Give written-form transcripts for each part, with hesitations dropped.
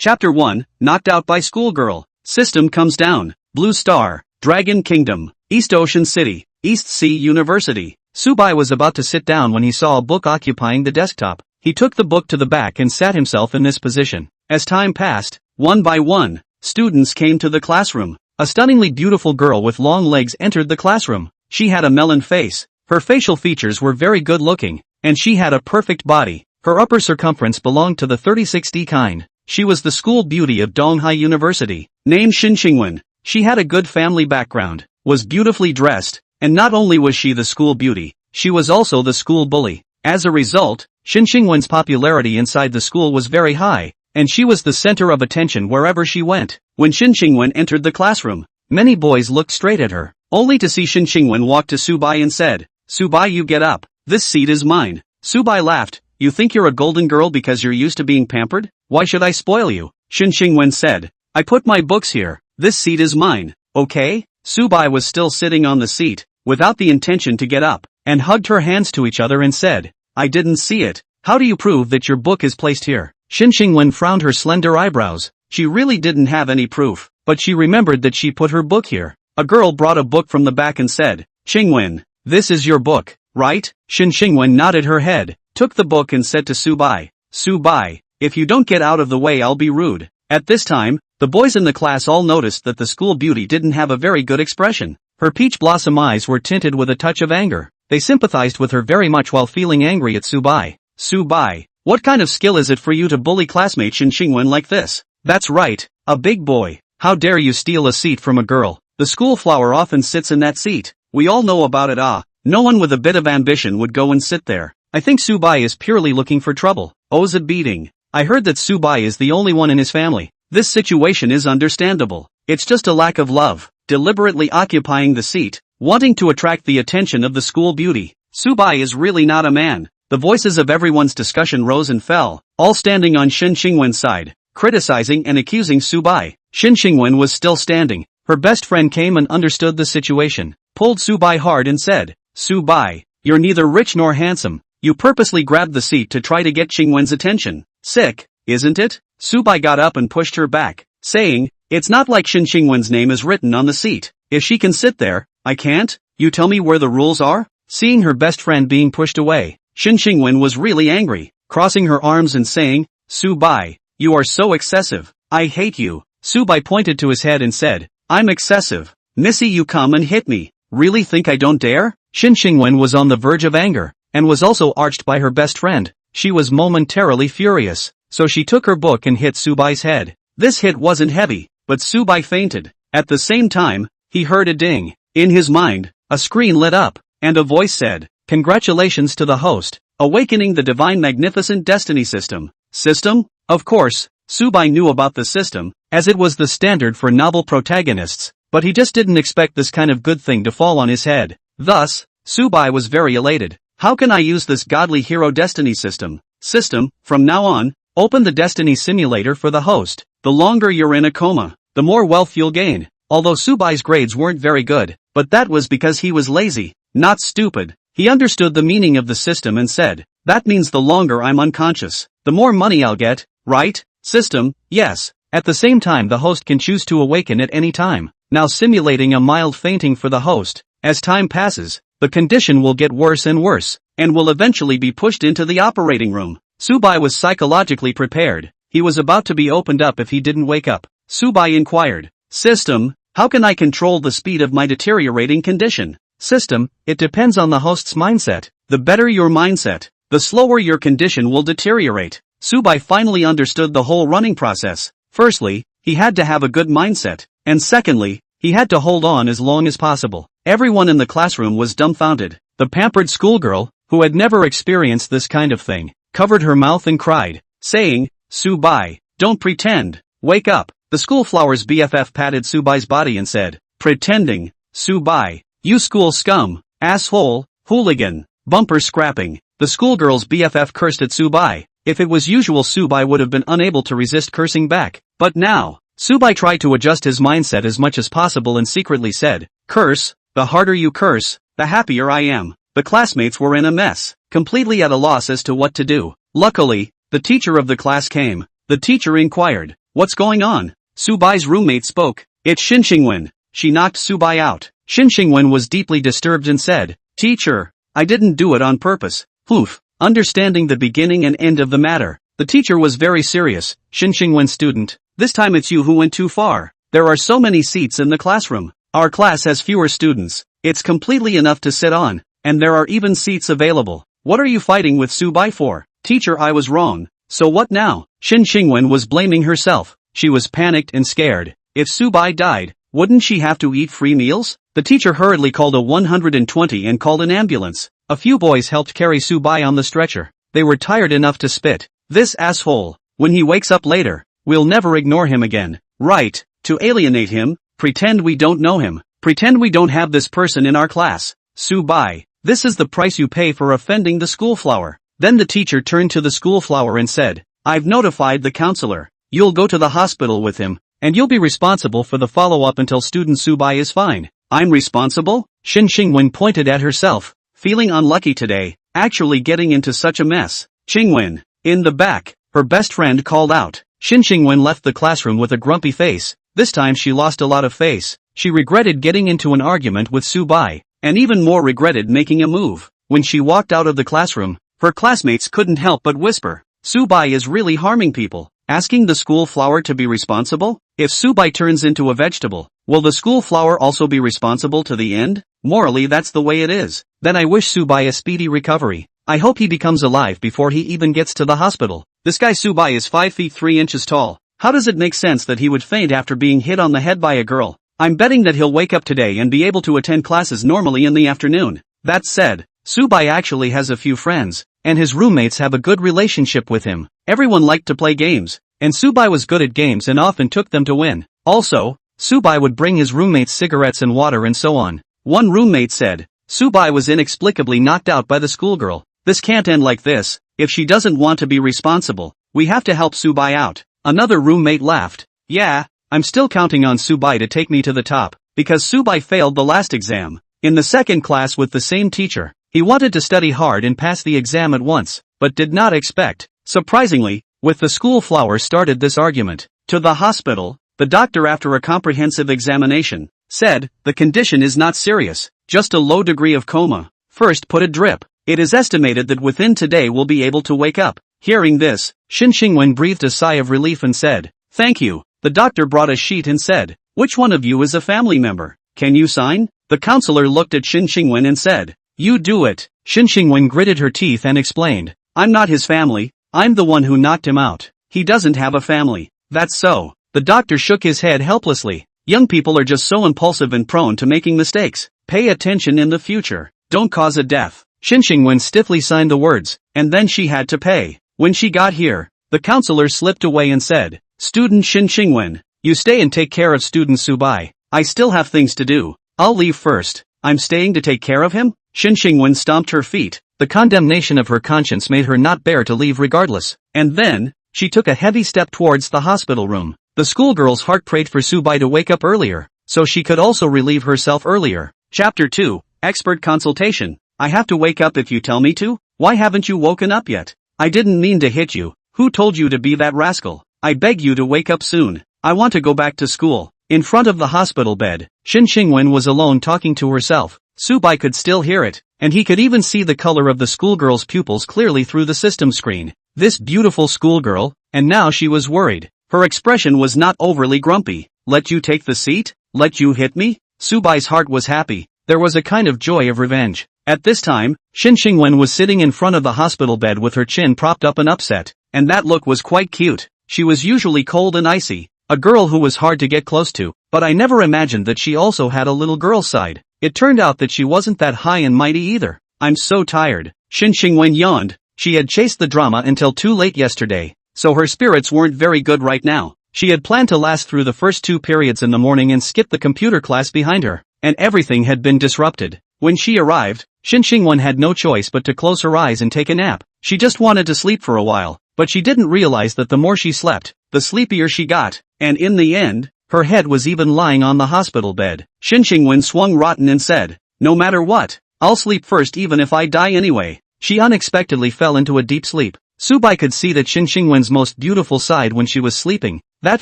Chapter 1, Knocked Out by Schoolgirl. System comes down. Blue Star, Dragon Kingdom, East Ocean City, East Sea University. Subai was about to sit down when he saw a book occupying the desktop. He took the book to the back and sat himself in this position. As time passed, one by one, students came to the classroom. A stunningly beautiful girl with long legs entered the classroom. She had a melon face. Her facial features were very good looking, and she had a perfect body. Her upper circumference belonged to the 30-60 kind. She was the school beauty of Donghai University. Named Xinxingwen. She had a good family background, was beautifully dressed, and not only was she the school beauty, she was also the school bully. As a result, Xinxingwen's popularity inside the school was very high, and she was the center of attention wherever she went. When Xinxingwen entered the classroom, many boys looked straight at her, only to see Xinxingwen walk to Subai and said, "Subai, you get up. This seat is mine." Subai laughed. "You think you're a golden girl because you're used to being pampered? Why should I spoil you?" Xinxingwen said, "I put my books here. This seat is mine, okay?" Subai was still sitting on the seat, without the intention to get up, and hugged her hands to each other and said, "I didn't see it. How do you prove that your book is placed here?" Xinxingwen frowned her slender eyebrows. She really didn't have any proof, but she remembered that she put her book here. A girl brought a book from the back and said, "Xingwen, this is your book, right?" Xinxingwen nodded her head, took the book and said to Subai, "Subai, if you don't get out of the way I'll be rude." At this time, the boys in the class all noticed that the school beauty didn't have a very good expression. Her peach blossom eyes were tinted with a touch of anger. They sympathized with her very much while feeling angry at Subai. "Subai, what kind of skill is it for you to bully classmate Xinxingwen like this?" "That's right, a big boy. How dare you steal a seat from a girl? The school flower often sits in that seat. We all know about it. No one with a bit of ambition would go and sit there. I think Subai is purely looking for trouble." "Oh's a beating. I heard that Subai is the only one in his family. This situation is understandable. It's just a lack of love, deliberately occupying the seat, wanting to attract the attention of the school beauty. Subai is really not a man." The voices of everyone's discussion rose and fell, all standing on Xinxingwen's side, criticizing and accusing Subai. Xinxingwen was still standing. Her best friend came and understood the situation, pulled Subai hard and said, "Subai, you're neither rich nor handsome. You purposely grabbed the seat to try to get Xingwen's attention. Sick, isn't it?" Subai got up and pushed her back, saying, "It's not like Xinxingwen's name is written on the seat. If she can sit there, I can't. You tell me where the rules are?" Seeing her best friend being pushed away, Xinxingwen was really angry, crossing her arms and saying, "Subai, you are so excessive. I hate you." Subai pointed to his head and said, "I'm excessive. Missy, you come and hit me. Really think I don't dare?" Xinxingwen was on the verge of anger, and was also arched by her best friend. She was momentarily furious, so she took her book and hit Subai's head. This hit wasn't heavy, but Subai fainted. At the same time, he heard a ding. In his mind, a screen lit up, and a voice said, "Congratulations to the host, awakening the divine magnificent destiny system." System? Of course, Subai knew about the system, as it was the standard for novel protagonists, but he just didn't expect this kind of good thing to fall on his head. Thus, Subai was very elated. "How can I use this godly hero destiny system?" System, from now on, open the destiny simulator for the host. The longer you're in a coma, the more wealth you'll gain. Although Subai's grades weren't very good, but that was because he was lazy, not stupid. He understood the meaning of the system and said, "That means the longer I'm unconscious, the more money I'll get, right?" System, yes. At the same time, the host can choose to awaken at any time. Now simulating a mild fainting for the host. As time passes, the condition will get worse and worse, and will eventually be pushed into the operating room. Subai was psychologically prepared. He was about to be opened up if he didn't wake up. Subai inquired, "System, how can I control the speed of my deteriorating condition?" System, it depends on the host's mindset. The better your mindset, the slower your condition will deteriorate. Subai finally understood the whole running process. Firstly, he had to have a good mindset, and secondly, he had to hold on as long as possible. Everyone in the classroom was dumbfounded. The pampered schoolgirl, who had never experienced this kind of thing, covered her mouth and cried, saying, "Subai, don't pretend, wake up." The schoolflower's BFF patted Subai's body and said, "Pretending, Subai, you school scum, asshole, hooligan, bumper scrapping." The schoolgirl's BFF cursed at Subai. If it was usual, Subai would have been unable to resist cursing back. But now, Subai tried to adjust his mindset as much as possible and secretly said, "Curse, the harder you curse, the happier I am." The classmates were in a mess, completely at a loss as to what to do. Luckily, the teacher of the class came. The teacher inquired, What's going on? Subai's roommate spoke. It's Xinxingwen. She knocked Subai out. Xinxingwen was deeply disturbed and said, Teacher, I didn't do it on purpose. Poof. Understanding the beginning and end of the matter, the teacher was very serious. Xinxingwen student, this time it's you who went too far. There are so many seats in the classroom. Our class has fewer students. It's completely enough to sit on, and there are even seats available. What are you fighting with Subai for? Teacher, I was wrong. So what now? Xinxingwen was blaming herself. She was panicked and scared. If Subai died, wouldn't she have to eat free meals? The teacher hurriedly called a 120 and called an ambulance. A few boys helped carry Subai on the stretcher. They were tired enough to spit. This asshole. When he wakes up later, we'll never ignore him again. Right. To alienate him, pretend we don't know him. Pretend we don't have this person in our class. Subai, this is the price you pay for offending the schoolflower. Then the teacher turned to the schoolflower and said, I've notified the counselor. You'll go to the hospital with him, and you'll be responsible for the follow-up until student Subai is fine. I'm responsible? Xinxingwen pointed at herself. Feeling unlucky today, actually getting into such a mess. Qingwen, in the back, her best friend called out. Xinxingwen left the classroom with a grumpy face. This time she lost a lot of face. She regretted getting into an argument with Subai, and even more regretted making a move. When she walked out of the classroom, her classmates couldn't help but whisper, Subai is really harming people. Asking the school flower to be responsible? If Subai turns into a vegetable, will the school flower also be responsible to the end? Morally, that's the way it is. Then I wish Subai a speedy recovery. I hope he becomes alive before he even gets to the hospital. This guy Subai is 5 feet 3 inches tall. How does it make sense that he would faint after being hit on the head by a girl? I'm betting that he'll wake up today and be able to attend classes normally in the afternoon. That said, Subai actually has a few friends, and his roommates have a good relationship with him. Everyone liked to play games, and Subai was good at games and often took them to win. Also, Subai would bring his roommates cigarettes and water and so on. One roommate said, Subai was inexplicably knocked out by the schoolgirl. This can't end like this. If she doesn't want to be responsible, we have to help Subai out. Another roommate laughed. Yeah, I'm still counting on Subai to take me to the top, because Subai failed the last exam. In the second class with the same teacher, he wanted to study hard and pass the exam at once, but did not expect. Surprisingly, with the school flower started this argument. To the hospital, the doctor after a comprehensive examination, said, the condition is not serious, just a low degree of coma. First put a drip. It is estimated that within today we'll be able to wake up. Hearing this, Xinxingwen breathed a sigh of relief and said, thank you. The doctor brought a sheet and said, which one of you is a family member? Can you sign? The counselor looked at Xinxingwen and said, you do it. Xinxingwen gritted her teeth and explained, I'm not his family, I'm the one who knocked him out. He doesn't have a family. That's so. The doctor shook his head helplessly. Young people are just so impulsive and prone to making mistakes. Pay attention in the future. Don't cause a death. Xinxingwen stiffly signed the words, and then she had to pay. When she got here, the counselor slipped away and said, Student Xinxingwen, you stay and take care of student Subai. I still have things to do. I'll leave first. I'm staying to take care of him? Xinxingwen stomped her feet. The condemnation of her conscience made her not bear to leave regardless. And then, she took a heavy step towards the hospital room. The schoolgirl's heart prayed for Subai to wake up earlier, so she could also relieve herself earlier. Chapter 2, Expert Consultation. I have to wake up if you tell me to? Why haven't you woken up yet? I didn't mean to hit you. Who told you to be that rascal? I beg you to wake up soon. I want to go back to school. In front of the hospital bed, Xinxingwen was alone talking to herself. Subai could still hear it, and he could even see the color of the schoolgirl's pupils clearly through the system screen. This beautiful schoolgirl, and now she was worried. Her expression was not overly grumpy. Let you take the seat? Let you hit me? Subai's heart was happy. There was a kind of joy of revenge. At this time, Xinxingwen was sitting in front of the hospital bed with her chin propped up and upset, and that look was quite cute. She was usually cold and icy, a girl who was hard to get close to, but I never imagined that she also had a little girl side. It turned out that she wasn't that high and mighty either. I'm so tired. Xinxingwen yawned. She had chased the drama until too late yesterday, so her spirits weren't very good right now. She had planned to last through the first 2 periods in the morning and skip the computer class behind her, and everything had been disrupted. When she arrived, Xinxingwen had no choice but to close her eyes and take a nap. She just wanted to sleep for a while, but she didn't realize that the more she slept, the sleepier she got, and in the end, her head was even lying on the hospital bed. Xinxingwen swung rotten and said, no matter what, I'll sleep first even if I die anyway. She unexpectedly fell into a deep sleep. Subai could see that Xinxingwen's most beautiful side when she was sleeping. That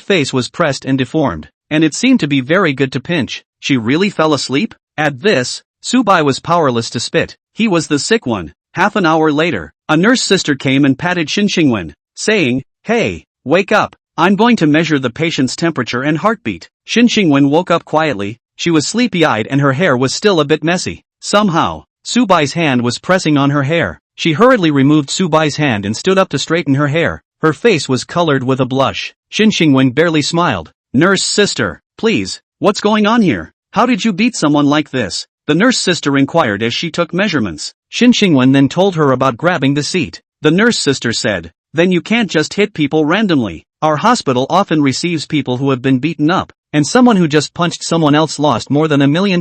face was pressed and deformed, and it seemed to be very good to pinch. She really fell asleep? At this, Subai was powerless to spit. He was the sick one. Half an hour later, a nurse sister came and patted Xinxingwen, saying, "Hey, wake up. I'm going to measure the patient's temperature and heartbeat." Xinxingwen woke up quietly. She was sleepy-eyed and her hair was still a bit messy. Somehow, Subai's hand was pressing on her hair. She hurriedly removed Subai's hand and stood up to straighten her hair. Her face was colored with a blush. Xinxingwen barely smiled. "Nurse sister, please, what's going on here? How did you beat someone like this?" the nurse sister inquired as she took measurements. Xinxingwen then told her about grabbing the seat. The nurse sister said, "Then you can't just hit people randomly. Our hospital often receives people who have been beaten up, and someone who just punched someone else lost more than $1 million.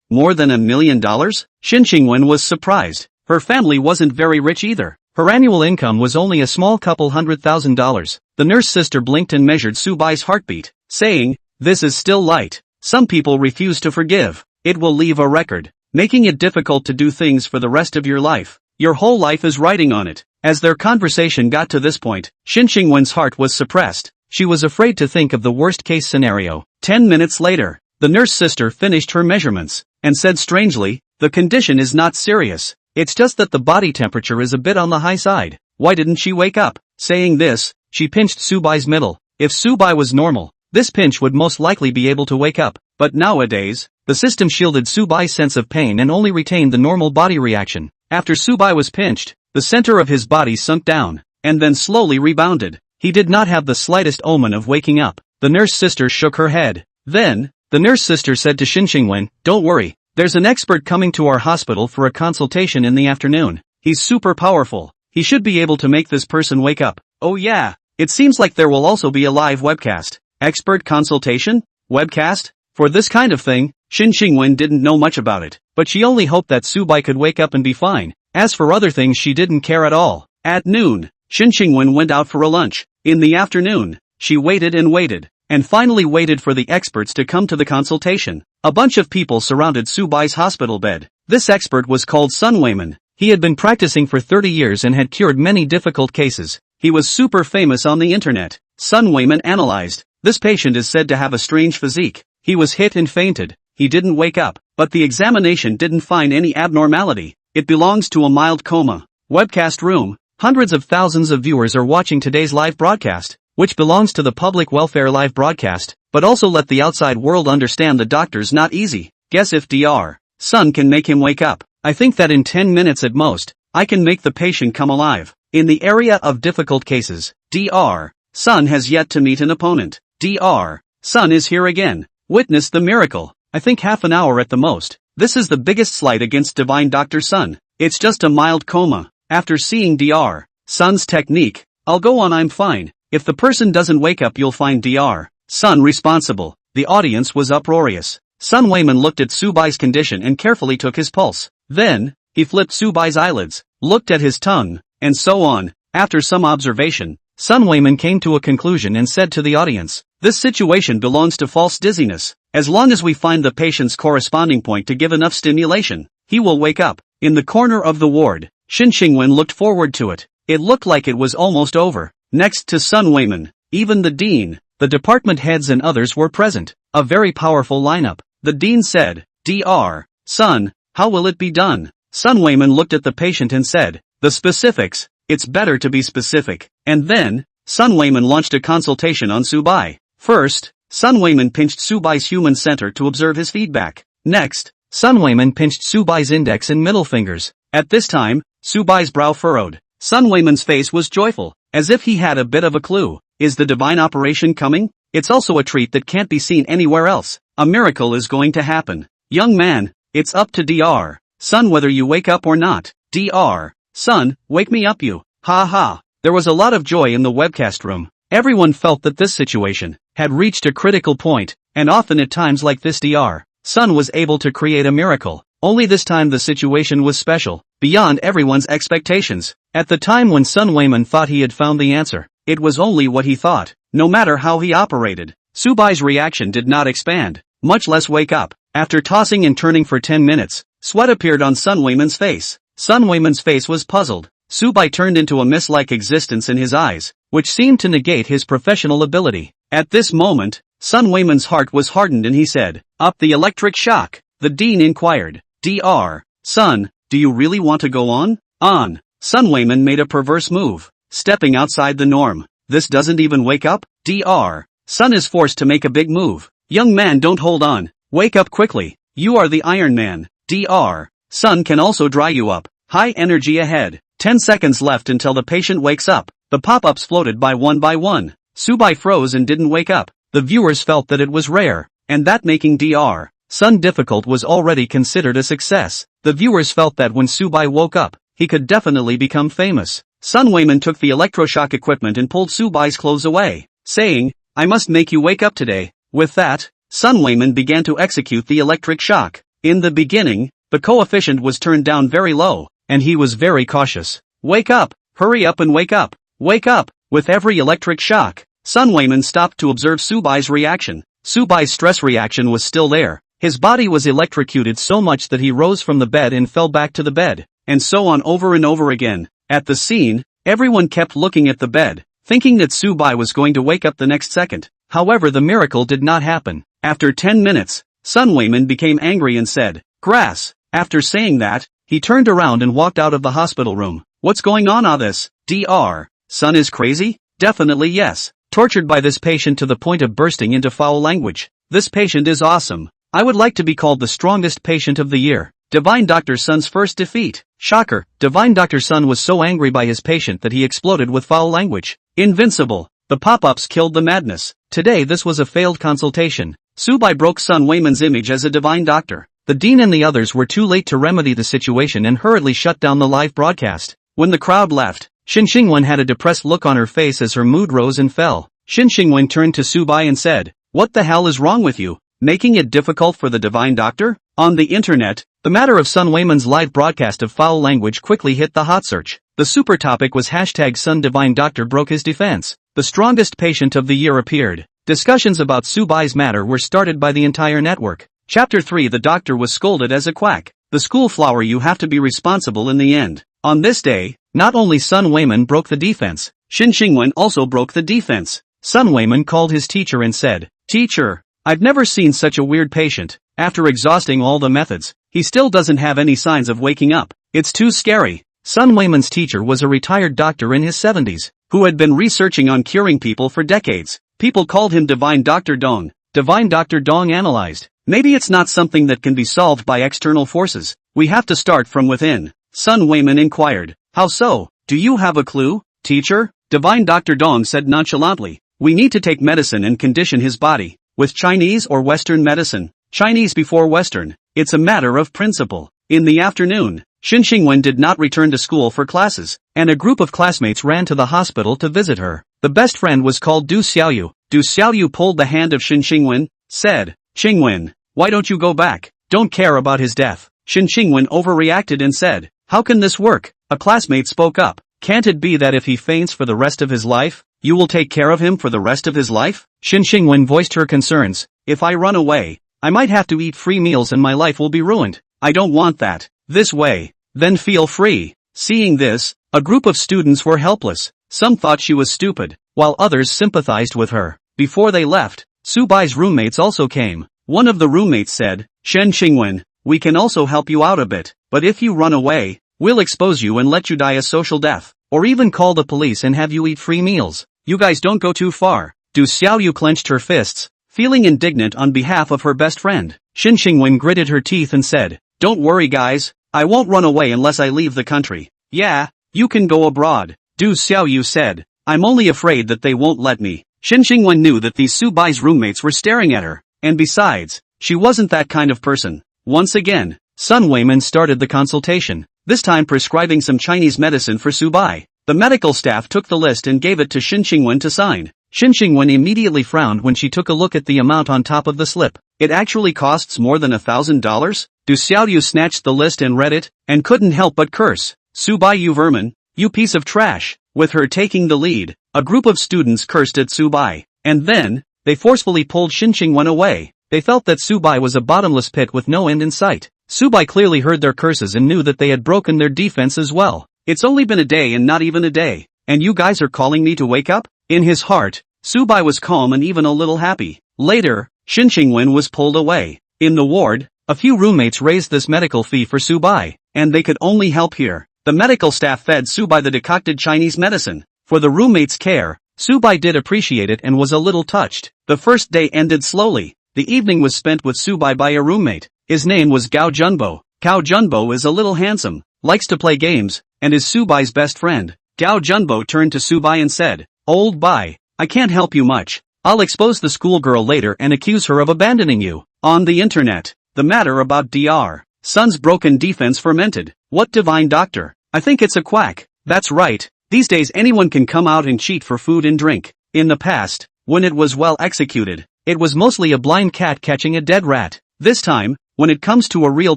More than $1 million? Xinxingwen was surprised. Her family wasn't very rich either. Her annual income was only a small couple $100,000. The nurse sister blinked and measured Subai's heartbeat, saying, "This is still light. Some people refuse to forgive. It will leave a record, making it difficult to do things for the rest of your life. Your whole life is riding on it." As their conversation got to this point, Xinxingwen's heart was suppressed. She was afraid to think of the worst-case scenario. 10 minutes later, the nurse sister finished her measurements, and said strangely, "The condition is not serious. It's just that the body temperature is a bit on the high side. Why didn't she wake up?" Saying this, she pinched Subai's middle. If Subai was normal, this pinch would most likely be able to wake up. But nowadays, the system shielded Subai's sense of pain and only retained the normal body reaction. After Subai was pinched, the center of his body sunk down, and then slowly rebounded. He did not have the slightest omen of waking up. The nurse sister shook her head. Then, the nurse sister said to Xinxingwen, "Don't worry, there's an expert coming to our hospital for a consultation in the afternoon. He's super powerful. He should be able to make this person wake up." "Oh yeah, it seems like there will also be a live webcast." Expert consultation? Webcast? For this kind of thing, Xinxingwen didn't know much about it, but she only hoped that Subai could wake up and be fine. As for other things, she didn't care at all. At noon, Xinxingwen went out for a lunch. In the afternoon, she waited and finally waited for the experts to come to the consultation. A bunch of people surrounded Subai's hospital bed. This expert was called Sun Weiman. He had been practicing for 30 years and had cured many difficult cases. He was super famous on the internet. Sun Weiman analyzed. This patient is said to have a strange physique. He was hit and fainted. He didn't wake up, but the examination didn't find any abnormality. It belongs to a mild coma. Webcast room. Hundreds of thousands of viewers are watching today's live broadcast, which belongs to the public welfare live broadcast, but also let the outside world understand the doctor's not easy. Guess if Dr. Sun can make him wake up. I think that in 10 minutes at most, I can make the patient come alive. In the area of difficult cases, Dr. Sun has yet to meet an opponent. Dr. Sun is here again. Witness the miracle. I think half an hour at the most. This is the biggest slight against divine Dr. Sun. It's just a mild coma. After seeing Dr. Sun's technique, I'll go on. I'm fine. If the person doesn't wake up, you'll find Dr. Sun responsible. The audience was uproarious. Sun Weiman looked at Subai's condition and carefully took his pulse. Then, he flipped Subai's eyelids, looked at his tongue, and so on. After some observation, Sun Weiman came to a conclusion and said to the audience, "This situation belongs to false dizziness. As long as we find the patient's corresponding point to give enough stimulation, he will wake up." In the corner of the ward, Xinxingwen looked forward to it. It looked like it was almost over. Next to Sun Weiman, even the dean, the department heads and others were present. A very powerful lineup. The dean said, "Dr. Sun, how will it be done?" Sun Weiman looked at the patient and said, "The specifics. It's better to be specific." And then, Sun Weiman launched a consultation on Subai. First, Sun Weiman pinched Subai's human center to observe his feedback. Next, Sun Weiman pinched Subai's index and middle fingers. At this time, Subai's brow furrowed. Sun Weiman's face was joyful, as if he had a bit of a clue. Is the divine operation coming? It's also a treat that can't be seen anywhere else. A miracle is going to happen. Young man, it's up to Dr. Sun whether you wake up or not. Dr. Sun, wake me up you. Ha ha. There was a lot of joy in the webcast room. Everyone felt that this situation had reached a critical point, and often at times like this Dr. Sun was able to create a miracle. Only this time the situation was special, beyond everyone's expectations. At the time when Sun Weiman thought he had found the answer, it was only what he thought. No matter how he operated, Subai's reaction did not expand, much less wake up. After tossing and turning for 10 minutes, sweat appeared on Sun Weiman's face. Sun Weiman's face was puzzled. Subai turned into a mist-like existence in his eyes, which seemed to negate his professional ability. At this moment, Sun Weiman's heart was hardened and he said, "Up the electric shock." The dean inquired, "Dr. Sun, do you really want to go on?" "On." Sun Weiman made a perverse move, stepping outside the norm. "This doesn't even wake up?" Dr. Sun is forced to make a big move. "Young man, don't hold on. Wake up quickly. You are the Iron Man." Dr. Sun can also dry you up. High energy ahead. 10 seconds left until the patient wakes up. The pop-ups floated by one. Subai froze and didn't wake up. The viewers felt that it was rare, and that making Dr. Sun difficult was already considered a success. The viewers felt that when Subai woke up, he could definitely become famous. Sun Weiman took the electroshock equipment and pulled Subai's clothes away, saying, "I must make you wake up today." With that, Sun Weiman began to execute the electric shock. In the beginning, the coefficient was turned down very low, and he was very cautious. "Wake up! Hurry up and wake up! Wake up!" With every electric shock, Sun Weiman stopped to observe Subai's reaction. Subai's stress reaction was still there. His body was electrocuted so much that he rose from the bed and fell back to the bed, and so on over and over again. At the scene, everyone kept looking at the bed, thinking that Subai was going to wake up the next second. However, the miracle did not happen. After 10 minutes, Sun Weiman became angry and said, "Grass." After saying that, he turned around and walked out of the hospital room. "What's going on this? Dr. Sun is crazy?" "Definitely yes. Tortured by this patient to the point of bursting into foul language. This patient is awesome. I would like to be called the strongest patient of the year." Divine Dr. Sun's first defeat. Shocker, Divine Dr. Sun was so angry by his patient that he exploded with foul language. Invincible. The pop-ups killed the madness. Today this was a failed consultation. Subai broke Sun Weiman's image as a divine doctor. The dean and the others were too late to remedy the situation and hurriedly shut down the live broadcast. When the crowd left, Shin Xingwen had a depressed look on her face as her mood rose and fell. Shin Xingwen turned to Subai and said, "What the hell is wrong with you? Making it difficult for the divine doctor?" On the internet, the matter of Sun Weiman's live broadcast of foul language quickly hit the hot search. The super topic was hashtag Sun Divine Doctor broke his defense. The strongest patient of the year appeared. Discussions about Subai's matter were started by the entire network. Chapter 3. The doctor was scolded as a quack. The school flower, you have to be responsible in the end. On this day, not only Sun Weiman broke the defense, Shin Xingwen also broke the defense. Sun Weiman called his teacher and said, "Teacher, I've never seen such a weird patient. After exhausting all the methods, he still doesn't have any signs of waking up. It's too scary." Sun Weiman's teacher was a retired doctor in his 70s, who had been researching on curing people for decades. People called him Divine Dr. Dong. Divine Dr. Dong analyzed, "Maybe it's not something that can be solved by external forces. We have to start from within." Sun Weiman inquired, "How so? Do you have a clue, teacher?" Divine Dr. Dong said nonchalantly, "We need to take medicine and condition his body. With Chinese or Western medicine. Chinese before Western. It's a matter of principle." In the afternoon, Shin Xingwen did not return to school for classes, and a group of classmates ran to the hospital to visit her. The best friend was called Du Xiaoyu. Du Xiaoyu pulled the hand of Shin Xingwen, said, "Xingwen, why don't you go back? Don't care about his death." Shin Xingwen overreacted and said, "How can this work?" A classmate spoke up, "Can't it be that if he faints for the rest of his life, you will take care of him for the rest of his life?" Shin Xingwen voiced her concerns. "If I run away, I might have to eat free meals and my life will be ruined. I don't want that. This way, then feel free." Seeing this, a group of students were helpless. Some thought she was stupid, while others sympathized with her. Before they left, Subai's roommates also came. One of the roommates said, "Shen Xingwen, we can also help you out a bit, but if you run away, we'll expose you and let you die a social death, or even call the police and have you eat free meals. You guys don't go too far." Du Xiaoyu clenched her fists, feeling indignant on behalf of her best friend. Shin Xingwen gritted her teeth and said, "Don't worry guys, I won't run away unless I leave the country." "Yeah, you can go abroad," Du Xiaoyu said. "I'm only afraid that they won't let me." Shin Xingwen knew that these Subai's roommates were staring at her, and besides, she wasn't that kind of person. Once again, Sun Weiman started the consultation, this time prescribing some Chinese medicine for Subai. The medical staff took the list and gave it to Shin Xingwen to sign. Shin Xingwen immediately frowned when she took a look at the amount on top of the slip. It actually costs more than $1,000? Du Xiaoyu snatched the list and read it, and couldn't help but curse. "Subai, you vermin, you piece of trash." With her taking the lead, a group of students cursed at Subai, and then, they forcefully pulled Shin Xingwen away. They felt that Subai was a bottomless pit with no end in sight. Subai clearly heard their curses and knew that they had broken their defense as well. It's only been a day and not even a day, and you guys are calling me to wake up? In his heart, Subai was calm and even a little happy. Later, Shin Qingwen was pulled away. In the ward, a few roommates raised this medical fee for Subai, and they could only help here. The medical staff fed Subai the decocted Chinese medicine. For the roommates' care, Subai did appreciate it and was a little touched. The first day ended slowly. The evening was spent with Subai by a roommate. His name was Gao Junbo. Gao Junbo is a little handsome, likes to play games, and is Subai's best friend. Gao Junbo turned to Subai and said, "Old Bai, I can't help you much. I'll expose the schoolgirl later and accuse her of abandoning you." On the internet, the matter about Dr. Sun's broken defense fermented. What divine doctor? I think it's a quack. That's right. These days anyone can come out and cheat for food and drink. In the past, when it was well executed, it was mostly a blind cat catching a dead rat. This time, when it comes to a real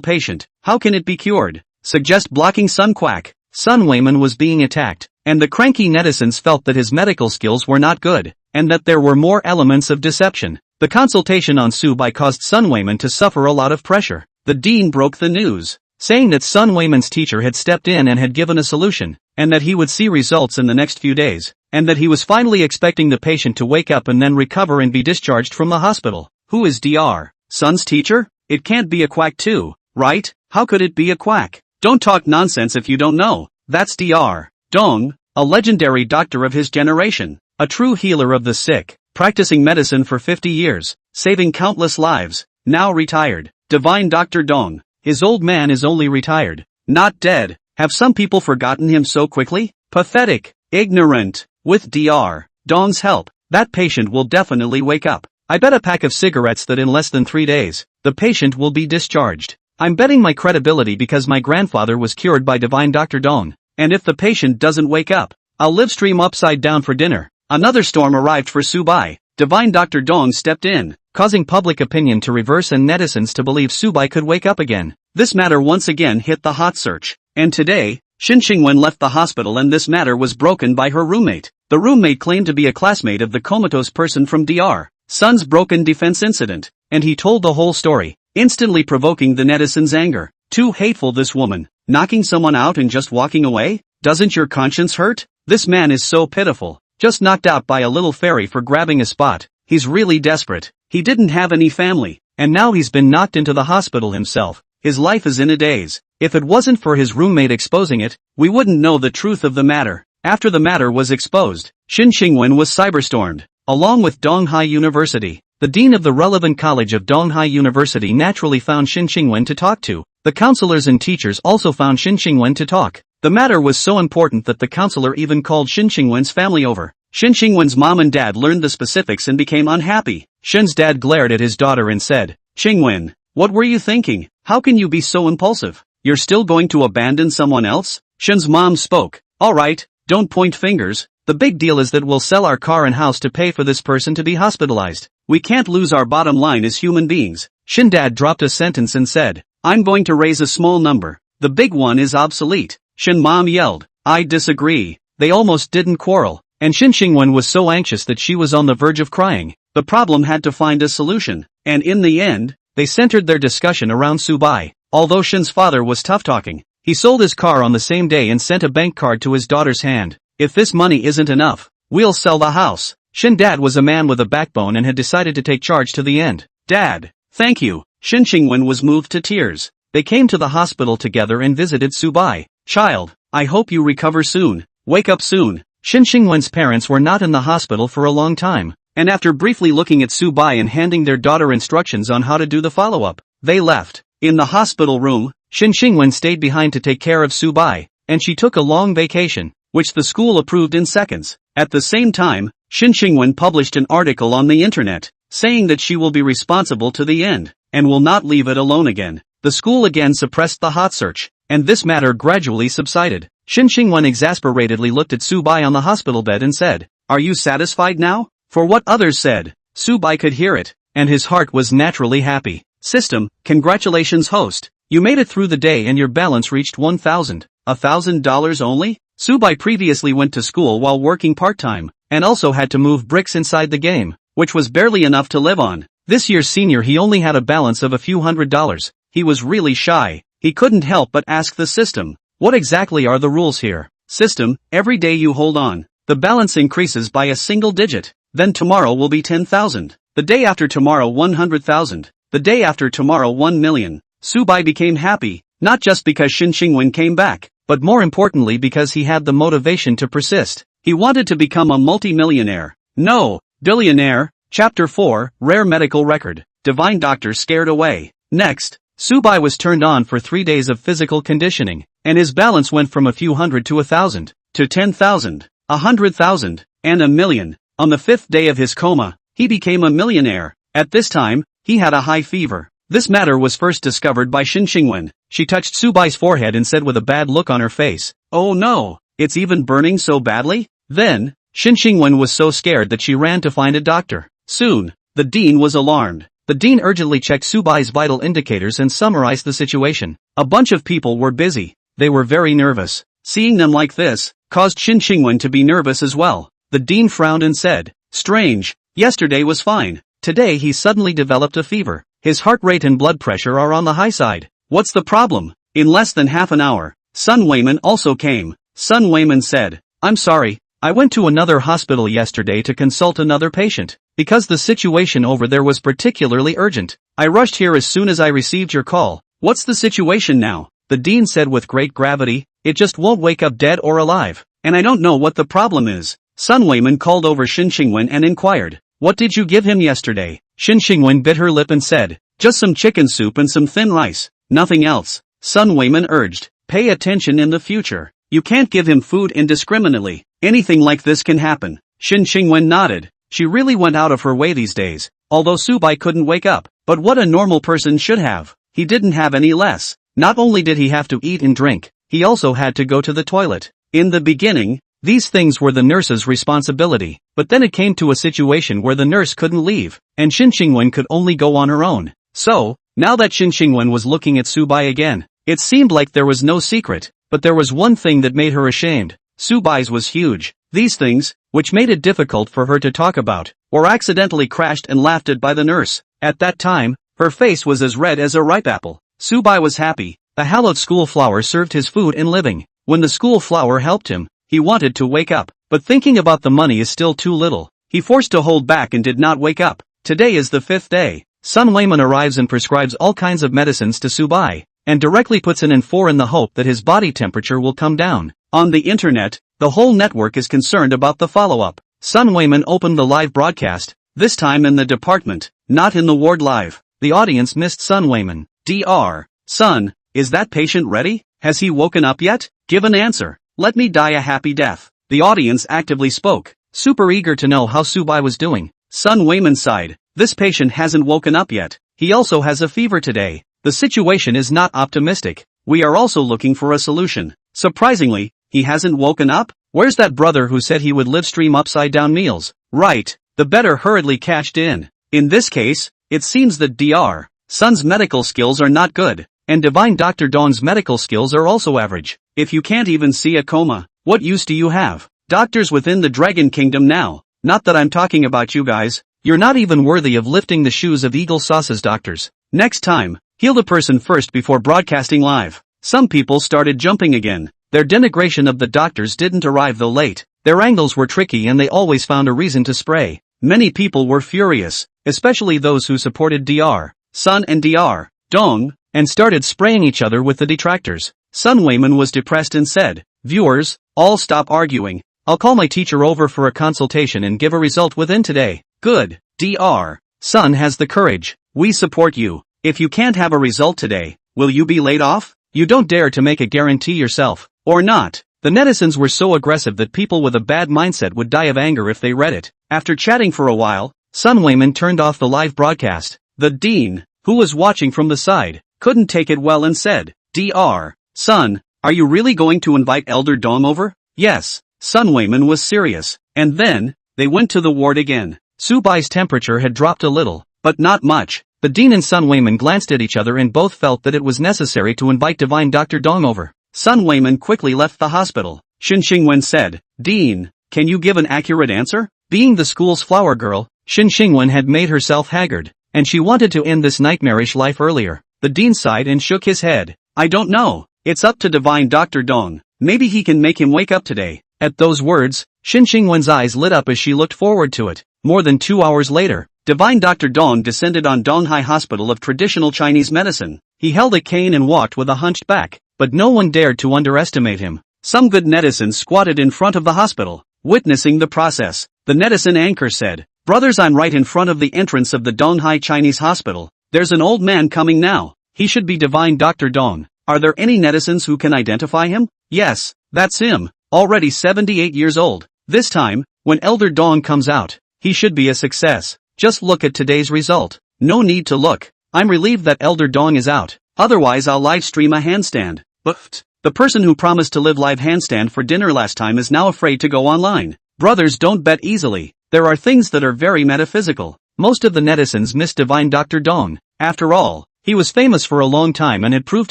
patient, how can it be cured? Suggest blocking Sun Quack. Sun Wayman was being attacked, and the cranky netizens felt that his medical skills were not good, and that there were more elements of deception. The consultation on Subai caused Sun Wayman to suffer a lot of pressure. The dean broke the news, saying that Sun Wayman's teacher had stepped in and had given a solution, and that he would see results in the next few days, and that he was finally expecting the patient to wake up and then recover and be discharged from the hospital. Who is Dr. Sun's teacher? It can't be a quack too, right? How could it be a quack? Don't talk nonsense if you don't know. That's Dr. Dong, a legendary doctor of his generation, a true healer of the sick, practicing medicine for 50 years, saving countless lives, now retired. Divine Dr. Dong. His old man is only retired, not dead. Have some people forgotten him so quickly? Pathetic, ignorant. With Dr. Dong's help, that patient will definitely wake up. I bet a pack of cigarettes that in less than 3 days, the patient will be discharged. I'm betting my credibility because my grandfather was cured by Divine Dr. Dong, and if the patient doesn't wake up, I'll live stream upside down for dinner. Another storm arrived for Subai. Divine Dr. Dong stepped in, causing public opinion to reverse and netizens to believe Subai could wake up again. This matter once again hit the hot search, and today, Shin Qingwen left the hospital and this matter was broken by her roommate. The roommate claimed to be a classmate of the comatose person from Dr. Sun's broken defense incident, and he told the whole story, instantly provoking the netizens' anger. Too hateful, this woman, knocking someone out and just walking away? Doesn't your conscience hurt? This man is so pitiful, just knocked out by a little fairy for grabbing a spot. He's really desperate. He didn't have any family, and now he's been knocked into the hospital himself. His life is in a daze. If it wasn't for his roommate exposing it, we wouldn't know the truth of the matter. After the matter was exposed, Shin Qingwen was cyberstormed, along with Donghai University. The dean of the relevant college of Donghai University naturally found Shin Qingwen to talk to. The counselors and teachers also found Shin Qingwen to talk. The matter was so important that the counselor even called Shin Qingwen's family over. Shin Qingwen's mom and dad learned the specifics and became unhappy. Shin's dad glared at his daughter and said, "Qingwen, what were you thinking? How can you be so impulsive? You're still going to abandon someone else?" Shin's mom spoke. "Alright, don't point fingers. The big deal is that we'll sell our car and house to pay for this person to be hospitalized. We can't lose our bottom line as human beings." Shin dad dropped a sentence and said, "I'm going to raise a small number. The big one is obsolete." Shin mom yelled, "I disagree." They almost didn't quarrel, and Shin Qingwen was so anxious that she was on the verge of crying. The problem had to find a solution, and in the end, they centered their discussion around Subai. Although Shin's father was tough-talking, he sold his car on the same day and sent a bank card to his daughter's hand. "If this money isn't enough, we'll sell the house." Shin dad was a man with a backbone and had decided to take charge to the end. "Dad, thank you." Shin Qingwen was moved to tears. They came to the hospital together and visited Subai. "Child, I hope you recover soon. Wake up soon." Shin Qingwen's parents were not in the hospital for a long time, and after briefly looking at Subai and handing their daughter instructions on how to do the follow-up, they left. In the hospital room, Shin Qingwen stayed behind to take care of Subai, and she took a long vacation, which the school approved in seconds. At the same time, Shin Qingwen published an article on the internet, saying that she will be responsible to the end, and will not leave it alone again. The school again suppressed the hot search, and this matter gradually subsided. Shin Qingwen exasperatedly looked at Subai on the hospital bed and said, "Are you satisfied now?" For what others said, Subai could hear it, and his heart was naturally happy. System, congratulations host. You made it through the day and your balance reached $1,000 only? Subai previously went to school while working part-time, and also had to move bricks inside the game, which was barely enough to live on. This year's senior he only had a balance of a few $100s. He was really shy. He couldn't help but ask the system, What exactly are the rules here? System, every day you hold on, the balance increases by a single digit. Then tomorrow will be 10,000. The day after tomorrow 100,000. The day after tomorrow 1 million. Subai became happy, not just because Shin Xingwen came back, but more importantly because he had the motivation to persist. He wanted to become a multi-millionaire. No, billionaire. Chapter 4, Rare Medical Record. Divine Doctor scared away. Next, Subai was turned on for 3 days of physical conditioning, and his balance went from a few hundred to 1,000, to 10,000, 100,000, and a million. On the 5th day of his coma, he became a millionaire. At this time, he had a high fever. This matter was first discovered by Shin Xingwen. She touched Subai's forehead and said with a bad look on her face, "Oh no, it's even burning so badly?" Then, Shin Xingwen was so scared that she ran to find a doctor. Soon, the dean was alarmed. The dean urgently checked Subai's vital indicators and summarized the situation. A bunch of people were busy. They were very nervous. Seeing them like this, caused Shin Xingwen to be nervous as well. The dean frowned and said, "Strange, yesterday was fine. Today he suddenly developed a fever. His heart rate and blood pressure are on the high side. What's the problem?" In less than half an hour, Sun Weiman also came. Sun Weiman said, "I'm sorry, I went to another hospital yesterday to consult another patient. Because the situation over there was particularly urgent, I rushed here as soon as I received your call." "What's the situation now?" the dean said with great gravity. "It just won't wake up dead or alive, and I don't know what the problem is." Sun Weiman called over Shin Xingwen and inquired, "What did you give him yesterday?" Shin Xingwen bit her lip and said, "Just some chicken soup and some thin rice, nothing else." Sun Weiman urged, "Pay attention in the future. You can't give him food indiscriminately. Anything like this can happen." Shin Xingwen nodded. She really went out of her way these days, although Subai couldn't wake up. But what a normal person should have. He didn't have any less. Not only did he have to eat and drink, he also had to go to the toilet. In the beginning, these things were the nurse's responsibility, but then it came to a situation where the nurse couldn't leave, and Shin Xingwen could only go on her own. So, now that Shin Xingwen was looking at Subai again, it seemed like there was no secret, but there was one thing that made her ashamed. Subai's was huge. These things, which made it difficult for her to talk about, were accidentally crashed and laughed at by the nurse. At that time, her face was as red as a ripe apple. Subai was happy. The hallowed school flower served his food and living. When the school flower helped him, he wanted to wake up, but thinking about the money is still too little. He forced to hold back and did not wake up. Today is the 5th day. Sun Weiman arrives and prescribes all kinds of medicines to Subai, and directly puts in N4 in the hope that his body temperature will come down. On the internet, the whole network is concerned about the follow-up. Sun Weiman opened the live broadcast, this time in the department, not in the ward live. The audience missed Sun Weiman. "Dr. Sun, is that patient ready? Has he woken up yet? Give an answer. Let me die a happy death." The audience actively spoke, super eager to know how Subai was doing. Sun Weiman sighed. "This patient hasn't woken up yet. He also has a fever today. The situation is not optimistic. We are also looking for a solution. Surprisingly, he hasn't woken up? Where's that brother who said he would live stream upside down meals?" "Right." The better hurriedly cashed in. "In this case, it seems that Dr. Sun's medical skills are not good, and Divine Dr. Dong's medical skills are also average. If you can't even see a coma, what use do you have? Doctors within the Dragon Kingdom now, not that I'm talking about you guys, you're not even worthy of lifting the shoes of Eagle Sauce's doctors. Next time, heal the person first before broadcasting live." Some people started jumping again. Their denigration of the doctors didn't arrive though late. Their angles were tricky and they always found a reason to spray. Many people were furious, especially those who supported Dr. Sun and Dr. Dong, and started spraying each other with the detractors. Sun Weiman was depressed and said, "Viewers, all stop arguing. I'll call my teacher over for a consultation and give a result within today." "Good. Dr. Sun has the courage. We support you. If you can't have a result today, will you be laid off? You don't dare to make a guarantee yourself, or not." The netizens were so aggressive that people with a bad mindset would die of anger if they read it. After chatting for a while, Sun Weiman turned off the live broadcast. The dean, who was watching from the side, couldn't take it well and said, "Dr. Sun, are you really going to invite Elder Dong over?" "Yes." Sun Weiman was serious. And then, they went to the ward again. Subai's temperature had dropped a little, but not much. The dean and Sun Weiman glanced at each other and both felt that it was necessary to invite Divine Dr. Dong over. Sun Weiman quickly left the hospital. Shin Xingwen said, "Dean, can you give an accurate answer?" Being the school's flower girl, Shin Xingwen had made herself haggard, and she wanted to end this nightmarish life earlier. The dean sighed and shook his head. "I don't know. It's up to Divine Dr. Dong. Maybe he can make him wake up today. At those words, Xin Xingwen's eyes lit up as she looked forward to it. More than 2 hours later, Divine Dr. Dong descended on Donghai Hospital of Traditional Chinese Medicine. He held a cane and walked with a hunched back, but no one dared to underestimate him. Some good netizens squatted in front of the hospital, witnessing the process. The netizen anchor said, "Brothers, I'm right in front of the entrance of the Donghai Chinese Hospital. There's an old man coming now. He should be Divine Dr. Dong. Are there any netizens who can identify him?" "Yes, that's him, already 78 years old. This time, when Elder Dong comes out, he should be a success. Just look at today's result." "No need to look. I'm relieved that Elder Dong is out. Otherwise I'll live stream a handstand." But the person who promised to live live handstand for dinner last time is now afraid to go online. Brothers, don't bet easily. There are things that are very metaphysical. Most of the netizens miss Divine Dr. Dong. After all, he was famous for a long time and had proved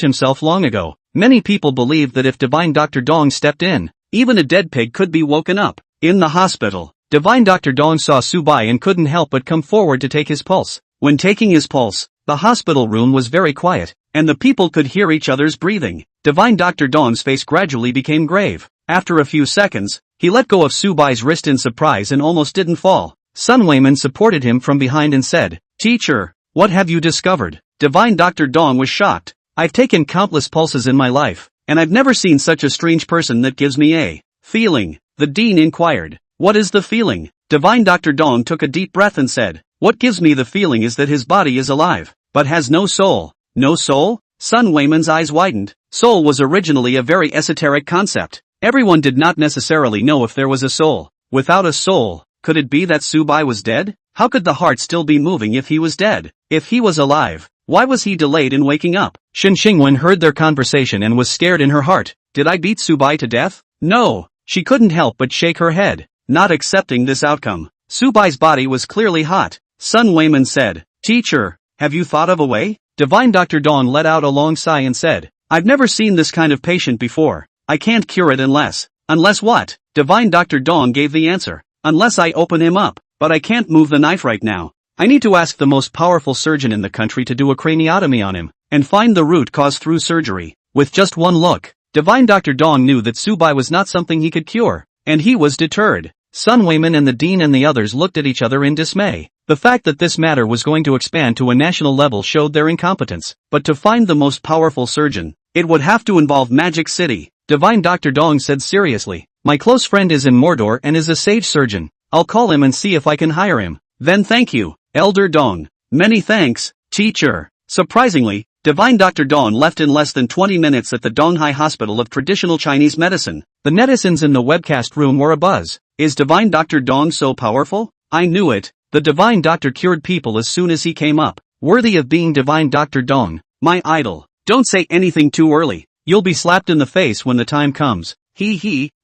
himself long ago. Many people believe that if Divine Dr. Dong stepped in, even a dead pig could be woken up. In the hospital, Divine Dr. Dong saw Subai and couldn't help but come forward to take his pulse. When taking his pulse, the hospital room was very quiet, and the people could hear each other's breathing. Divine Dr. Dong's face gradually became grave. After a few seconds, he let go of Subai's wrist in surprise and almost didn't fall. Sun Weiman supported him from behind and said, "Teacher, what have you discovered?" Divine Dr. Dong was shocked. "I've taken countless pulses in my life, and I've never seen such a strange person that gives me a feeling." The dean inquired, "What is the feeling?" Divine Dr. Dong took a deep breath and said, "What gives me the feeling is that his body is alive, but has no soul." "No soul?" Sun Weiman's eyes widened. Soul was originally a very esoteric concept. Everyone did not necessarily know if there was a soul. Without a soul, could it be that Subai was dead? How could the heart still be moving if he was dead? If he was alive, why was he delayed in waking up? Xin Xingwen heard their conversation and was scared in her heart. Did I beat Subai to death? No. She couldn't help but shake her head, not accepting this outcome. Subai's body was clearly hot. Sun Weiman said, "Teacher, have you thought of a way?" Divine Dr. Dong let out a long sigh and said, "I've never seen this kind of patient before. I can't cure it unless..." "Unless what?" Divine Dr. Dong gave the answer. "Unless I open him up. But I can't move the knife right now. I need to ask the most powerful surgeon in the country to do a craniotomy on him, and find the root cause through surgery." With just one look, Divine Dr. Dong knew that Subai was not something he could cure, and he was deterred. Sun Weiman and the dean and the others looked at each other in dismay. The fact that this matter was going to expand to a national level showed their incompetence. But to find the most powerful surgeon, it would have to involve Magic City. Divine Dr. Dong said seriously, "My close friend is in Mordor and is a sage surgeon. I'll call him and see if I can hire him." "Then thank you, Elder Dong." "Many thanks, teacher." Surprisingly, Divine Dr. Dong left in less than 20 minutes at the Donghai Hospital of Traditional Chinese Medicine. The netizens in the webcast room were abuzz. Is Divine Dr. Dong so powerful? I knew it. The Divine Doctor cured people as soon as he came up. Worthy of being Divine Dr. Dong. My idol. Don't say anything too early. You'll be slapped in the face when the time comes.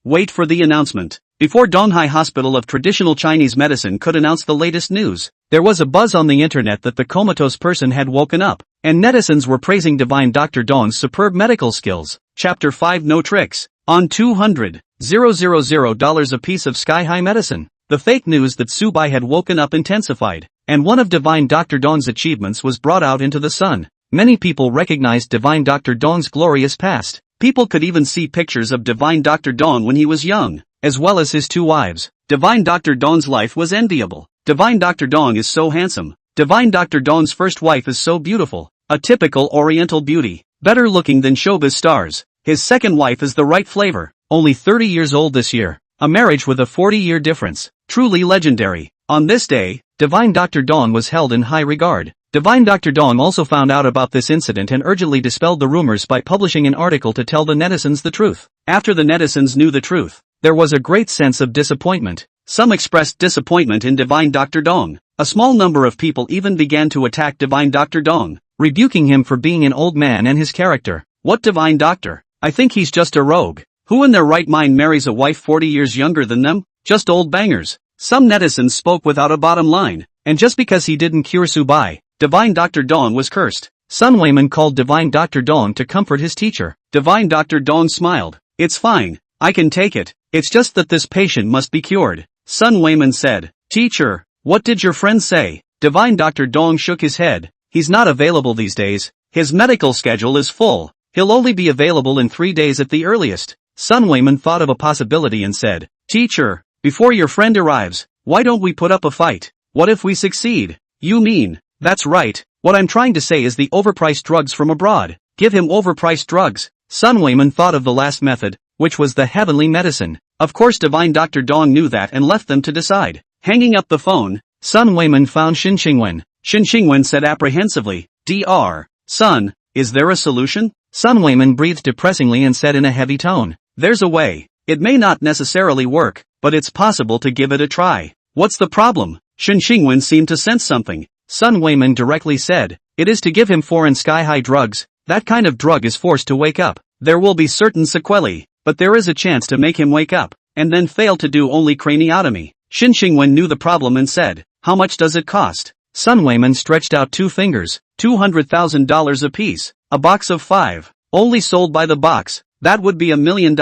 Wait for the announcement. Before Donghai Hospital of Traditional Chinese Medicine could announce the latest news, there was a buzz on the internet that the comatose person had woken up, and netizens were praising Divine Dr. Dong's superb medical skills. Chapter 5 No Tricks. On $200,000 a piece of sky-high medicine, the fake news that Subai had woken up intensified, and one of Divine Dr. Dong's achievements was brought out into the sun. Many people recognized Divine Dr. Dong's glorious past. People could even see pictures of Divine Dr. Dong when he was young, as well as his 2 wives. Divine Dr. Dong's life was enviable. Divine Dr. Dong is so handsome. Divine Dr. Dong's first wife is so beautiful, a typical Oriental beauty, better looking than showbiz stars. His second wife is the right flavor, only 30 years old this year, a marriage with a 40-year difference, truly legendary. On this day, Divine Dr. Dong was held in high regard. Divine Dr. Dong also found out about this incident and urgently dispelled the rumors by publishing an article to tell the netizens the truth. After the netizens knew the truth, there was a great sense of disappointment. Some expressed disappointment in Divine Dr. Dong. A small number of people even began to attack Divine Dr. Dong, rebuking him for being an old man and his character. What Divine Doctor? I think he's just a rogue. Who in their right mind marries a wife 40 years younger than them? Just old bangers. Some netizens spoke without a bottom line, and just because he didn't cure Subai, Divine Dr. Dong was cursed. Sun Weiman called Divine Dr. Dong to comfort his teacher. Divine Dr. Dong smiled. "It's fine. I can take it. It's just that this patient must be cured." Sun Weiman said, "Teacher, what did your friend say?" Divine Dr. Dong shook his head. "He's not available these days. His medical schedule is full." He'll only be available in 3 days at the earliest. Sun Weiman thought of a possibility and said, "Teacher, before your friend arrives, why don't we put up a fight? What if we succeed?" "You mean?" "That's right. What I'm trying to say is the overpriced drugs from abroad. Give him overpriced drugs." Sun Weiman thought of the last method, which was the heavenly medicine. Of course Divine Dr. Dong knew that and left them to decide. Hanging up the phone, Sun Weiman found Shin Qingwen. Shin Qingwen said apprehensively, "Dr. Sun, is there a solution?" Sun Weiman breathed depressingly and said in a heavy tone, "There's a way. It may not necessarily work, but it's possible to give it a try." "What's the problem?" Shin Qingwen seemed to sense something. Sun Weiman directly said, "It is to give him foreign sky-high drugs. That kind of drug is forced to wake up. There will be certain sequelae, but there is a chance to make him wake up, and then fail to do only craniotomy." Shin Qingwen knew the problem and said, "How much does it cost?" Sun Weiman stretched out 2 fingers, $200,000 apiece, a box of 5, only sold by the box, that would be $1 million.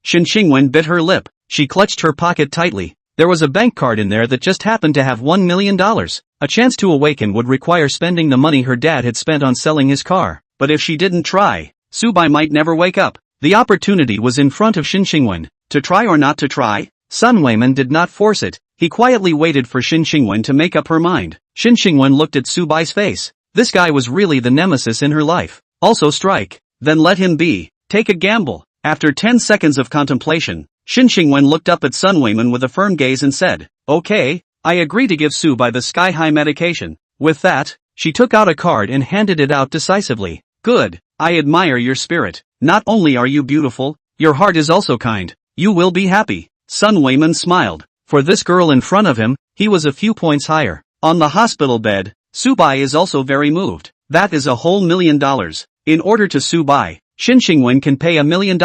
Shin Qingwen bit her lip, she clutched her pocket tightly. There was a bank card in there that just happened to have $1 million. A chance to awaken would require spending the money her dad had spent on selling his car, but if she didn't try, Subai might never wake up. The opportunity was in front of Shin Qingwen. To try or not to try? Sun Weiman did not force it. He quietly waited for Shin Qingwen to make up her mind. Shin Qingwen looked at Subai's face. This guy was really the nemesis in her life. Also strike. Then let him be. Take a gamble. After 10 seconds of contemplation, Shin Qingwen looked up at Sun Weiman with a firm gaze and said, "Okay, I agree to give Subai the sky-high medication." With that, she took out a card and handed it out decisively. "Good. I admire your spirit. Not only are you beautiful, your heart is also kind. You will be happy." Sun Weiman smiled. For this girl in front of him, he was a few points higher. On the hospital bed, Subai is also very moved. That is a whole $1 million. In order to Subai, Shin Qingwen can pay $1 million.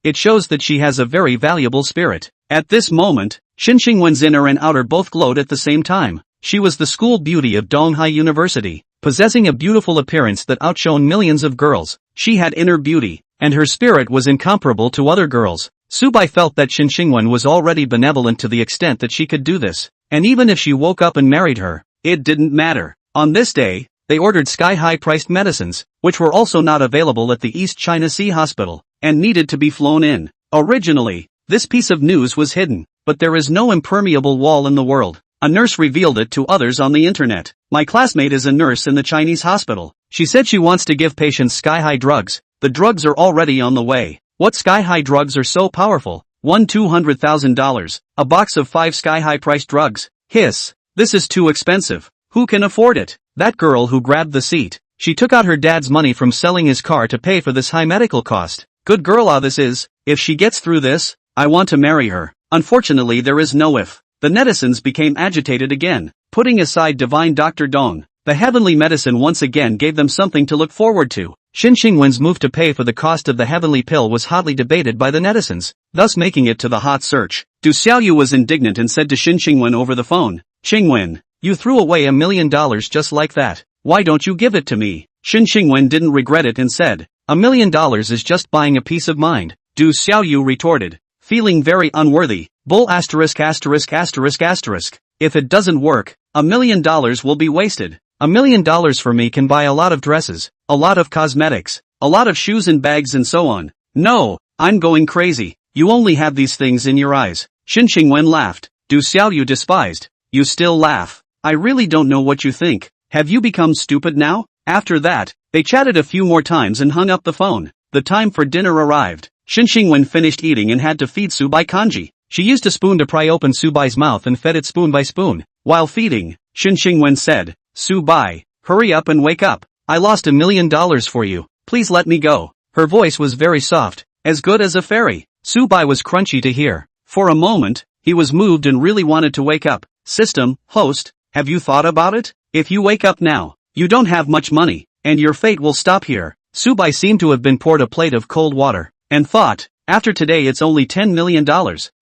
It shows that she has a very valuable spirit. At this moment, Shin Qingwen's inner and outer both glowed at the same time. She was the school beauty of Donghai University, possessing a beautiful appearance that outshone millions of girls. She had inner beauty, and her spirit was incomparable to other girls. Subai felt that Shin Qingwen was already benevolent to the extent that she could do this, and even if she woke up and married her, it didn't matter. On this day, they ordered sky-high priced medicines, which were also not available at the East China Sea Hospital, and needed to be flown in. Originally, this piece of news was hidden, but there is no impermeable wall in the world. A nurse revealed it to others on the internet. "My classmate is a nurse in the Chinese hospital. She said she wants to give patients sky-high drugs. The drugs are already on the way." "What sky-high drugs are so powerful?" $200,000, a box of 5 sky-high priced drugs. Hiss. This is too expensive. Who can afford it? That girl who grabbed the seat. She took out her dad's money from selling his car to pay for this high medical cost. Good girl this is. If she gets through this, I want to marry her. Unfortunately there is no if. The netizens became agitated again. Putting aside Divine Dr. Dong, the heavenly medicine once again gave them something to look forward to. Shin Qingwen's move to pay for the cost of the heavenly pill was hotly debated by the netizens, thus making it to the hot search. Du Xiaoyu was indignant and said to Shin Qingwen over the phone, "Qingwen, you threw away $1 million just like that. Why don't you give it to me?" Shin Qingwen didn't regret it and said, $1 million is just buying a peace of mind. Du Xiaoyu retorted, feeling very unworthy. Bull asterisk asterisk asterisk asterisk. If it doesn't work, $1 million will be wasted. $1 million for me can buy a lot of dresses, a lot of cosmetics, a lot of shoes and bags and so on. No, I'm going crazy. You only have these things in your eyes. Shin Qingwen laughed. Du Xiaoyu despised. You still laugh. I really don't know what you think. Have you become stupid now? After that, they chatted a few more times and hung up the phone. The time for dinner arrived. Shin Qingwen finished eating and had to feed Subai kanji. She used a spoon to pry open Subai's mouth and fed it spoon by spoon. While feeding, Shin Qingwen said, "Subai, hurry up and wake up. I lost $1 million for you. Please let me go." Her voice was very soft, as good as a fairy. Subai was crunchy to hear. For a moment, he was moved and really wanted to wake up. System, host, have you thought about it? If you wake up now, you don't have much money, and your fate will stop here. Subai seemed to have been poured a plate of cold water, and thought, after today it's only $10 million.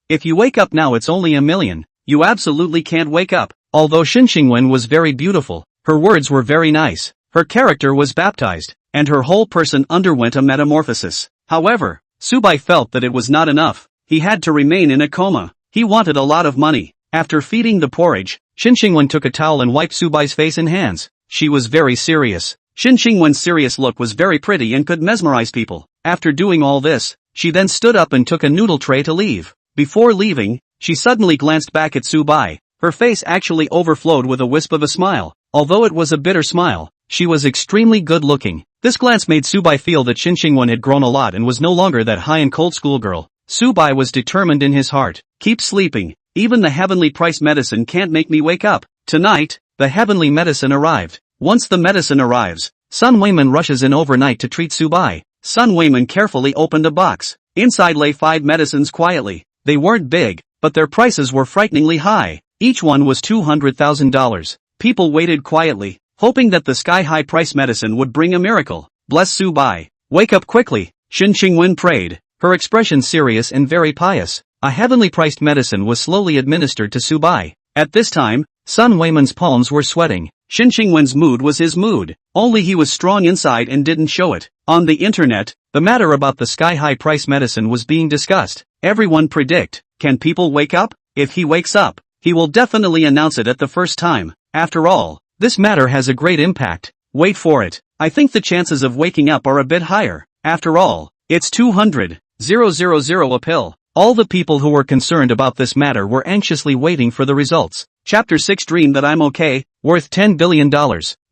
If you wake up now it's only $1 million. You absolutely can't wake up. Although Shin Qingwen was very beautiful, her words were very nice. Her character was baptized, and her whole person underwent a metamorphosis. However, Subai felt that it was not enough. He had to remain in a coma. He wanted a lot of money. After feeding the porridge, Shin Qingwen took a towel and wiped Subai's face and hands. She was very serious. Shin Xingwen's serious look was very pretty and could mesmerize people. After doing all this, she then stood up and took a noodle tray to leave. Before leaving, she suddenly glanced back at Subai. Her face actually overflowed with a wisp of a smile. Although it was a bitter smile, she was extremely good looking. This glance made Subai feel that Shin Xingwen had grown a lot and was no longer that high and cold schoolgirl. Subai was determined in his heart. Keep sleeping. Even the heavenly price medicine can't make me wake up. Tonight, the heavenly medicine arrived. Once the medicine arrives, Sun Weiman rushes in overnight to treat Subai. Sun Weiman carefully opened a box. Inside lay 5 medicines quietly. They weren't big, but their prices were frighteningly high. Each one was $200,000. People waited quietly, hoping that the sky-high price medicine would bring a miracle. Bless Subai. Wake up quickly, Shin Xingwen prayed, her expression serious and very pious. A heavenly priced medicine was slowly administered to Subai. At this time, Sun Weiman's palms were sweating. Shin Xingwen's mood was his mood, only he was strong inside and didn't show it. On the internet, the matter about the sky-high price medicine was being discussed. Everyone predict, can people wake up? If he wakes up, he will definitely announce it at the first time. After all, this matter has a great impact. Wait for it. I think the chances of waking up are a bit higher. After all, it's 200,000 a pill. All the people who were concerned about this matter were anxiously waiting for the results. Chapter 6 Dream that I'm okay, worth $10 billion.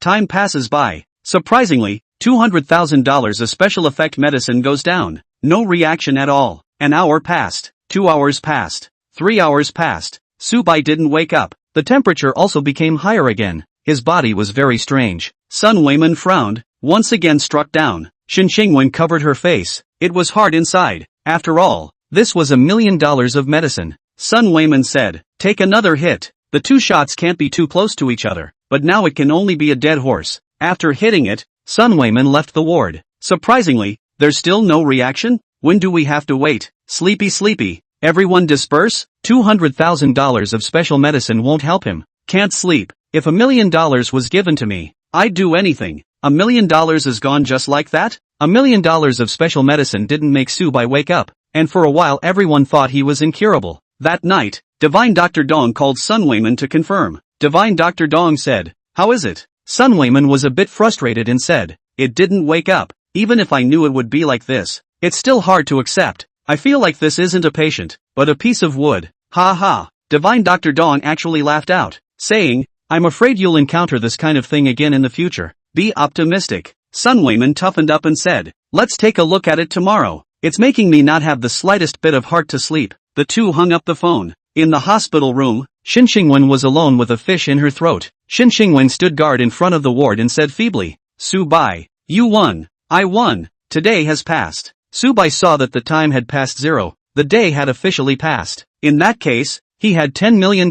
Time passes by. Surprisingly, $200,000 of special effect medicine goes down. No reaction at all. An hour passed. 2 hours passed. 3 hours passed. Subai didn't wake up. The temperature also became higher again. His body was very strange. Sun Weiman frowned, once again struck down. Shin Xingwen covered her face. It was hard inside. After all, this was $1 million of medicine. Sun Weiman said, take another hit. The 2 shots can't be too close to each other, but now it can only be a dead horse. After hitting it, Sun Weiman left the ward. Surprisingly, there's still no reaction? When do we have to wait? Sleepy. Everyone disperse? $200,000 of special medicine won't help him. Can't sleep. If $1 million was given to me, I'd do anything. $1 million is gone just like that? $1 million of special medicine didn't make Subai wake up, and for a while everyone thought he was incurable. That night, Divine Dr. Dong called Sun Weiman to confirm. Divine Dr. Dong said, how is it? Sun Weiman was a bit frustrated and said, it didn't wake up. Even if I knew it would be like this, it's still hard to accept. I feel like this isn't a patient, but a piece of wood. Ha ha. Divine Dr. Dong actually laughed out, saying, I'm afraid you'll encounter this kind of thing again in the future. Be optimistic. Sun Weiman toughened up and said, let's take a look at it tomorrow. It's making me not have the slightest bit of heart to sleep. The two hung up the phone. In the hospital room, Shin Xingwen was alone with a fish in her throat. Shin Xingwen stood guard in front of the ward and said feebly, Subai, you won. I won. Today has passed. Subai saw that the time had passed 0. The day had officially passed. In that case, he had $10 million.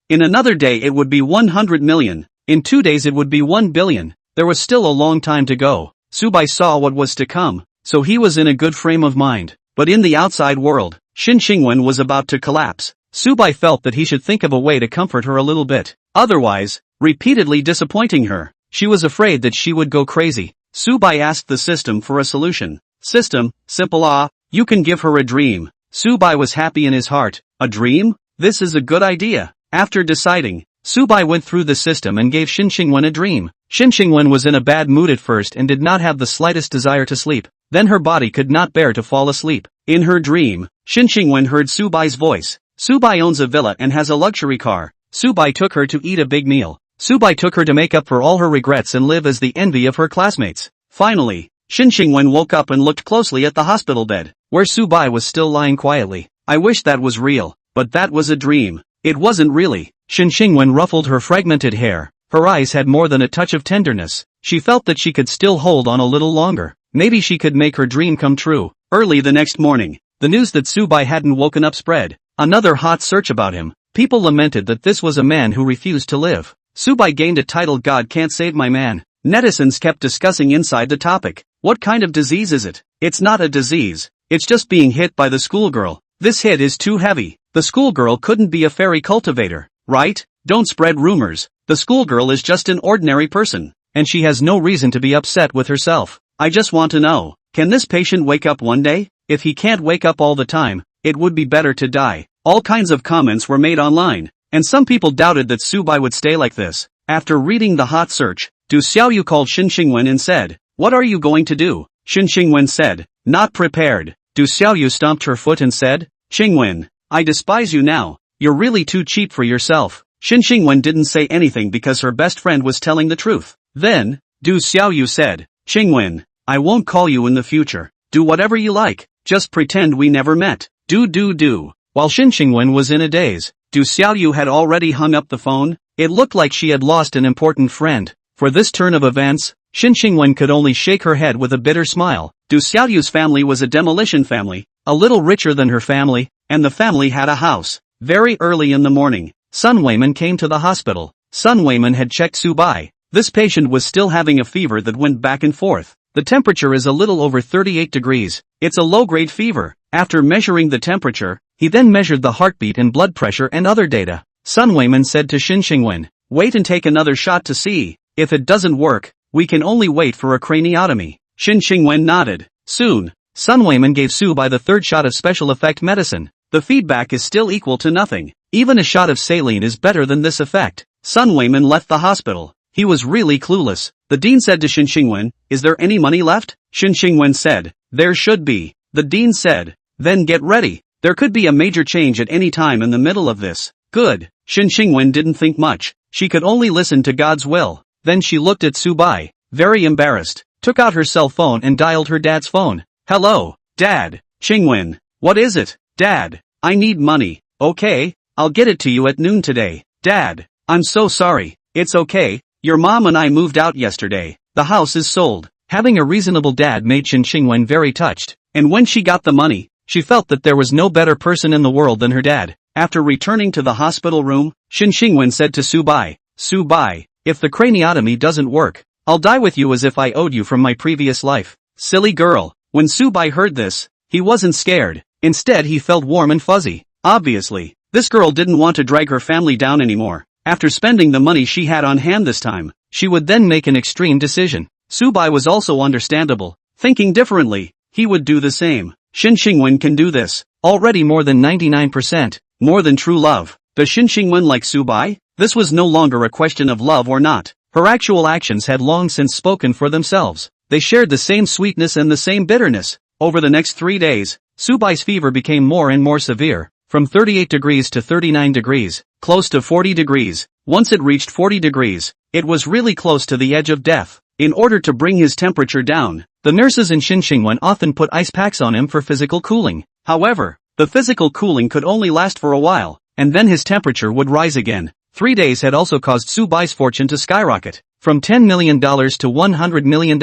In another day it would be 100 million. In 2 days it would be 1 billion. There was still a long time to go. Subai saw what was to come, so he was in a good frame of mind. But in the outside world, Shin Xingwen was about to collapse. Subai felt that he should think of a way to comfort her a little bit. Otherwise, repeatedly disappointing her, she was afraid that she would go crazy. Subai asked the system for a solution. System, simple you can give her a dream. Subai was happy in his heart. A dream? This is a good idea. After deciding, Subai went through the system and gave Shin Xingwen a dream. Shin Xingwen was in a bad mood at first and did not have the slightest desire to sleep. Then her body could not bear to fall asleep. In her dream, Shin Xingwen heard Subai's voice. Subai owns a villa and has a luxury car. Subai took her to eat a big meal. Subai took her to make up for all her regrets and live as the envy of her classmates. Finally, Shin Xingwen woke up and looked closely at the hospital bed, where Subai was still lying quietly. I wish that was real, but that was a dream. It wasn't really. Shin Xingwen ruffled her fragmented hair. Her eyes had more than a touch of tenderness. She felt that she could still hold on a little longer. Maybe she could make her dream come true. Early the next morning, the news that Subai hadn't woken up spread. Another hot search about him. People lamented that this was a man who refused to live. Subai gained a title God can't save my man. Netizens kept discussing inside the topic. What kind of disease is it? It's not a disease. It's just being hit by the schoolgirl. This hit is too heavy. The schoolgirl couldn't be a fairy cultivator, right? Don't spread rumors. The schoolgirl is just an ordinary person, and she has no reason to be upset with herself. I just want to know, can this patient wake up one day? If he can't wake up all the time, it would be better to die. All kinds of comments were made online, and some people doubted that Subai would stay like this. After reading the hot search, Du Xiaoyu called Shin Xingwen and said, "What are you going to do?" Shin Xingwen said, "Not prepared." Du Xiaoyu stomped her foot and said, "Xingwen, I despise you now. You're really too cheap for yourself." Shin Xingwen didn't say anything because her best friend was telling the truth. Then, Du Xiaoyu said, "Xingwen, I won't call you in the future. Do whatever you like, just pretend we never met." Do. While Shin Xingwen was in a daze, Du Xiaoyu had already hung up the phone. It looked like she had lost an important friend. For this turn of events, Shin Xingwen could only shake her head with a bitter smile. Du Xiaoyu's family was a demolition family, a little richer than her family, and the family had a house. Very early in the morning, Sun Weiman came to the hospital. Sun Weiman had checked Su Bai. This patient was still having a fever that went back and forth. The temperature is a little over 38 degrees. It's a low-grade fever. After measuring the temperature, he then measured the heartbeat and blood pressure and other data. Sun Weiman said to Shin Xingwen, "Wait and take another shot to see. If it doesn't work, we can only wait for a craniotomy." Shin Xingwen nodded. Soon, Sun Weiman gave Su Bai the third shot of special effect medicine. The feedback is still equal to nothing. Even a shot of saline is better than this effect. Sun Weiman left the hospital. He was really clueless. The dean said to Shin Xingwen, "Is there any money left?" Shin Xingwen said, "There should be." The dean said, "Then get ready. There could be a major change at any time in the middle of this." Good. Shin Xingwen didn't think much. She could only listen to God's will. Then she looked at Su Bai, very embarrassed, took out her cell phone and dialed her dad's phone. "Hello, Dad." "Xingwen, what is it?" "Dad, I need money." "Okay, I'll get it to you at noon today." "Dad, I'm so sorry." "It's okay, your mom and I moved out yesterday. The house is sold." Having a reasonable dad made Shin Xingwen very touched, and when she got the money, she felt that there was no better person in the world than her dad. After returning to the hospital room, Shin Xingwen said to Su Bai, "Su Bai, if the craniotomy doesn't work, I'll die with you as if I owed you from my previous life." Silly girl. When Su Bai heard this, he wasn't scared. Instead he felt warm and fuzzy. Obviously, this girl didn't want to drag her family down anymore. After spending the money she had on hand this time, she would then make an extreme decision. Su Bai was also understandable. Thinking differently, he would do the same. Shin Xingwen can do this. Already more than 99%. More than true love. Does Shin Xingwen like Su Bai? This was no longer a question of love or not. Her actual actions had long since spoken for themselves. They shared the same sweetness and the same bitterness. Over the next 3 days, Su Bai's fever became more and more severe. From 38 degrees to 39 degrees, close to 40 degrees. Once it reached 40 degrees, it was really close to the edge of death. In order to bring his temperature down, the nurses in Shin Xingwen often put ice packs on him for physical cooling. However, the physical cooling could only last for a while, and then his temperature would rise again. 3 days had also caused Su Bai's fortune to skyrocket, from $10 million to $100 million,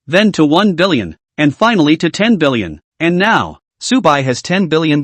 then to $1 billion, and finally to $10 billion. And now, Su Bai has $10 billion.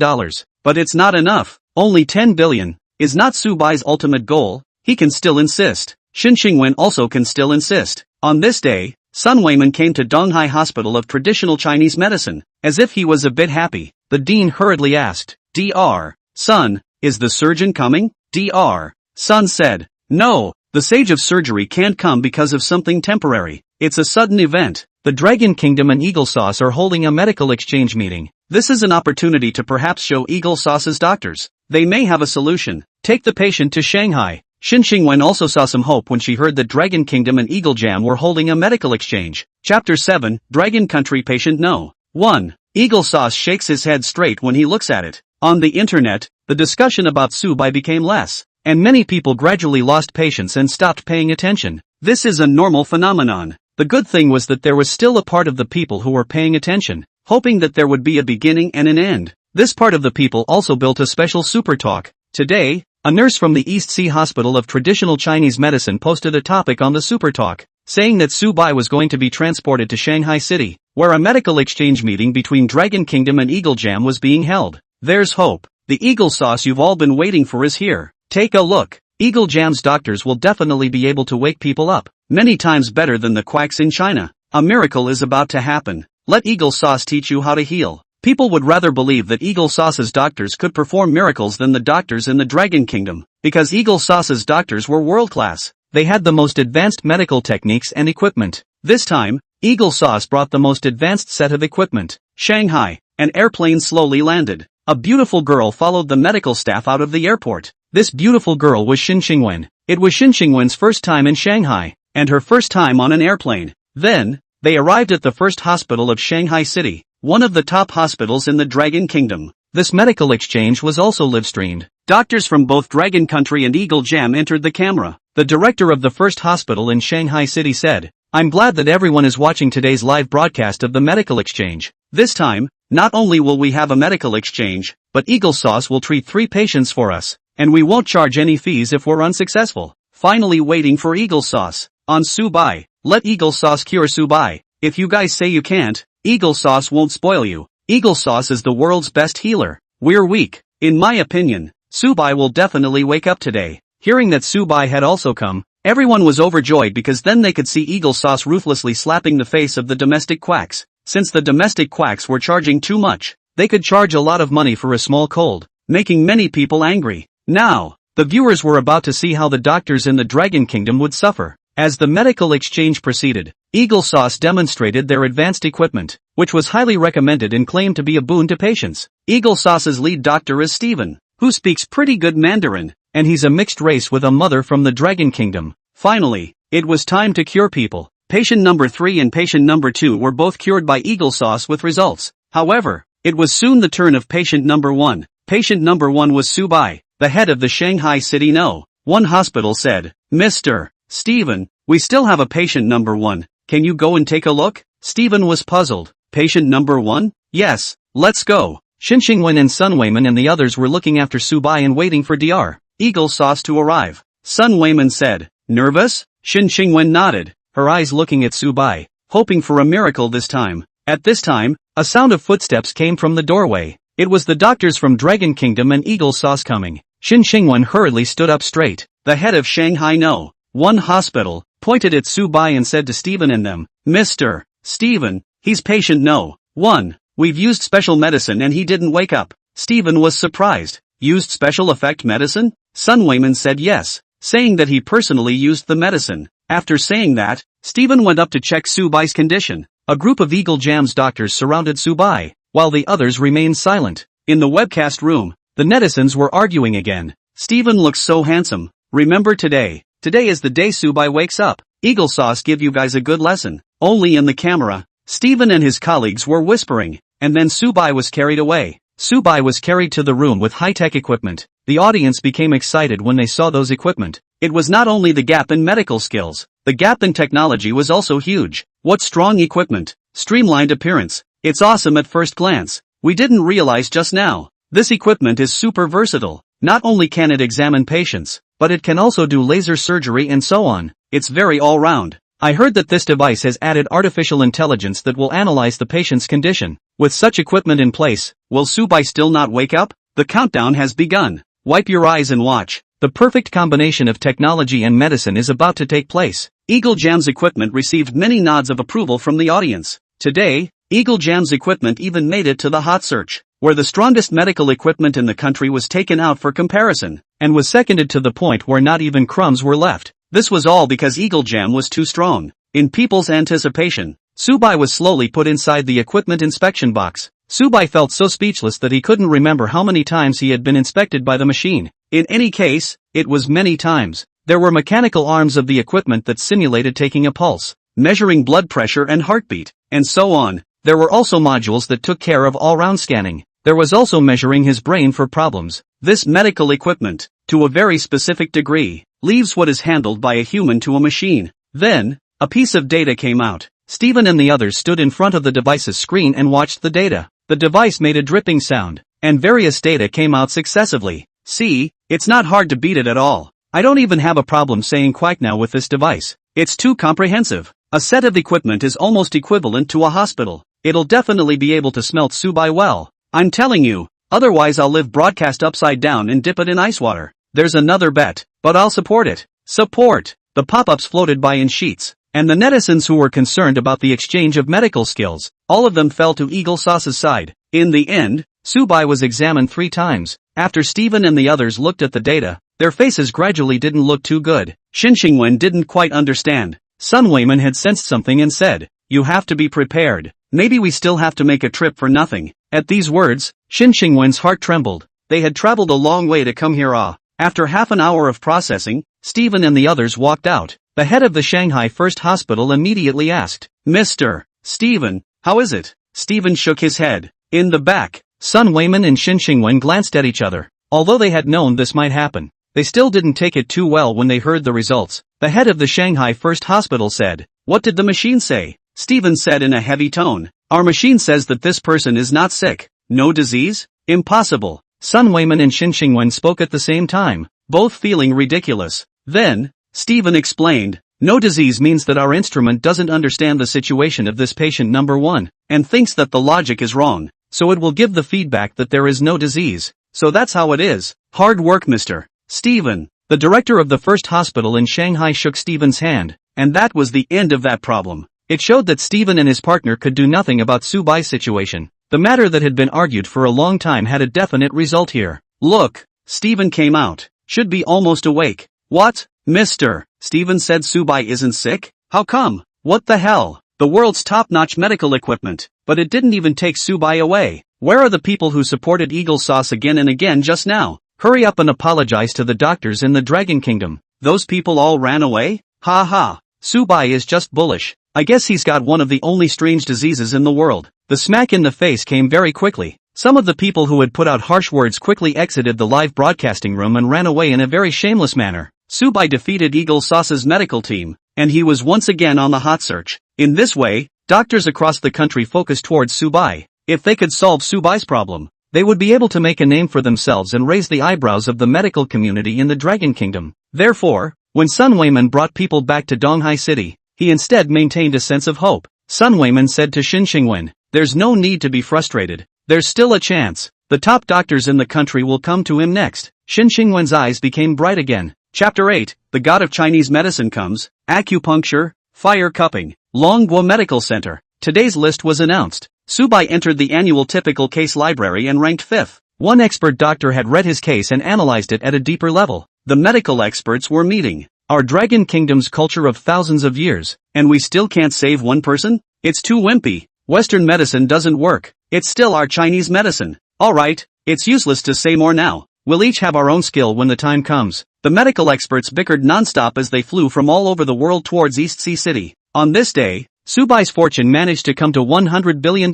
But it's not enough. Only $10 billion is not Su Bai's ultimate goal. He can still insist. Shin Xingwen also can still insist. On this day, Sun Weiman came to Donghai Hospital of Traditional Chinese Medicine. As if he was a bit happy, the dean hurriedly asked, "Dr. Sun, is the surgeon coming?" Dr. Sun said, "No, the sage of surgery can't come because of something temporary. It's a sudden event. The Dragon Kingdom and Eagle Sauce are holding a medical exchange meeting. This is an opportunity to perhaps show Eagle Sauce's doctors. They may have a solution. Take the patient to Shanghai." Shin Xingwen also saw some hope when she heard that Dragon Kingdom and Eagle Jam were holding a medical exchange. Chapter 7, Dragon Country Patient No. 1. Eagle Sauce shakes his head straight when he looks at it. On the internet, the discussion about Su Bai became less, and many people gradually lost patience and stopped paying attention. This is a normal phenomenon. The good thing was that there was still a part of the people who were paying attention, hoping that there would be a beginning and an end. This part of the people also built a special super talk. Today, a nurse from the East Sea Hospital of Traditional Chinese Medicine posted a topic on the super talk, saying that Su Bai was going to be transported to Shanghai City, where a medical exchange meeting between Dragon Kingdom and Eagle Jam was being held. There's hope. The Eagle Sauce you've all been waiting for is here. Take a look. Eagle Jam's doctors will definitely be able to wake people up, many times better than the quacks in China. A miracle is about to happen. Let Eagle Sauce teach you how to heal. People would rather believe that Eagle Sauce's doctors could perform miracles than the doctors in the Dragon Kingdom, because Eagle Sauce's doctors were world-class. They had the most advanced medical techniques and equipment. This time, Eagle Sauce brought the most advanced set of equipment. Shanghai, an airplane slowly landed. A beautiful girl followed the medical staff out of the airport. This beautiful girl was Shin Xingwen. It was Shin Xingwen's first time in Shanghai, and her first time on an airplane. Then, they arrived at the first hospital of Shanghai City, one of the top hospitals in the Dragon Kingdom. This medical exchange was also live-streamed. Doctors from both Dragon Country and Eagle Jam entered the camera. The director of the first hospital in Shanghai City said, "I'm glad that everyone is watching today's live broadcast of the medical exchange. This time, not only will we have a medical exchange, but Eagle Sauce will treat 3 patients for us, and we won't charge any fees if we're unsuccessful." Finally waiting for Eagle Sauce. On Subai, let Eagle Sauce cure Subai. If you guys say you can't, Eagle Sauce won't spoil you. Eagle Sauce is the world's best healer. We're weak. In my opinion, Subai will definitely wake up today. Hearing that Subai had also come, everyone was overjoyed because then they could see Eagle Sauce ruthlessly slapping the face of the domestic quacks. Since the domestic quacks were charging too much, they could charge a lot of money for a small cold, making many people angry. Now, the viewers were about to see how the doctors in the Dragon Kingdom would suffer. As the medical exchange proceeded, Eagle Sauce demonstrated their advanced equipment, which was highly recommended and claimed to be a boon to patients. Eagle Sauce's lead doctor is Steven, who speaks pretty good Mandarin, and he's a mixed race with a mother from the Dragon Kingdom. Finally, it was time to cure people. Patient number 3 and patient number 2 were both cured by Eagle Sauce with results. However, it was soon the turn of patient number 1. Patient number 1 was Subai, the head of the Shanghai City No. 1 hospital said, "Mr. Steven, we still have a patient number 1, can you go and take a look?" Steven was puzzled. Patient number 1? Yes, let's go. Xinxingwen and Sun Weiman and the others were looking after Subai and waiting for Dr. Eagle Sauce to arrive. Sun Weiman said, "Nervous?" Xinxingwen nodded, her eyes looking at Subai, hoping for a miracle this time. At this time, a sound of footsteps came from the doorway. It was the doctors from Dragon Kingdom and Eagle Sauce coming. Xinxingwen hurriedly stood up straight. The head of Shanghai No. 1 hospital pointed at Subai and said to Steven and them, "Mr. Steven, he's patient No. 1. We've used special medicine and he didn't wake up." Steven was surprised. Used special effect medicine? Sun Weiman said yes, saying that he personally used the medicine. After saying that, Steven went up to check Subai's condition. A group of Eagle Jam's doctors surrounded Subai, while the others remained silent. In the webcast room, the netizens were arguing again. "Steven looks so handsome. Remember today. Today is the day Subai wakes up. Eagle Sauce give you guys a good lesson." Only in the camera, Steven and his colleagues were whispering, and then Subai was carried away. Subai was carried to the room with high-tech equipment. The audience became excited when they saw those equipment. It was not only the gap in medical skills, the gap in technology was also huge. What strong equipment, streamlined appearance. It's awesome at first glance. We didn't realize just now. This equipment is super versatile. Not only can it examine patients, but it can also do laser surgery and so on. It's very all-round. I heard that this device has added artificial intelligence that will analyze the patient's condition. With such equipment in place, will Subai still not wake up? The countdown has begun. Wipe your eyes and watch. The perfect combination of technology and medicine is about to take place. Eagle Jam's equipment received many nods of approval from the audience. Today, Eagle Jam's equipment even made it to the hot search, where the strongest medical equipment in the country was taken out for comparison, and was seconded to the point where not even crumbs were left. This was all because Eagle Jam was too strong. In people's anticipation, Subai was slowly put inside the equipment inspection box. Subai felt so speechless that he couldn't remember how many times he had been inspected by the machine. In any case, it was many times. There were mechanical arms of the equipment that simulated taking a pulse, measuring blood pressure and heartbeat, and so on. There were also modules that took care of all-round scanning. There was also measuring his brain for problems. This medical equipment, to a very specific degree, leaves what is handled by a human to a machine. Then, a piece of data came out. Steven and the others stood in front of the device's screen and watched the data. The device made a dripping sound, and various data came out successively. See, it's not hard to beat it at all. I don't even have a problem saying quack now with this device. It's too comprehensive. A set of equipment is almost equivalent to a hospital. It'll definitely be able to smelt Subai well. I'm telling you, otherwise I'll live broadcast upside down and dip it in ice water. There's another bet, but I'll support it. Support! The pop-ups floated by in sheets, and the netizens who were concerned about the exchange of medical skills, all of them fell to Eagle Sauce's side. In the end, Subai was examined 3 times. After Steven and the others looked at the data, their faces gradually didn't look too good. Xinxingwen didn't quite understand. Sun Weiman had sensed something and said, "You have to be prepared. Maybe we still have to make a trip for nothing." At these words, Xinxingwen's heart trembled. They had traveled a long way to come here. After half an hour of processing, Steven and the others walked out. the head of the Shanghai First Hospital immediately asked, Mr. Stephen, how is it? Stephen shook his head. In the back, Sun Weiman and Xin Xingwen glanced at each other. Although they had known this might happen, they still didn't take it too well when they heard the results. The head of the Shanghai First Hospital said, What did the machine say? Stephen said in a heavy tone, Our machine says that this person is not sick. No disease? Impossible. Sun Weiman and Xin Xingwen spoke at the same time, both feeling ridiculous. Then, Stephen explained, No disease means that our instrument doesn't understand the situation of this patient number 1, and thinks that the logic is wrong, so it will give the feedback that there is no disease. So that's how it is. Hard work, Mr. Stephen. The director of the first hospital in Shanghai shook Stephen's hand, and that was the end of that problem. It showed that Stephen and his partner could do nothing about Subai's situation. The matter that had been argued for a long time had a definite result here. Look, Stephen came out. Should be almost awake. What? Mr. Stephen said Subai isn't sick? How come? What the hell? The world's top-notch medical equipment. But it didn't even take Subai away. Where are the people who supported Eagle Sauce again and again just now? Hurry up and apologize to the doctors in the Dragon Kingdom. Those people all ran away? Ha ha. Subai is just bullish. I guess he's got one of the only strange diseases in the world. The smack in the face came very quickly. Some of the people who had put out harsh words quickly exited the live broadcasting room and ran away in a very shameless manner. Subai defeated Eagle Sauce's medical team, and he was once again on the hot search. In this way, doctors across the country focused towards Subai. If they could solve Subai's problem, they would be able to make a name for themselves and raise the eyebrows of the medical community in the Dragon Kingdom. Therefore, when Sun Weiman brought people back to Donghai City, he instead maintained a sense of hope. Sun Weiman said to Xin Xingwen, There's no need to be frustrated. There's still a chance. The top doctors in the country will come to him next. Xin Xingwen's eyes became bright again. Chapter 8, The God of Chinese Medicine comes, Acupuncture, Fire Cupping, Longguo Medical Center. Today's list was announced. Subai entered the annual typical case library and ranked 5th. One expert doctor had read his case and analyzed it at a deeper level. The medical experts were meeting. Our Dragon Kingdom's culture of thousands of years, and we still can't save one person? It's too wimpy. Western medicine doesn't work. It's still our Chinese medicine. Alright, it's useless to say more now. We'll each have our own skill when the time comes. The medical experts bickered non-stop as they flew from all over the world towards East Sea City. On this day, Subai's fortune managed to come to $100 billion.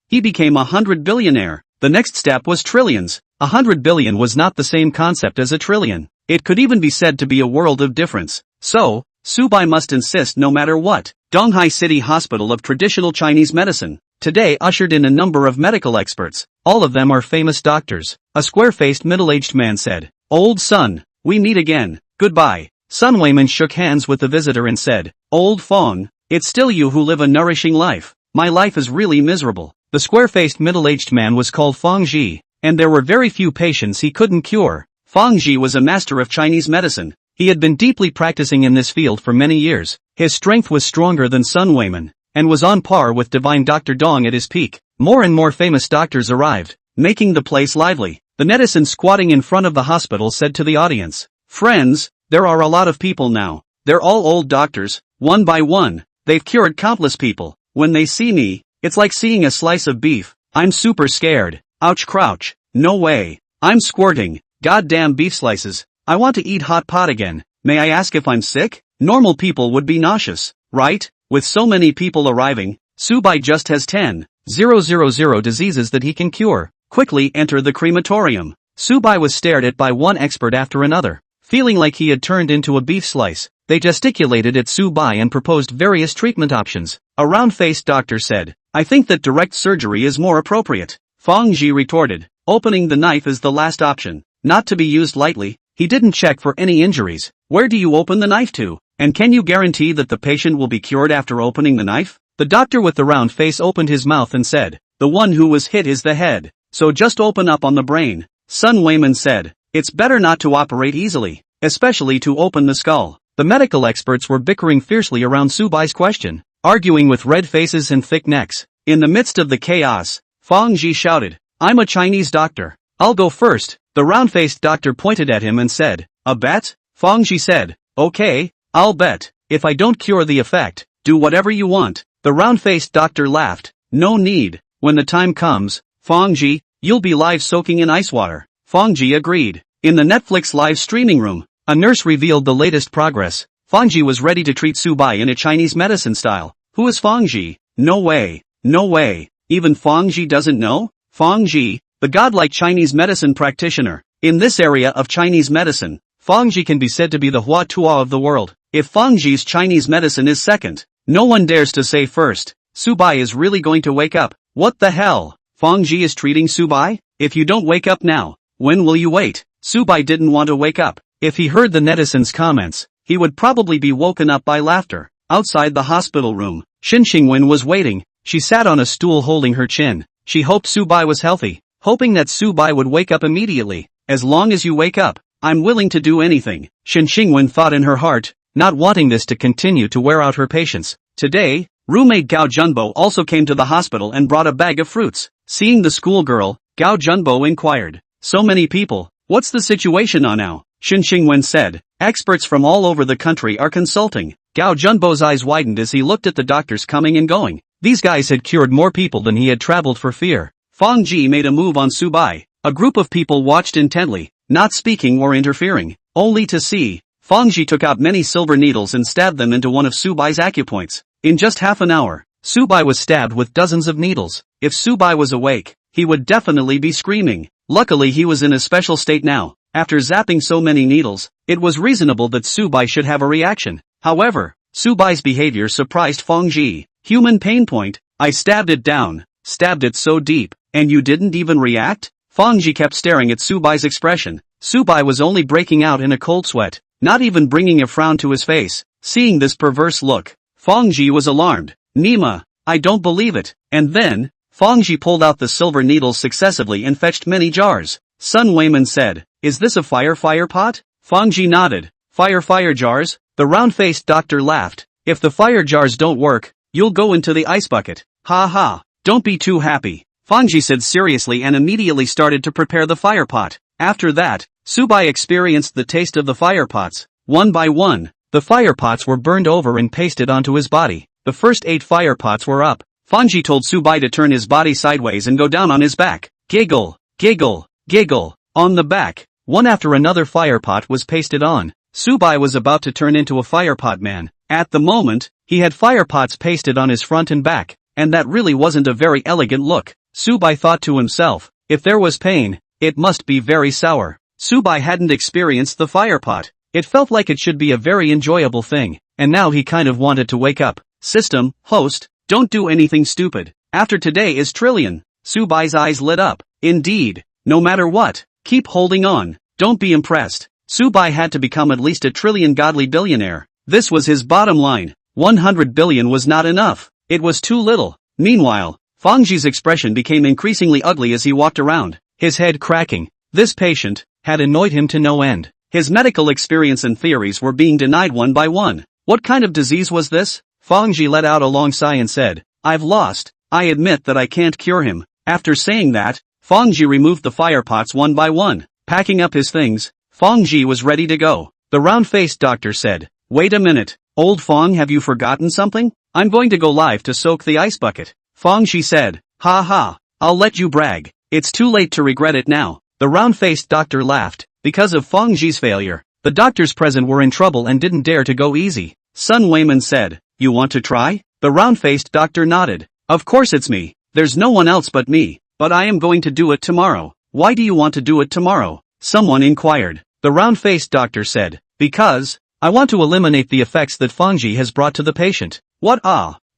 He became a 100 billionaire. The next step was trillions. 100 billion was not the same concept as a trillion. It could even be said to be a world of difference. So, Subai must insist no matter what. Donghai City Hospital of Traditional Chinese Medicine today ushered in a number of medical experts. All of them are famous doctors. A square-faced middle-aged man said, Old son, we meet again. Goodbye. Sun Weiman shook hands with the visitor and said, Old Fong, it's still you who live a nourishing life. My life is really miserable. The square-faced middle-aged man was called Fong Ji, and there were very few patients he couldn't cure. Fong Ji was a master of Chinese medicine. He had been deeply practicing in this field for many years. His strength was stronger than Sun Weiman, and was on par with divine Dr. Dong at his peak. More and more famous doctors arrived, making the place lively. The netizen squatting in front of the hospital said to the audience, Friends, there are a lot of people now. They're all old doctors, one by one. They've cured countless people. When they see me, it's like seeing a slice of beef. I'm super scared. Ouch crouch. No way. I'm squirting. Goddamn beef slices. I want to eat hot pot again. May I ask if I'm sick? Normal people would be nauseous, right? With so many people arriving, Subai just has 10,000 diseases that he can cure. Quickly enter the crematorium. Subai was stared at by one expert after another. Feeling like he had turned into a beef slice, they gesticulated at Subai and proposed various treatment options. A round-faced doctor said, I think that direct surgery is more appropriate. Fong Ji retorted, opening the knife is the last option, not to be used lightly. He didn't check for any injuries. Where do you open the knife to? And can you guarantee that the patient will be cured after opening the knife? The doctor with the round face opened his mouth and said, the one who was hit is the head, so just open up on the brain. Sun Weiman said, it's better not to operate easily, especially to open the skull. The medical experts were bickering fiercely around Subai's question, arguing with red faces and thick necks. In the midst of the chaos, Fong Ji shouted, I'm a Chinese doctor. I'll go first. The round-faced doctor pointed at him and said, a bet? Fong Ji said, okay, I'll bet. If I don't cure the effect, do whatever you want. The round-faced doctor laughed, no need. When the time comes, Fong Ji, you'll be live soaking in ice water. Fong Ji agreed. In the Netflix live streaming room, a nurse revealed the latest progress. Fangji was ready to treat Subai in a Chinese medicine style. Who is Fangji? No way. No way. Even Fangji doesn't know? Fangji, the godlike Chinese medicine practitioner. In this area of Chinese medicine, Fangji can be said to be the Hua Tuo of the world. If Fangji's Chinese medicine is second, no one dares to say first. Subai is really going to wake up. What the hell? Fangji is treating Subai? If you don't wake up now, when will you wait? Subai didn't want to wake up. If he heard the netizens' comments, he would probably be woken up by laughter. Outside the hospital room, Shin Xingwen was waiting. She sat on a stool holding her chin. She hoped Subai was healthy, hoping that Subai would wake up immediately. As long as you wake up, I'm willing to do anything, Shin Xingwen thought in her heart, not wanting this to continue to wear out her patience. Today, roommate Gao Junbo also came to the hospital and brought a bag of fruits. Seeing the schoolgirl, Gao Junbo inquired, "So many people, what's the situation now?" Shin Xingwen said, "Experts from all over the country are consulting." Gao Junbo's eyes widened as he looked at the doctors coming and going. These guys had cured more people than he had traveled for fear. Fang Ji made a move on Subai. A group of people watched intently, not speaking or interfering, only to see. Fang Ji took out many silver needles and stabbed them into one of Subai's acupoints. In just half an hour, Subai was stabbed with dozens of needles. If Subai was awake, he would definitely be screaming. Luckily he was in a special state now. After zapping so many needles, it was reasonable that Subai should have a reaction. However, Subai's behavior surprised Fang Ji. Human pain point, I stabbed it down, stabbed it so deep, and you didn't even react? Fang Ji kept staring at Subai's expression. Subai was only breaking out in a cold sweat, not even bringing a frown to his face. Seeing this perverse look, Fang Ji was alarmed. Nima, I don't believe it. And then, Fang Ji pulled out the silver needles successively and fetched many jars. Sun Weiman said, "Is this a fire pot?" Fang Ji nodded. Fire jars? The round-faced doctor laughed. "If the fire jars don't work, you'll go into the ice bucket." Ha ha, don't be too happy. Fang Ji said seriously and immediately started to prepare the fire pot. After that, Subai experienced the taste of the fire pots. One by one, the fire pots were burned over and pasted onto his body. The first 8 fire pots were up. Fang Ji told Subai to turn his body sideways and go down on his back. Giggle, giggle, giggle. On the back, one after another fire pot was pasted on. Subai was about to turn into a fire pot man. At the moment, he had fire pots pasted on his front and back, and that really wasn't a very elegant look. Subai thought to himself, if there was pain, it must be very sour. Subai hadn't experienced the fire pot. It felt like it should be a very enjoyable thing, and now he kind of wanted to wake up. System, host, don't do anything stupid. After today is trillion. Subai's eyes lit up. Indeed, no matter what, keep holding on, don't be impressed. Subai had to become at least a trillion godly billionaire. This was his bottom line. 100 billion was not enough. It was too little. Meanwhile, Fang Ji's expression became increasingly ugly as he walked around, his head cracking. This patient had annoyed him to no end. His medical experience and theories were being denied one by one. What kind of disease was this? Fang Ji let out a long sigh and said, I've lost. I admit that I can't cure him. After saying that, Fang Ji removed the fire pots one by one. Packing up his things, Fang Ji was ready to go. The round-faced doctor said, wait a minute, old Fang, have you forgotten something? I'm going to go live to soak the ice bucket. Fang Ji said, ha ha, I'll let you brag. It's too late to regret it now. The round-faced doctor laughed. Because of Fang Ji's failure, the doctors present were in trouble and didn't dare to go easy. Sun Weiman said, you want to try? The round-faced doctor nodded. Of course it's me. There's no one else but me. But I am going to do it tomorrow. Why do you want to do it tomorrow? Someone inquired. The round-faced doctor said, because I want to eliminate the effects that Fang Ji has brought to the patient. What?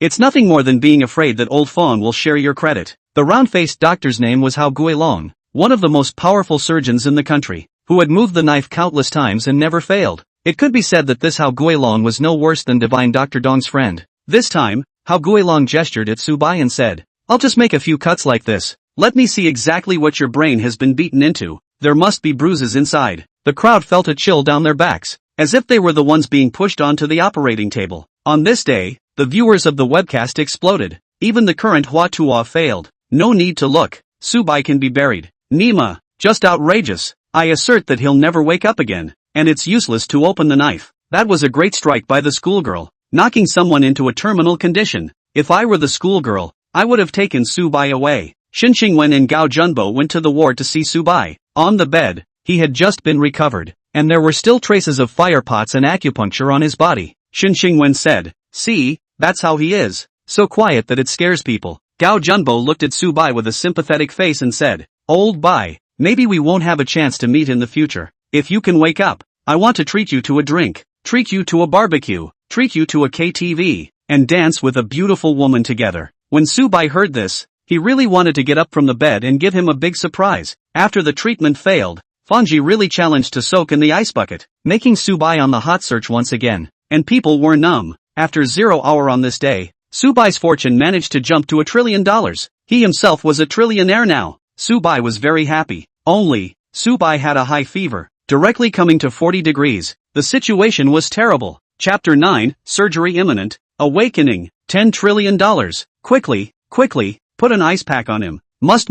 It's nothing more than being afraid that old Fang will share your credit. The round-faced doctor's name was Hao Guilong, one of the most powerful surgeons in the country, who had moved the knife countless times and never failed. It could be said that this Hao Guilong was no worse than divine Dr. Dong's friend. This time, Hao Guilong gestured at Subai and said, I'll just make a few cuts like this. Let me see exactly what your brain has been beaten into. There must be bruises inside. The crowd felt a chill down their backs, as if they were the ones being pushed onto the operating table. On this day, the viewers of the webcast exploded. Even the current Hua Tuo failed. No need to look. Subai can be buried. Nima, just outrageous. I assert that he'll never wake up again, and it's useless to open the knife. That was a great strike by the schoolgirl, knocking someone into a terminal condition. If I were the schoolgirl, I would have taken Subai away. Shin Wen and Gao Junbo went to the ward to see Subai. On the bed, he had just been recovered. and there were still traces of fire pots and acupuncture on his body. Shin Xingwen said, "See, that's how he is. So quiet that it scares people." Gao Junbo looked at Su Bai with a sympathetic face and said, "Old Bai, maybe we won't have a chance to meet in the future. If you can wake up, I want to treat you to a drink, treat you to a barbecue, treat you to a KTV, and dance with a beautiful woman together." When Su Bai heard this, he really wanted to get up from the bed and give him a big surprise. After the treatment failed, Fanji really challenged to soak in the ice bucket, making Su Bai on the hot search once again, and people were numb. After 0 hour on this day, Su Bai's fortune managed to jump to $1 trillion. He himself was a trillionaire now. Su Bai was very happy. Only, Su Bai had a high fever, directly coming to 40 degrees. The situation was terrible. Chapter 9, Surgery Imminent, Awakening, $10 trillion. Quickly, put an ice pack on him. Must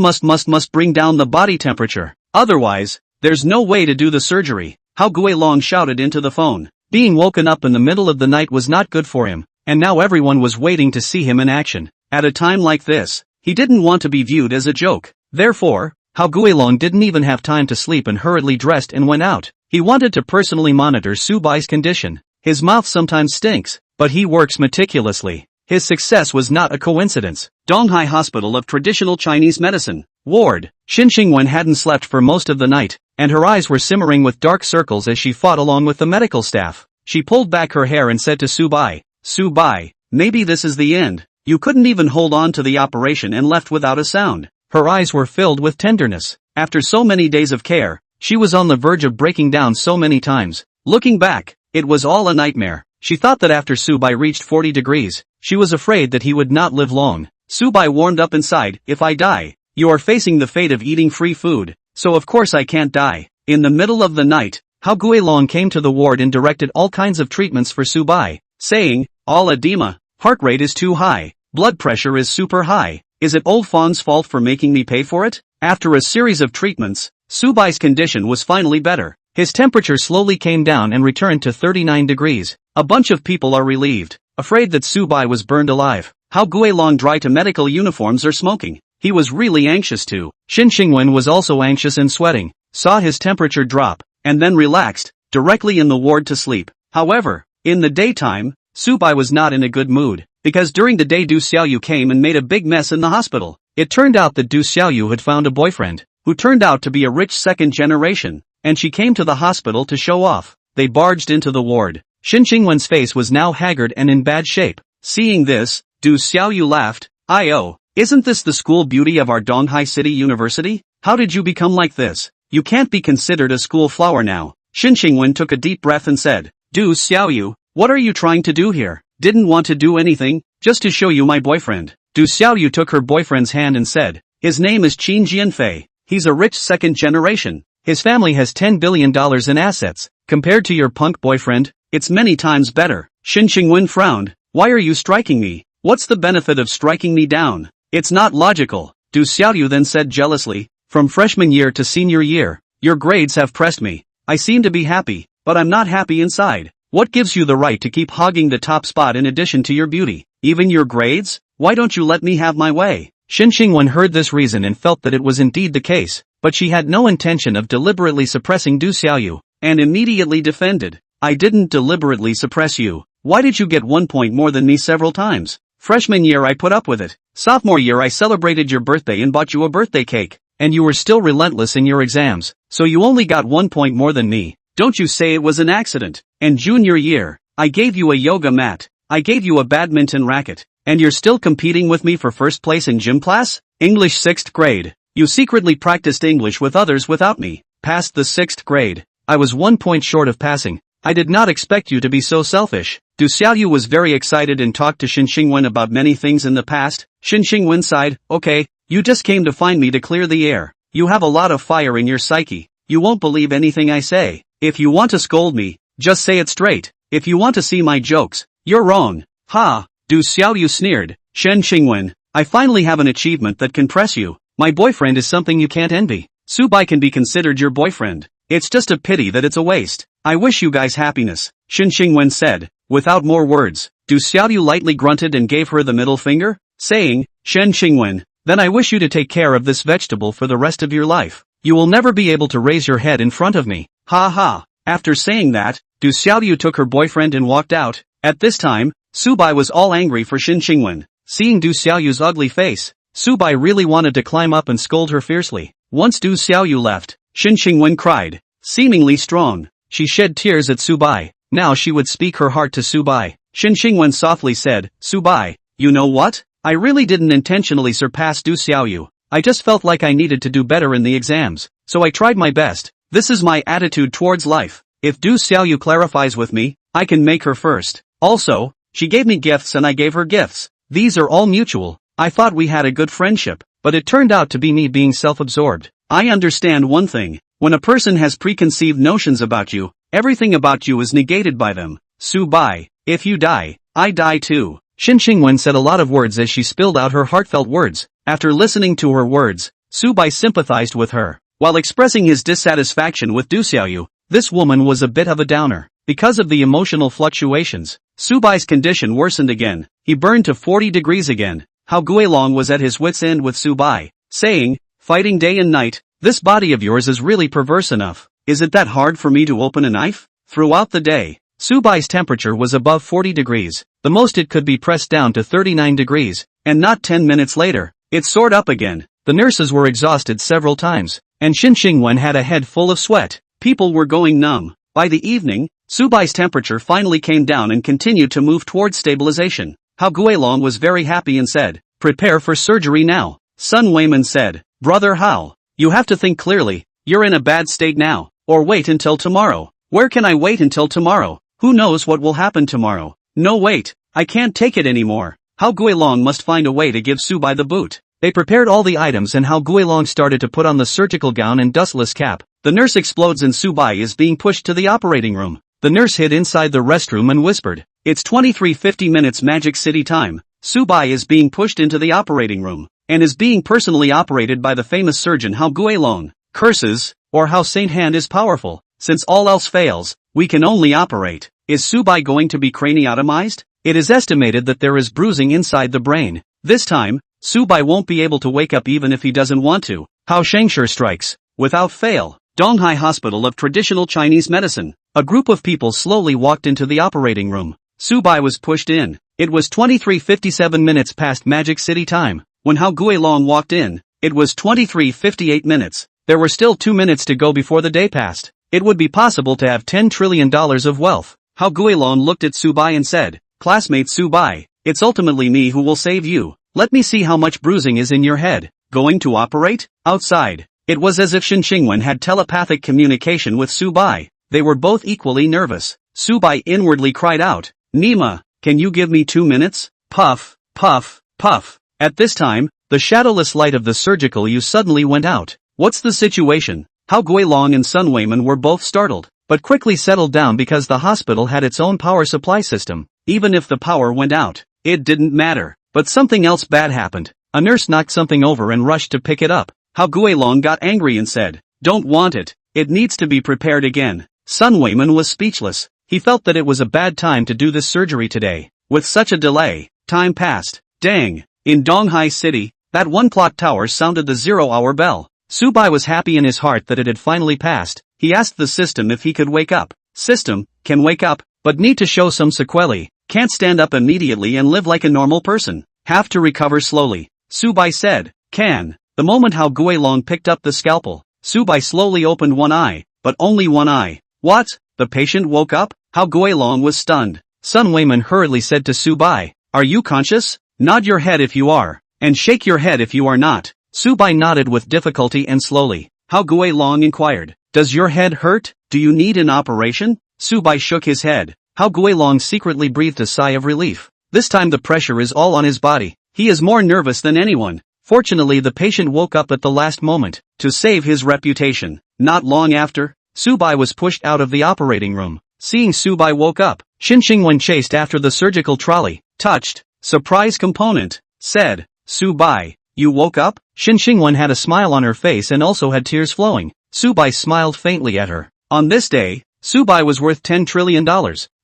bring down the body temperature. Otherwise, there's no way to do the surgery. Hao Guilong shouted into the phone. Being woken up in the middle of the night was not good for him, and now everyone was waiting to see him in action. At a time like this, he didn't want to be viewed as a joke. Therefore, Hao Guilong didn't even have time to sleep and hurriedly dressed and went out. He wanted to personally monitor Su Bai's condition. His mouth sometimes stinks, but he works meticulously. His success was not a coincidence. Donghai Hospital of Traditional Chinese Medicine. Ward. Shin Xingwen hadn't slept for most of the night, and her eyes were simmering with dark circles as she fought along with the medical staff. She pulled back her hair and said to Su Bai, "Su Bai, maybe this is the end. You couldn't even hold on to the operation and left without a sound." Her eyes were filled with tenderness. After so many days of care, she was on the verge of breaking down so many times. Looking back, it was all a nightmare. She thought that after Su Bai reached 40 degrees, she was afraid that he would not live long. Su Bai warmed up inside. "If I die, you are facing the fate of eating free food, so of course I can't die." In the middle of the night, Hao Guilong came to the ward and directed all kinds of treatments for Su Bai, saying, "All edema, heart rate is too high, blood pressure is super high. Is it old Fang's fault for making me pay for it?" After a series of treatments, Su Bai's condition was finally better. His temperature slowly came down and returned to 39 degrees. A bunch of people are relieved, afraid that Su Bai was burned alive. Hao Guilong dry to medical uniforms or smoking. He was really anxious too. Shin Xingwen was also anxious and sweating, saw his temperature drop, and then relaxed, directly in the ward to sleep. However, in the daytime, Su Bai was not in a good mood, because during the day Du Xiaoyu came and made a big mess in the hospital. It turned out that Du Xiaoyu had found a boyfriend, who turned out to be a rich second generation, and she came to the hospital to show off. They barged into the ward. Shin Xingwen's face was now haggard and in bad shape. Seeing this, Du Xiaoyu laughed. "Oh, isn't this the school beauty of our Donghai City University? How did you become like this? You can't be considered a school flower now." Shin Xingwen took a deep breath and said, "Du Xiaoyu, what are you trying to do here?" "Didn't want to do anything, just to show you my boyfriend." Du Xiaoyu took her boyfriend's hand and said, "His name is Qin Jianfei. He's a rich second generation. His family has $10 billion in assets. Compared to your punk boyfriend, it's many times better." Shin Xingwen frowned. "Why are you striking me? What's the benefit of striking me down? It's not logical." Du Xiaoyu then said jealously, "From freshman year to senior year, your grades have pressed me. I seem to be happy, but I'm not happy inside. What gives you the right to keep hogging the top spot in addition to your beauty? Even your grades? Why don't you let me have my way?" Shin Xingwen heard this reason and felt that it was indeed the case, but she had no intention of deliberately suppressing Du Xiaoyu, and immediately defended. "I didn't deliberately suppress you. Why did you get 1 point more than me several times? Freshman year I put up with it. Sophomore year I celebrated your birthday and bought you a birthday cake, and you were still relentless in your exams, so you only got 1 point more than me. Don't you say it was an accident. And junior year, I gave you a yoga mat, I gave you a badminton racket, and you're still competing with me for first place in gym class? English 6th grade. You secretly practiced English with others without me. Passed the 6th grade. I was 1 point short of passing. I did not expect you to be so selfish." Du Xiaoyu was very excited and talked to Shin Xingwen about many things in the past. Shin Xingwen sighed. "Okay, you just came to find me to clear the air. You have a lot of fire in your psyche. You won't believe anything I say. If you want to scold me, just say it straight. If you want to see my jokes, you're wrong." "Ha!" Du Xiaoyu sneered. "Shen Xingwen, I finally have an achievement that can press you. My boyfriend is something you can't envy. Su Bai can be considered your boyfriend. It's just a pity that it's a waste. I wish you guys happiness," Shin Xingwen said. Without more words, Du Xiaoyu lightly grunted and gave her the middle finger, saying, "Shen Xingwen, then I wish you to take care of this vegetable for the rest of your life. You will never be able to raise your head in front of me." "Ha ha." After saying that, Du Xiaoyu took her boyfriend and walked out. At this time, Subai was all angry for Shin Qingwen. Seeing Du Xiaoyu's ugly face, Subai really wanted to climb up and scold her fiercely. Once Du Xiaoyu left, Shin Qingwen cried. Seemingly strong, she shed tears at Subai. Now she would speak her heart to Subai. Shin Qingwen softly said, Subai, you know what? I really didn't intentionally surpass Du Xiaoyu. I just felt like I needed to do better in the exams, so I tried my best. This is my attitude towards life. If Du Xiaoyu clarifies with me, I can make her first. Also, she gave me gifts and I gave her gifts. These are all mutual. I thought we had a good friendship, but it turned out to be me being self-absorbed. I understand one thing. When a person has preconceived notions about you, everything about you is negated by them. Subai, if you die, I die too. Shin Qingwen said a lot of words as she spilled out her heartfelt words. After listening to her words, Subai sympathized with her. While expressing his dissatisfaction with Du Xiaoyu, this woman was a bit of a downer. Because of the emotional fluctuations, Subai's condition worsened again. He burned to 40 degrees again. Hao Guilong was at his wit's end with Subai, saying, fighting day and night, this body of yours is really perverse enough. Is it that hard for me to open a knife? Throughout the day, Subai's temperature was above 40 degrees. The most it could be pressed down to 39 degrees, and not 10 minutes later, it soared up again. The nurses were exhausted several times, and Shin Qingwen had a head full of sweat. People were going numb. By the evening, Subai's temperature finally came down and continued to move towards stabilization. Hao Guilong was very happy and said, prepare for surgery now. Sun Weiman said, Brother Hao, you have to think clearly. You're in a bad state now. Or wait until tomorrow. Where can I wait until tomorrow? Who knows what will happen tomorrow? No wait, I can't take it anymore. Hao Guilong must find a way to give Subai the boot. They prepared all the items and Hao Guilong started to put on the surgical gown and dustless cap. The nurse explodes and Subai is being pushed to the operating room. The nurse hid inside the restroom and whispered, it's 23:50 minutes Magic City time. Subai is being pushed into the operating room, and is being personally operated by the famous surgeon Hao Guilong. Curses, or how Saint Hand is powerful. Since all else fails, we can only operate. Is Subai going to be craniotomized? It is estimated that there is bruising inside the brain. This time, Subai won't be able to wake up even if he doesn't want to. Hao Shengshi strikes. Without fail. Donghai Hospital of Traditional Chinese Medicine. A group of people slowly walked into the operating room. Subai was pushed in. It was 23:57 minutes past Magic City time. When Hao Guilong walked in, it was 23:58 minutes. There were still 2 minutes to go before the day passed. It would be possible to have $10 trillion of wealth. Hao Guilong looked at Subai and said, Classmate Subai, it's ultimately me who will save you. Let me see how much bruising is in your head. Going to operate? Outside. It was as if Shin Qingwen had telepathic communication with Subai. They were both equally nervous. Subai inwardly cried out, Nima, can you give me 2 minutes? Puff, puff, puff. At this time, the shadowless light of the surgical U suddenly went out. What's the situation? Hao Guilong and Sun Weiman were both startled, but quickly settled down because the hospital had its own power supply system. Even if the power went out, it didn't matter. But something else bad happened. A nurse knocked something over and rushed to pick it up. Hao Guilong got angry and said, Don't want it. It needs to be prepared again. Sun Weiman was speechless. He felt that it was a bad time to do this surgery today. With such a delay, time passed. Dang. In Donghai City, that one clock tower sounded the 0-hour bell. Subai was happy in his heart that it had finally passed. He asked the system if he could wake up. System, can wake up, but need to show some sequelae. Can't stand up immediately and live like a normal person. Have to recover slowly. Subai said, Can. The moment Hao Guilong picked up the scalpel, Subai slowly opened one eye, but only one eye. What? The patient woke up? Hao Guilong was stunned. Sun Weiman hurriedly said to Subai, Are you conscious? Nod your head if you are, and shake your head if you are not. Subai nodded with difficulty and slowly. Hao Guilong inquired, Does your head hurt? Do you need an operation? Subai shook his head. Hao Guilong secretly breathed a sigh of relief. This time the pressure is all on his body. He is more nervous than anyone. Fortunately the patient woke up at the last moment, to save his reputation. Not long after, Subai was pushed out of the operating room. Seeing Subai woke up, Shin Qingwen chased after the surgical trolley, touched, surprise component, said, Subai, you woke up? Shin Qingwen had a smile on her face and also had tears flowing. Subai smiled faintly at her. On this day, Subai was worth $10 trillion.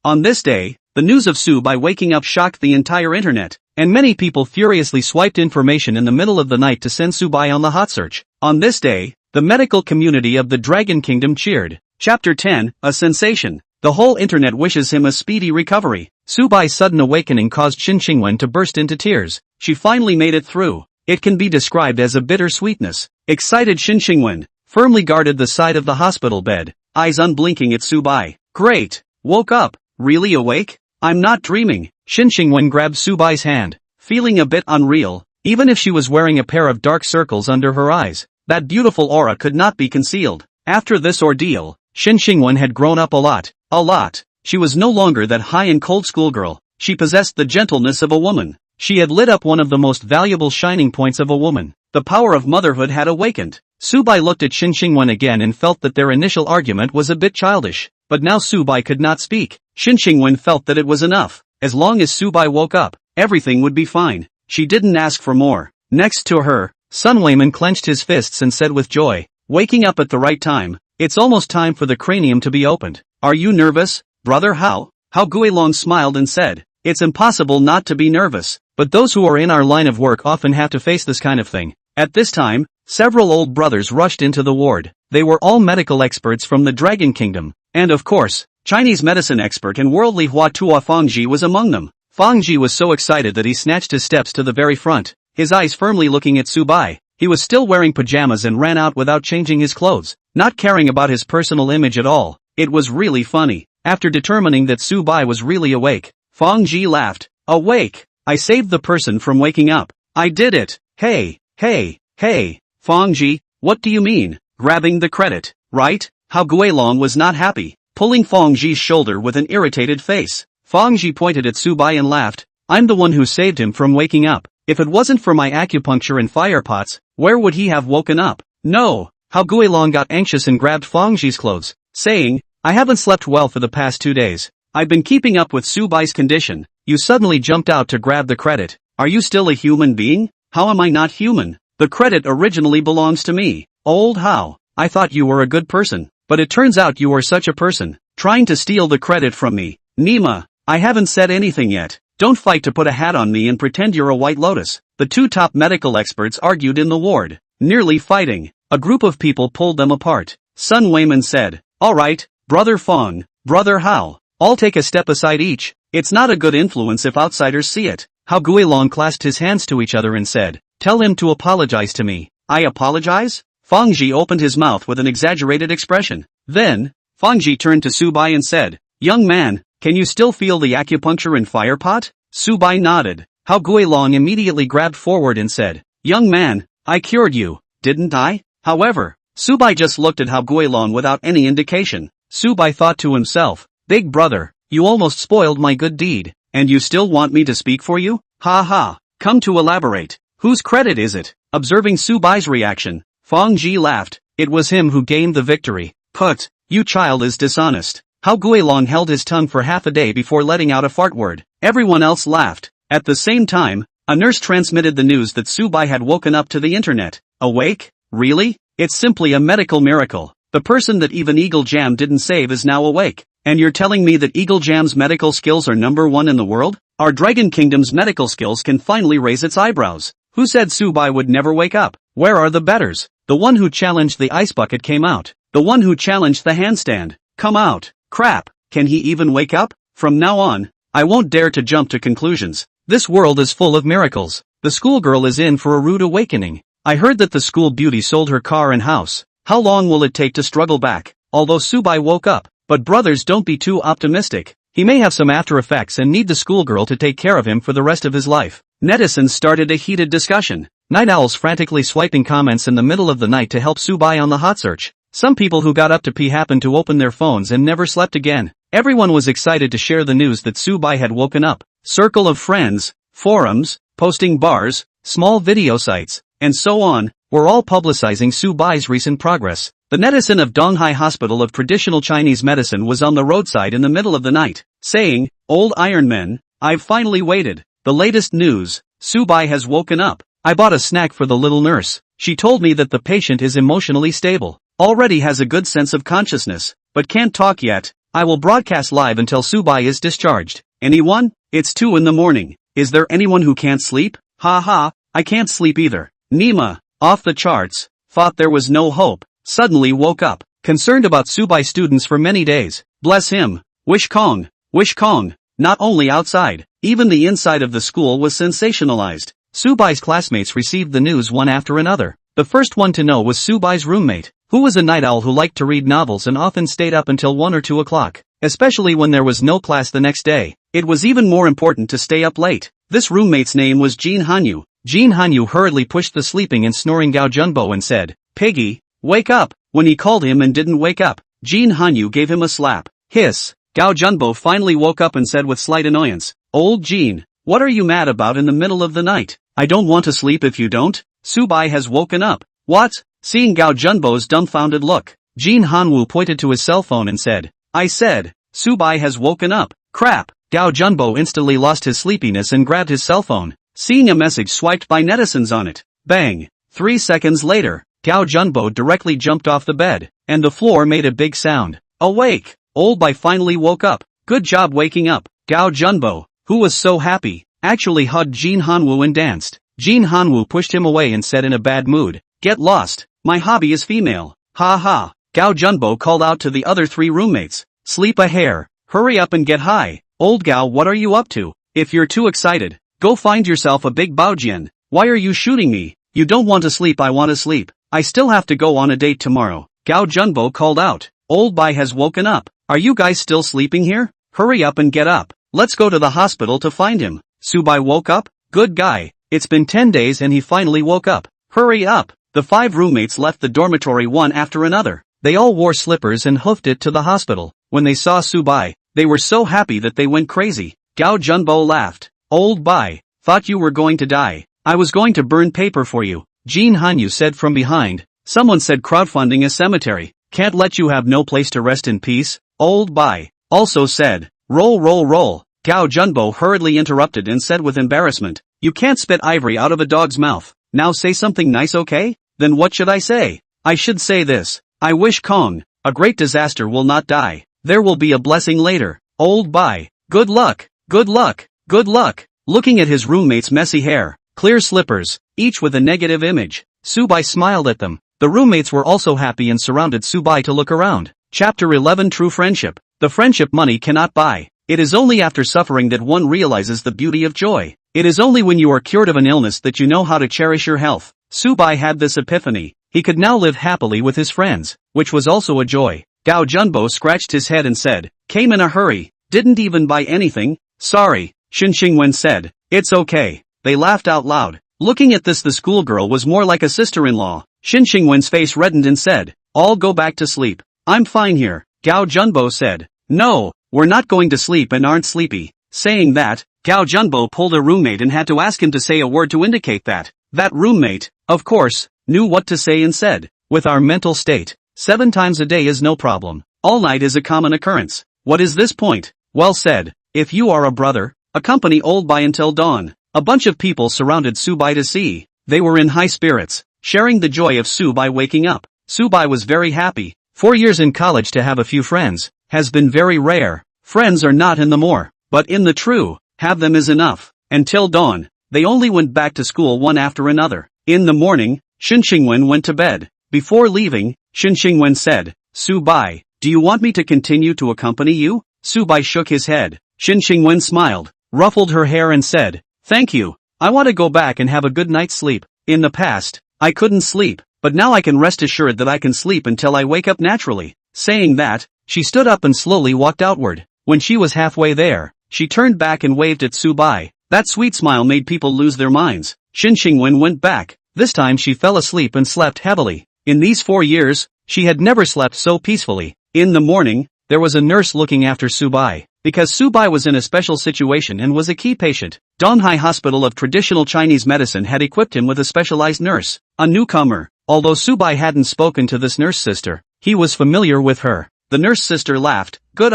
On this day, the news of Subai waking up shocked the entire internet, and many people furiously swiped information in the middle of the night to send Subai on the hot search. On this day, the medical community of the Dragon Kingdom cheered. Chapter 10, A Sensation. The whole internet wishes him a speedy recovery. Subai's sudden awakening caused Shin Xingwen to burst into tears. She finally made it through. It can be described as a bitter sweetness. Excited Shin Xingwen firmly guarded the side of the hospital bed, eyes unblinking at Subai. Great! Woke up? Really awake? I'm not dreaming. Shin Xingwen grabbed Subai's hand, feeling a bit unreal, even if she was wearing a pair of dark circles under her eyes. That beautiful aura could not be concealed. After this ordeal, Shin Xingwen had grown up a lot. A lot. She was no longer that high and cold schoolgirl. She possessed the gentleness of a woman. She had lit up one of the most valuable shining points of a woman. The power of motherhood had awakened. Subai looked at Shin Xingwen again and felt that their initial argument was a bit childish. But now Subai could not speak. Shin Xingwen felt that it was enough. As long as Subai woke up, everything would be fine. She didn't ask for more. Next to her, Sun Weiman clenched his fists and said with joy, waking up at the right time, it's almost time for the cranium to be opened. Are you nervous, brother Hao? Hao Guilong smiled and said, it's impossible not to be nervous, but those who are in our line of work often have to face this kind of thing. At this time, several old brothers rushed into the ward. They were all medical experts from the Dragon Kingdom, and of course, Chinese medicine expert and worldly Hua Tua Fangji was among them. Fangji was so excited that he snatched his steps to the very front, his eyes firmly looking at Subai. He was still wearing pajamas and ran out without changing his clothes, not caring about his personal image at all. It was really funny. After determining that Subai was really awake, Fangji laughed. Awake? I saved the person from waking up. I did it. Hey, Fangji, what do you mean? Grabbing the credit, right? Hao Guilong was not happy, pulling Fangji's shoulder with an irritated face. Fangji pointed at Subai and laughed. I'm the one who saved him from waking up. If it wasn't for my acupuncture and fire pots, where would he have woken up? No. Hao Guilong got anxious and grabbed Fangji's clothes, saying, I haven't slept well for the past 2 days. I've been keeping up with Subai's condition. You suddenly jumped out to grab the credit. Are you still a human being? How am I not human? The credit originally belongs to me. Old Hao, I thought you were a good person, but it turns out you are such a person, trying to steal the credit from me. Nima, I haven't said anything yet. Don't fight to put a hat on me and pretend you're a white lotus. The two top medical experts argued in the ward, nearly fighting. A group of people pulled them apart. Sun Weiman said, all right, Brother Fong, Brother Hao, all take a step aside each. It's not a good influence if outsiders see it. Hao Guilong clasped his hands to each other and said, tell him to apologize to me. I apologize? Fangji opened his mouth with an exaggerated expression. Then, Fangji turned to Subai and said, young man, can you still feel the acupuncture and fire pot? Subai nodded. Hao Guilong immediately grabbed forward and said, young man, I cured you, didn't I? However, Subai just looked at Hao Guilong without any indication. Subai thought to himself, big brother, you almost spoiled my good deed, and you still want me to speak for you? Ha ha, come to elaborate. Whose credit is it? Observing Subai's reaction, Fangji laughed. It was him who gained the victory. Put, you child is dishonest. Hao Guilong held his tongue for half a day before letting out a fart word. Everyone else laughed. At the same time, a nurse transmitted the news that Subai had woken up to the internet. Awake? Really? It's simply a medical miracle. The person that even Eagle Jam didn't save is now awake. And you're telling me that Eagle Jam's medical skills are #1 in the world? Our Dragon Kingdom's medical skills can finally raise its eyebrows. Who said Subai would never wake up? Where are the betters? The one who challenged the ice bucket came out. The one who challenged the handstand. Come out. Crap. Can he even wake up? From now on, I won't dare to jump to conclusions. This world is full of miracles. The schoolgirl is in for a rude awakening. I heard that the school beauty sold her car and house. How long will it take to struggle back? Although Subai woke up, but brothers don't be too optimistic. He may have some after effects and need the schoolgirl to take care of him for the rest of his life. Netizens started a heated discussion. Night owls frantically swiping comments in the middle of the night to help Subai on the hot search. Some people who got up to pee happened to open their phones and never slept again. Everyone was excited to share the news that Subai had woken up. Circle of friends, forums, posting bars, small video sites, and so on, were all publicizing Subai's recent progress. The netizen of Donghai Hospital of Traditional Chinese Medicine was on the roadside in the middle of the night, saying, Old Iron Men, I've finally waited. The latest news, Subai has woken up. I bought a snack for the little nurse. She told me that the patient is emotionally stable, already has a good sense of consciousness, but can't talk yet. I will broadcast live until Subai is discharged. Anyone? It's 2 in the morning. Is there anyone who can't sleep? Ha ha, I can't sleep either. Nima, off the charts, thought there was no hope, suddenly woke up. concerned about Subai students for many days. Bless him. Wish Kong. Wish Kong. Not only outside, even the inside of the school was sensationalized. Subai's classmates received the news one after another. The first one to know was Subai's roommate, who was a night owl who liked to read novels and often stayed up until 1 or 2 o'clock, especially when there was no class the next day. It was even more important to stay up late. This roommate's name was Jin Hanyu. Jin Hanyu hurriedly pushed the sleeping and snoring Gao Junbo and said, "Piggy, wake up." When he called him and didn't wake up, Jin Hanyu gave him a slap. Hiss. Gao Junbo finally woke up and said with slight annoyance, "Old Jin, what are you mad about in the middle of the night? I don't want to sleep if you don't. Subai has woken up." What? Seeing Gao Junbo's dumbfounded look, Jin Hanwu pointed to his cell phone and said, "I said, Subai has woken up." Crap. Gao Junbo instantly lost his sleepiness and grabbed his cell phone, seeing a message swiped by netizens on it. Bang. 3 seconds later, Gao Junbo directly jumped off the bed, and the floor made a big sound. Awake! Old Bai finally woke up. Good job waking up. Gao Junbo, who was so happy, actually hugged Jin Hanwu and danced. Jin Hanwu pushed him away and said in a bad mood, "Get lost, my hobby is female." Ha ha. Gao Junbo called out to the other 3 roommates, "Sleep a hair, hurry up and get high." "Old Gao, what are you up to? If you're too excited, go find yourself a big baojian. Why are you shooting me? You don't want to sleep, I want to sleep. I still have to go on a date tomorrow." Gao Junbo called out, "Old Bai has woken up. Are you guys still sleeping here? Hurry up and get up. Let's go to the hospital to find him." Subai woke up? Good guy. It's been 10 days and he finally woke up. Hurry up. The 5 roommates left the dormitory one after another. They all wore slippers and hoofed it to the hospital. When they saw Subai, they were so happy that they went crazy. Gao Junbo laughed. "Old Bai, thought you were going to die. I was going to burn paper for you." Jin Hanyu said from behind. "Someone said crowdfunding a cemetery. Can't let you have no place to rest in peace." Old Bai also said, "Roll roll roll." Gao Junbo hurriedly interrupted and said with embarrassment, "You can't spit ivory out of a dog's mouth. Now say something nice, okay? Then what should I say? I should say this. I wish Kong, a great disaster will not die. There will be a blessing later." Old Bai, "Good luck, good luck, good luck." Looking at his roommate's messy hair, clear slippers, each with a negative image, Subai smiled at them. The roommates were also happy and surrounded Subai to look around. Chapter 11 True Friendship. The friendship money cannot buy. It is only after suffering that one realizes the beauty of joy. It is only when you are cured of an illness that you know how to cherish your health. Subai had this epiphany. He could now live happily with his friends, which was also a joy. Gao Junbo scratched his head and said, "Came in a hurry, didn't even buy anything." "Sorry," Shin Xingwen said. "It's okay." They laughed out loud. Looking at this, the schoolgirl was more like a sister-in-law. Shin Xingwen's face reddened and said, "All go back to sleep. I'm fine here." Gao Junbo said, "No, we're not going to sleep and aren't sleepy." Saying that, Gao Junbo pulled a roommate and had to ask him to say a word to indicate that. That roommate, of course, knew what to say and said, "With our mental state, 7 times a day is no problem. All night is a common occurrence. What is this point?" Well said. If you are a brother, accompany Old Bai until dawn. A bunch of people surrounded Subai to see. They were in high spirits, sharing the joy of Subai waking up. Subai was very happy. 4 years in college to have a few friends has been very rare. Friends are not in the more, but in the true, have them is enough. Until dawn, they only went back to school one after another. In the morning, Shin Xingwen went to bed. Before leaving, Shin Xingwen said, "Subai, do you want me to continue to accompany you?" Subai shook his head. Shin Xingwen smiled, ruffled her hair and said, "Thank you. I want to go back and have a good night's sleep. In the past, I couldn't sleep, but now I can rest assured that I can sleep until I wake up naturally." Saying that, she stood up and slowly walked outward. When she was halfway there, she turned back and waved at Subai. That sweet smile made people lose their minds. Shin Xingwen went back. This time she fell asleep and slept heavily. In these 4 years, she had never slept so peacefully. In the morning, there was a nurse looking after Subai. Because Subai was in a special situation and was a key patient, Donghai Hospital of Traditional Chinese Medicine had equipped him with a specialized nurse, a newcomer. Although Subai hadn't spoken to this nurse sister, he was familiar with her. The nurse sister laughed. "Good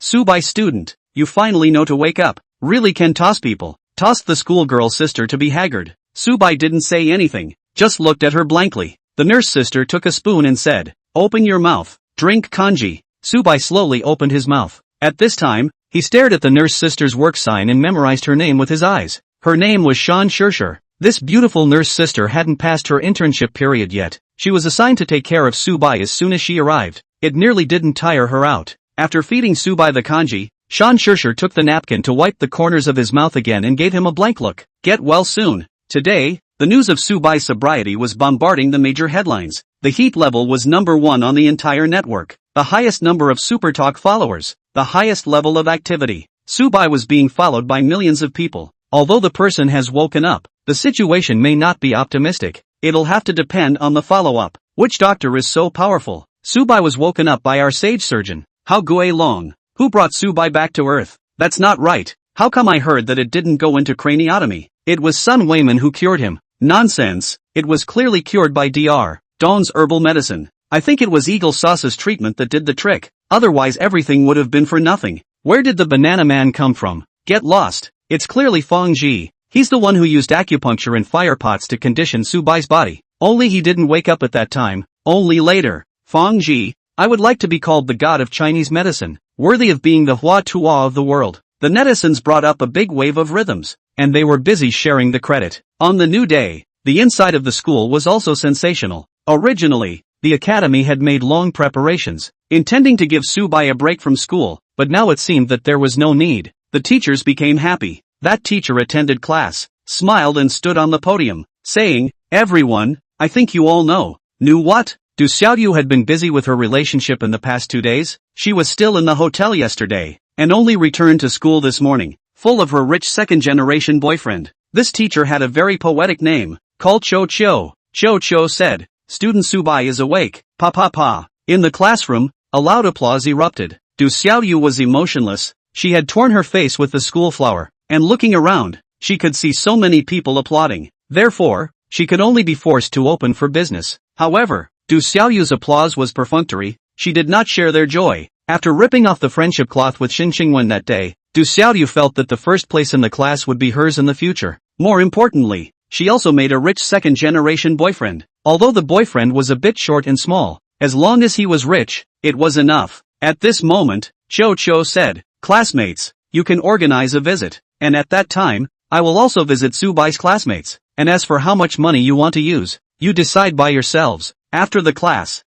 Subai student, you finally know to wake up. Really can toss people." Tossed the schoolgirl sister to be haggard. Subai didn't say anything, just looked at her blankly. The nurse sister took a spoon and said, "Open your mouth, drink kanji." Subai slowly opened his mouth. At this time, he stared at the nurse sister's work sign and memorized her name with his eyes. Her name was Shan Shirshir. This beautiful nurse sister hadn't passed her internship period yet. She was assigned to take care of Subai as soon as she arrived. It nearly didn't tire her out. After feeding Subai the kanji, Shan Shursher took the napkin to wipe the corners of his mouth again and gave him a blank look. Get well soon. Today, the news of Subai's sobriety was bombarding the major headlines. The heat level was #1 on the entire network. The highest number of Super Talk followers. The highest level of activity. Subai was being followed by millions of people. Although the person has woken up, the situation may not be optimistic. It'll have to depend on the follow-up. Which doctor is so powerful? Subai was woken up by our sage surgeon. How Gue Long? Who brought Subai back to Earth? That's not right. How come I heard that it didn't go into craniotomy? It was Sun Wayman who cured him. Nonsense. It was clearly cured by Dr. Dawn's herbal medicine. I think it was Eagle Sauce's treatment that did the trick. Otherwise everything would have been for nothing. Where did the banana man come from? Get lost. It's clearly Fong Ji. He's the one who used acupuncture and fire pots to condition Subai's body. Only he didn't wake up at that time. Only later. Fong Ji. I would like to be called the god of Chinese medicine, worthy of being the Hua Tuo of the world. The netizens brought up a big wave of rhythms, and they were busy sharing the credit. On the new day, the inside of the school was also sensational. Originally, the academy had made long preparations, intending to give Subai a break from school, but now it seemed that there was no need. The teachers became happy. That teacher attended class, smiled and stood on the podium, saying, "Everyone, I think you all know." Knew what? Du Xiaoyu had been busy with her relationship in the past 2 days. She was still in the hotel yesterday, and only returned to school this morning, full of her rich second-generation boyfriend. This teacher had a very poetic name, called Cho Cho. Cho Cho said, "Student Subai is awake, pa pa pa." In the classroom, a loud applause erupted. Du Xiaoyu was emotionless. She had torn her face with the school flower, and looking around, she could see so many people applauding. Therefore, she could only be forced to open for business. However, Du Xiaoyu's applause was perfunctory. She did not share their joy. After ripping off the friendship cloth with Xin Xingwen that day, Du Xiaoyu felt that the first place in the class would be hers in the future. More importantly, she also made a rich second-generation boyfriend. Although the boyfriend was a bit short and small, as long as he was rich, it was enough. At this moment, Cho Cho said, "Classmates, you can organize a visit, and at that time, I will also visit Subai's classmates, and as for how much money you want to use, you decide by yourselves." After the class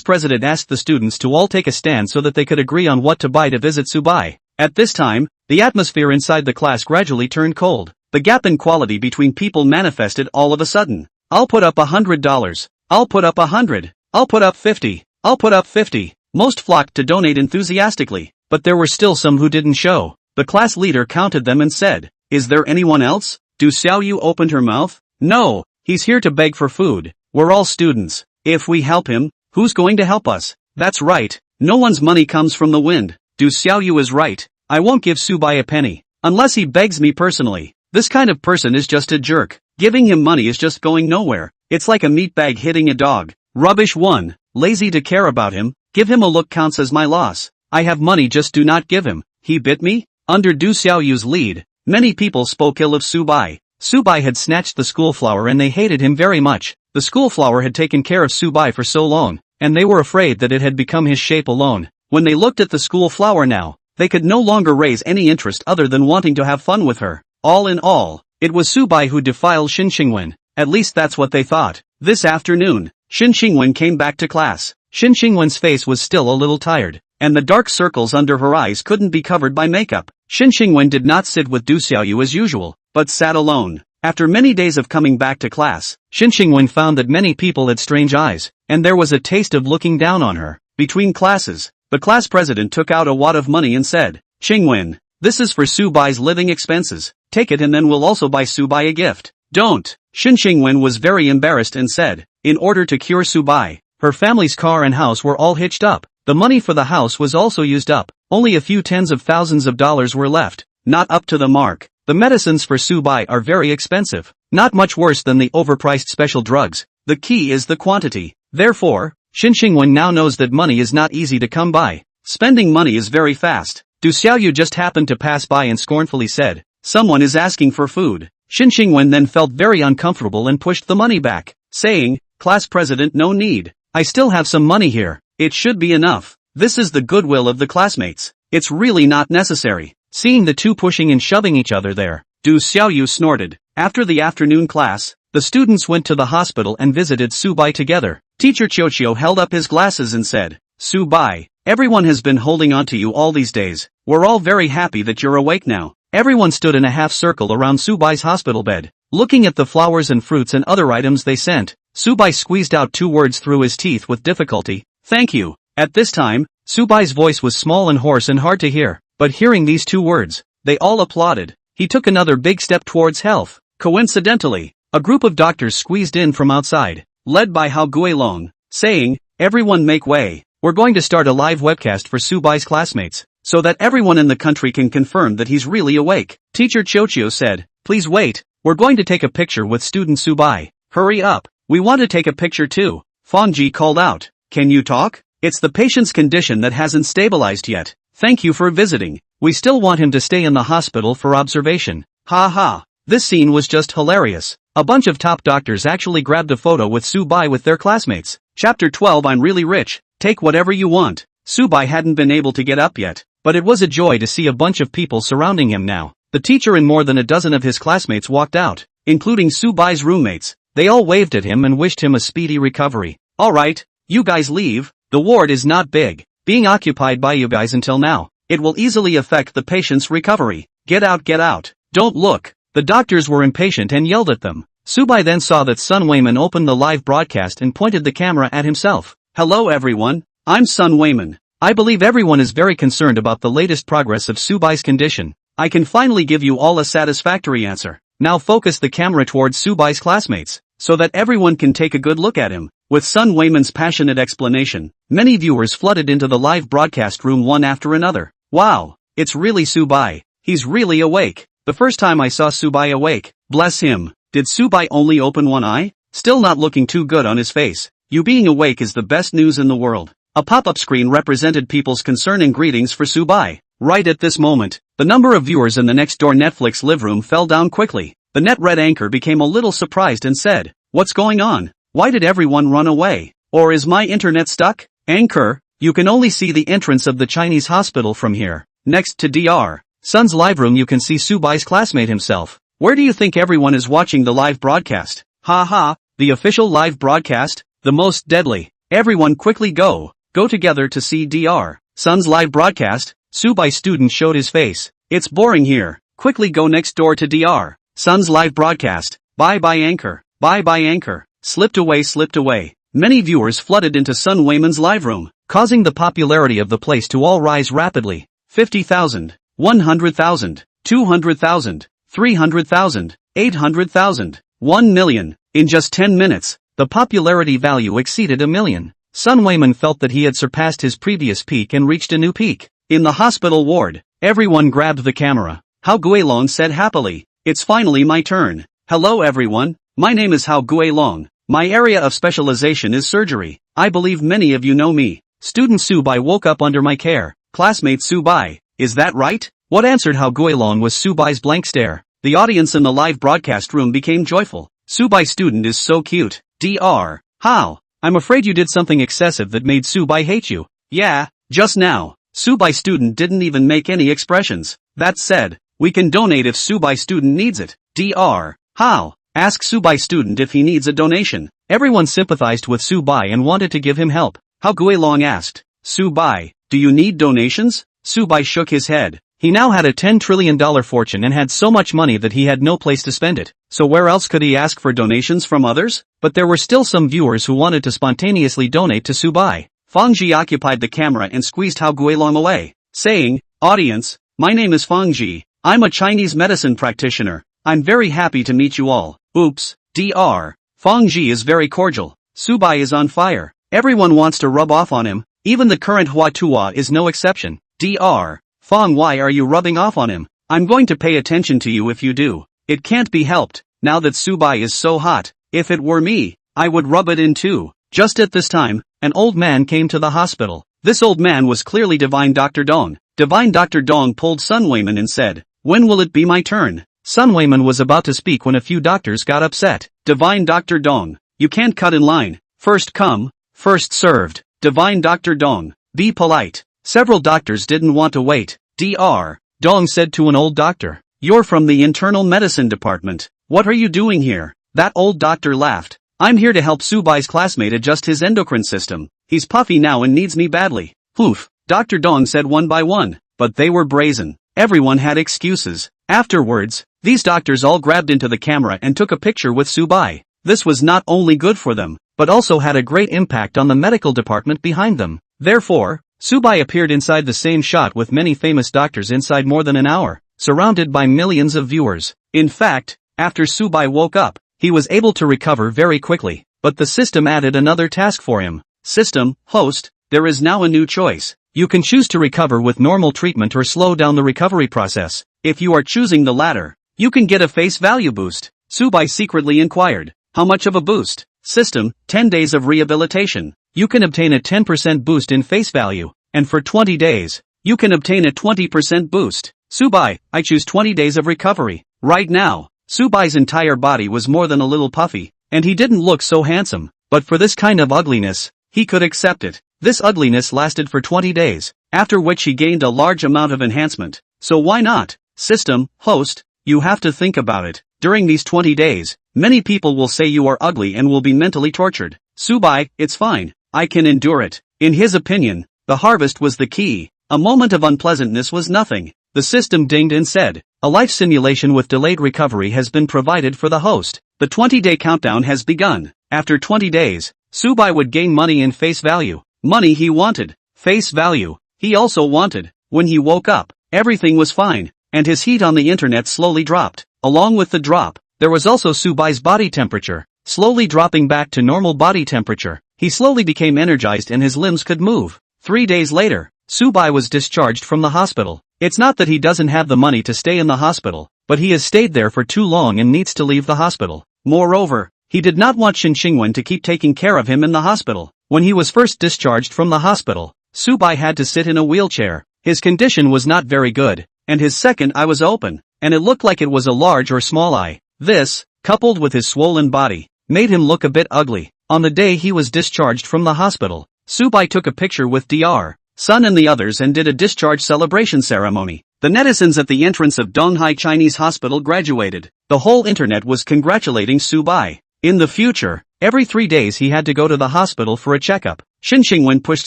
president asked the students to all take a stand so that they could agree on what to buy to visit Subai. At this time, the atmosphere inside the class gradually turned cold. The gap in quality between people manifested all of a sudden. "I'll put up $100. I'll put up 100. I'll put up 50. I'll put up 50. Most flocked to donate enthusiastically, but there were still some who didn't show. The class leader counted them and said, "Is there anyone else?" Du Xiaoyu opened her mouth. "No, he's here to beg for food. We're all students. If we help him, who's going to help us?" "That's right. No one's money comes from the wind." Du Xiaoyu is right. I won't give Subai a penny, unless he begs me personally. This kind of person is just a jerk. Giving him money is just going nowhere. It's like a meatbag hitting a dog. Rubbish one. Lazy to care about him. Give him a look counts as my loss. I have money, just do not give him. He bit me? Under Du Xiaoyu's lead, many people spoke ill of Subai. Subai had snatched the school flower and they hated him very much. The school flower had taken care of Subai for so long, and they were afraid that it had become his shape alone. When they looked at the school flower now, they could no longer raise any interest other than wanting to have fun with her. All in all, it was Subai who defiled Xin Xingwen. At least that's what they thought. This afternoon, Xin Xingwen came back to class. Xin Xingwen's face was still a little tired, and the dark circles under her eyes couldn't be covered by makeup. Xin Xingwen did not sit with Du Xiaoyu as usual, but sat alone. After many days of coming back to class, Xin Xingwen found that many people had strange eyes, and there was a taste of looking down on her. Between classes, the class president took out a wad of money and said, "Xingwen, this is for Subai's living expenses. Take it and then we'll also buy Subai a gift." "Don't." Xin Xingwen was very embarrassed and said, in order to cure Subai, her family's car and house were all hitched up. The money for the house was also used up. Only a few tens of thousands of dollars were left. Not up to the mark. The medicines for Subai are very expensive. Not much worse than the overpriced special drugs. The key is the quantity. Therefore, Xin Xingwen now knows that money is not easy to come by. Spending money is very fast. Du Xiaoyu just happened to pass by and scornfully said, "Someone is asking for food." Xin Xingwen then felt very uncomfortable and pushed the money back, saying, "Class president, no need. I still have some money here. It should be enough. This is the goodwill of the classmates. It's really not necessary." Seeing the two pushing and shoving each other there, Du Xiaoyu snorted. After the afternoon class, the students went to the hospital and visited Subai together. Teacher Qiuqiu held up his glasses and said, Subai, everyone has been holding on to you all these days. We're all very happy that you're awake now. Everyone stood in a half circle around Subai's hospital bed, looking at the flowers and fruits and other items they sent. Subai squeezed out 2 words through his teeth with difficulty. Thank you. At this time, Subai's voice was small and hoarse and hard to hear, but hearing these 2 words, they all applauded. He took another big step towards health. Coincidentally, a group of doctors squeezed in from outside, led by Hao Guilong, saying, "Everyone make way. We're going to start a live webcast for Subai's classmates, so that everyone in the country can confirm that he's really awake." Teacher Chochio said, "Please wait, we're going to take a picture with student Subai. Hurry up, we want to take a picture too." Fangji called out, "Can you talk? It's the patient's condition that hasn't stabilized yet. Thank you for visiting. We still want him to stay in the hospital for observation." Ha ha. This scene was just hilarious. A bunch of top doctors actually grabbed a photo with Subai with their classmates. Chapter 12. I'm really rich. Take whatever you want. Subai hadn't been able to get up yet, but it was a joy to see a bunch of people surrounding him now. The teacher and more than a dozen of his classmates walked out, including Subai's roommates. They all waved at him and wished him a speedy recovery. "Alright, you guys leave. The ward is not big, being occupied by you guys until now. It will easily affect the patient's recovery. Get out, get out. Don't look." The doctors were impatient and yelled at them. Subai then saw that Sun Weiman opened the live broadcast and pointed the camera at himself. "Hello everyone, I'm Sun Weiman. I believe everyone is very concerned about the latest progress of Subai's condition. I can finally give you all a satisfactory answer. Now focus the camera towards Subai's classmates, so that everyone can take a good look at him." With Sun Weiman's passionate explanation, many viewers flooded into the live broadcast room one after another. "Wow, it's really Subai. He's really awake. The first time I saw Subai awake, bless him. Did Subai only open one eye? Still not looking too good on his face. You being awake is the best news in the world." A pop-up screen represented people's concern and greetings for Subai. Right at this moment, the number of viewers in the next-door Netflix live room fell down quickly. The net red anchor became a little surprised and said, "What's going on? Why did everyone run away? Or is my internet stuck?" Anchor, you can only see the entrance of the Chinese hospital from here. Next to Dr. Sun's live room you can see Subai's classmate himself. Where do you think everyone is watching the live broadcast? Ha ha, the official live broadcast, the most deadly. Everyone quickly go together to see Dr. Sun's live broadcast. Subai student showed his face. "It's boring here. Quickly go next door to Dr. Sun's live broadcast. Bye bye anchor. Bye bye anchor." Slipped away. Many viewers flooded into Sun Weiman's live room, causing the popularity of the place to all rise rapidly. 50,000, 100,000, 200,000, 300,000, 800,000, 1 million. In just 10 minutes, the popularity value exceeded 1 million. Sun Weiman felt that he had surpassed his previous peak and reached a new peak. In the hospital ward, everyone grabbed the camera. Hao Guilong said happily, "It's finally my turn. Hello everyone, my name is Hao Guilong. My area of specialization is surgery. I believe many of you know me. Student Subai woke up under my care. Classmate Subai, is that right?" What answered Hao Guilong was Subai's blank stare. The audience in the live broadcast room became joyful. "Subai student is so cute. Dr. How? I'm afraid you did something excessive that made Subai hate you." "Yeah, just now. Subai student didn't even make any expressions. That said, we can donate if Subai student needs it." "Dr. How? Ask Subai student if he needs a donation." Everyone sympathized with Subai and wanted to give him help. Hao Guilong asked, "Subai, do you need donations?" Subai shook his head. He now had a $10 trillion fortune and had so much money that he had no place to spend it. So where else could he ask for donations from others? But there were still some viewers who wanted to spontaneously donate to Subai. Fangji occupied the camera and squeezed Hao Guilong away, saying, "Audience, my name is Fangji. I'm a Chinese medicine practitioner. I'm very happy to meet you all." Oops, Dr. Fangji is very cordial. Subai is on fire. Everyone wants to rub off on him. Even the current Hua Tua is no exception. "Dr. Fang, why are you rubbing off on him? I'm going to pay attention to you if you do. It can't be helped, now that Subai is so hot. If it were me, I would rub it in too." Just at this time, an old man came to the hospital. This old man was clearly Divine Dr. Dong. Divine Dr. Dong pulled Sun Weiman and said, "When will it be my turn?" Sun Weiman was about to speak when a few doctors got upset. "Divine Dr. Dong, you can't cut in line. First come, first served. Divine Dr. Dong, be polite." Several doctors didn't want to wait. Dr. Dong said to an old doctor, "You're from the internal medicine department. What are you doing here?" That old doctor laughed. "I'm here to help Subai's classmate adjust his endocrine system. he's puffy now and needs me badly. Oof, Dr. Dong said one by one, but they were brazen. Everyone had excuses. Afterwards, these doctors all grabbed into the camera and took a picture with Subai. This was not only good for them, but also had a great impact on the medical department behind them. Therefore, Subai appeared inside the same shot with many famous doctors inside more than an hour, surrounded by millions of viewers. In fact, after Subai woke up, he was able to recover very quickly, but the system added another task for him. System, host, there is now a new choice. You can choose to recover with normal treatment or slow down the recovery process. If you are choosing the latter, you can get a face value boost. Subai secretly inquired, how much of a boost? System, 10 days of rehabilitation. You can obtain a 10% boost in face value, and for 20 days, you can obtain a 20% boost. Subai, I choose 20 days of recovery. Right now, Subai's entire body was more than a little puffy, and he didn't look so handsome, but for this kind of ugliness, he could accept it. This ugliness lasted for 20 days, after which he gained a large amount of enhancement. So why not? System, host, you have to think about it. During these 20 days, many people will say you are ugly and will be mentally tortured. Subai, it's fine. I can endure it. In his opinion, the harvest was the key. A moment of unpleasantness was nothing. The system dinged and said, a life simulation with delayed recovery has been provided for the host. The 20-day countdown has begun. After 20 days, Subai would gain money in face value. Money he wanted. Face value, he also wanted. When he woke up, everything was fine, and his heat on the internet slowly dropped. Along with the drop, there was also Subai's body temperature, slowly dropping back to normal body temperature. He slowly became energized and his limbs could move. 3 days later, Subai was discharged from the hospital. It's not that he doesn't have the money to stay in the hospital, but he has stayed there for too long and needs to leave the hospital. Moreover, he did not want Shin Xingwen to keep taking care of him in the hospital. When he was first discharged from the hospital, Subai had to sit in a wheelchair. His condition was not very good, and his second eye was open, and it looked like it was a large or small eye. This, coupled with his swollen body, made him look a bit ugly. On the day he was discharged from the hospital, Subai took a picture with Dr. Sun and the others and did a discharge celebration ceremony. The netizens at the entrance of Donghai Chinese Hospital graduated. The whole internet was congratulating Subai. In the future, every 3 days he had to go to the hospital for a checkup. Shin Xingwen pushed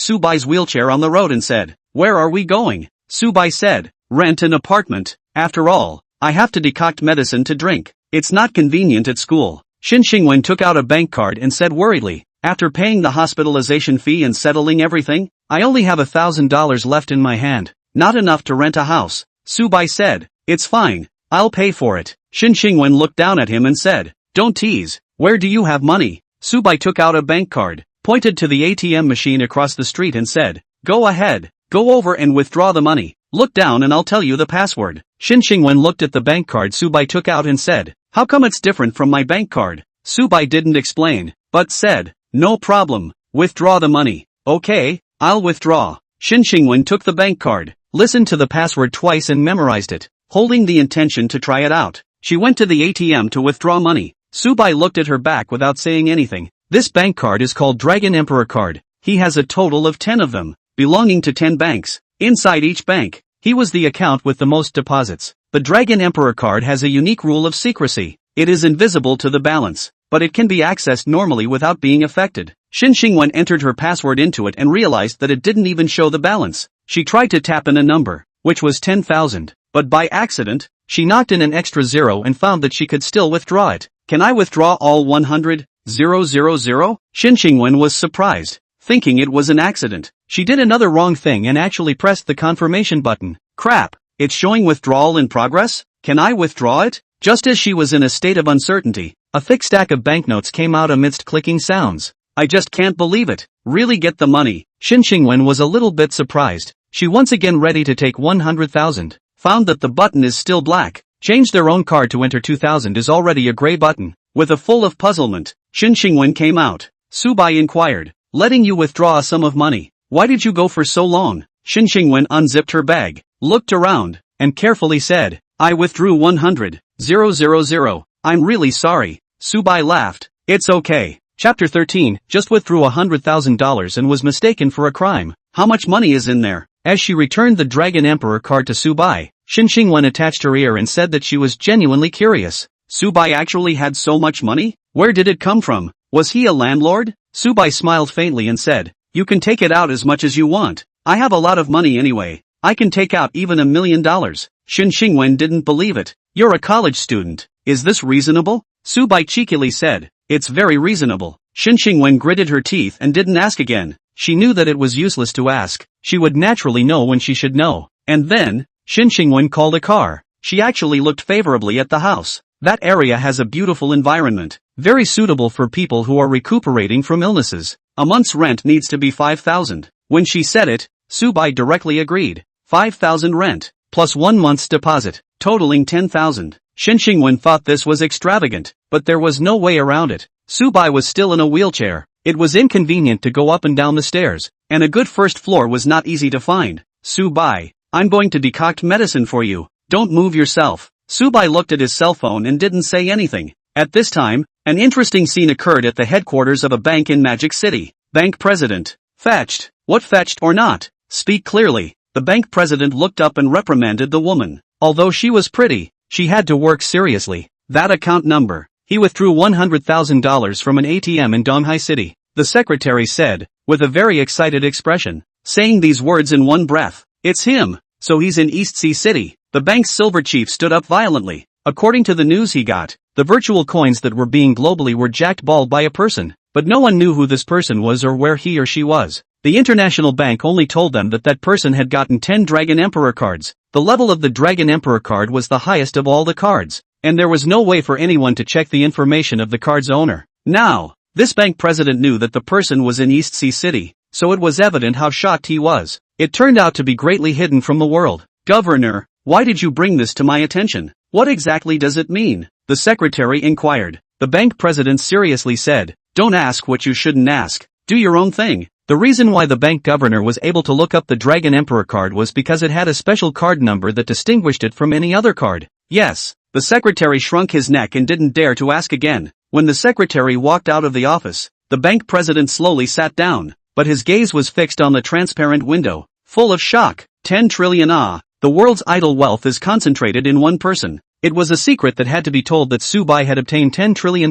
Subai's wheelchair on the road and said, where are we going? Subai said, rent an apartment. After all, I have to decoct medicine to drink. It's not convenient at school. Shin Xingwen took out a bank card and said worriedly, after paying the hospitalization fee and settling everything, I only have $1,000 left in my hand. Not enough to rent a house. Subai said, it's fine. I'll pay for it. Shin Xingwen looked down at him and said, don't tease. Where do you have money? Subai took out a bank card, pointed to the ATM machine across the street and said, go ahead. Go over and withdraw the money. Look down and I'll tell you the password. Shin Xingwen looked at the bank card Subai took out and said, how come it's different from my bank card? Subai didn't explain, but said, no problem. Withdraw the money. Okay, I'll withdraw. Shin Xingwen took the bank card, listened to the password twice and memorized it, holding the intention to try it out. She went to the ATM to withdraw money. Subai looked at her back without saying anything. This bank card is called Dragon Emperor card. He has a total of 10 of them, belonging to 10 banks. Inside each bank, he was the account with the most deposits. The Dragon Emperor card has a unique rule of secrecy. It is invisible to the balance, but it can be accessed normally without being affected. Shin Xingwen entered her password into it and realized that it didn't even show the balance. She tried to tap in a number, which was 10,000, but by accident, she knocked in an extra zero and found that she could still withdraw it. Can I withdraw all 100,000? Shin Xingwen was surprised, thinking it was an accident. She did another wrong thing and actually pressed the confirmation button. Crap, it's showing withdrawal in progress? Can I withdraw it? Just as she was in a state of uncertainty, a thick stack of banknotes came out amidst clicking sounds. I just can't believe it. Really get the money. Shin Xingwen was a little bit surprised. She once again ready to take 100,000, found that the button is still black. Change their own card to enter 2,000 is already a gray button. With a full of puzzlement, Shin Xingwen came out. Subai inquired, letting you withdraw a sum of money. Why did you go for so long? Shin Xingwen unzipped her bag, looked around, and carefully said, I withdrew 100,000. I'm really sorry. Subai laughed. It's okay. Chapter 13, just withdrew $100,000 and was mistaken for a crime. How much money is in there? As she returned the Dragon Emperor card to Subai, Shin Xingwen attached her ear and said that she was genuinely curious. Subai actually had so much money? Where did it come from? Was he a landlord? Subai smiled faintly and said, You can take it out as much as you want. I have a lot of money anyway. I can take out even $1 million. Shin Xingwen didn't believe it. You're a college student. Is this reasonable? Su Bai cheekily said. It's very reasonable. Shin Xingwen gritted her teeth and didn't ask again. She knew that it was useless to ask. She would naturally know when she should know. And then, Shin Xingwen called a car. She actually looked favorably at the house. That area has a beautiful environment, very suitable for people who are recuperating from illnesses. A month's rent needs to be 5,000. When she said it, Su Bai directly agreed. 5,000 rent, plus 1 month's deposit, totaling 10,000. Shin Xingwen thought this was extravagant, but there was no way around it. Su Bai was still in a wheelchair. It was inconvenient to go up and down the stairs, and a good first floor was not easy to find. Su Bai, I'm going to decoct medicine for you. Don't move yourself. Su Bai looked at his cell phone and didn't say anything. At this time, an interesting scene occurred at the headquarters of a bank in Magic City. Bank president. Fetched. What fetched or not? Speak clearly. The bank president looked up and reprimanded the woman. Although she was pretty, she had to work seriously. That account number. He withdrew $100,000 from an ATM in Donghai City. The secretary said, with a very excited expression, saying these words in one breath. It's him. So he's in East Sea City. The bank's silver chief stood up violently. According to the news he got, the virtual coins that were being globally were jackballed by a person, but no one knew who this person was or where he or she was. The international bank only told them that that person had gotten 10 Dragon Emperor cards. The level of the Dragon Emperor card was the highest of all the cards, and there was no way for anyone to check the information of the card's owner. Now, this bank president knew that the person was in East Sea City, so it was evident how shocked he was. It turned out to be greatly hidden from the world. Governor, why did you bring this to my attention? What exactly does it mean? The secretary inquired. The bank president seriously said, don't ask what you shouldn't ask. Do your own thing. The reason why the bank governor was able to look up the Dragon Emperor card was because it had a special card number that distinguished it from any other card. Yes. The secretary shrunk his neck and didn't dare to ask again. When the secretary walked out of the office, the bank president slowly sat down, but his gaze was fixed on the transparent window, full of shock. 10 trillion the world's idle wealth is concentrated in one person. It was a secret that had to be told that Su Bai had obtained $10 trillion.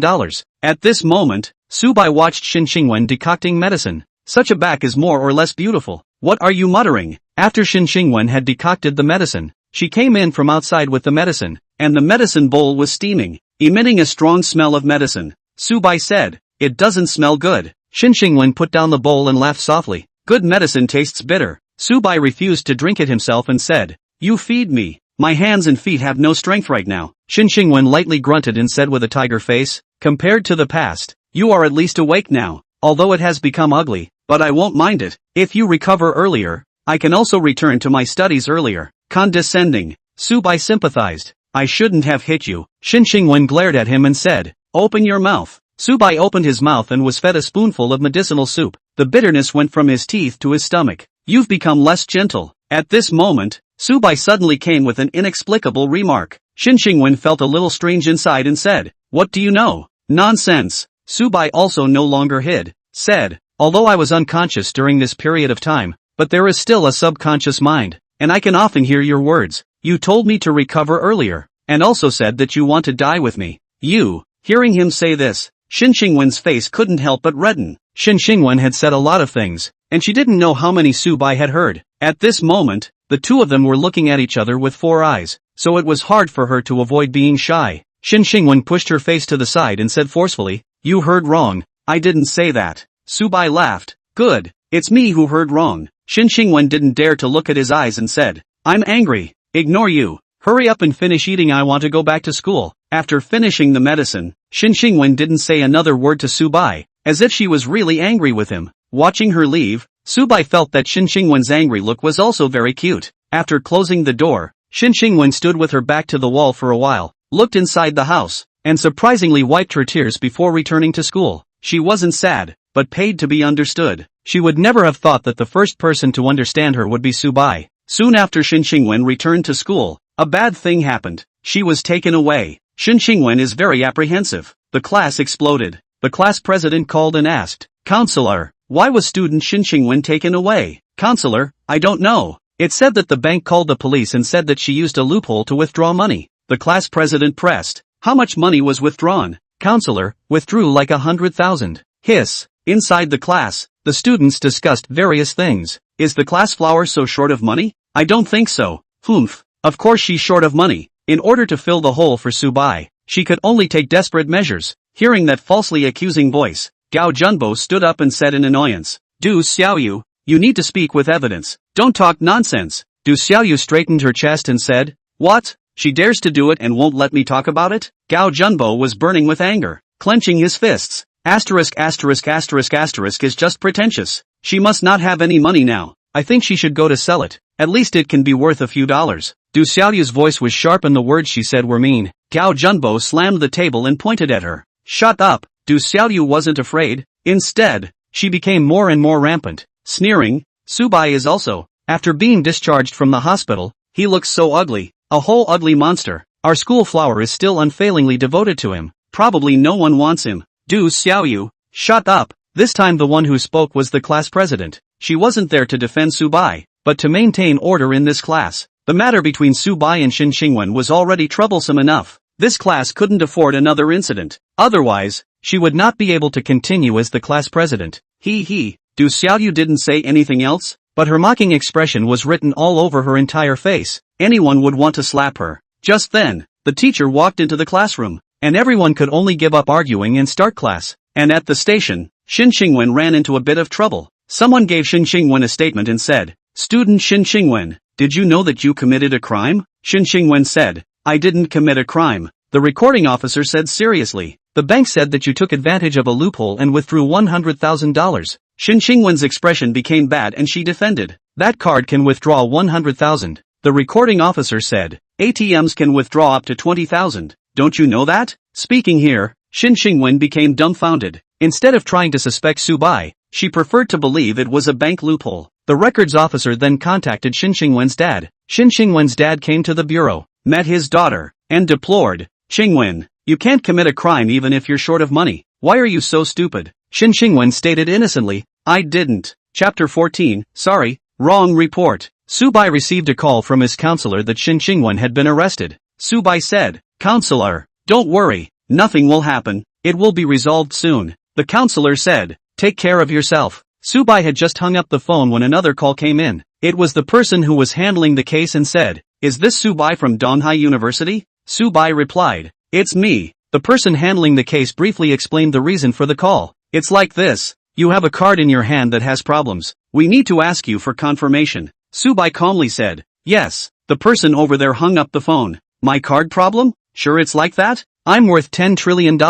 At this moment, Su Bai watched Shin Xingwen decocting medicine. Such a back is more or less beautiful. What are you muttering? After Shin Xingwen had decocted the medicine, she came in from outside with the medicine, and the medicine bowl was steaming, emitting a strong smell of medicine. Su Bai said, it doesn't smell good. Shin Xingwen put down the bowl and laughed softly. Good medicine tastes bitter. Su Bai refused to drink it himself and said, you feed me. My hands and feet have no strength right now. Shin Xingwen lightly grunted and said with a tiger face, compared to the past, you are at least awake now, although it has become ugly, but I won't mind it. If you recover earlier, I can also return to my studies earlier. Condescending. Su Bai sympathized. I shouldn't have hit you. Shin Xingwen glared at him and said, open your mouth. Su Bai opened his mouth and was fed a spoonful of medicinal soup. The bitterness went from his teeth to his stomach. You've become less gentle. At this moment, Su Bai suddenly came with an inexplicable remark. Shin Xingwen felt a little strange inside and said, what do you know? Nonsense. Su Bai also no longer hid. Said, although I was unconscious during this period of time, but there is still a subconscious mind, and I can often hear your words. You told me to recover earlier, and also said that you want to die with me. You. Hearing him say this, Shin Xingwen's face couldn't help but redden. Shin Xingwen had said a lot of things, and she didn't know how many Su Bai had heard. At this moment, the two of them were looking at each other with 4 eyes, so it was hard for her to avoid being shy. Shin Xingwen pushed her face to the side and said forcefully, you heard wrong. I didn't say that. Su Bai laughed. Good. It's me who heard wrong. Shin Xingwen didn't dare to look at his eyes and said, I'm angry. Ignore you. Hurry up and finish eating. I want to go back to school. After finishing the medicine, Shin Xingwen didn't say another word to Su Bai, as if she was really angry with him. Watching her leave, Su Bai felt that Shin Xingwen's angry look was also very cute. After closing the door, Shin Xingwen stood with her back to the wall for a while, looked inside the house, and surprisingly wiped her tears before returning to school. She wasn't sad, but paid to be understood. She would never have thought that the first person to understand her would be Su Bai. Soon after Shin Xingwen returned to school, a bad thing happened. She was taken away. Shin Xingwen is very apprehensive. The class exploded. The class president called and asked, Counselor, why was student Shin Xingwen taken away? Counselor, I don't know. It said that the bank called the police and said that she used a loophole to withdraw money. The class president pressed. How much money was withdrawn? Counselor, withdrew like 100,000. Hiss. Inside the class, the students discussed various things. Is the class flower so short of money? I don't think so. Humph. Of course she's short of money. In order to fill the hole for Subai, she could only take desperate measures. Hearing that falsely accusing voice, Gao Junbo stood up and said in annoyance, Du Xiaoyu, you need to speak with evidence. Don't talk nonsense. Du Xiaoyu straightened her chest and said, what? She dares to do it and won't let me talk about it? Gao Junbo was burning with anger, clenching his fists. Asterisk asterisk asterisk asterisk is just pretentious. She must not have any money now. I think she should go to sell it. At least it can be worth a few dollars. Du Xiaoyu's voice was sharp and the words she said were mean. Gao Junbo slammed the table and pointed at her. Shut up. Du Xiaoyu wasn't afraid. Instead, she became more and more rampant, sneering, Subai is also. After being discharged from the hospital, he looks so ugly. A whole ugly monster. Our school flower is still unfailingly devoted to him. Probably no one wants him. Du Xiaoyu, shut up. This time the one who spoke was the class president. She wasn't there to defend Subai, but to maintain order in this class. The matter between Subai and Xin Xingwen was already troublesome enough. This class couldn't afford another incident. Otherwise, she would not be able to continue as the class president. Du Xiaoyu didn't say anything else, but her mocking expression was written all over her entire face. Anyone would want to slap her. Just then, the teacher walked into the classroom, and everyone could only give up arguing and start class. And at the station, Xin Xingwen ran into a bit of trouble. Someone gave Xin Xingwen a statement and said, Student Xin Xingwen, did you know that you committed a crime? Xin Xingwen said, I didn't commit a crime. The recording officer said seriously. The bank said that you took advantage of a loophole and withdrew $100,000. Xin Xingwen's expression became bad and she defended. That card can withdraw 100,000. The recording officer said, ATMs can withdraw up to 20,000. Don't you know that? Speaking here, Xin Xingwen became dumbfounded. Instead of trying to suspect Subai, she preferred to believe it was a bank loophole. The records officer then contacted Xin Xingwen's dad. Xin Xingwen's dad came to the bureau, met his daughter, and deplored, Xingwen, you can't commit a crime even if you're short of money. Why are you so stupid? Xin Xingwen stated innocently, I didn't. Chapter 14, sorry, wrong report. Subai received a call from his counselor that Xin Xingwen had been arrested. Subai said, Counselor, don't worry, nothing will happen, it will be resolved soon. The counselor said, take care of yourself. Subai had just hung up the phone when another call came in. It was the person who was handling the case and said, is this Subai from Donghai University? Subai replied, it's me. The person handling the case briefly explained the reason for the call. It's like this, you have a card in your hand that has problems. We need to ask you for confirmation. Subai calmly said, yes. The person over there hung up the phone. My card problem? Sure it's like that? I'm worth $10 trillion.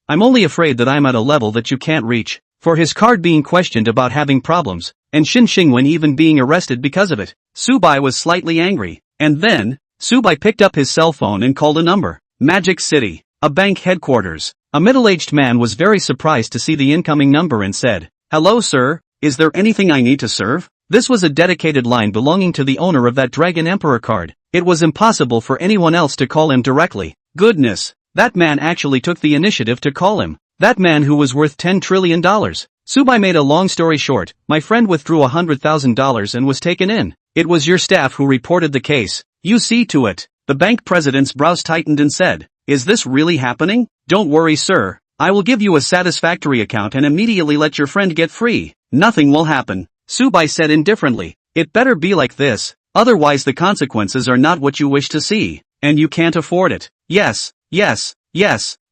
I'm only afraid that I'm at a level that you can't reach. For his card being questioned about having problems, and Xin Xingwen even being arrested because of it. Subai was slightly angry. And then, Subai picked up his cell phone and called a number. Magic City, a bank headquarters. A middle-aged man was very surprised to see the incoming number and said, hello sir, is there anything I need to serve? This was a dedicated line belonging to the owner of that Dragon Emperor card. It was impossible for anyone else to call him directly. Goodness, that man actually took the initiative to call him. That man who was worth $10 trillion. Subai made a long story short, my friend withdrew $100,000 and was taken in. It was your staff who reported the case. You see to it. The bank president's brows tightened and said, is this really happening? Don't worry sir, I will give you a satisfactory account and immediately let your friend get free. Nothing will happen. Subai said indifferently, it better be like this, otherwise the consequences are not what you wish to see, and you can't afford it. Yes,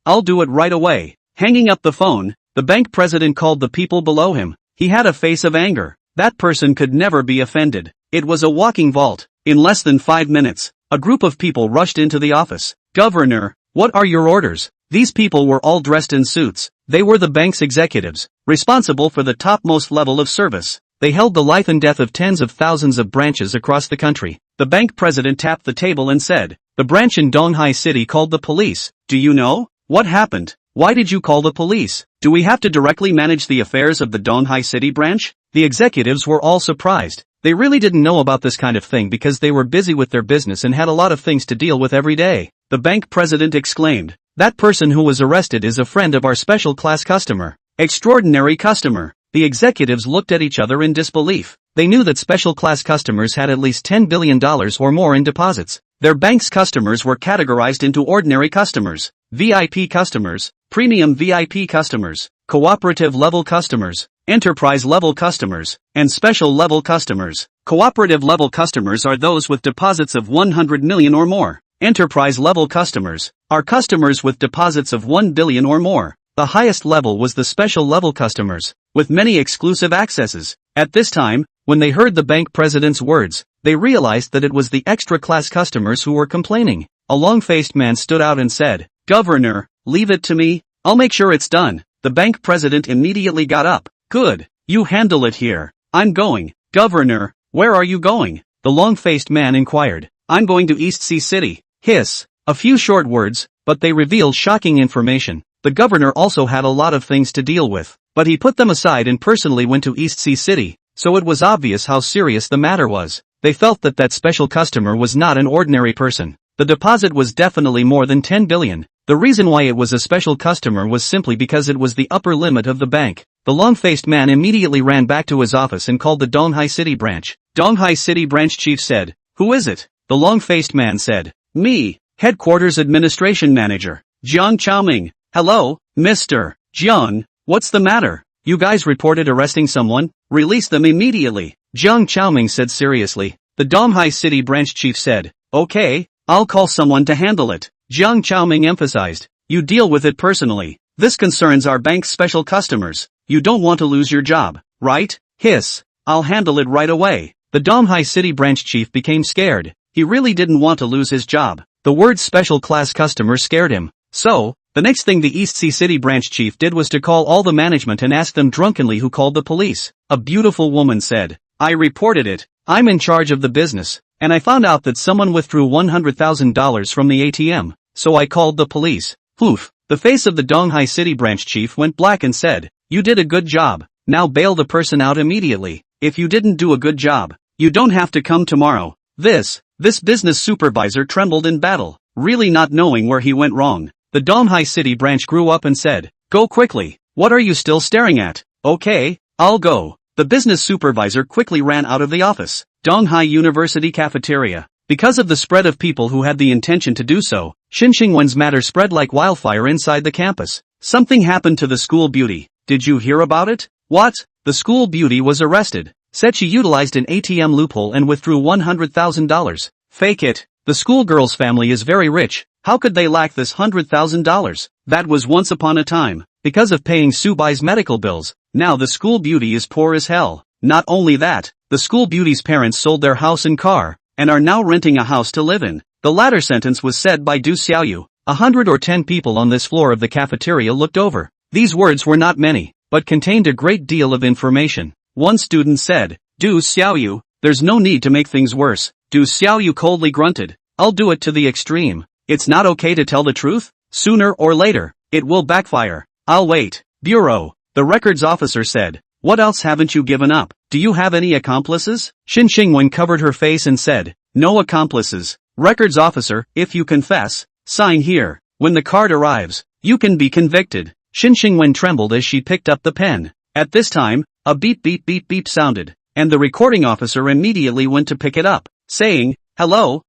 I'll do it right away. Hanging up the phone, the bank president called the people below him. He had a face of anger. That person could never be offended. It was a walking vault. In less than 5 minutes, a group of people rushed into the office. Governor, what are your orders? These people were all dressed in suits. They were the bank's executives, responsible for the topmost level of service. They held the life and death of tens of thousands of branches across the country. The bank president tapped the table and said, the branch in Donghai City called the police. Do you know? What happened? Why did you call the police? Do we have to directly manage the affairs of the Donghai City branch? The executives were all surprised. They really didn't know about this kind of thing because they were busy with their business and had a lot of things to deal with every day. The bank president exclaimed, that person who was arrested is a friend of our special class customer. Extraordinary customer. The executives looked at each other in disbelief. They knew that special class customers had at least $10 billion or more in deposits. Their bank's customers were categorized into ordinary customers, VIP customers, premium VIP customers, cooperative level customers, enterprise level customers, and special level customers. Cooperative level customers are those with deposits of 100 million or more. Enterprise level customers are customers with deposits of 1 billion or more. The highest level was the special level customers, with many exclusive accesses. At this time, when they heard the bank president's words, they realized that it was the extra-class customers who were complaining. A long-faced man stood out and said, "Governor, leave it to me, I'll make sure it's done." The bank president immediately got up. "Good, you handle it here. I'm going." "Governor, where are you going?" the long-faced man inquired. "I'm going to East Sea City." Hiss. A few short words, but they revealed shocking information. The governor also had a lot of things to deal with, but he put them aside and personally went to East Sea City, so it was obvious how serious the matter was. They felt that that special customer was not an ordinary person. The deposit was definitely more than 10 billion. The reason why it was a special customer was simply because it was the upper limit of the bank. The long-faced man immediately ran back to his office and called the Donghai City branch. Donghai City branch chief said, "Who is it?" The long-faced man said, "Me, headquarters administration manager, Jiang Chaoming." "Hello, Mr. Jiang, what's the matter? You guys reported arresting someone? Release them immediately," Jiang Chaoming said seriously. The Donghai City branch chief said, "Okay, I'll call someone to handle it." Jiang Chaoming emphasized, "You deal with it personally. This concerns our bank's special customers. You don't want to lose your job, right?" Hiss. "I'll handle it right away." The Donghai City branch chief became scared. He really didn't want to lose his job. The word special class customer scared him. So, the next thing the East Sea City branch chief did was to call all the management and ask them drunkenly who called the police. A beautiful woman said, "I reported it. I'm in charge of the business, and I found out that someone withdrew $100,000 from the ATM, so I called the police." Poof. The face of the Donghai City branch chief went black and said, "You did a good job. Now bail the person out immediately. If you didn't do a good job, you don't have to come tomorrow." This business supervisor trembled in battle, really not knowing where he went wrong. The Donghai City branch grew up and said, "Go quickly. What are you still staring at?" "Okay, I'll go." The business supervisor quickly ran out of the office. Donghai University cafeteria. Because of the spread of people who had the intention to do so, Xinxingwen's matter spread like wildfire inside the campus. Something happened to the school beauty. Did you hear about it? What? The school beauty was arrested. Said she utilized an ATM loophole and withdrew $100,000. Fake it. The schoolgirl's family is very rich. How could they lack this $100,000? That was once upon a time. Because of paying Subai's medical bills, now the school beauty is poor as hell. Not only that, the school beauty's parents sold their house and car, and are now renting a house to live in. The latter sentence was said by Du Xiaoyu. 110 people on this floor of the cafeteria looked over. These words were not many, but contained a great deal of information. One student said, "Du Xiaoyu, there's no need to make things worse." Du Xiaoyu coldly grunted, "I'll do it to the extreme. It's not okay to tell the truth? Sooner or later, it will backfire. I'll wait." Bureau. The records officer said, "What else haven't you given up? Do you have any accomplices?" Xinxingwen covered her face and said, "No accomplices." Records officer, "If you confess, sign here. When the card arrives, you can be convicted." Xinxingwen trembled as she picked up the pen. At this time, a beep beep beep beep sounded, and the recording officer immediately went to pick it up, saying, "Hello,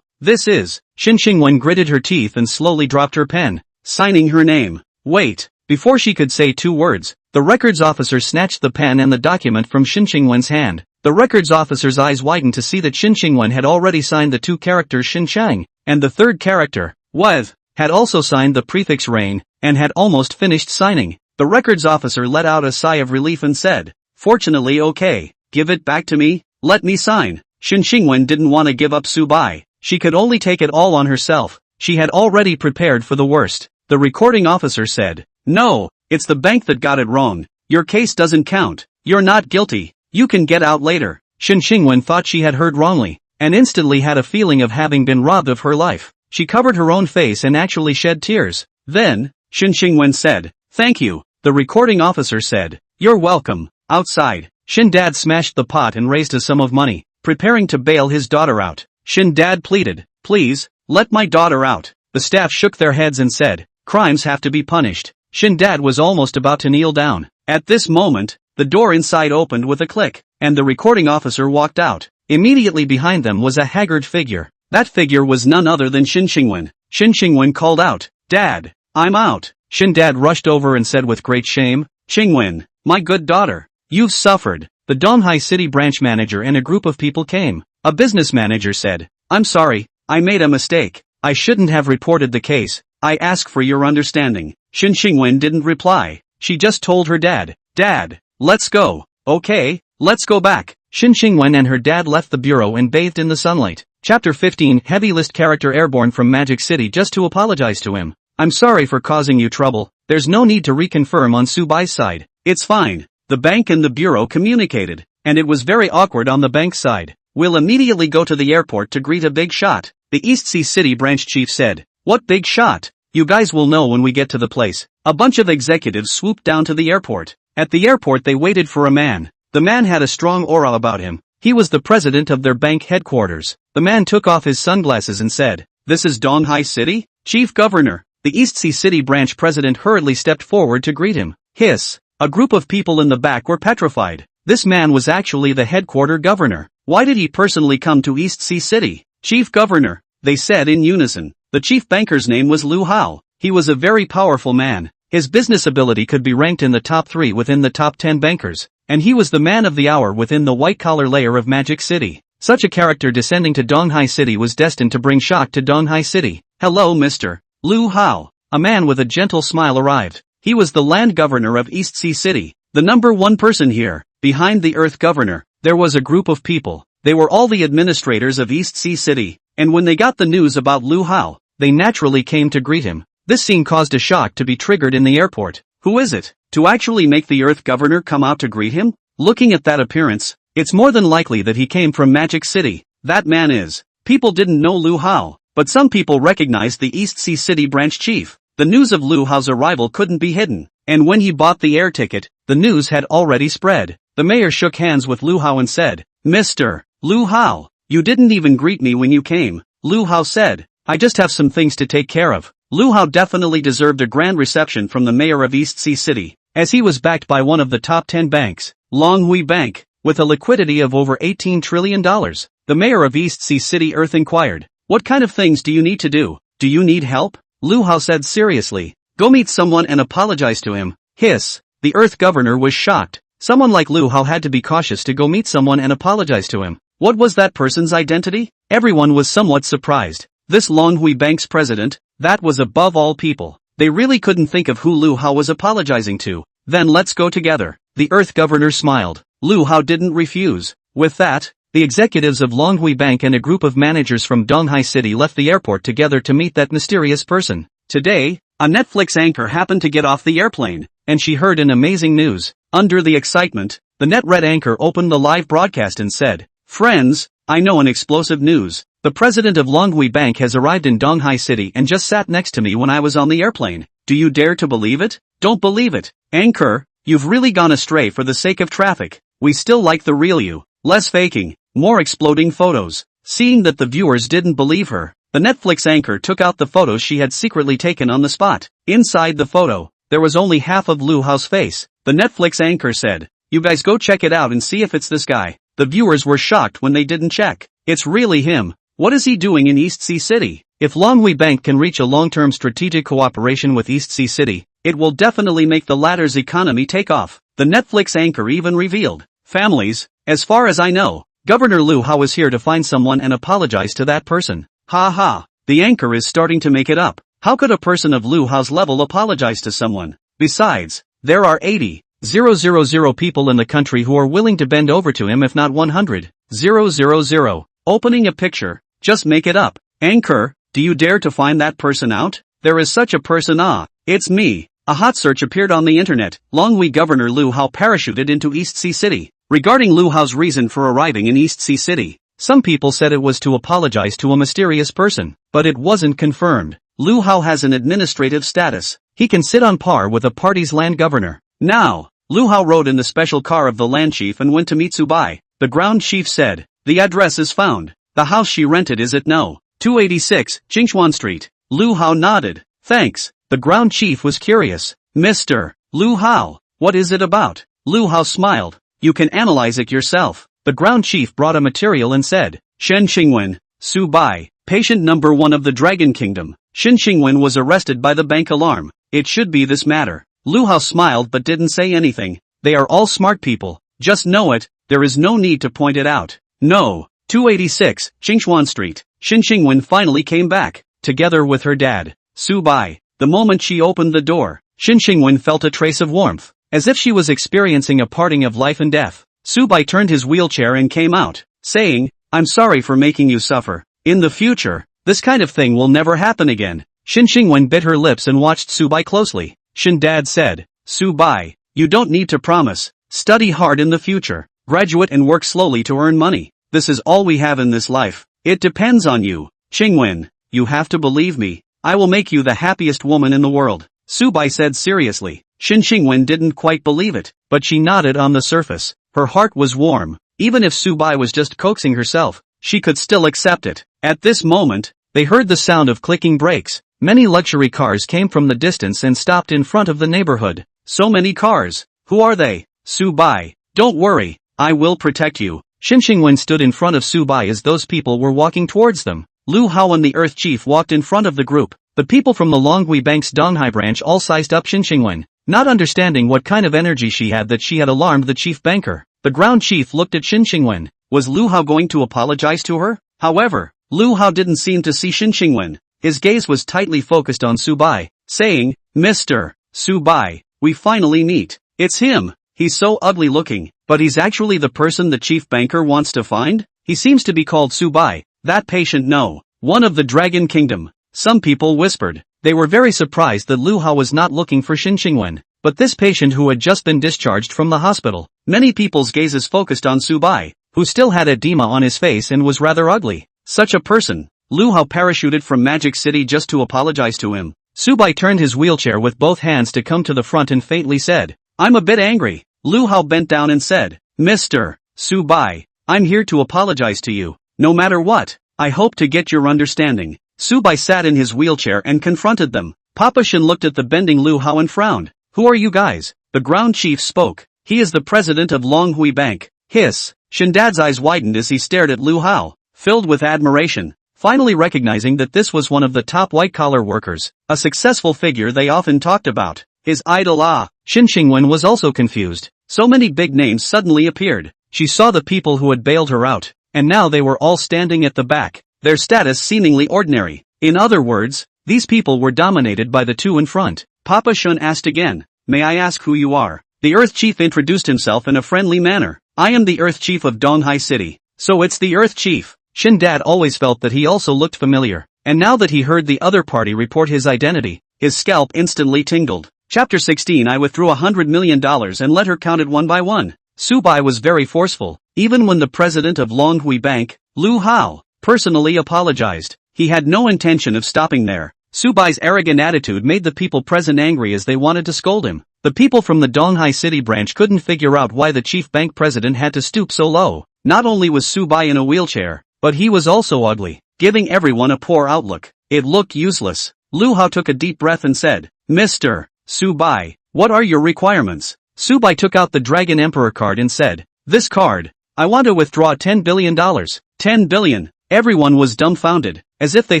this is." Xinxingwen gritted her teeth and slowly dropped her pen, signing her name. Wait. Before she could say 2 words, the records officer snatched the pen and the document from Xinxingwen's hand. The records officer's eyes widened to see that Xinxingwen had already signed the 2 characters Xinchang, and the 3rd character, Weth, had also signed the prefix Rain, and had almost finished signing. The records officer let out a sigh of relief and said, "Fortunately okay, give it back to me, let me sign." Xinxingwen didn't want to give up Subai. She could only take it all on herself. She had already prepared for the worst. The recording officer said, "No, it's the bank that got it wrong. Your case doesn't count. You're not guilty. You can get out later." Xinxingwen thought she had heard wrongly, and instantly had a feeling of having been robbed of her life. She covered her own face and actually shed tears. Then, Xinxingwen said, "Thank you." The recording officer said, "You're welcome." Outside, Xindad smashed the pot and raised a sum of money, preparing to bail his daughter out. Xindad pleaded, "Please, let my daughter out." The staff shook their heads and said, "Crimes have to be punished." Xindad was almost about to kneel down. At this moment, the door inside opened with a click, and the recording officer walked out. Immediately behind them was a haggard figure. That figure was none other than Xinxingwen. Xinxingwen called out, "Dad, I'm out." Shin Dad rushed over and said with great shame, Qingwen, my good daughter, you've suffered. The Donghai City branch manager and a group of people came. A business manager said, I'm sorry, I made a mistake. I shouldn't have reported the case. I ask for your understanding. Shin Qingwen didn't reply. She just told her dad, Dad, let's go. Okay, let's go back. Shin Qingwen and her dad left the bureau and bathed in the sunlight. Chapter 15 Heavy list character airborne from Magic City just to apologize to him. I'm sorry for causing you trouble. There's no need to reconfirm on Subai's side. It's fine. The bank and the bureau communicated, and it was very awkward on the bank side. We'll immediately go to the airport to greet a big shot. The East Sea City branch chief said. What big shot? You guys will know when we get to the place. A bunch of executives swooped down to the airport. At the airport they waited for a man. The man had a strong aura about him. He was the president of their bank headquarters. The man took off his sunglasses and said, This is Donghai City? Chief Governor. The East Sea City branch president hurriedly stepped forward to greet him. Hiss. A group of people in the back were petrified. This man was actually the headquarter governor. Why did he personally come to East Sea City? Chief Governor, they said in unison. The chief banker's name was Lu Hao. He was a very powerful man. His business ability could be ranked in the top 3 within the top 10 bankers. And he was the man of the hour within the white-collar layer of Magic City. Such a character descending to Donghai City was destined to bring shock to Donghai City. Hello Mr. Lu Hao. A man with a gentle smile arrived. He was the land governor of East Sea City. The number 1 person here. Behind the Earth Governor, there was a group of people. They were all the administrators of East Sea City. And when they got the news about Lu Hao, they naturally came to greet him. This scene caused a shock to be triggered in the airport. Who is it? To actually make the Earth Governor come out to greet him? Looking at that appearance, it's more than likely that he came from Magic City. That man is. People didn't know Lu Hao, but some people recognized the East Sea City branch chief. The news of Lu Hao's arrival couldn't be hidden. And when he bought the air ticket, the news had already spread. The mayor shook hands with Lu Hao and said, Mr. Lu Hao, you didn't even greet me when you came. Lu Hao said, I just have some things to take care of. Lu Hao definitely deserved a grand reception from the mayor of East Sea City, as he was backed by one of the top 10 banks, Longhui Bank, with a liquidity of over $18 trillion. The mayor of East Sea City Earth inquired, What kind of things do you need to do? Do you need help? Lu Hao said seriously, Go meet someone and apologize to him. Hiss. The Earth Governor was shocked. Someone like Lu Hao had to be cautious to go meet someone and apologize to him. What was that person's identity? Everyone was somewhat surprised. This Longhui Bank's president, that was above all people. They really couldn't think of who Lu Hao was apologizing to. Then let's go together. The Earth Governor smiled. Lu Hao didn't refuse. With that, the executives of Longhui Bank and a group of managers from Donghai City left the airport together to meet that mysterious person. Today, a Netflix anchor happened to get off the airplane, and she heard an amazing news. Under the excitement, the NetRed anchor opened the live broadcast and said, Friends, I know an explosive news. The president of Longhui Bank has arrived in Donghai City and just sat next to me when I was on the airplane. Do you dare to believe it? Don't believe it. Anchor, you've really gone astray for the sake of traffic. We still like the real you. Less faking, more exploding photos. Seeing that the viewers didn't believe her, the Netflix anchor took out the photos she had secretly taken on the spot. Inside the photo, there was only half of Lu Hao's face. The Netflix anchor said, You guys go check it out and see if it's this guy. The viewers were shocked when they didn't check. It's really him. What is he doing in East Sea City? If Longhui Bank can reach a long-term strategic cooperation with East Sea City, it will definitely make the latter's economy take off. The Netflix anchor even revealed, Families, as far as I know, Governor Lu Hao is here to find someone and apologize to that person. Ha ha, the anchor is starting to make it up. How could a person of Lu Hao's level apologize to someone? Besides, there are 80,000 people in the country who are willing to bend over to him if not 100,000. Opening a picture, just make it up. Anchor, do you dare to find that person out? There is such a person. It's me. A hot search appeared on the internet. Longhui Governor Lu Hao parachuted into East Sea City. Regarding Lu Hao's reason for arriving in East Sea City, some people said it was to apologize to a mysterious person, but it wasn't confirmed. Lu Hao has an administrative status. He can sit on par with a party's land governor. Now, Lu Hao rode in the special car of the land chief and went to meet Subai. The ground chief said, The address is found. The house she rented is at No. 286, Jingchuan Street. Lu Hao nodded. Thanks. The ground chief was curious. Mr. Lu Hao, what is it about? Lu Hao smiled. You can analyze it yourself. The ground chief brought a material and said, Shen Qingwen, Subai, patient number 1 of the Dragon Kingdom. Shen Qingwen was arrested by the bank alarm. It should be this matter. Lu Hao smiled but didn't say anything. They are all smart people. Just know it, there is no need to point it out. No. 286, Qingxuan Street. Xin Qingwen finally came back, together with her dad, Su Bai. The moment she opened the door, Xin Qingwen felt a trace of warmth, as if she was experiencing a parting of life and death. Su Bai turned his wheelchair and came out, saying, I'm sorry for making you suffer. In the future, this kind of thing will never happen again. Xin Qingwen bit her lips and watched Su Bai closely. Xin Dad said, Su Bai, you don't need to promise. Study hard in the future, graduate and work slowly to earn money. This is all we have in this life. It depends on you. Qingwen, you have to believe me. I will make you the happiest woman in the world. Su Bai said seriously. Xin Qingwen didn't quite believe it, but she nodded on the surface. Her heart was warm. Even if Su Bai was just coaxing herself, she could still accept it. At this moment, they heard the sound of clicking brakes. Many luxury cars came from the distance and stopped in front of the neighborhood. So many cars. Who are they? Su Bai. Don't worry, I will protect you. Xin Qingwen stood in front of Su Bai as those people were walking towards them. Lu Hao and the Earth Chief walked in front of the group. The people from the Longhui Bank's Donghai branch all sized up Xin Qingwen, not understanding what kind of energy she had that she had alarmed the chief banker. The ground chief looked at Xin Qingwen. Was Lu Hao going to apologize to her? However, Lu Hao didn't seem to see Xin Qingwen. His gaze was tightly focused on Su Bai, saying, Mr. Su Bai, we finally meet. It's him. He's so ugly looking, but he's actually the person the chief banker wants to find? He seems to be called Su Bai, that patient no. One of the Dragon Kingdom. Some people whispered. They were very surprised that Lu Hao was not looking for Xin Qingwen, but this patient who had just been discharged from the hospital. Many people's gazes focused on Su Bai, who still had edema on his face and was rather ugly. Such a person. Lu Hao parachuted from Magic City just to apologize to him. Su Bai turned his wheelchair with both hands to come to the front and faintly said, I'm a bit angry. Lu Hao bent down and said, Mr. Su Bai, I'm here to apologize to you. No matter what, I hope to get your understanding. Su Bai sat in his wheelchair and confronted them. Papa Shen looked at the bending Lu Hao and frowned. Who are you guys? The ground chief spoke. He is the president of Longhui Bank. Hiss. Shen Dad's eyes widened as he stared at Lu Hao, filled with admiration, finally recognizing that this was one of the top white-collar workers, a successful figure they often talked about. His idol Xin Qingwen was also confused. So many big names suddenly appeared. She saw the people who had bailed her out, and now they were all standing at the back, their status seemingly ordinary. In other words, these people were dominated by the two in front. Papa Shun asked again, may I ask who you are? The Earth Chief introduced himself in a friendly manner. I am the Earth Chief of Donghai City. So it's the Earth Chief. Shin Dad always felt that he also looked familiar, and now that he heard the other party report his identity, his scalp instantly tingled. Chapter 16 I withdrew $100 million and let her count it one by one. Su Bai was very forceful, even when the president of Longhui Bank, Lu Hao, personally apologized. He had no intention of stopping there. Su Bai's arrogant attitude made the people present angry as they wanted to scold him. The people from the Donghai City branch couldn't figure out why the chief bank president had to stoop so low. Not only was Su Bai in a wheelchair, but he was also ugly, giving everyone a poor outlook. It looked useless. Lu Hao took a deep breath and said, Mr. Su Bai, what are your requirements? Su Bai took out the Dragon Emperor card and said, this card. I want to withdraw $10 billion. $10 billion. Everyone was dumbfounded, as if they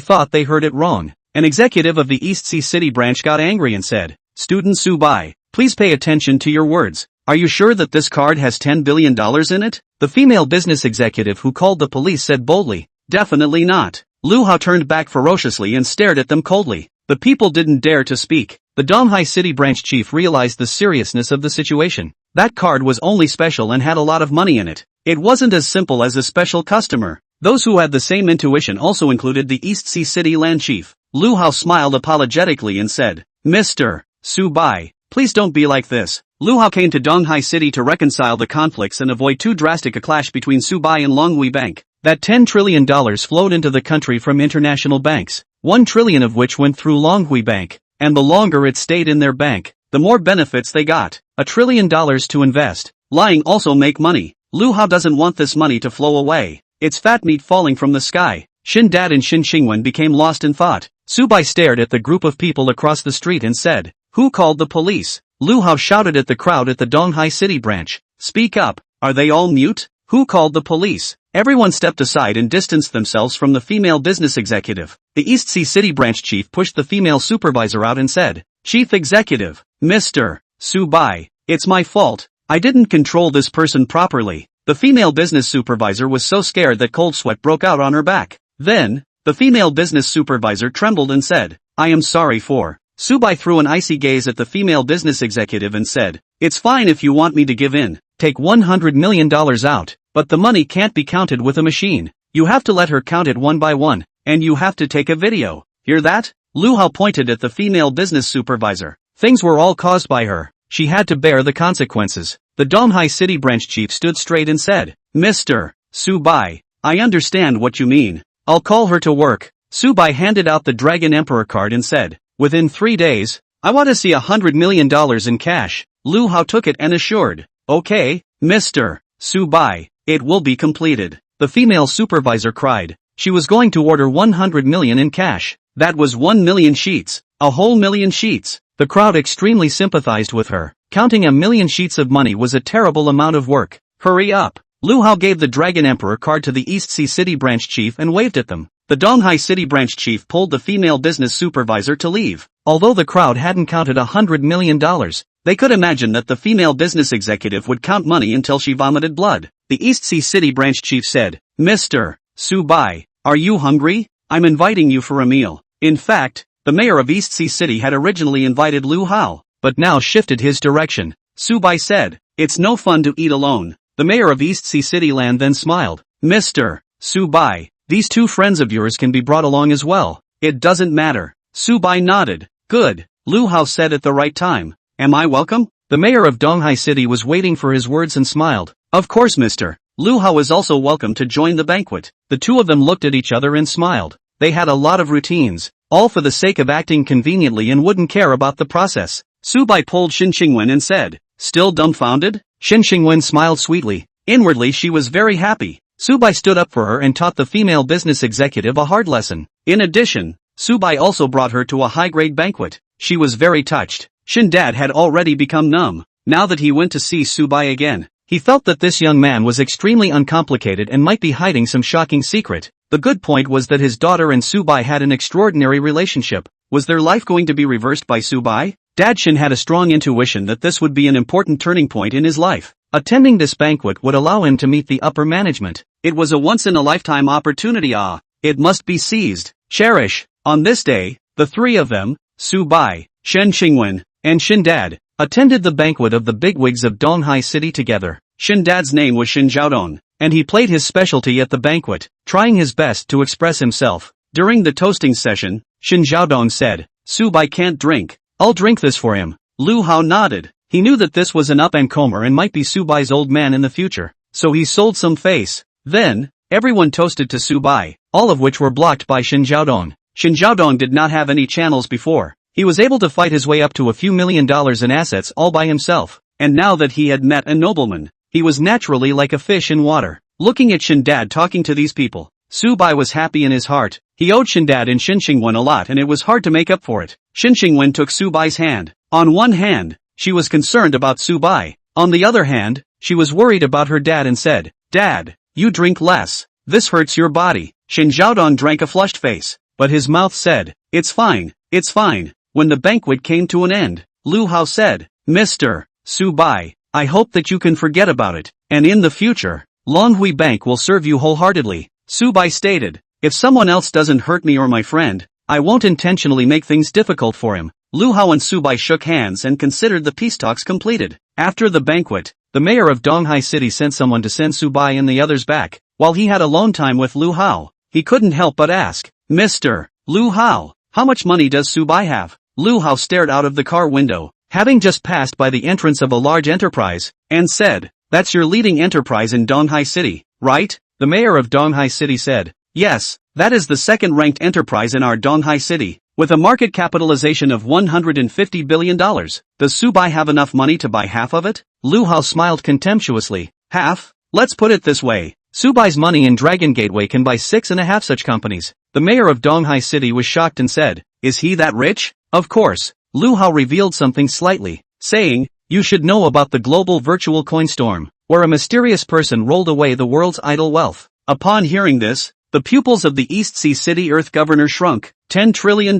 thought they heard it wrong. An executive of the East Sea City branch got angry and said, Student Su Bai, please pay attention to your words. Are you sure that this card has $10 billion in it? The female business executive who called the police said boldly, definitely not. Lu Hao turned back ferociously and stared at them coldly. The people didn't dare to speak. The Donghai City branch chief realized the seriousness of the situation. That card was only special and had a lot of money in it. It wasn't as simple as a special customer. Those who had the same intuition also included the East Sea City land chief. Lu Hao smiled apologetically and said, Mr. Su Bai, please don't be like this. Lu Hao came to Donghai City to reconcile the conflicts and avoid too drastic a clash between Su Bai and Longhui Bank. That $10 trillion flowed into the country from international banks, $1 trillion of which went through Longhui Bank, and the longer it stayed in their bank, the more benefits they got. $1 trillion to invest. Lying also make money. Lu Hao doesn't want this money to flow away. It's fat meat falling from the sky. Shin Dad and Xin Qingwen became lost in thought. Su Bai stared at the group of people across the street and said, who called the police? Lu Hao shouted at the crowd at the Donghai City branch. Speak up. Are they all mute? Who called the police? Everyone stepped aside and distanced themselves from the female business executive. The East Sea City branch chief pushed the female supervisor out and said, Chief Executive, Mr. Subai, it's my fault. I didn't control this person properly. The female business supervisor was so scared that cold sweat broke out on her back. Then, the female business supervisor trembled and said, I am sorry for. Subai threw an icy gaze at the female business executive and said, it's fine if you want me to give in. Take $100 million out, but the money can't be counted with a machine. You have to let her count it one by one, and you have to take a video. Hear that? Lu Hao pointed at the female business supervisor. Things were all caused by her. She had to bear the consequences. The Donghai City branch chief stood straight and said, Mr. Subai, I understand what you mean. I'll call her to work. Subai handed out the Dragon Emperor card and said, within 3 days, I want to see $100 million in cash. Lu Hao took it and assured, okay, Mr. Subai, it will be completed. The female supervisor cried. She was going to order 100 million in cash. That was 1 million sheets. A whole million sheets. The crowd extremely sympathized with her. Counting 1 million sheets of money was a terrible amount of work. Hurry up. Lu Hao gave the Dragon Emperor card to the East Sea City branch chief and waved at them. The Donghai City branch chief pulled the female business supervisor to leave. Although the crowd hadn't counted $100 million, they could imagine that the female business executive would count money until she vomited blood. The East Sea City branch chief said, Mr. Subai, are you hungry? I'm inviting you for a meal. In fact, the mayor of East Sea City had originally invited Lu Hao, but now shifted his direction. Subai said, it's no fun to eat alone. The mayor of East Sea City Land then smiled. Mr. Subai, these 2 friends of yours can be brought along as well. It doesn't matter. Subai nodded. Good, Lu Hao said at the right time. Am I welcome? The mayor of Donghai City was waiting for his words and smiled. Of course, Mr. Lu Hao is also welcome to join the banquet. The 2 of them looked at each other and smiled. They had a lot of routines, all for the sake of acting conveniently and wouldn't care about the process. Subai pulled Shin Qingwen and said, still dumbfounded? Shin Qingwen smiled sweetly. Inwardly she was very happy. Subai stood up for her and taught the female business executive a hard lesson. In addition, Subai also brought her to a high-grade banquet. She was very touched. Shin Dad had already become numb. Now that he went to see Subai again, he felt that this young man was extremely uncomplicated and might be hiding some shocking secret. The good point was that his daughter and Subai had an extraordinary relationship. Was their life going to be reversed by Subai? Dad Shin had a strong intuition that this would be an important turning point in his life. Attending this banquet would allow him to meet the upper management. It was a once-in-a-lifetime opportunity. It must be seized. Cherish. On this day, the 3 of them, Subai, Shen Qingwen, and Shin Dad, attended the banquet of the bigwigs of Donghai City together. Shin Dad's name was Shin Xiaodong, and he played his specialty at the banquet, trying his best to express himself. During the toasting session, Shin Xiaodong said, Subai can't drink. I'll drink this for him. Lu Hao nodded. He knew that this was an up-and-comer and might be Subai's old man in the future, so he sold some face. Then, everyone toasted to Subai, all of which were blocked by Shin Xiaodong. Shin Xiaodong did not have any channels before. He was able to fight his way up to a few $1 million in assets all by himself, and now that he had met a nobleman, he was naturally like a fish in water. Looking at Shin Dad talking to these people, Subai was happy in his heart. He owed Shin Dad and Shin Qingwen a lot and it was hard to make up for it. Shin Qingwen took Subai's hand. On one hand, she was concerned about Subai. On the other hand, she was worried about her dad and said, Dad, you drink less. This hurts your body. Shin Xiaodong drank a flushed face, but his mouth said, it's fine, it's fine. When the banquet came to an end, Lu Hao said, Mr. Subai, I hope that you can forget about it, and in the future, Longhui Bank will serve you wholeheartedly. Subai stated, if someone else doesn't hurt me or my friend, I won't intentionally make things difficult for him. Lu Hao and Subai shook hands and considered the peace talks completed. After the banquet, the mayor of Donghai City sent someone to send Subai and the others back. While he had alone time with Lu Hao, he couldn't help but ask, Mr. Lu Hao, how much money does Subai have? Lu Hao stared out of the car window, having just passed by the entrance of a large enterprise, and said, that's your leading enterprise in Donghai City, right? The mayor of Donghai City said, yes, that is the second-ranked enterprise in our Donghai City, with a market capitalization of $150 billion. Does Subai have enough money to buy half of it? Lu Hao smiled contemptuously. Half? Let's put it this way. Subai's money in Dragon Gateway can buy 6.5 such companies. The mayor of Donghai City was shocked and said, is he that rich? Of course. Lu Hao revealed something slightly, saying, you should know about the global virtual coin storm, where a mysterious person rolled away the world's idle wealth. Upon hearing this, the pupils of the East Sea City Earth governor shrunk. $10 trillion,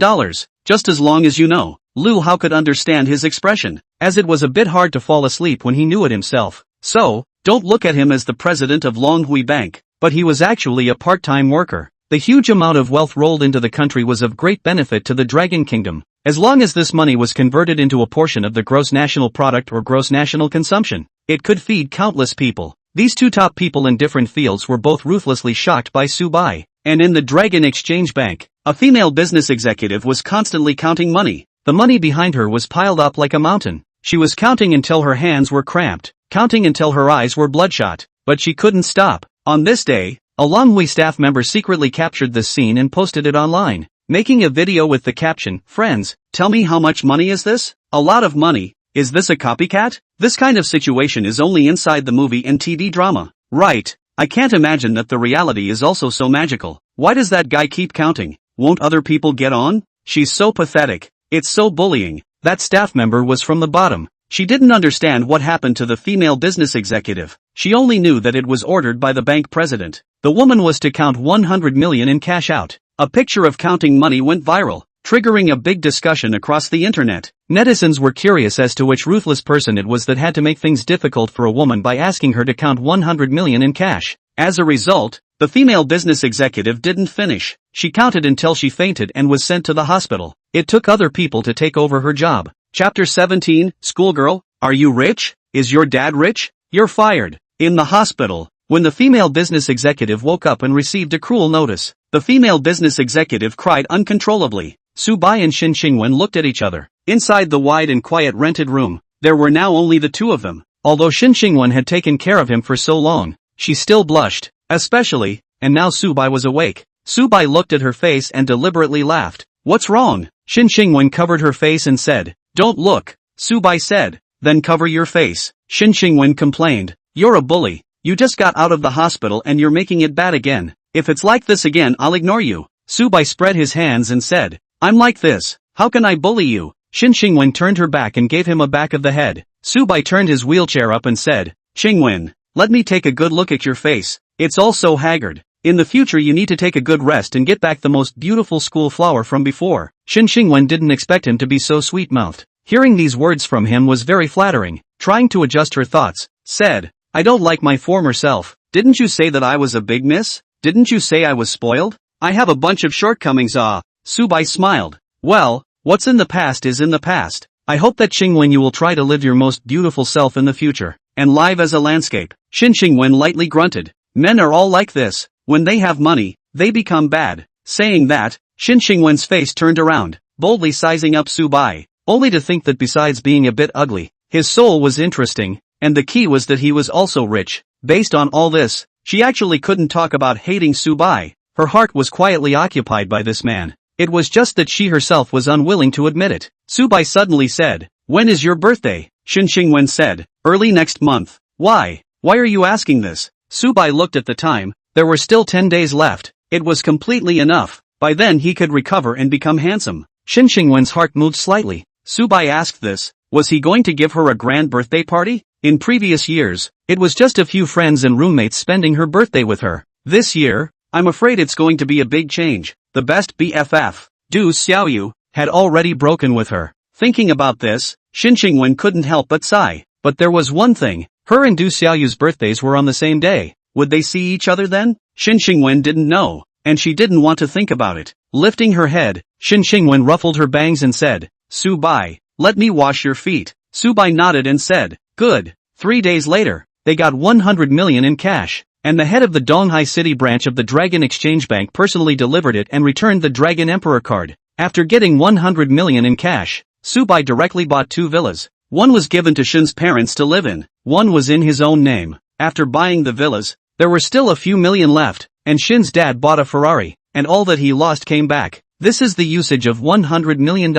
just as long as you know. Lu Hao could understand his expression, as it was a bit hard to fall asleep when he knew it himself. So, don't look at him as the president of Longhui Bank, but he was actually a part-time worker. The huge amount of wealth rolled into the country was of great benefit to the Dragon Kingdom, as long as this money was converted into a portion of the gross national product or gross national consumption. It could feed countless people. These two top people in different fields were both ruthlessly shocked by Su Bai. And in the Dragon Exchange Bank, a female business executive was constantly counting money. The money behind her was piled up like a mountain. She was counting until her hands were cramped, counting until her eyes were bloodshot, but she couldn't stop. On this day, a Longhui staff member secretly captured this scene and posted it online, making a video with the caption, "Friends, tell me how much money is this? A lot of money. Is this a copycat?" This kind of situation is only inside the movie and TV drama. Right. I can't imagine that the reality is also so magical. Why does that guy keep counting? Won't other people get on? She's so pathetic. It's so bullying. That staff member was from the bottom. She didn't understand what happened to the female business executive. She only knew that it was ordered by the bank president. The woman was to count 100 million in cash out. A picture of counting money went viral, triggering a big discussion across the internet. Netizens were curious as to which ruthless person it was that had to make things difficult for a woman by asking her to count 100 million in cash. As a result, the female business executive didn't finish. She counted until she fainted and was sent to the hospital. It took other people to take over her job. Chapter 17, Schoolgirl, are you rich? Is your dad rich? You're fired. In the hospital, when the female business executive woke up and received a cruel notice, the female business executive cried uncontrollably. Su Bai and Shin Xingwen looked at each other. Inside the wide and quiet rented room, there were now only the two of them. Although Shin Xingwen had taken care of him for so long, she still blushed, especially, and now Su Bai was awake. Su Bai looked at her face and deliberately laughed. What's wrong? Shin Xingwen covered her face and said, Don't look, Su Bai said. Then cover your face. Shin Xingwen complained. You're a bully. You just got out of the hospital and you're making it bad again. If it's like this again, I'll ignore you. Su Bai spread his hands and said, I'm like this. How can I bully you? Shin Xingwen turned her back and gave him a back of the head. Su Bai turned his wheelchair up and said, Xingwen, let me take a good look at your face. It's all so haggard. In the future you need to take a good rest and get back the most beautiful school flower from before. Shin Xingwen didn't expect him to be so sweet-mouthed. Hearing these words from him was very flattering. Trying to adjust her thoughts, said, I don't like my former self. Didn't you say that I was a big miss? Didn't you say I was spoiled? I have a bunch of shortcomings. Su Bai smiled. Well, what's in the past is in the past. I hope that Xingwen you will try to live your most beautiful self in the future, and live as a landscape. Shin Xingwen lightly grunted. Men are all like this. When they have money, they become bad. Saying that, Shin Xingwen's face turned around, boldly sizing up Su Bai, only to think that besides being a bit ugly, his soul was interesting, and the key was that he was also rich. Based on all this, she actually couldn't talk about hating Su Bai. Her heart was quietly occupied by this man. It was just that she herself was unwilling to admit it. Su Bai suddenly said, When is your birthday? Shin Xingwen said, Early next month. Why? Why are you asking this? Su Bai looked at the time. There were still 10 days left. It was completely enough. By then he could recover and become handsome. Shin Xingwen's heart moved slightly. Su Bai asked this. Was he going to give her a grand birthday party? In previous years, it was just a few friends and roommates spending her birthday with her. This year, I'm afraid it's going to be a big change. The best BFF, Du Xiaoyu, had already broken with her. Thinking about this, Shin Xingwen couldn't help but sigh. But there was one thing. Her and Du Xiaoyu's birthdays were on the same day. Would they see each other then? Shin Xingwen didn't know, and she didn't want to think about it. Lifting her head, Shin Xingwen ruffled her bangs and said, Su Bai, let me wash your feet. Su Bai nodded and said, Good. 3 days later, they got 100 million in cash, and the head of the Donghai City branch of the Dragon Exchange Bank personally delivered it and returned the Dragon Emperor card. After getting 100 million in cash, Su Bai directly bought 2 villas. One was given to Shin's parents to live in, one was in his own name. After buying the villas, there were still a few million left, and Shin's dad bought a Ferrari, and all that he lost came back. This is the usage of $100 million.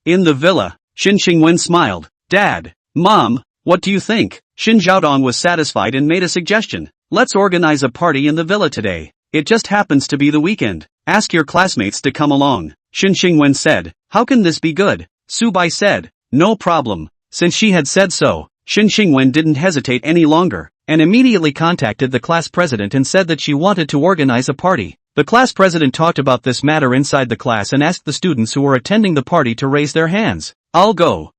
In the villa, Shin Xingwen smiled. Dad, Mom, what do you think? Shin Xiaodong was satisfied and made a suggestion. Let's organize a party in the villa today. It just happens to be the weekend. Ask your classmates to come along. Shin Xingwen said. How can this be good? Su Bai said. No problem. Since she had said so, Shin Xingwen didn't hesitate any longer, and immediately contacted the class president and said that she wanted to organize a party. The class president talked about this matter inside the class and asked the students who were attending the party to raise their hands. I'll go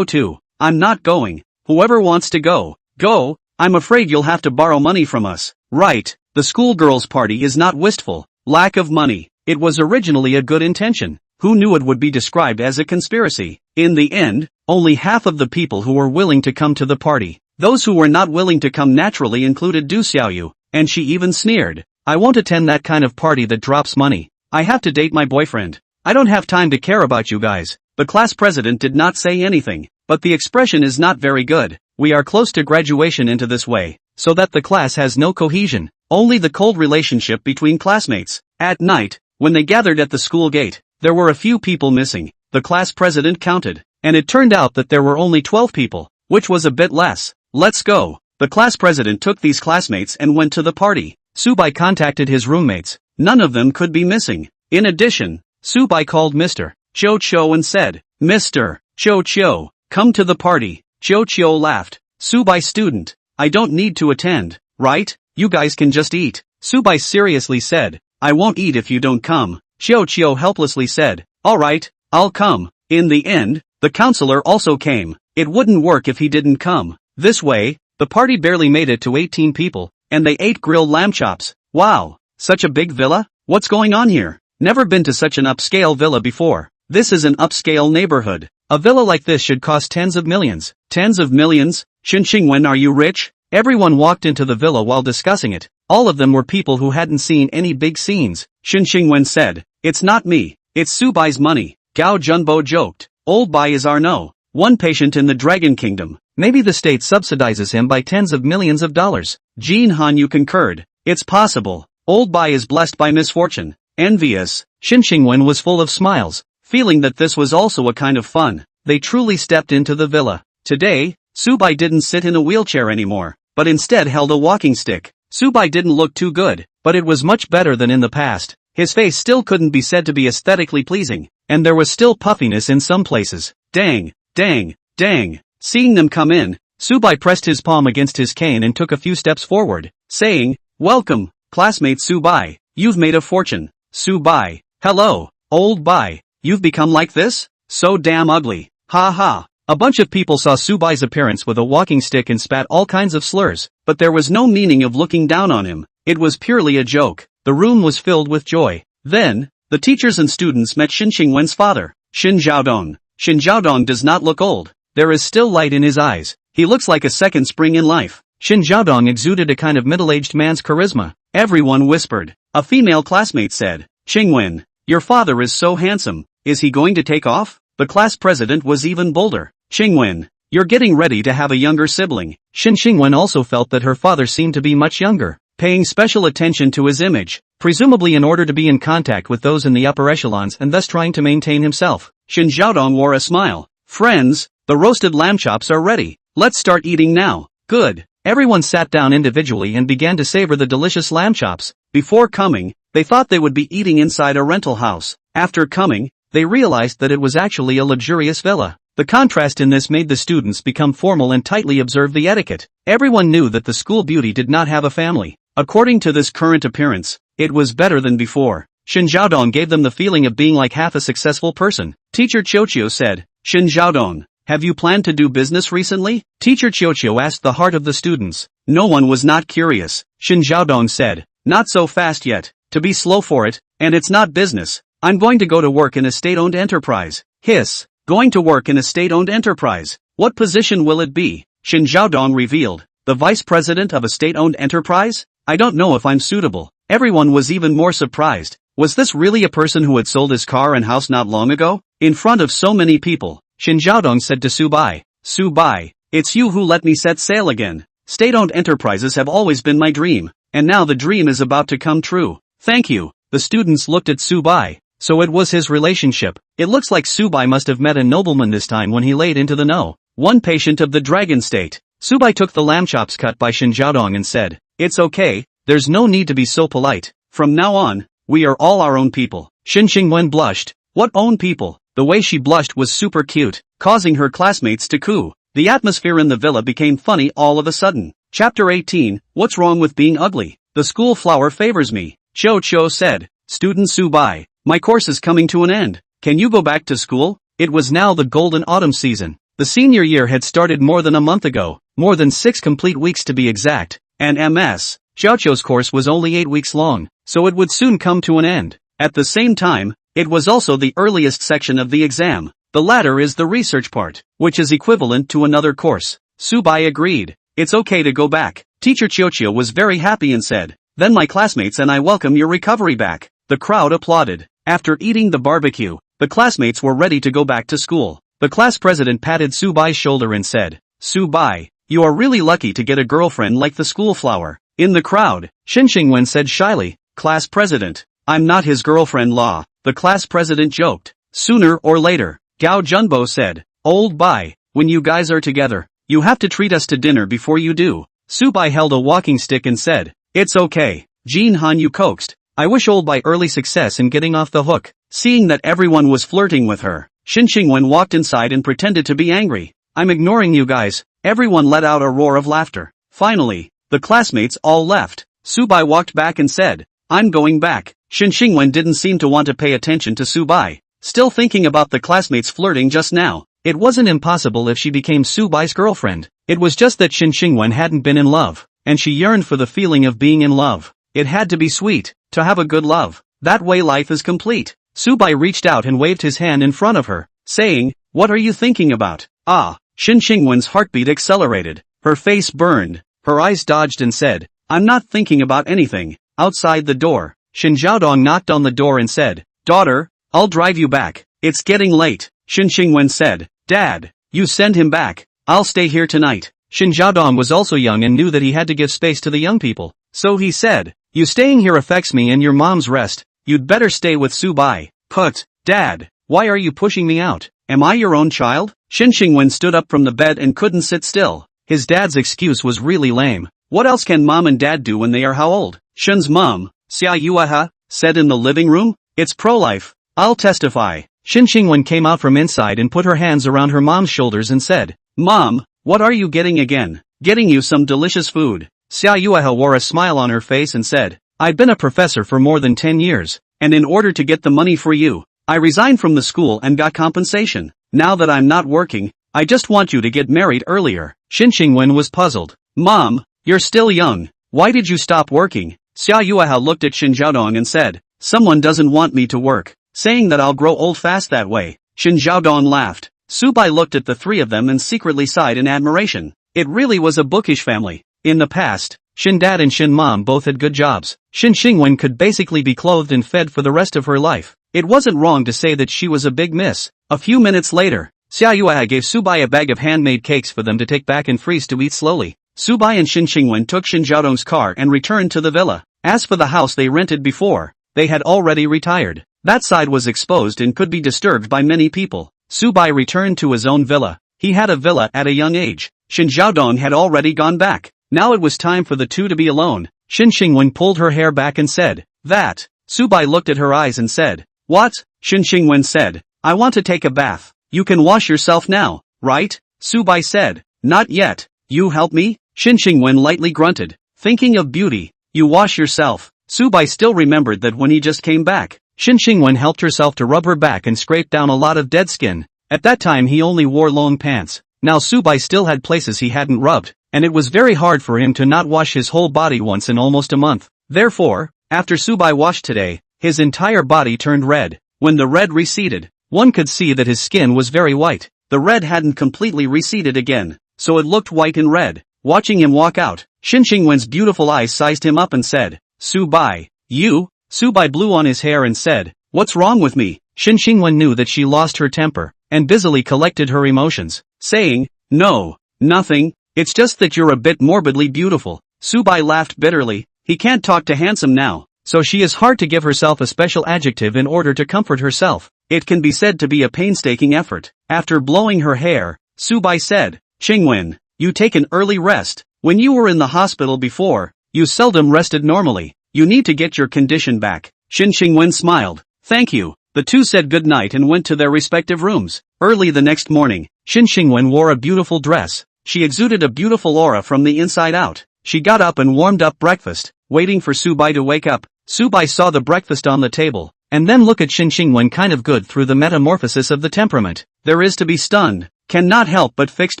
too. I'm not going. Whoever wants to go, go. I'm afraid you'll have to borrow money from us. Right, the schoolgirls' party is not wistful, lack of money. It was originally a good intention. Who knew it would be described as a conspiracy? In the end, only half of the people who were willing to come to the party. Those who were not willing to come naturally included Du Xiaoyu, and she even sneered. I won't attend that kind of party that drops money. I have to date my boyfriend. I don't have time to care about you guys. The class president did not say anything, but the expression is not very good. We are close to graduation into this way, so that the class has no cohesion, only the cold relationship between classmates. At night, when they gathered at the school gate, there were a few people missing. The class president counted, and it turned out that there were only 12 people, which was a bit less. Let's go. The class president took these classmates and went to the party. Subai contacted his roommates. None of them could be missing. In addition, Subai called Mr. Cho Cho and said, Mr. Cho Cho, come to the party. Cho Cho laughed. Subai student, I don't need to attend, right? You guys can just eat. Subai seriously said, I won't eat if you don't come. Cho Cho helplessly said, alright, I'll come. In the end, the counselor also came. It wouldn't work if he didn't come. This way, the party barely made it to 18 people, and they ate grilled lamb chops. Wow, such a big villa? What's going on here? Never been to such an upscale villa before. This is an upscale neighborhood. A villa like this should cost tens of millions. Tens of millions? Shen Xingwen, are you rich? Everyone walked into the villa while discussing it. All of them were people who hadn't seen any big scenes. Shen Xingwen said, it's not me. It's Subai's money. Gao Junbo joked. Old Bai is our no. One patient in the Dragon Kingdom. Maybe the state subsidizes him by tens of millions of dollars. Jin Hanyu concurred. It's possible. Old Bai is blessed by misfortune. Envious. Shen Xingwen was full of smiles, feeling that this was also a kind of fun. They truly stepped into the villa. Today, Subai didn't sit in a wheelchair anymore, but instead held a walking stick. Subai didn't look too good, but it was much better than in the past. His face still couldn't be said to be aesthetically pleasing, and there was still puffiness in some places. Dang, dang, dang. Seeing them come in, Subai pressed his palm against his cane and took a few steps forward, saying, welcome, classmate Subai, you've made a fortune. Subai, hello, old Bai, you've become like this? So damn ugly. Ha ha. A bunch of people saw Subai's appearance with a walking stick and spat all kinds of slurs, but there was no meaning of looking down on him. It was purely a joke. The room was filled with joy. Then, the teachers and students met Shen Xingwen's father, Shen Zhaodong. Shen Zhaodong does not look old. There is still light in his eyes. He looks like a second spring in life. Shen Zhaodong exuded a kind of middle-aged man's charisma. Everyone whispered. A female classmate said, Xingwen, your father is so handsome. Is he going to take off? The class president was even bolder. Xingwen, you're getting ready to have a younger sibling. Shen Xingwen also felt that her father seemed to be much younger, paying special attention to his image, presumably in order to be in contact with those in the upper echelons and thus trying to maintain himself. Shen Zhaodong wore a smile. Friends, the roasted lamb chops are ready. Let's start eating now. Good. Everyone sat down individually and began to savor the delicious lamb chops. Before coming, they thought they would be eating inside a rental house. After coming, they realized that it was actually a luxurious villa. The contrast in this made the students become formal and tightly observe the etiquette. Everyone knew that the school beauty did not have a family. According to this current appearance, it was better than before. Shen Zhaodong gave them the feeling of being like half a successful person. Teacher Qiuqiu said, Shen Zhaodong, have you planned to do business recently? Teacher Qiuqiu asked the heart of the students. No one was not curious. Shen Zhaodong said, not so fast yet. To be slow for it, and it's not business. I'm going to go to work in a state-owned enterprise. Hiss. Going to work in a state-owned enterprise. What position will it be? Shen Zhaodong revealed. The vice president of a state-owned enterprise? I don't know if I'm suitable. Everyone was even more surprised. Was this really a person who had sold his car and house not long ago? In front of so many people, Shen Zhaodong said to Subai, Subai, it's you who let me set sail again. State-owned enterprises have always been my dream, and now the dream is about to come true. Thank you. The students looked at Subai. So it was his relationship. It looks like Subai must have met a nobleman this time when he laid into the know. One patient of the dragon state. Subai took the lamb chops cut by Shen Zhaodong and said, it's okay, there's no need to be so polite. From now on, we are all our own people. Shen Xingwen blushed. What own people? The way she blushed was super cute, causing her classmates to coo. The atmosphere in the villa became funny all of a sudden. Chapter 18, What's wrong with being ugly? The school flower favors me. Cho Cho said. Student Subai, my course is coming to an end. Can you go back to school? It was now the golden autumn season. The senior year had started more than a month ago, more than 6 complete weeks to be exact, and MS. Xiaoqiu's course was only 8 weeks long, so it would soon come to an end. At the same time, it was also the earliest section of the exam. The latter is the research part, which is equivalent to another course. Subai agreed. It's okay to go back. Teacher Xiaoqiu was very happy and said, then my classmates and I welcome your recovery back. The crowd applauded. After eating the barbecue, the classmates were ready to go back to school. The class president patted Subai's shoulder and said, Subai, you are really lucky to get a girlfriend like the school flower. In the crowd, Shen Xingwen said shyly, Class president, I'm not his girlfriend-law. The class president joked. Sooner or later, Gao Junbo said, Old Bai, when you guys are together, you have to treat us to dinner before you do. Subai held a walking stick and said, It's okay. Jin Han Yu coaxed. I wish Old Bai early success in getting off the hook. Seeing that everyone was flirting with her, Shen Xingwen walked inside and pretended to be angry. I'm ignoring you guys. Everyone let out a roar of laughter. Finally, the classmates all left. Subai walked back and said, I'm going back. Shen Xingwen didn't seem to want to pay attention to Subai. Still thinking about the classmates flirting just now. It wasn't impossible if she became Subai's girlfriend. It was just that Shen Xingwen hadn't been in love, and she yearned for the feeling of being in love. It had to be sweet, to have a good love. That way life is complete. Subai reached out and waved his hand in front of her, saying, What are you thinking about? Ah, Shen Xingwen's heartbeat accelerated. Her face burned. Her eyes dodged and said, I'm not thinking about anything. Outside the door, Shen Xiaodong knocked on the door and said, Daughter, I'll drive you back. It's getting late. Shen Xingwen said, Dad, you send him back. I'll stay here tonight. Shen Xiaodong was also young and knew that he had to give space to the young people. So he said, You staying here affects me and your mom's rest. You'd better stay with Subai. Put, Dad, why are you pushing me out? Am I your own child? Shen Xingwen stood up from the bed and couldn't sit still. His dad's excuse was really lame. What else can mom and dad do when they are how old? Shen's mom, Xia Yueha, said in the living room, It's pro-life. I'll testify. Shen Xingwen came out from inside and put her hands around her mom's shoulders and said, Mom, what are you getting again? Getting you some delicious food. Xia Yueha wore a smile on her face and said, I've been a professor for more than 10 years, and in order to get the money for you, I resigned from the school and got compensation. Now that I'm not working, I just want you to get married earlier. Shen Xingwen was puzzled. Mom, you're still young. Why did you stop working? Xia Yueha looked at Shen Xiaodong and said, Someone doesn't want me to work, saying that I'll grow old fast that way. Shen Xiaodong laughed. Subai looked at the three of them and secretly sighed in admiration. It really was a bookish family. In the past, Shen Dad and Shen Mom both had good jobs. Shen Xingwen could basically be clothed and fed for the rest of her life. It wasn't wrong to say that she was a big miss. A few minutes later, Xia Yueha gave Subai a bag of handmade cakes for them to take back and freeze to eat slowly. Subai and Shen Xingwen took Shen Xiaodong's car and returned to the villa. As for the house they rented before, they had already retired. That side was exposed and could be disturbed by many people. Subai returned to his own villa. He had a villa at a young age. Shen Xiaodong had already gone back. Now it was time for the two to be alone. Shen Xingwen pulled her hair back and said, That. Subai looked at her eyes and said, What? Shen Xingwen said, I want to take a bath. You can wash yourself now, right? Subai said, Not yet. You help me? Shen Xingwen lightly grunted. Thinking of beauty, you wash yourself. Subai still remembered that when he just came back, Shen Xingwen helped herself to rub her back and scrape down a lot of dead skin. At that time he only wore long pants. Now Subai still had places he hadn't rubbed, and it was very hard for him to not wash his whole body once in almost a month. Therefore, after Subai washed today, his entire body turned red. When the red receded, one could see that his skin was very white. The red hadn't completely receded again, so it looked white and red. Watching him walk out, Shen Xingwen's beautiful eyes sized him up and said, Subai, you? Subai blew on his hair and said, What's wrong with me? Shen Xingwen knew that she lost her temper, and busily collected her emotions, saying, No, nothing, it's just that you're a bit morbidly beautiful. Subai laughed bitterly. He can't talk to handsome now, so she is hard to give herself a special adjective in order to comfort herself. It can be said to be a painstaking effort. After blowing her hair, Subai said, Xingwen, you take an early rest. When you were in the hospital before, you seldom rested normally. You need to get your condition back. Shen Xingwen smiled. Thank you. The two said good night and went to their respective rooms. Early the next morning, Shen Xingwen wore a beautiful dress. She exuded a beautiful aura from the inside out. She got up and warmed up breakfast, waiting for Subai to wake up. Subai saw the breakfast on the table, and then look at Xinxingwen kind of good through the metamorphosis of the temperament. There is to be stunned, cannot help but fixed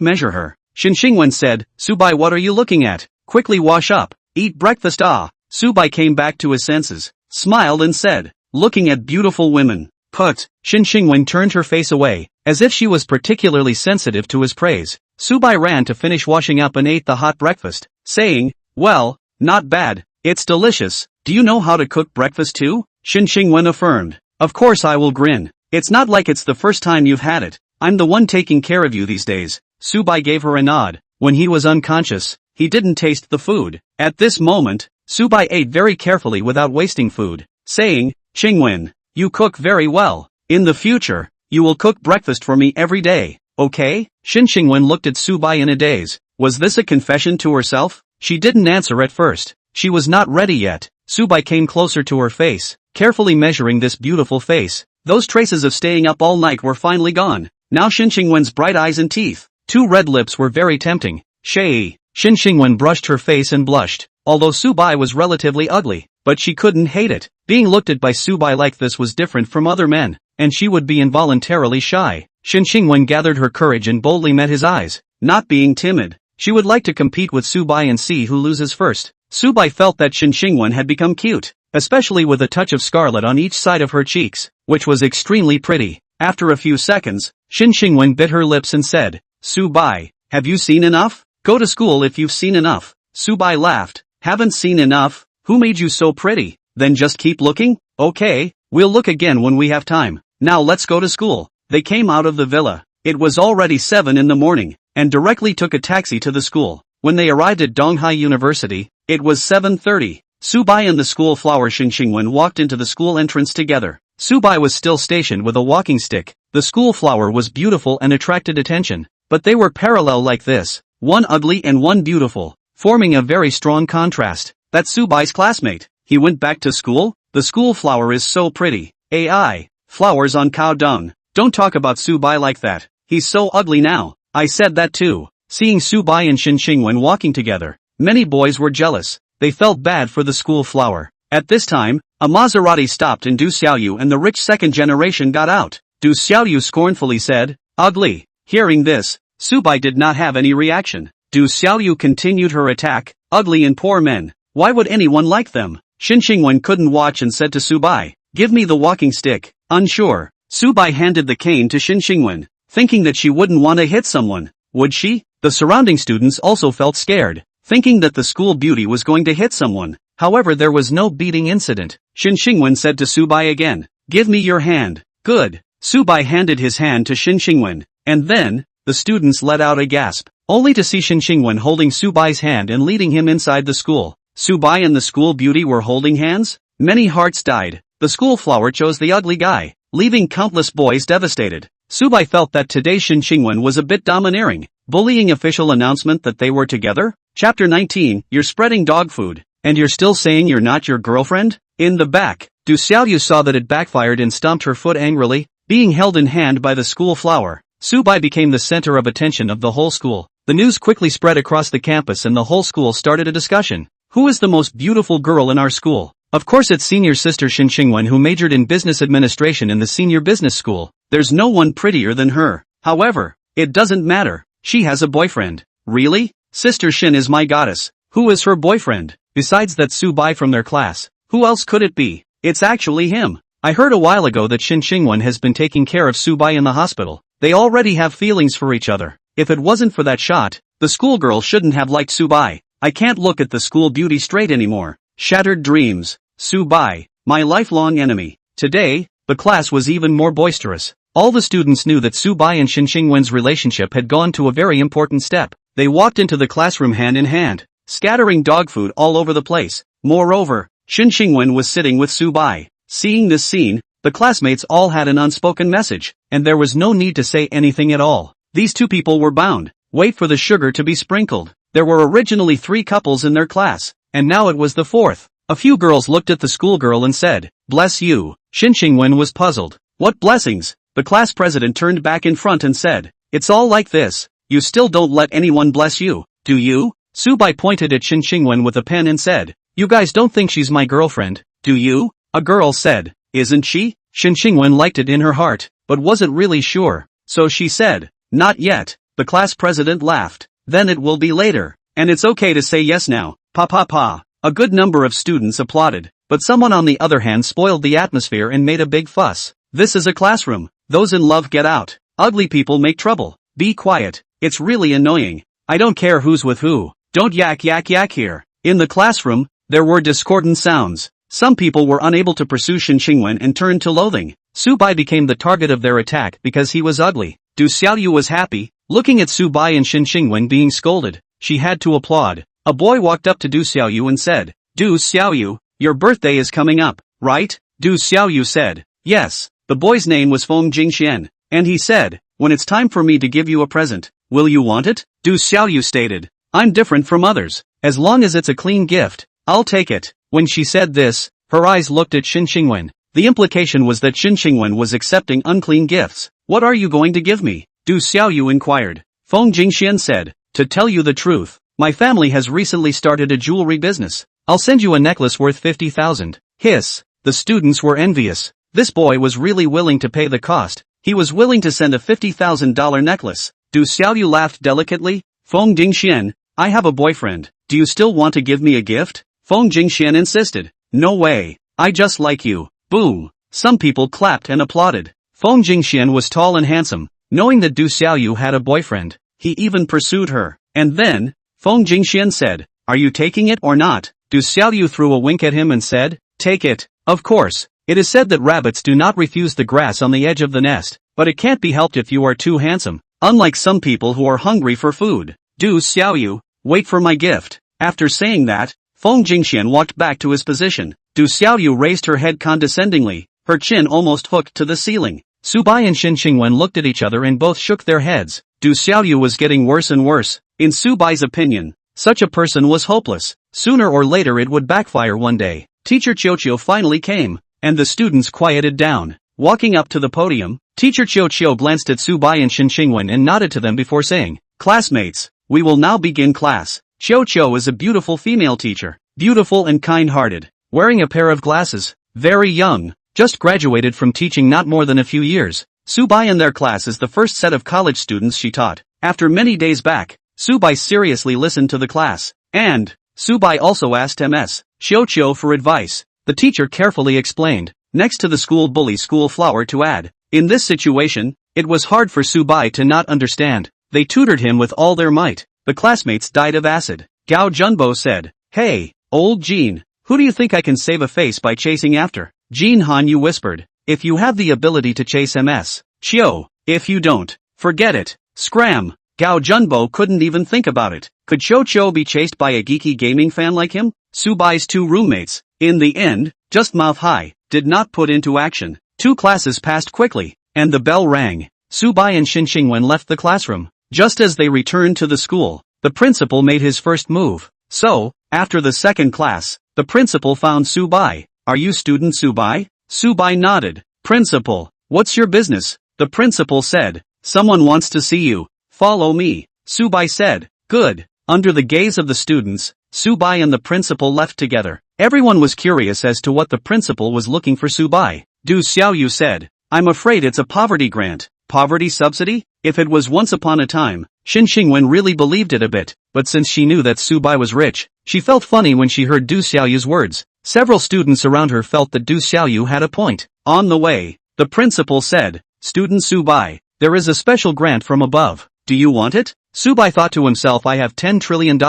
measure her. Xinxingwen said, Subai, what are you looking at? Quickly wash up, eat breakfast. Subai came back to his senses, smiled and said, looking at beautiful women. Put. Xinxingwen turned her face away, as if she was particularly sensitive to his praise. Subai ran to finish washing up and ate the hot breakfast, saying, well, not bad, it's delicious. Do you know how to cook breakfast too? Xinxingwen affirmed. Of course I will grin. It's not like it's the first time you've had it. I'm the one taking care of you these days. Subai gave her a nod. When he was unconscious, he didn't taste the food. At this moment, Subai ate very carefully without wasting food, saying, Xingwen, you cook very well. In the future, you will cook breakfast for me every day, okay? Xinxingwen looked at Subai in a daze. Was this a confession to herself? She didn't answer at first. She was not ready yet. Subai came closer to her face, carefully measuring this beautiful face. Those traces of staying up all night were finally gone. Now Xinxingwen's bright eyes and teeth, 2 red lips were very tempting. Xinxingwen brushed her face and blushed. Although Subai was relatively ugly, but she couldn't hate it. Being looked at by Subai like this was different from other men, and she would be involuntarily shy. Xinxingwen gathered her courage and boldly met his eyes. Not being timid, she would like to compete with Subai and see who loses first. Subai felt that Xinxingwen had become cute, especially with a touch of scarlet on each side of her cheeks, which was extremely pretty. After a few seconds, Xinxingwen bit her lips and said, Subai, have you seen enough? Go to school if you've seen enough. Subai laughed. Haven't seen enough? Who made you so pretty? Then just keep looking? Okay, we'll look again when we have time. Now let's go to school. They came out of the villa. It was already 7 in the morning, and directly took a taxi to the school. When they arrived at Donghai University, it was 7:30. Subai and the school flower Xinxingwen walked into the school entrance together. Subai was still stationed with a walking stick. The school flower was beautiful and attracted attention, but they were parallel like this, one ugly and one beautiful, forming a very strong contrast. That's Subai's classmate. He went back to school? The school flower is so pretty. AI. Flowers on cow dung. Don't talk about Subai like that. He's so ugly now. I said that too. Seeing Subai and Xinxingwen walking together, many boys were jealous. They felt bad for the school flower. At this time, a Maserati stopped and Du Xiaoyu and the rich second generation got out. Du Xiaoyu scornfully said, ugly. Hearing this, Subai did not have any reaction. Du Xiaoyu continued her attack, ugly and poor men. Why would anyone like them? Xinxingwen couldn't watch and said to Subai, give me the walking stick. Unsure, Subai handed the cane to Xinxingwen, thinking that she wouldn't want to hit someone. Would she? The surrounding students also felt scared, thinking that the school beauty was going to hit someone. However, there was no beating incident. Xinxingwen said to Subai again, give me your hand. Good. Subai handed his hand to Xinxingwen, and then, the students let out a gasp, only to see Xinxingwen holding Subai's hand and leading him inside the school. Subai and the school beauty were holding hands? Many hearts died. The school flower chose the ugly guy, leaving countless boys devastated. Subai felt that today Xinxingwen was a bit domineering. Bullying official announcement that they were together? Chapter 19, you're spreading dog food, and you're still saying you're not your girlfriend? In the back, Du Xiaoyu saw that it backfired and stomped her foot angrily, being held in hand by the school flower. Subai became the center of attention of the whole school. The news quickly spread across the campus and the whole school started a discussion. Who is the most beautiful girl in our school? Of course it's senior sister Xinxingwen who majored in business administration in the senior business school. There's no one prettier than her. However, it doesn't matter. She has a boyfriend. Really? Sister Xin is my goddess. Who is her boyfriend? Besides that Subai from their class. Who else could it be? It's actually him. I heard a while ago that Xinxingwen has been taking care of Subai in the hospital. They already have feelings for each other. If it wasn't for that shot, the schoolgirl shouldn't have liked Subai. I can't look at the school beauty straight anymore. Shattered dreams. Subai, my lifelong enemy. Today, the class was even more boisterous. All the students knew that Subai and Xinxingwen's relationship had gone to a very important step. They walked into the classroom hand in hand, scattering dog food all over the place. Moreover, Xinxingwen was sitting with Subai. Seeing this scene, the classmates all had an unspoken message, and there was no need to say anything at all. These two people were bound. Wait for the sugar to be sprinkled. There were originally 3 couples in their class, and now it was the 4th. A few girls looked at the schoolgirl and said, bless you. Xinxingwen was puzzled. What blessings? The class president turned back in front and said, it's all like this. You still don't let anyone bless you, do you? Subai pointed at Xinxingwen with a pen and said, you guys don't think she's my girlfriend, Do you? A girl said. Isn't she? Shin Xingwen liked it in her heart, but wasn't really sure. So she said, not yet. The class president laughed. Then it will be later. And it's okay to say yes now. Pa pa pa. A good number of students applauded, but someone on the other hand spoiled the atmosphere and made a big fuss. This is a classroom. Those in love get out. Ugly people make trouble. Be quiet. It's really annoying. I don't care who's with who. Don't yak yak yak here. In the classroom, there were discordant sounds. Some people were unable to pursue Shin Xingwen and turned to loathing. Su Bai became the target of their attack because he was ugly. Du Xiaoyu was happy, looking at Su Bai and Shin Xingwen being scolded. She had to applaud. A boy walked up to Du Xiaoyu and said, Du Xiaoyu, your birthday is coming up, right? Du Xiaoyu said, yes. The boy's name was Feng Jingxian, and he said, when it's time for me to give you a present, will you want it? Du Xiaoyu stated, I'm different from others. As long as it's a clean gift, I'll take it. When she said this, her eyes looked at Shin Xingwen. The implication was that Shin Xingwen was accepting unclean gifts. What are you going to give me? Du Xiaoyu inquired. Feng Jingxian said, to tell you the truth, my family has recently started a jewelry business. I'll send you a necklace worth 50,000. Hiss. The students were envious. This boy was really willing to pay the cost. He was willing to send a $50,000 necklace. Du Xiaoyu laughed delicately. Feng Jingxian, I have a boyfriend. Do you still want to give me a gift? Feng Jingxian insisted. No way. I just like you. Boom. Some people clapped and applauded. Feng Jingxian was tall and handsome. Knowing that Du Xiaoyu had a boyfriend, he even pursued her. And then, Feng Jingxian said, are you taking it or not? Du Xiaoyu threw a wink at him and said, take it. Of course. It is said that rabbits do not refuse the grass on the edge of the nest, but it can't be helped if you are too handsome. Unlike some people who are hungry for food. Du Xiaoyu, wait for my gift. After saying that, Feng Jingxian walked back to his position. Du Xiaoyu raised her head condescendingly, her chin almost hooked to the ceiling. Su Bai and Shin Xingwen looked at each other and both shook their heads. Du Xiaoyu was getting worse and worse. In Su Bai's opinion, such a person was hopeless. Sooner or later it would backfire one day. Teacher Qiuqiu finally came, and the students quieted down. Walking up to the podium, Teacher Qiuqiu glanced at Su Bai and Shin Xingwen and nodded to them before saying, classmates, we will now begin class. Qiuqiu is a beautiful female teacher, beautiful and kind-hearted, wearing a pair of glasses, very young, just graduated from teaching not more than a few years. Su Bai and their class is the first set of college students she taught. After many days back, Su Bai seriously listened to the class, and Su Bai also asked Ms. Qiuqiu for advice. The teacher carefully explained, next to the school bully school flower to add. In this situation, it was hard for Su Bai to not understand. They tutored him with all their might. The classmates died of acid. Gao Junbo said, hey, old Jean, who do you think I can save a face by chasing after? Jean Hanyu whispered, if you have the ability to chase Ms. Qiu, if you don't, forget it. Scram. Gao Junbo couldn't even think about it. Could Qiuqiu be chased by a geeky gaming fan like him? Su Bai's two roommates, in the end, just mouth high, did not put into action. 2 classes passed quickly, and the bell rang. Su Bai and Shin Xingwen left the classroom. Just as they returned to the school, the principal made his first move. So, after the second class, the principal found Su Bai. Are you student Su Bai? Su Bai nodded. Principal, what's your business? The principal said, someone wants to see you. Follow me. Su Bai said, good. Under the gaze of the students, Su Bai and the principal left together. Everyone was curious as to what the principal was looking for Su Bai. Du Xiaoyu said, I'm afraid it's a poverty grant. Poverty subsidy? If it was once upon a time, Shin Xingwen really believed it a bit, but since she knew that Su Bai was rich, she felt funny when she heard Du Xiaoyu's words. Several students around her felt that Du Xiaoyu had a point. On the way, the principal said, student Su Bai, there is a special grant from above. Do you want it? Su Bai thought to himself, I have $10 trillion,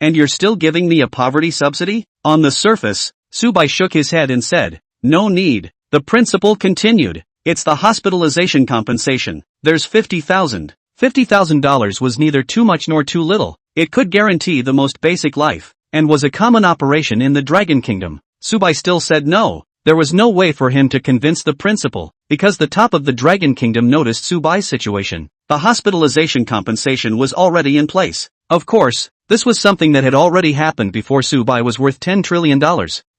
and you're still giving me a poverty subsidy? On the surface, Su Bai shook his head and said, no need. The principal continued, it's the hospitalization compensation. There's $50,000. $50,000 was neither too much nor too little. It could guarantee the most basic life, and was a common operation in the Dragon Kingdom. Su Bai still said no. There was no way for him to convince the principal, because the top of the Dragon Kingdom noticed Su Bai's situation. The hospitalization compensation was already in place. Of course, this was something that had already happened before Su Bai was worth $10 trillion.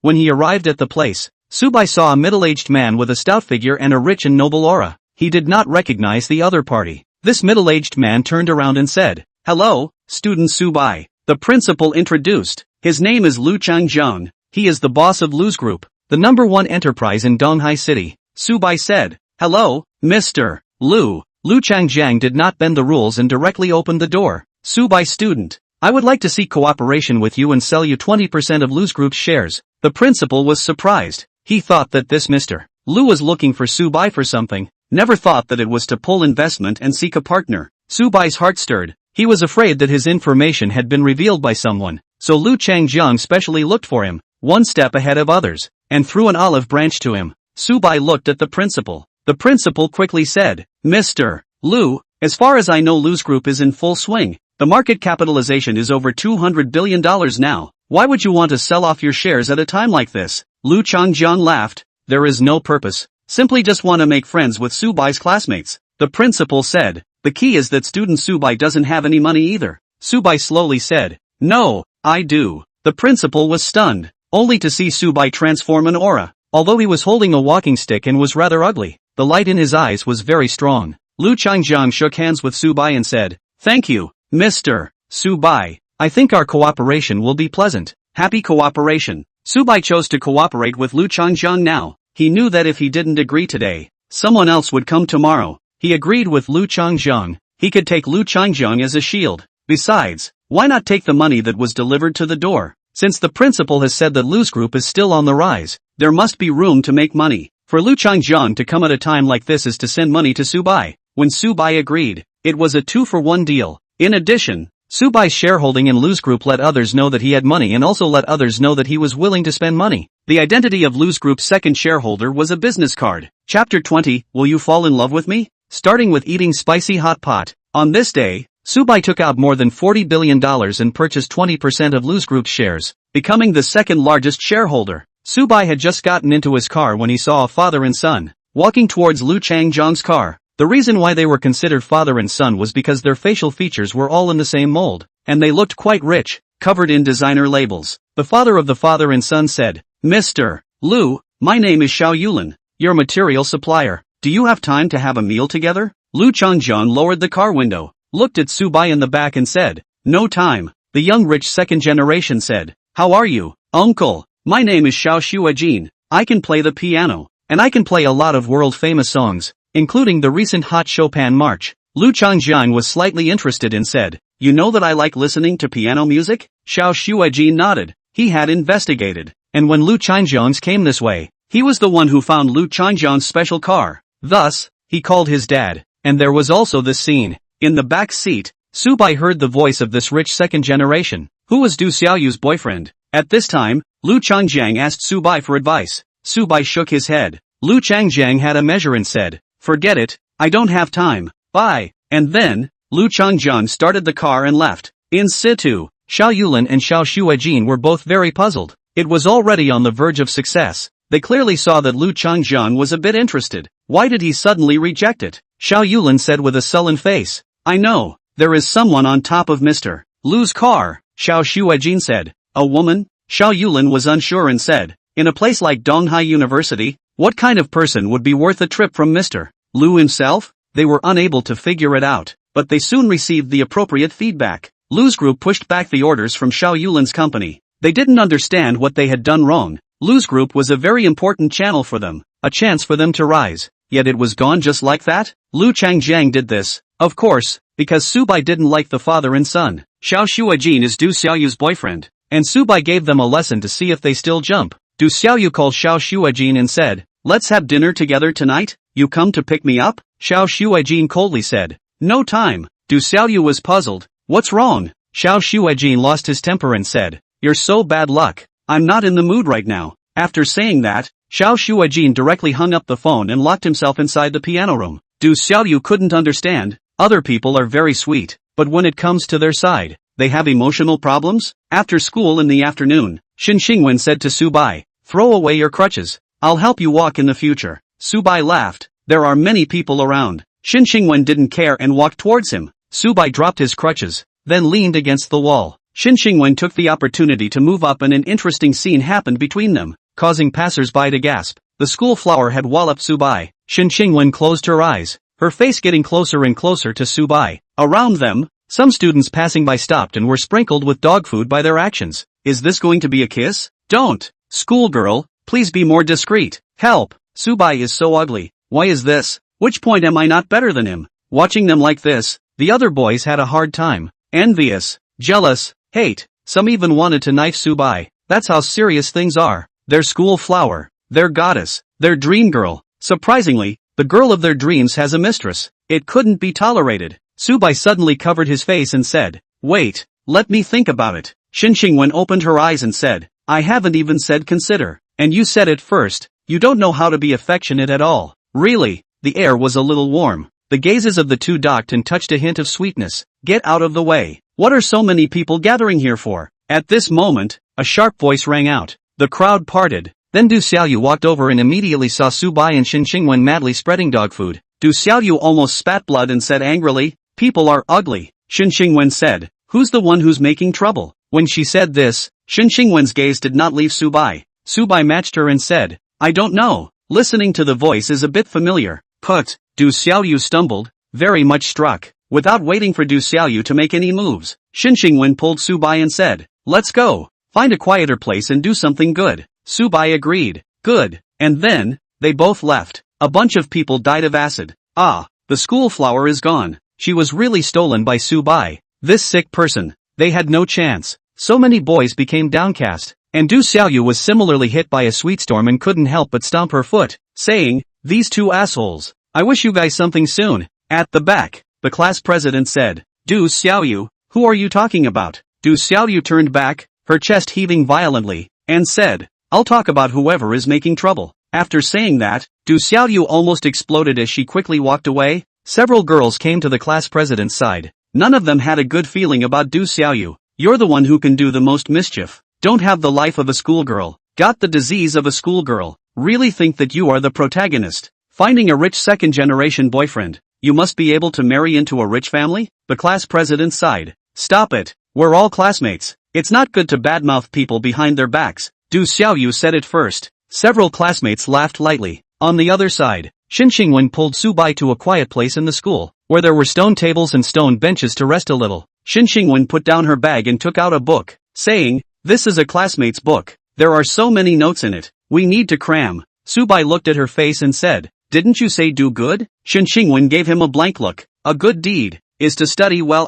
When he arrived at the place, Su Bai saw a middle-aged man with a stout figure and a rich and noble aura. He did not recognize the other party. This middle-aged man turned around and said, hello, student Su Bai. The principal introduced. His name is Lu Changzheng. He is the boss of Lu's group. the #1 enterprise in Donghai City. Subai said, "Hello, Mr. Lu." Lu Changjiang did not bend the rules and directly opened the door. "Subai student, I would like to seek cooperation with you and sell you 20% of Lu's group's shares." The principal was surprised. He thought that this Mr. Lu was looking for Subai for something, never thought that it was to pull investment and seek a partner. Subai's heart stirred. He was afraid that his information had been revealed by someone, so Lu Changjiang specially looked for him, one step ahead of others, and threw an olive branch to him. Subai looked at the principal. The principal quickly said, "Mr. Lu, as far as I know Lu's group is in full swing. The market capitalization is over $200 billion now. Why would you want to sell off your shares at a time like this?" Lu Changjiang laughed. "There is no purpose. Simply just want to make friends with Subai's classmates." The principal said, "The key is that student Subai doesn't have any money either." Subai slowly said, "No, I do." The principal was stunned, only to see Subai transform an aura. Although he was holding a walking stick and was rather ugly, the light in his eyes was very strong. Lu Changjiang shook hands with Subai and said, "Thank you, Mr. Subai. I think our cooperation will be pleasant." Happy cooperation. Subai chose to cooperate with Lu Changjiang now. He knew that if he didn't agree today, someone else would come tomorrow. He agreed with Lu Changjiang. He could take Lu Changjiang as a shield. Besides, why not take the money that was delivered to the door? Since the principal has said that Lu's group is still on the rise, there must be room to make money. For Lu Changjiang to come at a time like this is to send money to Subai. When Subai agreed, it was a 2-for-1 deal. In addition, Subai's shareholding in Lu's group let others know that he had money and also let others know that he was willing to spend money. The identity of Lu's group's second shareholder was a business card. Chapter 20, Will You Fall in Love with Me? Starting with eating spicy hot pot. On this day, Subai took out more than $40 billion and purchased 20% of Lu's group's shares, becoming the second largest shareholder. Subai had just gotten into his car when he saw a father and son walking towards Lu Changjiang's car. The reason why they were considered father and son was because their facial features were all in the same mold, and they looked quite rich, covered in designer labels. The father of the father and son said, "Mr. Lu, my name is Xiao Yulin, your material supplier. Do you have time to have a meal together?" Lu Changjiang lowered the car window, looked at Subai in the back and said, "No time." The young rich second generation said, "How are you, uncle? My name is Xiao Shuajin. I can play the piano, and I can play a lot of world-famous songs, including the recent hot Chopin march." Lu Changjiang was slightly interested and said, "You know that I like listening to piano music?" Xiao Shuajin nodded. He had investigated, and when Lu Changjiang came this way, he was the one who found Lu Changjiang's special car. Thus, he called his dad, and there was also this scene. In the back seat, Subai heard the voice of this rich second generation, who was Du Xiaoyu's boyfriend. At this time, Lu Changjiang asked Subai for advice. Subai shook his head. Lu Changjiang had a measure and said, "Forget it, I don't have time, bye." And then, Lu Changjiang started the car and left. In situ, Xiao Yulin and Xiao Shuajin were both very puzzled. It was already on the verge of success. They clearly saw that Lu Changjiang was a bit interested. Why did he suddenly reject it? Xiao Yulin said with a sullen face, "I know, there is someone on top of Mr. Lu's car." Xiao Shuajin said, "A woman?" Xiao Yulin was unsure and said, "In a place like Donghai University, what kind of person would be worth a trip from Mr. Lu himself?" They were unable to figure it out, but they soon received the appropriate feedback. Lu's group pushed back the orders from Xiao Yulin's company. They didn't understand what they had done wrong. Lu's group was a very important channel for them, a chance for them to rise, yet it was gone just like that? Lu Changjiang did this, of course, because Subai didn't like the father and son. Xiao Shuajin is Du Xiaoyu's boyfriend, and Subai gave them a lesson to see if they still jump. Du Xiaoyu called Xiao Shuajin and said, "Let's have dinner together tonight? You come to pick me up?" Xiao Shuajin coldly said, "No time." Du Xiaoyu was puzzled. "What's wrong?" Xiao Shuajin lost his temper and said, "You're so bad luck. I'm not in the mood right now." After saying that, Xiao Shuajin directly hung up the phone and locked himself inside the piano room. Du Xiaoyu couldn't understand. Other people are very sweet, but when it comes to their side, they have emotional problems. After school in the afternoon, Xin Xingwen said to Subai, "Throw away your crutches. I'll help you walk in the future." Subai laughed. There are many people around. Xin Xingwen didn't care and walked towards him. Subai dropped his crutches, then leaned against the wall. Xin Xingwen took the opportunity to move up and an interesting scene happened between them, causing passers-by to gasp. The school flower had walloped Subai. Xin Xingwen closed her eyes, her face getting closer and closer to Subai. Around them, some students passing by stopped and were sprinkled with dog food by their actions. Is this going to be a kiss? Don't! Schoolgirl, Please be more discreet. Help! Subai is so ugly. Why is this? Which point am I not better than him? Watching them like this, the other boys had a hard time. Envious, jealous, hate. Some even wanted to knife Subai. That's how serious things are. Their school flower, their goddess, their dream girl. Surprisingly, the girl of their dreams has a mistress. It couldn't be tolerated. Subai suddenly covered his face and said, "Wait, let me think about it." Xinxingwen opened her eyes and said, "I haven't even said consider. And you said it first. You don't know how to be affectionate at all." Really, the air was a little warm. The gazes of the two docked and touched a hint of sweetness. Get out of the way. What are so many people gathering here for? At this moment, a sharp voice rang out. The crowd parted. Then Du Xiaoyu walked over and immediately saw Subai and Xinxingwen madly spreading dog food. Du Xiaoyu almost spat blood and said angrily, "People are ugly." Xinxingwen said, "Who's the one who's making trouble?" When she said this, Xinxingwen's gaze did not leave Subai. Subai matched her and said, "I don't know. Listening to the voice is a bit familiar." Put. Du Xiaoyu stumbled, very much struck. Without waiting for Du Xiaoyu to make any moves, Xinxingwen pulled Subai and said, "Let's go. Find a quieter place and do something good." Subai agreed. Good. And then, they both left. A bunch of people died of acid. Ah, the school flower is gone. She was really stolen by Subai. This sick person. They had no chance. So many boys became downcast. And Du Xiaoyu was similarly hit by a sweet storm and couldn't help but stomp her foot, saying, "These two assholes. I wish you guys something soon." At the back, the class president said, "Du Xiaoyu, who are you talking about?" Du Xiaoyu turned back, her chest heaving violently, and said, "I'll talk about whoever is making trouble." After saying that, Du Xiaoyu almost exploded as she quickly walked away. Several girls came to the class president's side. None of them had a good feeling about Du Xiaoyu. "You're the one who can do the most mischief. Don't have the life of a schoolgirl. Got the disease of a schoolgirl. Really think that you are the protagonist. Finding a rich second-generation boyfriend. You must be able to marry into a rich family?" The class president sighed. "Stop it. We're all classmates. It's not good to badmouth people behind their backs." Du Xiaoyu said it first. Several classmates laughed lightly. On the other side, Xinxingwen pulled Subai to a quiet place in the school, where there were stone tables and stone benches to rest a little. Xinxingwen put down her bag and took out a book, saying, "This is a classmate's book. There are so many notes in it. We need to cram." Subai looked at her face and said, "Didn't you say do good?" Xinxingwen gave him a blank look. "A good deed is to study well.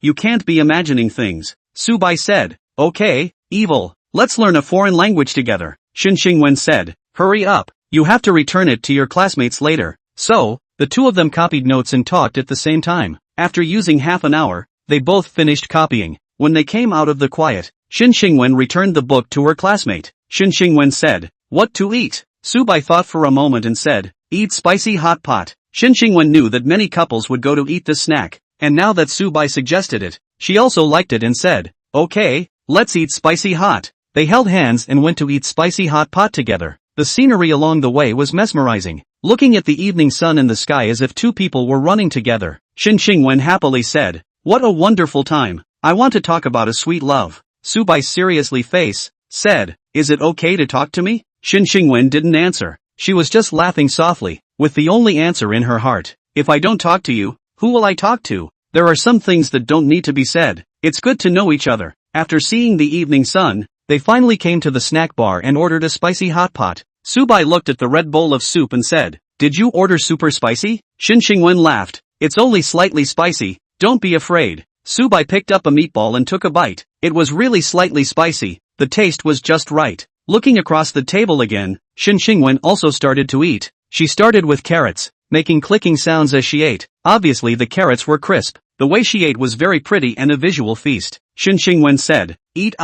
You can't be imagining things." Subai said, "Okay, evil. Let's learn a foreign language together." Xinxingwen said, "Hurry up. You have to return it to your classmates later." So, the two of them copied notes and talked at the same time. After using half an hour, they both finished copying. When they came out of the quiet, Xinxingwen returned the book to her classmate. Xinxingwen said, "What to eat?" Subai thought for a moment and said, "Eat spicy hot pot." Xinxingwen knew that many couples would go to eat this snack, and now that Subai suggested it, she also liked it and said, "Okay, let's eat spicy hot." They held hands and went to eat spicy hot pot together. The scenery along the way was mesmerizing, looking at the evening sun in the sky as if two people were running together. Xinxingwen happily said, "What a wonderful time. I want to talk about a sweet love." Subai's seriously face said, "Is it okay to talk to me?" Xinxingwen didn't answer. She was just laughing softly, with the only answer in her heart. "If I don't talk to you, who will I talk to? There are some things that don't need to be said. It's good to know each other." After seeing the evening sun, they finally came to the snack bar and ordered a spicy hot pot. Subai looked at the red bowl of soup and said, "Did you order super spicy?" Xinxingwen laughed. "It's only slightly spicy, don't be afraid." Subai picked up a meatball and took a bite. It was really slightly spicy. The taste was just right. Looking across the table again, Xinxingwen also started to eat. She started with carrots, making clicking sounds as she ate. Obviously the carrots were crisp. The way she ate was very pretty and a visual feast. Xinxingwen said, "Eat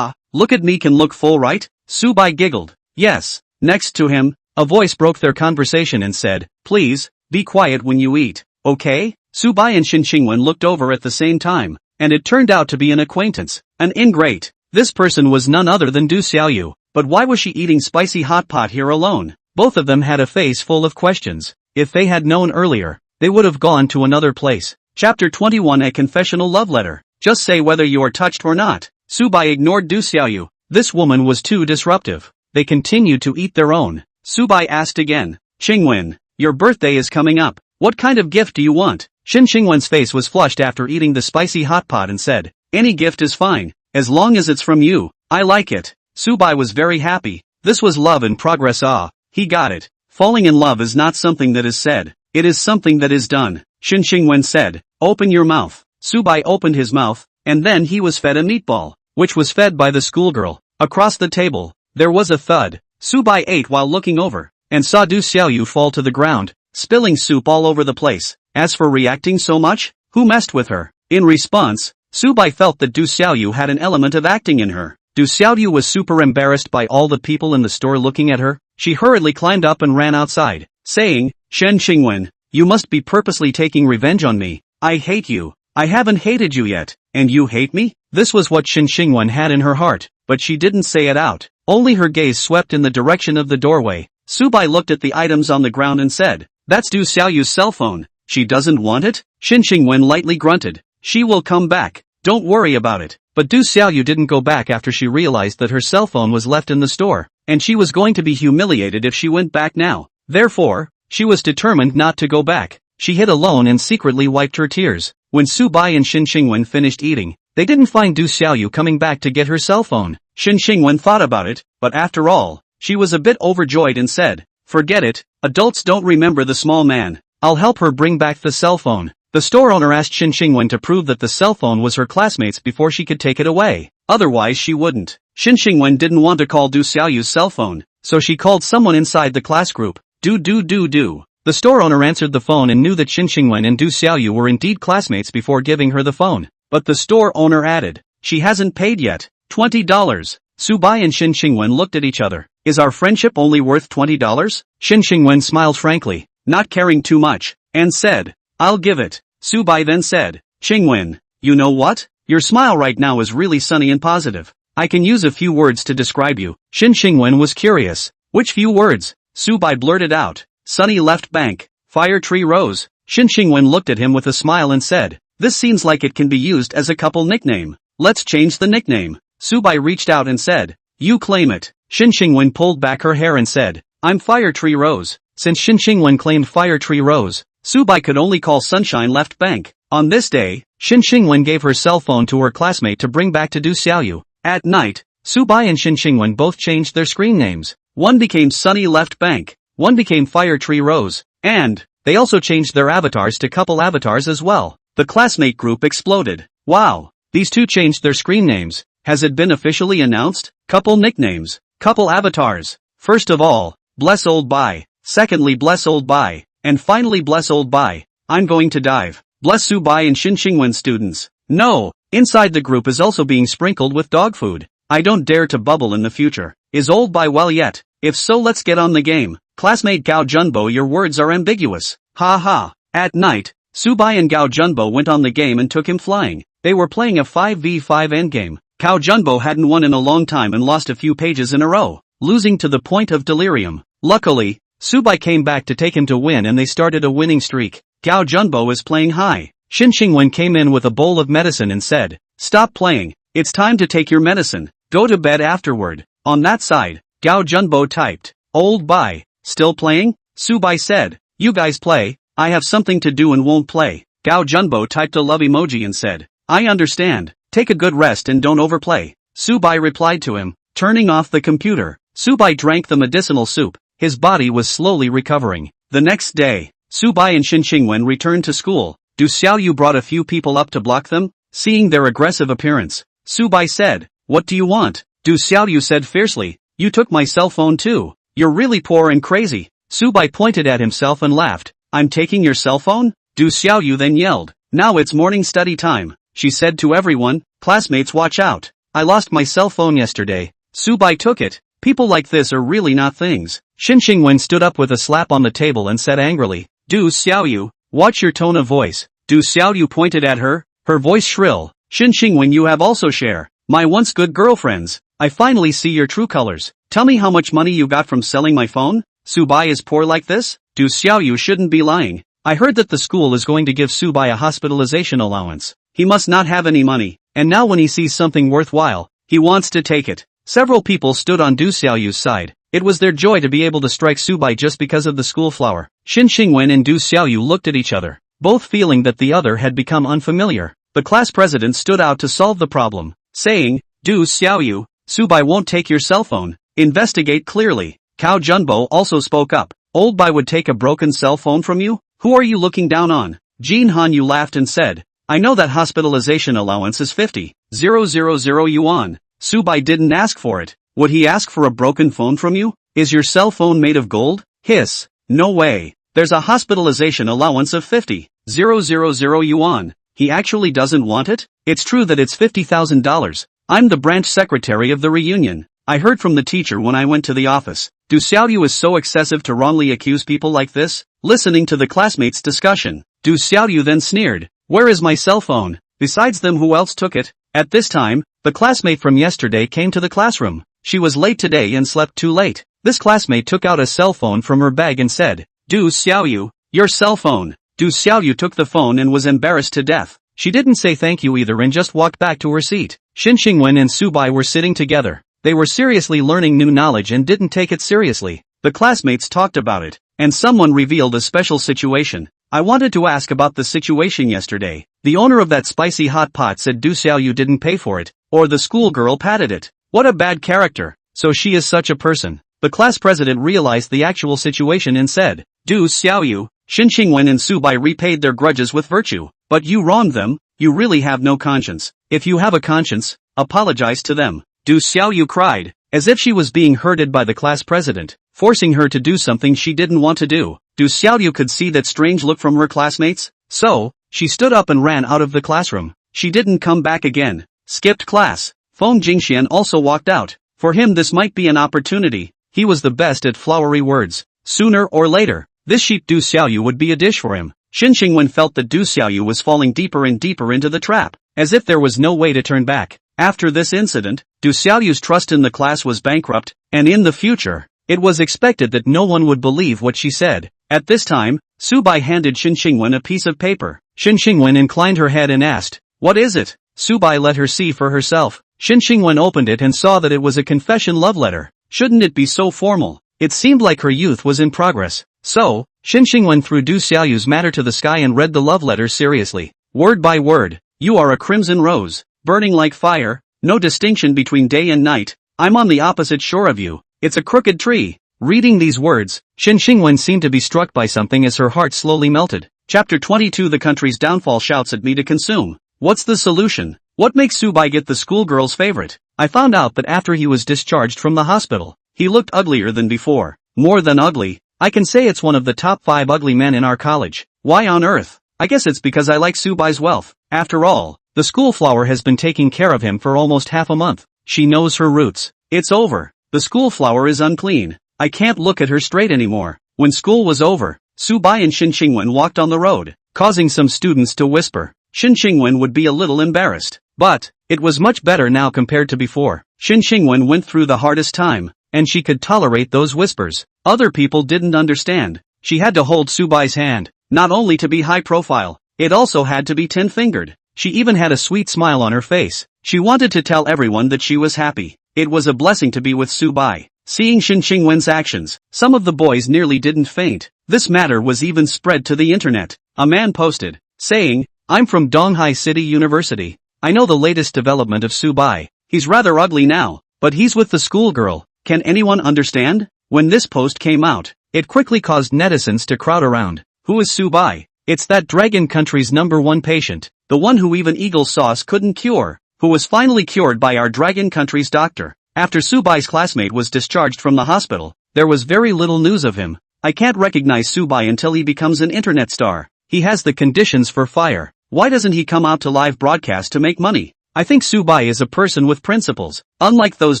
look at me can look full right?" Subai giggled. "Yes." Next to him, a voice broke their conversation and said, "Please, be quiet when you eat, okay?" Subai and Xinxingwen looked over at the same time, and it turned out to be an acquaintance, an ingrate. This person was none other than Du Xiaoyu. But why was she eating spicy hot pot here alone? Both of them had a face full of questions. If they had known earlier, they would have gone to another place. Chapter 21 A Confessional Love Letter. Just say whether you are touched or not. Subai ignored Du Xiaoyu. This woman was too disruptive. They continued to eat their own. Subai asked again, "Qingwen, your birthday is coming up. What kind of gift do you want?" Xinxingwen's face was flushed after eating the spicy hot pot and said, "Any gift is fine, as long as it's from you. I like it." Subai was very happy. This was love in progress. He got it. Falling in love is not something that is said. It is something that is done. Shin Shingwen said, "Open your mouth." Subai opened his mouth, and then he was fed a meatball, which was fed by the schoolgirl. Across the table, there was a thud. Subai ate while looking over, and saw Du Xiaoyu fall to the ground, spilling soup all over the place. As for reacting so much, who messed with her? In response, Subai felt that Du Xiaoyu had an element of acting in her. Du Xiaoyu was super embarrassed by all the people in the store looking at her. She hurriedly climbed up and ran outside, saying, "Shen Xingwen, you must be purposely taking revenge on me. I hate you. I haven't hated you yet, and you hate me?" This was what Shen Xingwen had in her heart, but she didn't say it out. Only her gaze swept in the direction of the doorway. Subai looked at the items on the ground and said, "That's Du Xiaoyu's cell phone. She doesn't want it?" Shen Xingwen lightly grunted. "She will come back. Don't worry about it." But Du Xiaoyu didn't go back after she realized that her cell phone was left in the store, and she was going to be humiliated if she went back now. Therefore, she was determined not to go back. She hid alone and secretly wiped her tears. When Subai and Shin Xingwen finished eating, they didn't find Du Xiaoyu coming back to get her cell phone. Shin Xingwen thought about it, but after all, she was a bit overjoyed and said, "Forget it, adults don't remember the small man. I'll help her bring back the cell phone." The store owner asked Shin Xingwen to prove that the cell phone was her classmate's before she could take it away. Otherwise she wouldn't. Shin Xingwen didn't want to call Du Xiaoyu's cell phone, so she called someone inside the class group. Do. The store owner answered the phone and knew that Shin Xingwen and Du Xiaoyu were indeed classmates before giving her the phone. But the store owner added, "She hasn't paid yet. $20. Subai and Shin Xingwen looked at each other. "Is our friendship only worth $20? Shin Xingwen smiled frankly, not caring too much, and said, "I'll give it." Subai then said, "Xingwen, you know what? Your smile right now is really sunny and positive. I can use a few words to describe you." Shin Xingwen was curious. "Which few words?" Subai blurted out. "Sunny left bank. Fire tree rose." Shin Xingwen looked at him with a smile and said, "This seems like it can be used as a couple nickname. Let's change the nickname." Subai reached out and said, "You claim it." Shin Xingwen pulled back her hair and said, "I'm Fire Tree Rose." Since Shin Xingwen claimed Fire Tree Rose, Subai could only call Sunshine Left Bank. On this day, Shin Xingwen gave her cell phone to her classmate to bring back to Du Xiaoyu. At night, Subai and Shin Xingwen both changed their screen names. One became Sunny Left Bank, one became Fire Tree Rose, and they also changed their avatars to couple avatars as well. The classmate group exploded. "Wow, these two changed their screen names. Has it been officially announced? Couple nicknames, couple avatars. First of all, bless old bye. Secondly, bless old bye. And finally, bless old bye. I'm going to dive. Bless Subai and Shin Xingwen students." No, inside the group is also being sprinkled with dog food. I don't dare to bubble in the future. Is old bye well yet? If so, let's get on the game. Classmate Gao Junbo, your words are ambiguous. Ha ha. At night, Subai and Gao Junbo went on the game and took him flying. They were playing a 5v5 endgame. Gao Junbo hadn't won in a long time and lost a few pages in a row, losing to the point of delirium. Luckily, Subai came back to take him to win and they started a winning streak. Gao Junbo is playing high. Shin Xingwen came in with a bowl of medicine and said, "Stop playing. It's time to take your medicine. Go to bed afterward." On that side, Gao Junbo typed, "Old bye. Still playing?" Subai said, "You guys play. I have something to do and won't play." Gao Junbo typed a love emoji and said, "I understand. Take a good rest and don't overplay." Subai replied to him, turning off the computer. Subai drank the medicinal soup. His body was slowly recovering. The next day, Subai and Shin Xingwen returned to school. Du Xiaoyu brought a few people up to block them. Seeing their aggressive appearance, Subai said, "What do you want?" Du Xiaoyu said fiercely, "You took my cell phone too. You're really poor and crazy." Subai pointed at himself and laughed. "I'm taking your cell phone?" Du Xiaoyu then yelled, "Now it's morning study time." She said to everyone, "Classmates, watch out. I lost my cell phone yesterday." Subai took it. People like this are really not things. Shin Xingwen stood up with a slap on the table and said angrily, "Du Xiaoyu, watch your tone of voice." Du Xiaoyu pointed at her, her voice shrill. "Shin Xingwen, you have also share. My once good girlfriends. I finally see your true colors. Tell me how much money you got from selling my phone?" Subai is poor like this? Du Xiaoyu shouldn't be lying. I heard that the school is going to give Subai a hospitalization allowance. He must not have any money, and now when he sees something worthwhile, he wants to take it. Several people stood on Du Xiaoyu's side. It was their joy to be able to strike Subai just because of the school flower. Shin Xingwen and Du Xiaoyu looked at each other, both feeling that the other had become unfamiliar. The class president stood out to solve the problem, saying, "Du Xiaoyu, Subai won't take your cell phone. Investigate clearly. Cao Junbo also spoke up. Old Bai would take a broken cell phone from you? Who are you looking down on? Jin Han Yu laughed and said, I know that hospitalization allowance is 50,000 yuan. Subai didn't ask for it. Would he ask for a broken phone from you? Is your cell phone made of gold? Hiss. No way. There's a hospitalization allowance of 50,000 yuan. He actually doesn't want it? It's true that it's $50,000. I'm the branch secretary of the reunion. I heard from the teacher when I went to the office. Du Xiaoyu is so excessive to wrongly accuse people like this? Listening to the classmates' discussion, Du Xiaoyu then sneered, Where is my cell phone? Besides them, who else took it? At this time, the classmate from yesterday came to the classroom. She was late today and slept too late. This classmate took out a cell phone from her bag and said, Du Xiaoyu, your cell phone. Du Xiaoyu took the phone and was embarrassed to death. She didn't say thank you either and just walked back to her seat. Xin Xingwen and Subai were sitting together. They were seriously learning new knowledge and didn't take it seriously. The classmates talked about it, and someone revealed a special situation. I wanted to ask about the situation yesterday. The owner of that spicy hot pot said Du Xiaoyu didn't pay for it, or the schoolgirl patted it. What a bad character. So she is such a person. The class president realized the actual situation and said, Du Xiaoyu, Xin Xingwen and Subai repaid their grudges with virtue. But you wronged them, you really have no conscience. If you have a conscience, apologize to them. Du Xiaoyu cried, as if she was being herded by the class president, forcing her to do something she didn't want to do. Du Xiaoyu could see that strange look from her classmates, so, she stood up and ran out of the classroom. She didn't come back again. Skipped class. Feng Jingxian also walked out. For him this might be an opportunity. He was the best at flowery words. Sooner or later, this sheep Du Xiaoyu would be a dish for him. Xin Xingwen felt that Du Xiaoyu was falling deeper and deeper into the trap, as if there was no way to turn back. After this incident, Du Xiaoyu's trust in the class was bankrupt, and in the future, it was expected that no one would believe what she said. At this time, Subai handed Xin Xingwen a piece of paper. Xin Xingwen inclined her head and asked, What is it? Subai let her see for herself. Xin Xingwen opened it and saw that it was a confession love letter. Shouldn't it be so formal? It seemed like her youth was in progress. So, Xin Xingwen threw Du Xiaoyu's matter to the sky and read the love letter seriously. Word by word. You are a crimson rose, burning like fire, no distinction between day and night. I'm on the opposite shore of you. It's a crooked tree. Reading these words, Xin Xingwen seemed to be struck by something as her heart slowly melted. Chapter 22 The country's downfall shouts at me to consume. What's the solution? What makes Subai get the schoolgirl's favorite? I found out that after he was discharged from the hospital, he looked uglier than before. More than ugly. I can say it's one of the top 5 ugly men in our college. Why on earth? I guess it's because I like Subai's wealth. After all, the schoolflower has been taking care of him for almost half a month. She knows her roots. It's over. The schoolflower is unclean. I can't look at her straight anymore. When school was over, Subai and Xin Xingwen walked on the road, causing some students to whisper. Xin Xingwen would be a little embarrassed. But, it was much better now compared to before. Xin Xingwen went through the hardest time, and she could tolerate those whispers. Other people didn't understand. She had to hold Subai's hand, not only to be high profile, it also had to be 10-fingered. She even had a sweet smile on her face. She wanted to tell everyone that she was happy. It was a blessing to be with Subai. Seeing Xin Xingwen's actions, some of the boys nearly didn't faint. This matter was even spread to the internet. A man posted, saying, I'm from Donghai City University. I know the latest development of Subai. He's rather ugly now, but he's with the schoolgirl. Can anyone understand? When this post came out, it quickly caused netizens to crowd around. Who is Subai? It's that dragon country's #1 patient, the one who even Eagle Sauce couldn't cure, who was finally cured by our dragon country's doctor. After Subai's classmate was discharged from the hospital, there was very little news of him. I can't recognize Subai until he becomes an internet star. He has the conditions for fire. Why doesn't he come out to live broadcast to make money? I think Subai is a person with principles, unlike those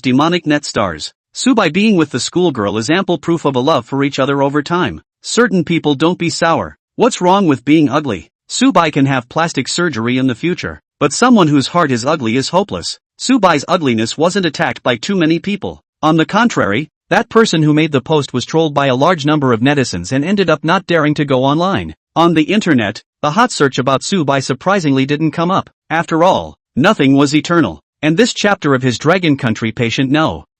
demonic net stars. Subai being with the schoolgirl is ample proof of a love for each other over time. Certain people don't be sour. What's wrong with being ugly? Subai can have plastic surgery in the future, but someone whose heart is ugly is hopeless. Subai's ugliness wasn't attacked by too many people. On the contrary, that person who made the post was trolled by a large number of netizens and ended up not daring to go online. On the internet, the hot search about Subai surprisingly didn't come up. After all, nothing was eternal. And this chapter of his Dragon Country patient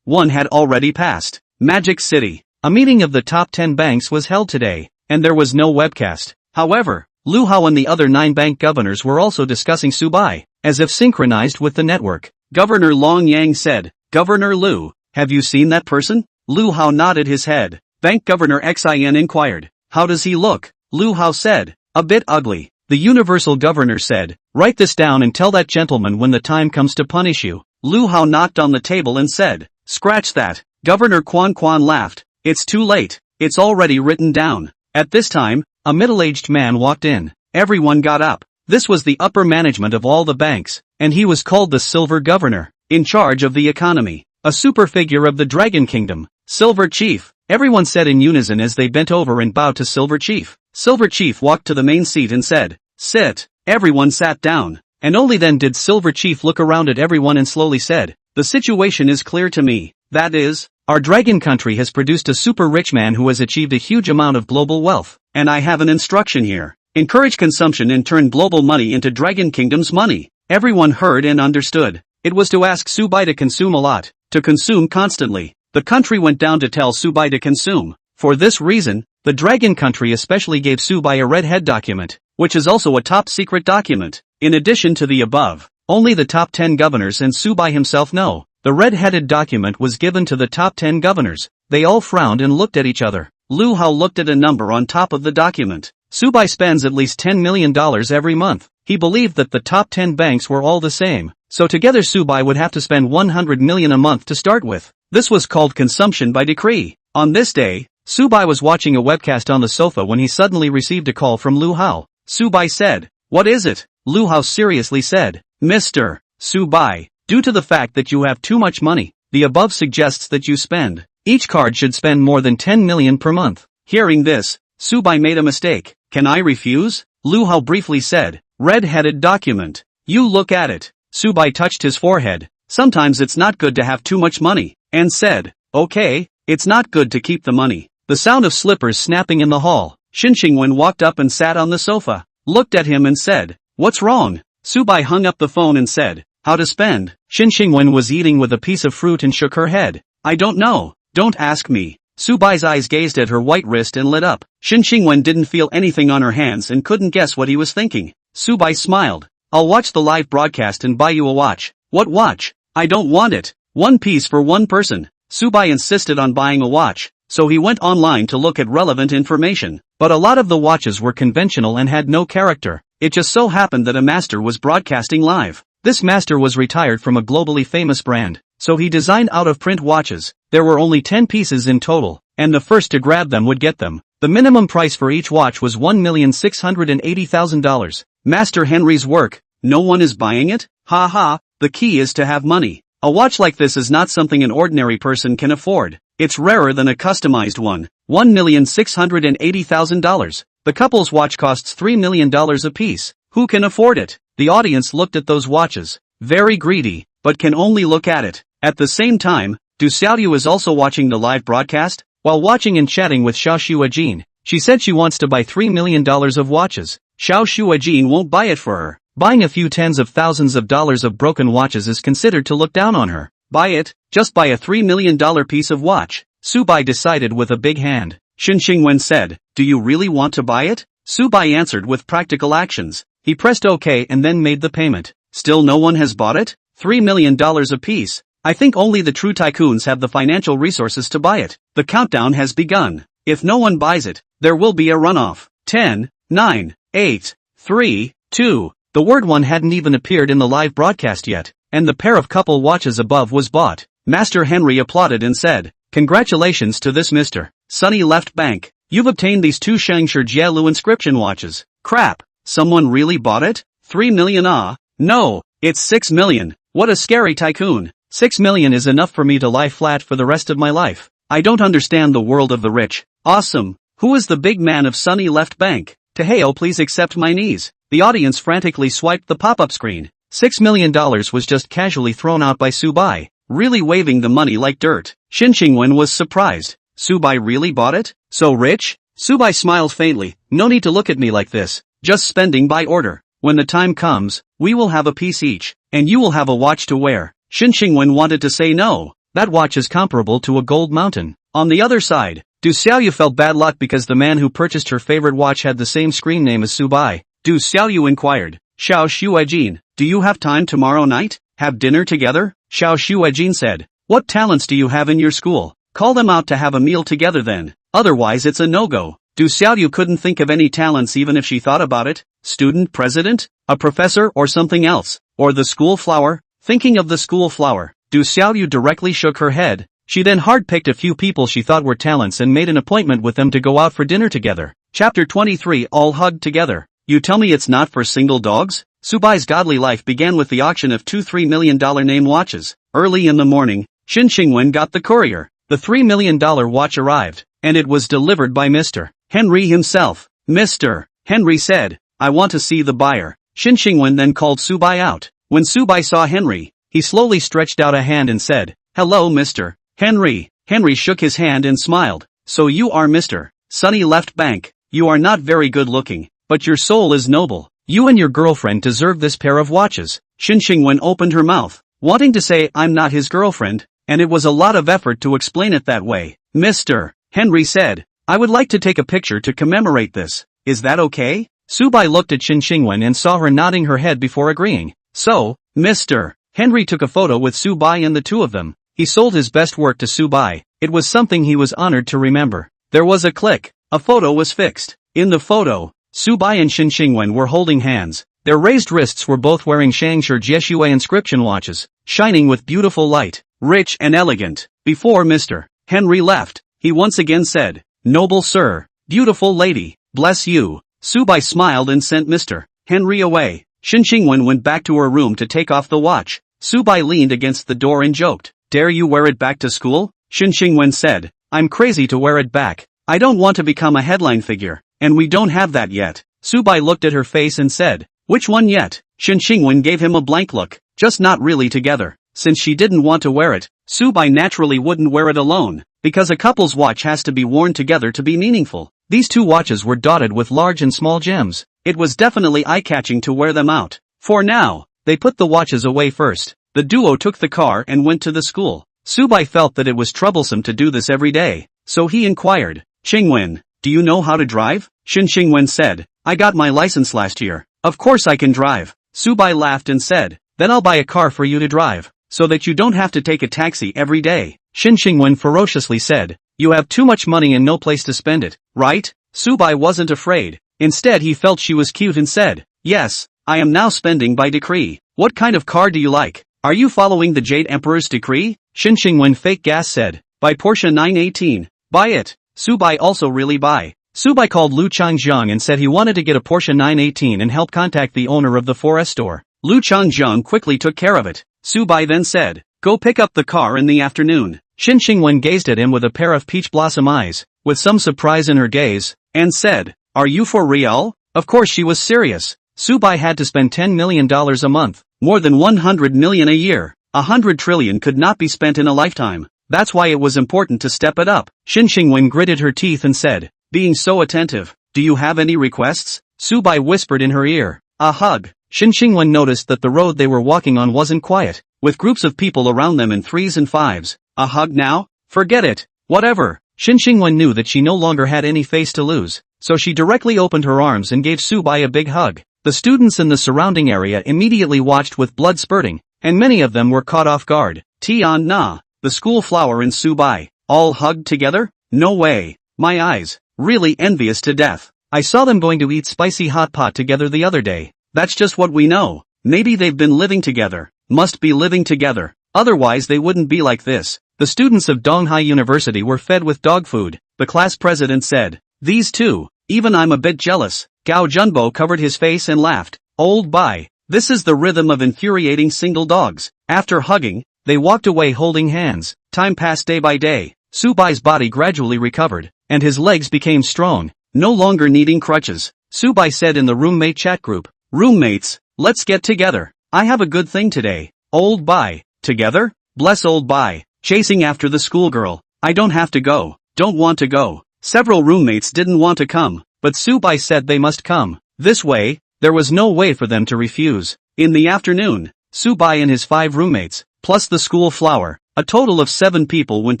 one had already passed. Magic City. A meeting of the top 10 banks was held today, and there was no webcast. However, Lu Hao and the other 9 bank governors were also discussing Subai, as if synchronized with the network. Governor Long Yang said, Governor Lu, have you seen that person? Lu Hao nodded his head. Bank Governor Xin inquired. How does he look? Lu Hao said. A bit ugly. The Universal Governor said. Write this down and tell that gentleman when the time comes to punish you. Lu Hao knocked on the table and said. Scratch that. Governor Quan laughed. It's too late. It's already written down. At this time, a middle-aged man walked in. Everyone got up. This was the upper management of all the banks, and he was called the Silver Governor, in charge of the economy. A super figure of the Dragon Kingdom. Silver Chief. Everyone said in unison as they bent over and bowed to Silver Chief. Silver Chief walked to the main seat and said, Sit. Everyone sat down. And only then did Silver Chief look around at everyone and slowly said, The situation is clear to me. That is, our dragon country has produced a super rich man who has achieved a huge amount of global wealth. And I have an instruction here. Encourage consumption and turn global money into Dragon Kingdom's money. Everyone heard and understood. It was to ask Subai to consume a lot, to consume constantly. The country went down to tell Subai to consume. For this reason, the Dragon country especially gave Subai a red head document, which is also a top secret document. In addition to the above, only the top 10 governors and Subai himself know. The red-headed document was given to the top 10 governors. They all frowned and looked at each other. Lu Hao looked at a number on top of the document. Subai spends at least $10 million every month. He believed that the top 10 banks were all the same. So together Subai would have to spend $100 million a month to start with. This was called consumption by decree. On this day, Subai was watching a webcast on the sofa when he suddenly received a call from Lu Hao. Subai said, What is it? Lu Hao seriously said, Mr. Subai, due to the fact that you have too much money, the above suggests that you spend. Each card should spend more than 10 million per month. Hearing this, Subai made a mistake. Can I refuse? Lu Hao briefly said. Red-headed document. You look at it. Subai touched his forehead. Sometimes it's not good to have too much money. And said, Okay, it's not good to keep the money. The sound of slippers snapping in the hall. Xin Xingwen walked up and sat on the sofa. Looked at him and said, What's wrong? Subai hung up the phone and said, How to spend? Xin Xingwen was eating with a piece of fruit and shook her head. I don't know. Don't ask me. Subai's eyes gazed at her white wrist and lit up. Xin Xingwen didn't feel anything on her hands and couldn't guess what he was thinking. Subai smiled. I'll watch the live broadcast and buy you a watch. What watch? I don't want it. One piece for one person. Subai insisted on buying a watch, so he went online to look at relevant information. But a lot of the watches were conventional and had no character. It just so happened that a master was broadcasting live. This master was retired from a globally famous brand, so he designed out-of-print watches. There were only 10 pieces in total, and the first to grab them would get them. The minimum price for each watch was $1,680,000. Master Henry's work. No one is buying it? Ha ha, the key is to have money. A watch like this is not something an ordinary person can afford. It's rarer than a customized one. $1,680,000. The couple's watch costs $3 million apiece. Who can afford it? The audience looked at those watches. Very greedy, but can only look at it. At the same time, Du Xiaoyu is also watching the live broadcast. While watching and chatting with Xiao Shuajin, she said she wants to buy $3 million of watches. Xiao Shuajin won't buy it for her. Buying a few tens of thousands of dollars of broken watches is considered to look down on her. Buy it, just buy a $3 million piece of watch. Subai decided with a big hand. Xin Xingwen said, Do you really want to buy it? Subai answered with practical actions. He pressed OK and then made the payment. Still no one has bought it? $3 million apiece. I think only the true tycoons have the financial resources to buy it. The countdown has begun. If no one buys it, there will be a runoff. 10, 9, 8, 3, 2. The word one hadn't even appeared in the live broadcast yet, and the pair of couple watches above was bought. Master Henry applauded and said, Congratulations to this Mr. Sunny Left Bank. You've obtained these 2 Shangshi Jielu inscription watches. Crap. Someone really bought it? 3 million ah? No, it's 6 million. What a scary tycoon. 6 million is enough for me to lie flat for the rest of my life. I don't understand the world of the rich. Awesome. Who is the big man of Sunny Left Bank? Taheo, please accept my knees. The audience frantically swiped the pop-up screen. $6 million was just casually thrown out by Subai, really waving the money like dirt. Xin Xingwen was surprised. Subai really bought it? So rich? Subai smiled faintly. No need to look at me like this. Just spending by order. When the time comes, we will have a piece each, and you will have a watch to wear. Xin Xingwen wanted to say no. That watch is comparable to a gold mountain. On the other side, Du Xiaoyu felt bad luck because the man who purchased her favorite watch had the same screen name as Subai. Du Xiaoyu inquired. Xiao Shuajin, do you have time tomorrow night? Have dinner together? Xiao Shuajin said. What talents do you have in your school? Call them out to have a meal together then. Otherwise it's a no-go. Du Xiaoyu couldn't think of any talents even if she thought about it. Student president? A professor or something else? Or the school flower? Thinking of the school flower, Du Xiaoyu directly shook her head. She then hard-picked a few people she thought were talents and made an appointment with them to go out for dinner together. Chapter 23 All hugged together. You tell me it's not for single dogs? Subai's godly life began with the auction of two $3 million name watches. Early in the morning, Xin Xingwen got the courier. The $3 million watch arrived, and it was delivered by Mr. Henry himself. Mr. Henry said, I want to see the buyer. Xin Xingwen then called Subai out. When Subai saw Henry, he slowly stretched out a hand and said, Hello Mr. Henry. Henry shook his hand and smiled. So you are Mr. Sunny Left Bank. You are not very good looking, but your soul is noble. You and your girlfriend deserve this pair of watches. Xin Xingwen opened her mouth, wanting to say I'm not his girlfriend, and it was a lot of effort to explain it that way. Mr. Henry said, I would like to take a picture to commemorate this. Is that okay? Subai looked at Xin Xingwen and saw her nodding her head before agreeing. So, Mr. Henry took a photo with Subai and the two of them. He sold his best work to Subai. It was something he was honored to remember. There was a click. A photo was fixed. In the photo, Subai and Xin Xingwen were holding hands. Their raised wrists were both wearing Shangshi Jieshue inscription watches, shining with beautiful light, rich and elegant. Before Mr. Henry left, he once again said, Noble sir, beautiful lady, bless you. Subai smiled and sent Mr. Henry away. Xin Xingwen went back to her room to take off the watch. Subai leaned against the door and joked, Dare you wear it back to school? Xin Xingwen said, I'm crazy to wear it back. I don't want to become a headline figure, and we don't have that yet. Subai looked at her face and said, Which one yet? Xin Xingwen gave him a blank look, just not really together. Since she didn't want to wear it, Subai naturally wouldn't wear it alone, because a couple's watch has to be worn together to be meaningful. These two watches were dotted with large and small gems. It was definitely eye-catching to wear them out. For now, they put the watches away first. The duo took the car and went to the school. Subai felt that it was troublesome to do this every day, so he inquired, Xingwen, do you know how to drive? Xin Xingwen said, I got my license last year. Of course I can drive. Subai laughed and said, Then I'll buy a car for you to drive, so that you don't have to take a taxi every day. Xin Xingwen ferociously said, You have too much money and no place to spend it, right? Subai wasn't afraid. Instead he felt she was cute and said, Yes, I am now spending by decree. What kind of car do you like? Are you following the Jade Emperor's decree? Xin Xingwen fake gas said, Buy Porsche 918. Buy it. Subai also really buy. Subai called Lu Changjiang and said he wanted to get a Porsche 918 and help contact the owner of the 4S store. Lu Changjiang quickly took care of it. Subai then said, Go pick up the car in the afternoon. Xin Xingwen gazed at him with a pair of peach blossom eyes, with some surprise in her gaze, and said, Are you for real? Of course she was serious. Subai had to spend $10 million a month, more than 100 million a year. 100 trillion could not be spent in a lifetime. That's why it was important to step it up. Xin Xingwen gritted her teeth and said, Being so attentive, do you have any requests? Subai whispered in her ear, A hug. Xin Xingwen noticed that the road they were walking on wasn't quiet, with groups of people around them in threes and fives. A hug now? Forget it. Whatever. Xin Xingwen knew that she no longer had any face to lose, so she directly opened her arms and gave Subai a big hug. The students in the surrounding area immediately watched with blood spurting, and many of them were caught off guard. Tian Na, the school flower and Subai, all hugged together? No way. My eyes. Really envious to death. I saw them going to eat spicy hot pot together the other day. That's just what we know. Maybe they've been living together. Must be living together. Otherwise they wouldn't be like this. The students of Donghai University were fed with dog food. The class president said, These two, even I'm a bit jealous. Gao Junbo covered his face and laughed. Old Bai, this is the rhythm of infuriating single dogs. After hugging, they walked away holding hands. Time passed day by day. Subai's body gradually recovered, and his legs became strong, no longer needing crutches. Subai said in the roommate chat group, Roommates, let's get together. I have a good thing today. Old Bai, together? Bless Old Bai, chasing after the schoolgirl. I don't have to go. Don't want to go. Several roommates didn't want to come, but Subai said they must come. This way, there was no way for them to refuse. In the afternoon, Subai and his 5 roommates, plus the school flower, a total of 7 people went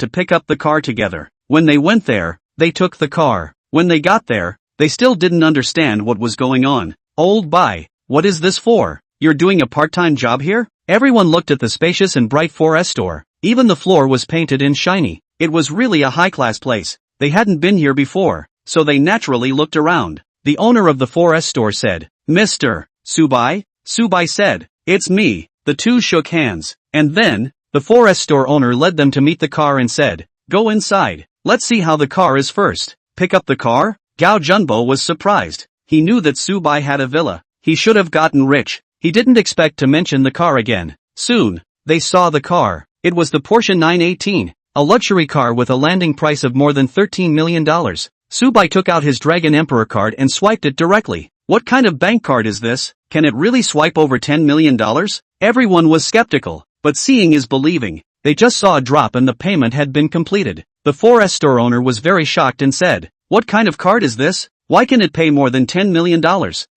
to pick up the car together. When they went there, they took the car. When they got there, they still didn't understand what was going on. Old Bai, what is this for? You're doing a part-time job here? Everyone looked at the spacious and bright 4S store. Even the floor was painted in shiny. It was really a high-class place. They hadn't been here before, so they naturally looked around. The owner of the 4S store said, "Mr. Subai?" Subai said, "It's me." The two shook hands, and then, the 4S store owner led them to meet the car and said, "Go inside. Let's see how the car is first." Pick up the car? Gao Junbo was surprised. He knew that Subai had a villa. He should have gotten rich. He didn't expect to mention the car again. Soon, they saw the car. It was the Porsche 918, a luxury car with a landing price of more than $13 million. Subai took out his Dragon Emperor card and swiped it directly. What kind of bank card is this? Can it really swipe over $10 million? Everyone was skeptical, but seeing is believing. They just saw a drop and the payment had been completed. The 4S store owner was very shocked and said, "What kind of card is this? Why can it pay more than $10 million?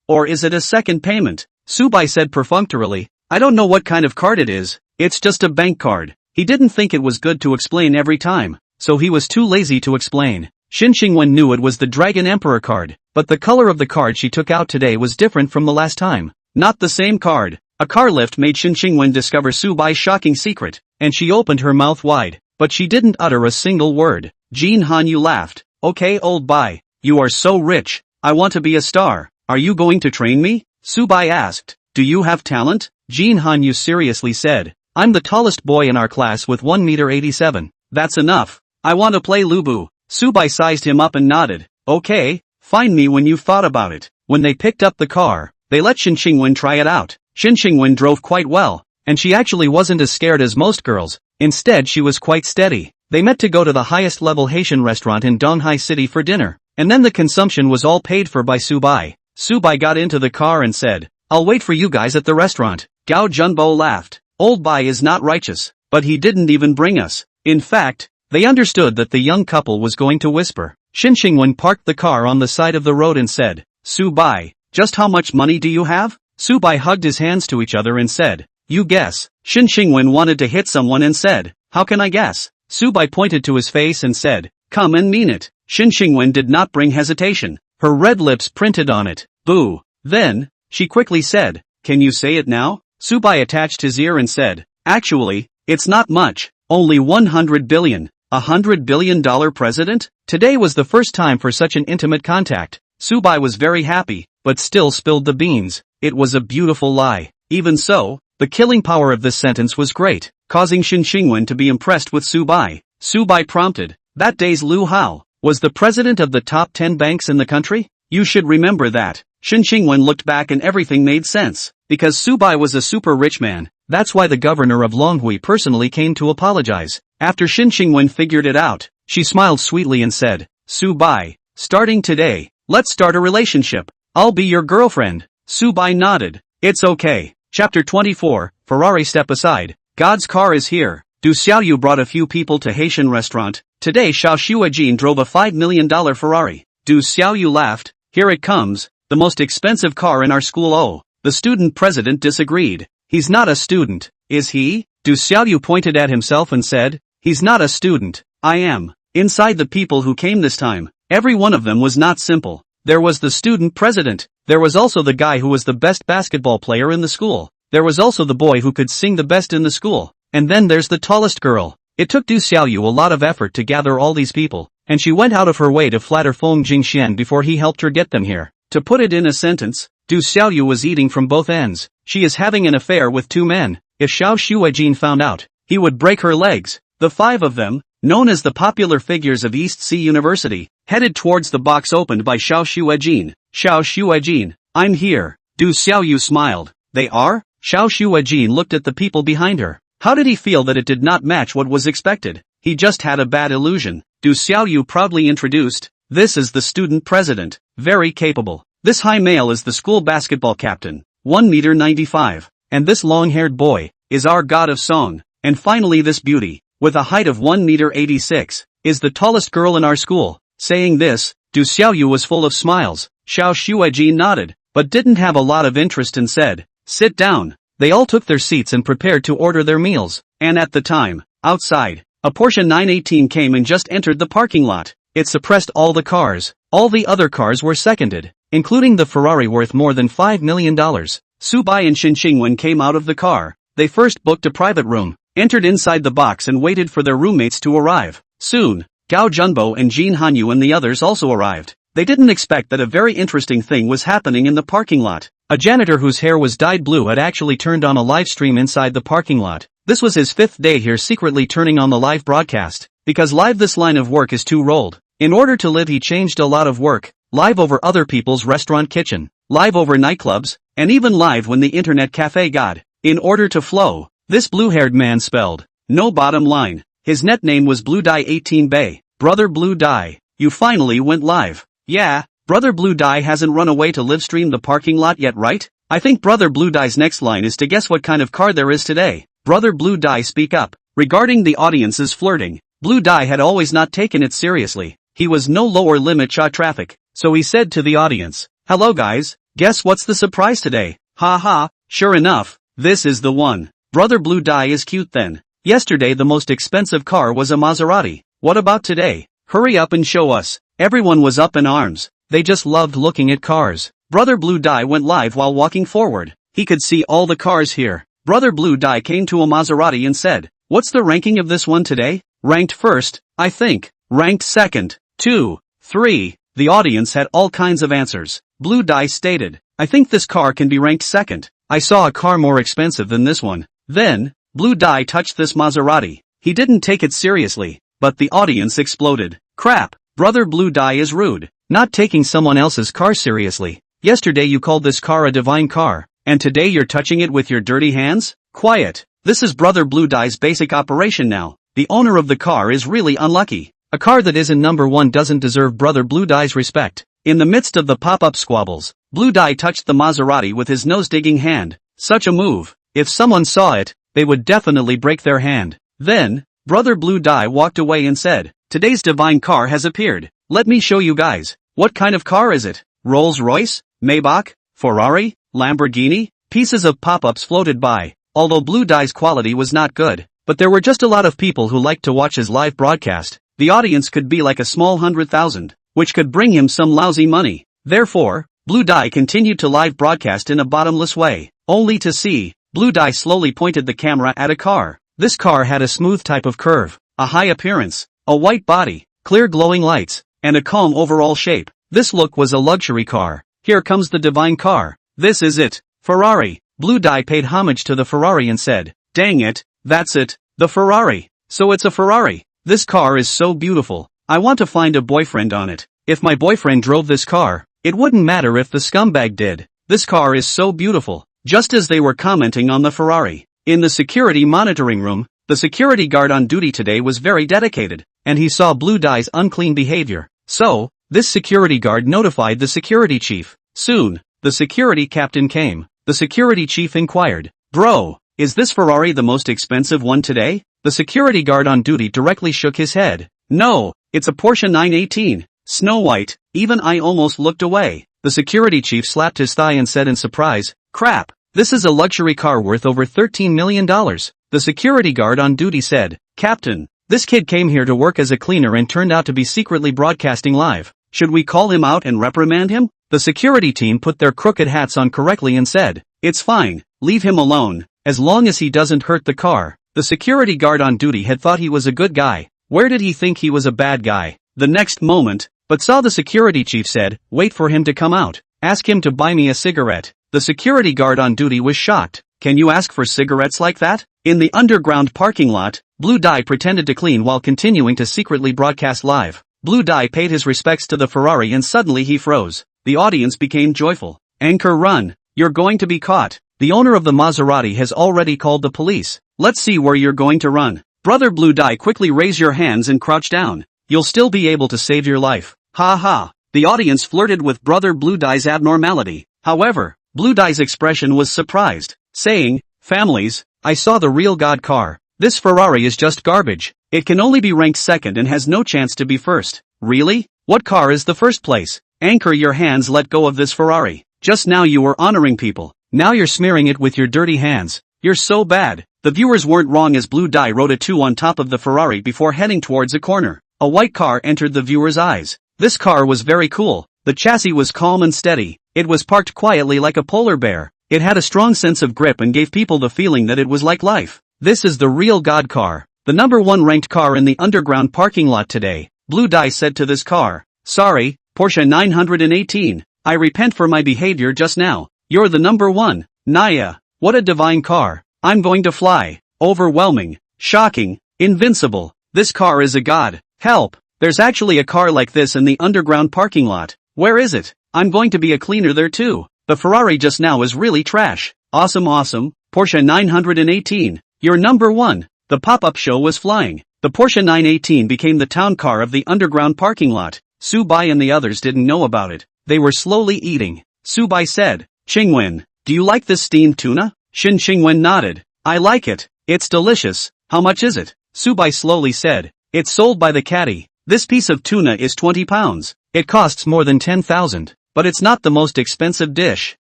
Or is it a second payment?" Subai said perfunctorily, "I don't know what kind of card it is. It's just a bank card." He didn't think it was good to explain every time, so he was too lazy to explain. Shin Xingwen knew it was the Dragon Emperor card, but the color of the card she took out today was different from the last time. Not the same card. A car lift made Shin Xingwen discover Subai's shocking secret, and she opened her mouth wide, but she didn't utter a single word. Jin Hanyu laughed. "Okay, old bai, you are so rich. I want to be a star. Are you going to train me?" Subai asked. "Do you have talent?" Jin Hanyu seriously said, "I'm the tallest boy in our class with 1.87 meters. That's enough. I want to play Lubu." Subai sized him up and nodded. "Okay, find me when you've thought about it." When they picked up the car, they let Shin Xingwen try it out. Shin Xingwen drove quite well, and she actually wasn't as scared as most girls. Instead, she was quite steady. They met to go to the highest level Haitian restaurant in Donghai City for dinner, and then the consumption was all paid for by Subai. Subai got into the car and said, "I'll wait for you guys at the restaurant." Gao Junbo laughed. Old bai is not righteous, but he didn't even bring us. In fact, they understood that the young couple was going to whisper. Shin Xingwen parked the car on the side of the road and said, "Subai, just how much money do you have?" Subai hugged his hands to each other and said, "You guess." Shin Xingwen wanted to hit someone and said, "How can I guess?" Subai pointed to his face and said, "Come and mean it." Shin Xingwen did not bring hesitation. Her red lips printed on it. "Boo." Then, she quickly said, "Can you say it now?" Subai attached his ear and said, "Actually, it's not much. Only 100 billion. $100 billion president? Today was the first time for such an intimate contact. Subai was very happy, but still spilled the beans. It was a beautiful lie. Even so, the killing power of this sentence was great, causing Shin Xingwen to be impressed with Subai. Subai prompted, "That day's Lu Hao was the president of the top 10 banks in the country? You should remember that." Shin Xingwen looked back and everything made sense. Because Subai was a super rich man, that's why the governor of Longhui personally came to apologize. After Shin Xingwen figured it out, she smiled sweetly and said, "Subai, starting today, let's start a relationship. I'll be your girlfriend." Subai nodded. "It's okay." Chapter 24, Ferrari Step Aside. God's car is here. Du Xiaoyu brought a few people to Haitian restaurant. Today Xiao Shuajin drove a $5 million Ferrari. Du Xiaoyu laughed. "Here it comes, the most expensive car in our school." Oh. The student president disagreed. "He's not a student, is he?" Du Xiaoyu pointed at himself and said, "He's not a student, I am." Inside the people who came this time, every one of them was not simple. There was the student president. There was also the guy who was the best basketball player in the school. There was also the boy who could sing the best in the school. And then there's the tallest girl. It took Du Xiaoyu a lot of effort to gather all these people, and she went out of her way to flatter Feng Jingxian before he helped her get them here. To put it in a sentence, Du Xiaoyu was eating from both ends. She is having an affair with two men. If Xiao Shuajin found out, he would break her legs. The five of them, known as the popular figures of East Sea University, headed towards the box opened by Xiao Shuajin. "Xiao Shuajin, I'm here." Du Xiaoyu smiled. "They are?" Xiao Shuajin looked at the people behind her. How did he feel that it did not match what was expected? He just had a bad illusion. Du Xiaoyu proudly introduced, "This is the student president, very capable. This high male is the school basketball captain, 1.95 meters. And this long-haired boy is our god of song. And finally this beauty, with a height of 1.86 meters, is the tallest girl in our school." Saying this, Du Xiaoyu was full of smiles. Xiao Shuajin nodded, but didn't have a lot of interest and said, "Sit down." They all took their seats and prepared to order their meals. And at the time, outside, a Porsche 918 came and just entered the parking lot. It suppressed all the cars. All the other cars were seconded, including the Ferrari worth more than $5 million. Subai and Shin Xingwen came out of the car. They first booked a private room. entered inside the box and waited for their roommates to arrive. Soon, Gao Junbo and Jin Hanyu and the others also arrived. They didn't expect that a very interesting thing was happening in the parking lot. A janitor whose hair was dyed blue had actually turned on a live stream inside the parking lot. This was his 5th day here, secretly turning on the live broadcast. Because live this line of work is too rolled. In order to live he changed a lot of work. Live over other people's restaurant kitchen. Live over nightclubs. And even live when the internet cafe got. In order to flow. This blue-haired man spelled. No bottom line. His net name was Blue Dye 18 Bay. Brother Blue Dye. You finally went live. Yeah, Brother Blue Dye hasn't run away to live stream the parking lot yet, right? I think Brother Blue Dye's next line is to guess what kind of car there is today. Brother Blue Dye speak up. Regarding the audience's flirting, Blue Dye had always not taken it seriously. He was no lower limit cha traffic. So he said to the audience, "Hello guys, guess what's the surprise today? Ha ha, sure enough, this is the one. Brother Blue Dye is cute then. Yesterday the most expensive car was a Maserati. What about today? Hurry up and show us." Everyone was up in arms. They just loved looking at cars. Brother Blue Dye went live while walking forward. He could see all the cars here. Brother Blue Dye came to a Maserati and said, "What's the ranking of this one today? Ranked first, I think. Ranked second, 2, 3. The audience had all kinds of answers. Blue Dye stated, "I think this car can be ranked second. I saw a car more expensive than this one." Then, Blue Dye touched this Maserati. He didn't take it seriously, but the audience exploded. Crap, Brother Blue Dye is rude. Not taking someone else's car seriously. Yesterday you called this car a divine car, and today you're touching it with your dirty hands? Quiet. This is Brother Blue Dye's basic operation now. The owner of the car is really unlucky. A car that isn't number 1 doesn't deserve Brother Blue Dye's respect. In the midst of the pop-up squabbles, Blue Dye touched the Maserati with his nose-digging hand. Such a move, if someone saw it, they would definitely break their hand. Then, Brother Blue Dye walked away and said, "Today's divine car has appeared. Let me show you guys. What kind of car is it? Rolls-Royce? Maybach? Ferrari? Lamborghini?" Pieces of pop-ups floated by. Although Blue Dye's quality was not good, but there were just a lot of people who liked to watch his live broadcast. The audience could be like a small 100,000, which could bring him some lousy money. Therefore, Blue Dye continued to live broadcast in a bottomless way, only to see. Blue Dye slowly pointed the camera at a car. This car had a smooth type of curve, a high appearance, a white body, clear glowing lights, and a calm overall shape. This look was a luxury car. Here comes the divine car. This is it. Ferrari. Blue Dye paid homage to the Ferrari and said, "Dang it, that's it, the Ferrari. So it's a Ferrari. This car is so beautiful. I want to find a boyfriend on it. If my boyfriend drove this car, it wouldn't matter if the scumbag did. This car is so beautiful." Just as they were commenting on the Ferrari, in the security monitoring room, the security guard on duty today was very dedicated, and he saw Blue Dye's unclean behavior. So, this security guard notified the security chief. Soon, the security captain came. The security chief inquired, "Bro, is this Ferrari the most expensive one today?" The security guard on duty directly shook his head. "No, it's a Porsche 918, Snow White." Even I almost looked away. The security chief slapped his thigh and said in surprise, "Crap, this is a luxury car worth over $13 million. The security guard on duty said, "Captain, this kid came here to work as a cleaner and turned out to be secretly broadcasting live. Should we call him out and reprimand him?" The security team put their crooked hats on correctly and said, "It's fine, leave him alone, as long as he doesn't hurt the car." The security guard on duty had thought he was a good guy. Where did he think he was a bad guy? The next moment, but saw the security chief said, "Wait for him to come out. Ask him to buy me a cigarette." The security guard on duty was shocked. Can you ask for cigarettes like that? In the underground parking lot, Blue Dye pretended to clean while continuing to secretly broadcast live. Blue Dye paid his respects to the Ferrari and suddenly he froze. The audience became joyful. "Anchor, run. You're going to be caught. The owner of the Maserati has already called the police. Let's see where you're going to run." Brother Blue Dye, quickly raise your hands and crouch down. You'll still be able to save your life. Ha ha. The audience flirted with Brother Blue Dye's abnormality. However, Blue Dye's expression was surprised, saying, "Families, I saw the real god car. This Ferrari is just garbage. It can only be ranked second and has no chance to be first." "Really? What car is the first place?" "Anchor your hands, let go of this Ferrari. Just now you were honoring people. Now you're smearing it with your dirty hands. You're so bad." The viewers weren't wrong as Blue Dye wrote a 2 on top of the Ferrari before heading towards a corner. A white car entered the viewers' eyes. This car was very cool. The chassis was calm and steady. It was parked quietly like a polar bear. It had a strong sense of grip and gave people the feeling that it was like life. This is the real god car. The number 1 ranked car in the underground parking lot today. Blue Dye said to this car. Sorry, Porsche 918. I repent for my behavior just now. You're the number 1. Naya. What a divine car. I'm going to fly. Overwhelming. Shocking. Invincible. This car is a god. Help. There's actually a car like this in the underground parking lot. Where is it? I'm going to be a cleaner there too. The Ferrari just now is really trash. Awesome. Porsche 918. You're number 1. The pop-up show was flying. The Porsche 918 became the town car of the underground parking lot. Subai and the others didn't know about it. They were slowly eating. Subai said, Qingwen, do you like this steamed tuna? Qingwen nodded. I like it. It's delicious. How much is it? Subai slowly said. It's sold by the caddy. This piece of tuna is 20 pounds. It costs more than 10,000. But it's not the most expensive dish.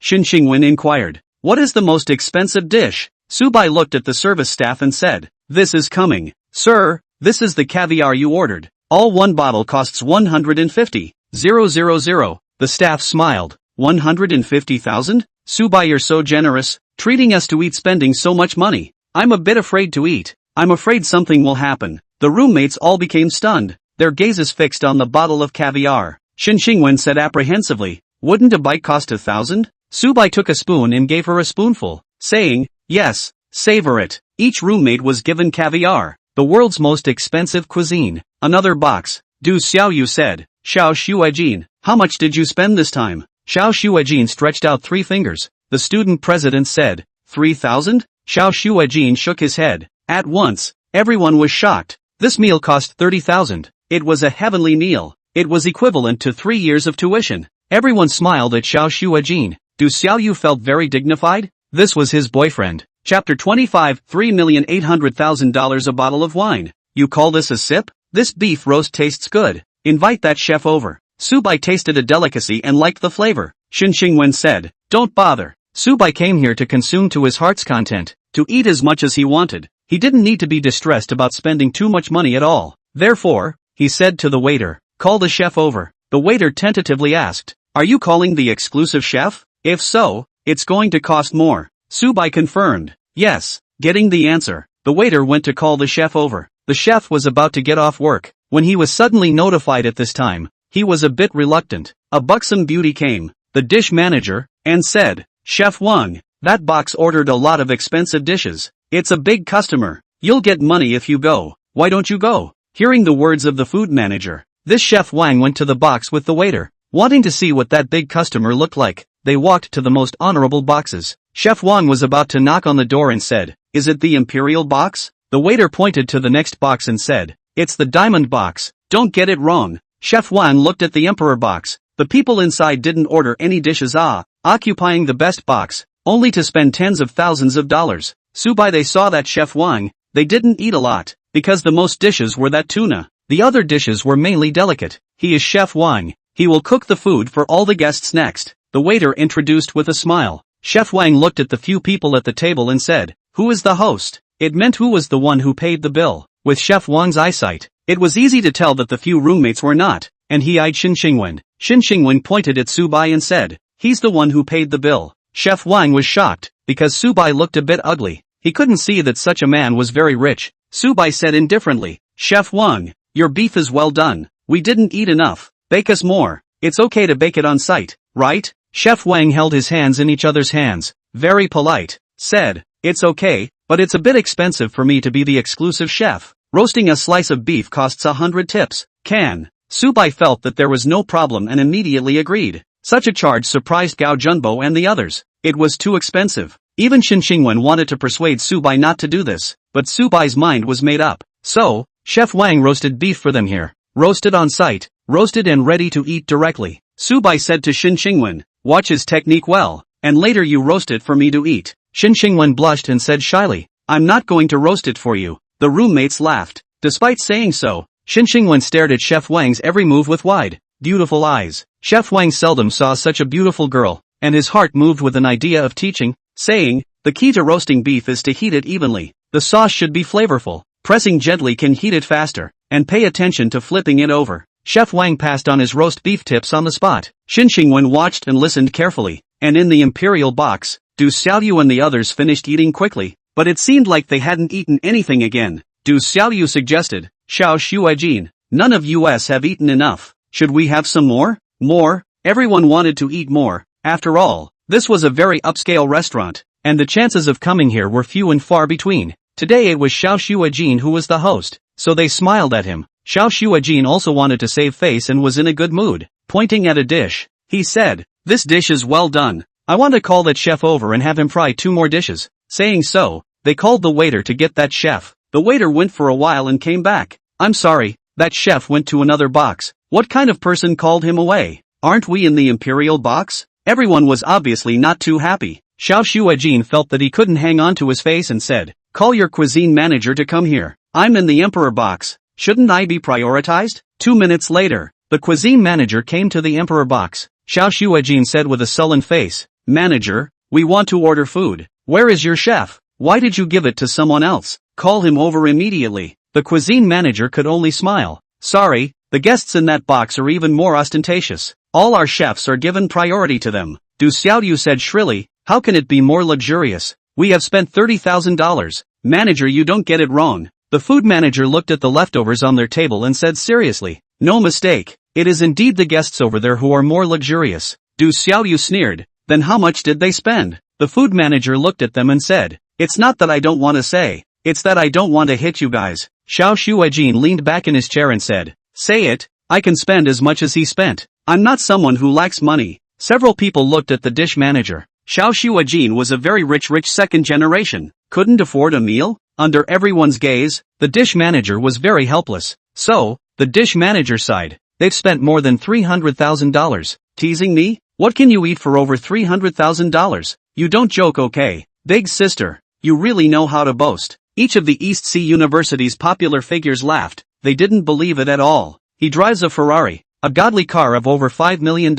Qingwen inquired. What is the most expensive dish? Subai looked at the service staff and said, This is coming. Sir, this is the caviar you ordered. All one bottle costs 150,000. The staff smiled. 150,000? Subai, you're so generous, treating us to eat, spending so much money. I'm a bit afraid to eat. I'm afraid something will happen. The roommates all became stunned, their gazes fixed on the bottle of caviar. Qingwen said apprehensively, Wouldn't a bite cost 1,000? Subai took a spoon and gave her a spoonful, saying, Yes, savor it. Each roommate was given caviar, the world's most expensive cuisine. Another box. Du Xiaoyu said, Xiao Shuijin, how much did you spend this time? Xiao Shuijin stretched out 3 fingers. The student president said, 3,000? Xiao Shuijin shook his head. At once, everyone was shocked. This meal cost 30,000. It was a heavenly meal. It was equivalent to 3 years of tuition. Everyone smiled at Xiao Shuijin. Du Xiaoyu felt very dignified. This was his boyfriend. Chapter 25, $3,800,000 a bottle of wine. You call this a sip? This beef roast tastes good. Invite that chef over. Subai tasted a delicacy and liked the flavor. Qingwen said, Don't bother. Subai came here to consume to his heart's content, to eat as much as he wanted. He didn't need to be distressed about spending too much money at all. Therefore, he said to the waiter, Call the chef over. The waiter tentatively asked, Are you calling the exclusive chef? If so, it's going to cost more. Subai confirmed, Yes. Getting the answer, the waiter went to call the chef over. The chef was about to get off work, when he was suddenly notified at this time. He was a bit reluctant. A buxom beauty came, the dish manager, and said, Chef Wang, that box ordered a lot of expensive dishes. It's a big customer. You'll get money if you go. Why don't you go? Hearing the words of the food manager, this Chef Wang went to the box with the waiter, wanting to see what that big customer looked like. They walked to the most honorable boxes. Chef Wang was about to knock on the door and said, Is it the imperial box? The waiter pointed to the next box and said, It's the diamond box. Don't get it wrong. Chef Wang looked at the emperor box. The people inside didn't order any dishes, occupying the best box, only to spend tens of thousands of dollars. Subai, they saw that Chef Wang, they didn't eat a lot, because the most dishes were that tuna. The other dishes were mainly delicate. He is Chef Wang. He will cook the food for all the guests next. The waiter introduced with a smile. Chef Wang looked at the few people at the table and said, Who is the host? It meant who was the one who paid the bill. With Chef Wang's eyesight, it was easy to tell that the few roommates were not, and he eyed Qingwen. Qingwen pointed at Subai and said, He's the one who paid the bill. Chef Wang was shocked, because Subai looked a bit ugly. He couldn't see that such a man was very rich. Subai said indifferently, Chef Wang, your beef is well done. We didn't eat enough. Bake us more. It's okay to bake it on site, right? Chef Wang held his hands in each other's hands, very polite, said, It's okay, but it's a bit expensive for me to be the exclusive chef. Roasting a slice of beef costs 100 tips. Can. Subai felt that there was no problem and immediately agreed. Such a charge surprised Gao Junbo and the others. It was too expensive. Even Qingwen wanted to persuade Subai not to do this, but Subai's mind was made up. So, Chef Wang roasted beef for them here. Roasted on site, roasted and ready to eat directly. Subai said to Qingwen, Watch his technique well, and later you roast it for me to eat. Qingwen blushed and said shyly, I'm not going to roast it for you. The roommates laughed. Despite saying so, Qingwen stared at Chef Wang's every move with wide, beautiful eyes. Chef Wang seldom saw such a beautiful girl, and his heart moved with an idea of teaching, saying, The key to roasting beef is to heat it evenly. The sauce should be flavorful. Pressing gently can heat it faster, and pay attention to flipping it over. Chef Wang passed on his roast beef tips on the spot. Qingwen watched and listened carefully, and in the imperial box, Du Xiaoyu and the others finished eating quickly. but it seemed like they hadn't eaten anything again. Du Xiaoyu suggested. Xiao Shuijin, none of us have eaten enough. Should we have some more? More? Everyone wanted to eat more. After all, this was a very upscale restaurant, and the chances of coming here were few and far between. Today it was Xiao Shuijin who was the host, so they smiled at him. Xiao Shuijin also wanted to save face and was in a good mood. Pointing at a dish, he said, "This dish is well done. I want to call that chef over and have him fry 2 more dishes." Saying so, they called the waiter to get that chef. The waiter went for a while and came back. "I'm sorry, that chef went to another box." What kind of person called him away? Aren't we in the imperial box? Everyone was obviously not too happy. Xiao Shuijin felt that he couldn't hang on to his face and said, "Call your cuisine manager to come here. I'm in the emperor box. Shouldn't I be prioritized?" 2 minutes later, the cuisine manager came to the emperor box. Xiao Shuijin said with a sullen face, "Manager, we want to order food. Where is your chef? Why did you give it to someone else? Call him over immediately." The cuisine manager could only smile. "Sorry, the guests in that box are even more ostentatious. All our chefs are given priority to them." Du Xiaoyu said shrilly, "How can it be more luxurious? We have spent $30,000. Manager, you don't get it wrong." The food manager looked at the leftovers on their table and said seriously, "No mistake, it is indeed the guests over there who are more luxurious." Du Xiaoyu sneered, "Then how much did they spend?" The food manager looked at them and said, "It's not that I don't want to say, it's that I don't want to hit you guys." Xiao Shuijin leaned back in his chair and said, "Say it, I can spend as much as he spent. I'm not someone who lacks money." Several people looked at the dish manager. Xiao Shuijin was a very rich second generation, couldn't afford a meal? Under everyone's gaze, the dish manager was very helpless. So, the dish manager sighed. "They've spent more than $300,000. Teasing me? What can you eat for over $300,000? You don't joke, okay? Big sister, you really know how to boast." Each of the East Sea University's popular figures laughed. They didn't believe it at all. "He drives a Ferrari, a godly car of over $5 million,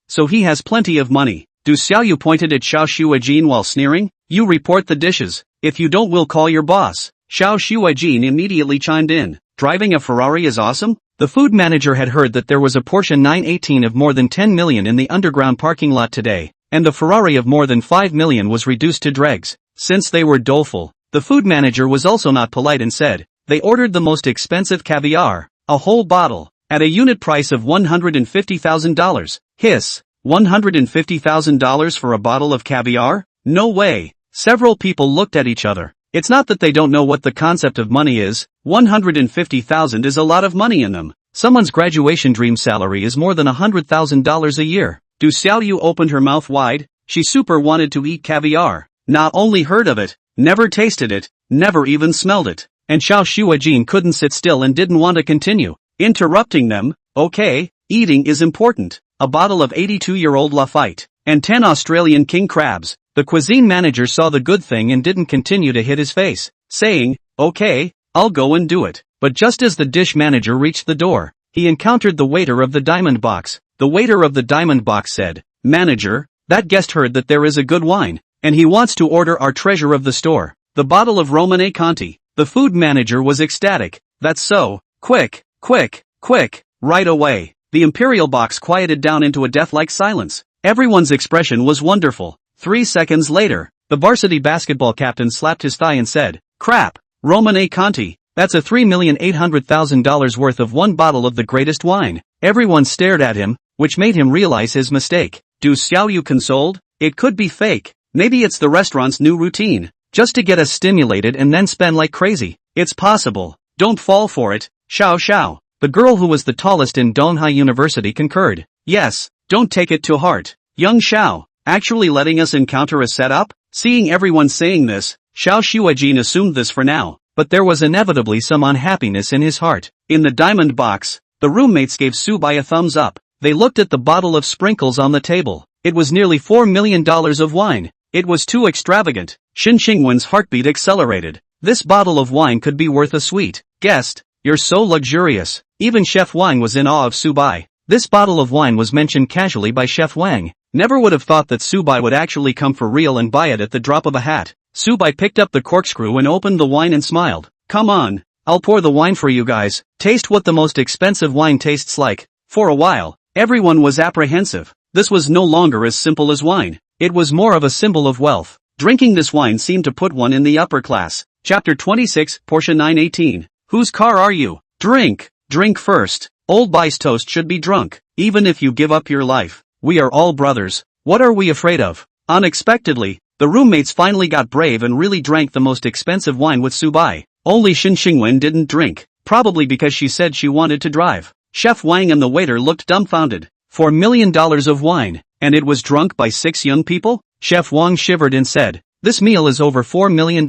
so he has plenty of money." Du Xiaoyu pointed at Xiao Shuijin while sneering, "You report the dishes. If you don't, we'll call your boss." Xiao Shuijin immediately chimed in, "Driving a Ferrari is awesome?" The food manager had heard that there was a Porsche 918 of more than 10 million in the underground parking lot today, and the Ferrari of more than 5 million was reduced to dregs. Since they were doleful, the food manager was also not polite and said, "They ordered the most expensive caviar, a whole bottle, at a unit price of $150,000. Hiss, $150,000 for a bottle of caviar? No way." Several people looked at each other. It's not that they don't know what the concept of money is. 150,000 is a lot of money in them. Someone's graduation dream salary is more than $100,000 a year. Du Xiaoyu opened her mouth wide. She super wanted to eat caviar. Not only heard of it, never tasted it, never even smelled it. And Xiao Shuijin couldn't sit still and didn't want to continue. Interrupting them, "Okay, eating is important. A bottle of 82-year-old Lafite, and 10 Australian king crabs." The cuisine manager saw the good thing and didn't continue to hit his face, saying, "Okay, I'll go and do it." But just as the dish manager reached the door, he encountered the waiter of the diamond box. The waiter of the diamond box said, "Manager, that guest heard that there is a good wine, and he wants to order our treasure of the store, the bottle of Romane Conti." The food manager was ecstatic. "That's so, quick, quick, quick, right away." The imperial box quieted down into a death-like silence. Everyone's expression was wonderful. 3 seconds later, the varsity basketball captain slapped his thigh and said, "Crap, Romane Conti, that's a $3,800,000 worth of one bottle of the greatest wine." Everyone stared at him, which made him realize his mistake. Du Xiaoyu consoled, "It could be fake. Maybe it's the restaurant's new routine, just to get us stimulated and then spend like crazy. It's possible. Don't fall for it." Xiao Xiao, the girl who was the tallest in Donghai University, concurred. "Yes, don't take it to heart. Young Xiao, actually letting us encounter a setup?" Seeing everyone saying this, Xiao Shuijin assumed this for now, but there was inevitably some unhappiness in his heart. In the diamond box, the roommates gave Subai a thumbs up. They looked at the bottle of sprinkles on the table. It was nearly $4 million of wine. It was too extravagant. Xin Xingwen's heartbeat accelerated. This bottle of wine could be worth a sweet. "Guest, you're so luxurious." Even Chef Wang was in awe of Subai. This bottle of wine was mentioned casually by Chef Wang. Never would have thought that Subai would actually come for real and buy it at the drop of a hat. Subai picked up the corkscrew and opened the wine and smiled. "Come on, I'll pour the wine for you guys. Taste what the most expensive wine tastes like." For a while, everyone was apprehensive. This was no longer as simple as wine. It was more of a symbol of wealth. Drinking this wine seemed to put one in the upper class. Chapter 26, Porsche 918. Whose car are you? Drink. Drink first. Old Bice toast should be drunk, even if you give up your life. We are all brothers. What are we afraid of? Unexpectedly, the roommates finally got brave and really drank the most expensive wine with Subai. Only Shin Xingwen didn't drink, probably because she said she wanted to drive. Chef Wang and the waiter looked dumbfounded. $4 million of wine, and it was drunk by 6 young people? Chef Wang shivered and said, "This meal is over $4 million,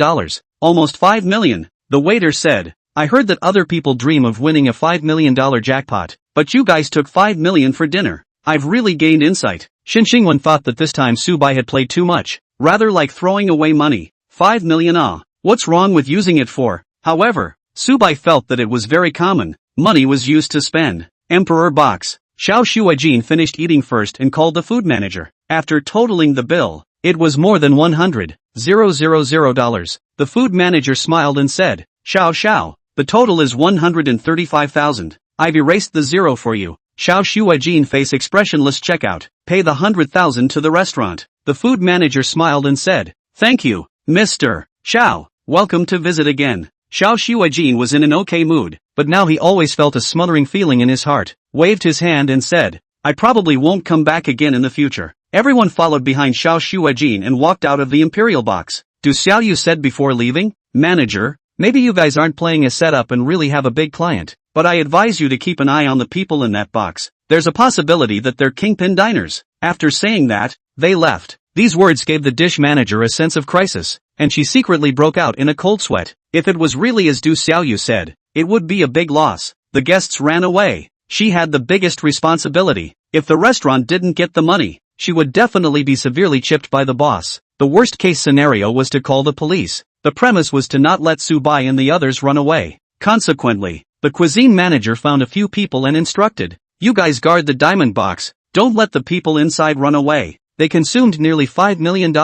almost $5 million. The waiter said, "I heard that other people dream of winning a $5 million jackpot, but you guys took $5 million for dinner. I've really gained insight." Shin Xingwen thought that this time Subai had played too much, rather like throwing away money. $5 million, what's wrong with using it for? However, Subai felt that it was very common. Money was used to spend. Emperor Box. Xiao Shuajin finished eating first and called the food manager. After totaling the bill, it was more than $100,000. The food manager smiled and said, Xiao, the total is $135,000. I've erased the zero for you. Xiao Shuajin face expressionless checkout. Pay the $100,000 to the restaurant. The food manager smiled and said, "Thank you, Mr. Xiao. Welcome to visit again." Xiao Shuajin was in an okay mood, but now he always felt a smothering feeling in his heart, waved his hand and said, "I probably won't come back again in the future." Everyone followed behind Xiao Shuajin and walked out of the Imperial box. Du Xiaoyu said before leaving, "Manager, maybe you guys aren't playing a setup and really have a big client, but I advise you to keep an eye on the people in that box. There's a possibility that they're kingpin diners." After saying that, they left. These words gave the dish manager a sense of crisis, and she secretly broke out in a cold sweat. If it was really as Du Xiaoyu said, it would be a big loss. The guests ran away. She had the biggest responsibility. If the restaurant didn't get the money, she would definitely be severely chipped by the boss. The worst case scenario was to call the police. The premise was to not let Subai and the others run away. Consequently, the cuisine manager found a few people and instructed, "You guys guard the diamond box, don't let the people inside run away. They consumed nearly $5 million.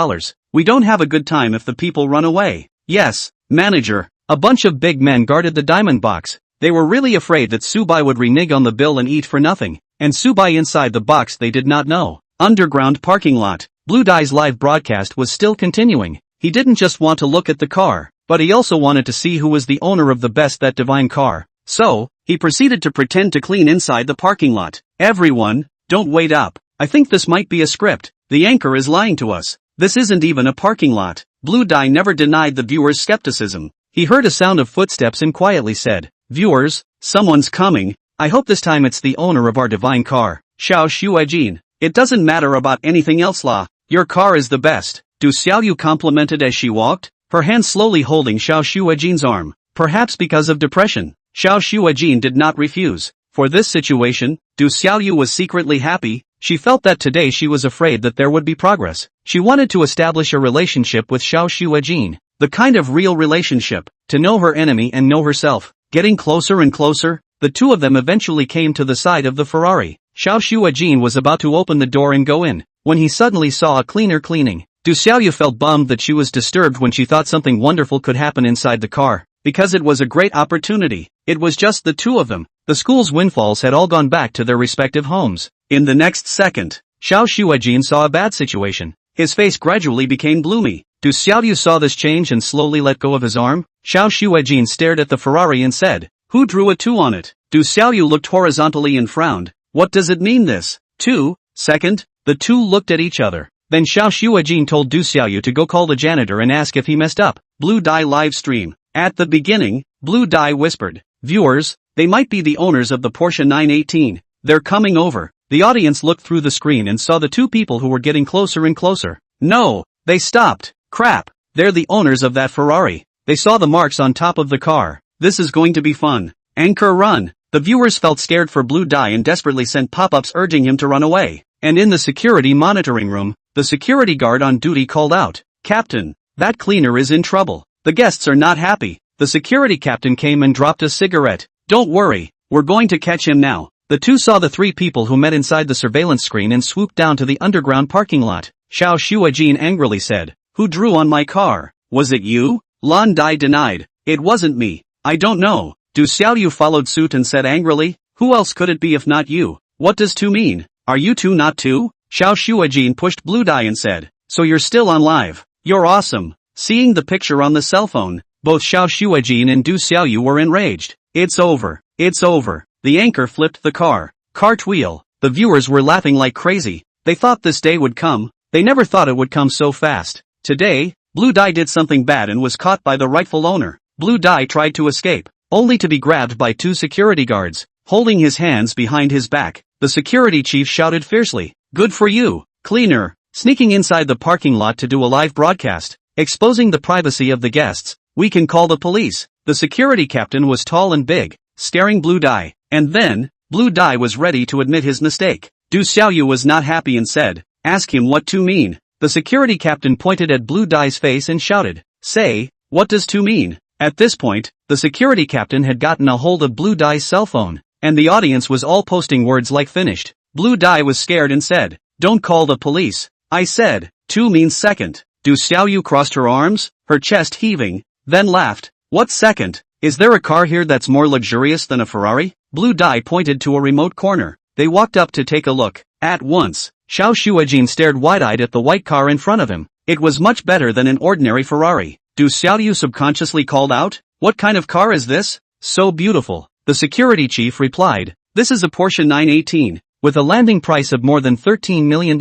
We don't have a good time if the people run away." "Yes, manager." A bunch of big men guarded the diamond box. They were really afraid that Subai would renege on the bill and eat for nothing, and Subai inside the box they did not know. Underground parking lot. Blue Dye's live broadcast was still continuing. He didn't just want to look at the car, but he also wanted to see who was the owner of the best that divine car. So, he proceeded to pretend to clean inside the parking lot. "Everyone, don't wait up. I think this might be a script. The anchor is lying to us. This isn't even a parking lot." Blue Dye never denied the viewer's skepticism. He heard a sound of footsteps and quietly said, "Viewers, someone's coming. I hope this time it's the owner of our divine car." Xiao Shuajin. "It doesn't matter about anything else, La. Your car is the best." Du Xiaoyu complimented as she walked, her hand slowly holding Xiao Shuajin's arm. Perhaps because of depression, Xiao Shuajin did not refuse. For this situation, Du Xiaoyu was secretly happy. She felt that today she was afraid that there would be progress. She wanted to establish a relationship with Xiao Shuajin. The kind of real relationship, to know her enemy and know herself. Getting closer and closer, the two of them eventually came to the side of the Ferrari. Xiao Shuajin was about to open the door and go in, when he suddenly saw a cleaner cleaning. Du Xiaoyu felt bummed that she was disturbed when she thought something wonderful could happen inside the car, because it was a great opportunity. It was just the two of them. The school's windfalls had all gone back to their respective homes. In the next second, Xiao Shuajin saw a bad situation. His face gradually became gloomy. Du Xiaoyu saw this change and slowly let go of his arm. Xiao Shuajin stared at the Ferrari and said, "Who drew a 2 on it?" Du Xiaoyu looked horizontally and frowned. "What does it mean this? 2? Second?" The two looked at each other. Then Xiao Shuajin told Du Xiaoyu to go call the janitor and ask if he messed up. Blue Dye live stream. At the beginning, Blue Dye whispered, "Viewers, they might be the owners of the Porsche 918. They're coming over." The audience looked through the screen and saw the two people who were getting closer and closer. No, they stopped. Crap, they're the owners of that Ferrari. They saw the marks on top of the car. This is going to be fun. Anchor run. The viewers felt scared for Blue Dye and desperately sent pop-ups urging him to run away. And in the security monitoring room, the security guard on duty called out, "Captain, that cleaner is in trouble. The guests are not happy." The security captain came and dropped a cigarette. "Don't worry, we're going to catch him now." The two saw the three people who met inside the surveillance screen and swooped down to the underground parking lot. Xiao Shuajin angrily said, "Who drew on my car? Was it you?" Lan Dai denied, "It wasn't me. I don't know." Du Xiaoyu followed suit and said angrily, "Who else could it be if not you? What does 2 mean? Are you two not two?" Xiao Shuajin pushed Blue Dye and said, "So you're still on live. you're awesome. Seeing the picture on the cell phone, both Xiao Shuijin and Du Xiaoyu were enraged. It's over. It's over. The anchor flipped the car. Cartwheel. The viewers were laughing like crazy. They thought this day would come. They never thought it would come so fast. Today, Blue Dye did something bad and was caught by the rightful owner. Blue Dye tried to escape, only to be grabbed by 2 security guards. Holding his hands behind his back, the security chief shouted fiercely, "Good for you, cleaner!" Sneaking inside the parking lot to do a live broadcast, exposing the privacy of the guests. "We can call the police." The security captain was tall and big, staring Blue Dye. And then, Blue Dye was ready to admit his mistake. Du Xiaoyu was not happy and said, "Ask him what to mean." The security captain pointed at Blue Dye's face and shouted, "Say, what does to mean?" At this point, the security captain had gotten a hold of Blue Dye's cell phone, and the audience was all posting words like finished. Blue Dye was scared and said, "Don't call the police. I said, 2 means second." Du Xiaoyu crossed her arms, her chest heaving, then laughed. "What second? Is there a car here that's more luxurious than a Ferrari?" Blue Dye pointed to a remote corner. They walked up to take a look. At once, Xiao Shuijin stared wide-eyed at the white car in front of him. It was much better than an ordinary Ferrari. Du Xiaoyu subconsciously called out, "What kind of car is this? So beautiful." The security chief replied, "This is a Porsche 918, with a landing price of more than $13 million.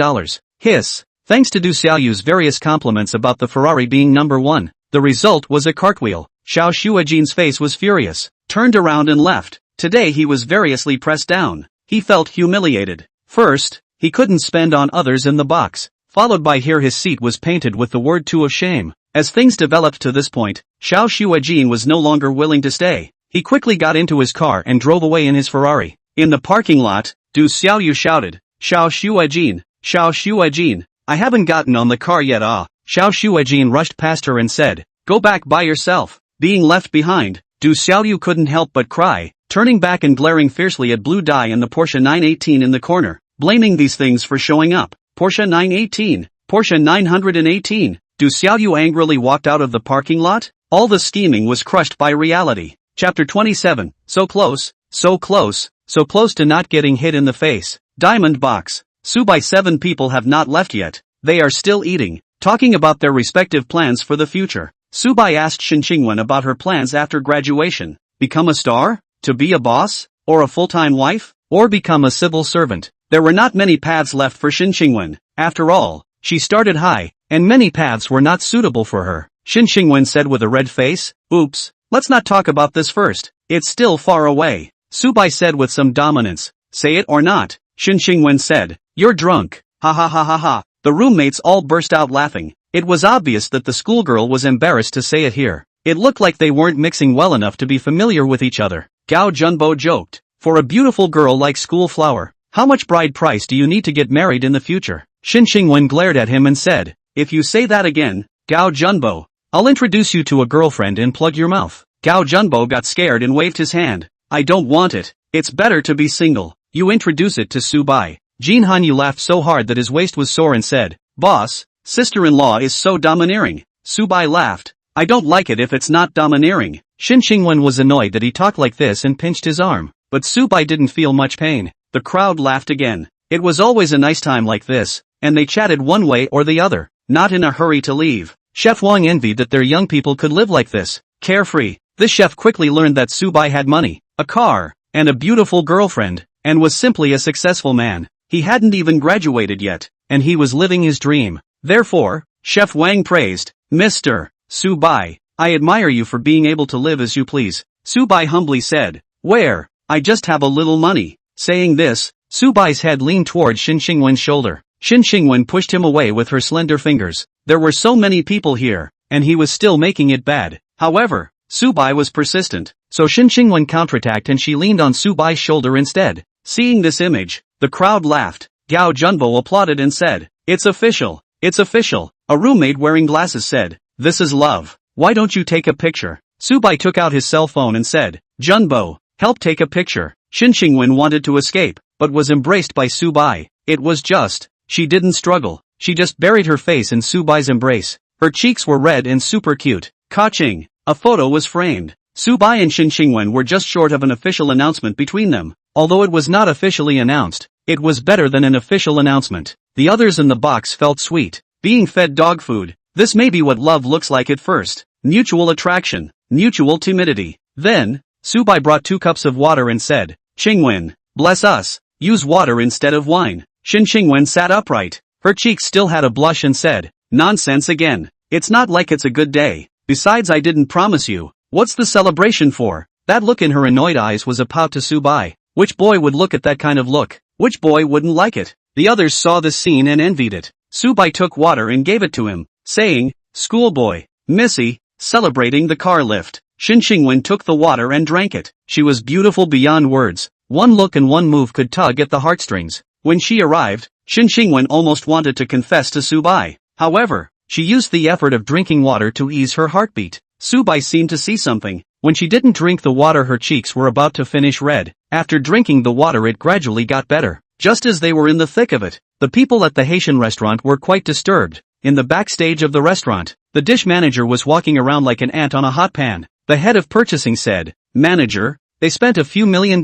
Hiss. Thanks to Du Xiaoyu's various compliments about the Ferrari being number 1, the result was a cartwheel. Xiao Shuijin's face was furious, turned around and left. Today he was variously pressed down. He felt humiliated. First, he couldn't spend on others in the box, followed by here his seat was painted with the word "to" of shame. As things developed to this point, Xiao Shuijin was no longer willing to stay. He quickly got into his car and drove away in his Ferrari. In the parking lot, Du Xiaoyu shouted, "Xiao Shuijin, Xiao Shuijin, I haven't gotten on the car yet ah." Xiao Shuijin rushed past her and said, "Go back by yourself." Being left behind, Du Xiaoyu couldn't help but cry, turning back and glaring fiercely at Blue Dye and the Porsche 918 in the corner, blaming these things for showing up. Porsche 918, Porsche 918. Du Xiaoyu angrily walked out of the parking lot. All the scheming was crushed by reality. Chapter 27, so close, so close, so close to not getting hit in the face. Diamond box. Subai 7 people have not left yet. They are still eating, talking about their respective plans for the future. Subai asked Shin Qingwen about her plans after graduation. Become a star? To be a boss? Or a full-time wife? Or become a civil servant? There were not many paths left for Shin Qingwen. After all, she started high, and many paths were not suitable for her. Shin Qingwen said with a red face, "Oops, let's not talk about this first. It's still far away." Subai said with some dominance, "Say it or not." Shin Qingwen said, "You're drunk." Ha ha ha ha ha. The roommates all burst out laughing. It was obvious that the schoolgirl was embarrassed to say it here. It looked like they weren't mixing well enough to be familiar with each other. Gao Junbo joked, "For a beautiful girl like School Flower, how much bride price do you need to get married in the future?" Shin Qingwen glared at him and said, "If you say that again, Gao Junbo, I'll introduce you to a girlfriend and plug your mouth." Gao Junbo got scared and waved his hand. "I don't want it. It's better to be single. You introduce it to Subai." Jin Hanyu laughed so hard that his waist was sore and said, "Boss, sister-in-law is so domineering." Subai laughed. "I don't like it if it's not domineering." Shin Qingwen was annoyed that he talked like this and pinched his arm, but Subai didn't feel much pain. The crowd laughed again. It was always a nice time like this, and they chatted one way or the other, not in a hurry to leave. Chef Wang envied that their young people could live like this, carefree. This chef quickly learned that Subai had money, a car, and a beautiful girlfriend, and was simply a successful man. He hadn't even graduated yet, and he was living his dream. Therefore, Chef Wang praised, "Mr. Subai, I admire you for being able to live as you please." Subai humbly said, "Where? I just have a little money." Saying this, Subai's head leaned toward Shin Qingwen's shoulder. Shin Qingwen pushed him away with her slender fingers. There were so many people here, and he was still making it bad. However, Subai was persistent, so Shin Qingwen counterattacked and she leaned on Subai's shoulder instead. Seeing this image, the crowd laughed. Gao Junbo applauded and said, "It's official, it's official." A roommate wearing glasses said, "This is love. Why don't you take a picture?" Subai took out his cell phone and said, "Junbo, help take a picture." Shin Qingwen wanted to escape, but was embraced by Subai. It was just, she didn't struggle, she just buried her face in Subai's embrace. Her cheeks were red and super cute. Ka-ching, a photo was framed. Subai and Shin Qingwen were just short of an official announcement between them. Although it was not officially announced, it was better than an official announcement. The others in the box felt sweet, being fed dog food. This may be what love looks like at first. Mutual attraction, mutual timidity. Then, Subai brought 2 cups of water and said, Qingwen, bless us, use water instead of wine. Qingwen sat upright. Her cheeks still had a blush and said, nonsense again. It's not like it's a good day. Besides, I didn't promise you. What's the celebration for? That look in her annoyed eyes was a pout to Subai. Which boy would look at that kind of look? Which boy wouldn't like it? The others saw the scene and envied it. Subai took water and gave it to him, saying, schoolboy, Missy, celebrating the car lift. Qingwen took the water and drank it. She was beautiful beyond words. One look and one move could tug at the heartstrings. When she arrived, Qingwen almost wanted to confess to Subai. However, she used the effort of drinking water to ease her heartbeat. Subai seemed to see something. When she didn't drink the water, her cheeks were about to finish red. After drinking the water, it gradually got better. Just as they were in the thick of it, the people at the Haitian restaurant were quite disturbed. In the backstage of the restaurant, the dish manager was walking around like an ant on a hot pan. The head of purchasing said, Manager, they spent a few $1 million.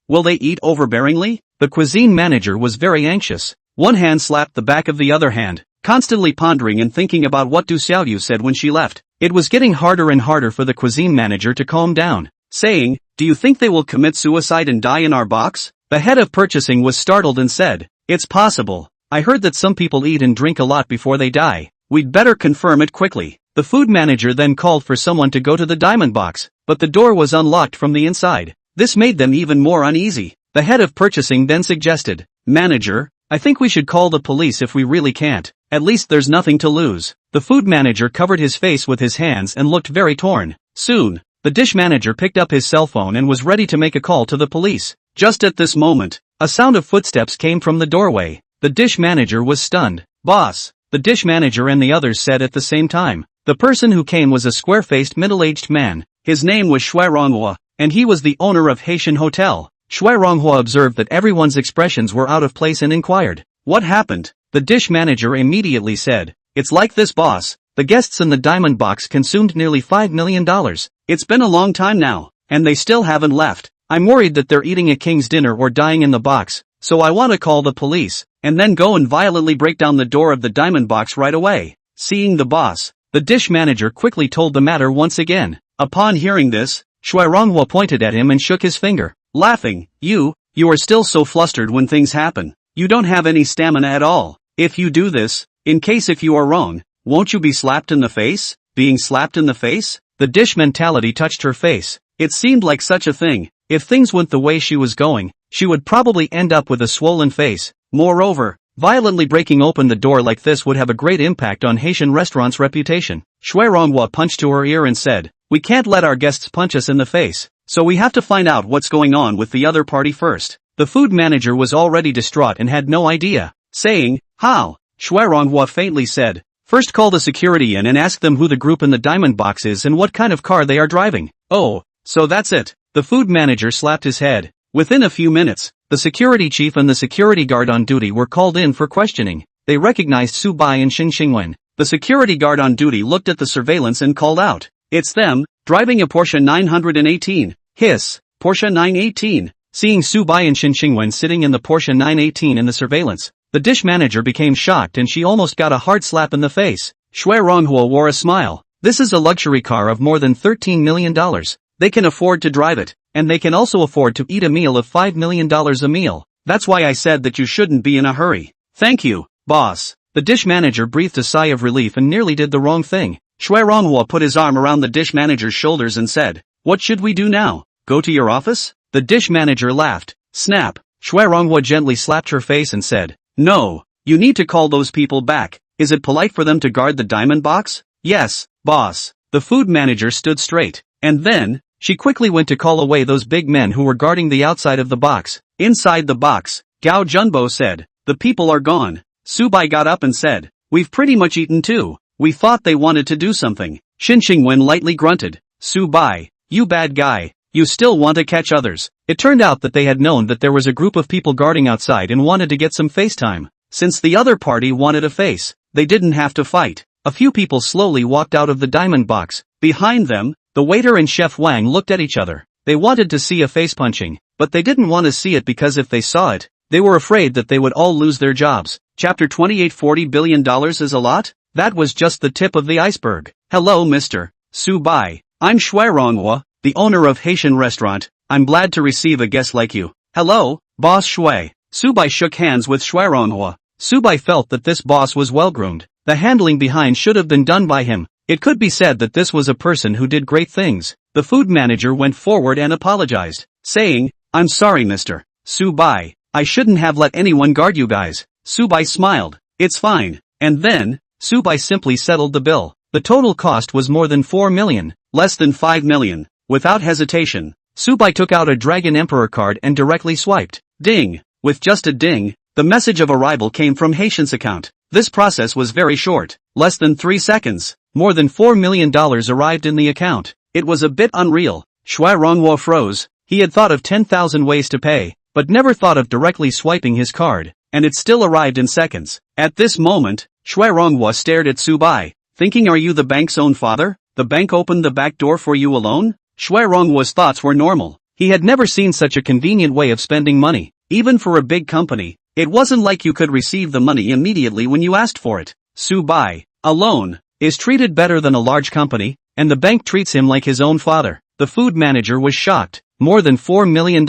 Will they eat overbearingly? The cuisine manager was very anxious. One hand slapped the back of the other hand, constantly pondering and thinking about what Du Xiaoyu said when she left. It was getting harder and harder for the cuisine manager to calm down, saying, do you think they will commit suicide and die in our box? The head of purchasing was startled and said, it's possible. I heard that some people eat and drink a lot before they die. We'd better confirm it quickly. The food manager then called for someone to go to the diamond box, but the door was unlocked from the inside. This made them even more uneasy. The head of purchasing then suggested, Manager, I think we should call the police if we really can't. At least there's nothing to lose. The food manager covered his face with his hands and looked very torn. Soon, the dish manager picked up his cell phone and was ready to make a call to the police. Just at this moment, a sound of footsteps came from the doorway. The dish manager was stunned. Boss, the dish manager and the others said at the same time. The person who came was a square-faced middle-aged man. His name was Shui Ronghua, and he was the owner of Haitian Hotel. Shui Ronghua observed that everyone's expressions were out of place and inquired, what happened? The dish manager immediately said, it's like this, boss. The guests in the diamond box consumed nearly $5 million. It's been a long time now, and they still haven't left. I'm worried that they're eating a king's dinner or dying in the box, so I want to call the police, and then go and violently break down the door of the diamond box right away. Seeing the boss, the dish manager quickly told the matter once again. Upon hearing this, Shui Ronghua pointed at him and shook his finger, laughing, you are still so flustered when things happen. You don't have any stamina at all. If you do this, in case if you are wrong, won't you be slapped in the face? Being slapped in the face? The dish mentality touched her face. It seemed like such a thing. If things went the way she was going, she would probably end up with a swollen face. Moreover, violently breaking open the door like this would have a great impact on Haitian restaurant's reputation. Shui Ronghua punched to her ear and said, we can't let our guests punch us in the face, so we have to find out what's going on with the other party first. The food manager was already distraught and had no idea, saying, how? Shui Ronghua faintly said, first call the security in and ask them who the group in the diamond box is and what kind of car they are driving. Oh, so that's it. The food manager slapped his head. Within a few minutes, the security chief and the security guard on duty were called in for questioning. They recognized Subai and Qingwen. The security guard on duty looked at the surveillance and called out, it's them, driving a Porsche 918. Hiss, Porsche 918. Seeing Subai and Qingwen sitting in the Porsche 918 in the surveillance, the dish manager became shocked and she almost got a hard slap in the face. Shui Ronghua wore a smile. This is a luxury car of more than $13 million. They can afford to drive it, and they can also afford to eat a meal of $5 million a meal. That's why I said that you shouldn't be in a hurry. Thank you, boss. The dish manager breathed a sigh of relief and nearly did the wrong thing. Shui Ronghua put his arm around the dish manager's shoulders and said, what should we do now? Go to your office? The dish manager laughed. Snap. Shui Ronghua gently slapped her face and said, no, you need to call those people back. Is it polite for them to guard the diamond box? Yes, boss. The food manager stood straight. And then, she quickly went to call away those big men who were guarding the outside of the box. Inside the box, Gao Junbo said, the people are gone. Subai got up and said, we've pretty much eaten too. We thought they wanted to do something. Qingwen lightly grunted. Subai, you bad guy. You still want to catch others. It turned out that they had known that there was a group of people guarding outside and wanted to get some face time. Since the other party wanted a face, they didn't have to fight. A few people slowly walked out of the diamond box. Behind them, the waiter and Chef Wang looked at each other. They wanted to see a face punching, but they didn't want to see it because if they saw it, they were afraid that they would all lose their jobs. Chapter 28. $40 billion is a lot? that was just the tip of the iceberg. Hello Mr. Subai. I'm Shuai, the owner of Haitian restaurant. I'm glad to receive a guest like you. Hello, boss Shui. Subai shook hands with Shuai. Subai felt that this boss was well-groomed. The handling behind should have been done by him. It could be said that this was a person who did great things. The food manager went forward and apologized, saying, I'm sorry Mr. Subai. I shouldn't have let anyone guard you guys. Subai smiled. It's fine. And then, Subai simply settled the bill. The total cost was more than 4 million, less than 5 million. Without hesitation, Subai took out a Dragon Emperor card and directly swiped. Ding! With just a ding, the message of arrival came from Haitian's account. This process was very short, less than 3 seconds. More than $4 million arrived in the account. It was a bit unreal. Shuai froze. He had thought of 10,000 ways to pay, but never thought of directly swiping his card, and it still arrived in seconds. At this moment, Shuai stared at Subai, thinking, are you the bank's own father? The bank opened the back door for you alone? Shuai thoughts were normal. He had never seen such a convenient way of spending money. Even for a big company, it wasn't like you could receive the money immediately when you asked for it. Subai, alone, is treated better than a large company, and the bank treats him like his own father. The food manager was shocked. More than $4 million,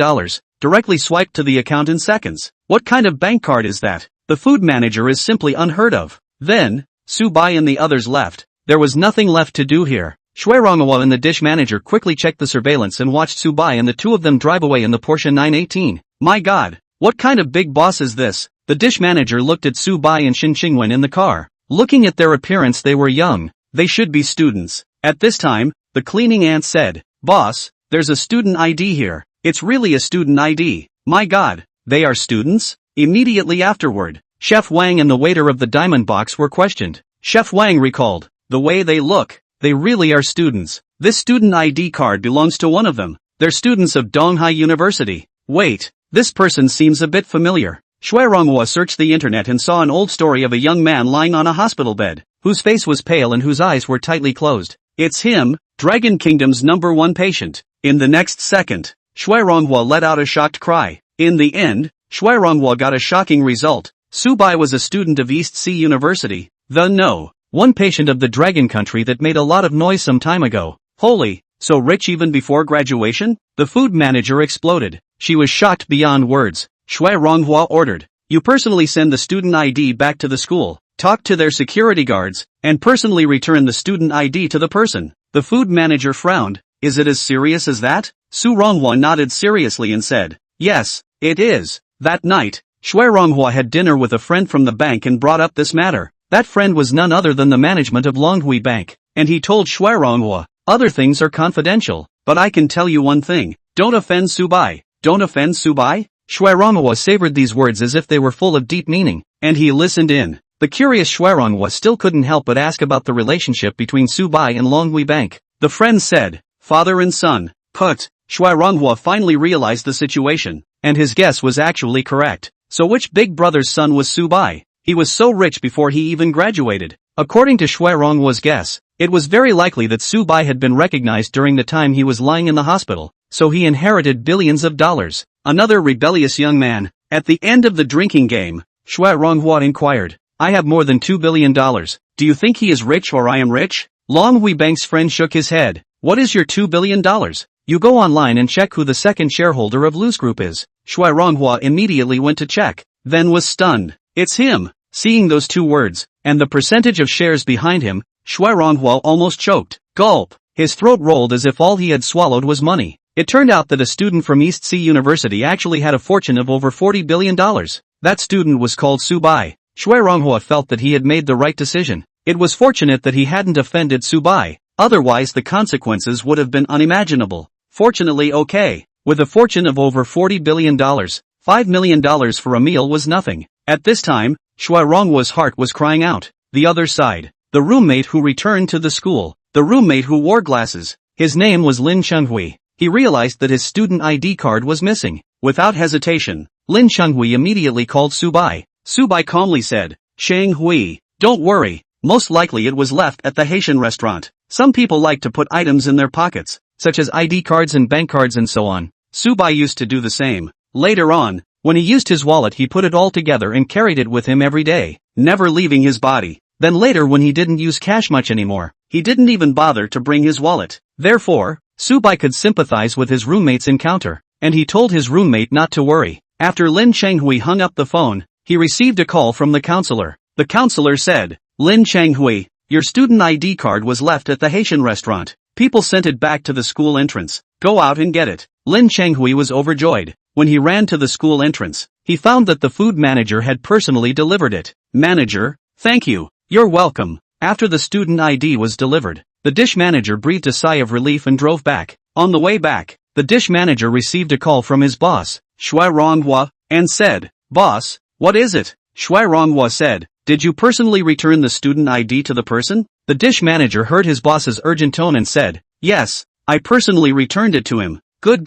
directly swiped to the account in seconds. What kind of bank card is that? The food manager is simply unheard of. Then, Subai and the others left. There was nothing left to do here. Shuai and the dish manager quickly checked the surveillance and watched Subai and the two of them drive away in the Porsche 918. My god, what kind of big boss is this? The dish manager looked at Subai and Shin Qingwen in the car. Looking at their appearance, they were young. They should be students. At this time, the cleaning aunt said, Boss, there's a student ID here. It's really a student ID. My god, they are students? Immediately afterward, Chef Wang and the waiter of the diamond box were questioned. Chef Wang recalled, the way they look, they really are students. This student ID card belongs to one of them. They're students of Donghai University. Wait, this person seems a bit familiar. Shuai searched the internet and saw an old story of a young man lying on a hospital bed, whose face was pale and whose eyes were tightly closed. It's him, Dragon Kingdom's #1 patient. In the next second, Shuai let out a shocked cry. In the end, Shuai got a shocking result. Subai was a student of East Sea University, one patient of the Dragon Country that made a lot of noise some time ago. Holy, so rich even before graduation? The food manager exploded. She was shocked beyond words. Shuai ordered, you personally send the student ID back to the school, talk to their security guards, and personally return the student ID to the person. The food manager frowned. Is it as serious as that? Su Ronghua nodded seriously and said, yes, it is. That night, Shuai Ronghua had dinner with a friend from the bank and brought up this matter. That friend was none other than the management of Longhui Bank, and he told Shuai Ronghua, other things are confidential, but I can tell you one thing, don't offend Subai. Don't offend Subai? Shuai Ronghua savored these words as if they were full of deep meaning, and he listened in. The curious Shuai Ronghua still couldn't help but ask about the relationship between Subai and Longhui Bank. The friend said, father and son. Put. Shuai Ronghua finally realized the situation, and his guess was actually correct. So which big brother's son was Subai? He was so rich before he even graduated. According to Shuai Ronghua's guess, it was very likely that Subai had been recognized during the time he was lying in the hospital, so he inherited billions of dollars. Another rebellious young man. At the end of the drinking game, Shuai Ronghua inquired, I have more than $2 billion. Do you think he is rich or I am rich? Longhui Bank's friend shook his head. What is your $2 billion? You go online and check who the second shareholder of Lu's Group is. Shuai Ronghua immediately went to check, then was stunned. It's him. Seeing those two words, and the percentage of shares behind him, Shuai Ronghua almost choked. Gulp. His throat rolled as if all he had swallowed was money. It turned out that a student from East Sea University actually had a fortune of over $40 billion. That student was called Subai. Shuai Ronghua felt that he had made the right decision. It was fortunate that he hadn't offended Subai, otherwise the consequences would have been unimaginable. Fortunately, okay. With a fortune of over $40 billion, $5 million for a meal was nothing. At this time, Shuai Ronghua's heart was crying out. The other side. The roommate who returned to the school. The roommate who wore glasses. His name was Lin Chenghui. He realized that his student ID card was missing. Without hesitation, Lin Chenghui immediately called Subai. Subai calmly said, Chenghui, don't worry. Most likely it was left at the Haitian restaurant. Some people like to put items in their pockets, such as ID cards and bank cards and so on. Subai used to do the same. Later on, when he used his wallet, he put it all together and carried it with him every day, never leaving his body. Then later when he didn't use cash much anymore, he didn't even bother to bring his wallet. Therefore, Subai could sympathize with his roommate's encounter, and he told his roommate not to worry. After Lin Changhui hung up the phone, he received a call from the counselor. The counselor said, "Lin Changhui, your student ID card was left at the Haitian restaurant. People sent it back to the school entrance. Go out and get it." Lin Changhui was overjoyed. When he ran to the school entrance, he found that the food manager had personally delivered it. "Manager, thank you. You're welcome." After the student ID was delivered, the dish manager breathed a sigh of relief and drove back. On the way back, the dish manager received a call from his boss, Shui Ronghua, and said, "Boss, what is it?" Shui Ronghua said, "Did you personally return the student ID to the person?" The dish manager heard his boss's urgent tone and said, "Yes, I personally returned it to him." Good.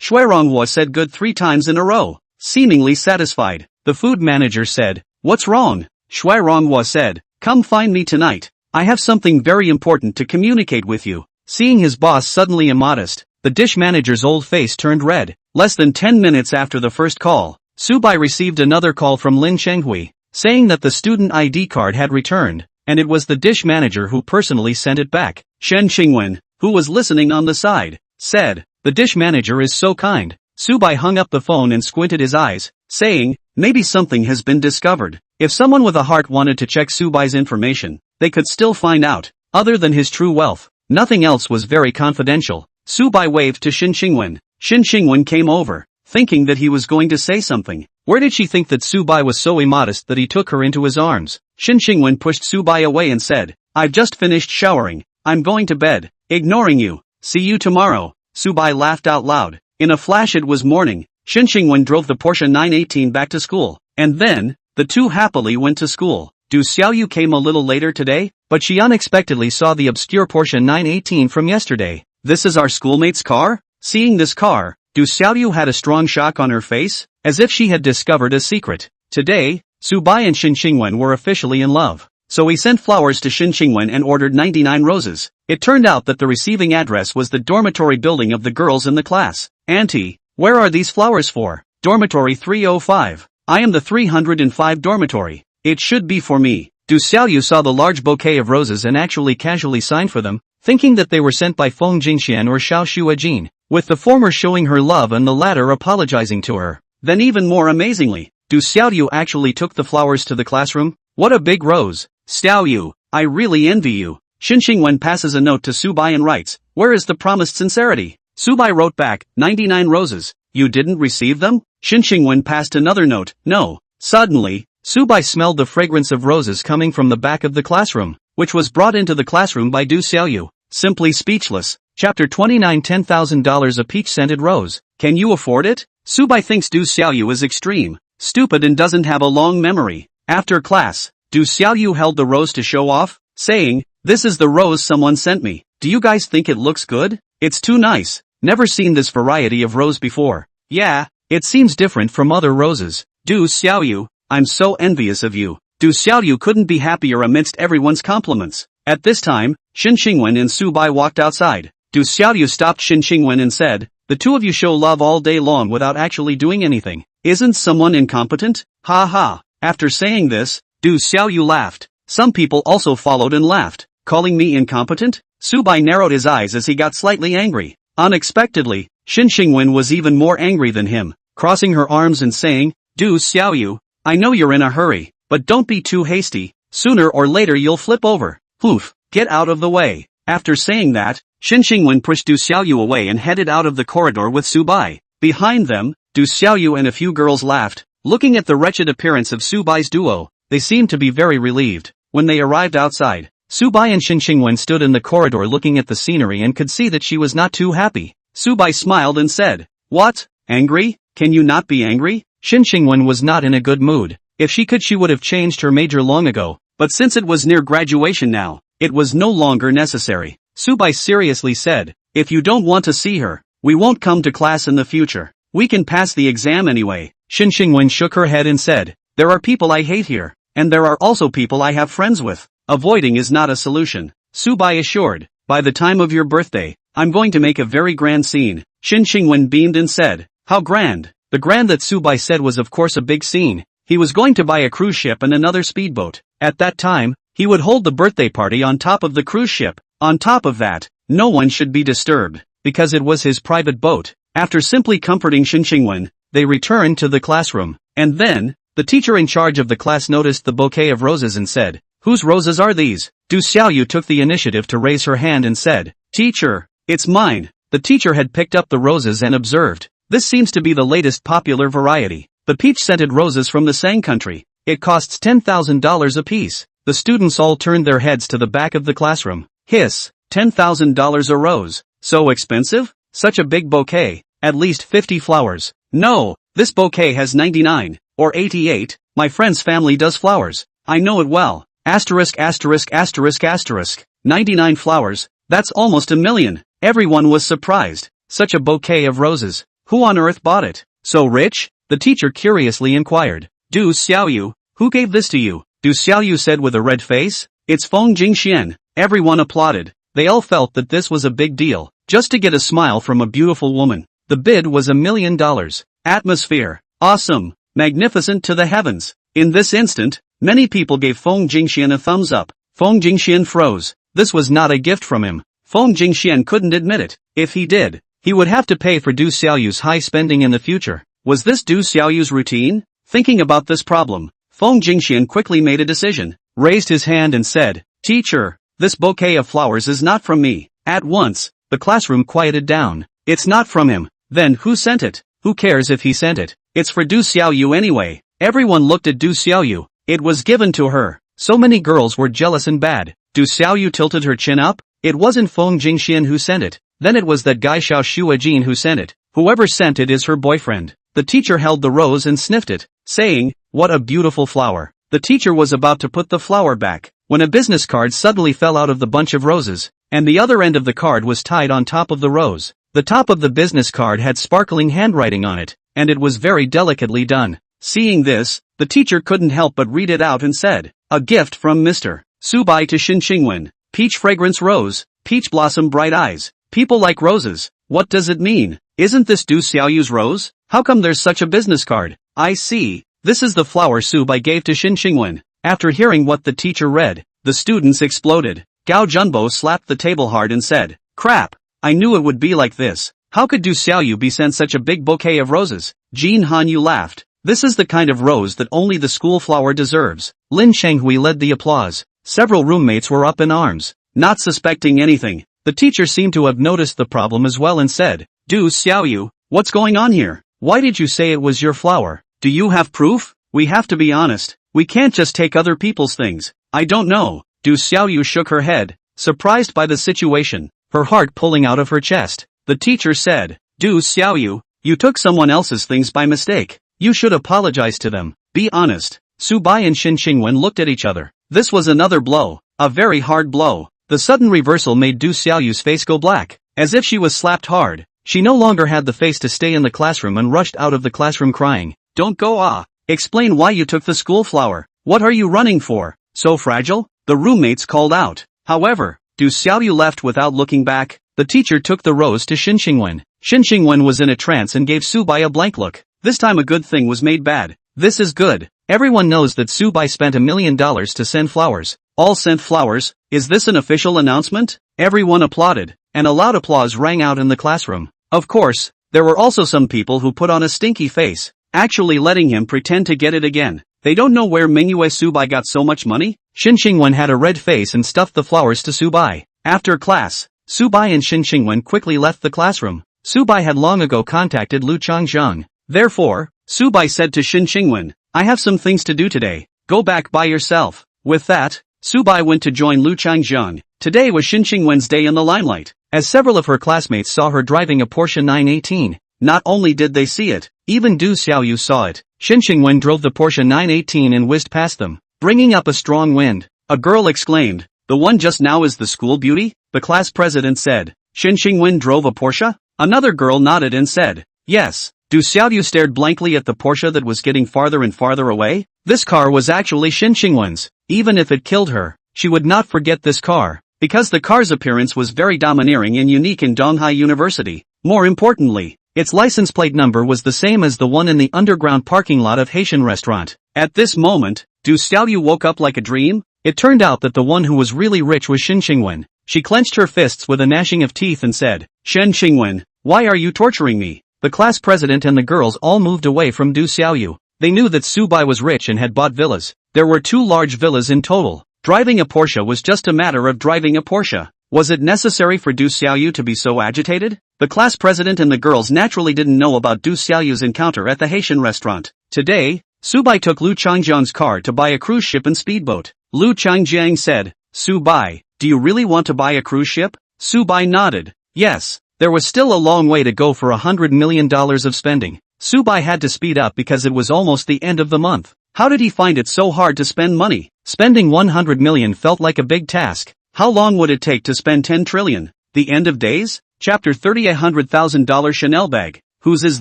Shui Ronghua said good 3 times in a row, seemingly satisfied. The food manager said, "What's wrong?" Shui Ronghua said, "Come find me tonight. I have something very important to communicate with you." Seeing his boss suddenly immodest, the dish manager's old face turned red. Less than 10 minutes after the first call, Subai received another call from Lin Changhui, saying that the student ID card had returned, and it was the dish manager who personally sent it back. Shen Qingwen, who was listening on the side, said, "The dish manager is so kind." Subai hung up the phone and squinted his eyes, saying, "Maybe something has been discovered." If someone with a heart wanted to check Subai's information, they could still find out. Other than his true wealth, nothing else was very confidential. Subai waved to Shen Qingwen. Shen Qingwen came over, thinking that he was going to say something. Where did she think that Subai was so immodest that he took her into his arms? Shen Qingwen pushed Subai away and said, "I've just finished showering. I'm going to bed. Ignoring you. See you tomorrow." Subai laughed out loud. In a flash it was morning. Shen Qingwen drove the Porsche 918 back to school, and then, the two happily went to school. Du Xiaoyu came a little later today, but she unexpectedly saw the obscure Porsche 918 from yesterday. "This is our schoolmate's car?" Seeing this car, Du Xiaoyu had a strong shock on her face, as if she had discovered a secret. Today, Subai and Shen Qingwen were officially in love. So he sent flowers to Shen Qingwen and ordered 99 roses. It turned out that the receiving address was the dormitory building of the girls in the class. "Auntie, where are these flowers for?" "Dormitory 305. I am the 305 dormitory. It should be for me." Du Xiaoyu saw the large bouquet of roses and actually casually signed for them, thinking that they were sent by Feng Jingxian or Xiao Shuajin, with the former showing her love and the latter apologizing to her. Then even more amazingly, Du Xiaoyu actually took the flowers to the classroom. "What a big rose. Xiaoyu, I really envy you." Shen Qingwen passes a note to Subai and writes, "Where is the promised sincerity?" Subai wrote back, 99 roses. "You didn't receive them?" Shen Qingwen passed another note, "No." Suddenly, Subai smelled the fragrance of roses coming from the back of the classroom, which was brought into the classroom by Du Xiaoyu. Simply speechless. Chapter 29 $10,000 a peach-scented rose. Can you afford it? Subai thinks Du Xiaoyu is extreme, stupid and doesn't have a long memory. After class, Du Xiaoyu held the rose to show off, saying, "This is the rose someone sent me. Do you guys think it looks good? It's too nice. Never seen this variety of rose before. Yeah, it seems different from other roses. Du Xiaoyu, I'm so envious of you." Du Xiaoyu couldn't be happier amidst everyone's compliments. At this time, Shen Qingwen and Subai walked outside. Du Xiaoyu stopped Shen Qingwen and said, "The two of you show love all day long without actually doing anything. Isn't someone incompetent? Ha ha." After saying this, Du Xiaoyu laughed. Some people also followed and laughed. "Calling me incompetent?" Subai narrowed his eyes as he got slightly angry. Unexpectedly, Shen Qingwen was even more angry than him, crossing her arms and saying, "Du Xiaoyu, I know you're in a hurry, but don't be too hasty. Sooner or later you'll flip over. Poof, get out of the way." After saying that, Shen Qingwen pushed Du Xiaoyu away and headed out of the corridor with Subai. Behind them, Du Xiaoyu and a few girls laughed. Looking at the wretched appearance of Subai's duo, they seemed to be very relieved. When they arrived outside, Subai and Shen Qingwen stood in the corridor looking at the scenery and could see that she was not too happy. Subai smiled and said, "What? Angry? Can you not be angry?" Shen Qingwen was not in a good mood. If she could, she would have changed her major long ago, but since it was near graduation now, it was no longer necessary. Subai seriously said, "If you don't want to see her, we won't come to class in the future. We can pass the exam anyway." Shen Qingwen shook her head and said, "There are people I hate here, and there are also people I have friends with. Avoiding is not a solution." Subai assured, "By the time of your birthday, I'm going to make a very grand scene." Shen Qingwen beamed and said, "How grand?" The grand that Subai said was of course a big scene. He was going to buy a cruise ship and another speedboat. At that time, He would hold the birthday party on top of the cruise ship. On top of that, no one should be disturbed, because it was his private boat. After simply comforting Shin Xingwen, they returned to the classroom. And then, the teacher in charge of the class noticed the bouquet of roses and said, "Whose roses are these?" Du Xiaoyu took the initiative to raise her hand and said, "Teacher, it's mine." The teacher had picked up the roses and observed, "This seems to be the latest popular variety. The peach-scented roses from the Sang country. It costs $10,000 apiece." The students all turned their heads to the back of the classroom. Hiss, $10,000 a rose. So expensive? Such a big bouquet. At least 50 flowers. No, this bouquet has 99, or 88, my friend's family does flowers. I know it well. Asterisk asterisk asterisk asterisk. 99 flowers, that's almost 1,000,000. Everyone was surprised. Such a bouquet of roses. Who on earth bought it? So rich? The teacher curiously inquired. Du Xiaoyu, who gave this to you? Du Xiaoyu said with a red face. It's Feng Jingxian. Everyone applauded. They all felt that this was a big deal, just to get a smile from a beautiful woman. The bid was $1,000,000. Atmosphere. Awesome. Magnificent to the heavens. In this instant, many people gave Feng Jingxian a thumbs up. Feng Jingxian froze. This was not a gift from him. Feng Jingxian couldn't admit it. If he did, he would have to pay for Du Xiaoyu's high spending in the future. Was this Du Xiaoyu's routine? Thinking about this problem, Feng Jingxian quickly made a decision, raised his hand and said, "Teacher, this bouquet of flowers is not from me." At once, the classroom quieted down. It's not from him. Then who sent it? Who cares if he sent it? It's for Du Xiaoyu anyway. Everyone looked at Du Xiaoyu. It was given to her. So many girls were jealous and bad. Du Xiaoyu tilted her chin up. It wasn't Feng Jingxian who sent it. Then it was that guy Xiao Shuajin who sent it. Whoever sent it is her boyfriend. The teacher held the rose and sniffed it, saying, "What a beautiful flower." The teacher was about to put the flower back, when a business card suddenly fell out of the bunch of roses, and the other end of the card was tied on top of the rose. The top of the business card had sparkling handwriting on it, and it was very delicately done. Seeing this, the teacher couldn't help but read it out and said, "A gift from Mr. Subai to Shin Xingwen. Peach fragrance rose, peach blossom bright eyes. People like roses. What does it mean? Isn't this Du Xiaoyu's rose? How come there's such a business card? I see. This is the flower Subai gave to Shin Xingwen." After hearing what the teacher read, the students exploded. Gao Junbo slapped the table hard and said, "Crap. I knew it would be like this. How could Du Xiaoyu be sent such a big bouquet of roses?" Jin Hanyu laughed. "This is the kind of rose that only the school flower deserves." Lin Shenghui led the applause. Several roommates were up in arms. Not suspecting anything, the teacher seemed to have noticed the problem as well and said, "Du Xiaoyu, what's going on here? Why did you say it was your flower? Do you have proof? We have to be honest. We can't just take other people's things." "I don't know." Du Xiaoyu shook her head, surprised by the situation, her heart pulling out of her chest. The teacher said, "Du Xiaoyu, you took someone else's things by mistake. You should apologize to them. Be honest." Subai and Shin Xingwen looked at each other. This was another blow, a very hard blow. The sudden reversal made Du Xiaoyu's face go black, as if she was slapped hard. She no longer had the face to stay in the classroom and rushed out of the classroom crying. "Don't go Explain why you took the school flower. What are you running for? So fragile?" The roommates called out. However, Du Xiaoyu left without looking back. The teacher took the rose to Shin Xingwen. Shin Xingwen was in a trance and gave Subai a blank look. This time a good thing was made bad. This is good. Everyone knows that Subai spent $1,000,000 to send flowers. All sent flowers. Is this an official announcement? Everyone applauded, and a loud applause rang out in the classroom. Of course, there were also some people who put on a stinky face, actually letting him pretend to get it again. They don't know where Mingyue Subai got so much money? Shin Xingwen had a red face and stuffed the flowers to Subai. After class, Subai and Shin Xingwen quickly left the classroom. Subai had long ago contacted Lu Changzheng. Therefore, Subai said to Shin Xingwen, "I have some things to do today. Go back by yourself." With that, Subai went to join Lu Changzheng. Today was Shin Xingwen's day in the limelight, as several of her classmates saw her driving a Porsche 918. Not only did they see it, even Du Xiaoyu saw it. Shin Xingwen drove the Porsche 918 and whizzed past them, bringing up a strong wind. A girl exclaimed, "The one just now is the school beauty?" The class president said, "Shin Xingwen drove a Porsche?" Another girl nodded and said, "Yes." Du Xiaoyu stared blankly at the Porsche that was getting farther and farther away. This car was actually Shin Xingwen's. Even if it killed her, she would not forget this car, because the car's appearance was very domineering and unique in Donghai University. More importantly, its license plate number was the same as the one in the underground parking lot of Haitian restaurant. At this moment, Du Xiaoyu woke up like a dream. It turned out that the one who was really rich was Shen Qingwen. She clenched her fists with a gnashing of teeth and said, Shen Qingwen, why are you torturing me? The class president and the girls all moved away from Du Xiaoyu. They knew that Su Bai was rich and had bought villas. There were 2 large villas in total. Driving a Porsche was just a matter of driving a Porsche. Was it necessary for Du Xiaoyu to be so agitated? The class president and the girls naturally didn't know about Du Xiaoyu's encounter at the Haitian restaurant. Today, Su Bai took Lu Changjiang's car to buy a cruise ship and speedboat. Lu Changjiang said, Su Bai, do you really want to buy a cruise ship? Su Bai nodded. Yes. There was still a long way to go for $100 million of spending. Su Bai had to speed up because it was almost the end of the month. How did he find it so hard to spend money? Spending 100 million felt like a big task. How long would it take to spend 10 trillion? The end of days? Chapter 30 $100,000 Chanel bag. Whose is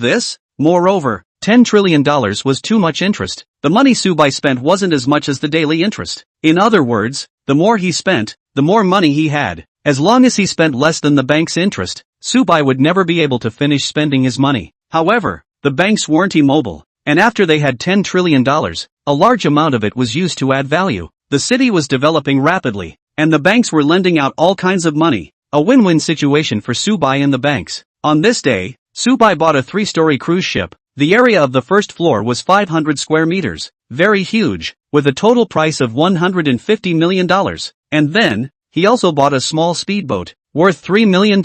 this? Moreover, $10 trillion was too much interest. The money Su Bai spent wasn't as much as the daily interest. In other words, the more he spent, the more money he had. As long as he spent less than the bank's interest, Su Bai would never be able to finish spending his money. However, the banks weren't immobile, and after they had $10 trillion, a large amount of it was used to add value. The city was developing rapidly, and the banks were lending out all kinds of money. A win-win situation for Su Bai and the banks. On this day, Su Bai bought a 3-story cruise ship. The area of the first floor was 500 square meters, very huge, with a total price of $150 million. And then, he also bought a small speedboat, worth $3 million.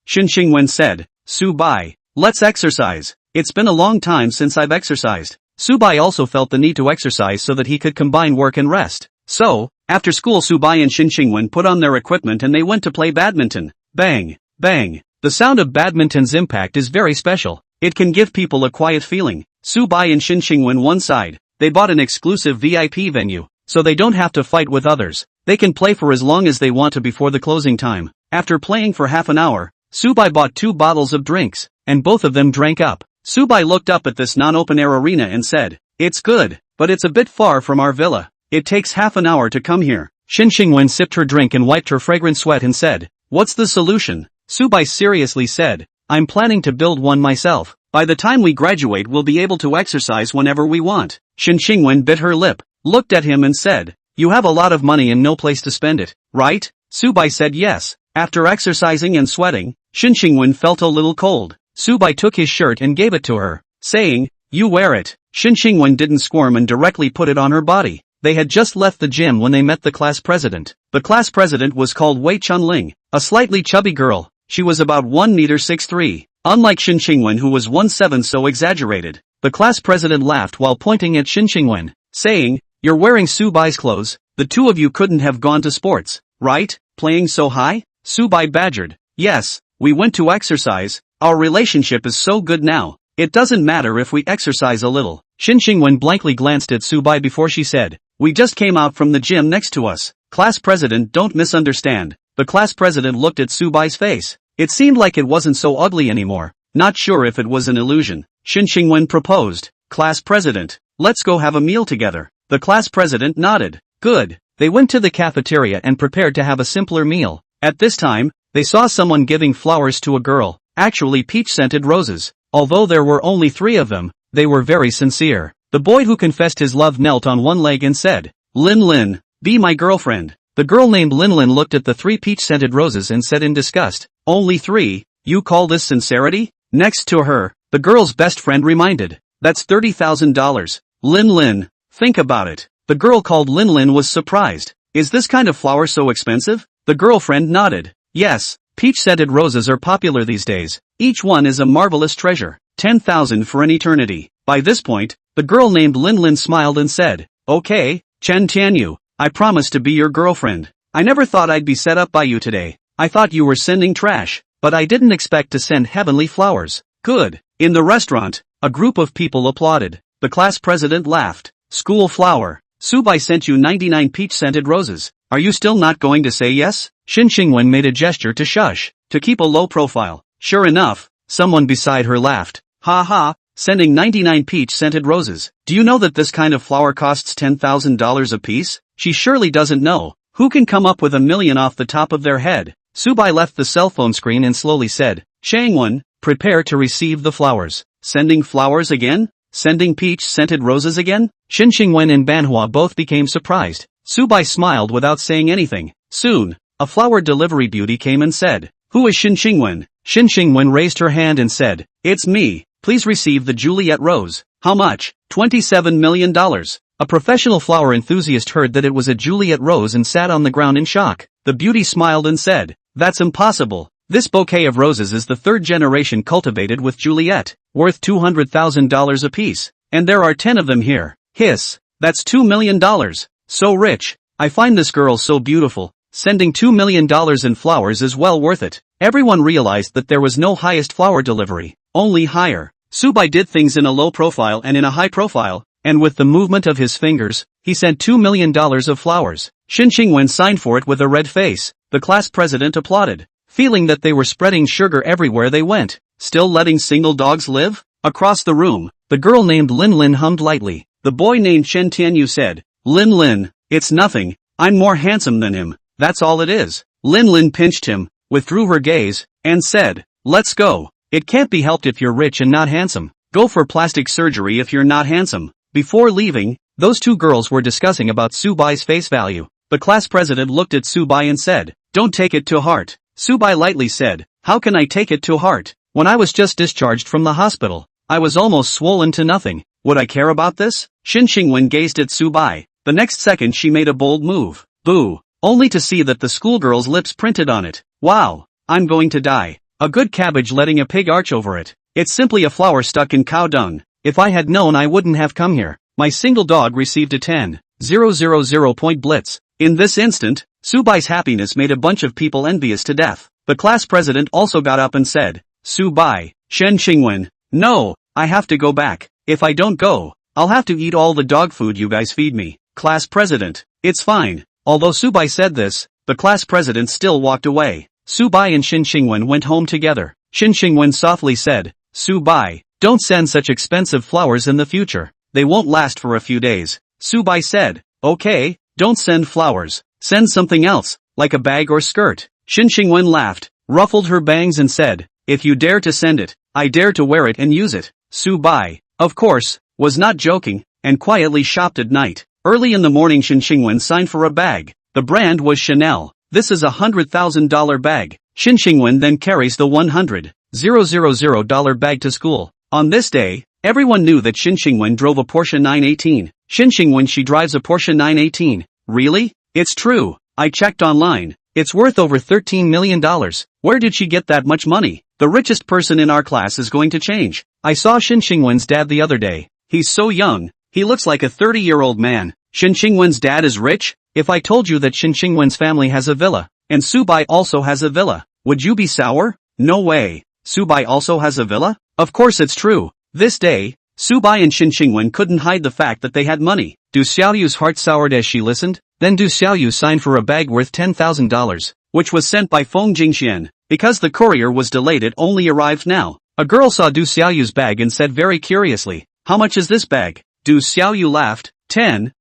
Shen Qingwen said, Su Bai, let's exercise. It's been a long time since I've exercised. Su Bai also felt the need to exercise so that he could combine work and rest. So, after school Su Bai and Shen Qingwen put on their equipment and they went to play badminton. Bang, bang. The sound of badminton's impact is very special. It can give people a quiet feeling. Su Bai and Shen Qingwen one side. They bought an exclusive VIP venue, so they don't have to fight with others. They can play for as long as they want to before the closing time. After playing for half an hour, Su Bai bought 2 bottles of drinks, and both of them drank up. Su Bai looked up at this non-open-air arena and said, It's good, but it's a bit far from our villa. It takes half an hour to come here. Shen Qingwen sipped her drink and wiped her fragrant sweat and said, What's the solution? Su Bai seriously said, I'm planning to build one myself. By the time we graduate we'll be able to exercise whenever we want. Shen Qingwen bit her lip, looked at him and said, You have a lot of money and no place to spend it, right? Su Bai said yes. After exercising and sweating, Shen Qingwen felt a little cold. Su Bai took his shirt and gave it to her, saying, You wear it. Shen Qingwen didn't squirm and directly put it on her body. They had just left the gym when they met the class president. The class president was called Wei Chunling, a slightly chubby girl. She was about 1 meter 6'3". Unlike Shen Qingwen who was 1'7" so exaggerated. The class president laughed while pointing at Shen Qingwen, saying, You're wearing Su Bai's clothes. The 2 of you couldn't have gone to sports, right? Playing so high? Su Bai badgered. Yes, we went to exercise. Our relationship is so good now. It doesn't matter if we exercise a little. Shen Qingwen blankly glanced at Su Bai before she said, We just came out from the gym next to us. Class president, don't misunderstand. The class president looked at Su Bai's face. It seemed like it wasn't so ugly anymore. Not sure if it was an illusion. Shen Qingwen proposed, Class president, let's go have a meal together. The class president nodded. Good. They went to the cafeteria and prepared to have a simpler meal. At this time, they saw someone giving flowers to a girl, actually peach-scented roses. Although there were only 3 of them, they were very sincere. The boy who confessed his love knelt on one leg and said, Lin Lin, be my girlfriend. The girl named Lin Lin looked at the 3 peach-scented roses and said in disgust, Only 3? You call this sincerity? Next to her, the girl's best friend reminded, That's $30,000. Lin Lin, think about it. The girl called Lin Lin was surprised. Is this kind of flower so expensive? The girlfriend nodded. Yes, peach-scented roses are popular these days. Each one is a marvelous treasure. 10,000 for an eternity. By this point, the girl named Lin Lin smiled and said, Okay, Chen Tianyu, I promise to be your girlfriend. I never thought I'd be set up by you today. I thought you were sending trash, but I didn't expect to send heavenly flowers. Good. In the restaurant, a group of people applauded. The class president laughed. School flower. Su Bai sent you 99 peach-scented roses. Are you still not going to say yes? Shen Qingwen made a gesture to shush, to keep a low profile. Sure enough, someone beside her laughed. Ha ha, sending 99 peach-scented roses. Do you know that this kind of flower costs $10,000 apiece? She surely doesn't know. Who can come up with $1 million off the top of their head? Su Bai left the cell phone screen and slowly said, Shangwen, prepare to receive the flowers. Sending flowers again? Sending peach-scented roses again? Shen Qingwen and Manhwa both became surprised. Subai smiled without saying anything. Soon, a flower delivery beauty came and said, "Who is Shin Xingwen?" Shin Xingwen raised her hand and said, "It's me, please receive the Juliet Rose." "How much?" $27 million. A professional flower enthusiast heard that it was a Juliet Rose and sat on the ground in shock. The beauty smiled and said, "That's impossible. This bouquet of roses is the third generation cultivated with Juliet, worth $200,000 apiece. And there are 10 of them here." Hiss. "That's $2 million. So rich. I find this girl so beautiful. Sending $2 million in flowers is well worth it." Everyone realized that there was no highest flower delivery, only higher. Subai did things in a low profile and in a high profile, and with the movement of his fingers, he sent $2 million of flowers. Shin Xingwen signed for it with a red face. The class president applauded, feeling that they were spreading sugar everywhere they went. Still letting single dogs live? Across the room, the girl named Lin Lin hummed lightly. The boy named Chen Tianyu said, "Lin Lin, it's nothing, I'm more handsome than him, that's all it is." Lin Lin pinched him, withdrew her gaze, and said, "Let's go. It can't be helped if you're rich and not handsome. Go for plastic surgery if you're not handsome." Before leaving, those two girls were discussing about Subai's face value. The class president looked at Subai and said, "Don't take it to heart." Subai lightly said, "How can I take it to heart? When I was just discharged from the hospital, I was almost swollen to nothing. Would I care about this?" Shin Xingwen gazed at Subai. The next second she made a bold move. Boo. Only to see that the schoolgirl's lips printed on it. "Wow, I'm going to die. A good cabbage letting a pig arch over it. It's simply a flower stuck in cow dung. If I had known I wouldn't have come here." My single dog received a 10,000 point blitz. In this instant, Subai's happiness made a bunch of people envious to death. The class president also got up and said, "Subai, Shen Xingwen, no, I have to go back. If I don't go, I'll have to eat all the dog food you guys feed me." Class president, "It's fine." Although Subai said this, the class president still walked away. Subai and Shin Xingwen went home together. Shin Xingwen softly said, "Subai, don't send such expensive flowers in the future. They won't last for a few days." Subai said, "Okay, don't send flowers. Send something else, like a bag or skirt." Shin Xingwen laughed, ruffled her bangs and said, "If you dare to send it, I dare to wear it and use it." Subai, of course, was not joking, and quietly shopped at night. Early in the morning Shin Xingwen signed for a bag. The brand was Chanel. "This is a $100,000 bag." Shin Xingwen then carries the $100,000 bag to school. On this day, everyone knew that Shin Xingwen drove a Porsche 918. Shin Xingwen, she drives a Porsche 918. Really? It's true. I checked online. It's worth over $13 million. Where did she get that much money? The richest person in our class is going to change. I saw Shin Xingwen's dad the other day. He's so young. He looks like a 30-year-old man. Shin Xingwen's dad is rich? If I told you that Shin Xingwen's family has a villa, and Subai also has a villa, would you be sour? No way. Subai also has a villa? Of course it's true. This day, Subai and Shin Xingwen couldn't hide the fact that they had money. Du Xiaoyu's heart soured as she listened. Then Du Xiaoyu signed for a bag worth $10,000, which was sent by Feng Jingxian. Because the courier was delayed, it only arrived now. A girl saw Du Xiaoyu's bag and said very curiously, "How much is this bag?" Du Xiaoyu laughed. 10,000.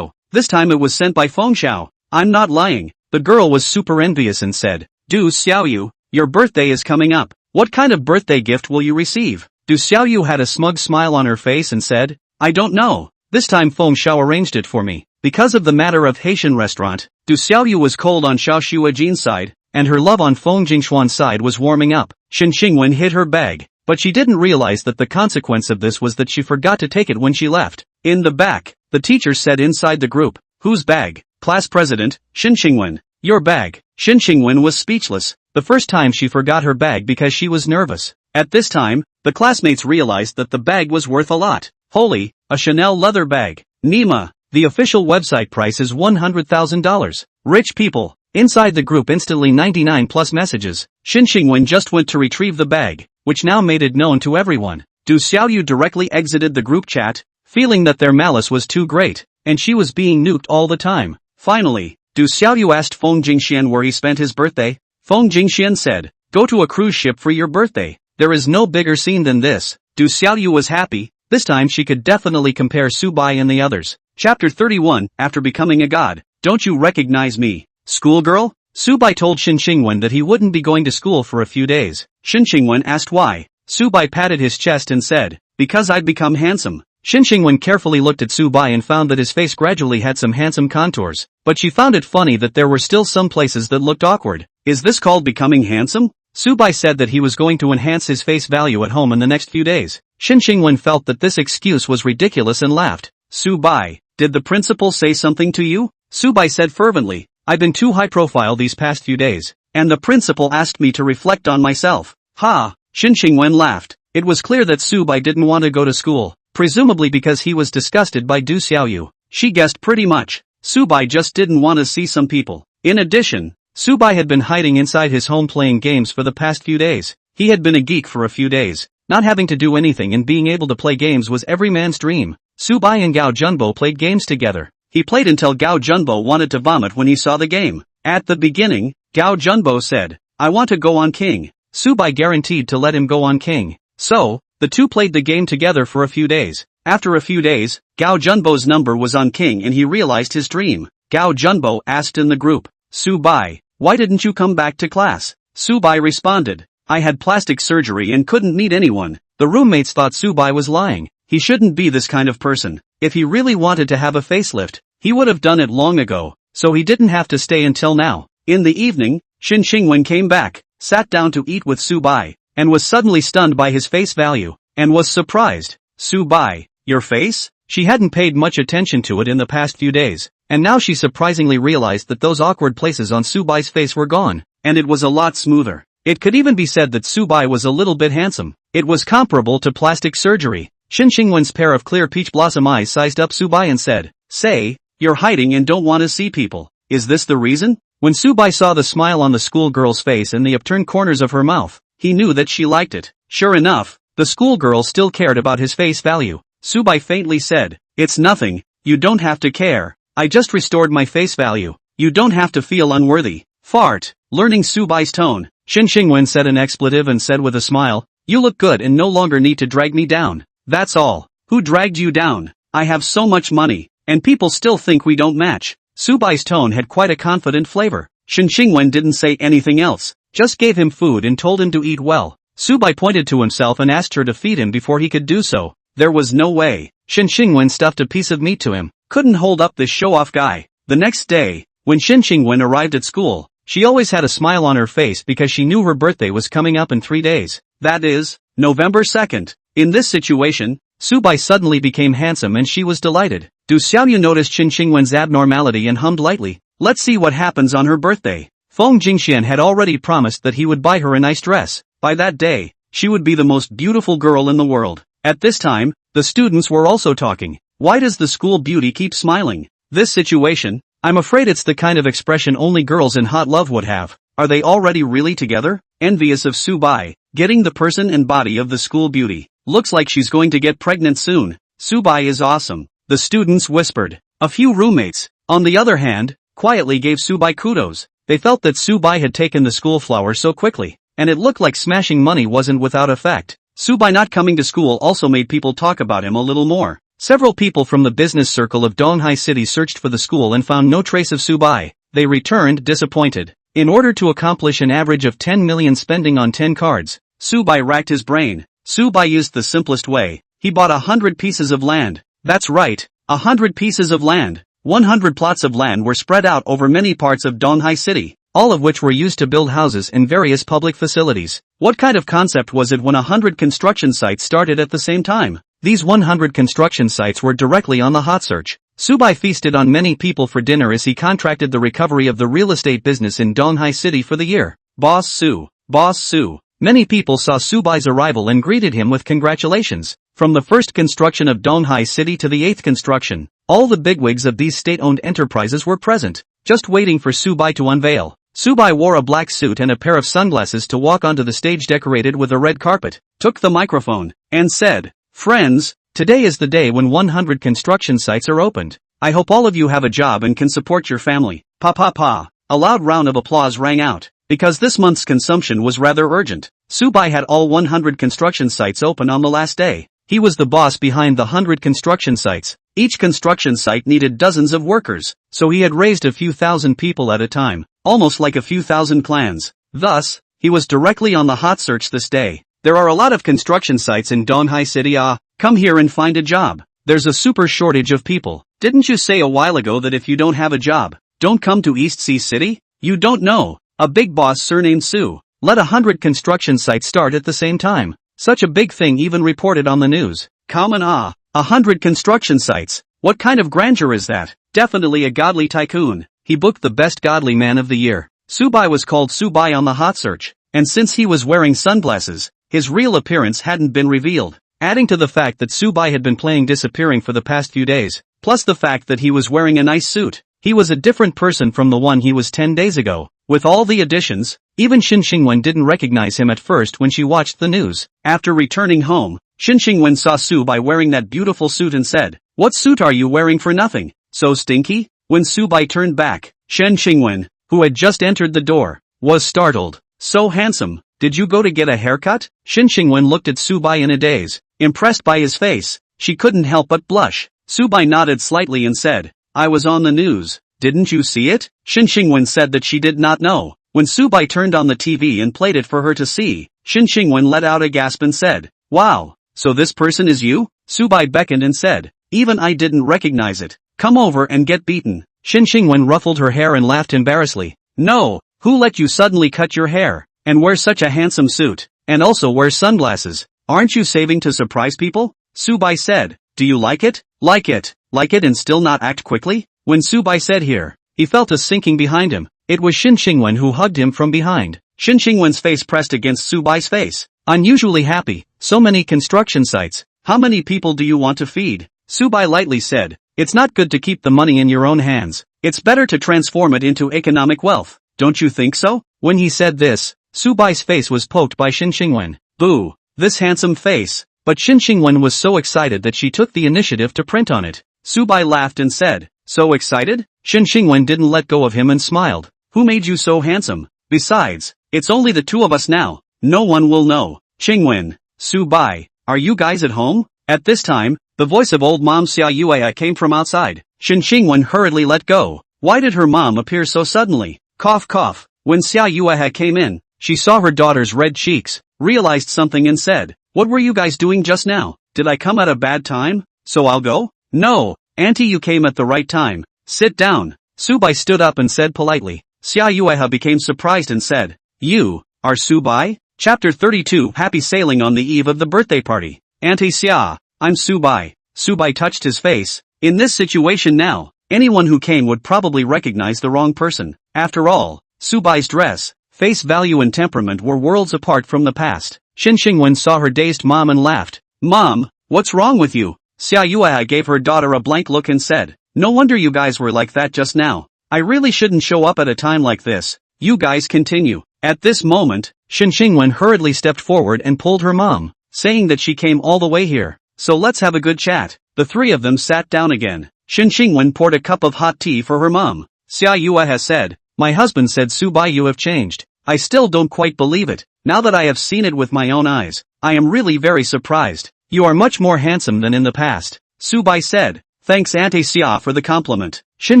This time it was sent by Feng Xiao. I'm not lying. The girl was super envious and said, "Du Xiaoyu, your birthday is coming up. What kind of birthday gift will you receive?" Du Xiaoyu had a smug smile on her face and said, "I don't know. This time Feng Xiao arranged it for me." Because of the matter of Haitian restaurant, Du Xiaoyu was cold on Xiao Shuajin's side, and her love on Feng Jingxuan's side was warming up. Shin Xingwen hid her bag, but she didn't realize that the consequence of this was that she forgot to take it when she left. In the back, the teacher said inside the group, "Whose bag?" Class president, Shin Xingwen. "Your bag." Shin Xingwen was speechless. The first time she forgot her bag because she was nervous. At this time, the classmates realized that the bag was worth a lot. Holy, a Chanel leather bag. Nima, the official website price is $100,000. Rich people. Inside the group instantly 99 plus messages. Shin Xingwen just went to retrieve the bag, which now made it known to everyone. Du Xiaoyu directly exited the group chat, feeling that their malice was too great, and she was being nuked all the time. Finally, Du Xiaoyu asked Feng Jingxian where he spent his birthday. Feng Jingxian said, "Go to a cruise ship for your birthday. There is no bigger scene than this." Du Xiaoyu was happy. This time she could definitely compare Subai and the others. Chapter 31, After Becoming a God. Don't you recognize me? Schoolgirl? Subai told Shin Xingwen that he wouldn't be going to school for a few days. Shin Xingwen asked why. Subai patted his chest and said, "Because I've become handsome." Shin Xingwen carefully looked at Su-bai and found that his face gradually had some handsome contours, but she found it funny that there were still some places that looked awkward. Is this called becoming handsome? Su-bai said that he was going to enhance his face value at home in the next few days. Shin Xingwen felt that this excuse was ridiculous and laughed. Su-bai, did the principal say something to you? Su-bai said fervently, I've been too high profile these past few days, and the principal asked me to reflect on myself. Ha! Shin Xingwen laughed. It was clear that Su-bai didn't want to go to school, presumably because he was disgusted by Du Xiaoyu. She guessed pretty much. Su-bai just didn't want to see some people. In addition, Su-bai had been hiding inside his home playing games for the past few days. He had been a geek for a few days. Not having to do anything and being able to play games was every man's dream. Su-bai and Gao Junbo played games together. He played until Gao Junbo wanted to vomit when he saw the game. At the beginning, Gao Junbo said, I want to go on king. Su-bai guaranteed to let him go on king. So, the two played the game together for a few days. After a few days, Gao Junbo's number was on king and he realized his dream. Gao Junbo asked in the group, Su-bai, why didn't you come back to class? Su-bai responded, I had plastic surgery and couldn't meet anyone. The roommates thought Su-bai was lying. He shouldn't be this kind of person. If he really wanted to have a facelift, he would have done it long ago, so he didn't have to stay until now. In the evening, Shin Xingwen came back, sat down to eat with Su-bai, and was suddenly stunned by his face value, and was surprised. Su-bai, your face? She hadn't paid much attention to it in the past few days, and now she surprisingly realized that those awkward places on Su-bai's face were gone, and it was a lot smoother. It could even be said that Su-bai was a little bit handsome. It was comparable to plastic surgery. Shin Xingwen's pair of clear peach blossom eyes sized up Su-bai and said, Say, you're hiding and don't want to see people. Is this the reason? When Su-bai saw the smile on the schoolgirl's face and the upturned corners of her mouth, he knew that she liked it. Sure enough, the schoolgirl still cared about his face value. Su-bai faintly said, It's nothing, you don't have to care. I just restored my face value. You don't have to feel unworthy. Fart. Learning Su-bai's tone, Shin Xingwen said an expletive and said with a smile, You look good and no longer need to drag me down. That's all. Who dragged you down? I have so much money, and people still think we don't match. Su-bai's tone had quite a confident flavor. Shin Xingwen didn't say anything else, just gave him food and told him to eat well. Su-bai pointed to himself and asked her to feed him before he could do so. There was no way. Shin Xingwen stuffed a piece of meat to him. Couldn't hold up this show-off guy. The next day, when Shin Xingwen arrived at school, she always had a smile on her face because she knew her birthday was coming up in 3 days. That is, November 2nd. In this situation, Su-bai suddenly became handsome and she was delighted. Du Xiaoyu noticed Shin Xingwen's abnormality and hummed lightly, Let's see what happens on her birthday. Feng Jingxian had already promised that he would buy her a nice dress. By that day, she would be the most beautiful girl in the world. At this time, the students were also talking. Why does the school beauty keep smiling? This situation, I'm afraid it's the kind of expression only girls in hot love would have. Are they already really together? Envious of Su-bai, getting the person and body of the school beauty. Looks like she's going to get pregnant soon. Su-bai is awesome. The students whispered. A few roommates, on the other hand, quietly gave Su-bai kudos. They felt that Su-bai had taken the school flower so quickly, and it looked like smashing money wasn't without effect. Su-bai not coming to school also made people talk about him a little more. Several people from the business circle of Donghai City searched for the school and found no trace of Su-bai. They returned disappointed. In order to accomplish an average of 10 million spending on 10 cards, Su-bai racked his brain. Su-bai used the simplest way. He bought 100 pieces of land. That's right, 100 pieces of land. 100 plots of land were spread out over many parts of Donghai City, all of which were used to build houses and various public facilities. What kind of concept was it when 100 construction sites started at the same time? These 100 construction sites were directly on the hot search. Su-bai feasted on many people for dinner as he contracted the recovery of the real estate business in Donghai City for the year. Boss Su. Boss Su. Many people saw Su-bai's arrival and greeted him with congratulations. From the first construction of Donghai City to the 8th construction, all the bigwigs of these state-owned enterprises were present, just waiting for Su-bai to unveil. Su-bai wore a black suit and a pair of sunglasses to walk onto the stage decorated with a red carpet, took the microphone, and said, Friends, today is the day when 100 construction sites are opened. I hope all of you have a job and can support your family. Pa pa pa. A loud round of applause rang out. Because this month's consumption was rather urgent, Su-bai had all 100 construction sites open on the last day. He was the boss behind the 100 construction sites. Each construction site needed dozens of workers, so he had raised a few thousand people at a time, almost like a few thousand clans. Thus, he was directly on the hot search this day. There are a lot of construction sites in Donghai City. Come here and find a job. there's a super shortage of people. Didn't you say a while ago that if you don't have a job, don't come to East Sea City? You don't know. A big boss surnamed Sue let 100 construction sites start at the same time. Such a big thing even reported on the news. 100 construction sites. What kind of grandeur is that? Definitely a godly tycoon. He booked the best godly man of the year. Subai was called Subai on the hot search, and since he was wearing sunglasses, his real appearance hadn't been revealed. Adding to the fact that Subai had been playing disappearing for the past few days, plus the fact that he was wearing a nice suit, he was a different person from the one he was 10 days ago. With all the additions, even Shin Xingwen didn't recognize him at first when she watched the news. After returning home, Shin Xingwen saw Subai wearing that beautiful suit and said, "What suit are you wearing for nothing? So stinky?" When Subai turned back, Shin Xingwen, who had just entered the door, was startled. "So handsome, did you go to get a haircut?" Shin Xingwen looked at Subai in a daze. Impressed by his face, she couldn't help but blush. Subai nodded slightly and said, "I was on the news. Didn't you see it?" Shin Xingwen said that she did not know. When Subai turned on the TV and played it for her to see, Shin Xingwen let out a gasp and said, "Wow, so this person is you?" Subai beckoned and said, "Even I didn't recognize it. Come over and get beaten." Shin Xingwen ruffled her hair and laughed embarrassedly. "No, who let you suddenly cut your hair, and wear such a handsome suit, and also wear sunglasses? Aren't you saving to surprise people?" Subai said, "Do you like it? Like it and still not act quickly?" When Subai said here, he felt a sinking behind him. It was Shin Xingwen who hugged him from behind. Shin Xingwen's face pressed against Subai's face. Unusually happy. "So many construction sites. How many people do you want to feed?" Subai lightly said, "It's not good to keep the money in your own hands. It's better to transform it into economic wealth. Don't you think so?" When he said this, Subai's face was poked by Shin Xingwen. Boo! This handsome face. But Shin Xingwen was so excited that she took the initiative to print on it. Subai laughed and said, "So excited?" Shin Xingwen didn't let go of him and smiled. "Who made you so handsome? Besides, it's only the two of us now. No one will know." "Xingwen, Subai, are you guys at home?" At this time, the voice of old mom Xia Yueha came from outside. Shin Xingwen hurriedly let go. Why did her mom appear so suddenly? Cough cough. When Xia Yueha came in, she saw her daughter's red cheeks, realized something and said, "What were you guys doing just now? Did I come at a bad time? So I'll go?" "No, auntie, you came at the right time. Sit down." Subai stood up and said politely. Xia Yueha became surprised and said, "You are Subai?" Chapter 32 Happy Sailing on the eve of the birthday party. "Auntie Xia, I'm Subai." Subai touched his face. In this situation now, anyone who came would probably recognize the wrong person. After all, Subai's dress, face value and temperament were worlds apart from the past. Shin Xingwen saw her dazed mom and laughed. "Mom, what's wrong with you?" Xia Yueha gave her daughter a blank look and said, "No wonder you guys were like that just now. I really shouldn't show up at a time like this. You guys continue." At this moment, Shin Xingwen hurriedly stepped forward and pulled her mom, saying that she came all the way here. "So let's have a good chat." The three of them sat down again. Shin Xingwen poured a cup of hot tea for her mom. Xia Yueha said, "My husband said Subai, you have changed. I still don't quite believe it. Now that I have seen it with my own eyes, I am really very surprised. You are much more handsome than in the past." Subai said, "Thanks Auntie Xia for the compliment." Shin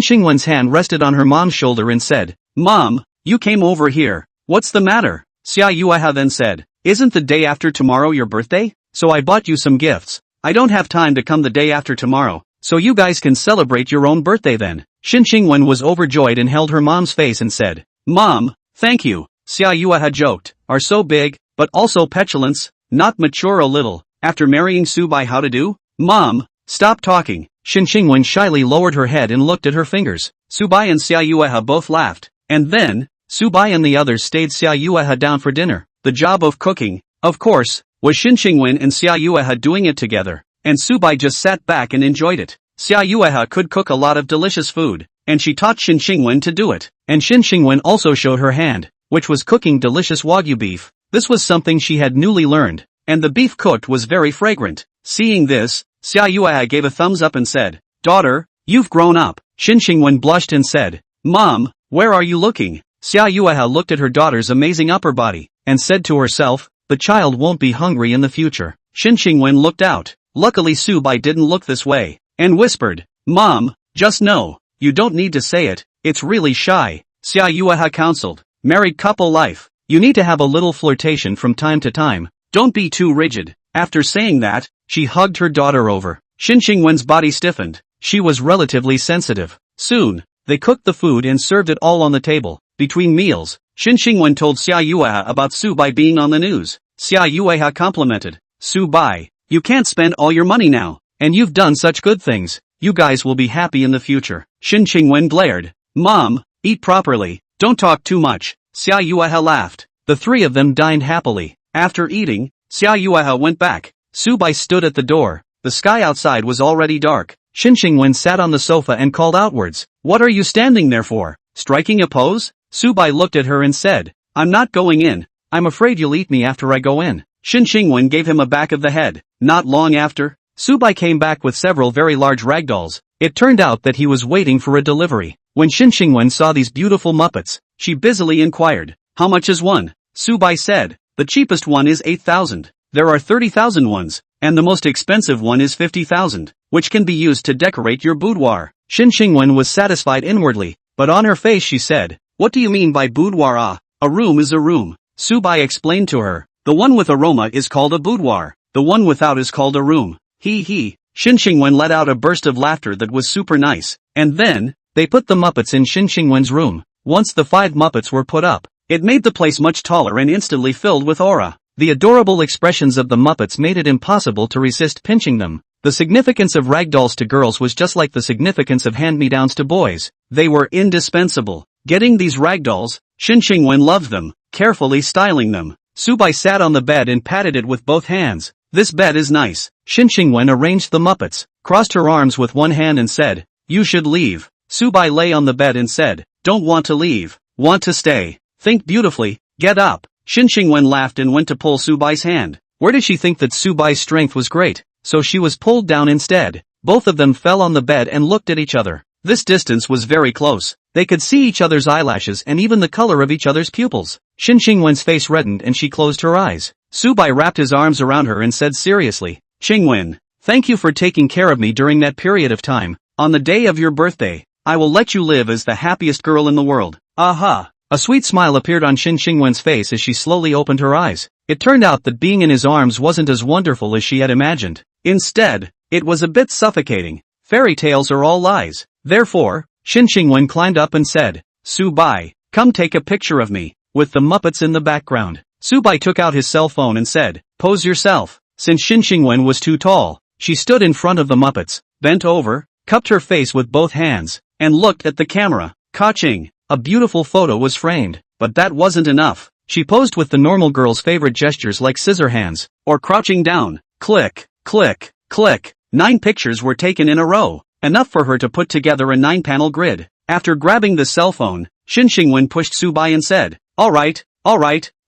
Xingwen's hand rested on her mom's shoulder and said, "Mom, you came over here. What's the matter?" Xia Yueha then said, "Isn't the day after tomorrow your birthday? So I bought you some gifts. I don't have time to come the day after tomorrow, so you guys can celebrate your own birthday then." Shin Xingwen was overjoyed and held her mom's face and said, "Mom, thank you." Xia Yueha joked, "Are so big, but also petulance, not mature a little. After marrying Subai, how to do?" "Mom, stop talking." Shin Xingwen shyly lowered her head and looked at her fingers. Subai and Xia Yueha both laughed, and then, Subai and the others stayed Xia Yueha down for dinner. The job of cooking, of course, was Shin Xingwen and Xia Yueha doing it together, and Subai just sat back and enjoyed it. Xia Yueha could cook a lot of delicious food, and she taught Shin Xingwen to do it. And Shin Xingwen also showed her hand, which was cooking delicious wagyu beef. This was something she had newly learned, and the beef cooked was very fragrant. Seeing this, Xia Yueha gave a thumbs up and said, "Daughter, you've grown up." Shin Xingwen blushed and said, "Mom, where are you looking?" Xia Yueha looked at her daughter's amazing upper body, and said to herself, "The child won't be hungry in the future." Shin Xingwen looked out. Luckily Subai didn't look this way, and whispered, "Mom, just know, you don't need to say it, it's really shy." Xia Yueha counseled, "Married couple life, you need to have a little flirtation from time to time, don't be too rigid." After saying that, she hugged her daughter over. Shin Xingwen's body stiffened. She was relatively sensitive. Soon, they cooked the food and served it all on the table. Between meals, Shin Xingwen told Xia Yueha about Su Bai being on the news. Xia Yueha complimented. Su Bai, you can't spend all your money now, and you've done such good things. You guys will be happy in the future. Shin Xingwen glared. Mom, eat properly, don't talk too much. Xia Yueha laughed. The three of them dined happily. After eating, Xia Yueha went back. Su Bai stood at the door. The sky outside was already dark. Shin Xingwen sat on the sofa and called outwards. What are you standing there for? Striking a pose? Su Bai looked at her and said, I'm not going in. I'm afraid you'll eat me after I go in. Shin Xingwen gave him a back of the head. Not long after, Su Bai came back with several very large ragdolls. It turned out that he was waiting for a delivery. When Shin Xingwen saw these beautiful Muppets, she busily inquired, how much is one? Su Bai said, the cheapest one is 8,000. There are 30,000 ones, and the most expensive one is 50,000, which can be used to decorate your boudoir. Shin Xingwen was satisfied inwardly, but on her face she said, what do you mean by boudoir? Ah, a room is a room. Su Bai explained to her, the one with aroma is called a boudoir, the one without is called a room. He. Shin Xingwen let out a burst of laughter that was super nice, and then, they put the Muppets in Shin Xingwen's room. Once the 5 Muppets were put up, it made the place much taller and instantly filled with aura. The adorable expressions of the Muppets made it impossible to resist pinching them. The significance of ragdolls to girls was just like the significance of hand-me-downs to boys. They were indispensable. Getting these ragdolls, Shin Xingwen loved them, carefully styling them. Su Bai sat on the bed and patted it with both hands. This bed is nice. Shin Xingwen arranged the Muppets, crossed her arms with one hand and said, you should leave. Su Bai lay on the bed and said, don't want to leave. Want to stay. Think beautifully. Get up. Shin Xingwen laughed and went to pull Su Bai's hand. Where did she think that Su Bai's strength was great? So she was pulled down instead. Both of them fell on the bed and looked at each other. This distance was very close. They could see each other's eyelashes and even the color of each other's pupils. Shin Xingwen's face reddened and she closed her eyes. Su Bai wrapped his arms around her and said seriously, Xingwen, thank you for taking care of me during that period of time. On the day of your birthday, I will let you live as the happiest girl in the world. Aha! A sweet smile appeared on Shin Xingwen's face as she slowly opened her eyes. It turned out that being in his arms wasn't as wonderful as she had imagined. Instead, it was a bit suffocating. Fairy tales are all lies. Therefore, Shin Xingwen climbed up and said, Su Bai, come take a picture of me, with the Muppets in the background. Su Bai took out his cell phone and said, pose yourself. Since Shin Xingwen was too tall, she stood in front of the Muppets, bent over, cupped her face with both hands, and looked at the camera. Ka-ching! A beautiful photo was framed, but that wasn't enough. She posed with the normal girl's favorite gestures like scissor hands, or crouching down. Click, click, click. 9 pictures were taken in a row, enough for her to put together a 9-panel grid. After grabbing the cell phone, Shin Xingwen pushed Su Bai and said, alright,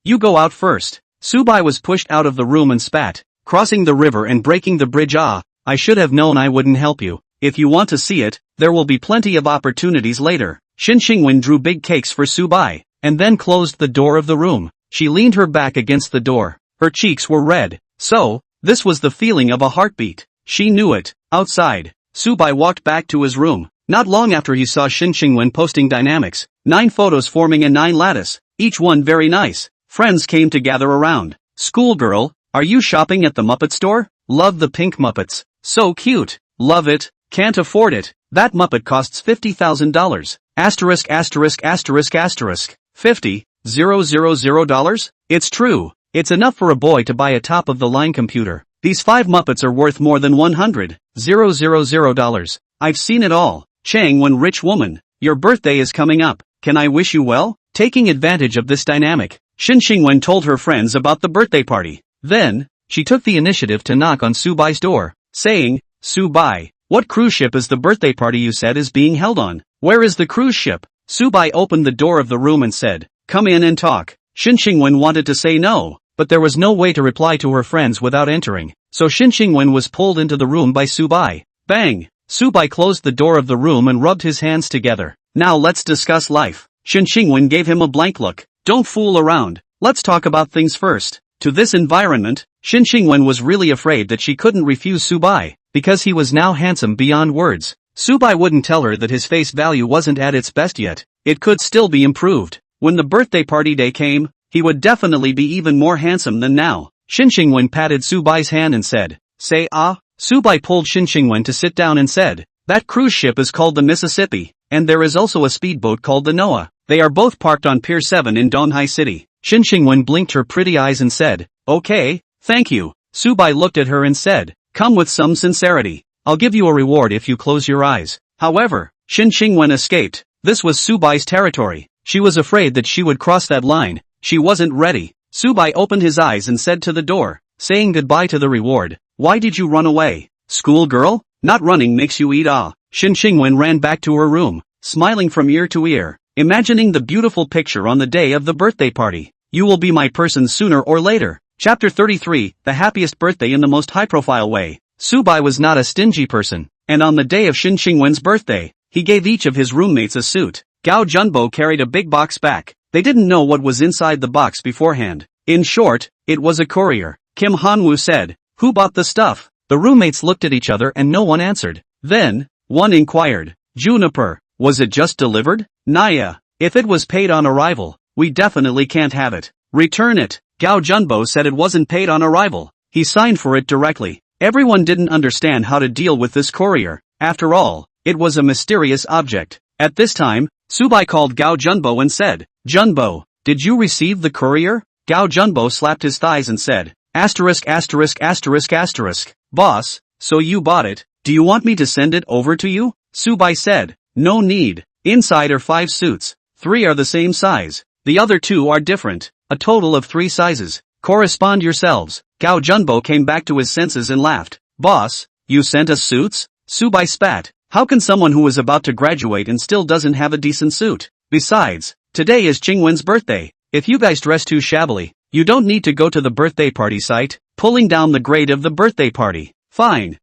you go out first. Su Bai was pushed out of the room and spat, crossing the river and breaking the bridge. Ah, I should have known I wouldn't help you. If you want to see it, there will be plenty of opportunities later. Shin Xingwen drew big cakes for Su Bai, and then closed the door of the room. She leaned her back against the door. Her cheeks were red. So, this was the feeling of a heartbeat. She knew it. Outside, Su Bai walked back to his room. Not long after he saw Shin Xingwen posting dynamics, 9 photos forming a 9 lattice, each one very nice. Friends came to gather around. Schoolgirl, are you shopping at the Muppet store? Love the pink Muppets. So cute. Love it. Can't afford it. That Muppet costs $50,000. Asterisk asterisk asterisk asterisk. $50,000? It's true. It's enough for a boy to buy a top-of-the-line computer. These 5 Muppets are worth more than $100,000. I've seen it all. Chang Wen, rich woman, your birthday is coming up. Can I wish you well? Taking advantage of this dynamic, Shin Xingwen told her friends about the birthday party. Then, she took the initiative to knock on Su Bai's door, saying, Su Bai, what cruise ship is the birthday party you said is being held on? Where is the cruise ship? Su Bai opened the door of the room and said, come in and talk. Shin Xingwen wanted to say no, but there was no way to reply to her friends without entering, so Shin Xingwen was pulled into the room by Su Bai. Bang! Su Bai closed the door of the room and rubbed his hands together. Now let's discuss life. Shin Xingwen gave him a blank look. Don't fool around. Let's talk about things first. To this environment, Shin Xingwen was really afraid that she couldn't refuse Su Bai, because he was now handsome beyond words. Su Bai wouldn't tell her that his face value wasn't at its best yet. It could still be improved. When the birthday party day came, he would definitely be even more handsome than now. Shin Xingwen patted Su Bai's hand and said, say ah, Subai pulled Shin Xingwen to sit down and said, that cruise ship is called the Mississippi, and there is also a speedboat called the Noah. They are both parked on Pier 7 in Donghai City. Shin Xingwen blinked her pretty eyes and said, okay, thank you. Subai looked at her and said, come with some sincerity. I'll give you a reward if you close your eyes. However, Shin Xingwen escaped. This was Subai's territory. She was afraid that she would cross that line. She wasn't ready. Subai opened his eyes and said to the door, saying goodbye to the reward, why did you run away? Schoolgirl? Not running makes you eat ah. Shin Xingwen ran back to her room, smiling from ear to ear, imagining the beautiful picture on the day of the birthday party. You will be my person sooner or later. Chapter 33, the happiest birthday in the most high-profile way. Subai was not a stingy person, and on the day of Shin Xingwen's birthday, he gave each of his roommates a suit. Gao Junbo carried a big box back. They didn't know what was inside the box beforehand. In short, it was a courier. Kim Hanwoo said, who bought the stuff? The roommates looked at each other and no one answered. Then, one inquired, Juniper, was it just delivered? Naya, if it was paid on arrival, we definitely can't have it. Return it. Gao Junbo said it wasn't paid on arrival. He signed for it directly. Everyone didn't understand how to deal with this courier. After all, it was a mysterious object. At this time, Subai called Gao Junbo and said, Junbo, did you receive the courier? Gao Junbo slapped his thighs and said, asterisk asterisk asterisk asterisk. Boss, so you bought it, do you want me to send it over to you? Subai said, no need. Inside are 5 suits. 3 are the same size. The other 2 are different. A total of 3 sizes. Correspond yourselves. Gao Junbo came back to his senses and laughed. Boss, you sent us suits? Subai spat. How can someone who is about to graduate and still doesn't have a decent suit? Besides, today is Qingwen's birthday. If you guys dress too shabbily, you don't need to go to the birthday party site, pulling down the grade of the birthday party. Fine,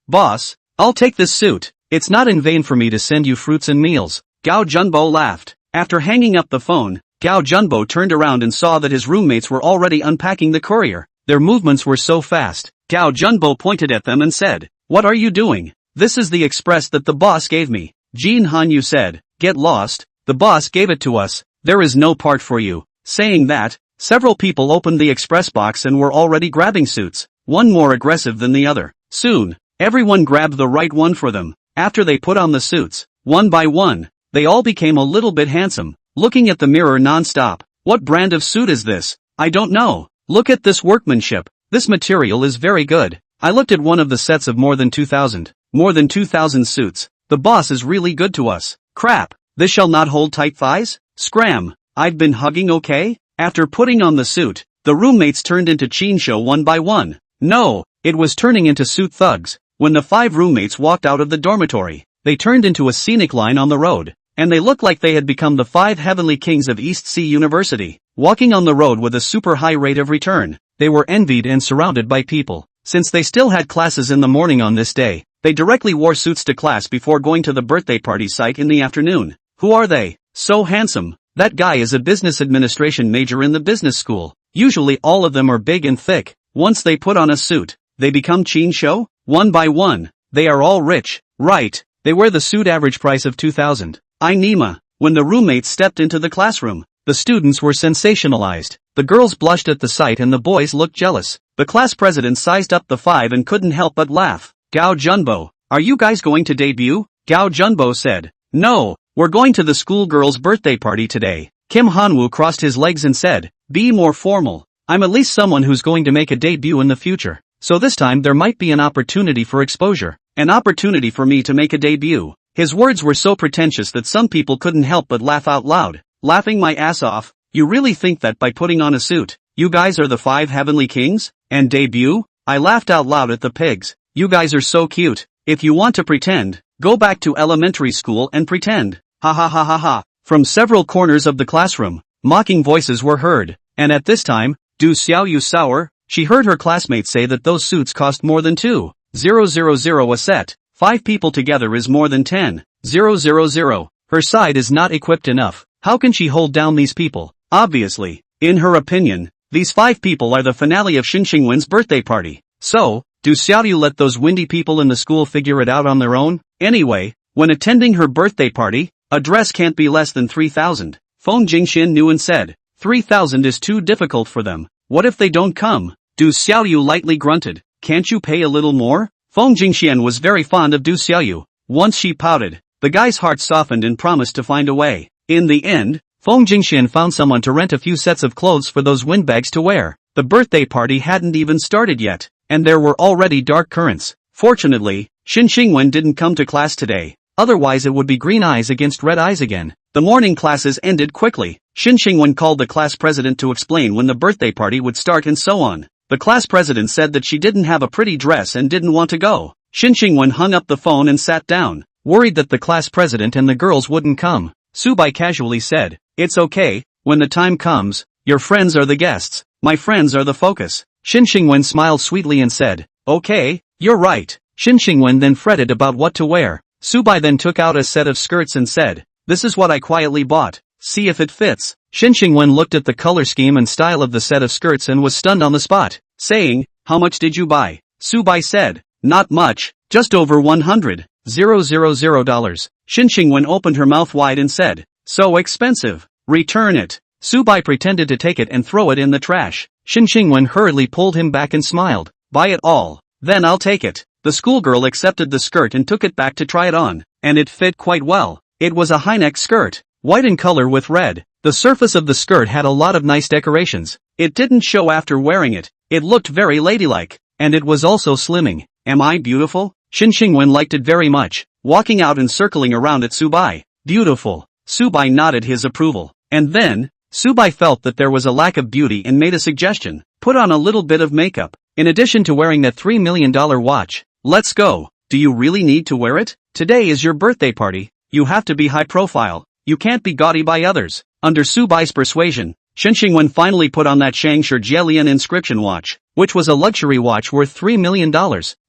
boss, I'll take this suit. It's not in vain for me to send you fruits and meals. Gao Junbo laughed. After hanging up the phone, Gao Junbo turned around and saw that his roommates were already unpacking the courier. Their movements were so fast. Gao Junbo pointed at them and said, what are you doing? This is the express that the boss gave me. Jin Hanyu said, get lost, the boss gave it to us, there is no part for you. Saying that, several people opened the express box and were already grabbing suits, one more aggressive than the other. Soon, everyone grabbed the right one for them. After they put on the suits, one by one, they all became a little bit handsome, looking at the mirror non-stop. What brand of suit is this? I don't know. Look at this workmanship. This material is very good. I looked at one of the sets of more than 2,000 suits. The boss is really good to us. Crap. This shall not hold tight thighs? Scram. I've been hugging okay? After putting on the suit, the roommates turned into Chinsho one by one. No, it was turning into suit thugs. When the 5 roommates walked out of the dormitory, they turned into a scenic line on the road, and they looked like they had become the 5 heavenly kings of East Sea University, walking on the road with a super high rate of return. They were envied and surrounded by people. Since they still had classes in the morning on this day, they directly wore suits to class before going to the birthday party site in the afternoon. Who are they? So handsome. That guy is a business administration major in the business school. Usually all of them are big and thick. Once they put on a suit, they become Chinsho? One by one, they are all rich. Right, they wear the suit average price of 2,000. Nima. When the roommates stepped into the classroom, the students were sensationalized. The girls blushed at the sight and the boys looked jealous. The class president sized up the 5 and couldn't help but laugh. Gao Junbo, are you guys going to debut? Gao Junbo said, no, we're going to the schoolgirl's birthday party today. Kim Hanwoo crossed his legs and said, be more formal. I'm at least someone who's going to make a debut in the future. So this time there might be an opportunity for exposure. An opportunity for me to make a debut. His words were so pretentious that some people couldn't help but laugh out loud. Laughing my ass off. You really think that by putting on a suit, you guys are the 5 heavenly kings? And debut? I laughed out loud at the pigs. You guys are so cute. If you want to pretend, go back to elementary school and pretend. Ha ha ha ha ha. From several corners of the classroom, mocking voices were heard. And at this time, Du Xiao Yu sour? She heard her classmates say that those suits cost more than 2,000 a set. 5 people together is more than 10,000. Her side is not equipped enough. How can she hold down these people? Obviously, in her opinion, these 5 people are the finale of Shin Xingwen's birthday party. So, do Xiaoyu let those windy people in the school figure it out on their own? Anyway, when attending her birthday party, a dress can't be less than 3,000. Feng Jingxin knew and said, 3,000 is too difficult for them. What if they don't come? Du Xiaoyu lightly grunted. can't you pay a little more? Feng Jingxian was very fond of Du Xiaoyu. Once she pouted, the guy's heart softened and promised to find a way. In the end, Feng Jingxian found someone to rent a few sets of clothes for those windbags to wear. The birthday party hadn't even started yet, and there were already dark currents. Fortunately, Xin Xingwen didn't come to class today. Otherwise it would be green eyes against red eyes again. The morning classes ended quickly. Xin Xingwen called the class president to explain when the birthday party would start and so on. The class president said that she didn't have a pretty dress and didn't want to go. Xin Xingwen hung up the phone and sat down, worried that the class president and the girls wouldn't come. Subai casually said, "It's okay, when the time comes, your friends are the guests, my friends are the focus." Xin Xingwen smiled sweetly and said, "Okay, you're right." Xin Xingwen then fretted about what to wear. Subai then took out a set of skirts and said, "This is what I quietly bought, see if it fits." Xin Xingwen looked at the color scheme and style of the set of skirts and was stunned on the spot, saying, "How much did you buy?" Subai said, "Not much, just over $100,000. Xin Xingwen opened her mouth wide and said, "So expensive, return it." Subai pretended to take it and throw it in the trash. Xin Xingwen hurriedly pulled him back and smiled, "Buy it all, then I'll take it." The schoolgirl accepted the skirt and took it back to try it on, and it fit quite well. It was a high-neck skirt, white in color with red. The surface of the skirt had a lot of nice decorations. It didn't show after wearing it. It looked very ladylike, and it was also slimming. "Am I beautiful?" Xin Xingwen liked it very much, walking out and circling around at Subai. "Beautiful." Subai nodded his approval. And then, Subai felt that there was a lack of beauty and made a suggestion. "Put on a little bit of makeup, in addition to wearing that $3 million watch. Let's go." "Do you really need to wear it? Today is your birthday party. You have to be high profile. You can't be gaudy by others." Under Subai's persuasion, Xin Xingwen finally put on that Shangshi Jielian inscription watch, which was a luxury watch worth $3 million,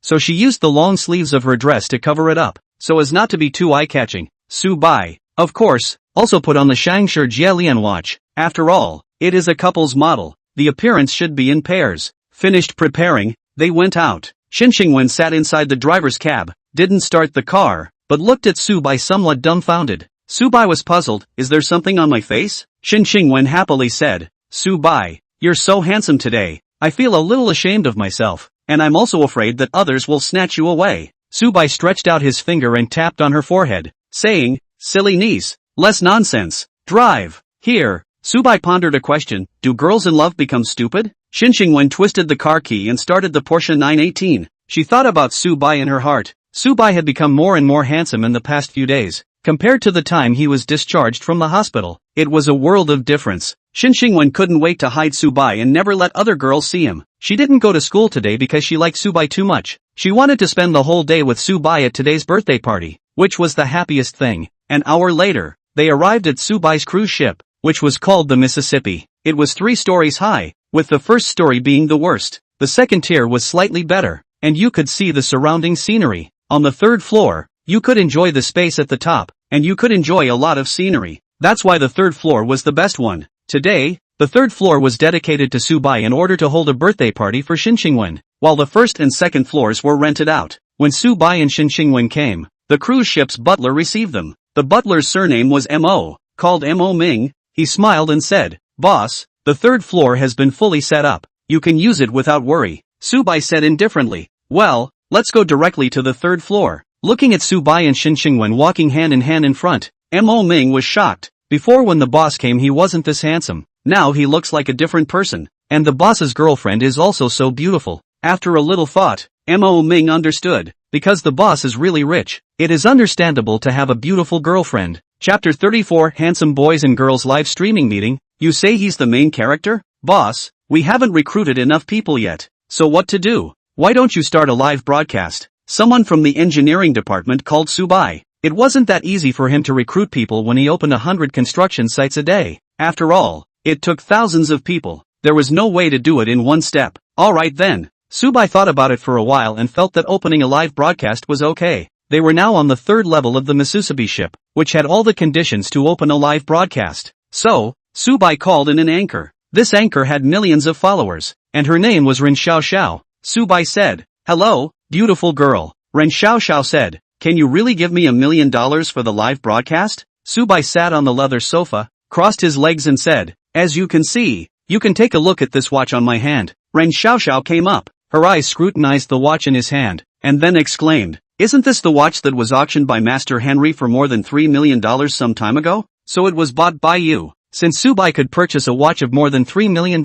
so she used the long sleeves of her dress to cover it up, so as not to be too eye-catching. Subai, of course, also put on the Shangshi Jielian watch. After all, it is a couple's model. The appearance should be in pairs. Finished preparing, they went out. Xin Xingwen sat inside the driver's cab, didn't start the car, but looked at Subai somewhat dumbfounded. Subai was puzzled. "Is there something on my face?" Xin Xingwen happily said, "Subai, you're so handsome today. I feel a little ashamed of myself, and I'm also afraid that others will snatch you away." Subai stretched out his finger and tapped on her forehead, saying, "Silly niece, less nonsense, drive." Here, Subai pondered a question: do girls in love become stupid? Xin Xingwen twisted the car key and started the Porsche 918. She thought about Subai in her heart. Subai had become more and more handsome in the past few days. Compared to the time he was discharged from the hospital, it was a world of difference. Xin Xingwen couldn't wait to hide Subai and never let other girls see him. She didn't go to school today because she liked Subai too much. She wanted to spend the whole day with Subai at today's birthday party, which was the happiest thing. An hour later, they arrived at Subai's cruise ship, which was called the Mississippi. It was 3 stories high, with the first story being the worst. The second tier was slightly better, and you could see the surrounding scenery. On the 3rd floor, you could enjoy the space at the top, and you could enjoy a lot of scenery. That's why the 3rd floor was the best one. Today, the 3rd floor was dedicated to Subai in order to hold a birthday party for Xin Xingwen, while the 1st and 2nd floors were rented out. When Subai and Xin Xingwen came, the cruise ship's butler received them. The butler's surname was M.O., called M.O. Ming. He smiled and said, "Boss, the 3rd floor has been fully set up. You can use it without worry." Subai said indifferently, "Well, let's go directly to the 3rd floor." Looking at Subai and Xin Xingwen walking hand in front, M.O. Ming was shocked. Before, when the boss came, he wasn't this handsome. Now he looks like a different person. And the boss's girlfriend is also so beautiful. After a little thought, M.O. Ming understood. Because the boss is really rich, it is understandable to have a beautiful girlfriend. Chapter 34 Handsome Boys and Girls Live Streaming Meeting. You say he's the main character? Boss, we haven't recruited enough people yet. So what to do? Why don't you start a live broadcast? Someone from the engineering department called Subai. It wasn't that easy for him to recruit people when he opened 100 construction sites a day. After all, it took thousands of people. There was no way to do it in one step. Alright then. Subai thought about it for a while and felt that opening a live broadcast was okay. They were now on the 3rd level of the Mississippi ship, which had all the conditions to open a live broadcast. So, Subai called in an anchor. This anchor had millions of followers, and her name was Ren Xiao Xiao. Subai said, "Hello, beautiful girl." Ren Xiao Xiao said, "Can you really give me $1 million for the live broadcast?" Subai sat on the leather sofa, crossed his legs and said, "As you can see, you can take a look at this watch on my hand." Ren Xiao Xiao came up. Her eyes scrutinized the watch in his hand, and then exclaimed, "Isn't this the watch that was auctioned by Master Henry for more than $3 million some time ago? So it was bought by you." Since Subai could purchase a watch of more than $3 million,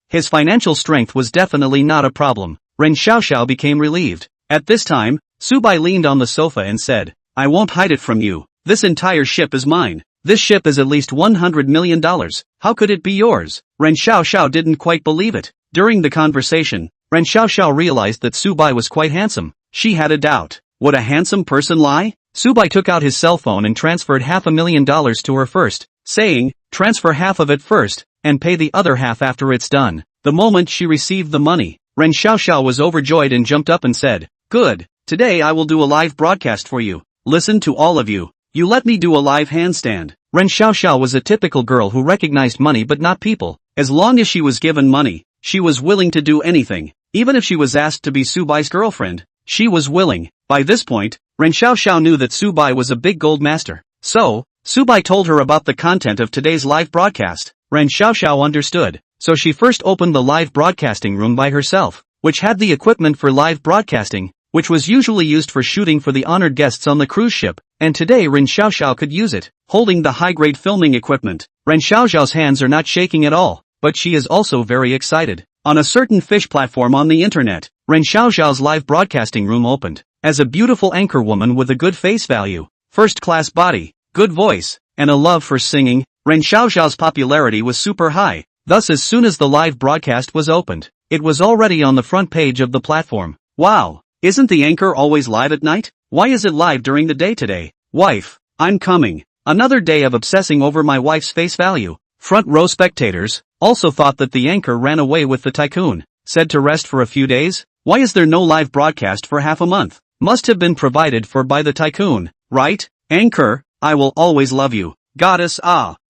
his financial strength was definitely not a problem. Ren Xiaoxiao became relieved. At this time, Subai leaned on the sofa and said, "I won't hide it from you. This entire ship is mine. This ship is at least $100 million. How could it be yours?" Ren Xiaoxiao didn't quite believe it. During the conversation, Ren Xiaoxiao realized that Subai was quite handsome. She had a doubt. Would a handsome person lie? Subai took out his cell phone and transferred $500,000 to her first, saying, "Transfer half of it first, and pay the other half after it's done." The moment she received the money, Ren Xiaoxiao was overjoyed and jumped up and said, "Good, today I will do a live broadcast for you. Listen to all of you. You let me do a live handstand." Ren Xiaoxiao was a typical girl who recognized money but not people. As long as she was given money, she was willing to do anything. Even if she was asked to be Subai's girlfriend, she was willing. By this point, Ren Xiaoxiao knew that Subai was a big gold master. So, Subai told her about the content of today's live broadcast. Ren Xiaoxiao understood. So she first opened the live broadcasting room by herself, which had the equipment for live broadcasting, which was usually used for shooting for the honored guests on the cruise ship, and today Ren Xiaoxiao could use it, holding the high-grade filming equipment. Ren Xiaoxiao's hands are not shaking at all, but she is also very excited. On a certain fish platform on the internet, Ren Xiaoxiao's live broadcasting room opened. As a beautiful anchor woman with a good face value, first-class body, good voice, and a love for singing, Ren Xiaoxiao's popularity was super high. Thus, as soon as the live broadcast was opened, it was already on the front page of the platform. Wow! Isn't the anchor always live at night? Why is it live during the day today? Wife, I'm coming. Another day of obsessing over my wife's face value. Front row spectators also thought that the anchor ran away with the tycoon, said to rest for a few days. Why is there no live broadcast for half a month? Must have been provided for by the tycoon, right? Anchor, I will always love you. Goddess,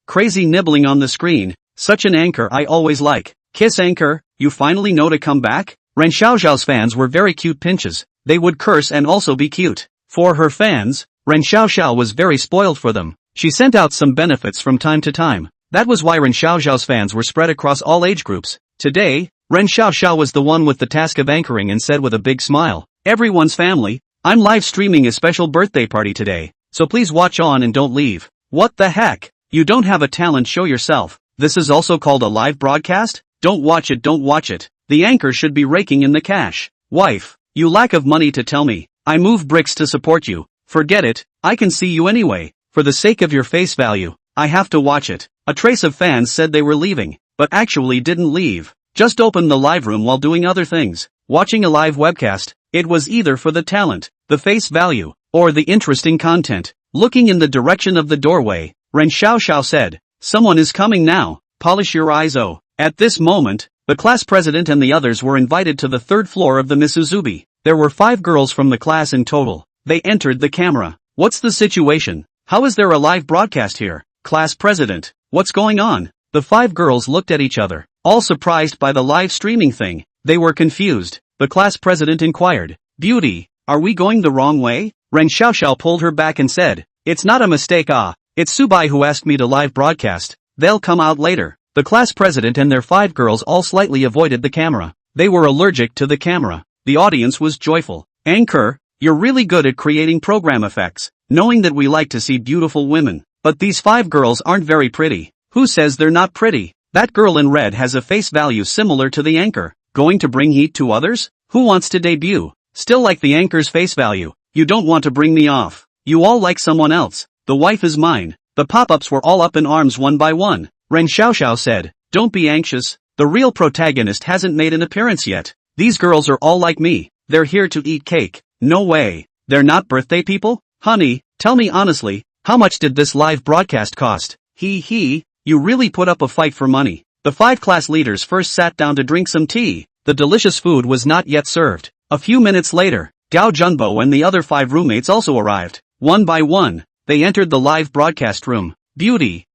crazy nibbling on the screen. Such an anchor I always like. Kiss anchor, you finally know to come back? Ren Xiaoxiao's fans were very cute pinches. They would curse and also be cute. For her fans, Ren Xiaoxiao was very spoiled for them. She sent out some benefits from time to time. That was why Ren Xiaoxiao's fans were spread across all age groups. Today, Ren Xiaoxiao was the one with the task of anchoring and said with a big smile, "Everyone's family, I'm live streaming a special birthday party today, so please watch on and don't leave." What the heck? You don't have a talent, show yourself. This is also called a live broadcast? Don't watch it, don't watch it. The anchor should be raking in the cash. Wife, you lack of money to tell me. I move bricks to support you. Forget it, I can see you anyway. For the sake of your face value, I have to watch it. A trace of fans said they were leaving, but actually didn't leave. Just opened the live room while doing other things. Watching a live webcast, it was either for the talent, the face value, or the interesting content. Looking in the direction of the doorway, Ren Xiaoxiao said, "Someone is coming now, polish your eyes." At this moment, the class president and the others were invited to the third floor of the Misuzubi. There were 5 girls from the class in total. They entered the camera. What's the situation? How is there a live broadcast here? Class president, what's going on? The 5 girls looked at each other, all surprised by the live streaming thing. They were confused. The class president inquired, "Beauty, are we going the wrong way?" Ren Xiaoxiao pulled her back and said, "It's not a mistake, it's Subai who asked me to live broadcast. They'll come out later." The class president and their 5 girls all slightly avoided the camera. They were allergic to the camera. The audience was joyful. "Anchor, you're really good at creating program effects, knowing that we like to see beautiful women. But these 5 girls aren't very pretty." "Who says they're not pretty? That girl in red has a face value similar to the anchor. Going to bring heat to others? Who wants to debut? Still like the anchor's face value. You don't want to bring me off. You all like someone else. The wife is mine." The pop-ups were all up in arms one by one. Ren Xiaoxiao said, "Don't be anxious. The real protagonist hasn't made an appearance yet. These girls are all like me. They're here to eat cake." "No way. They're not birthday people?" "Honey, tell me honestly, how much did this live broadcast cost?" You really put up a fight for money." The 5 class leaders first sat down to drink some tea. The delicious food was not yet served. A few minutes later, Gao Junbo and the other 5 roommates also arrived. One by one, they entered the live broadcast room. "Beauty,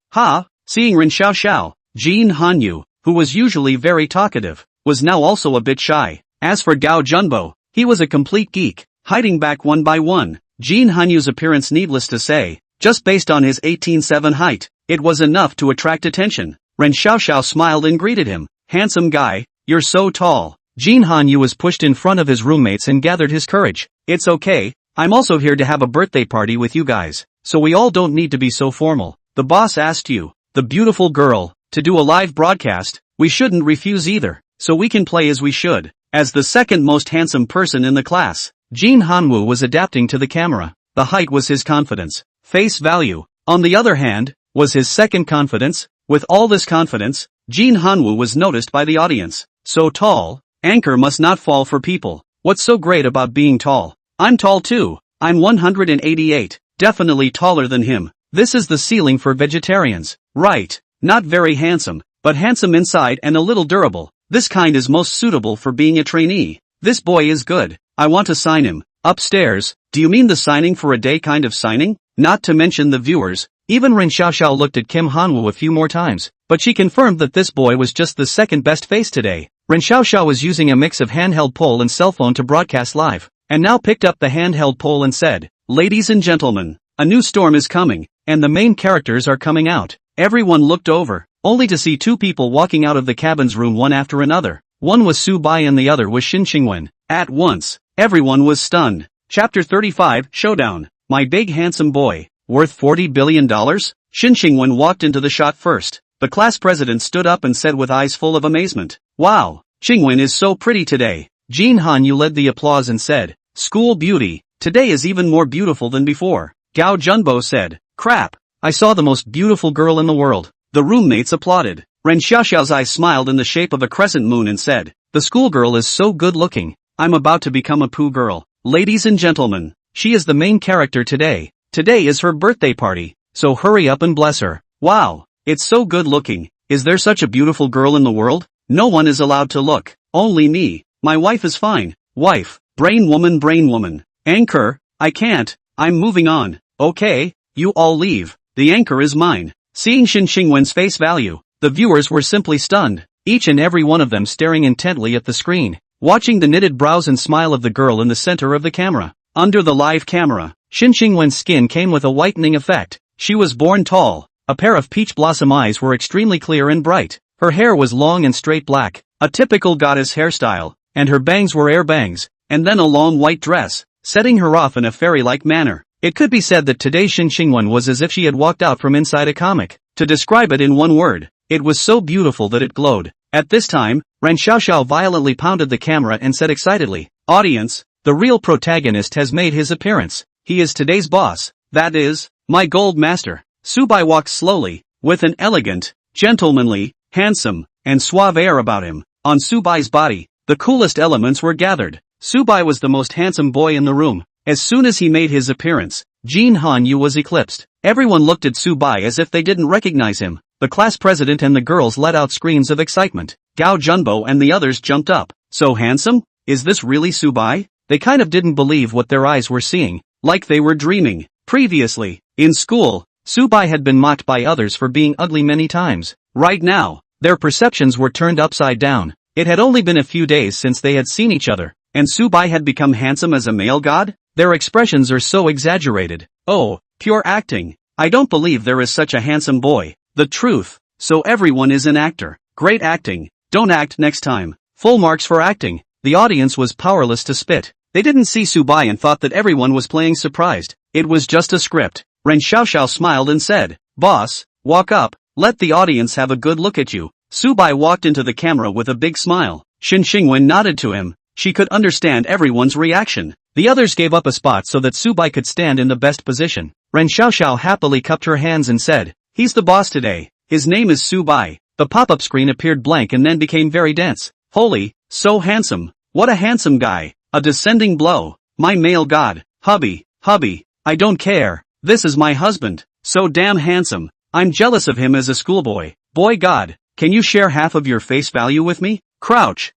Seeing Ren Xiaoxiao, Jin Hanyu, who was usually very talkative, was now also a bit shy. As for Gao Junbo, he was a complete geek, hiding back one by one. Jin Hanyu's appearance, needless to say, just based on his 18.7 height, it was enough to attract attention. Ren Xiaoxiao smiled and greeted him. "Handsome guy, you're so tall. Jin Han-yu was pushed in front of his roommates and gathered his courage. It's okay, I'm also here to have a birthday party with you guys, so we all don't need to be so formal. The boss asked you, the beautiful girl, to do a live broadcast, we shouldn't refuse either, so we can play as we should. As the second most handsome person in the class, Jin Han-woo was adapting to the camera. The height was his confidence. Face value, on the other hand, was his second confidence. With all this confidence, Jin Han-woo was noticed by the audience. So tall, anchor must not fall for people. What's so great about being tall? I'm tall too. I'm 188, definitely taller than him. This is the ceiling for vegetarians. Right, not very handsome, but handsome inside and a little durable. This kind is most suitable for being a trainee. This boy is good. I want to sign him. Upstairs, do you mean the signing for a day kind of signing? Not to mention the viewers. Even Rin Xiaoxiao looked at Kim Han-woo a few more times, but she confirmed that this boy was just the second best face today. Rin Xiaoxiao was using a mix of handheld pole and cell phone to broadcast live, and now picked up the handheld pole and said, "Ladies and gentlemen, a new storm is coming, and the main characters are coming out." Everyone looked over, only to see two people walking out of the cabin's room one after another. One was Su Bai and the other was Shin Xingwen. At once, everyone was stunned. Chapter 35, Showdown. My big handsome boy, worth $40 billion? Shin Xingwen walked into the shot first. The class president stood up and said with eyes full of amazement, "Wow, Xingwen is so pretty today." Jin Han-yu led the applause and said, "School beauty, today is even more beautiful than before." Gao Junbo said, "Crap, I saw the most beautiful girl in the world." The roommates applauded. Ren Xiaoxiao's eyes smiled in the shape of a crescent moon and said, "The schoolgirl is so good looking. I'm about to become a poo girl." Ladies and gentlemen, she is the main character today. Today is her birthday party, so hurry up and bless her. Wow, it's so good looking. Is there such a beautiful girl in the world? No one is allowed to look. Only me. My wife is fine. Wife, brain woman. Anchor, I can't, I'm moving on. Okay, you all leave. The anchor is mine. Seeing Shin Xingwen's face value, the viewers were simply stunned, each and every one of them staring intently at the screen, watching the knitted brows and smile of the girl in the center of the camera. Under the live camera, Shin Xingwen's skin came with a whitening effect. She was born tall. A pair of peach blossom eyes were extremely clear and bright. Her hair was long and straight black, a typical goddess hairstyle, and her bangs were air bangs, and then a long white dress, setting her off in a fairy-like manner. It could be said that today's Shin Xingwen was as if she had walked out from inside a comic. To describe it in one word, it was so beautiful that it glowed. At this time, Ren Xiaoxiao violently pounded the camera and said excitedly, "Audience, the real protagonist has made his appearance. He is today's boss, that is, my gold master." Su Bai walked slowly, with an elegant, gentlemanly, handsome, and suave air about him. On Su Bai's body, the coolest elements were gathered. Su Bai was the most handsome boy in the room. As soon as he made his appearance, Jin Han-yu was eclipsed. Everyone looked at Su Bai as if they didn't recognize him. The class president and the girls let out screams of excitement. Gao Junbo and the others jumped up. "So handsome? Is this really Su Bai?" They kind of didn't believe what their eyes were seeing, like they were dreaming. Previously, in school, Su Bai had been mocked by others for being ugly many times. Right now, their perceptions were turned upside down. It had only been a few days since they had seen each other, and Su Bai had become handsome as a male god? Their expressions are so exaggerated. Oh, pure acting. I don't believe there is such a handsome boy. The truth. So everyone is an actor. Great acting. Don't act next time. Full marks for acting. The audience was powerless to spit. They didn't see Su Bai and thought that everyone was playing surprised. It was just a script. Ren Xiaoxiao smiled and said, "Boss, walk up, let the audience have a good look at you." Su Bai walked into the camera with a big smile. Shin Xingwen nodded to him. She could understand everyone's reaction. The others gave up a spot so that Su Bai could stand in the best position. Ren Xiaoxiao happily cupped her hands and said, "He's the boss today. His name is Su Bai." The pop-up screen appeared blank and then became very dense. Holy, so handsome. What a handsome guy. A descending blow. My male god. Hubby, I don't care. This is my husband. So damn handsome. I'm jealous of him as a schoolboy. Boy god, can you share half of your face value with me? Crouch.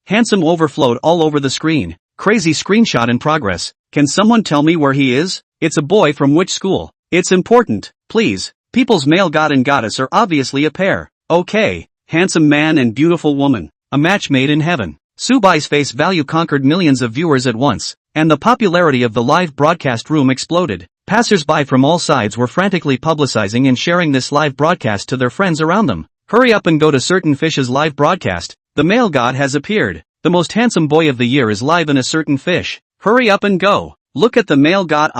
Handsome overflowed all over the screen. Crazy screenshot in progress. Can someone tell me where he is? It's a boy from which school? It's important, please. People's male god and goddess are obviously a pair. Okay, handsome man and beautiful woman. A match made in heaven. Su Bai's face value conquered millions of viewers at once, and the popularity of the live broadcast room exploded. Passers-by from all sides were frantically publicizing and sharing this live broadcast to their friends around them. Hurry up and go to Certain Fish's live broadcast. The male god has appeared. The most handsome boy of the year is live in a Certain Fish. Hurry up and go. Look at the male god.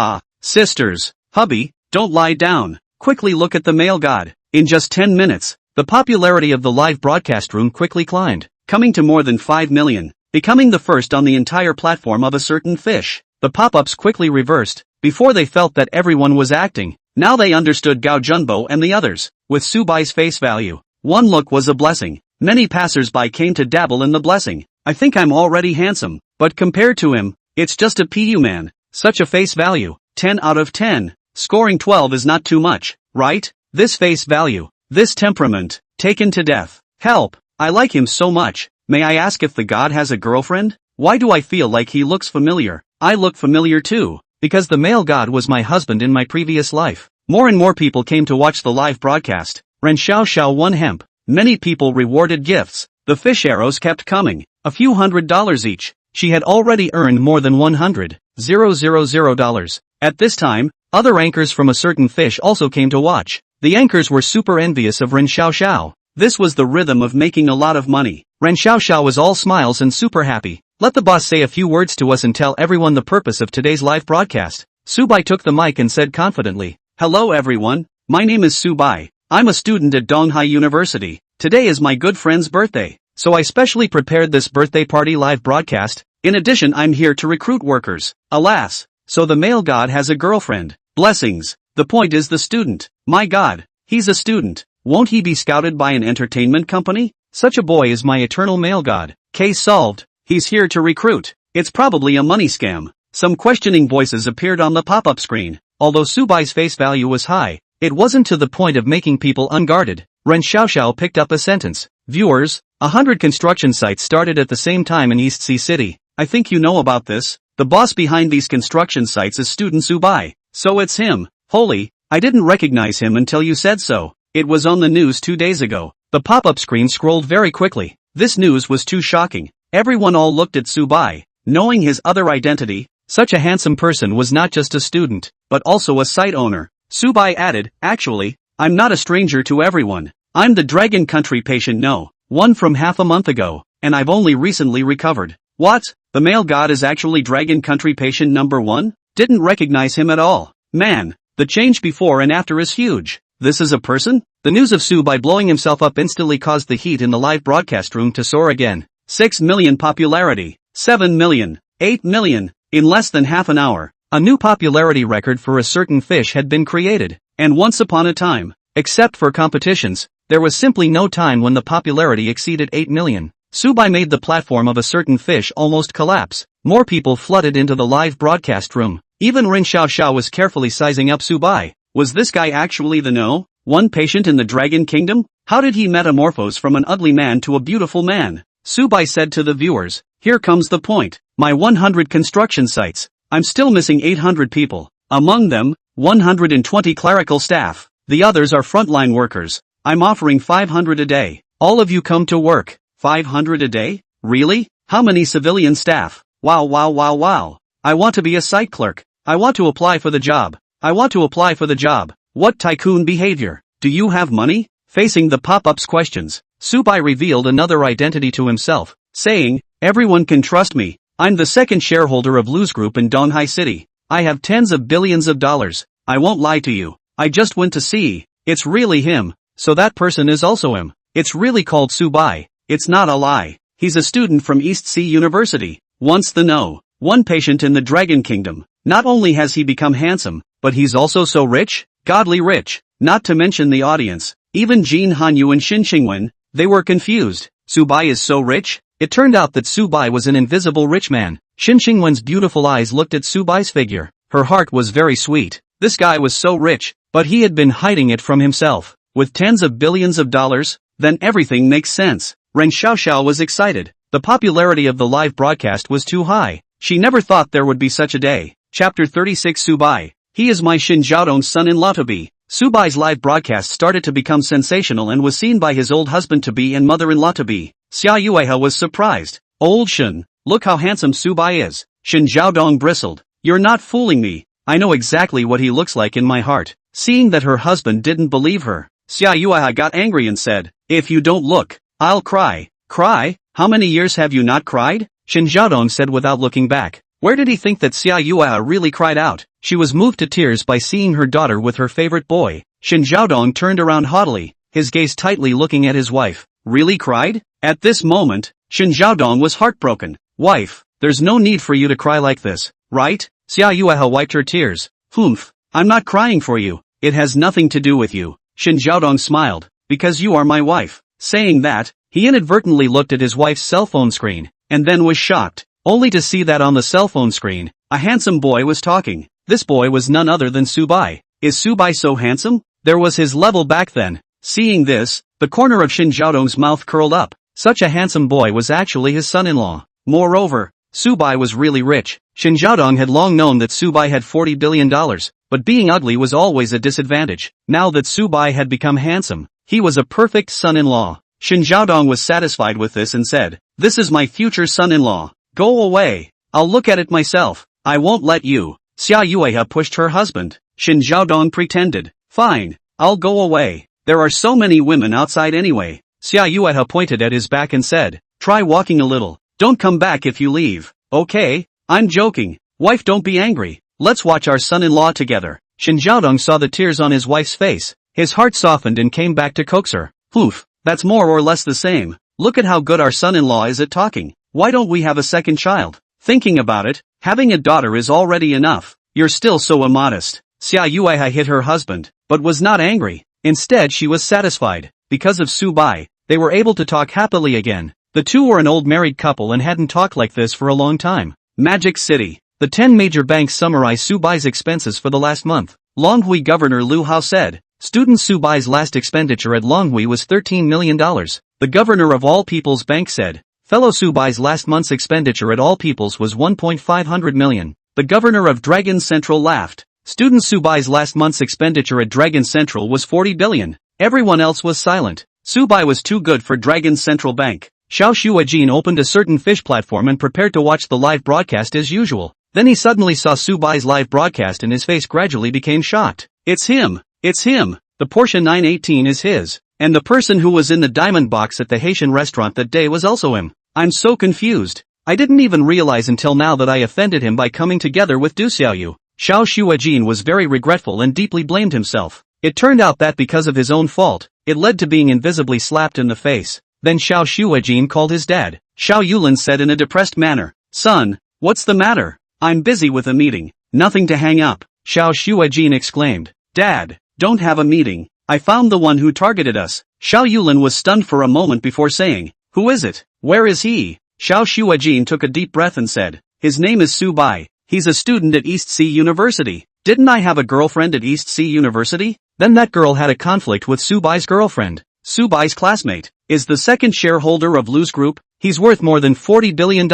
Sisters. Hubby, don't lie down. Quickly look at the male god. In just 10 minutes, the popularity of the live broadcast room quickly climbed, coming to more than 5 million, becoming the first on the entire platform of a Certain Fish. The pop-ups quickly reversed. Before they felt that everyone was acting, now they understood Gao Junbo and the others. With Subai's face value, one look was a blessing. Many passers-by came to dabble in the blessing. I think I'm already handsome, but compared to him, it's just a PU man. Such a face value, 10 out of 10. Scoring 12 is not too much, right? This face value, this temperament, taken to death. Help, I like him so much. May I ask if the god has a girlfriend? Why do I feel like he looks familiar? I look familiar too, because the male god was my husband in my previous life. More and more people came to watch the live broadcast. Ren Xiao won hemp. Many people rewarded gifts. The fish arrows kept coming, a few $100 each. She had already earned more than $100,000. At this time, other anchors from a Certain Fish also came to watch. The anchors were super envious of Ren Xiao. This was the rhythm of making a lot of money. Ren Xiao was all smiles and super happy. Let the boss say a few words to us and tell everyone the purpose of today's live broadcast. Subai took the mic and said confidently, "Hello everyone, my name is Subai. I'm a student at Donghai University. Today is my good friend's birthday, so I specially prepared this birthday party live broadcast. In addition, I'm here to recruit workers." Alas, so the male god has a girlfriend. Blessings. The point is the student. My god, he's a student. Won't he be scouted by an entertainment company? Such a boy is my eternal male god. Case solved. He's here to recruit. It's probably a money scam. Some questioning voices appeared on the pop-up screen. Although Subai's face value was high, it wasn't to the point of making people unguarded. Ren Xiao picked up a sentence. Viewers, 100 construction sites started at the same time in East Sea City. I think you know about this. The boss behind these construction sites is student Subai. So it's him. Holy, I didn't recognize him until you said so. It was on the news 2 days ago. The pop-up screen scrolled very quickly. This news was too shocking. Everyone all looked at Subai, knowing his other identity. Such a handsome person was not just a student, but also a site owner. Subai added, "Actually, I'm not a stranger to everyone. I'm the Dragon Country patient one from half a month ago, and I've only recently recovered." What? The male god is actually Dragon Country patient number 1? Didn't recognize him at all. Man, the change before and after is huge. This is a person? The news of Subai blowing himself up instantly caused the heat in the live broadcast room to soar again. 6 million popularity. 7 million. 8 million. In less than half an hour, a new popularity record for a Certain Fish had been created. And once upon a time, except for competitions, there was simply no time when the popularity exceeded 8 million. Subai made the platform of a Certain Fish almost collapse. More people flooded into the live broadcast room. Even Ren Xiao was carefully sizing up Subai. Was this guy actually the one patient in the Dragon Kingdom? How did he metamorphose from an ugly man to a beautiful man? Subai said to the viewers, "Here comes the point. My 100 construction sites. I'm still missing 800 people. Among them, 120 clerical staff. The others are frontline workers. I'm offering 500 a day. All of you come to work." 500 a day? Really? How many civilian staff? Wow. I want to be a site clerk. I want to apply for the job. What tycoon behavior? Do you have money? Facing the pop-ups questions, Subai revealed another identity to himself, saying, "Everyone can trust me. I'm the second shareholder of Lose Group in Donghai City. I have tens of billions of dollars. I won't lie to you. I just went to see. It's really him. So that person is also him. It's really called Subai. It's not a lie. He's a student from East Sea University. Once the one patient in the Dragon Kingdom. Not only has he become handsome, but he's also so rich, godly rich. Not to mention the audience. Even Jin Hanyu and Xin Xingwen, they were confused. Subai is so rich? It turned out that Subai was an invisible rich man. Xin Xingwen's beautiful eyes looked at Subai's figure. Her heart was very sweet. This guy was so rich, but he had been hiding it from himself. With tens of billions of dollars, then everything makes sense. Ren Xiao was excited. The popularity of the live broadcast was too high. She never thought there would be such a day. Chapter 36 Subai. He is my Xin Zhaodong's son-in-law to be. Subai's live broadcast started to become sensational and was seen by his old husband-to-be and mother-in-law to-be. Xia Yuehe was surprised. Old Shen, look how handsome Subai is. Xin Zhaodong bristled. You're not fooling me. I know exactly what he looks like in my heart. Seeing that her husband didn't believe her, Xia Yuehe got angry and said, If you don't look, I'll cry. Cry? How many years have you not cried? Shin Xiaodong said without looking back. Where did he think that Xia Yuehe really cried out? She was moved to tears by seeing her daughter with her favorite boy. Shin Xiaodong turned around haughtily, his gaze tightly looking at his wife. Really cried? At this moment, Shin Xiaodong was heartbroken. Wife, there's no need for you to cry like this, right? Xia Yuehe wiped her tears. Humph, I'm not crying for you. It has nothing to do with you. Shin Xiaodong smiled. Because you are my wife. Saying that, he inadvertently looked at his wife's cell phone screen, and then was shocked, only to see that on the cell phone screen, a handsome boy was talking. This boy was none other than Subai. Is Subai so handsome? There was his level back then. Seeing this, the corner of Shin Xiaodong's mouth curled up. Such a handsome boy was actually his son-in-law. Moreover, Subai was really rich. Shin Xiaodong had long known that Subai had $40 billion, but being ugly was always a disadvantage. Now that Subai had become handsome, he was a perfect son-in-law. Shin Xiaodong was satisfied with this and said, "This is my future son-in-law. Go away. I'll look at it myself. I won't let you." Xia Yuehe pushed her husband. Shin Xiaodong pretended, "Fine, I'll go away. There are so many women outside anyway." Xia Yuehe pointed at his back and said, "Try walking a little. Don't come back if you leave." "Okay, I'm joking. Wife, don't be angry. Let's watch our son-in-law together." Shin Xiaodong saw the tears on his wife's face. His heart softened and came back to coax her. "Poof, that's more or less the same. Look at how good our son-in-law is at talking. Why don't we have a second child? Thinking about it, having a daughter is already enough. You're still so immodest." Xia Yuehe hit her husband, but was not angry. Instead she was satisfied. Because of Subai, they were able to talk happily again. The two were an old married couple and hadn't talked like this for a long time. Magic City. The 10 major banks summarize Subai's expenses for the last month. Longhui Governor Lu Hao said, student Subai's last expenditure at Longhui was $13 million. The governor of All People's Bank said, fellow Subai's last month's expenditure at All People's was $1.5 million. The governor of Dragon Central laughed. Student Subai's last month's expenditure at Dragon Central was $40 billion. Everyone else was silent. Subai was too good for Dragon Central Bank. Xiao Shuajin opened a certain fish platform and prepared to watch the live broadcast as usual. Then he suddenly saw Subai's live broadcast and his face gradually became shocked. It's him! It's him! The Porsche 918 is his. And the person who was in the diamond box at the Haitian restaurant that day was also him. I'm so confused. I didn't even realize until now that I offended him by coming together with Du Xiaoyu. Xiao Shuajin was very regretful and deeply blamed himself. It turned out that because of his own fault, it led to being invisibly slapped in the face. Then Xiao Shuajin called his dad. Xiao Yulin said in a depressed manner, "Son, what's the matter? I'm busy with a meeting." "Nothing to hang up," Xiao Shuajin exclaimed. "Dad, don't have a meeting. I found the one who targeted us." Xiao Yulin was stunned for a moment before saying, "Who is it? Where is he?" Xiao Shuajin took a deep breath and said, "His name is Subai. He's a student at East Sea University." "Didn't I have a girlfriend at East Sea University?" Then that girl had a conflict with Subai's girlfriend. Subai's classmate is the second shareholder of Lu's group. He's worth more than $40 billion.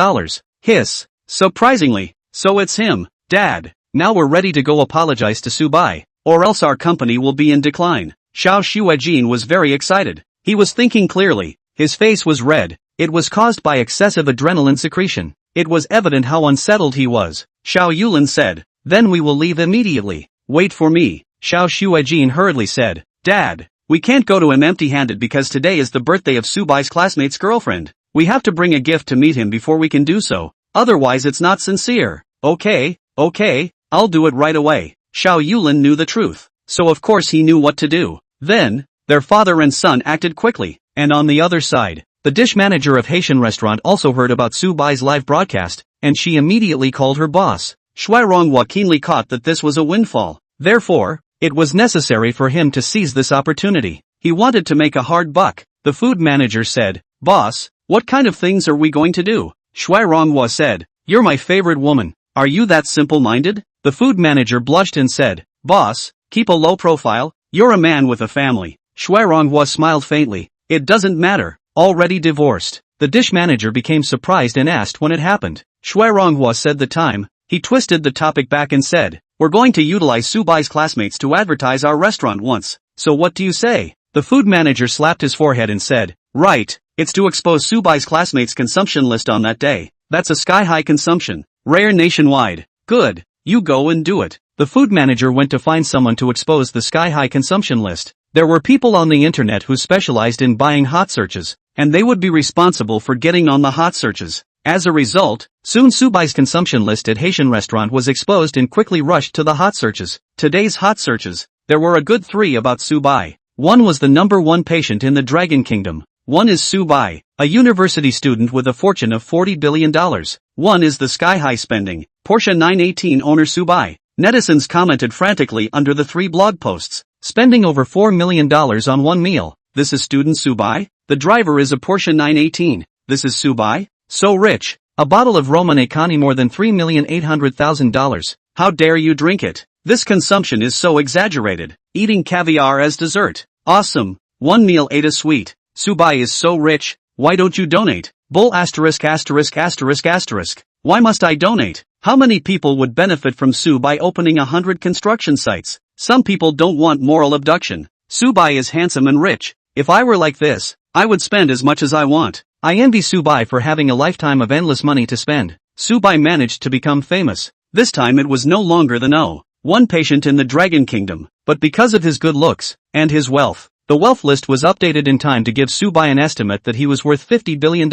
Hiss. Surprisingly, so it's him. Dad, now we're ready to go apologize to Subai, or else our company will be in decline. Xiao Shuajin was very excited. He was thinking clearly. His face was red. It was caused by excessive adrenaline secretion. It was evident how unsettled he was. Xiao Yulin said, "Then we will leave immediately." "Wait for me," Xiao Shuajin hurriedly said. "Dad, we can't go to him empty-handed because today is the birthday of Subai's classmate's girlfriend. We have to bring a gift to meet him before we can do so. Otherwise it's not sincere." Okay, I'll do it right away." Xiao Yulin knew the truth, so of course he knew what to do. Then, their father and son acted quickly, and on the other side, the dish manager of Haitian restaurant also heard about Subai's live broadcast, and she immediately called her boss. Shui Ronghua keenly caught that this was a windfall. Therefore, it was necessary for him to seize this opportunity. He wanted to make a hard buck. The food manager said, "Boss, what kind of things are we going to do?" Shui Ronghua said, "You're my favorite woman. Are you that simple-minded?" The food manager blushed and said, "Boss, keep a low profile. You're a man with a family." Shui Ronghua smiled faintly. "It doesn't matter. Already divorced." The dish manager became surprised and asked when it happened. Shui Ronghua said the time. He twisted the topic back and said, "We're going to utilize Subai's classmates to advertise our restaurant once. So what do you say?" The food manager slapped his forehead and said, "Right, it's to expose Subai's classmates' consumption list on that day. That's a sky-high consumption. Rare nationwide. Good, you go and do it." The food manager went to find someone to expose the sky-high consumption list. There were people on the internet who specialized in buying hot searches, and they would be responsible for getting on the hot searches. As a result, soon Subai's consumption list at Haitian restaurant was exposed and quickly rushed to the hot searches. Today's hot searches. There were a good 3 about Subai. One was the #1 patient in the Dragon Kingdom. One is Subai, a university student with a fortune of $40 billion. One is the sky-high spending, Porsche 918 owner Subai. Netizens commented frantically under the 3 blog posts, spending over $4 million on one meal. This is student Subai? The driver is a Porsche 918. This is Subai? So rich. A bottle of Romanecani more than $3,800,000. How dare you drink it? This consumption is so exaggerated. Eating caviar as dessert. Awesome. One meal ate a sweet. Subai is so rich. Why don't you donate? Bull ********. Why must I donate? How many people would benefit from Subai opening 100 construction sites? Some people don't want moral abduction. Subai is handsome and rich. If I were like this, I would spend as much as I want. I envy Subai for having a lifetime of endless money to spend. Subai managed to become famous. This time it was no longer the one patient in the Dragon Kingdom, but because of his good looks and his wealth. The wealth list was updated in time to give Subai an estimate that he was worth $50 billion.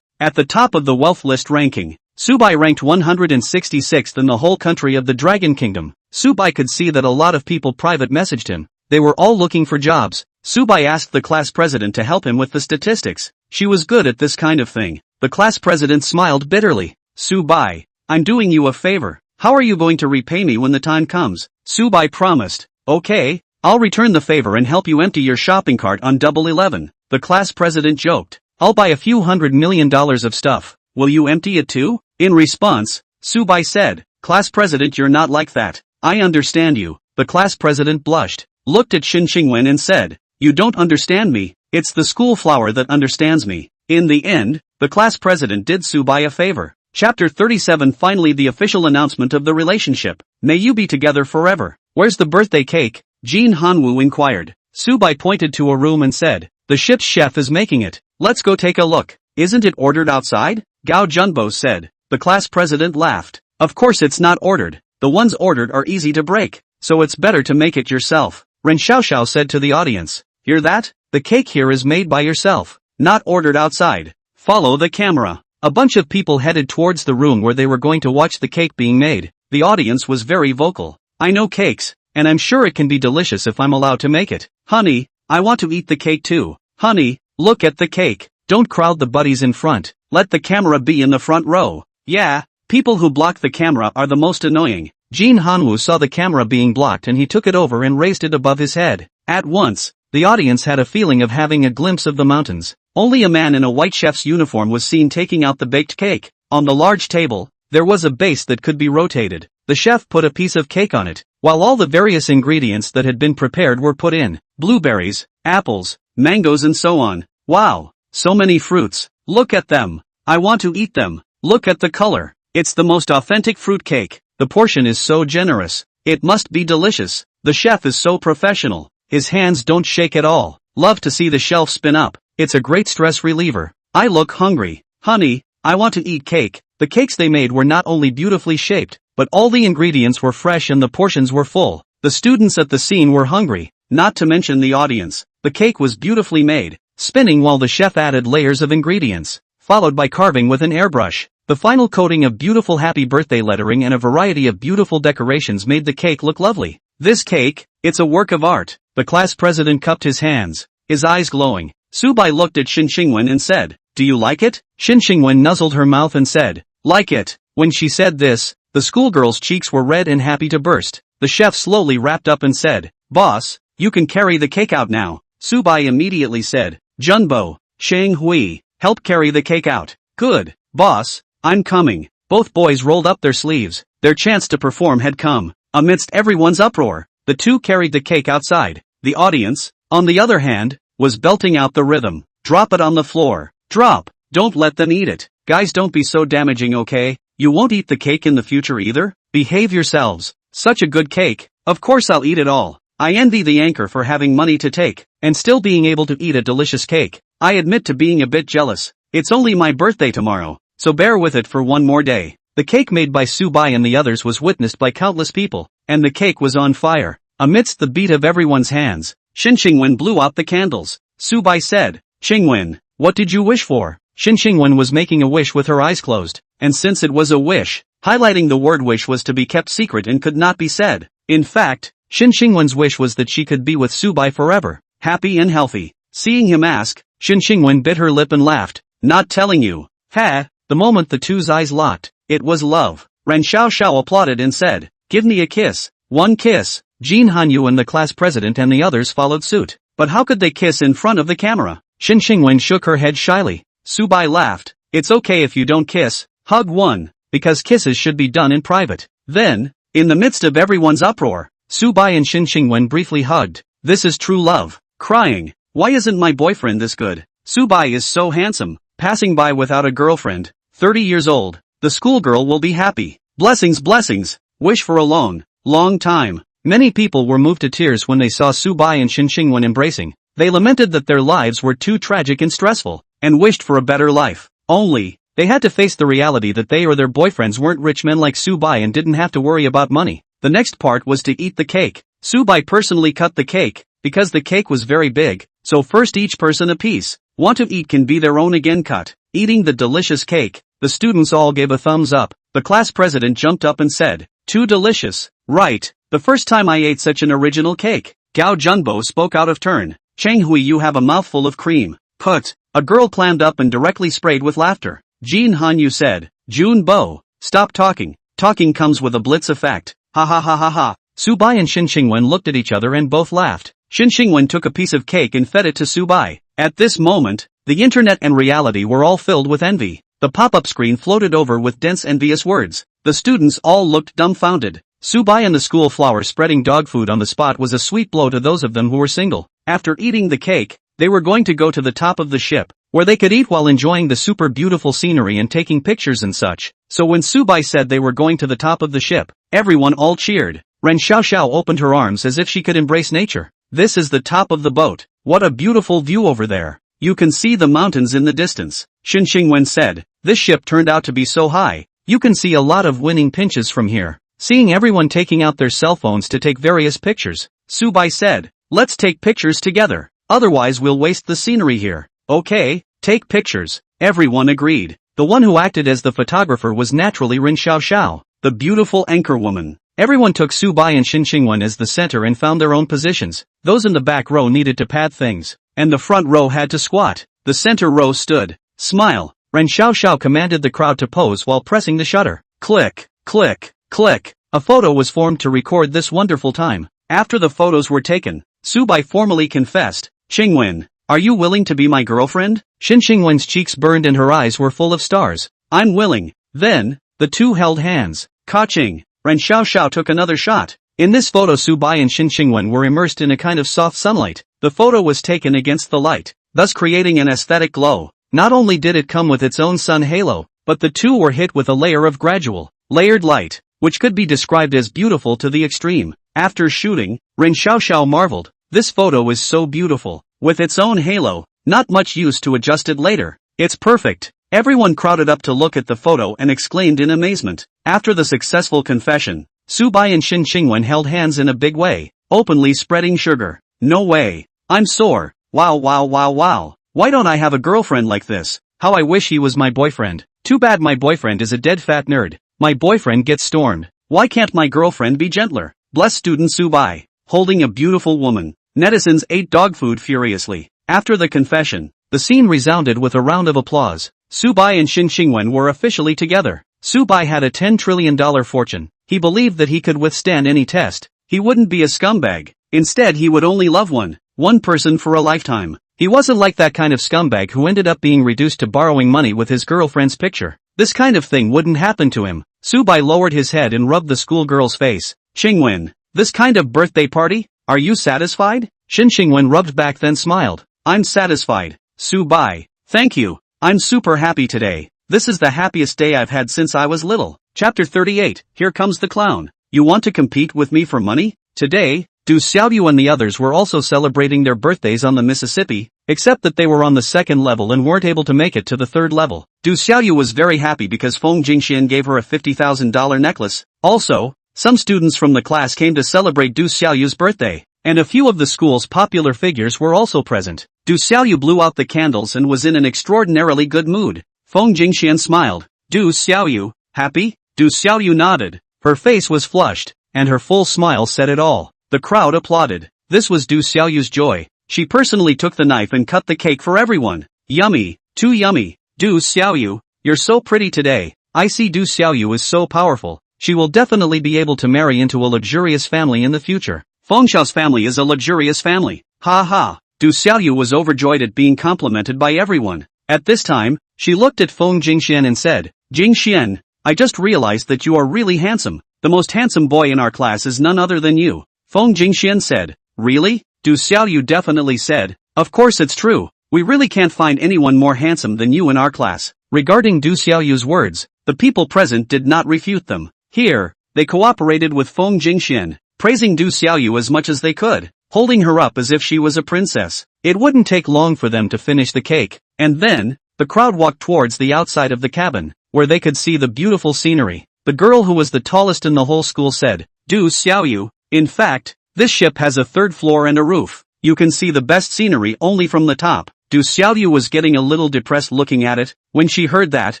At the top of the wealth list ranking, Subai ranked 166th in the whole country of the Dragon Kingdom. Subai could see that a lot of people private messaged him. They were all looking for jobs. Subai asked the class president to help him with the statistics. She was good at this kind of thing. The class president smiled bitterly. Subai, I'm doing you a favor. How are you going to repay me when the time comes? Subai promised. Okay, I'll return the favor and help you empty your shopping cart on Double 11. The class president joked. I'll buy a few $100 million of stuff. Will you empty it too? In response, Subai said, Class president, you're not like that. I understand you. The class president blushed, looked at Shin Xingwen and said, you don't understand me. It's the school flower that understands me. In the end, the class president did Subai a favor. Chapter 37. Finally, the official announcement of the relationship. May you be together forever. Where's the birthday cake? Jin Hanwoo inquired. Subai pointed to a room and said, the ship's chef is making it. Let's go take a look. Isn't it ordered outside? Gao Junbo said. The class president laughed. Of course it's not ordered. The ones ordered are easy to break, so it's better to make it yourself. Ren Xiaoxiao said to the audience. Hear that? The cake here is made by yourself, not ordered outside. Follow the camera. A bunch of people headed towards the room where they were going to watch the cake being made. The audience was very vocal. I know cakes, and I'm sure it can be delicious if I'm allowed to make it. Honey, I want to eat the cake too. Honey, look at the cake. Don't crowd the buddies in front. Let the camera be in the front row. Yeah, people who block the camera are the most annoying. Jin Hanwoo saw the camera being blocked and he took it over and raised it above his head. At once, the audience had a feeling of having a glimpse of the mountains. Only a man in a white chef's uniform was seen taking out the baked cake. On the large table, there was a base that could be rotated. The chef put a piece of cake on it, while all the various ingredients that had been prepared were put in. Blueberries, apples, mangoes and so on. Wow, so many fruits. Look at them. I want to eat them. Look at the color. It's the most authentic fruit cake. The portion is so generous. It must be delicious. The chef is so professional. His hands don't shake at all. Love to see the shelf spin up. It's a great stress reliever. I look hungry. Honey, I want to eat cake. The cakes they made were not only beautifully shaped, but all the ingredients were fresh and the portions were full. The students at the scene were hungry, not to mention the audience. The cake was beautifully made, spinning while the chef added layers of ingredients, followed by carving with an airbrush. The final coating of beautiful happy birthday lettering and a variety of beautiful decorations made the cake look lovely. This cake, it's a work of art. The class president cupped his hands, his eyes glowing. Subai looked at Shin Xingwen and said, do you like it? Shin Xingwen nuzzled her mouth and said, like it. When she said this, the schoolgirl's cheeks were red and happy to burst. The chef slowly wrapped up and said, boss, you can carry the cake out now. Subai immediately said, Junbo, Shang Hui, help carry the cake out. Good, boss, I'm coming. Both boys rolled up their sleeves. Their chance to perform had come. Amidst everyone's uproar, the two carried the cake outside. The audience, on the other hand, was belting out the rhythm. Drop it on the floor. Drop. Don't let them eat it. Guys, don't be so damaging, okay? You won't eat the cake in the future either? Behave yourselves. Such a good cake. Of course I'll eat it all. I envy the anchor for having money to take, and still being able to eat a delicious cake. I admit to being a bit jealous. It's only my birthday tomorrow, so bear with it for one more day. The cake made by Subai and the others was witnessed by countless people, and the cake was on fire. Amidst the beat of everyone's hands, Shin Qingwen blew out the candles. Subai said, "Qingwen, what did you wish for?" Shin Qingwen was making a wish with her eyes closed, and since it was a wish, highlighting the word wish was to be kept secret and could not be said. In fact, Shin Qingwen's wish was that she could be with Subai forever, happy and healthy. Seeing him ask, Shin Qingwen bit her lip and laughed. "Not telling you." "Ha!" The moment the two's eyes locked, it was love. Ren Xiao applauded and said, "Give me a kiss." One kiss. Jin Hanyu and the class president and the others followed suit. But how could they kiss in front of the camera? Shin Qingwen shook her head shyly. Subai laughed. "It's okay if you don't kiss. Hug one, because kisses should be done in private." Then, in the midst of everyone's uproar, Subai and Shin Qingwen briefly hugged. This is true love. Crying, "Why isn't my boyfriend this good? Subai is so handsome, passing by without a girlfriend, 30 years old. The schoolgirl will be happy. Blessings, blessings. Wish for a long time." Many people were moved to tears when they saw Subai and Shin Qingwen embracing. They lamented that their lives were too tragic and stressful, and wished for a better life. Only, they had to face the reality that they or their boyfriends weren't rich men like Subai and didn't have to worry about money. The next part was to eat the cake. Subai personally cut the cake, because the cake was very big, so first each person a piece. Want to eat can be their own again cut. Eating the delicious cake, the students all gave a thumbs up. The class president jumped up and said, "Too delicious." "Right, the first time I ate such an original cake." Gao Junbo spoke out of turn. "Cheng Hui, you have a mouthful of cream." "Put." A girl clammed up and directly sprayed with laughter. Jin Hanyu said, "Jun Bo, stop talking. Talking comes with a blitz effect. Ha ha ha ha ha." Subai and Shin Qingwen looked at each other and both laughed. Shin Qingwen took a piece of cake and fed it to Subai. At this moment, the internet and reality were all filled with envy. The pop-up screen floated over with dense envious words. The students all looked dumbfounded. Subai and the school flower spreading dog food on the spot was a sweet blow to those of them who were single. After eating the cake, they were going to go to the top of the ship, where they could eat while enjoying the super beautiful scenery and taking pictures and such. So when Subai said they were going to the top of the ship, everyone all cheered. Ren Xiao opened her arms as if she could embrace nature. "This is the top of the boat. What a beautiful view over there. You can see the mountains in the distance." Shin Qingwen said, "This ship turned out to be so high. You can see a lot of winning pinches from here." Seeing everyone taking out their cell phones to take various pictures, Subai said, "Let's take pictures together. Otherwise we'll waste the scenery here." "Okay, take pictures." Everyone agreed. The one who acted as the photographer was naturally Ren Xiao, the beautiful anchor woman. Everyone took Subai and Shin Qingwen as the center and found their own positions. Those in the back row needed to pad things, and the front row had to squat. The center row stood. "Smile." Ren Xiao commanded the crowd to pose while pressing the shutter. Click, click, click. A photo was formed to record this wonderful time. After the photos were taken, Subai formally confessed, "Qingwen, are you willing to be my girlfriend?" Shin Qingwen's cheeks burned and her eyes were full of stars. "I'm willing." Then, the two held hands. Ka-ching. Ren Xiao took another shot. In this photo Subai and Shin Qingwen were immersed in a kind of soft sunlight. The photo was taken against the light, thus creating an aesthetic glow. Not only did it come with its own sun halo, but the two were hit with a layer of gradual, layered light, which could be described as beautiful to the extreme. After shooting, Ren Xiao marveled. This photo is so beautiful, with its own halo, not much use to adjust it later. It's perfect. Everyone crowded up to look at the photo and exclaimed in amazement. After the successful confession, Subai and Shin Qingwen held hands in a big way, openly spreading sugar. "No way. I'm sore. Wow wow wow wow. Why don't I have a girlfriend like this? How I wish he was my boyfriend. Too bad my boyfriend is a dead fat nerd. My boyfriend gets stormed. Why can't my girlfriend be gentler?" Bless student Subai, holding a beautiful woman. Netizens ate dog food furiously. After the confession, the scene resounded with a round of applause. Subai and Shin Qingwen were officially together. Subai had a $10 trillion fortune. He believed that he could withstand any test. He wouldn't be a scumbag. Instead he would only love one person for a lifetime. He wasn't like that kind of scumbag who ended up being reduced to borrowing money with his girlfriend's picture. This kind of thing wouldn't happen to him. Subai lowered his head and rubbed the schoolgirl's face. "Qingwen, this kind of birthday party? Are you satisfied?" Shin Qingwen rubbed back then smiled. "I'm satisfied, Subai. Thank you. I'm super happy today. This is the happiest day I've had since I was little." Chapter 38, Here Comes the Clown. "You want to compete with me for money?" Today, Du Xiaoyu and the others were also celebrating their birthdays on the Mississippi, except that they were on the second level and weren't able to make it to the third level. Du Xiaoyu was very happy because Feng Jingxian gave her a $50,000 necklace. Also, some students from the class came to celebrate Du Xiaoyu's birthday. and a few of the school's popular figures were also present. Du Xiaoyu blew out the candles and was in an extraordinarily good mood. Feng Jingxian smiled. Du Xiaoyu, happy? Du Xiaoyu nodded. Her face was flushed, and her full smile said it all. The crowd applauded. This was Du Xiaoyu's joy. She personally took the knife and cut the cake for everyone. Yummy, too yummy. Du Xiaoyu, you're so pretty today. I see Du Xiaoyu is so powerful. She will definitely be able to marry into a luxurious family in the future. Feng Xiao's family is a luxurious family. Ha ha. Du Xiaoyu was overjoyed at being complimented by everyone. At this time, she looked at Feng Jingxian and said, Jingxian, I just realized that you are really handsome. The most handsome boy in our class is none other than you. Feng Jingxian said, really? Du Xiaoyu definitely said, of course it's true. We really can't find anyone more handsome than you in our class. Regarding Du Xiaoyu's words, the people present did not refute them. Here, they cooperated with Feng Jingxian, praising Du Xiaoyu as much as they could, holding her up as if she was a princess. It wouldn't take long for them to finish the cake, and then, the crowd walked towards the outside of the cabin, where they could see the beautiful scenery. The girl who was the tallest in the whole school said, Du Xiaoyu, in fact, this ship has a third floor and a roof. You can see the best scenery only from the top. Du Xiaoyu was getting a little depressed looking at it. When she heard that,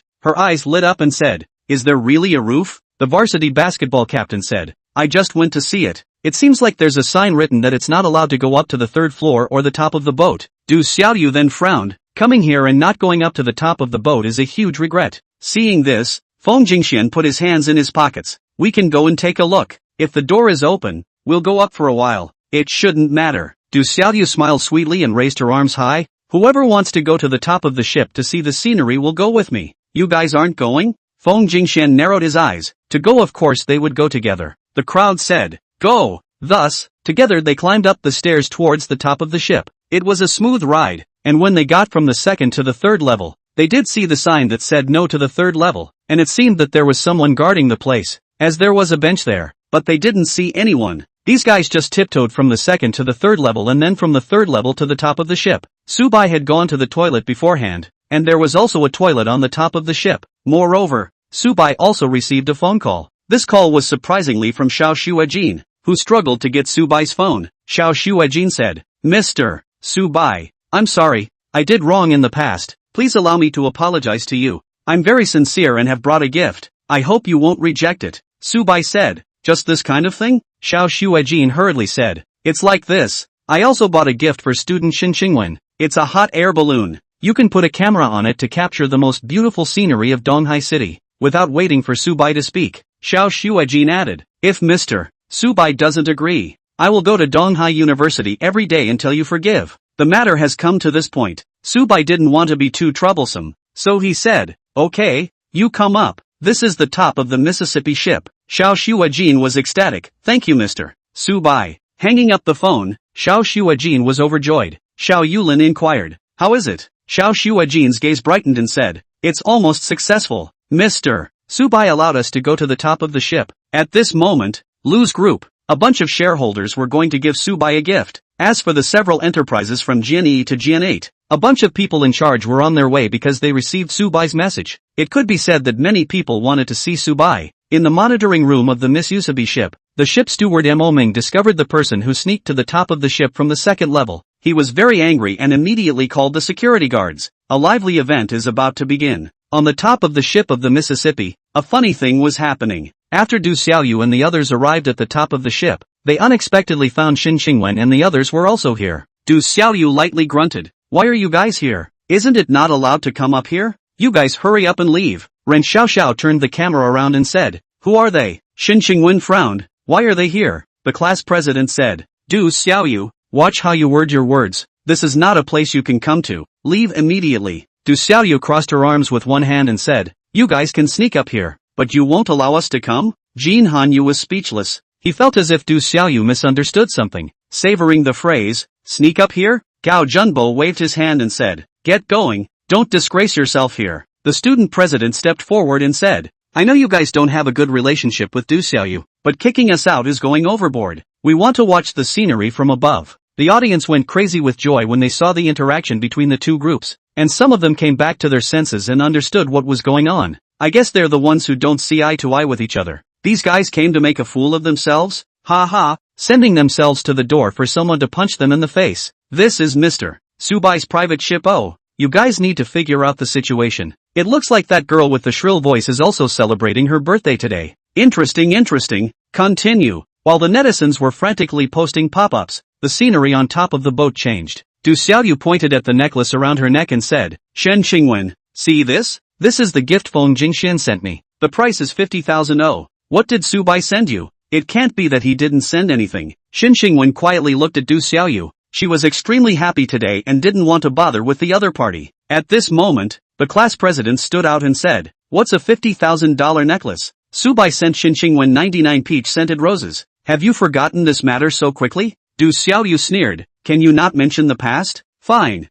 her eyes lit up and said, is there really a roof? The varsity basketball captain said, I just went to see it. It seems like there's a sign written that it's not allowed to go up to the third floor or the top of the boat. Du Xiaoyu then frowned. Coming here and not going up to the top of the boat is a huge regret. Seeing this, Feng Jingxian put his hands in his pockets. We can go and take a look. If the door is open, we'll go up for a while. It shouldn't matter. Du Xiaoyu smiled sweetly and raised her arms high. Whoever wants to go to the top of the ship to see the scenery will go with me. You guys aren't going? Feng Jingxian narrowed his eyes. To go, of course they would go together. The crowd said, go. Thus, together they climbed up the stairs towards the top of the ship. It was a smooth ride, and when they got from the second to the third level, they did see the sign that said no to the third level, and it seemed that there was someone guarding the place, as there was a bench there, but they didn't see anyone. These guys just tiptoed from the second to the third level and then from the third level to the top of the ship. Subai had gone to the toilet beforehand, and there was also a toilet on the top of the ship. Moreover, Subai also received a phone call. This call was surprisingly from Xiao Shuajin, who struggled to get Subai's phone. Xiao Shuajin said, Mr. Subai, I'm sorry, I did wrong in the past. Please allow me to apologize to you. I'm very sincere and have brought a gift. I hope you won't reject it. Subai said, just this kind of thing? Xiao Shuajin hurriedly said, it's like this. I also bought a gift for student Xin Qingwen. It's a hot air balloon. You can put a camera on it to capture the most beautiful scenery of Donghai City. Without waiting for Subai to speak, Xiao Shuajin added, if Mr. Subai doesn't agree, I will go to Donghai University every day until you forgive. The matter has come to this point. Subai didn't want to be too troublesome, so he said, okay, you come up. This is the top of the Mississippi ship. Xiao Shuajin was ecstatic. Thank you, Mr. Subai. Hanging up the phone, Xiao Shuajin was overjoyed. Xiao Yulin inquired, how is it? Xiao Shuajin's gaze brightened and said, it's almost successful. Mr. Subai allowed us to go to the top of the ship. At this moment, Lu's group, a bunch of shareholders were going to give Subai a gift. As for the several enterprises from Jian to Jian 8, a bunch of people in charge were on their way because they received Subai's message. It could be said that many people wanted to see Subai. In the monitoring room of the Miss Yusabi ship, the ship steward Mo Ming discovered the person who sneaked to the top of the ship from the second level. He was very angry and immediately called the security guards. A lively event is about to begin. On the top of the ship of the Mississippi, a funny thing was happening. After Du Xiaoyu and the others arrived at the top of the ship, they unexpectedly found Xin Qingwen and the others were also here. Du Xiaoyu lightly grunted. Why are you guys here? Isn't it not allowed to come up here? You guys hurry up and leave. Ren Xiaoxiao turned the camera around and said, who are they? Xin Qingwen frowned. Why are they here? The class president said, Du Xiaoyu, watch how you word your words. This is not a place you can come to. Leave immediately. Du Xiaoyu crossed her arms with one hand and said, you guys can sneak up here, but you won't allow us to come? Jin Hanyu was speechless. He felt as if Du Xiaoyu misunderstood something. Savoring the phrase, sneak up here? Gao Junbo waved his hand and said, get going, don't disgrace yourself here. The student president stepped forward and said, I know you guys don't have a good relationship with Du Xiaoyu, but kicking us out is going overboard. We want to watch the scenery from above. The audience went crazy with joy when they saw the interaction between the two groups, and some of them came back to their senses and understood what was going on. I guess they're the ones who don't see eye to eye with each other. These guys came to make a fool of themselves? Ha ha, sending themselves to the door for someone to punch them in the face. This is Mr. Subai's private ship. Oh, you guys need to figure out the situation. It looks like that girl with the shrill voice is also celebrating her birthday today. Interesting. Continue. While the netizens were frantically posting pop-ups, the scenery on top of the boat changed. Du Xiaoyu pointed at the necklace around her neck and said, Shen Qingwen, see this? This is the gift Feng Jingxian sent me. The price is 50,000. Oh, what did Subai send you? It can't be that he didn't send anything. Shen Qingwen quietly looked at Du Xiaoyu. She was extremely happy today and didn't want to bother with the other party. At this moment, the class president stood out and said, what's a $50,000 necklace? Subai sent Shen Qingwen 99 peach-scented roses. Have you forgotten this matter so quickly? Du Xiaoyu sneered. Can you not mention the past? Fine.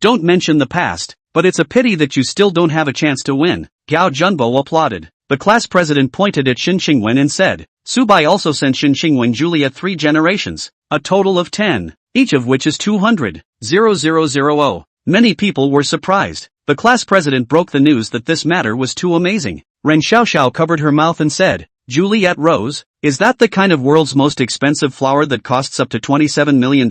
Don't mention the past, but it's a pity that you still don't have a chance to win. Gao Junbo applauded. The class president pointed at Shen Qingwen and said, Subai also sent Shen Qingwen Juliet 3 generations, a total of 10, each of which is 200,000. Many people were surprised. The class president broke the news that this matter was too amazing. Ren Xiaoxiao covered her mouth and said, Juliet Rose? Is that the kind of world's most expensive flower that costs up to $27 million?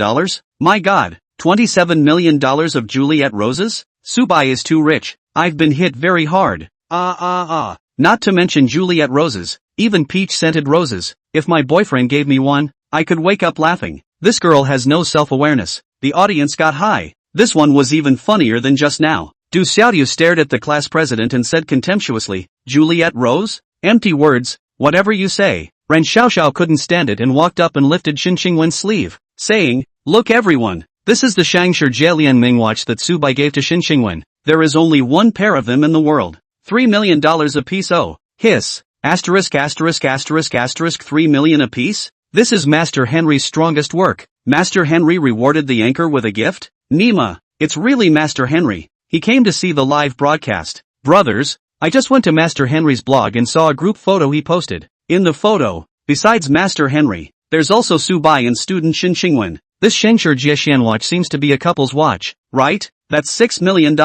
My god, $27 million of Juliet roses? Subai is too rich. I've been hit very hard. Not to mention Juliet roses, even peach-scented roses. If my boyfriend gave me one, I could wake up laughing. This girl has no self-awareness. The audience got high. This one was even funnier than just now. Du Xiaoyu stared at the class president and said contemptuously, Juliet Rose? Empty words, whatever you say. Ren Xiaoxiao couldn't stand it and walked up and lifted Shen Qingwen's sleeve, saying, look everyone, this is the Shangshi Jielian Ming watch that Subai gave to Shen Qingwen. There is only one pair of them in the world. $3 million apiece. Oh, hiss, $3 million apiece? This is Master Henry's strongest work. Master Henry rewarded the anchor with a gift? Nima, it's really Master Henry. He came to see the live broadcast. Brothers, I just went to Master Henry's blog and saw a group photo he posted. In the photo, besides Master Henry, there's also Subai and student Shen Qingwen. This Shangshi Jielian watch seems to be a couple's watch, right? That's $6 million.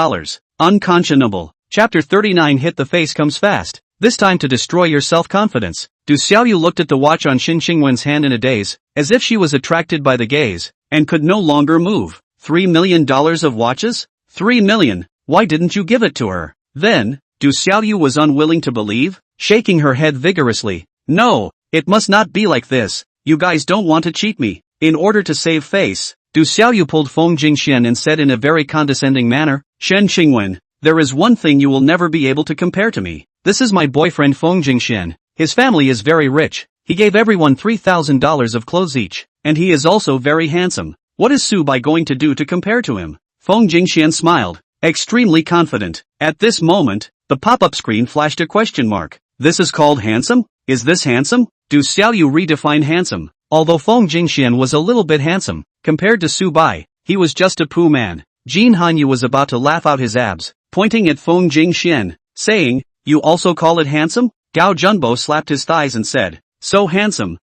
Unconscionable. Chapter 39 Hit the face comes fast. This time to destroy your self-confidence. Du Xiaoyu looked at the watch on Shen Qingwen's hand in a daze, as if she was attracted by the gaze, and could no longer move. $3 million of watches? 3 million. Why didn't you give it to her? Then, Du Xiaoyu was unwilling to believe, shaking her head vigorously. No, it must not be like this. You guys don't want to cheat me. In order to save face, Du Xiaoyu pulled Feng Jingxian and said in a very condescending manner, Shen Qingwen, there is one thing you will never be able to compare to me. This is my boyfriend Feng Jingxian. His family is very rich. He gave everyone $3,000 of clothes each, and he is also very handsome. What is Subai going to do to compare to him? Feng Jingxian smiled, extremely confident. At this moment, the pop-up screen flashed a question mark. This is called handsome? Is this handsome? Du Xiaoyu redefined handsome. Although Feng Jingxian was a little bit handsome, compared to Subai, he was just a poo man. Jin Hanyu was about to laugh out his abs, pointing at Feng Jingxian, saying, you also call it handsome? Gao Junbo slapped his thighs and said, so handsome,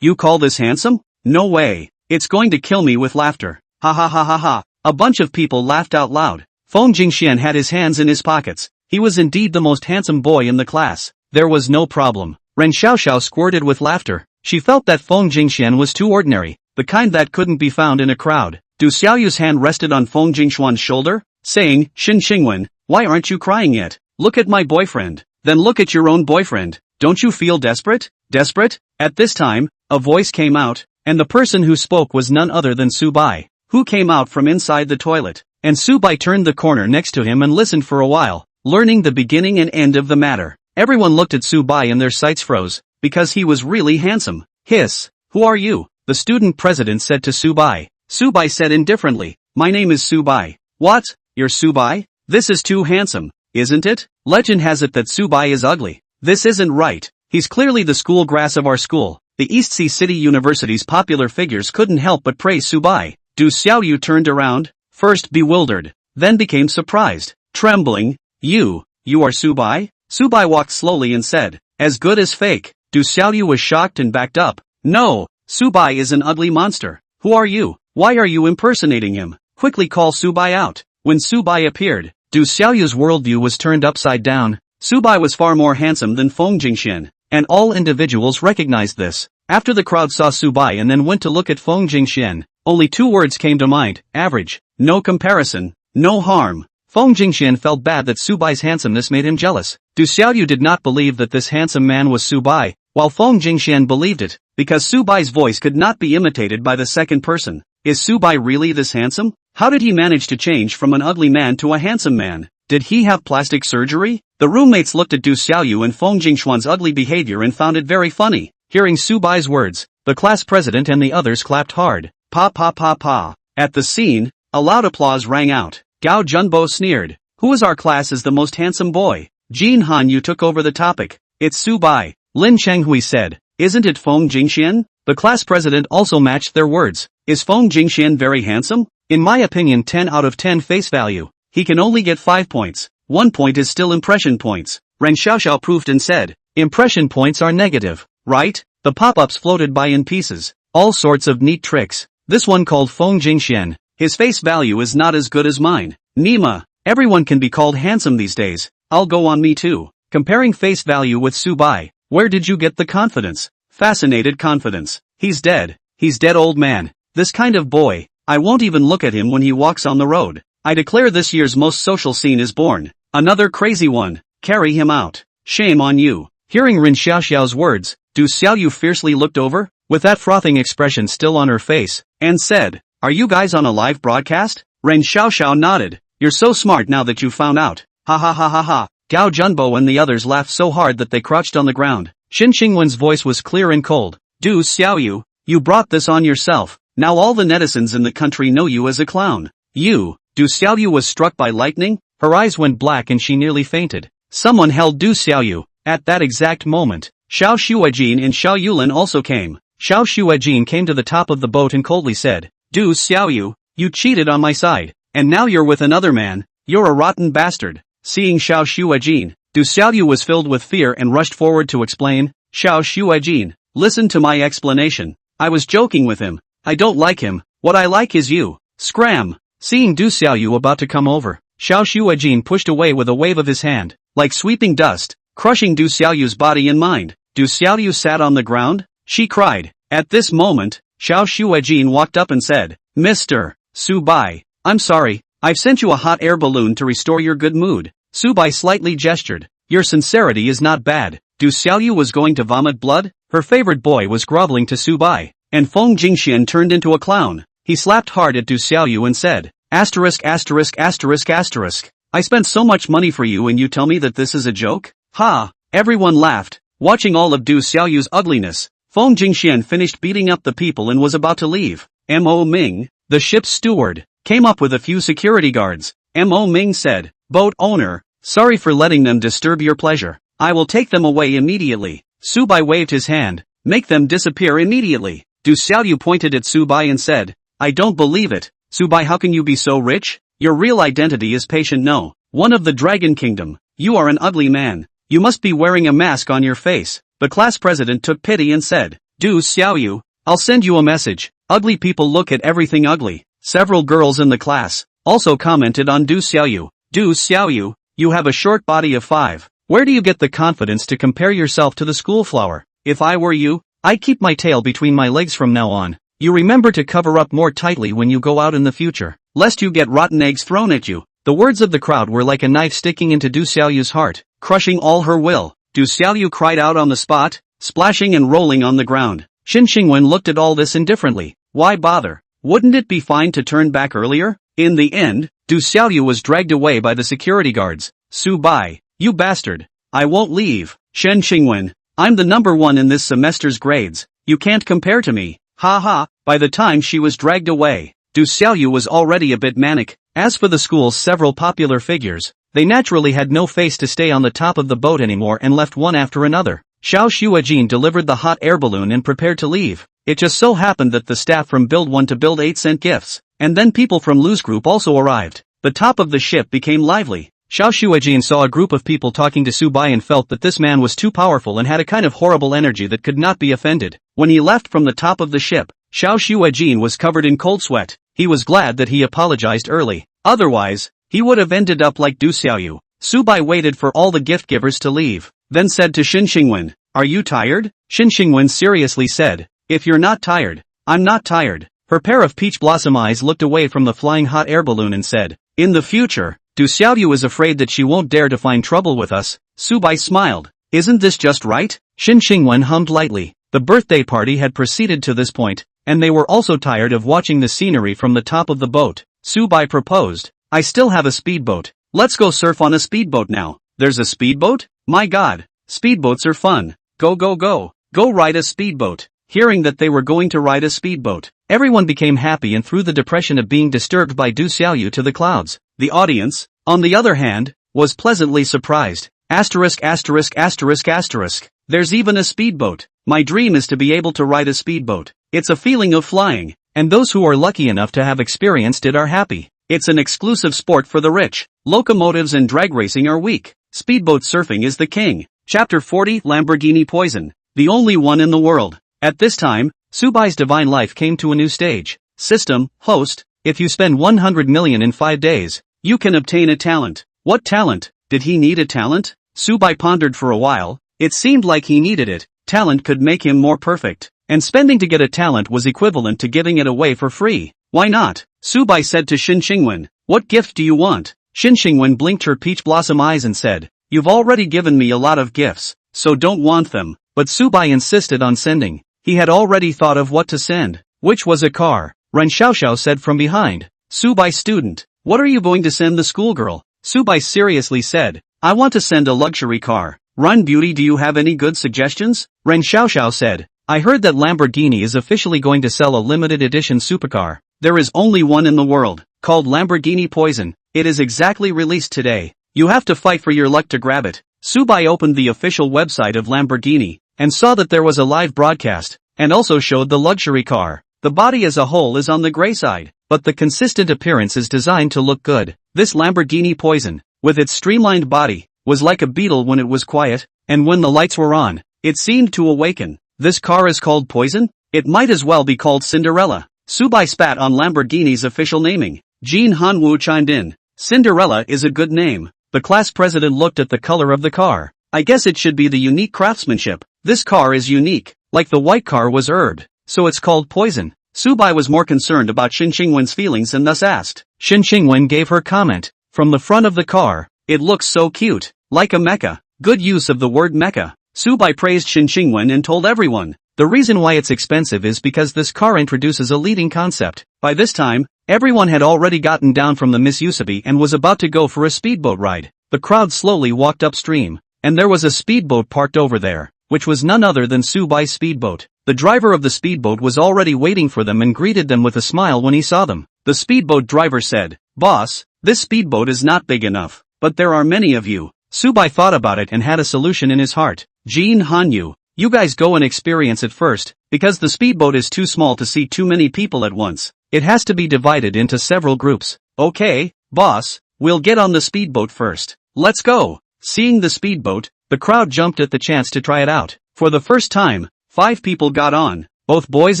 you call this handsome? No way. It's going to kill me with laughter. Ha. A bunch of people laughed out loud. Feng Jingxian had his hands in his pockets. He was indeed the most handsome boy in the class. There was no problem. Ren Xiaoxiao squirted with laughter. She felt that Feng Jingxian was too ordinary, the kind that couldn't be found in a crowd. Du Xiaoyu's hand rested on Feng Jingxian's shoulder, saying, Shen Qingwen, why aren't you crying yet? Look at my boyfriend. Then look at your own boyfriend. Don't you feel desperate? Desperate? At this time, a voice came out, and the person who spoke was none other than Subai, who came out from inside the toilet. And Subai turned the corner next to him and listened for a while, learning the beginning and end of the matter. Everyone looked at Subai and their sights froze, because he was really handsome. Hiss, who are you? The student president said to Subai. Subai said indifferently, my name is Subai. What? You're Subai? This is too handsome, isn't it? Legend has it that Subai is ugly. This isn't right. He's clearly the school grass of our school. The East Sea City University's popular figures couldn't help but praise Subai. Du Xiaoyu turned around, first bewildered, then became surprised, trembling. You are Subai? Subai walked slowly and said, as good as fake. Du Xiaoyu was shocked and backed up. No, Subai is an ugly monster. Who are you? Why are you impersonating him? Quickly call Subai out. When Subai appeared, Du Xiaoyu's worldview was turned upside down. Subai was far more handsome than Feng Jingxian, and all individuals recognized this. After the crowd saw Subai and then went to look at Feng Jingxian, only 2 words came to mind: average. No comparison, no harm. Feng Jingxian felt bad that Subai's handsomeness made him jealous. Du Xiaoyu did not believe that this handsome man was Subai, while Feng Jingxian believed it, because Subai's voice could not be imitated by the second person. Is Subai really this handsome? How did he manage to change from an ugly man to a handsome man? Did he have plastic surgery? The roommates looked at Du Xiaoyu and Feng Jingxuan's ugly behavior and found it very funny. Hearing Subai's words, the class president and the others clapped hard. Pa pa pa pa. At the scene, a loud applause rang out. Gao Junbo sneered. Who is our class as the most handsome boy? Jin Hanyu took over the topic. It's Subai. Lin Chenghui said. Isn't it Feng Jingxian? The class president also matched their words. Is Feng Jingxian very handsome? In my opinion 10 out of 10 face value. He can only get 5 points. 1 point is still impression points. Ren Xiaoxiao proved and said. Impression points are negative, right? The pop-ups floated by in pieces. All sorts of neat tricks. This one called Feng Jingxian. His face value is not as good as mine. Nima. Everyone can be called handsome these days. I'll go on me too. Comparing face value with Subai. Where did you get the confidence? Fascinated confidence. He's dead. He's dead, old man. This kind of boy. I won't even look at him when he walks on the road. I declare this year's most social scene is born. Another crazy one. Carry him out. Shame on you. Hearing Rin Xiaoxiao's words, Du Xiaoyu fiercely looked over, with that frothing expression still on her face, and said, Are you guys on a live broadcast? Ren Xiaoxiao nodded. You're so smart now that you found out. Ha ha ha ha ha. Gao Junbo and the others laughed so hard that they crouched on the ground. Xin Xingwen's voice was clear and cold. Du Xiaoyu, you brought this on yourself. Now all the netizens in the country know you as a clown. You. Du Xiaoyu was struck by lightning. Her eyes went black and she nearly fainted. Someone held Du Xiaoyu. At that exact moment, Xiao Shuajin and Xiao Yulin also came. Xiao Shuajin came to the top of the boat and coldly said, Du Xiaoyu, you cheated on my side, and now you're with another man. You're a rotten bastard. Seeing Xiao Shuajin, Du Xiaoyu was filled with fear and rushed forward to explain. Xiao Shuajin, listen to my explanation. I was joking with him. I don't like him. What I like is you. Scram. Seeing Du Xiaoyu about to come over, Xiao Shuajin pushed away with a wave of his hand, like sweeping dust, crushing Du Xiaoyu's body and mind. Du Xiaoyu sat on the ground. She cried. At this moment, Xiao Shuajin walked up and said, Mr. Subai, I'm sorry, I've sent you a hot air balloon to restore your good mood. Subai slightly gestured. Your sincerity is not bad. Du Xiaoyu was going to vomit blood. Her favorite boy was groveling to Subai, and Feng Jingxian turned into a clown. He slapped hard at Du Xiaoyu and said, Asterisk asterisk asterisk asterisk. I spent so much money for you and you tell me that this is a joke? Ha! Everyone laughed. Watching all of Du Xiaoyu's ugliness, Feng Jingxian finished beating up the people and was about to leave. Mo Ming, the ship's steward, came up with a few security guards. Mo Ming said, Boat owner, sorry for letting them disturb your pleasure. I will take them away immediately. Subai waved his hand. Make them disappear immediately. Du Xiaoyu pointed at Subai and said, I don't believe it. Subai, how can you be so rich? Your real identity is Patient No, one of the Dragon Kingdom. You are an ugly man. You must be wearing a mask on your face. The class president took pity and said, Du Xiaoyu, I'll send you a message. Ugly people look at everything ugly. Several girls in the class also commented on Du Xiaoyu. Du Xiaoyu, you have a short body of 5. Where do you get the confidence to compare yourself to the school flower? If I were you, I'd keep my tail between my legs from now on. You remember to cover up more tightly when you go out in the future, lest you get rotten eggs thrown at you. The words of the crowd were like a knife sticking into Du Xiaoyu's heart, crushing all her will. Du Xiaoyu cried out on the spot, splashing and rolling on the ground. Xin Xingwen looked at all this indifferently. Why bother? Wouldn't it be fine to turn back earlier? In the end, Du Xiaoyu was dragged away by the security guards. Subai, you bastard. I won't leave. Shen Xingwen, I'm the #1 in this semester's grades. You can't compare to me. Ha ha. By the time she was dragged away, Du Xiaoyu was already a bit manic. As for the school's several popular figures, they naturally had no face to stay on the top of the boat anymore and left one after another. Xiao Shuajin delivered the hot air balloon and prepared to leave. It just so happened that the staff from Build 1 to Build 8 sent gifts, and then people from Lose Group also arrived. The top of the ship became lively. Xiao Shuajin saw a group of people talking to Subai and felt that this man was too powerful and had a kind of horrible energy that could not be offended. When he left from the top of the ship, Xiao Shuajin was covered in cold sweat. He was glad that he apologized early. Otherwise, he would have ended up like Du Xiaoyu. Subai waited for all the gift givers to leave, then said to Xin Xingwen, Are you tired? Shin Xingwen seriously said. If you're not tired, I'm not tired. Her pair of peach blossom eyes looked away from the flying hot air balloon and said, in the future, Du Xiaoyu is afraid that she won't dare to find trouble with us. Su Bai smiled. Isn't this just right? Shin Xingwen hummed lightly. The birthday party had proceeded to this point, and they were also tired of watching the scenery from the top of the boat. Su Bai proposed, I still have a speedboat. Let's go surf on a speedboat now. There's a speedboat? My god. Speedboats are fun. Go go go. Go ride a speedboat. Hearing that they were going to ride a speedboat, everyone became happy and threw the depression of being disturbed by Du Xiaoyu to the clouds. The audience, on the other hand, was pleasantly surprised. Asterisk asterisk asterisk asterisk. There's even a speedboat. My dream is to be able to ride a speedboat. It's a feeling of flying, and those who are lucky enough to have experienced it are happy. It's an exclusive sport for the rich. Locomotives and drag racing are weak. Speedboat surfing is the king. Chapter 40 Lamborghini Poison. The only one in the world. At this time, Su Bai's divine life came to a new stage. System, host, if you spend 100 million in 5 days, you can obtain a talent. What talent? Did he need a talent? Su Bai pondered for a while. It seemed like he needed it. Talent could make him more perfect. And spending to get a talent was equivalent to giving it away for free. Why not? Su Bai said to Shin Xingwen. What gift do you want? Shin Xingwen blinked her peach blossom eyes and said, you've already given me a lot of gifts, so don't want them. But Su Bai insisted on sending. He had already thought of what to send, which was a car. Ren Xiaoxiao said from behind. Su Bai student, what are you going to send the schoolgirl? Su Bai seriously said, I want to send a luxury car. Run Beauty, do you have any good suggestions? Ren Xiaoxiao said, I heard that Lamborghini is officially going to sell a limited edition supercar. There is only one in the world, called Lamborghini Poison. It is exactly released today. You have to fight for your luck to grab it. Su Bai opened the official website of Lamborghini, and saw that there was a live broadcast, and also showed the luxury car. The body as a whole is on the gray side, but the consistent appearance is designed to look good. This Lamborghini Poison, with its streamlined body, was like a beetle when it was quiet, and when the lights were on, it seemed to awaken. This car is called Poison? It might as well be called Cinderella. Su Bai spat on Lamborghini's official naming. Jean Hanwu chimed in. Cinderella is a good name. The class president looked at the color of the car. I guess it should be the unique craftsmanship. This car is unique, like the white car was herbed, so it's called Poison. Su Bai was more concerned about Shin Xingwen's feelings and thus asked. Shin Xingwen gave her comment. From the front of the car, it looks so cute, like a mecha. Good use of the word mecha. Su Bai praised Shin Xingwen and told everyone. The reason why it's expensive is because this car introduces a leading concept. By this time, everyone had already gotten down from the Miss Usabi and was about to go for a speedboat ride. The crowd slowly walked upstream, and there was a speedboat parked over there, which was none other than Su Bai's speedboat. The driver of the speedboat was already waiting for them and greeted them with a smile when he saw them. The speedboat driver said, Boss, this speedboat is not big enough, but there are many of you. Su Bai thought about it and had a solution in his heart. Jean Hanyu, you guys go and experience it first, because the speedboat is too small to see too many people at once. It has to be divided into several groups. Okay, boss, we'll get on the speedboat first. Let's go. Seeing the speedboat, the crowd jumped at the chance to try it out. For the first time, 5 people got on, both boys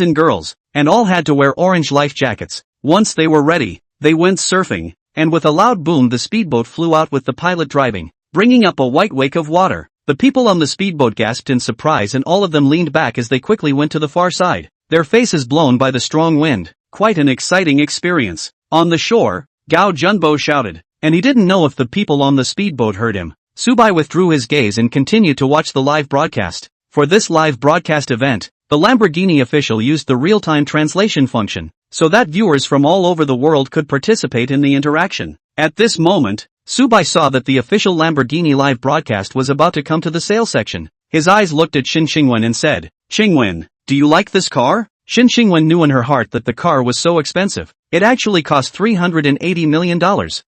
and girls, and all had to wear orange life jackets. Once they were ready, they went surfing, and with a loud boom the speedboat flew out with the pilot driving, bringing up a white wake of water. The people on the speedboat gasped in surprise and all of them leaned back as they quickly went to the far side, their faces blown by the strong wind. Quite an exciting experience. On the shore, Gao Junbo shouted, and he didn't know if the people on the speedboat heard him. Su Bai withdrew his gaze and continued to watch the live broadcast. For this live broadcast event, the Lamborghini official used the real-time translation function, so that viewers from all over the world could participate in the interaction. At this moment, Su Bai saw that the official Lamborghini live broadcast was about to come to the sale section. His eyes looked at Shin Xingwen and said, Xingwen, do you like this car? Shin Xingwen knew in her heart that the car was so expensive. It actually cost $380 million.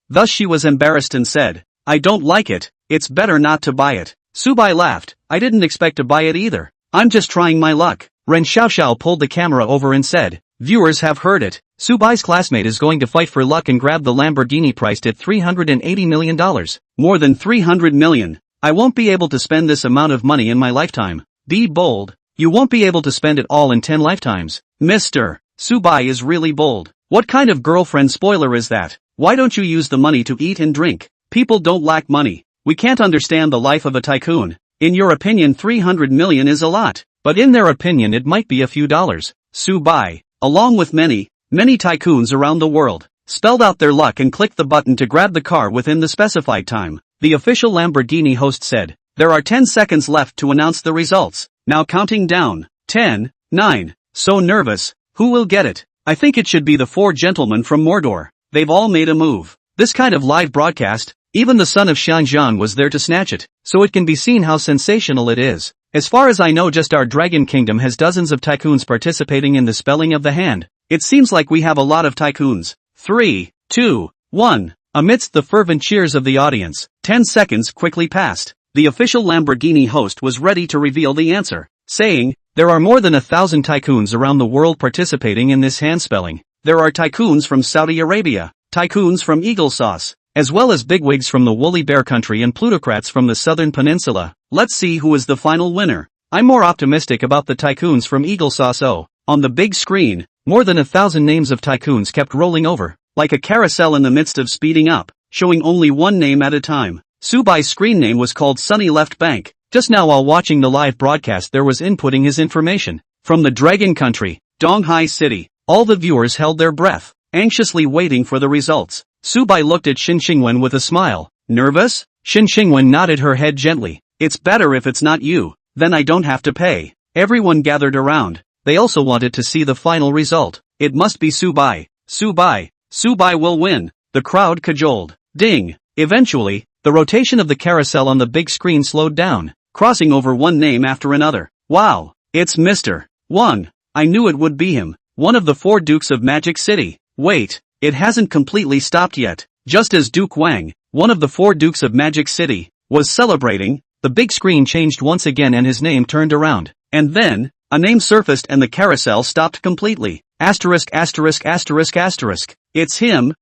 Thus she was embarrassed and said, I don't like it, it's better not to buy it. Su Bai laughed, I didn't expect to buy it either. I'm just trying my luck. Ren Xiaoxiao pulled the camera over and said, viewers have heard it. Su Bai's classmate is going to fight for luck and grab the Lamborghini priced at $380 million. More than 300 million. I won't be able to spend this amount of money in my lifetime. Be bold. You won't be able to spend it all in 10 lifetimes. Mr. Su Bai is really bold. What kind of girlfriend spoiler is that? Why don't you use the money to eat and drink? People don't lack money. We can't understand the life of a tycoon. In your opinion 300 million is a lot, but in their opinion it might be a few dollars. Subai, along with many tycoons around the world, spelled out their luck and clicked the button to grab the car within the specified time. The official Lamborghini host said, "There are 10 seconds left to announce the results. Now counting down. 10, 9. So nervous. Who will get it? I think it should be the 4 gentlemen from Mordor. They've all made a move." This kind of live broadcast, even the son of Xianzhan was there to snatch it, so it can be seen how sensational it is. As far as I know, just our Dragon Kingdom has dozens of tycoons participating in the spelling of the hand. It seems like we have a lot of tycoons. 3, 2, 1. Amidst the fervent cheers of the audience, 10 seconds quickly passed. The official Lamborghini host was ready to reveal the answer, saying, "There are more than 1,000 tycoons around the world participating in this hand spelling. There are tycoons from Saudi Arabia, tycoons from Eagle Sauce, as well as bigwigs from the Woolly Bear Country and plutocrats from the Southern Peninsula. Let's see who is the final winner. I'm more optimistic about the tycoons from Eagle Sauce." On the big screen, more than 1,000 names of tycoons kept rolling over, like a carousel in the midst of speeding up, showing only one name at a time. Subai's screen name was called Sunny Left Bank. Just now while watching the live broadcast there was inputting his information. From the Dragon Country, Donghai City, all the viewers held their breath, anxiously waiting for the results. Subai looked at Xin Xingwen with a smile. "Nervous?" Xin Xingwen nodded her head gently. "It's better if it's not you, then I don't have to pay." Everyone gathered around. They also wanted to see the final result. "It must be Subai. Subai will win." The crowd cajoled. Ding! Eventually, the rotation of the carousel on the big screen slowed down, crossing over one name after another. "Wow! It's Mr. 1. I knew it would be him. One of the 4 Dukes of Magic City." Wait, it hasn't completely stopped yet. Just as Duke Wang, one of the 4 Dukes of Magic City, was celebrating, the big screen changed once again and his name turned around. And then, a name surfaced and the carousel stopped completely. Asterisk. It's him.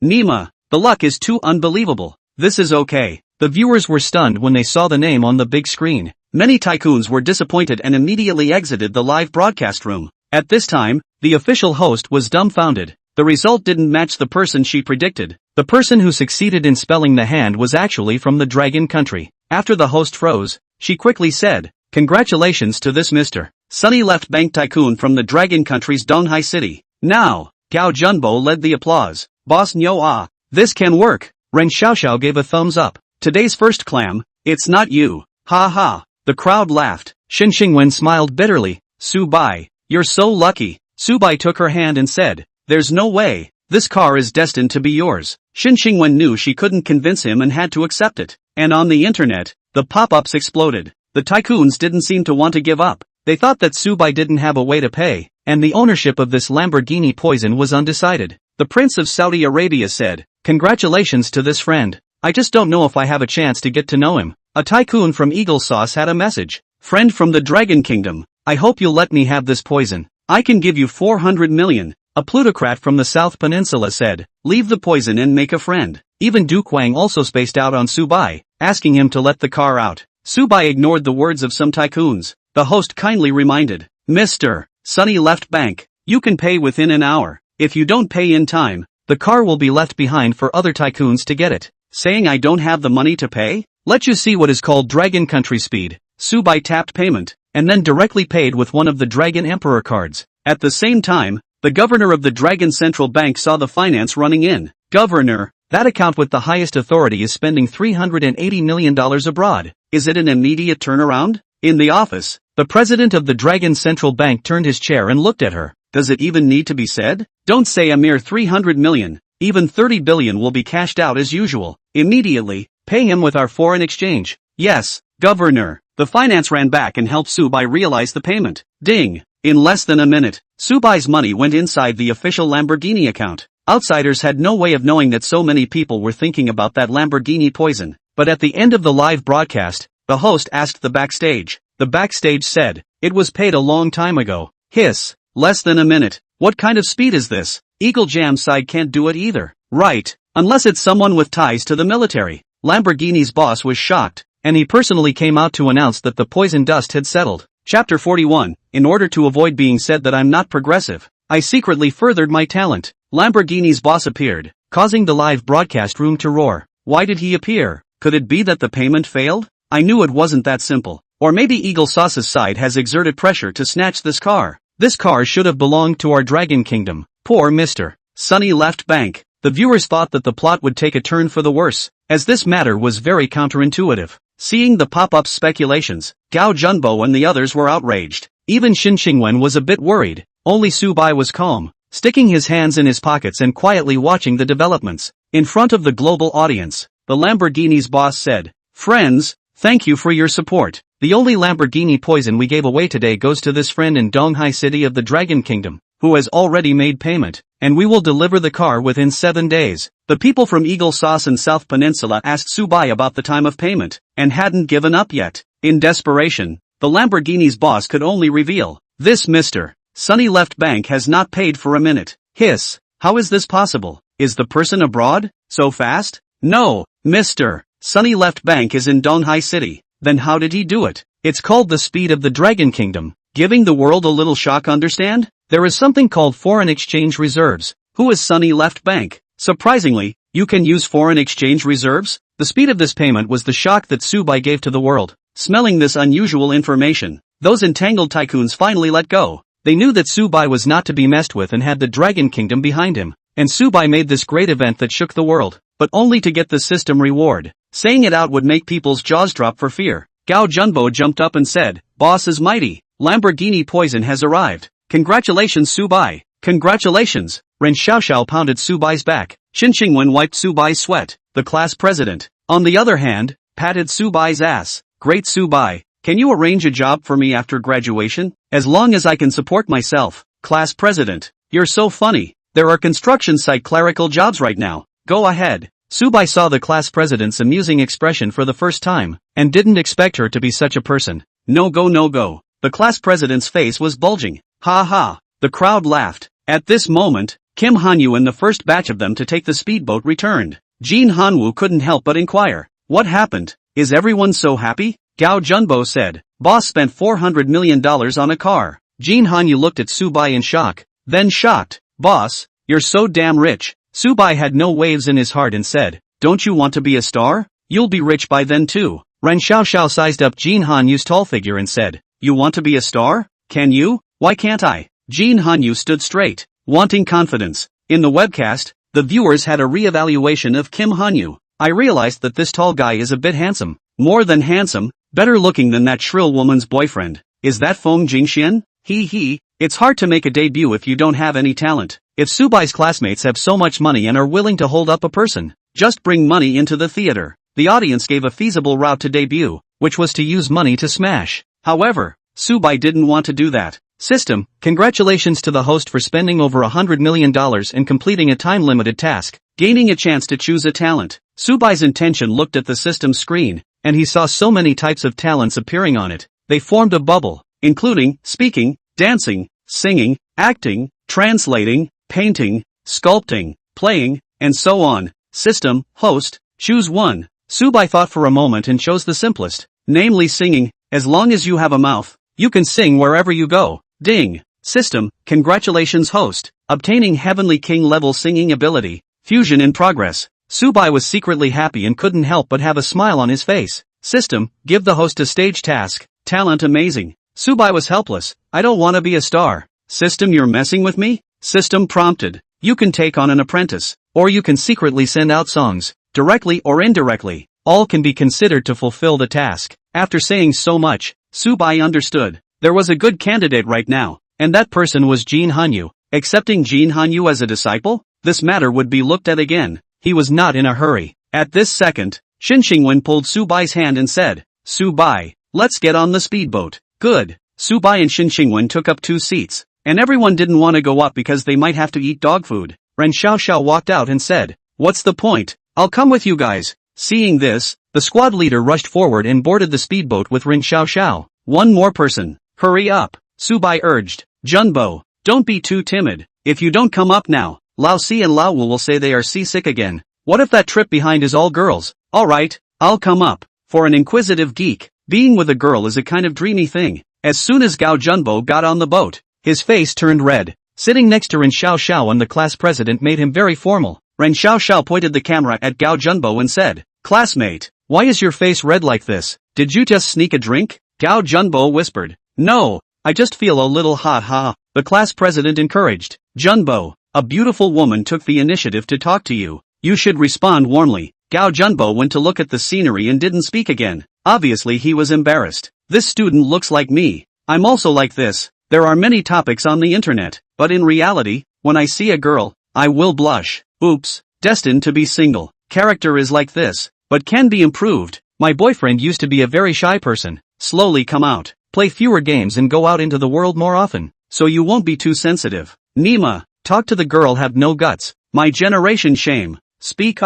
Nima. The luck is too unbelievable. This is okay. The viewers were stunned when they saw the name on the big screen. Many tycoons were disappointed and immediately exited the live broadcast room. At this time, the official host was dumbfounded. The result didn't match the person she predicted. The person who succeeded in spelling the hand was actually from the Dragon Country. After the host froze, she quickly said, "Congratulations to this Mr. Sunny Left Bank Tycoon from the Dragon Country's Donghai City." Now, Gao Junbo led the applause. "Boss Nyo this can work." Ren Xiaoxiao gave a thumbs up. "Today's first clam, it's not you. Ha ha." The crowd laughed. Xin Xingwen smiled bitterly. "Subai, you're so lucky." Subai took her hand and said, "There's no way. This car is destined to be yours." Xin Xingwen knew she couldn't convince him and had to accept it. And on the internet, the pop-ups exploded. The tycoons didn't seem to want to give up. They thought that Subai didn't have a way to pay, and the ownership of this Lamborghini poison was undecided. The Prince of Saudi Arabia said, "Congratulations to this friend. I just don't know if I have a chance to get to know him." A tycoon from Eagle Sauce had a message. "Friend from the Dragon Kingdom, I hope you'll let me have this poison. I can give you 400 million. A plutocrat from the South Peninsula said, "Leave the poison and make a friend." Even Duke Wang also spaced out on Subai, asking him to let the car out. Subai ignored the words of some tycoons. The host kindly reminded, "Mr. Sunny Left Bank, you can pay within an hour. If you don't pay in time, the car will be left behind for other tycoons to get it." Saying I don't have the money to pay? Let you see what is called Dragon Country Speed. Subai tapped payment, and then directly paid with one of the Dragon Emperor cards. At the same time, the governor of the Dragon Central Bank saw the finance running in. "Governor, that account with the highest authority is spending $380 million abroad. Is it an immediate turnaround?" In the office, the president of the Dragon Central Bank turned his chair and looked at her. "Does it even need to be said? Don't say a mere 300 million. Even 30 billion will be cashed out as usual. Immediately, pay him with our foreign exchange." "Yes, Governor." The finance ran back and helped Subai realize the payment. Ding! In less than a minute, Subai's money went inside the official Lamborghini account. Outsiders had no way of knowing that so many people were thinking about that Lamborghini poison. But at the end of the live broadcast, the host asked the backstage. The backstage said, "It was paid a long time ago." Hiss! Less than a minute. What kind of speed is this? Eagle Jam side can't do it either. Right. Unless it's someone with ties to the military. Lamborghini's boss was shocked, and he personally came out to announce that the poison dust had settled. Chapter 41. In order to avoid being said that I'm not progressive, I secretly furthered my talent. Lamborghini's boss appeared, causing the live broadcast room to roar. Why did he appear? Could it be that the payment failed? I knew it wasn't that simple. Or maybe Eagle Sauce's side has exerted pressure to snatch this car. This car should have belonged to our Dragon Kingdom. Poor Mr. Sunny left bank. The viewers thought that the plot would take a turn for the worse, as this matter was very counterintuitive. Seeing the pop-up speculations, Gao Junbo and the others were outraged. Even Xin Xingwen was a bit worried. Only Su Bai was calm, sticking his hands in his pockets and quietly watching the developments. In front of the global audience, the Lamborghini's boss said, "Friends, thank you for your support. The only Lamborghini poison we gave away today goes to this friend in Donghai City of the Dragon Kingdom, who has already made payment, and we will deliver the car within 7 days." The people from Eagle Sauce and South Peninsula asked Su Bai about the time of payment, and hadn't given up yet. In desperation, the Lamborghini's boss could only reveal, "This Mr. Sunny left bank has not paid for a minute." Hiss, how is this possible? Is the person abroad? So fast? No, Mr. Sunny left bank is in Donghai City. Then how did he do it? It's called the speed of the Dragon Kingdom. Giving the world a little shock, understand? There is something called foreign exchange reserves. Who is Sunny left bank? Surprisingly, you can use foreign exchange reserves? The speed of this payment was the shock that Su Bai gave to the world. Smelling this unusual information, those entangled tycoons finally let go. They knew that Su Bai was not to be messed with and had the Dragon Kingdom behind him. And Su Bai made this great event that shook the world, but only to get the system reward. Saying it out would make people's jaws drop for fear. Gao Junbo jumped up and said, "Boss is mighty. Lamborghini poison has arrived. Congratulations Su Bai. Congratulations." Ren Xiaoxiao pounded Su Bai's back. Xin Xingwen wiped Su Bai's sweat. The class president, on the other hand, patted Su Bai's ass. "Great Su Bai. Can you arrange a job for me after graduation? As long as I can support myself." Class president, "You're so funny. There are construction site clerical jobs right now. Go ahead." Su Bai saw the class president's amusing expression for the first time, and didn't expect her to be such a person. No go no go. The class president's face was bulging. Ha ha. The crowd laughed. At this moment, Kim Hanyu and the first batch of them to take the speedboat returned. Jin Hanwu couldn't help but inquire, "What happened? Is everyone so happy?" Gao Junbo said, "Boss spent $400 million on a car." Jin Hanyu looked at Su Bai in shock, then shocked, "Boss, you're so damn rich." Su Bai had no waves in his heart and said, "Don't you want to be a star? You'll be rich by then too." Ren Xiaoxiao sized up Jin Hanyu's tall figure and said, "You want to be a star? Can you? Why can't I?" Jin Hanyu stood straight, wanting confidence. In the webcast, the viewers had a re-evaluation of Kim Hanyu. "I realized that this tall guy is a bit handsome. More than handsome, better looking than that shrill woman's boyfriend. Is that Feng Jingxian? He. It's hard to make a debut if you don't have any talent. If Su Bai's classmates have so much money and are willing to hold up a person, just bring money into the theater." The audience gave a feasible route to debut, which was to use money to smash. However, Su Bai didn't want to do that. System, congratulations to the host for spending over $100 million and completing a time-limited task, gaining a chance to choose a talent. Su Bai's intention looked at the system screen, and he saw so many types of talents appearing on it. They formed a bubble, including speaking, dancing, singing, acting, translating, painting, sculpting, playing, and so on. System, host, choose one. Su Bai thought for a moment and chose the simplest, namely singing. As long as you have a mouth, you can sing wherever you go. Ding. System, congratulations host, obtaining Heavenly King level singing ability. Fusion in progress. Su Bai was secretly happy and couldn't help but have a smile on his face. System, give the host a stage task. Talent amazing. Su Bai was helpless. "I don't want to be a star." System, you're messing with me? System prompted. "You can take on an apprentice, or you can secretly send out songs, directly or indirectly. All can be considered to fulfill the task." After saying so much, Su Bai understood. There was a good candidate right now, and that person was Jin Hanyu. Accepting Jin Hanyu as a disciple? This matter would be looked at again. He was not in a hurry. At this second, Xin Xingwen pulled Su Bai's hand and said, "Su Bai, let's get on the speedboat." Good. Su Bai and Xin Xingwen took up 2 seats, and everyone didn't want to go up because they might have to eat dog food. Ren Xiaoxiao walked out and said, "What's the point? I'll come with you guys." Seeing this, the squad leader rushed forward and boarded the speedboat with Ren Xiaoxiao. "One more person. Hurry up," Su Bai urged. "Junbo, don't be too timid. If you don't come up now, Lao Si and Lao Wu will say they are seasick again. What if that trip behind is all girls? Alright, I'll come up." For an inquisitive geek, being with a girl is a kind of dreamy thing. As soon as Gao Junbo got on the boat, his face turned red. Sitting next to Ren Xiaoxiao and the class president made him very formal. Ren Xiaoxiao pointed the camera at Gao Junbo and said, "Classmate, Why is your face red like this? Did you just sneak a drink? Gao Junbo whispered. No, I just feel a little hot ha. The class president encouraged. Junbo, a beautiful woman took the initiative to talk to you. You should respond warmly. Gao Junbo went to look at the scenery and didn't speak again. Obviously he was embarrassed. This student looks like me. I'm also like this. There are many topics on the internet, but in reality, when I see a girl, I will blush. Oops, destined to be single. Character is like this, but can be improved. My boyfriend used to be a very shy person. Slowly come out, play fewer games and go out into the world more often, so you won't be too sensitive. Nima, talk to the girl, have no guts. My generation shame. Speak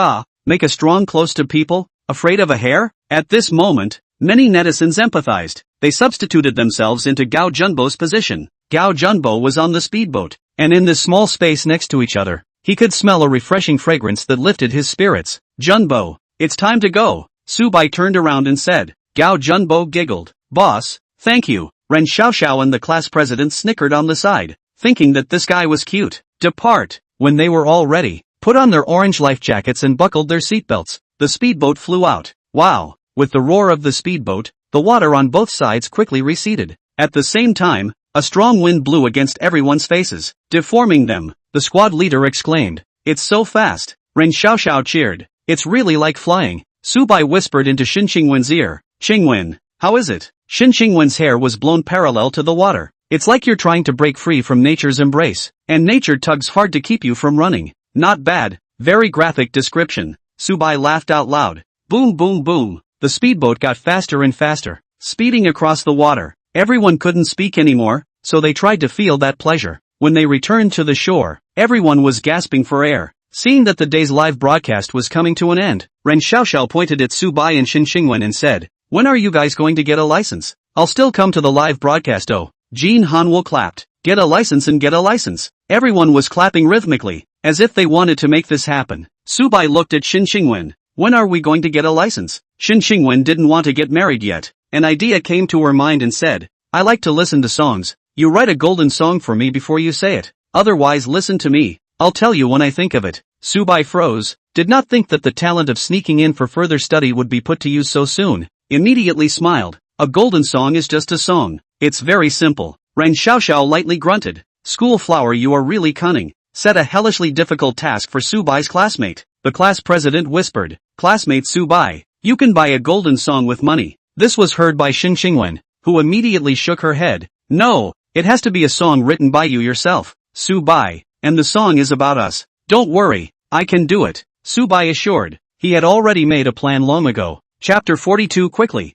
make a strong close to people, afraid of a hair? At this moment, many netizens empathized. They substituted themselves into Gao Junbo's position. Gao Junbo was on the speedboat, and in this small space next to each other, he could smell a refreshing fragrance that lifted his spirits. Junbo, it's time to go. Subai turned around and said. Gao Junbo giggled. Boss, thank you. Ren Xiaoxiao and the class president snickered on the side, thinking that this guy was cute. Depart. When they were all ready, put on their orange life jackets and buckled their seatbelts, the speedboat flew out. Wow! With the roar of the speedboat, the water on both sides quickly receded. At the same time, a strong wind blew against everyone's faces, deforming them. The squad leader exclaimed, "It's so fast!" Ren Xiaoxiao cheered. "It's really like flying." Subai whispered into Xin Qingwen's ear. "Qingwen, how is it?" Xin Qingwen's hair was blown parallel to the water. "It's like you're trying to break free from nature's embrace, and nature tugs hard to keep you from running." Not bad. Very graphic description. Subai laughed out loud. Boom boom boom. The speedboat got faster and faster, speeding across the water. Everyone couldn't speak anymore, so they tried to feel that pleasure. When they returned to the shore, everyone was gasping for air. Seeing that the day's live broadcast was coming to an end, Ren Xiaoxiao pointed at Subai and Xin Qingwen and said, "When are you guys going to get a license? I'll still come to the live broadcast." Oh, Jin Hanwo clapped. "Get a license and get a license." Everyone was clapping rhythmically, as if they wanted to make this happen. Subai looked at Xin Qingwen. "When are we going to get a license?" Xin Qingwen didn't want to get married yet. An idea came to her mind and said, "I like to listen to songs. You write a golden song for me before you say it. Otherwise listen to me. I'll tell you when I think of it." Subai froze, did not think that the talent of sneaking in for further study would be put to use so soon. Immediately smiled. "A golden song is just a song. It's very simple." Ren Xiaoxiao lightly grunted. "School flower, you are really cunning." Set a hellishly difficult task for Subai's classmate. The class president whispered, "Classmate Subai, you can buy a golden song with money." This was heard by Xin Qingwen, who immediately shook her head. "No, it has to be a song written by you yourself, Subai, and the song is about us." "Don't worry, I can do it," Subai assured. He had already made a plan long ago. Chapter 42. Quickly,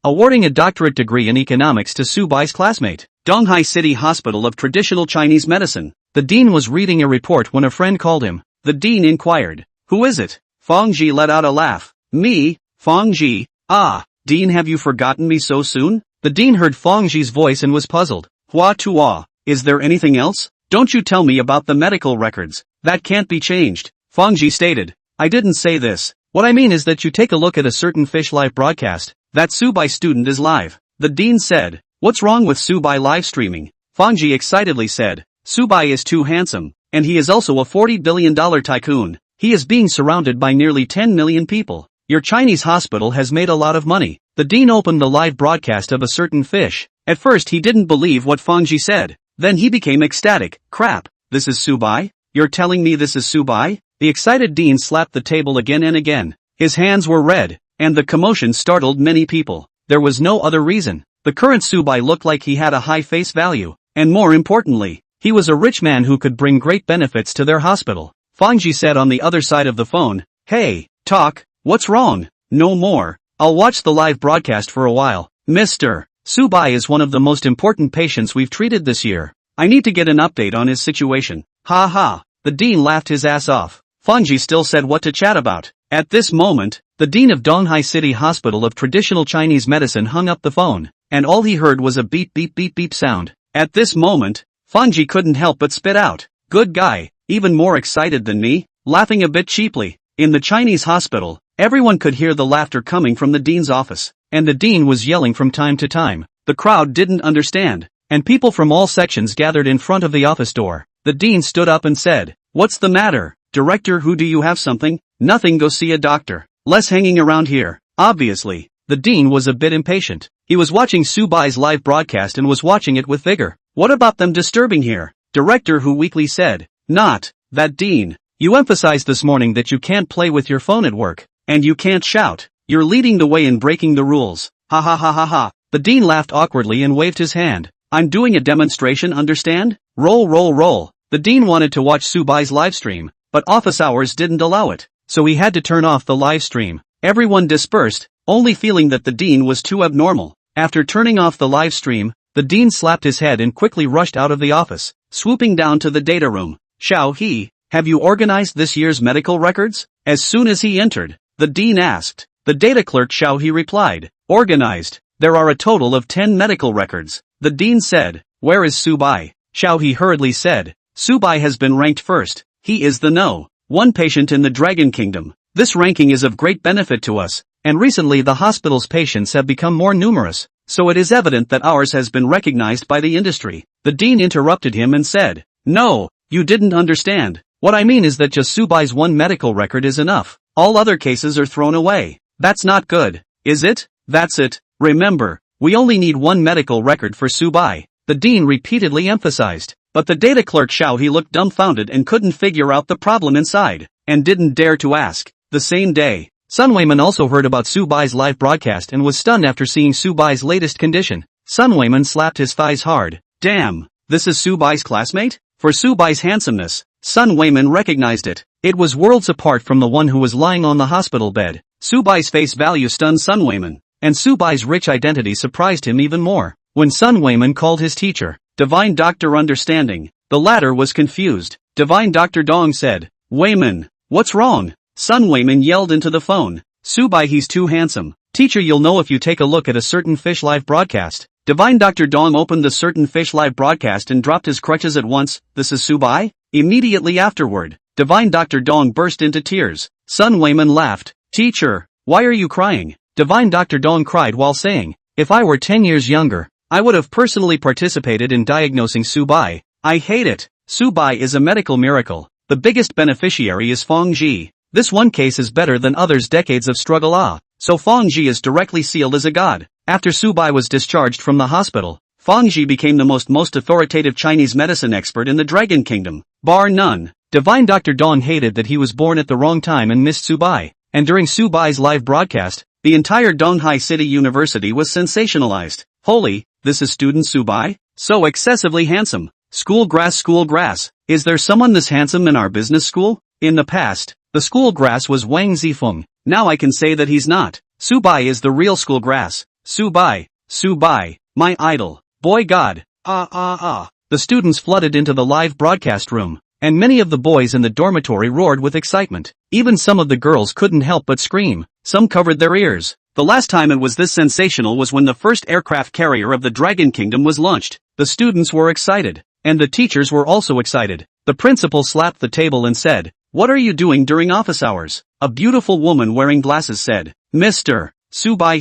awarding a doctorate degree in economics to Subai's classmate. Donghai City Hospital of Traditional Chinese Medicine. The dean was reading a report when a friend called him. The dean inquired, "Who is it?" Fang Ji let out a laugh. "Me, Fang Ji." "Ah, dean, have you forgotten me so soon?" The dean heard Fang Ji's voice and was puzzled. "Hua Tua, is there anything else? Don't you tell me about the medical records. That can't be changed." Fang Ji stated, "I didn't say this. What I mean is that you take a look at a certain fish live broadcast. That Subai student is live." The dean said, "What's wrong with Subai live streaming?" Fang Ji excitedly said, "Subai is too handsome, and he is also a $40 billion tycoon. He is being surrounded by nearly 10 million people. Your Chinese hospital has made a lot of money." The dean opened the live broadcast of a certain fish. At first he didn't believe what Fang Ji said. Then he became ecstatic. "Crap, this is Subai? You're telling me this is Subai?" The excited dean slapped the table again and again. His hands were red, and the commotion startled many people. There was no other reason. The current Subai looked like he had a high face value, and more importantly, he was a rich man who could bring great benefits to their hospital. Fang Ji said on the other side of the phone, "Hey, talk, what's wrong?" "No more. I'll watch the live broadcast for a while." "Mr. Subai is one of the most important patients we've treated this year. I need to get an update on his situation." "Ha ha." The dean laughed his ass off. Fang Ji still said what to chat about. At this moment, the dean of Donghai City Hospital of Traditional Chinese Medicine hung up the phone, and all he heard was a beep beep beep beep sound. At this moment, Fang Ji couldn't help but spit out, "Good guy, even more excited than me," laughing a bit cheaply. In the Chinese hospital, everyone could hear the laughter coming from the dean's office, and the dean was yelling from time to time. The crowd didn't understand, and people from all sections gathered in front of the office door. The dean stood up and said, "What's the matter, director? Who do you have something?" "Nothing, go see a doctor." Less hanging around here. Obviously, the dean was a bit impatient. He was watching Subai's live broadcast and was watching it with vigor. What about them disturbing here? Director Who weakly said. Not that, dean. You emphasized this morning that you can't play with your phone at work. And you can't shout. You're leading the way in breaking the rules. Ha ha ha ha ha. The dean laughed awkwardly and waved his hand. I'm doing a demonstration, understand? Roll roll roll. The dean wanted to watch Subai's live stream, but office hours didn't allow it, so he had to turn off the live stream. Everyone dispersed, only feeling that the dean was too abnormal. After turning off the live stream, the dean slapped his head and quickly rushed out of the office, swooping down to the data room. Xiao He, have you organized this year's medical records? As soon as he entered, the dean asked. The data clerk Xiao He replied. Organized. There are a total of 10 medical records. The dean said. Where is Subai? Xiao He hurriedly said. Subai has been ranked first. He is the #1 patient in the Dragon Kingdom. This ranking is of great benefit to us, and recently the hospital's patients have become more numerous, so it is evident that ours has been recognized by the industry. The dean interrupted him and said, No, you didn't understand. What I mean is that just Subai's one medical record is enough. All other cases are thrown away. That's not good, is it? That's it. Remember, we only need one medical record for Subai, the dean repeatedly emphasized. But the data clerk Xiao He looked dumbfounded and couldn't figure out the problem inside, and didn't dare to ask. The same day, Sun Weiman also heard about Subai's live broadcast and was stunned after seeing Subai's latest condition. Sun Weiman slapped his thighs hard. Damn, this is Subai's classmate? For Subai's handsomeness, Sun Weiman recognized it. It was worlds apart from the one who was lying on the hospital bed. Subai's face value stunned Sun Weiman, and Subai's rich identity surprised him even more. When Sun Weiman called his teacher, Divine Doctor Understanding, the latter was confused. Divine Dr. Dong said, Weiman, what's wrong? Sun Weiman yelled into the phone. Subai, he's too handsome. Teacher, you'll know if you take a look at a certain fish live broadcast. Divine Dr. Dong opened the certain fish live broadcast and dropped his crutches at once. This is Subai? Immediately afterward, Divine Dr. Dong burst into tears. Sun Weiman laughed. Teacher, why are you crying? Divine Dr. Dong cried while saying, if I were 10 years younger, I would have personally participated in diagnosing Subai. I hate it. Subai is a medical miracle. The biggest beneficiary is Feng Ji. This one case is better than others' decades of struggle. So Feng Ji is directly sealed as a god. After Subai was discharged from the hospital, Feng Ji became the most authoritative Chinese medicine expert in the Dragon Kingdom, bar none. Divine Dr. Dong hated that he was born at the wrong time and missed Subai. And during Subai's live broadcast, the entire Donghai City University was sensationalized. Holy, this is student Subai? So excessively handsome. School grass. Is there someone this handsome in our business school? In the past, the school grass was Wang Zifeng. Now I can say that he's not. Subai is the real school grass. Subai, my idol. Boy god. The students flooded into the live broadcast room, and many of the boys in the dormitory roared with excitement. Even some of the girls couldn't help but scream. Some covered their ears. The last time it was this sensational was when the first aircraft carrier of the Dragon Kingdom was launched. The students were excited, and the teachers were also excited. The principal slapped the table and said, What are you doing during office hours? A beautiful woman wearing glasses said, Mr. Subai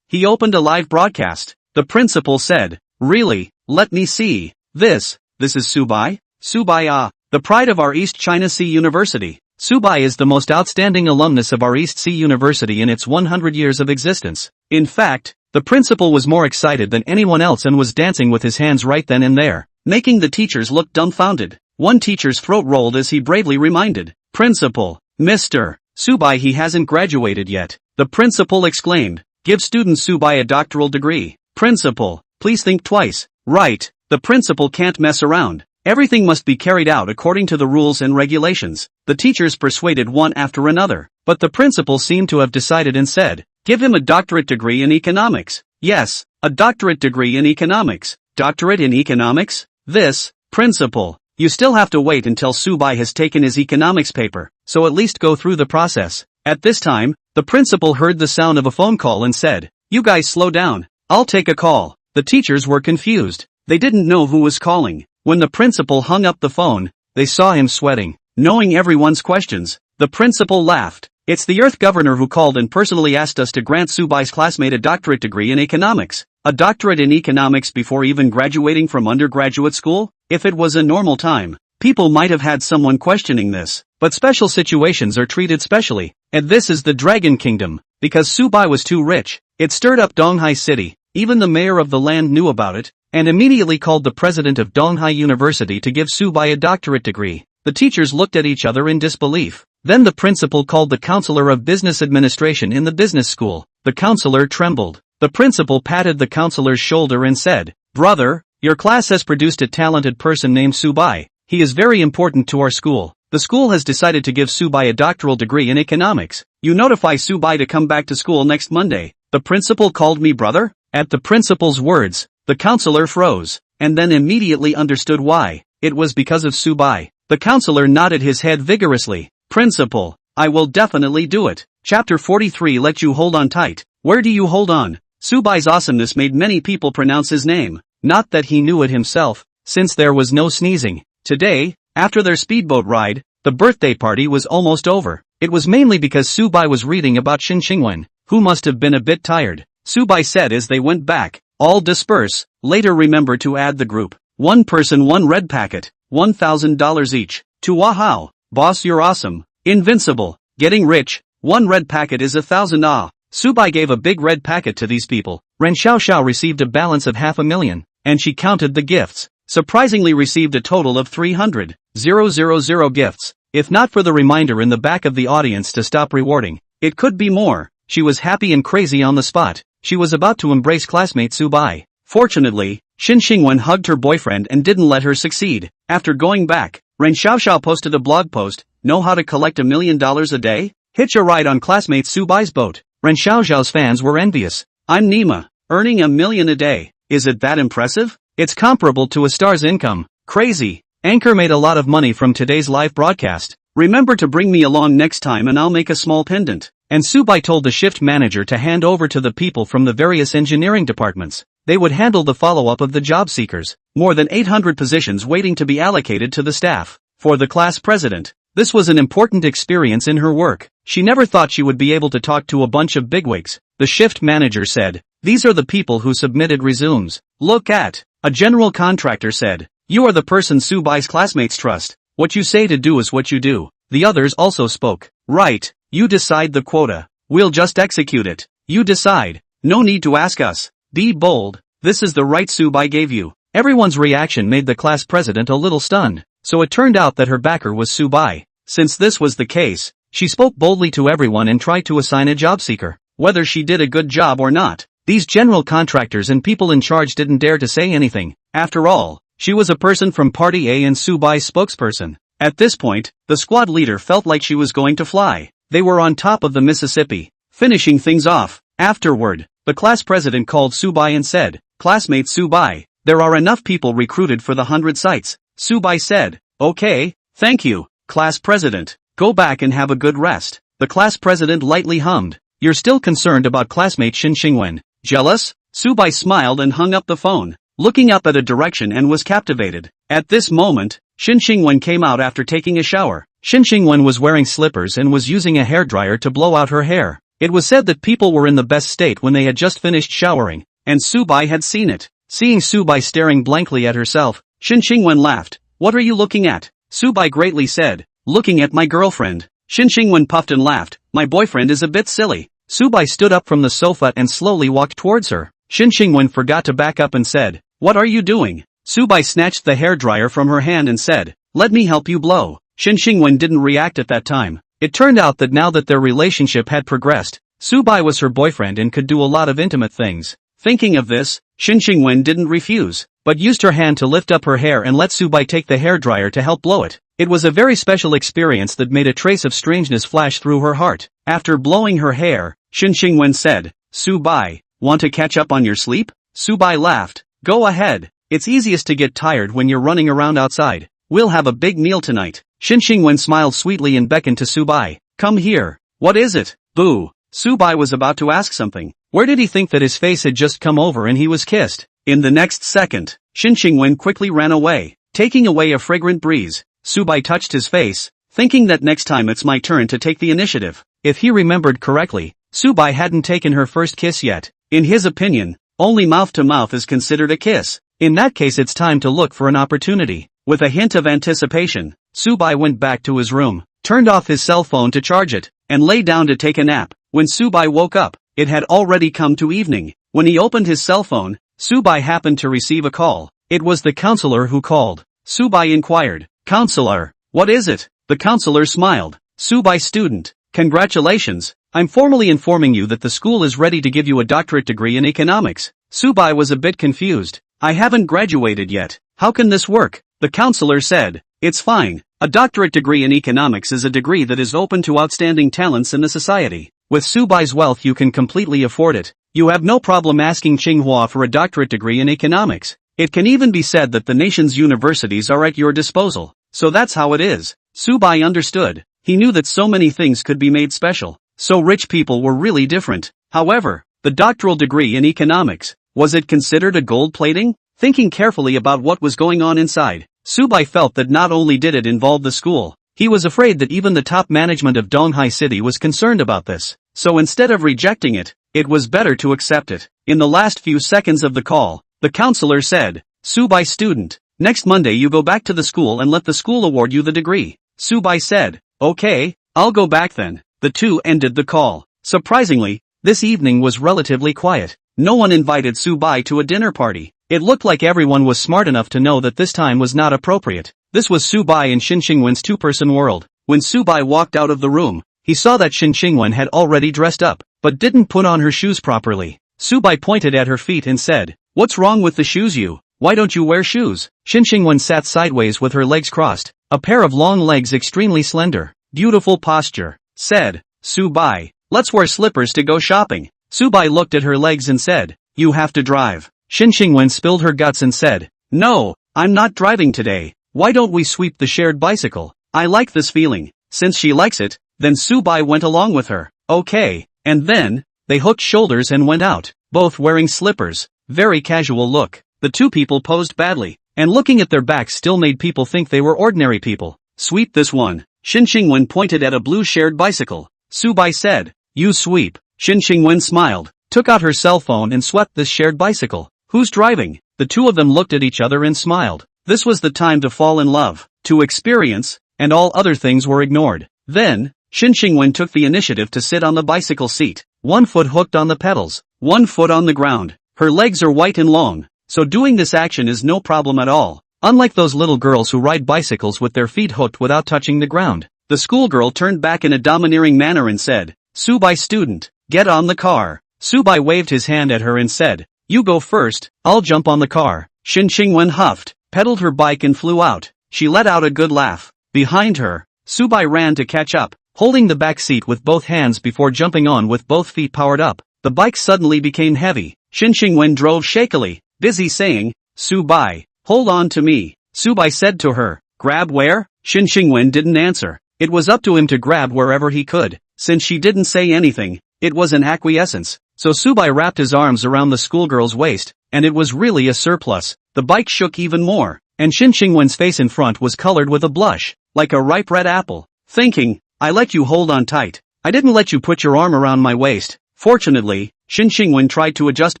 he opened a live broadcast. The principal said, Really? Let me see. This is Subai? Subai, the pride of our East China Sea University. Subai is the most outstanding alumnus of our East Sea University in its 100 years of existence. In fact, the principal was more excited than anyone else and was dancing with his hands right then and there, making the teachers look dumbfounded. One teacher's throat rolled as he bravely reminded, Principal, Mr. Subai, he hasn't graduated yet. The principal exclaimed, Give student Subai a doctoral degree. Principal, please think twice. Right, the principal can't mess around. Everything must be carried out according to the rules and regulations. The teachers persuaded one after another, but the principal seemed to have decided and said, Give him a doctorate degree in economics. Yes, a doctorate degree in economics. Doctorate in economics? This, principal, you still have to wait until Subai has taken his economics paper, so at least go through the process. At this time, the principal heard the sound of a phone call and said, You guys slow down, I'll take a call. The teachers were confused. They didn't know who was calling. When the principal hung up the phone, they saw him sweating. Knowing everyone's questions, the principal laughed. It's the Earth Governor who called and personally asked us to grant Subai's classmate a doctorate degree in economics. A doctorate in economics before even graduating from undergraduate school? If it was a normal time, people might have had someone questioning this, but special situations are treated specially, and this is the Dragon Kingdom, because Subai was too rich. It stirred up Donghai City, even the mayor of the land knew about it, and immediately called the president of Donghai University to give Subai a doctorate degree. The teachers looked at each other in disbelief. Then the principal called the counselor of business administration in the business school. The counselor trembled. The principal patted the counselor's shoulder and said, "Brother, your class has produced a talented person named Subai. He is very important to our school. The school has decided to give Subai a doctoral degree in economics. You notify Subai to come back to school next Monday." The principal called me brother? At the principal's words, the counselor froze, and then immediately understood why. It was because of Subai. The counselor nodded his head vigorously. "Principal, I will definitely do it." Chapter 43 Let you hold on tight. Where do you hold on? Subai's awesomeness made many people pronounce his name. Not that he knew it himself, since there was no sneezing. Today, after their speedboat ride, the birthday party was almost over. It was mainly because Subai was reading about Shin Xingwen, who must have been a bit tired. Subai said as they went back, "All disperse, later remember to add the group. One person one red packet, $1,000 each. To Wahao, boss you're awesome, invincible, getting rich, one red packet is 1,000 ah." Subai gave a big red packet to these people. Ren Xiaoxiao received a balance of 500,000, and she counted the gifts. Surprisingly received a total of 300,000 gifts. If not for the reminder in the back of the audience to stop rewarding, it could be more. She was happy and crazy on the spot. She was about to embrace classmate Subai. Fortunately, Shin Xingwen hugged her boyfriend and didn't let her succeed. After going back, Ren Xiaoxiao posted a blog post, "Know how to collect $1 million a day? Hitch a ride on classmate Subai's boat." Ren Xiaoxiao's fans were envious. "I'm Nima, earning $1 million a day. Is it that impressive? It's comparable to a star's income. Crazy. Anchor made a lot of money from today's live broadcast. Remember to bring me along next time and I'll make a small pendant." And Subai told the shift manager to hand over to the people from the various engineering departments. They would handle the follow-up of the job seekers. More than 800 positions waiting to be allocated to the staff. For the class president, this was an important experience in her work. She never thought she would be able to talk to a bunch of bigwigs. The shift manager said, "These are the people who submitted resumes. Look at." A general contractor said, "You are the person Subai's classmates trust. What you say to do is what you do." The others also spoke. "Right, you decide the quota. We'll just execute it. You decide. No need to ask us. Be bold. This is the right Subai gave you." Everyone's reaction made the class president a little stunned. So it turned out that her backer was Subai. Since this was the case, she spoke boldly to everyone and tried to assign a job seeker. Whether she did a good job or not, these general contractors and people in charge didn't dare to say anything. After all, she was a person from Party A and Subai's spokesperson. At this point, the squad leader felt like she was going to fly. They were on top of the Mississippi, finishing things off. Afterward, the class president called Subai and said, "Classmate Subai, there are enough people recruited for the 100 sites." Subai said, "Okay, thank you, class president. Go back and have a good rest." The class president lightly hummed. "You're still concerned about classmate Shin Xingwen? Jealous?" Subai smiled and hung up the phone, looking up at a direction and was captivated. At this moment, Shin Xingwen came out after taking a shower. Shin Xingwen was wearing slippers and was using a hairdryer to blow out her hair. It was said that people were in the best state when they had just finished showering, and Subai had seen it. Seeing Subai staring blankly at herself, Shin Xingwen laughed. "What are you looking at?" Subai greatly said, "Looking at my girlfriend." Shin Xingwen puffed and laughed. "My boyfriend is a bit silly." Subai stood up from the sofa and slowly walked towards her. Shin Xingwen forgot to back up and said, "What are you doing?" Subai snatched the hairdryer from her hand and said, "Let me help you blow." Shin Xingwen didn't react at that time. It turned out that now that their relationship had progressed, Subai was her boyfriend and could do a lot of intimate things. Thinking of this, Shin Xingwen didn't refuse, but used her hand to lift up her hair and let Subai take the hairdryer to help blow it. It was a very special experience that made a trace of strangeness flash through her heart. After blowing her hair, Shin Xingwen said, "Subai, want to catch up on your sleep?" Subai laughed. "Go ahead. It's easiest to get tired when you're running around outside. We'll have a big meal tonight." Shin Xingwen smiled sweetly and beckoned to Subai. "Come here." "What is it?" "Boo." Subai was about to ask something. Where did he think that his face had just come over and he was kissed? In the next second, Shin Xingwen quickly ran away, taking away a fragrant breeze. Subai touched his face, thinking that next time it's my turn to take the initiative. If he remembered correctly, Subai hadn't taken her first kiss yet. In his opinion, only mouth to mouth is considered a kiss. In that case it's time to look for an opportunity. With a hint of anticipation, Subai went back to his room, turned off his cell phone to charge it, and lay down to take a nap. When Subai woke up, it had already come to evening. When he opened his cell phone, Subai happened to receive a call. It was the counselor who called. Subai inquired, "Counselor, what is it?" The counselor smiled. "Subai student, congratulations. I'm formally informing you that the school is ready to give you a doctorate degree in economics." Subai was a bit confused. "I haven't graduated yet. How can this work?" The counselor said, "It's fine. A doctorate degree in economics is a degree that is open to outstanding talents in the society. With Subai's wealth you can completely afford it. You have no problem asking Tsinghua for a doctorate degree in economics. It can even be said that the nation's universities are at your disposal. So that's how it is." Subai understood. He knew that so many things could be made special. So rich people were really different. However, the doctoral degree in economics, was it considered a gold plating? Thinking carefully about what was going on inside, Subai felt that not only did it involve the school, he was afraid that even the top management of Donghai City was concerned about this. So instead of rejecting it, it was better to accept it. In the last few seconds of the call, the counselor said, "Subai student, next Monday you go back to the school and let the school award you the degree." Subai said, "Okay, I'll go back then." The two ended the call. Surprisingly, this evening was relatively quiet. No one invited Subai to a dinner party. It looked like everyone was smart enough to know that this time was not appropriate. This was Subai and Shin Qingwen's two-person world. When Subai walked out of the room, he saw that Shin Qingwen had already dressed up, but didn't put on her shoes properly. Subai pointed at her feet and said, "What's wrong with the shoes you? Why don't you wear shoes?" Shin Qingwen sat sideways with her legs crossed, a pair of long legs extremely slender. "Beautiful posture," said Subai. "Let's wear slippers to go shopping." Subai looked at her legs and said, "You have to drive." Shin Qingwen spilled her guts and said, "No, I'm not driving today. Why don't we sweep the shared bicycle? I like this feeling." Since she likes it, then Subai went along with her. "Okay." And then, they hooked shoulders and went out, both wearing slippers. Very casual look. The two people posed badly, and looking at their backs still made people think they were ordinary people. "Sweep this one." Shin Qingwen pointed at a blue shared bicycle. Subai said, "You sweep." Shin Qingwen smiled, took out her cell phone and swept this shared bicycle. "Who's driving?" The two of them looked at each other and smiled. This was the time to fall in love, to experience, and all other things were ignored. Then, Shin Qingwen took the initiative to sit on the bicycle seat, one foot hooked on the pedals, one foot on the ground. Her legs are white and long, so doing this action is no problem at all. Unlike those little girls who ride bicycles with their feet hooked without touching the ground. The schoolgirl turned back in a domineering manner and said, "Subai student, get on the car." Subai waved his hand at her and said, "You go first, I'll jump on the car." Shin Qingwen huffed, pedaled her bike and flew out. She let out a good laugh. Behind her, Subai ran to catch up, holding the back seat with both hands before jumping on with both feet powered up. The bike suddenly became heavy. Shin Qingwen drove shakily, busy saying, "Subai, hold on to me." Subai said to her, "Grab where?" Shin Qingwen didn't answer. It was up to him to grab wherever he could. Since she didn't say anything, it was an acquiescence. So Subai wrapped his arms around the schoolgirl's waist, and it was really a surplus. The bike shook even more, and Shin Qingwen's face in front was colored with a blush, like a ripe red apple. Thinking, "I let you hold on tight. I didn't let you put your arm around my waist." Fortunately, Shin Qingwen tried to adjust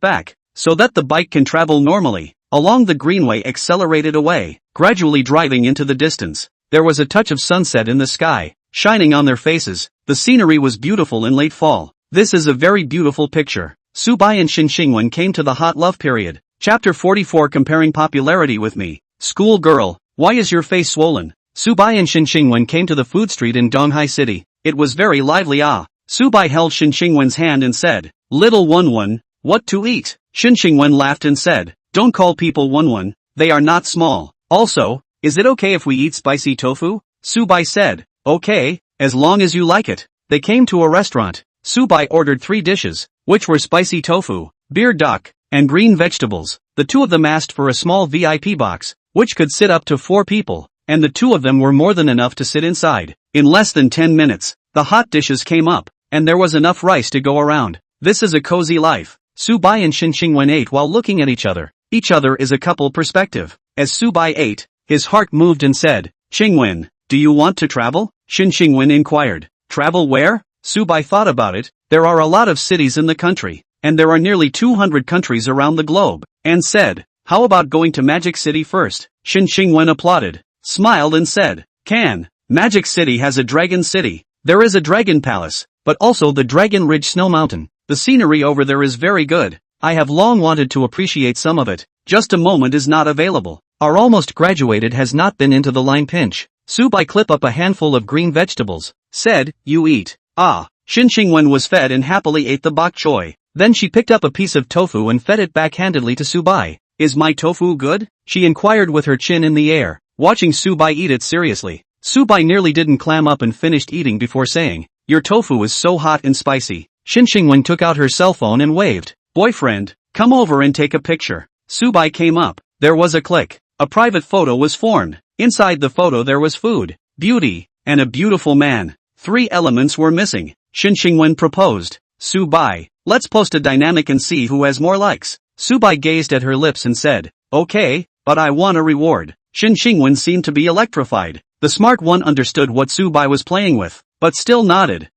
back, so that the bike can travel normally. Along the greenway accelerated away, gradually driving into the distance. There was a touch of sunset in the sky, shining on their faces. The scenery was beautiful in late fall. This is a very beautiful picture. Subai and Shin Qingwen came to the hot love period. Chapter 44 Comparing popularity with me. School girl, why is your face swollen? Subai and Shin Qingwen came to the food street in Donghai City. It was very lively. Subai held Shin Qingwen's hand and said, "Little One, what to eat?" Shin Qingwen laughed and said, "Don't call people One, they are not small. Also, is it okay if we eat spicy tofu?" Subai said, "Okay, as long as you like it." They came to a restaurant. Subai ordered 3 dishes, which were spicy tofu, beer duck, and green vegetables. The two of them asked for a small VIP box, which could sit up to 4 people, and the two of them were more than enough to sit inside. In less than 10 minutes, the hot dishes came up, and there was enough rice to go around. This is a cozy life. Subai and Shin Qingwen ate while looking at each other. Each other is a couple perspective. As Subai ate, his heart moved and said, "Qingwen, do you want to travel?" Shin Qingwen inquired. "Travel where?" Subai thought about it. There are a lot of cities in the country, and there are nearly 200 countries around the globe, and said, "How about going to Magic City first?" Shin Xingwen applauded, smiled and said, "Can. Magic City has a dragon city. There is a dragon palace, but also the Dragon Ridge Snow Mountain. The scenery over there is very good. I have long wanted to appreciate some of it. Just a moment is not available. Our almost graduated has not been into the line pinch." Subai clip up a handful of green vegetables, said, "You eat." Ah. Shin Xingwen was fed and happily ate the bok choy. Then she picked up a piece of tofu and fed it backhandedly to Subai. "Is my tofu good?" she inquired with her chin in the air, watching Subai eat it seriously. Subai nearly didn't clam up and finished eating before saying, "Your tofu is so hot and spicy." Shin Xingwen took out her cell phone and waved, "Boyfriend, come over and take a picture." Subai came up. There was a click. A private photo was formed. Inside the photo there was food, beauty, and a beautiful man. 3 elements were missing. Shin Xingwen proposed, "Subai, let's post a dynamic and see who has more likes." Subai gazed at her lips and said, "Okay, but I want a reward." Shin Xingwen seemed to be electrified. The smart one understood what Subai was playing with, but still nodded.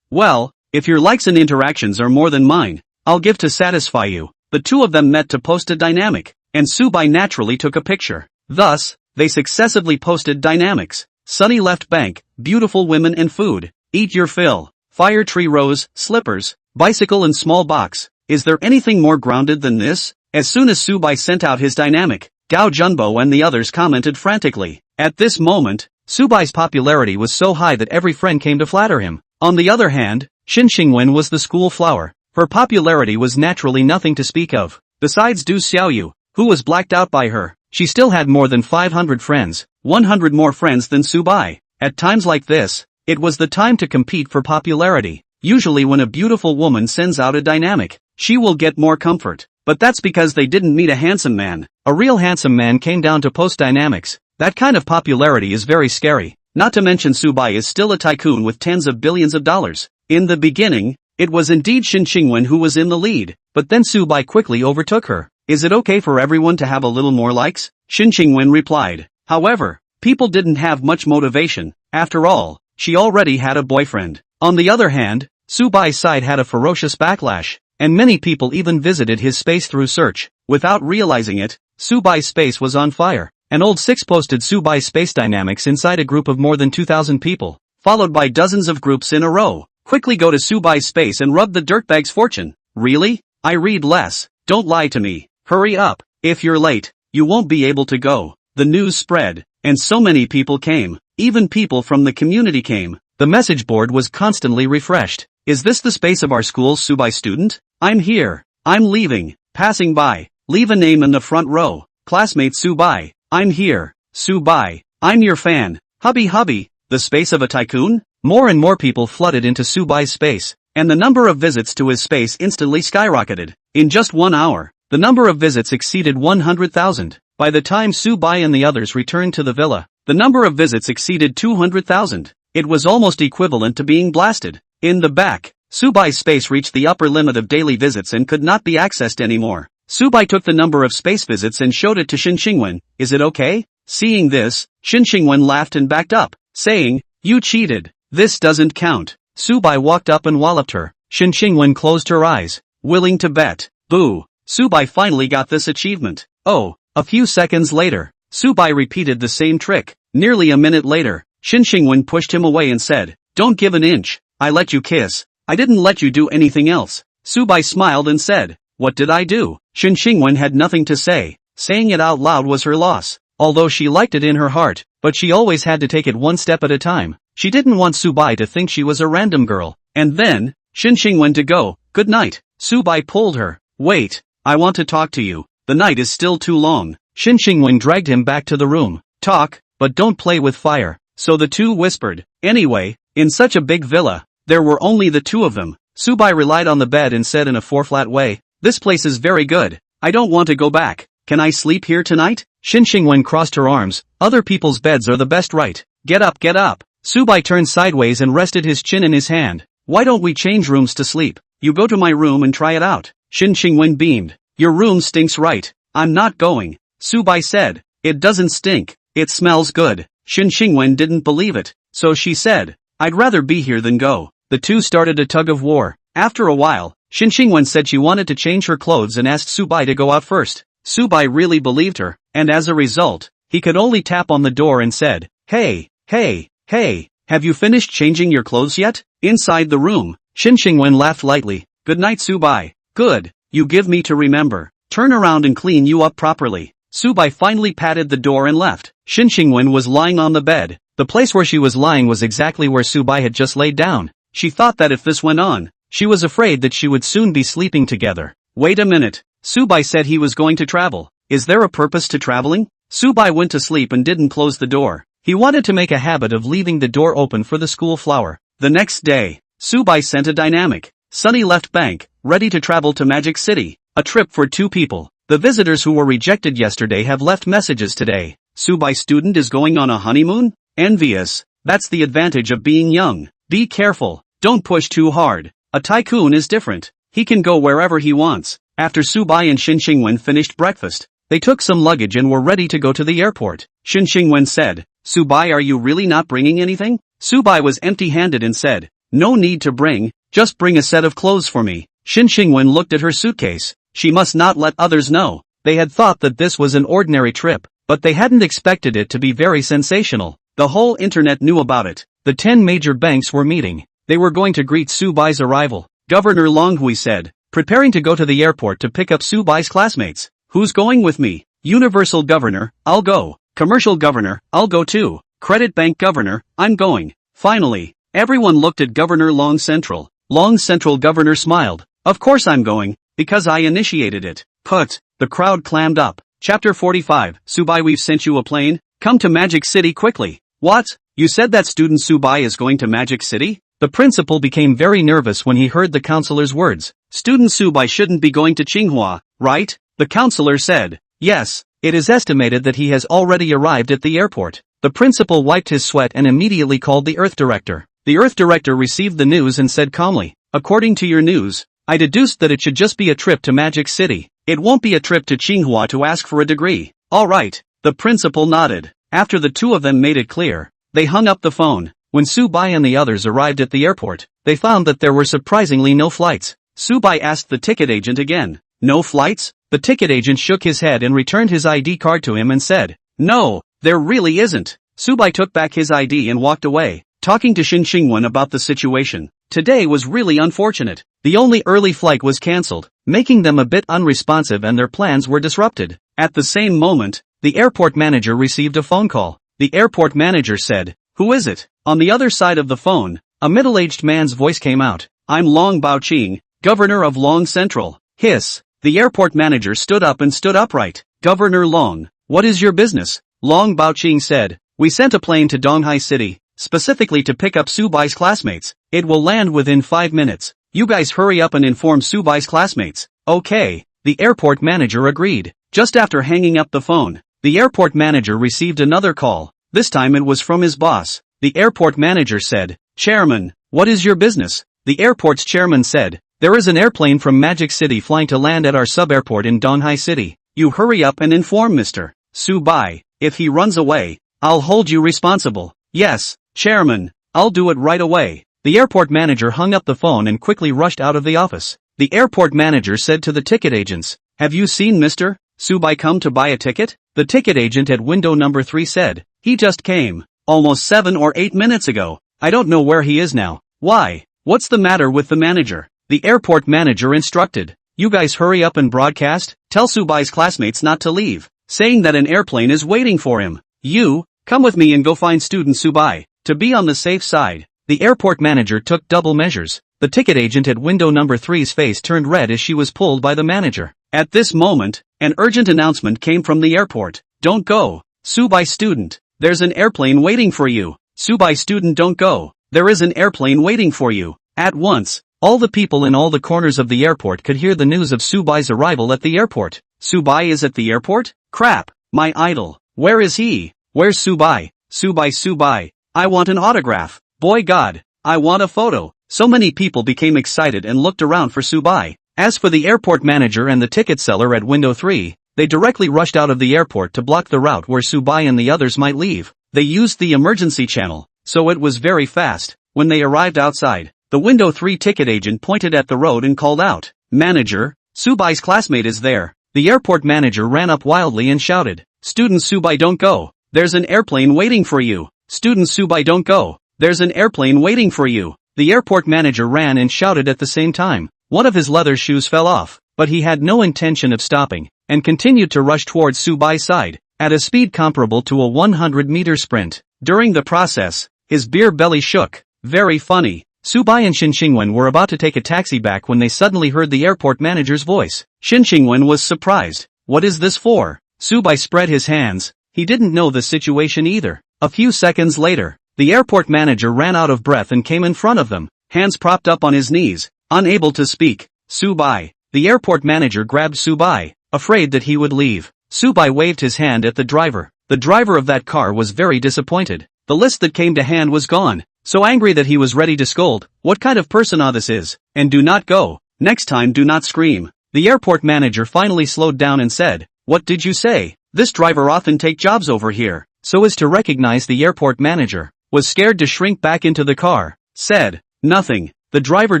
Well, if your likes and interactions are more than mine, I'll give to satisfy you." The two of them met to post a dynamic, and Subai naturally took a picture. Thus, they successively posted dynamics. Sunny left bank, beautiful women and food. Eat your fill. Fire tree rose, slippers, bicycle and small box. Is there anything more grounded than this? As soon as Subai sent out his dynamic, Gao Junbo and the others commented frantically. At this moment, Subai's popularity was so high that every friend came to flatter him. On the other hand, Shin Xingwen was the school flower. Her popularity was naturally nothing to speak of. Besides Du Xiaoyu, who was blacked out by her, she still had more than 500 friends, 100 more friends than Subai. At times like this, it was the time to compete for popularity. Usually when a beautiful woman sends out a dynamic, she will get more comfort. But that's because they didn't meet a handsome man. A real handsome man came down to post dynamics. That kind of popularity is very scary. Not to mention Subai is still a tycoon with tens of billions of dollars. In the beginning, it was indeed Shin Xingwen who was in the lead, but then Subai quickly overtook her. "Is it okay for everyone to have a little more likes?" Shin Xingwen replied. However, people didn't have much motivation. After all, she already had a boyfriend. On the other hand, Subai's side had a ferocious backlash, and many people even visited his space through search. Without realizing it, Subai's space was on fire. An old six posted Subai's space dynamics inside a group of more than 2,000 people, followed by dozens of groups in a row. "Quickly go to Subai's space and rub the dirtbag's fortune." "Really? I read less. Don't lie to me. Hurry up. If you're late, you won't be able to go." The news spread, and so many people came. Even people from the community came. The message board was constantly refreshed. "Is this the space of our school's Subai student? I'm here. I'm leaving. Passing by. Leave a name in the front row. Classmate Subai. I'm here. Subai. I'm your fan. Hubby. The space of a tycoon?" More and more people flooded into Subai's space, and the number of visits to his space instantly skyrocketed. In just 1 hour, the number of visits exceeded 100,000. By the time Subai and the others returned to the villa, the number of visits exceeded 200,000. It was almost equivalent to being blasted. In the back, Subai's space reached the upper limit of daily visits and could not be accessed anymore. Subai took the number of space visits and showed it to Shin Xingwen. "Is it okay?" Seeing this, Shin Xingwen laughed and backed up, saying, "You cheated. This doesn't count." Subai walked up and walloped her. Shin Xingwen closed her eyes, willing to bet. Boo! Subai finally got this achievement. Oh, a few seconds later, Subai repeated the same trick. Nearly a minute later, Shin Xingwen pushed him away and said, "Don't give an inch. I let you kiss. I didn't let you do anything else." Subai smiled and said, "What did I do?" Shin Xingwen had nothing to say. Saying it out loud was her loss. Although she liked it in her heart, but she always had to take it one step at a time. She didn't want Subai to think she was a random girl. And then, Shin Xingwen to go. "Good night." Subai pulled her. "Wait, I want to talk to you. The night is still too long." Shin Xingwen dragged him back to the room. "Talk, but don't play with fire." So the two whispered. Anyway, in such a big villa, there were only the two of them. Subai relied on the bed and said in a flat way, "This place is very good. I don't want to go back. Can I sleep here tonight?" Shin Xingwen crossed her arms. "Other people's beds are the best, right? Get up, get up." Subai turned sideways and rested his chin in his hand. "Why don't we change rooms to sleep? You go to my room and try it out." Shin Xingwen beamed. "Your room stinks, right?" "I'm not going." Subai said. "It doesn't stink. It smells good." Shin Xingwen didn't believe it, so she said, "I'd rather be here than go." The two started a tug of war. After a while, Shin Xingwen said she wanted to change her clothes and asked Subai to go out first. Subai really believed her, and as a result, he could only tap on the door and said, "Hey, hey, hey, have you finished changing your clothes yet?" Inside the room, Shin Xingwen laughed lightly. "Good night, Subai. Good, you give me to remember. Turn around and clean you up properly." Subai finally patted the door and left. Shin Xingwen was lying on the bed. The place where she was lying was exactly where Subai had just laid down. She thought that if this went on, she was afraid that she would soon be sleeping together. Wait a minute. Subai said he was going to travel. Is there a purpose to traveling? Subai went to sleep and didn't close the door. He wanted to make a habit of leaving the door open for the school flower. The next day, Subai sent a dynamic. Sunny left bank, ready to travel to Magic City. A trip for 2 people. The visitors who were rejected yesterday have left messages today. Subai student is going on a honeymoon? Envious. That's the advantage of being young. Be careful. Don't push too hard. A tycoon is different. He can go wherever he wants. After Subai and Shin Xingwen finished breakfast, they took some luggage and were ready to go to the airport. Shin Xingwen said, "Subai, are you really not bringing anything?" Subai was empty-handed and said, "No need to bring, just bring a set of clothes for me." Shin Xingwen looked at her suitcase. She must not let others know. They had thought that this was an ordinary trip, but they hadn't expected it to be very sensational. The whole internet knew about it. The 10 major banks were meeting. They were going to greet Subai's arrival. Governor Longhui said, preparing to go to the airport to pick up Subai's classmates. "Who's going with me?" Universal Governor, "I'll go." Commercial Governor, "I'll go too." Credit Bank Governor, "I'm going." Finally, everyone looked at Governor Long Central. Long Central Governor smiled. "Of course I'm going, because I initiated it." Put. The crowd clammed up. Chapter 45, Subai, we've sent you a plane. Come to Magic City quickly. What? You said that student Subai is going to Magic City? The principal became very nervous when he heard the counselor's words. Student Subai shouldn't be going to Tsinghua, right? The counselor said. Yes, it is estimated that he has already arrived at the airport. The principal wiped his sweat and immediately called the Earth Director. The Earth Director received the news and said calmly, "According to your news, I deduced that it should just be a trip to Magic City. It won't be a trip to Tsinghua to ask for a degree." All right, the principal nodded. After the two of them made it clear, they hung up the phone. When Subai and the others arrived at the airport, they found that there were surprisingly no flights. Subai asked the ticket agent again. "No flights?" The ticket agent shook his head and returned his ID card to him and said, "No, there really isn't." Subai took back his ID and walked away, talking to Shin Xingwen about the situation. Today was really unfortunate. The only early flight was cancelled, making them a bit unresponsive and their plans were disrupted. At the same moment, the airport manager received a phone call. The airport manager said, "Who is it?" On the other side of the phone, a middle-aged man's voice came out. "I'm Long Baoqing, Governor of Long Central." Hiss. The airport manager stood up and stood upright. "Governor Long, what is your business?" Long Baoqing said, "We sent a plane to Donghai City, specifically to pick up Subai's classmates. It will land within 5 minutes. You guys hurry up and inform Subai's classmates." Okay, the airport manager agreed. Just after hanging up the phone, the airport manager received another call. This time it was from his boss. The airport manager said, "Chairman, what is your business?" The airport's chairman said, "There is an airplane from Magic City flying to land at our sub-airport in Donghai City. You hurry up and inform Mr. Subai. If he runs away, I'll hold you responsible." "Yes, Chairman, I'll do it right away." The airport manager hung up the phone and quickly rushed out of the office. The airport manager said to the ticket agents, "Have you seen Mr. Subai come to buy a ticket?" The ticket agent at window number 3 said, "He just came, almost 7 or 8 minutes ago. I don't know where he is now." "Why? What's the matter with the manager?" The airport manager instructed, "You guys hurry up and broadcast, tell Subai's classmates not to leave, saying that an airplane is waiting for him. You, come with me and go find student Subai, to be on the safe side." The airport manager took double measures. The ticket agent at window number 3's face turned red as she was pulled by the manager. At this moment, an urgent announcement came from the airport. "Don't go, Subai student. There's an airplane waiting for you. Subai student, don't go. There is an airplane waiting for you." At once, all the people in all the corners of the airport could hear the news of Subai's arrival at the airport. "Subai is at the airport? Crap, my idol. Where is he? Where's Subai? Subai, I want an autograph. Boy God, I want a photo." So many people became excited and looked around for Subai. As for the airport manager and the ticket seller at window 3, they directly rushed out of the airport to block the route where Subai and the others might leave. They used the emergency channel, so it was very fast. When they arrived outside, the window 3 ticket agent pointed at the road and called out, "Manager, Subai's classmate is there." The airport manager ran up wildly and shouted, "Student Subai, don't go. There's an airplane waiting for you. Student Subai, don't go. There's an airplane waiting for you." The airport manager ran and shouted at the same time. One of his leather shoes fell off, but he had no intention of stopping, and continued to rush towards Subai's side, at a speed comparable to a 100-meter sprint. During the process, his beer belly shook. Very funny. Subai and Shin Xingwen were about to take a taxi back when they suddenly heard the airport manager's voice. Shin Xingwen was surprised. "What is this for?" Subai spread his hands. He didn't know the situation either. A few seconds later, the airport manager ran out of breath and came in front of them, hands propped up on his knees, unable to speak. "Subai." The airport manager grabbed Subai, afraid that he would leave. Subai waved his hand at the driver. The driver of that car was very disappointed. The list that came to hand was gone. So angry that he was ready to scold. "What kind of persona this is? And do not go. Next time do not scream." The airport manager finally slowed down and said, "What did you say?" This driver often take jobs over here, so as to recognize the airport manager, was scared to shrink back into the car, said, "Nothing." The driver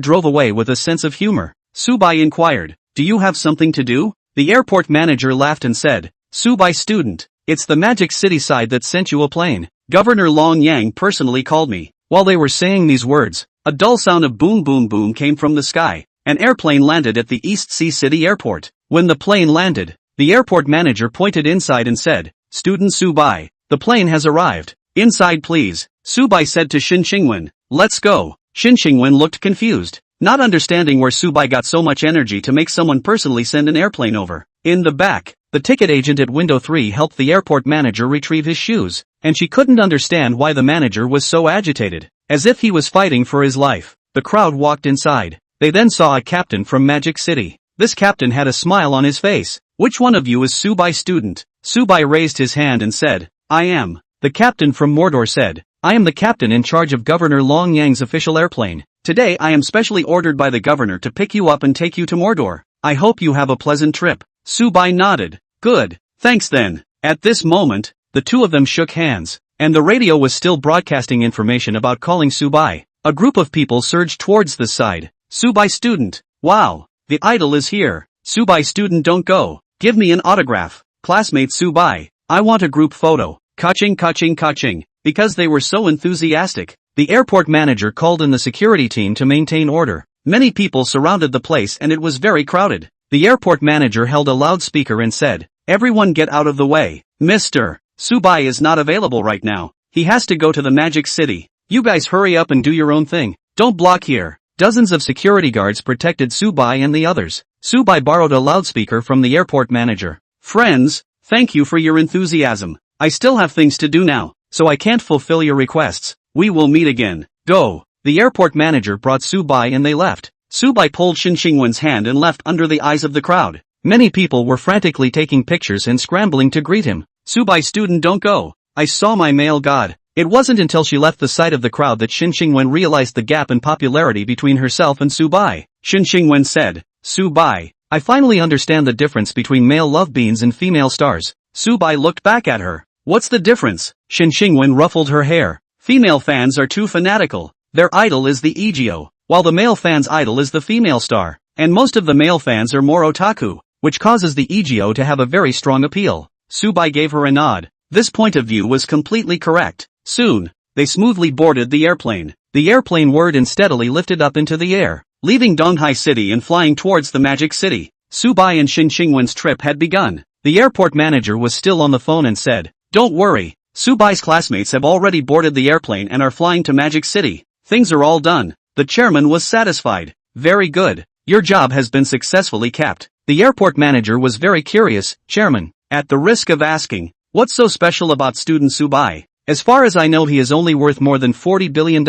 drove away with a sense of humor. Subai inquired, "Do you have something to do?" The airport manager laughed and said, "Subai student, it's the Magic City side that sent you a plane. Governor Long Yang personally called me." While they were saying these words, a dull sound of boom boom boom came from the sky. An airplane landed at the East Sea City Airport. When the plane landed, the airport manager pointed inside and said, "Student Subai, the plane has arrived. Inside please." Subai said to Shin Xingwen, "Let's go." Shin Xingwen looked confused, not understanding where Subai got so much energy to make someone personally send an airplane over. In the back, the ticket agent at window 3 helped the airport manager retrieve his shoes, and she couldn't understand why the manager was so agitated, as if he was fighting for his life. The crowd walked inside. They then saw a captain from Magic City. This captain had a smile on his face. "Which one of you is Subai student?" Subai raised his hand and said, "I am." The captain from Mordor said, "I am the captain in charge of Governor Long Yang's official airplane. Today I am specially ordered by the governor to pick you up and take you to Mordor. I hope you have a pleasant trip." Subai nodded. "Good, thanks then." At this moment, the two of them shook hands, and the radio was still broadcasting information about calling Subai. A group of people surged towards the side. "Subai student, wow, the idol is here. Subai student, don't go. Give me an autograph. Classmate Subai, I want a group photo." Kaching kaching kaching. Because they were so enthusiastic, the airport manager called in the security team to maintain order. Many people surrounded the place and it was very crowded. The airport manager held a loudspeaker and said, "Everyone get out of the way. Mr. Subai is not available right now. He has to go to the Magic City. You guys hurry up and do your own thing. Don't block here." Dozens of security guards protected Subai and the others. Subai borrowed a loudspeaker from the airport manager. "Friends, thank you for your enthusiasm. I still have things to do now, so I can't fulfill your requests. We will meet again. Go." The airport manager brought Subai and they left. Subai pulled Shin Xingwen's hand and left under the eyes of the crowd. Many people were frantically taking pictures and scrambling to greet him. "Subai student, don't go. I saw my male god." It wasn't until she left the sight of the crowd that Shin Xingwen realized the gap in popularity between herself and Subai. Shin Xingwen said, "Subai, I finally understand the difference between male love beans and female stars." Subai looked back at her. "What's the difference?" Shin Xingwen ruffled her hair. "Female fans are too fanatical. Their idol is the Egyo, while the male fan's idol is the female star. And most of the male fans are more otaku, which causes the Egyo to have a very strong appeal." Subai gave her a nod. This point of view was completely correct. Soon, they smoothly boarded the airplane. The airplane whirred and steadily lifted up into the air, leaving Donghai City and flying towards the Magic City. Subai and Shin Xingwen's trip had begun. The airport manager was still on the phone and said, "Don't worry, Subai's classmates have already boarded the airplane and are flying to Magic City. Things are all done." The chairman was satisfied. "Very good. Your job has been successfully capped." The airport manager was very curious. "Chairman, at the risk of asking, what's so special about student Subai? As far as I know he is only worth more than $40 billion.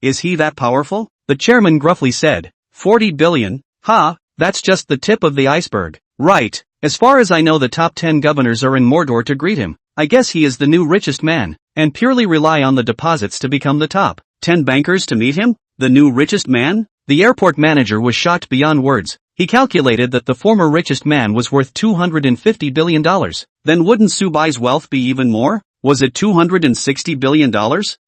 Is he that powerful?" The chairman gruffly said, "40 billion? Ha, that's just the tip of the iceberg." "Right. As far as I know the top 10 governors are in Mordor to greet him. I guess he is the new richest man, and purely rely on the deposits to become the top 10 bankers to meet him? The new richest man?" The airport manager was shocked beyond words. He calculated that the former richest man was worth $250 billion. Then wouldn't Subai's wealth be even more? Was it $260 billion?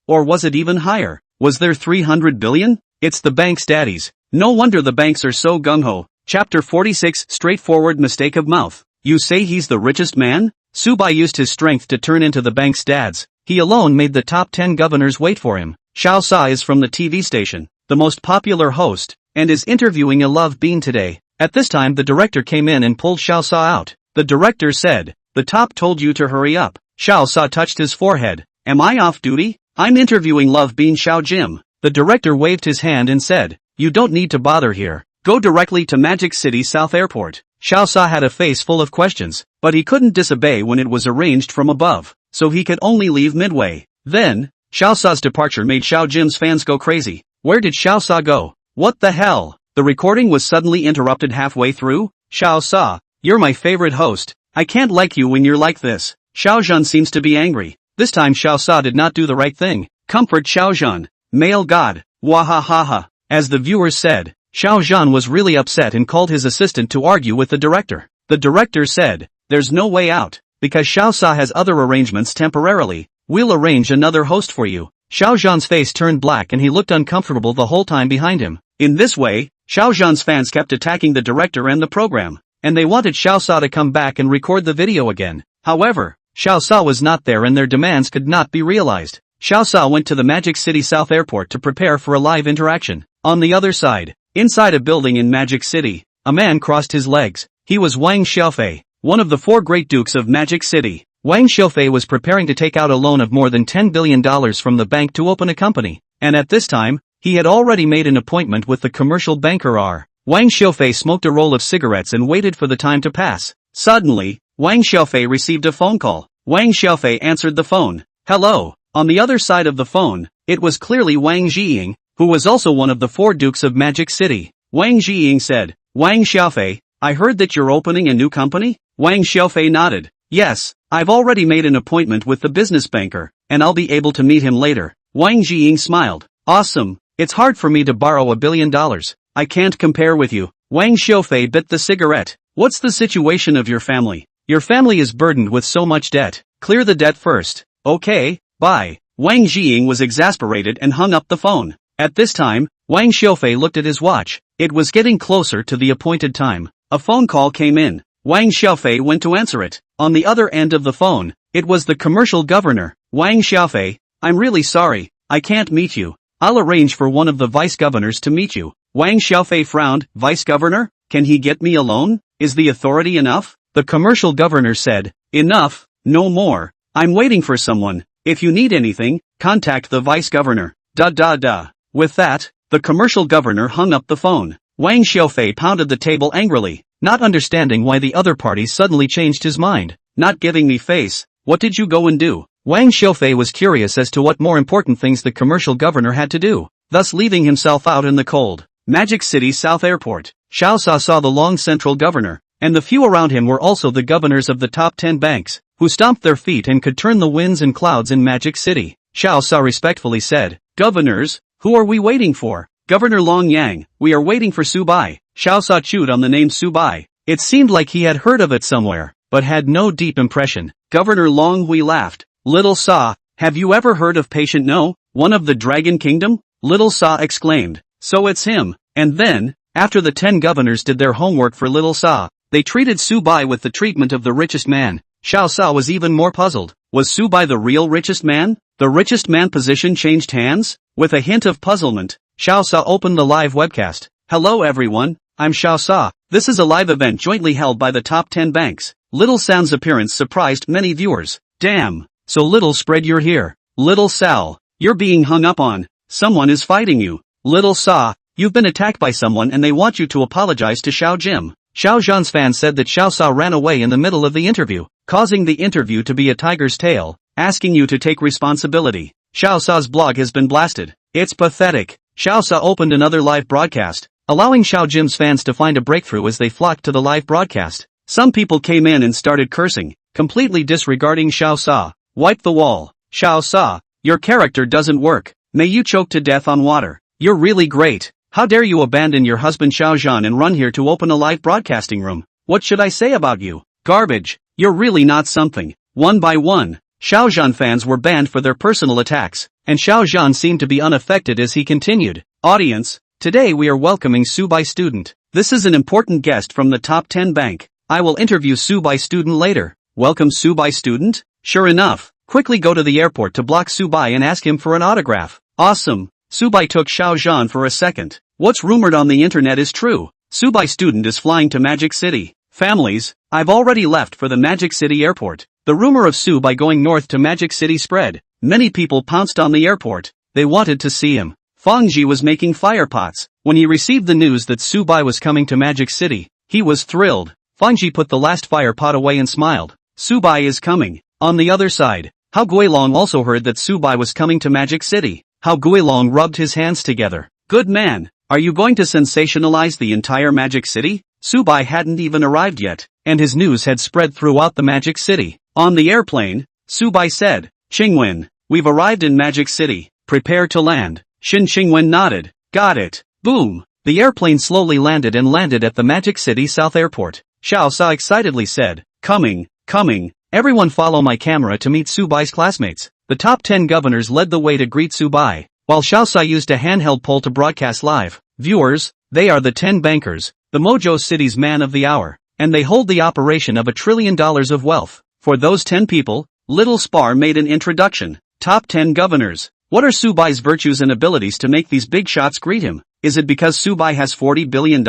Or was it even higher? Was there 300 billion? It's the bank's daddies. No wonder the banks are so gung-ho. Chapter 46, Straightforward Mistake of Mouth. You say he's the richest man? Subai used his strength to turn into the bank's dads. He alone made the top 10 governors wait for him. Xiao Sa is from the TV station, the most popular host, and is interviewing a love bean today. At this time the director came in and pulled Xiao Sa out. The director said, "The top told you to hurry up." Xiao Sa touched his forehead. "Am I off duty? I'm interviewing love bean Xiao Jim." The director waved his hand and said, "You don't need to bother here. Go directly to Magic City South Airport." Xiao Sa had a face full of questions, but he couldn't disobey when it was arranged from above, so he could only leave midway. Then, Xiao Sa's departure made Xiao Jim's fans go crazy. Where did Xiao Sa go? What the hell? The recording was suddenly interrupted halfway through. "Xiao Sa, you're my favorite host. I can't like you when you're like this." Xiao Zhan seems to be angry. This time Xiao Sa did not do the right thing. Comfort Xiao Zhan. Male god. Wahahaha. As the viewers said, Xiao Zhan was really upset and called his assistant to argue with the director. The director said, "There's no way out, because Xiao Sa has other arrangements temporarily. We'll arrange another host for you." Xiao Zhan's face turned black and he looked uncomfortable the whole time behind him. In this way, Xiao Zhan's fans kept attacking the director and the program, and they wanted Xiao Sa to come back and record the video again. However, Xiao Sa was not there and their demands could not be realized. Xiao Sa went to the Magic City South Airport to prepare for a live interaction. On the other side, inside a building in Magic City, a man crossed his legs. He was Wang Xiaofei, one of the 4 great dukes of Magic City. Wang Xiaofei was preparing to take out a loan of more than $10 billion from the bank to open a company, and at this time, he had already made an appointment with the commercial banker R. Wang Xiaofei smoked a roll of cigarettes and waited for the time to pass. Suddenly, Wang Xiaofei received a phone call. Wang Xiaofei answered the phone. "Hello." On the other side of the phone, it was clearly Wang Zhiying, who was also one of the 4 dukes of Magic City. Wang Zhiying said, "Wang Xiaofei, I heard that you're opening a new company?" Wang Xiaofei nodded. "Yes, I've already made an appointment with the business banker, and I'll be able to meet him later." Wang Zhiying smiled. "Awesome. It's hard for me to borrow $1 billion. I can't compare with you." Wang Xiaofei bit the cigarette. "What's the situation of your family? Your family is burdened with so much debt. Clear the debt first. Okay, bye." Wang Zhiying was exasperated and hung up the phone. At this time, Wang Xiaofei looked at his watch. It was getting closer to the appointed time. A phone call came in. Wang Xiaofei went to answer it. On the other end of the phone, it was the commercial governor. "Wang Xiaofei, I'm really sorry, I can't meet you. I'll arrange for one of the vice governors to meet you." Wang Xiaofei frowned. "Vice governor? Can he get me alone? Is the authority enough?" The commercial governor said, "Enough, no more. I'm waiting for someone. If you need anything, contact the vice governor. With that, the commercial governor hung up the phone. Wang Xiaofei pounded the table angrily, not understanding why the other party suddenly changed his mind. "Not giving me face, what did you go and do?" Wang Xiaofei was curious as to what more important things the commercial governor had to do, thus leaving himself out in the cold. Magic City South Airport. Xiao Sa saw the long central governor, and the few around him were also the governors of the top 10 banks, who stomped their feet and could turn the winds and clouds in Magic City. Xiao Sa respectfully said, "Governors, who are we waiting for?" "Governor Long Yang, we are waiting for Subai." Xiao Sa chewed on the name Subai. It seemed like he had heard of it somewhere, but had no deep impression. Governor Long Hui laughed. "Little Sa, have you ever heard of Patient No, one of the Dragon Kingdom?" Little Sa exclaimed. "So it's him." And then, after the 10 governors did their homework for Little Sa, they treated Subai with the treatment of the richest man. Xiao Sa was even more puzzled. Was Subai the real richest man? The richest man position changed hands? With a hint of puzzlement, Xiao Sa opened the live webcast. "Hello everyone, I'm Xiao Sa. This is a live event jointly held by the top 10 banks." Little San's appearance surprised many viewers. "Damn, so Little Spread you're here. Little Sal, you're being hung up on. Someone is fighting you. Little Sa, you've been attacked by someone and they want you to apologize to Xiao Jim." Xiao Zhan's fans said that Xiao Sa ran away in the middle of the interview, causing the interview to be a tiger's tail, asking you to take responsibility. Xiao Sa's blog has been blasted. It's pathetic. Xiao Sa opened another live broadcast, allowing Xiao Jim's fans to find a breakthrough as they flocked to the live broadcast. Some people came in and started cursing, completely disregarding Xiao Sa. "Wipe the wall. Xiao Sa, your character doesn't work. May you choke to death on water. You're really great. How dare you abandon your husband Xiao Zhan and run here to open a live broadcasting room? What should I say about you? Garbage. You're really not something." One by one, Xiao Zhan fans were banned for their personal attacks, and Xiao Zhan seemed to be unaffected as he continued. "Audience, today we are welcoming Subai student. This is an important guest from the top 10 bank. I will interview Subai student later. Welcome Subai student? Sure enough. Quickly go to the airport to block Subai and ask him for an autograph. Awesome. Subai took Xiao Zhan for a second. What's rumored on the internet is true. Subai student is flying to Magic City. Families, I've already left for the Magic City airport. The rumor of Subai going north to Magic City spread. Many people pounced on the airport. They wanted to see him. Fangji was making fire pots. When he received the news that Subai was coming to Magic City, he was thrilled. Fangji put the last fire pot away and smiled. Subai is coming. On the other side, Hao Guilong also heard that Subai was coming to Magic City. Hao Guilong rubbed his hands together. Good man. Are you going to sensationalize the entire Magic City? Subai hadn't even arrived yet, and his news had spread throughout the Magic City. On the airplane, Subai said, Qingwen, we've arrived in Magic City. Prepare to land. Qingwen nodded. Got it. Boom. The airplane slowly landed at the Magic City South Airport. Xiao Sa excitedly said, Coming. Everyone follow my camera to meet Subai's classmates. The top 10 governors led the way to greet Subai, while Xiao Sa used a handheld pole to broadcast live. Viewers, they are the 10 bankers, the Mojo City's man of the hour, and they hold the operation of $1 trillion of wealth. For those 10 people, Little Spar made an introduction. Top 10 governors. What are Subai's virtues and abilities to make these big shots greet him? Is it because Subai has $40 billion?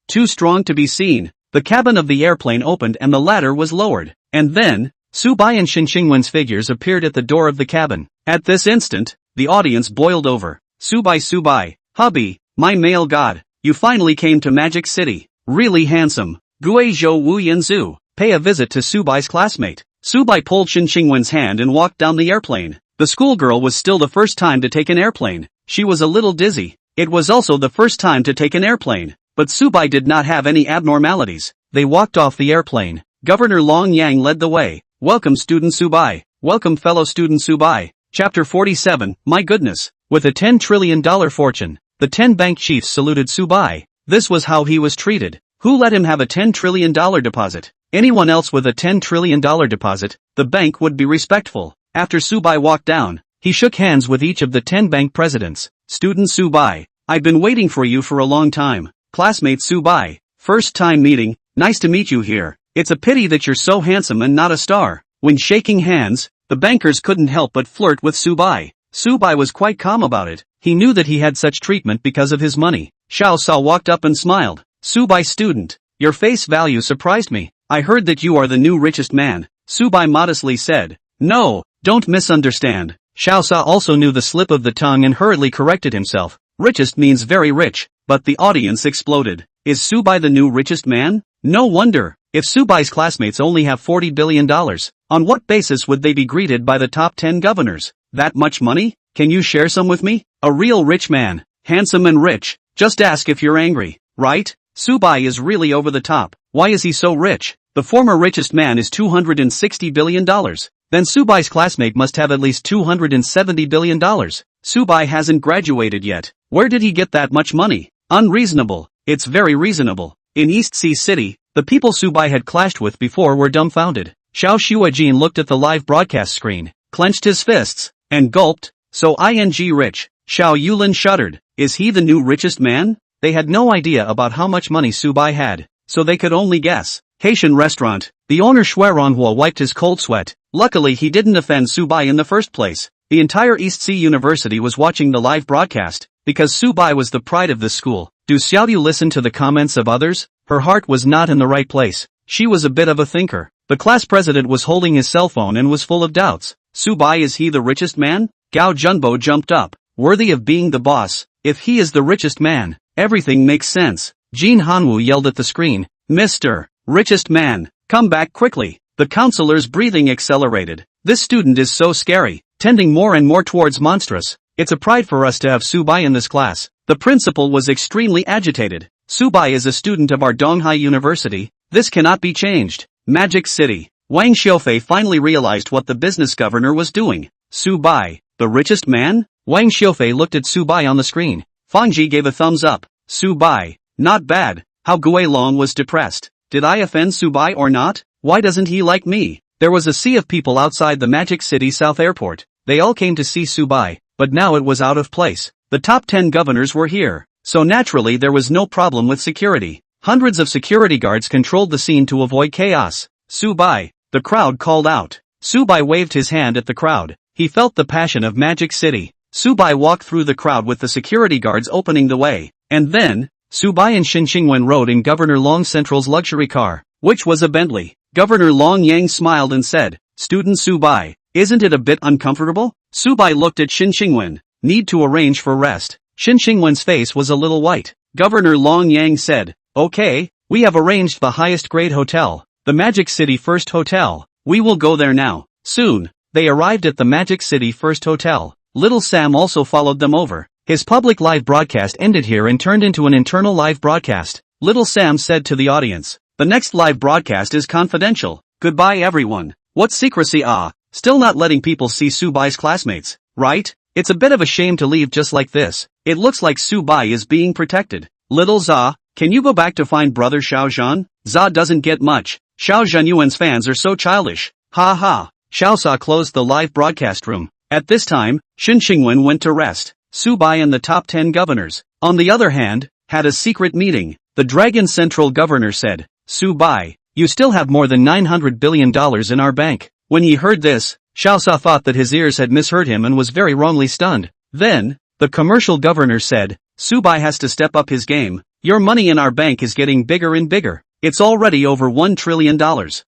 Too strong to be seen. The cabin of the airplane opened and the ladder was lowered. And then, Subai and Qingwen's figures appeared at the door of the cabin. At this instant, the audience boiled over. Subai, hubby, my male god, you finally came to Magic City. Really handsome. Guizhou Wu Yanzu, pay a visit to Subai's classmate. Subai pulled Qingwen's hand and walked down the airplane. The schoolgirl was still the first time to take an airplane. She was a little dizzy. It was also the first time to take an airplane. But Subai did not have any abnormalities. They walked off the airplane. Governor Long Yang led the way. Welcome student Subai. Welcome fellow student Subai. Chapter 47, my goodness. With a $10 trillion fortune, the 10 bank chiefs saluted Subai. This was how he was treated. Who let him have a $10 trillion deposit? Anyone else with a $10 trillion deposit, the bank would be respectful. After Subai walked down, he shook hands with each of the 10 bank presidents. Student Subai, I've been waiting for you for a long time. Classmate Subai, first time meeting, nice to meet you here. It's a pity that you're so handsome and not a star. When shaking hands, the bankers couldn't help but flirt with Subai. Subai was quite calm about it. He knew that he had such treatment because of his money. Xiao Sa walked up and smiled. Subai student, your face value surprised me. I heard that you are the new richest man. Subai modestly said. No, don't misunderstand. Xiao Sa also knew the slip of the tongue and hurriedly corrected himself. Richest means very rich. But the audience exploded. Is Subai the new richest man? No wonder. If Subai's classmates only have $40 billion, on what basis would they be greeted by the top 10 governors? That much money? Can you share some with me? A real rich man. Handsome and rich. Just ask if you're angry. Right? Subai is really over the top. Why is he so rich? The former richest man is $260 billion. Then Subai's classmate must have at least $270 billion. Subai hasn't graduated yet. Where did he get that much money? Unreasonable. It's very reasonable. In East Sea City, the people Subai had clashed with before were dumbfounded. Xiao Shuajin looked at the live broadcast screen, clenched his fists, and gulped. So rich. Xiao Yulin shuddered. Is he the new richest man? They had no idea about how much money Subai had, so they could only guess. Haitian restaurant. The owner Shuaronghua wiped his cold sweat. Luckily he didn't offend Subai in the first place. The entire East Sea University was watching the live broadcast, because Subai was the pride of this school. Do Xiaoyu listen to the comments of others? Her heart was not in the right place. She was a bit of a thinker. The class president was holding his cell phone and was full of doubts. Subai, is he the richest man? Gao Junbo jumped up. Worthy of being the boss. If he is the richest man, everything makes sense. Jin Hanwu yelled at the screen. Mr. Richest man, come back quickly. The counselor's breathing accelerated. This student is so scary, tending more and more towards monstrous. It's a pride for us to have Subai in this class. The principal was extremely agitated. Subai is a student of our Donghai University. This cannot be changed. Magic City. Wang Xiaofei finally realized what the business governor was doing. Subai, the richest man? Wang Xiaofei looked at Subai on the screen. Fangji gave a thumbs up. Subai, not bad. Hao Guilong was depressed. Did I offend Subai or not? Why doesn't he like me? There was a sea of people outside the Magic City South Airport. They all came to see Subai, but now it was out of place. The top 10 governors were here, so naturally there was no problem with security. Hundreds of security guards controlled the scene to avoid chaos. Subai, the crowd called out. Subai waved his hand at the crowd. He felt the passion of Magic City. Subai walked through the crowd with the security guards opening the way. And then, Subai and Xin Xingwen rode in Governor Long Central's luxury car, which was a Bentley. Governor Long Yang smiled and said, "Student Subai, isn't it a bit uncomfortable?" Subai looked at Xin Xingwen. "Need to arrange for rest." Xin Xingwen's face was a little white. Governor Long Yang said, "Okay, we have arranged the highest grade hotel, the Magic City First Hotel. We will go there now." Soon, they arrived at the Magic City First Hotel. Little Sam also followed them over. His public live broadcast ended here and turned into an internal live broadcast. Little Sam said to the audience, "The next live broadcast is confidential. Goodbye everyone." What secrecy still not letting people see Subai's classmates, right? It's a bit of a shame to leave just like this. It looks like Subai is being protected. Little Za, can you go back to find brother Xiao Zhan? Za doesn't get much. Xiao Zhanyuan's fans are so childish. Ha ha. Xiao Sa closed the live broadcast room. At this time, Xin Xingwen went to rest. Subai and the top 10 governors, on the other hand, had a secret meeting. The Dragon Central Governor said, "Subai, you still have more than $900 billion in our bank." When he heard this, Xiao Sa thought that his ears had misheard him and was very wrongly stunned. Then, the commercial governor said, "Subai has to step up his game. Your money in our bank is getting bigger and bigger. It's already over $1 trillion.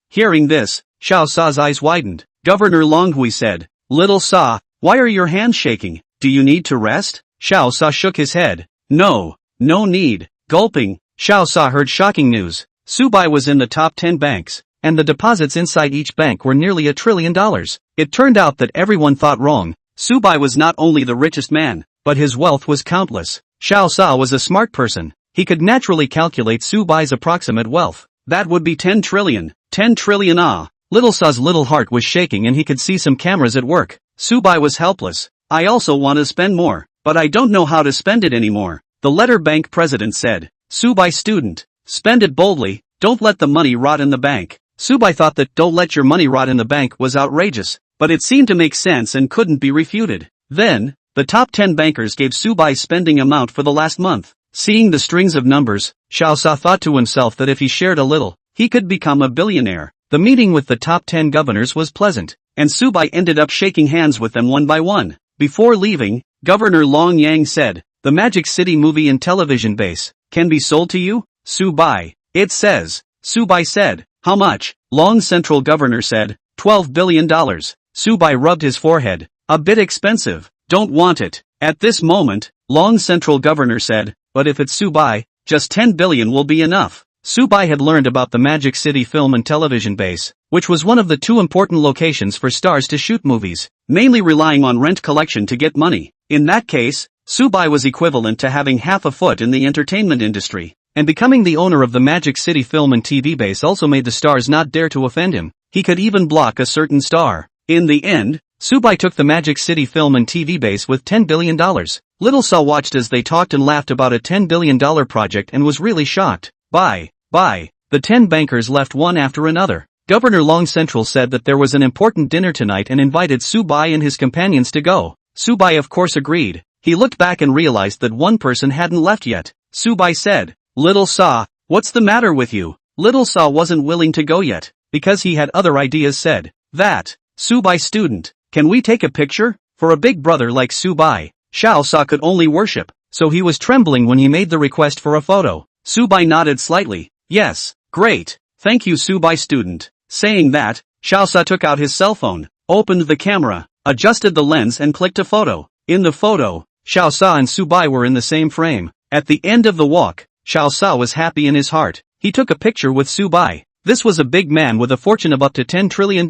Hearing this, Xiao Sa's eyes widened. Governor Longhui said, "Little Sa, why are your hands shaking? Do you need to rest?" Xiao Sa shook his head. No need. Gulping, Xiao Sa heard shocking news. Subai was in the top 10 banks, and the deposits inside each bank were nearly $1 trillion. It turned out that everyone thought wrong. Subai was not only the richest man, but his wealth was countless. Xiao Sa was a smart person. He could naturally calculate Subai's approximate wealth. That would be 10 trillion. 10 trillion Little Sa's little heart was shaking and he could see some cameras at work. Subai was helpless. "I also want to spend more, but I don't know how to spend it anymore," the letter bank president said. Subai student, spend it boldly, don't let the money rot in the bank. Subai thought that "don't let your money rot in the bank" was outrageous, but it seemed to make sense and couldn't be refuted. Then, the top 10 bankers gave Subai's spending amount for the last month. Seeing the strings of numbers, Xiao Sa thought to himself that if he shared a little, he could become a billionaire. The meeting with the top 10 governors was pleasant, and Subai ended up shaking hands with them one by one. Before leaving, Governor Long Yang said, "The Magic City movie and television base can be sold to you, Subai." "It says." Subai said. "How much?" Long Central Governor said, $12 billion. Subai rubbed his forehead. "A bit expensive. Don't want it." At this moment, Long Central Governor said, "But if it's Subai, just 10 billion will be enough." Subai had learned about the Magic City film and television base, which was one of the two important locations for stars to shoot movies, mainly relying on rent collection to get money. In that case, Subai was equivalent to having half a foot in the entertainment industry, and becoming the owner of the Magic City film and TV base also made the stars not dare to offend him. He could even block a certain star. In the end, Subai took the Magic City film and TV base with $10 billion. Little Sa watched as they talked and laughed about a $10 billion project and was really shocked. Bye. The 10 bankers left one after another. Governor Long Central said that there was an important dinner tonight and invited Subai and his companions to go. Subai of course agreed. He looked back and realized that one person hadn't left yet. Subai said, "Little Sa, what's the matter with you?" Little Sa wasn't willing to go yet, because he had other ideas. Said, "That, Subai student, can we take a picture?" For a big brother like Subai, Xiao Sa could only worship, so he was trembling when he made the request for a photo. Subai nodded slightly. "Yes, great, thank you Subai student." Saying that, Xiao Sa took out his cell phone, opened the camera, adjusted the lens and clicked a photo. In the photo, Xiao Sa and Subai were in the same frame. At the end of the walk, Xiao Sa was happy in his heart. He took a picture with Subai. This was a big man with a fortune of up to $10 trillion.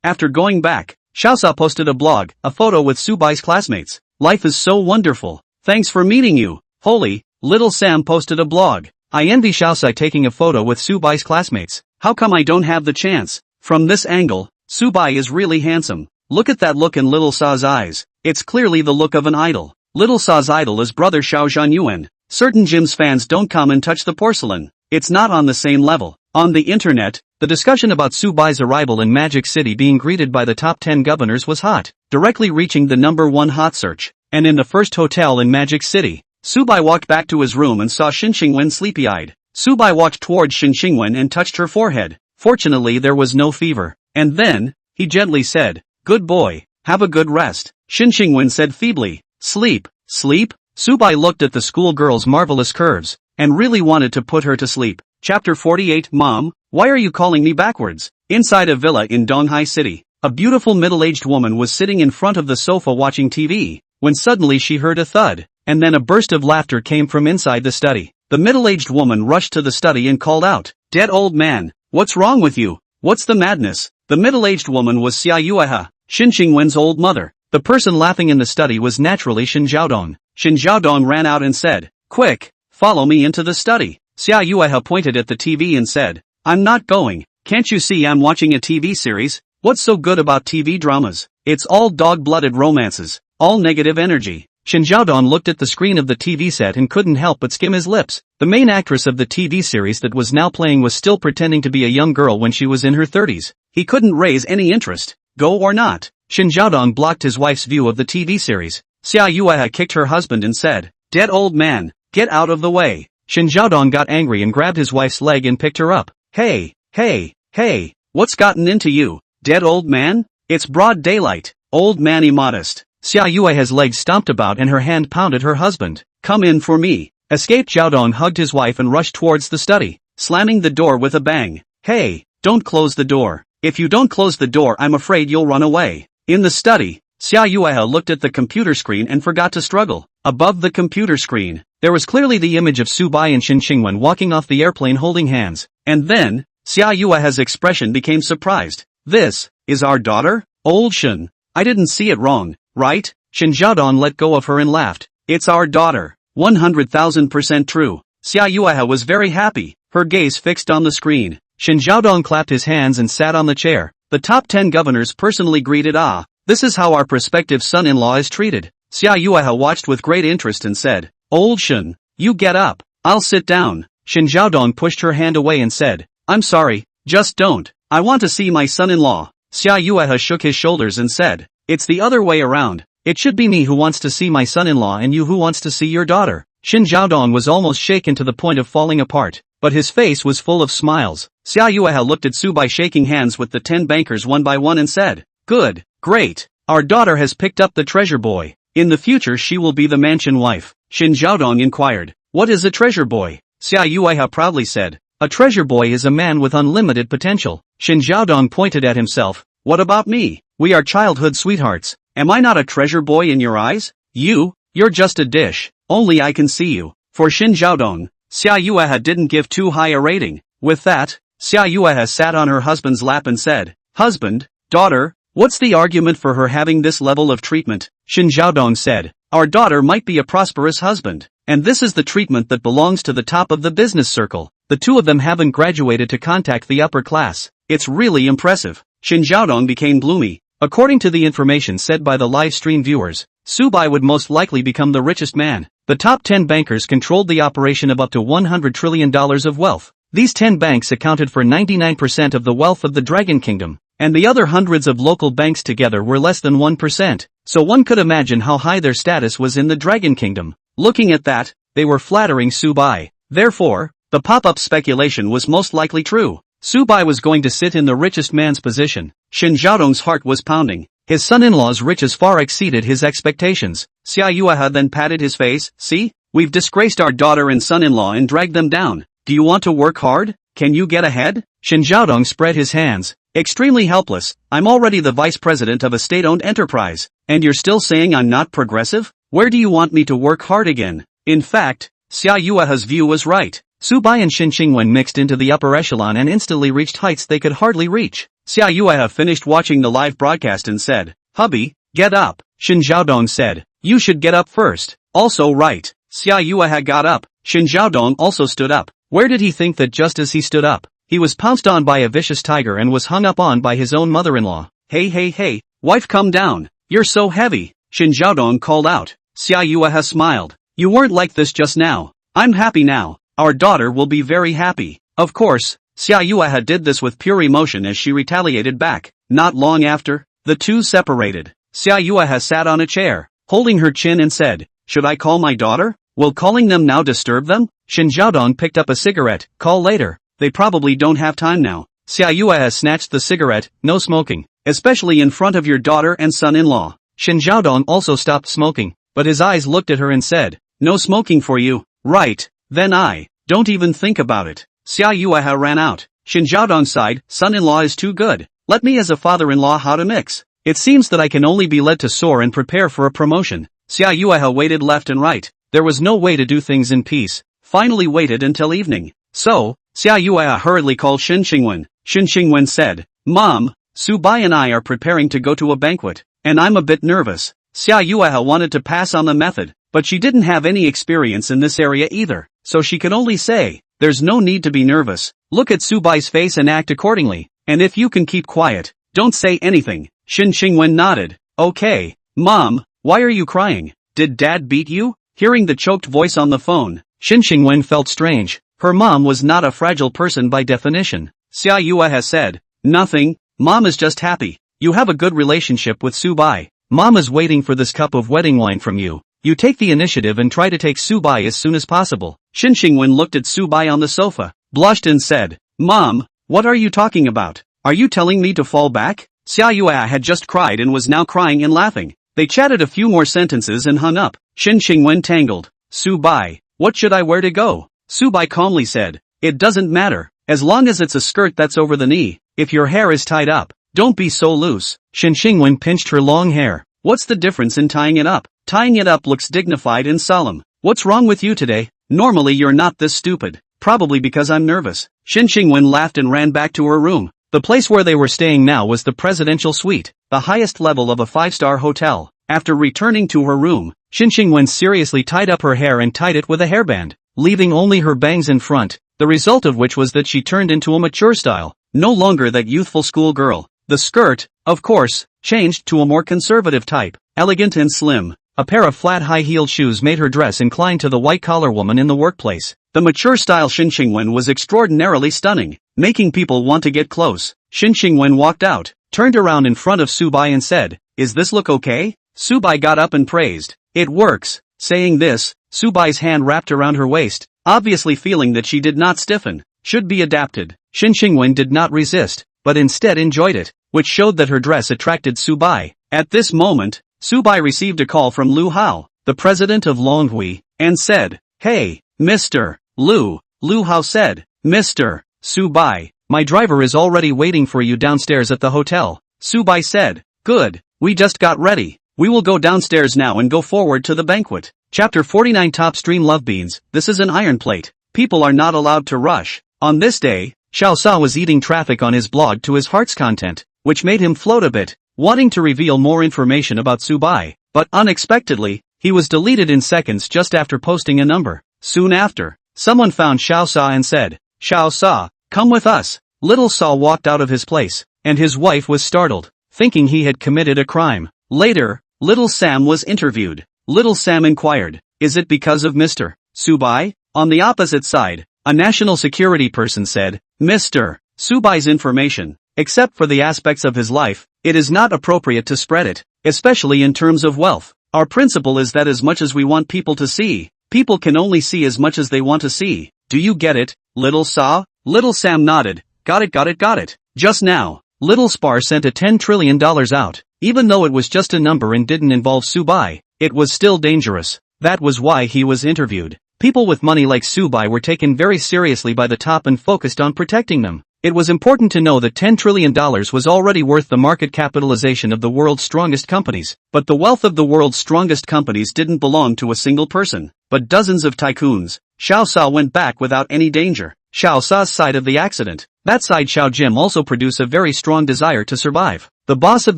After going back, Xiao Sa posted a blog, a photo with Subai's classmates. "Life is so wonderful. Thanks for meeting you." Holy, Little Sam posted a blog. "I envy Xiao Sa taking a photo with Subai's classmates. How come I don't have the chance?" From this angle, Subai is really handsome. Look at that look in Little Sa's eyes. It's clearly the look of an idol. Little Sa's idol is brother Xiao Zhanyuan. Certain gyms fans don't come and touch the porcelain. It's not on the same level. On the internet, the discussion about Subai's arrival in Magic City being greeted by the top 10 governors was hot, directly reaching the #1 hot search. And in the first hotel in Magic City, Subai walked back to his room and saw Xin Xingwen sleepy-eyed. Subai walked towards Shin Xingwen and touched her forehead. Fortunately there was no fever. And then, he gently said, "Good boy, have a good rest." Shin Xingwen said feebly, "Sleep, sleep?" Subai looked at the schoolgirl's marvelous curves, and really wanted to put her to sleep. Chapter 48 Mom, why are you calling me backwards? Inside a villa in Donghai City, a beautiful middle-aged woman was sitting in front of the sofa watching TV, when suddenly she heard a thud, and then a burst of laughter came from inside the study. The middle-aged woman rushed to the study and called out, "Dead old man, what's wrong with you? What's the madness?" The middle-aged woman was Xia Yuehe, Shin Xingwen's old mother. The person laughing in the study was naturally Shin Xiaodong. Shin Xiaodong ran out and said, "Quick, follow me into the study." Xia Yuehe pointed at the TV and said, "I'm not going. Can't you see I'm watching a TV series? What's so good about TV dramas? It's all dog-blooded romances, all negative energy." Shin Xiaodong looked at the screen of the TV set and couldn't help but skim his lips. The main actress of the TV series that was now playing was still pretending to be a young girl when she was in her 30s. He couldn't raise any interest. Go or not? Shin Xiaodong blocked his wife's view of the TV series. Xia Yuehe kicked her husband and said, "Dead old man, get out of the way." Shin Xiaodong got angry and grabbed his wife's leg and picked her up. Hey, what's gotten into you, dead old man? It's broad daylight, old man immodest. Xia Yuehe's legs stomped about and her hand pounded her husband. "Come in for me." Escaped Xiaodong hugged his wife and rushed towards the study, slamming the door with a bang. "Hey, don't close the door. If you don't close the door I'm afraid you'll run away." In the study, Xia Yuehe looked at the computer screen and forgot to struggle. Above the computer screen, there was clearly the image of Subai and Shin Xingwen walking off the airplane holding hands. And then, Xia Yuehe's expression became surprised. "This is our daughter? Old Shin. I didn't see it wrong, right?" Shin Xiaodong let go of her and laughed. "It's our daughter. 100,000% true." Xia Yuehe was very happy, her gaze fixed on the screen. Shin Xiaodong clapped his hands and sat on the chair. The top 10 governors personally greeted, "Ah, this is how our prospective son-in-law is treated." Xia Yuehe watched with great interest and said, "Old Shin, you get up. I'll sit down." Shin Xiaodong pushed her hand away and said, "I'm sorry, just don't. I want to see my son-in-law." Xia Yuehe shook his shoulders and said, "It's the other way around. It should be me who wants to see my son-in-law and you who wants to see your daughter." Shin Xiaodong was almost shaken to the point of falling apart, but his face was full of smiles. Xia Yuehe looked at Subai shaking hands with the 10 bankers one by one and said, "Good, great. Our daughter has picked up the treasure boy. In the future she will be the mansion wife." Shin Xiaodong inquired, "What is a treasure boy?" Xia Yuehe proudly said, "A treasure boy is a man with unlimited potential." Shin Xiaodong pointed at himself, "What about me? We are childhood sweethearts. Am I not a treasure boy in your eyes? You're just a dish. Only I can see you." For Shin Xiaodong, Xia Yuehe didn't give too high a rating. With that, Xia Yuehe sat on her husband's lap and said, "Husband, daughter, what's the argument for her having this level of treatment?" Shin Xiaodong said, "Our daughter might be a prosperous husband, and this is the treatment that belongs to the top of the business circle. The two of them haven't graduated to contact the upper class. It's really impressive." Shin Xiaodong became gloomy. According to the information said by the live stream viewers, Subai would most likely become the richest man. The top 10 bankers controlled the operation of up to $100 trillion of wealth. These 10 banks accounted for 99% of the wealth of the Dragon Kingdom, and the other hundreds of local banks together were less than 1%, so one could imagine how high their status was in the Dragon Kingdom. Looking at that, they were flattering Subai. Therefore, the pop-up speculation was most likely true. Subai was going to sit in the richest man's position. Shin Xiaodong's heart was pounding. His son-in-law's riches far exceeded his expectations. Xia Yuehe then patted his face. "See? We've disgraced our daughter and son-in-law and dragged them down. Do you want to work hard? Can you get ahead?" Shin Xiaodong spread his hands. "Extremely helpless. I'm already the vice president of a state-owned enterprise. And you're still saying I'm not progressive? Where do you want me to work hard again?" In fact, Xia Yuehe's view was right. Subai and Shin Xingwen mixed into the upper echelon and instantly reached heights they could hardly reach. Xia Yuehe finished watching the live broadcast and said, "Hubby, get up." Shin Xiaodong said, "You should get up first." "Also right." Xia Yuehe got up. Shin Xiaodong also stood up. Where did he think that just as he stood up, he was pounced on by a vicious tiger and was hung up on by his own mother-in-law? Hey, wife, come down. You're so heavy," Shin Xiaodong called out. Xia Yuehe smiled. "You weren't like this just now. I'm happy now. Our daughter will be very happy." Of course, Xia Yuehe did this with pure emotion as she retaliated back. Not long after, the two separated. Xia Yuehe sat on a chair, holding her chin and said, "Should I call my daughter? Will calling them now disturb them?" Shin Zhaodong picked up a cigarette. Call later. They probably don't have time now. Xia Yue has snatched the cigarette. No smoking. Especially in front of your daughter and son-in-law. Shin Zhaodong also stopped smoking, but his eyes looked at her and said, no smoking for you. Right. Then I. Don't even think about it. Xia Yue ran out. Shin Zhaodong sighed, son-in-law is too good. Let me as a father-in-law how to mix. It seems that I can only be led to soar and prepare for a promotion. Xia Yue waited left and right. There was no way to do things in peace. Finally waited until evening. So, Xia Yue hurriedly called Shin Xingwen. Shin Xingwen said, Mom, Su Bai and I are preparing to go to a banquet, and I'm a bit nervous. Xia Yue wanted to pass on the method, but she didn't have any experience in this area either, so she could only say, there's no need to be nervous. Look at Su Bai's face and act accordingly, and if you can keep quiet, don't say anything. Shin Xingwen nodded. Okay, Mom, why are you crying? Did Dad beat you? Hearing the choked voice on the phone, Shin Xingwen felt strange. Her mom was not a fragile person by definition. Xia Yue said, nothing, Mom is just happy. You have a good relationship with Su Bai. Mom is waiting for this cup of wedding wine from you. You take the initiative and try to take Su Bai as soon as possible. Shin Xingwen looked at Su Bai on the sofa, blushed and said, Mom, what are you talking about? Are you telling me to fall back? Xia Yue had just cried and was now crying and laughing. They chatted a few more sentences and hung up. Shin Xingwen tangled. Su Bai, what should I wear to go? Su Bai calmly said, it doesn't matter, as long as it's a skirt that's over the knee. If your hair is tied up, don't be so loose. Shin Xingwen pinched her long hair. What's the difference in tying it up? Tying it up looks dignified and solemn. What's wrong with you today? Normally you're not this stupid. Probably because I'm nervous. Shin Xingwen laughed and ran back to her room. The place where they were staying now was the presidential suite, the highest level of a 5-star hotel. After returning to her room, Shin Xingwen seriously tied up her hair and tied it with a hairband, leaving only her bangs in front, the result of which was that she turned into a mature style, no longer that youthful schoolgirl. The skirt, of course, changed to a more conservative type, elegant and slim. A pair of flat high-heeled shoes made her dress incline to the white-collar woman in the workplace. The mature style Shin Xingwen was extraordinarily stunning, making people want to get close. Shin Xingwen walked out, turned around in front of Su Bai and said, is this look okay? Su Bai got up and praised. It works. Saying this, Su Bai's hand wrapped around her waist, obviously feeling that she did not stiffen. Should be adapted. Shin Xingwen did not resist, but instead enjoyed it, which showed that her dress attracted Su Bai. At this moment, Su Bai received a call from Lu Hao, the president of Longhui, and said, hey, Mr. Lu. Lu Hao said, Mr. Su Bai, my driver is already waiting for you downstairs at the hotel. Su Bai said, good, we just got ready. We will go downstairs now and go forward to the banquet. Chapter 49 Top Stream Love Beans. This is an iron plate. People are not allowed to rush. On this day, Xiao Sa was eating traffic on his blog to his heart's content, which made him float a bit, wanting to reveal more information about Su Bai, but unexpectedly, he was deleted in seconds just after posting a number. Soon after, someone found Xiao Sa and said, Xiao Sa, come with us. Little Sa walked out of his place, and his wife was startled, thinking he had committed a crime. Later, Little Sam was interviewed. Little Sam inquired, is it because of Mr. Su Bai? On the opposite side, a national security person said, Mr. Su Bai's information, except for the aspects of his life, it is not appropriate to spread it, especially in terms of wealth. Our principle is that as much as we want people to see, people can only see as much as they want to see. Do you get it, Little Sa? Little Sam nodded. Got it. Just now, Little Spar sent a $10 trillion out. Even though it was just a number and didn't involve Su Bai, it was still dangerous. That was why he was interviewed. People with money like Su Bai were taken very seriously by the top and focused on protecting them. It was important to know that $10 trillion was already worth the market capitalization of the world's strongest companies. But the wealth of the world's strongest companies didn't belong to a single person, but dozens of tycoons. Xiao Sa went back without any danger. Xiao Sa's side of the accident. That side Xiao Jim also produced a very strong desire to survive. The boss of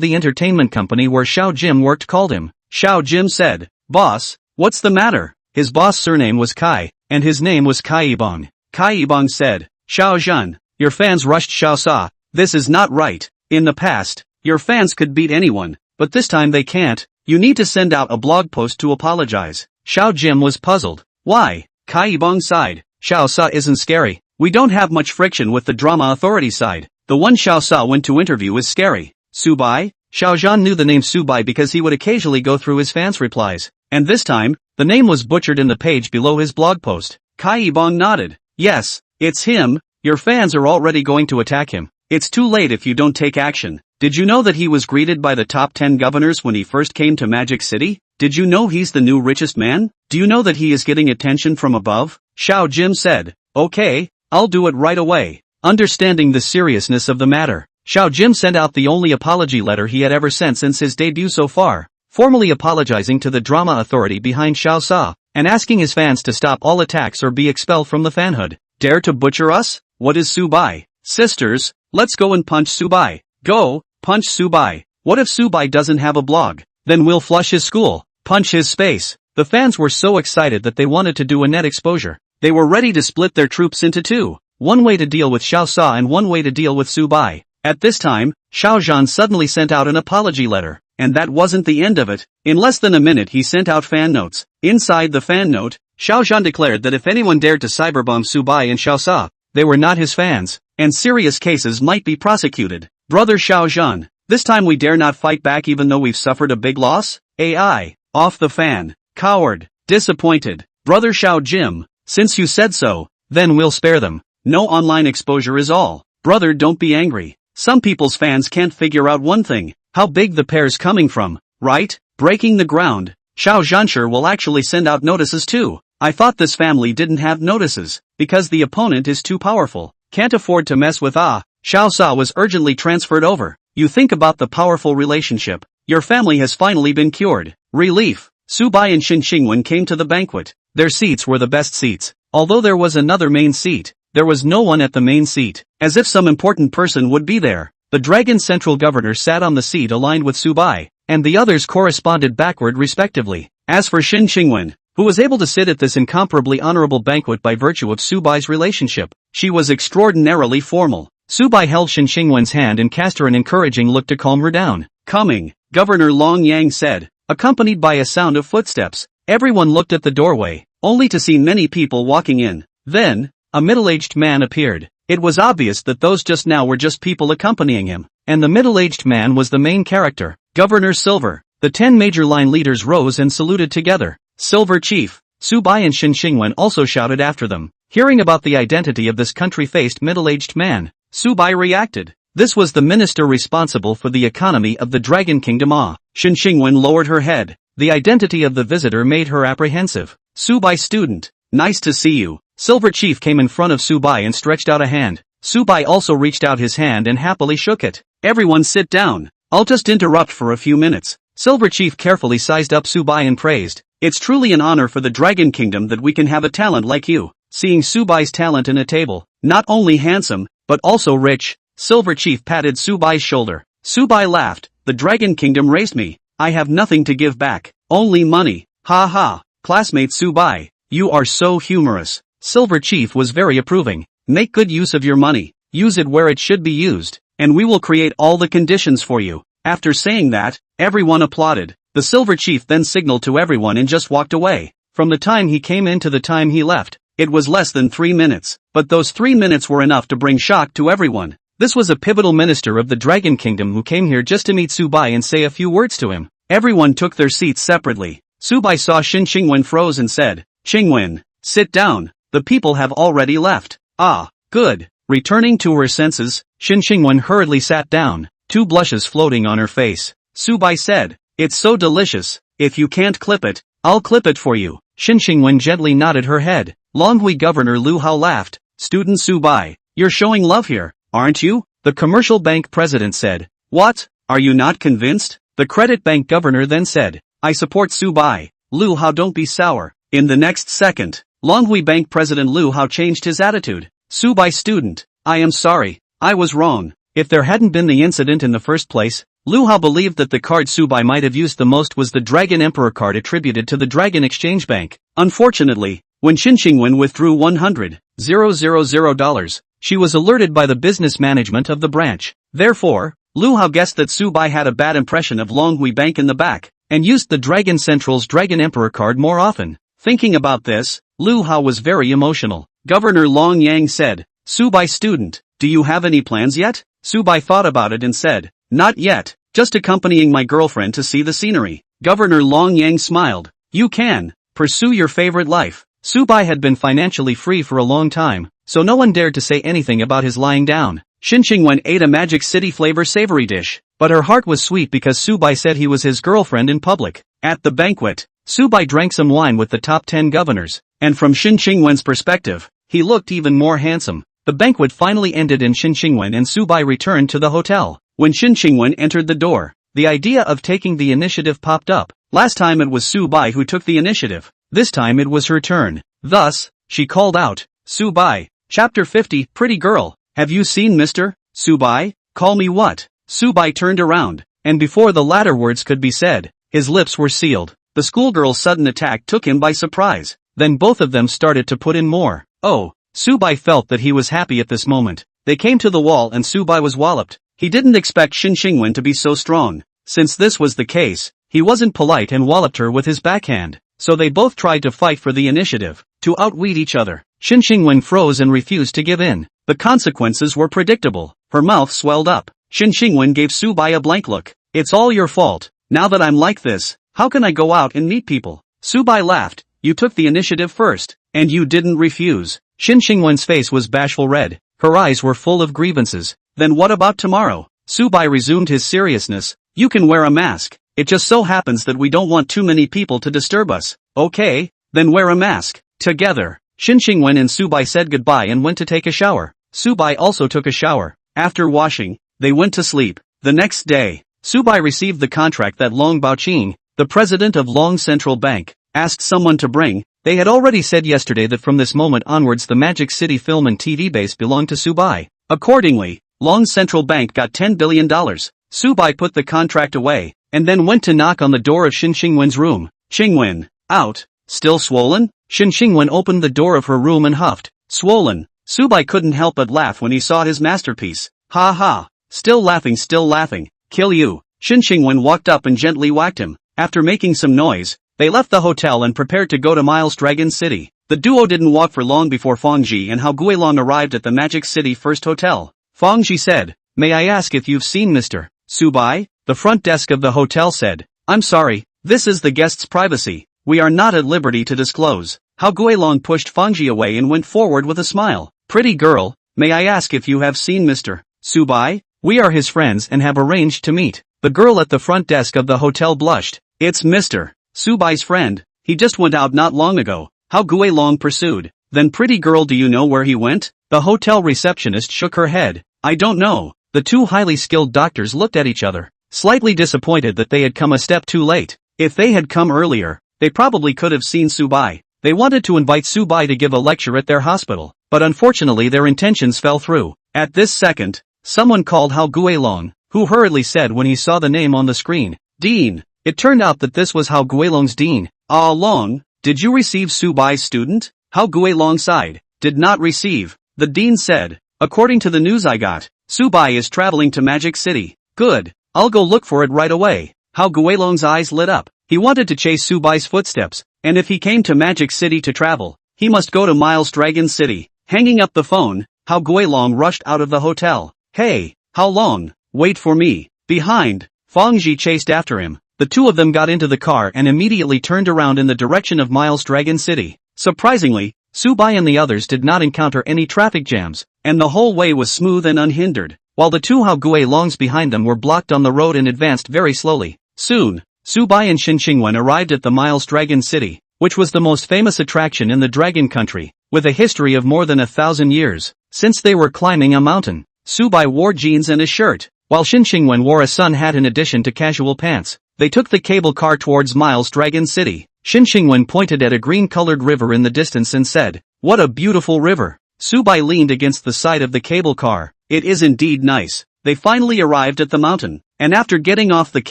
the entertainment company where Xiao Jim worked called him. Xiao Jim said, Boss, what's the matter? His boss' surname was Kai, and his name was Kai Yibong. Kai Yibong said, Xiao Zhan, your fans rushed Xiao Sa. This is not right. In the past, your fans could beat anyone, but this time they can't. You need to send out a blog post to apologize. Xiao Jim was puzzled. Why? Kai Yibong sighed. Xiao Sa isn't scary. We don't have much friction with the drama authority side. The one Xiao Sa went to interview is scary. Su Bai? Xiao Zhan knew the name Su Bai because he would occasionally go through his fans' replies. And this time, the name was butchered in the page below his blog post. Kai Bong nodded. Yes, it's him. Your fans are already going to attack him. It's too late if you don't take action. Did you know that he was greeted by the top 10 governors when he first came to Magic City? Did you know he's the new richest man? Do you know that he is getting attention from above? Xiao Jim said. Okay, I'll do it right away. Understanding the seriousness of the matter, Xiao Jim sent out the only apology letter he had ever sent since his debut so far, formally apologizing to the drama authority behind Xiao Sa, and asking his fans to stop all attacks or be expelled from the fanhood. Dare to butcher us? What is Subai? Sisters, let's go and punch Subai. Go, punch Subai. What if Subai doesn't have a blog? Then we'll flush his school, punch his space. The fans were so excited that they wanted to do a net exposure. They were ready to split their troops into two, one way to deal with Xiao Sa and one way to deal with Subai. At this time, Xiao Zhan suddenly sent out an apology letter, and that wasn't the end of it. In less than a minute he sent out fan notes. Inside the fan note, Xiao Zhan declared that if anyone dared to cyberbomb Subai and Xiao Sa, they were not his fans, and serious cases might be prosecuted. Brother Xiao Zhan, this time we dare not fight back even though we've suffered a big loss? AI, off the fan. Coward, disappointed. Brother Xiao Jim, since you said so, then we'll spare them. No online exposure is all. Brother, don't be angry. Some people's fans can't figure out one thing, how big the pair's coming from, right? Breaking the ground. Xiao Zhansher will actually send out notices too. I thought this family didn't have notices, because the opponent is too powerful. Can't afford to mess with Xiao Sa was urgently transferred over. You think about the powerful relationship. Your family has finally been cured. Relief. Subai and Xin Xingwen came to the banquet. Their seats were the best seats. Although there was another main seat, there was no one at the main seat, as if some important person would be there. The Dragon Central Governor sat on the seat aligned with Subai, and the others corresponded backward respectively. As for Xin Xingwen, who was able to sit at this incomparably honorable banquet by virtue of Subai's relationship, she was extraordinarily formal. Subai held Xin Xingwen's hand and cast her an encouraging look to calm her down. Coming, Governor Long Yang said, accompanied by a sound of footsteps. Everyone looked at the doorway, only to see many people walking in. Then, a middle-aged man appeared. It was obvious that those just now were just people accompanying him, and the middle-aged man was the main character, Governor Silver. The 10 major line leaders rose and saluted together. Silver Chief. Subai and Xin Xingwen also shouted after them. Hearing about the identity of this country-faced middle-aged man, Subai reacted. This was the minister responsible for the economy of the Dragon Kingdom. Xin Xingwen lowered her head. The identity of the visitor made her apprehensive. Subai student. Nice to see you. Silver Chief came in front of Subai and stretched out a hand. Subai also reached out his hand and happily shook it. Everyone sit down. I'll just interrupt for a few minutes. Silver Chief carefully sized up Subai and praised. It's truly an honor for the Dragon Kingdom that we can have a talent like you. Seeing Subai's talent in a table, not only handsome, but also rich, Silver Chief patted Subai's shoulder. Subai laughed. The Dragon Kingdom raised me. I have nothing to give back. Only money. Ha ha. Classmate Subai, you are so humorous. Silver Chief was very approving. Make good use of your money. Use it where it should be used, and we will create all the conditions for you. After saying that, everyone applauded. The Silver Chief then signaled to everyone and just walked away. From the time he came in to the time he left, it was less than 3 minutes. But those 3 minutes were enough to bring shock to everyone. This was a pivotal minister of the Dragon Kingdom who came here just to meet Subai and say a few words to him. Everyone took their seats separately. Subai saw Xin Xingwen froze and said, Xingwen, sit down. The people have already left. Ah, good. Returning to her senses, Xin Xingwen hurriedly sat down, 2 blushes floating on her face. Subai said, it's so delicious. If you can't clip it, I'll clip it for you. Xin Xingwen gently nodded her head. Longhui Governor Lu Hao laughed. Student Subai, you're showing love here, aren't you? The commercial bank president said. What? Are you not convinced? The credit bank governor then said. I support Subai. Lu Hao, don't be sour. In the next second, Longhui Bank President Lu Hao changed his attitude. Subai student, I am sorry. I was wrong. If there hadn't been the incident in the first place, Lu Hao believed that the card Subai might have used the most was the Dragon Emperor card attributed to the Dragon Exchange Bank. Unfortunately, when Xin Xingwen withdrew $100,000, she was alerted by the business management of the branch. Therefore, Lu Hao guessed that Subai had a bad impression of Longhui Bank in the back, and used the Dragon Central's Dragon Emperor card more often. Thinking about this, Lu Hao was very emotional. Governor Long Yang said, Subai student, do you have any plans yet? Subai thought about it and said, not yet, just accompanying my girlfriend to see the scenery. Governor Long Yang smiled. You can pursue your favorite life. Subai had been financially free for a long time, so no one dared to say anything about his lying down. Qingwen ate a Magic City flavor savory dish, but her heart was sweet because Subai said he was his girlfriend in public. At the banquet, Subai drank some wine with the top 10 governors, and from Qingwen's perspective, he looked even more handsome. The banquet finally ended and Qingwen and Subai returned to the hotel. When Qingwen entered the door, the idea of taking the initiative popped up. Last time it was Subai who took the initiative. This time it was her turn. Thus, she called out, "Subai." Chapter 50, Pretty Girl. Have you seen Mr. Subai? Call me what? Subai turned around, and before the latter words could be said, his lips were sealed. The schoolgirl's sudden attack took him by surprise. Then both of them started to put in more. Oh, Subai felt that he was happy at this moment. They came to the wall and Subai was walloped. He didn't expect Qingwen to be so strong. Since this was the case, he wasn't polite and walloped her with his backhand. So they both tried to fight for the initiative, to outwit each other. Qingwen froze and refused to give in. The consequences were predictable. Her mouth swelled up. Qingwen gave Subai a blank look. It's all your fault. Now that I'm like this, how can I go out and meet people? Subai laughed. You took the initiative first, and you didn't refuse. Qingwen's face was bashful red. Her eyes were full of grievances. Then what about tomorrow? Subai resumed his seriousness. You can wear a mask. It just so happens that we don't want too many people to disturb us. Okay, then wear a mask. Together, Qingwen and Subai said goodbye and went to take a shower. Subai also took a shower. After washing, they went to sleep. The next day, Subai received the contract that Long Baoqing, the president of Long Central Bank, asked someone to bring. They had already said yesterday that from this moment onwards the Magic City film and TV base belonged to Subai. Accordingly, Long Central Bank got $10 billion. Subai put the contract away, and then went to knock on the door of Qingwen's room. Qingwen, out, still swollen? Qingwen opened the door of her room and huffed. Swollen. Subai couldn't help but laugh when he saw his masterpiece. Ha ha. Still laughing. Kill you. Qingwen walked up and gently whacked him. After making some noise, they left the hotel and prepared to go to Miles Dragon City. The duo didn't walk for long before Fangji and Hao Guilong arrived at the Magic City First Hotel. Fangji said, "May I ask if you've seen Mr. Subai?" The front desk of the hotel said, "I'm sorry, this is the guest's privacy. We are not at liberty to disclose." Hao Guilong pushed Fangji away and went forward with a smile. "Pretty girl, may I ask if you have seen Mr. Subai? We are his friends and have arranged to meet." The girl at the front desk of the hotel blushed. "It's Mr. Subai's friend. He just went out not long ago." Hao Guilong pursued. "Then pretty girl, do you know where he went?" The hotel receptionist shook her head. "I don't know." The two highly skilled doctors looked at each other, slightly disappointed that they had come a step too late. If they had come earlier, they probably could have seen Subai. They wanted to invite Subai to give a lecture at their hospital, but unfortunately their intentions fell through. At this second, someone called Hao Guilong, who hurriedly said when he saw the name on the screen, "Dean." It turned out that this was Hao Guilong's dean. "Ah Long, did you receive Subai's student?" Hao Guilong sighed. "Did not receive." The dean said, "According to the news I got, Subai is traveling to Magic City." "Good, I'll go look for it right away." Hao Guilong's eyes lit up. He wanted to chase Subai's footsteps, and if he came to Magic City to travel, he must go to Miles Dragon City. Hanging up the phone, Hao Guilong rushed out of the hotel. "Hey, how long? Wait for me." Behind, Fangji chased after him. The two of them got into the car and immediately turned around in the direction of Miles Dragon City. Surprisingly, Subai and the others did not encounter any traffic jams, and the whole way was smooth and unhindered, while the two Hao Guilongs behind them were blocked on the road and advanced very slowly. Soon, Subai and Qingwen arrived at the Miles Dragon City, which was the most famous attraction in the Dragon Country, with a history of more than 1,000 years. Since they were climbing a mountain, Subai wore jeans and a shirt, while Qingwen wore a sun hat in addition to casual pants. They took the cable car towards Miles Dragon City. Qingwen pointed at a green-colored river in the distance and said, "What a beautiful river." Subai leaned against the side of the cable car. "It is indeed nice." They finally arrived at the mountain, and after getting off the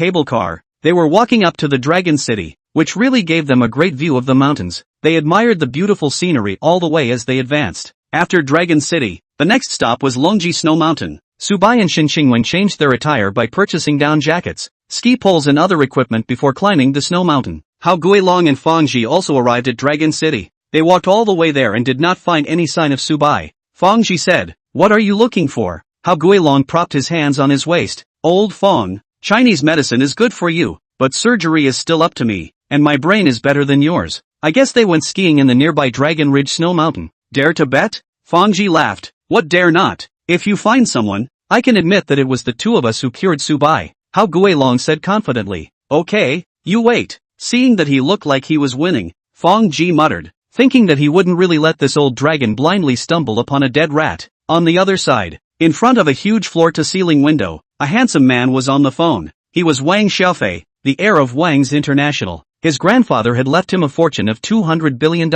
cable car, they were walking up to the Dragon City, which really gave them a great view of the mountains. They admired the beautiful scenery all the way as they advanced. After Dragon City, the next stop was Longji Snow Mountain. Subai and Qingwen changed their attire by purchasing down jackets, ski poles and other equipment before climbing the snow mountain. Hao Guilong and Fangji also arrived at Dragon City. They walked all the way there and did not find any sign of Subai. Fangji said, "What are you looking for?" Hao Guilong propped his hands on his waist. "Old Fang, Chinese medicine is good for you, but surgery is still up to me, and my brain is better than yours. I guess they went skiing in the nearby Dragon Ridge Snow Mountain. Dare to bet? Fangji laughed. What dare not? If you find someone, I can admit that it was the two of us who cured Subai. Hao Guilong said confidently. Okay, you wait. Seeing that he looked like he was winning, Fang Ji muttered, thinking that he wouldn't really let this old dragon blindly stumble upon a dead rat. On the other side, in front of a huge floor-to-ceiling window, a handsome man was on the phone. He was Wang Xiaofei, the heir of Wang's International. His grandfather had left him a fortune of $200 billion.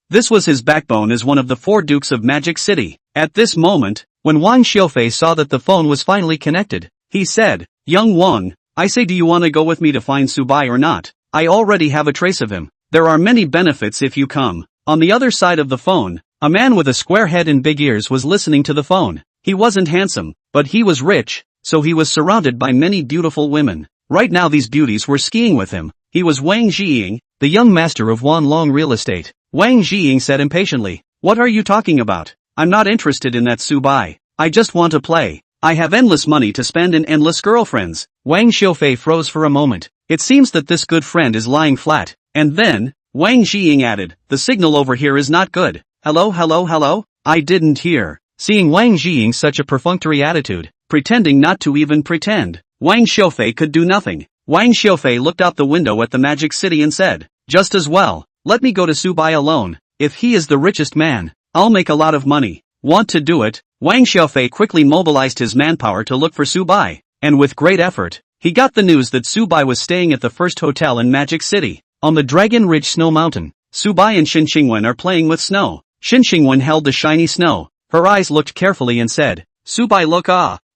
This was his backbone as one of the four dukes of Magic City. At this moment, when Wang Xiaofei saw that the phone was finally connected, he said, Young Wang, I say, do you want to go with me to find Subai or not? I already have a trace of him. There are many benefits if you come. On the other side of the phone, a man with a square head and big ears was listening to the phone. He wasn't handsome, but he was rich, so he was surrounded by many beautiful women. Right now these beauties were skiing with him. He was Wang Jiying, the young master of Wanlong Real Estate. Wang Jiying said impatiently, What are you talking about? I'm not interested in that Subai. I just want to play. I have endless money to spend and endless girlfriends. Wang Xiaofei froze for a moment. It seems that this good friend is lying flat. And then, Wang Jiying added, The signal over here is not good. Hello, hello, hello? I didn't hear. Seeing Wang Jiying such a perfunctory attitude, pretending not to even pretend, Wang Xiaofei could do nothing. Wang Xiaofei looked out the window at the Magic City and said, Just as well, let me go to Subai alone. If he is the richest man, I'll make a lot of money. Want to do it? Wang Xiaofei quickly mobilized his manpower to look for Subai, and with great effort, he got the news that Subai was staying at the first hotel in Magic City, on the Dragon Ridge Snow Mountain. Subai and Xin Xingwen are playing with snow. Xin Xingwen held the shiny snow. Her eyes looked carefully and said, Subai, look,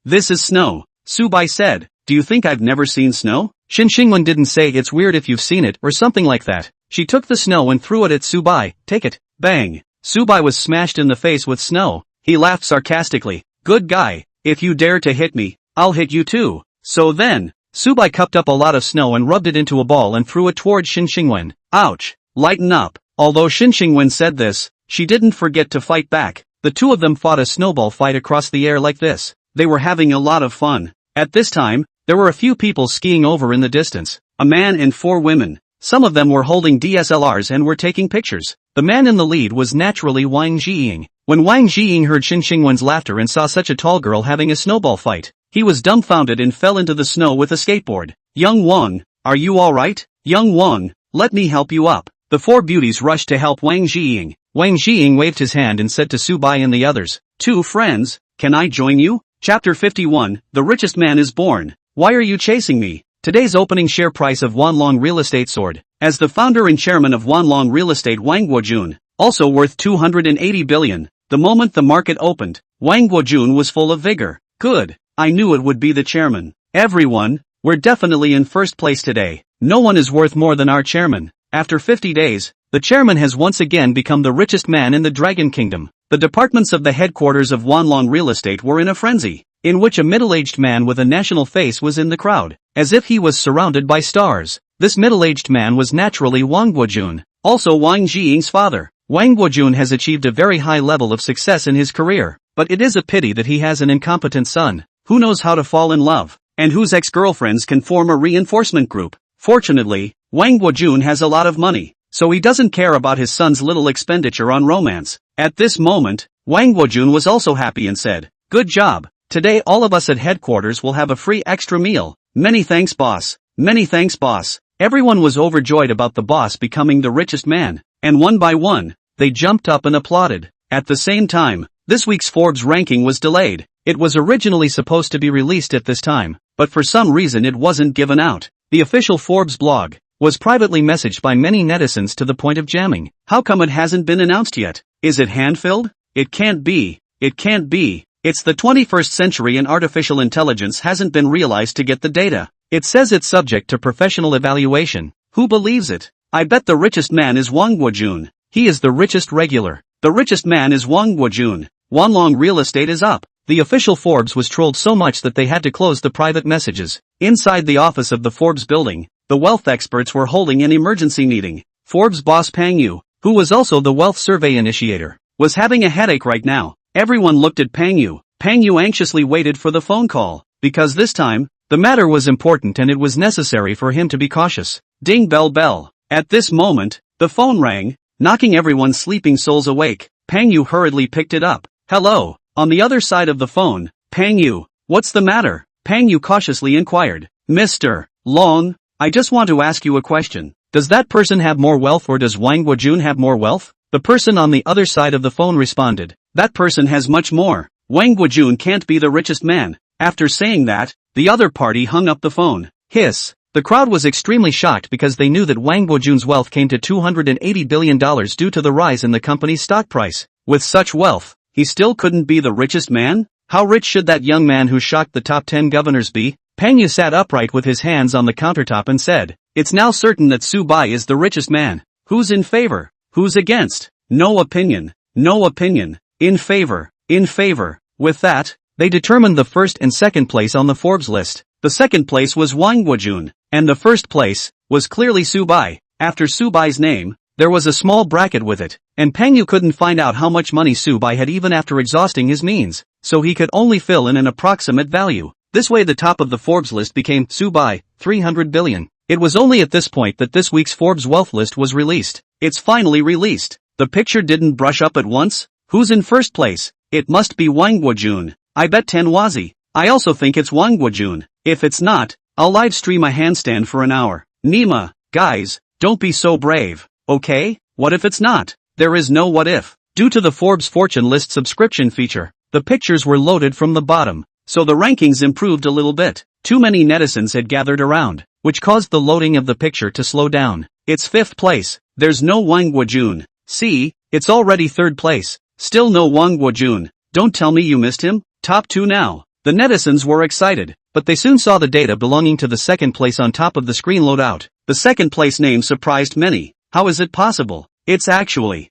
this is snow. Subai said, Do you think I've never seen snow? Xin Xingwen didn't say it's weird if you've seen it or something like that. She took the snow and threw it at Subai. Take it. Bang. Subai was smashed in the face with snow. He laughed sarcastically. Good guy. If you dare to hit me, I'll hit you too. So then, Subai cupped up a lot of snow and rubbed it into a ball and threw it towards Xin Xingwen. Ouch. Lighten up. Although Xin Xingwen said this, she didn't forget to fight back. The two of them fought a snowball fight across the air like this. They were having a lot of fun. At this time, there were a few people skiing over in the distance. A man and 4 women. Some of them were holding DSLRs and were taking pictures. The man in the lead was naturally Wang Jiying. When Wang Jiying heard Xin Xingwen's laughter and saw such a tall girl having a snowball fight, he was dumbfounded and fell into the snow with a skateboard. Young Wang, are you alright? Young Wang, let me help you up. The 4 beauties rushed to help Wang Jiying. Wang Jiying waved his hand and said to Subai and the others, 2 friends, can I join you? Chapter 51, The Richest Man is Born. Why are you chasing me? Today's opening share price of Wanlong Real Estate soared. As the founder and chairman of Wanlong Real Estate Wang Guojun, also worth 280 billion, the moment the market opened, Wang Guojun was full of vigor. Good, I knew it would be the chairman. Everyone, we're definitely in first place today. No one is worth more than our chairman. After 50 days, the chairman has once again become the richest man in the Dragon Kingdom. The departments of the headquarters of Wanlong Real Estate were in a frenzy, in which a middle-aged man with a national face was in the crowd, as if he was surrounded by stars. This middle-aged man was naturally Wang Guojun, also Wang Jiying's father. Wang Guojun has achieved a very high level of success in his career, but it is a pity that he has an incompetent son, who knows how to fall in love, and whose ex-girlfriends can form a reinforcement group. Fortunately, Wang Guojun has a lot of money, so he doesn't care about his son's little expenditure on romance. At this moment, Wang Guojun was also happy and said, Good job. Today all of us at headquarters will have a free extra meal. Many thanks, boss. Many thanks, boss. Everyone was overjoyed about the boss becoming the richest man, and one by one, they jumped up and applauded. At the same time, this week's Forbes ranking was delayed. It was originally supposed to be released at this time, but for some reason it wasn't given out. The official Forbes blog was privately messaged by many netizens to the point of jamming. How come it hasn't been announced yet? Is it hand-filled? It can't be. It can't be. It's the 21st century and artificial intelligence hasn't been realized to get the data. It says it's subject to professional evaluation. Who believes it? I bet the richest man is Wang Guojun. He is the richest regular. The richest man is Wang Guojun. Wanlong Real Estate is up. The official Forbes was trolled so much that they had to close the private messages. Inside the office of the Forbes building, the wealth experts were holding an emergency meeting. Forbes boss Pang Yu, who was also the wealth survey initiator, was having a headache right now. Everyone looked at Pang Yu. Pang Yu anxiously waited for the phone call, because this time, the matter was important and it was necessary for him to be cautious. Ding bell bell. At this moment, The phone rang, knocking everyone's sleeping souls awake. Pang Yu hurriedly picked it up. Hello. On the other side of the phone, Pang Yu. What's the matter? Pang Yu cautiously inquired. Mr. Long, I just want to ask you a question. Does that person have more wealth or does Wang Guojun have more wealth? The person on the other side of the phone responded. That person has much more. Wang Guojun can't be the richest man. After saying that, the other party hung up the phone. Hiss. The crowd was extremely shocked because they knew that Wang Guojun's wealth came to $280 billion due to the rise in the company's stock price. With such wealth, he still couldn't be the richest man? How rich should that young man who shocked the top 10 governors be? Pang Yu sat upright with his hands on the countertop and said, It's now certain that Su Bai is the richest man. Who's in favor? Who's against? No opinion. No opinion. In favor. In favor. With that, they determined the first and second place on the Forbes list. The second place was Wang Guojun, and the first place was clearly Su Bai. After Su Bai's name, there was a small bracket with it, and Pang Yu couldn't find out how much money Su Bai had even after exhausting his means, so he could only fill in an approximate value. This way the top of the Forbes list became Su Bai, 300 billion. It was only at this point that this week's Forbes wealth list was released. It's finally released. The picture didn't brush up at once. Who's in first place? It must be Wang Guojun. I bet 10 wazi. I also think it's Wang Guojun. If it's not, I'll live stream a handstand for an hour. Nima, guys, don't be so brave, okay? What if it's not? There is no what if. Due to the Forbes Fortune List subscription feature, the pictures were loaded from the bottom, so the rankings improved a little bit. Too many netizens had gathered around, which caused the loading of the picture to slow down. It's fifth place. There's no Wang Guojun. See, it's already third place. Still no Wang Guojun. Don't tell me you missed him. Top 2 now. The netizens were excited, but they soon saw the data belonging to the second place on top of the screen load out. The second place name surprised many. How is it possible? It's actually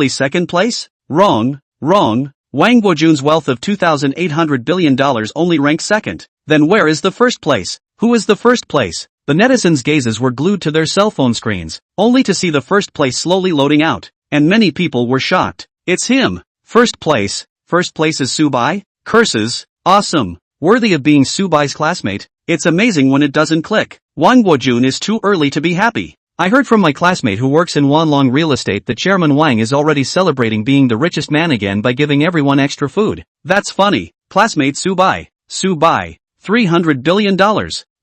second place? Wrong. Wang Guojun's wealth of $2,800 billion only ranks second. Then where is the first place? Who is the first place? The netizens' gazes were glued to their cell phone screens, only to see the first place slowly loading out, and many people were shocked. It's him. First place is Su Bai? Curses. Awesome. Worthy of being Su Bai's classmate. It's amazing when it doesn't click. Wang Guojun is too early to be happy. I heard from my classmate who works in Wanlong Real Estate that Chairman Wang is already celebrating being the richest man again by giving everyone extra food. That's funny. Classmate Su Bai, $300 billion.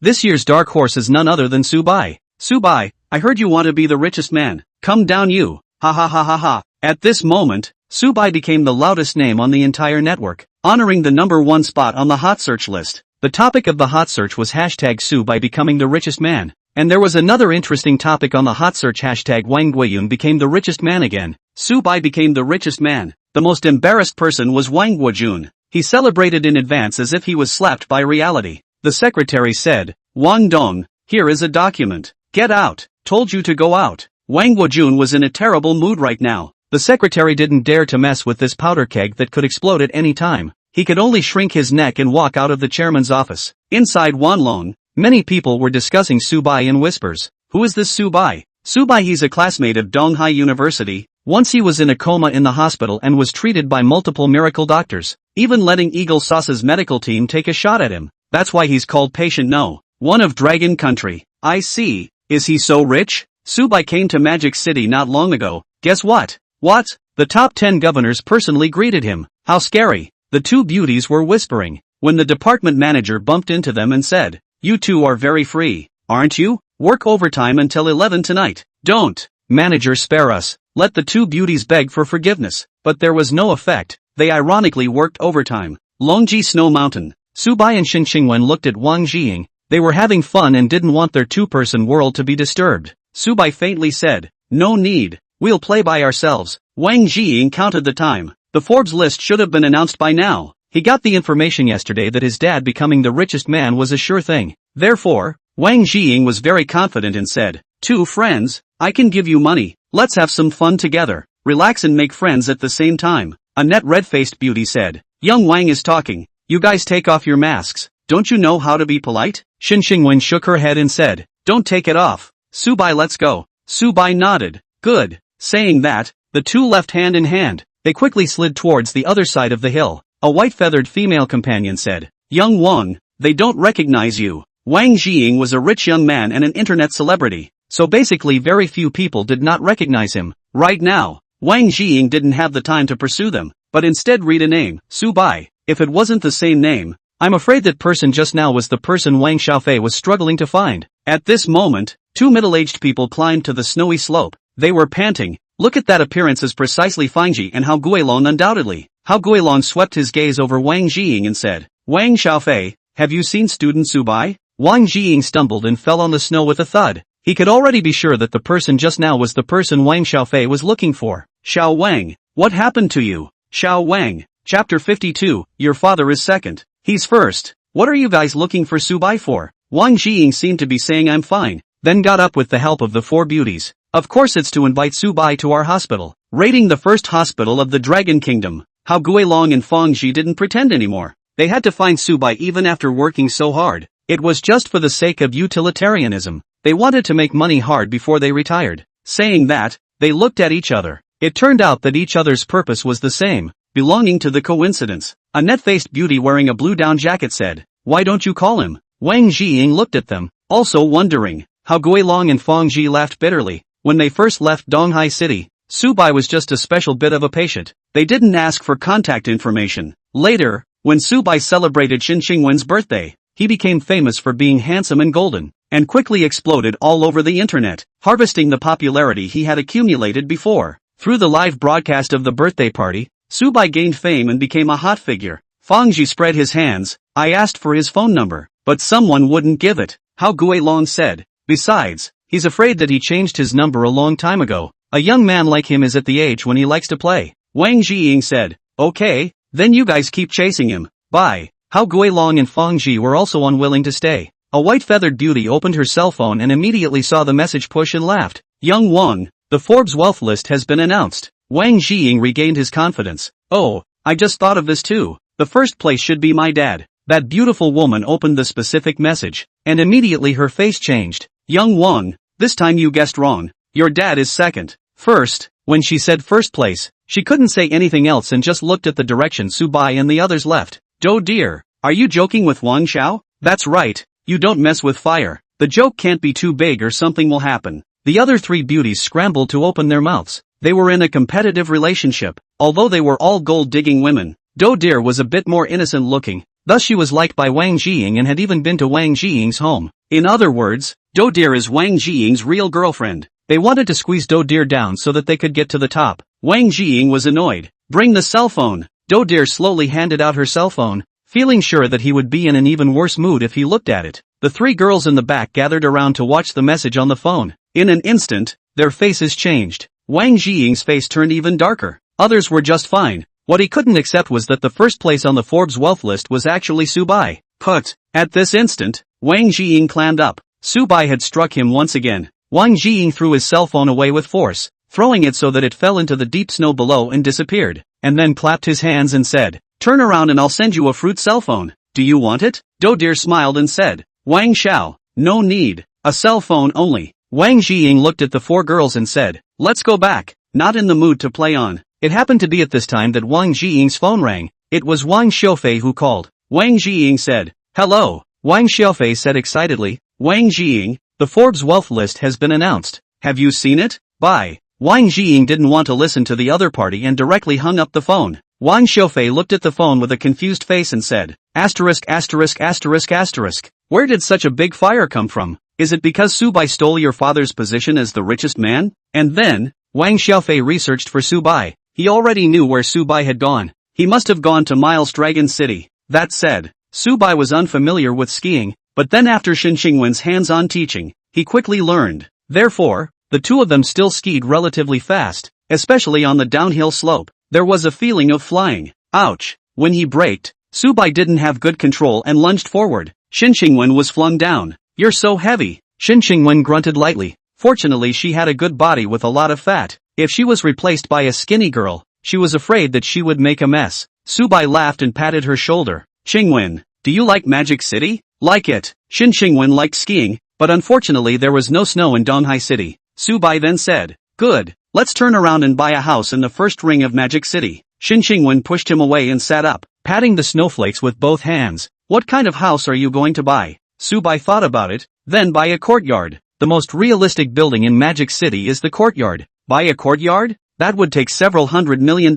This year's dark horse is none other than Su Bai. Su Bai, I heard you want to be the richest man. Come down you. Ha ha ha ha ha. At this moment, Su Bai became the loudest name on the entire network, honoring the number 1 spot on the hot search list. The topic of the hot search was hashtag Su Bai becoming the richest man. And there was another interesting topic on the hot search hashtag Wang Guojun became the richest man again. Su Bai became the richest man. The most embarrassed person was Wang Guojun. He celebrated in advance as if he was slapped by reality. The secretary said, Wang Dong, here is a document. Get out. Told you to go out. Wang Guojun was in a terrible mood right now. The secretary didn't dare to mess with this powder keg that could explode at any time. He could only shrink his neck and walk out of the chairman's office. Inside Wanlong, many people were discussing Su Bai in whispers. Who is this Su Bai? Su Bai, he's a classmate of Donghai University. Once he was in a coma in the hospital and was treated by multiple miracle doctors, even letting Eagle Sauce's medical team take a shot at him. That's why he's called Patient No. One of Dragon Country. I see. Is he so rich? Su Bai came to Magic City not long ago. Guess what? What? The top 10 governors personally greeted him. How scary. The two beauties were whispering, when the department manager bumped into them and said, You two are very free, aren't you? Work overtime until 11 tonight. Don't. Manager, spare us. Let the two beauties beg for forgiveness. But there was no effect. They ironically worked overtime. Longji Snow Mountain. Su Bai and Xing Xingwen looked at Wang Jiying. They were having fun and didn't want their two-person world to be disturbed. Su Bai faintly said, No need. We'll play by ourselves. Wang Jiying counted the time. The Forbes list should have been announced by now. He got the information yesterday that his dad becoming the richest man was a sure thing. Therefore, Wang Jiying was very confident and said, Two friends, I can give you money. Let's have some fun together. Relax and make friends at the same time. A net red-faced beauty said, Young Wang is talking. You guys take off your masks. Don't you know how to be polite? Xing Xingwen shook her head and said, Don't take it off. Su Bai, let's go. Su Bai nodded. Good. Saying that, the two left hand in hand. They quickly slid towards the other side of the hill. A white-feathered female companion said, Young Wang, they don't recognize you. Wang Jiying was a rich young man and an internet celebrity. so basically very few people did not recognize him. Right now, Wang Jiying didn't have the time to pursue them, but instead read a name, Subai. If it wasn't the same name, I'm afraid that person just now was the person Wang Xiaofei was struggling to find. At this moment, two middle-aged people climbed to the snowy slope. They were panting. Look at that appearance as precisely Fangji and Hao Guilong undoubtedly. Hao Guilong swept his gaze over Wang Jiying and said, Wang Xiaofei, have you seen student Subai? Wang Jiying stumbled and fell on the snow with a thud. He could already be sure that the person just now was the person Wang Xiaofei was looking for. Xiao Wang, what happened to you? Xiao Wang, Chapter 52, Your father is second. He's first. What are you guys looking for Subai for? Wang Jiying seemed to be saying I'm fine, then got up with the help of the four beauties. Of course it's to invite Subai to our hospital. Raiding the first hospital of the Dragon Kingdom. Hao Guilong and Fang Ji didn't pretend anymore. They had to find Subai even after working so hard. It was just for the sake of utilitarianism. They wanted to make money hard before they retired. Saying that, they looked at each other. It turned out that each other's purpose was the same, belonging to the coincidence. A net-faced beauty wearing a blue down jacket said, why don't you call him? Wang Jiying looked at them, also wondering. Hao Guilong and Fang Ji laughed bitterly. When they first left Donghai City, Subai was just a special bit of a patient. They didn't ask for contact information. Later, when Subai celebrated Xin Qingwen's birthday, he became famous for being handsome and golden, and quickly exploded all over the internet, harvesting the popularity he had accumulated before. Through the live broadcast of the birthday party, Subai gained fame and became a hot figure. Fangji spread his hands. I asked for his phone number, but someone wouldn't give it. Hao Guilong said. Besides, he's afraid that he changed his number a long time ago. A young man like him is at the age when he likes to play. Wang Jiying said. Okay, then you guys keep chasing him. Bye. Hao Guilong and Fangji were also unwilling to stay. A white-feathered beauty opened her cell phone and immediately saw the message push and laughed. Young Wang, the Forbes wealth list has been announced. Wang Jiying regained his confidence. Oh, I just thought of this too. The first place should be my dad. That beautiful woman opened the specific message, and immediately her face changed. Young Wang, this time you guessed wrong. Your dad is second. First, when she said first place, she couldn't say anything else and just looked at the direction Subai and the others left. Oh dear, are you joking with Wang Xiao? That's right, you don't mess with fire. The joke can't be too big or something will happen. The other three beauties scrambled to open their mouths. They were in a competitive relationship, although they were all gold-digging women. Do Deer was a bit more innocent looking, thus she was liked by Wang Jiying and had even been to Wang Jiying's home. In other words, Do Deer is Wang Jiying's real girlfriend. They wanted to squeeze Do Deer down so that they could get to the top. Wang Jiying was annoyed. Bring the cell phone. Do Deer slowly handed out her cell phone, feeling sure that he would be in an even worse mood if he looked at it. The three girls in the back gathered around to watch the message on the phone. In an instant, their faces changed. Wang Jiying's face turned even darker. Others were just fine. What he couldn't accept was that the first place on the Forbes wealth list was actually Subai. Put. At this instant, Wang Jiying clammed up. Subai had struck him once again. Wang Jiying threw his cell phone away with force, throwing it so that it fell into the deep snow below and disappeared, and then clapped his hands and said, turn around and I'll send you a fruit cell phone. Do you want it? Do Deer smiled and said, Wang Xiao, no need, a cell phone only. Wang Jiying looked at the four girls and said, let's go back, not in the mood to play on. It happened to be at this time that Wang Jiying's phone rang. It was Wang Xiaofei who called. Wang Jiying said, hello. Wang Xiaofei said excitedly, Wang Jiying, the Forbes wealth list has been announced. Have you seen it? Bye. Wang Jiying didn't want to listen to the other party and directly hung up the phone. Wang Xiaofei looked at the phone with a confused face and said, asterisk asterisk asterisk asterisk. Where did such a big fire come from? Is it because Subai stole your father's position as the richest man? And then, Wang Xiaofei researched for Subai. He already knew where Subai had gone. He must have gone to Miles Dragon City. That said, Subai was unfamiliar with skiing, but then after Xin Qingwen's hands-on teaching, he quickly learned. Therefore, the two of them still skied relatively fast, especially on the downhill slope. There was a feeling of flying. Ouch! When he braked, Subai didn't have good control and lunged forward. Xin Qingwen was flung down. You're so heavy. Xin Qingwen grunted lightly. Fortunately she had a good body with a lot of fat. If she was replaced by a skinny girl, she was afraid that she would make a mess. Subai laughed and patted her shoulder. Qingwen, do you like Magic City? Like it. Xin Qingwen liked skiing, but unfortunately there was no snow in Donghai City. Subai then said, good, let's turn around and buy a house in the first ring of Magic City. Xin Qingwen pushed him away and sat up, patting the snowflakes with both hands. What kind of house are you going to buy? Subai thought about it, then buy a courtyard. The most realistic building in Magic City is the courtyard. Buy a courtyard? That would take several $100 million,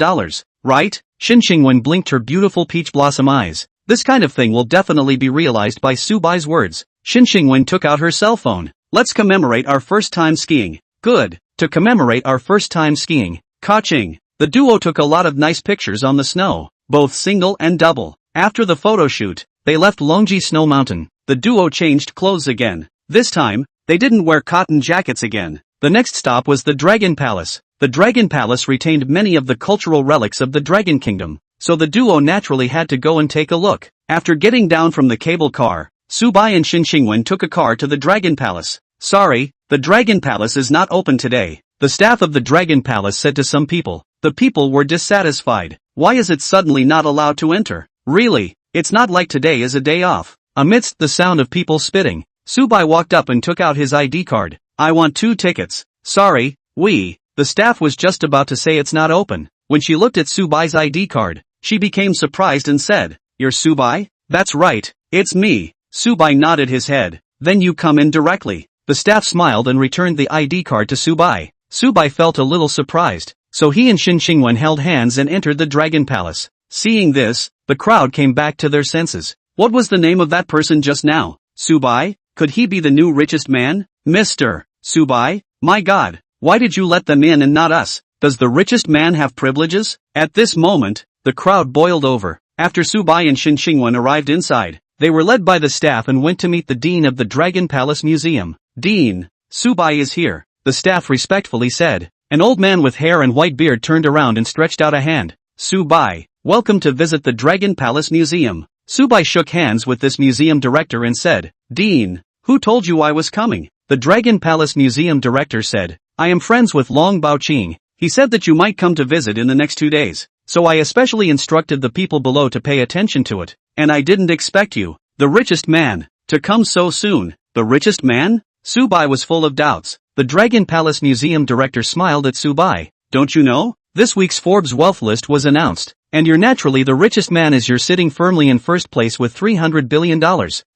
right? Xinxingwen blinked her beautiful peach blossom eyes. This kind of thing will definitely be realized by Subai's words. Xinxingwen took out her cell phone. Let's commemorate our first time skiing. Good. To commemorate our first time skiing. Ka-ching. The duo took a lot of nice pictures on the snow, both single and double. After the photo shoot, they left Longji Snow Mountain. The duo changed clothes again. This time, they didn't wear cotton jackets again. The next stop was the Dragon Palace. The Dragon Palace retained many of the cultural relics of the Dragon Kingdom, so the duo naturally had to go and take a look. After getting down from the cable car, Subai and Xinxingwen took a car to the Dragon Palace. Sorry, the Dragon Palace is not open today, the staff of the Dragon Palace said to some people. The people were dissatisfied. Why is it suddenly not allowed to enter? Really, it's not like today is a day off. Amidst the sound of people spitting, Subai walked up and took out his ID card. I want 2 tickets. Sorry, the staff was just about to say it's not open. When she looked at Subai's ID card, she became surprised and said, You're Subai? That's right, it's me. Subai nodded his head. Then you come in directly. The staff smiled and returned the ID card to Subai. Subai felt a little surprised, so he and Xinxingwen held hands and entered the Dragon Palace. Seeing this, the crowd came back to their senses. What was the name of that person just now? Subai? Could he be the new richest man? Mr. Subai? My God, why did you let them in and not us? Does the richest man have privileges? At this moment, the crowd boiled over. After Subai and Xinxingwen arrived inside, they were led by the staff and went to meet the Dean of the Dragon Palace Museum. Dean, Subai is here, the staff respectfully said. An old man with hair and white beard turned around and stretched out a hand. Subai, welcome to visit the Dragon Palace Museum. Subai shook hands with this museum director and said, Dean, who told you I was coming? The Dragon Palace Museum director said, I am friends with Long Baoqing. He said that you might come to visit in the next 2 days, so I especially instructed the people below to pay attention to it, and I didn't expect you, the richest man, to come so soon. The richest man? Subai was full of doubts. The Dragon Palace Museum director smiled at Subai. Don't you know? This week's Forbes wealth list was announced, and you're naturally the richest man as you're sitting firmly in first place with $300 billion.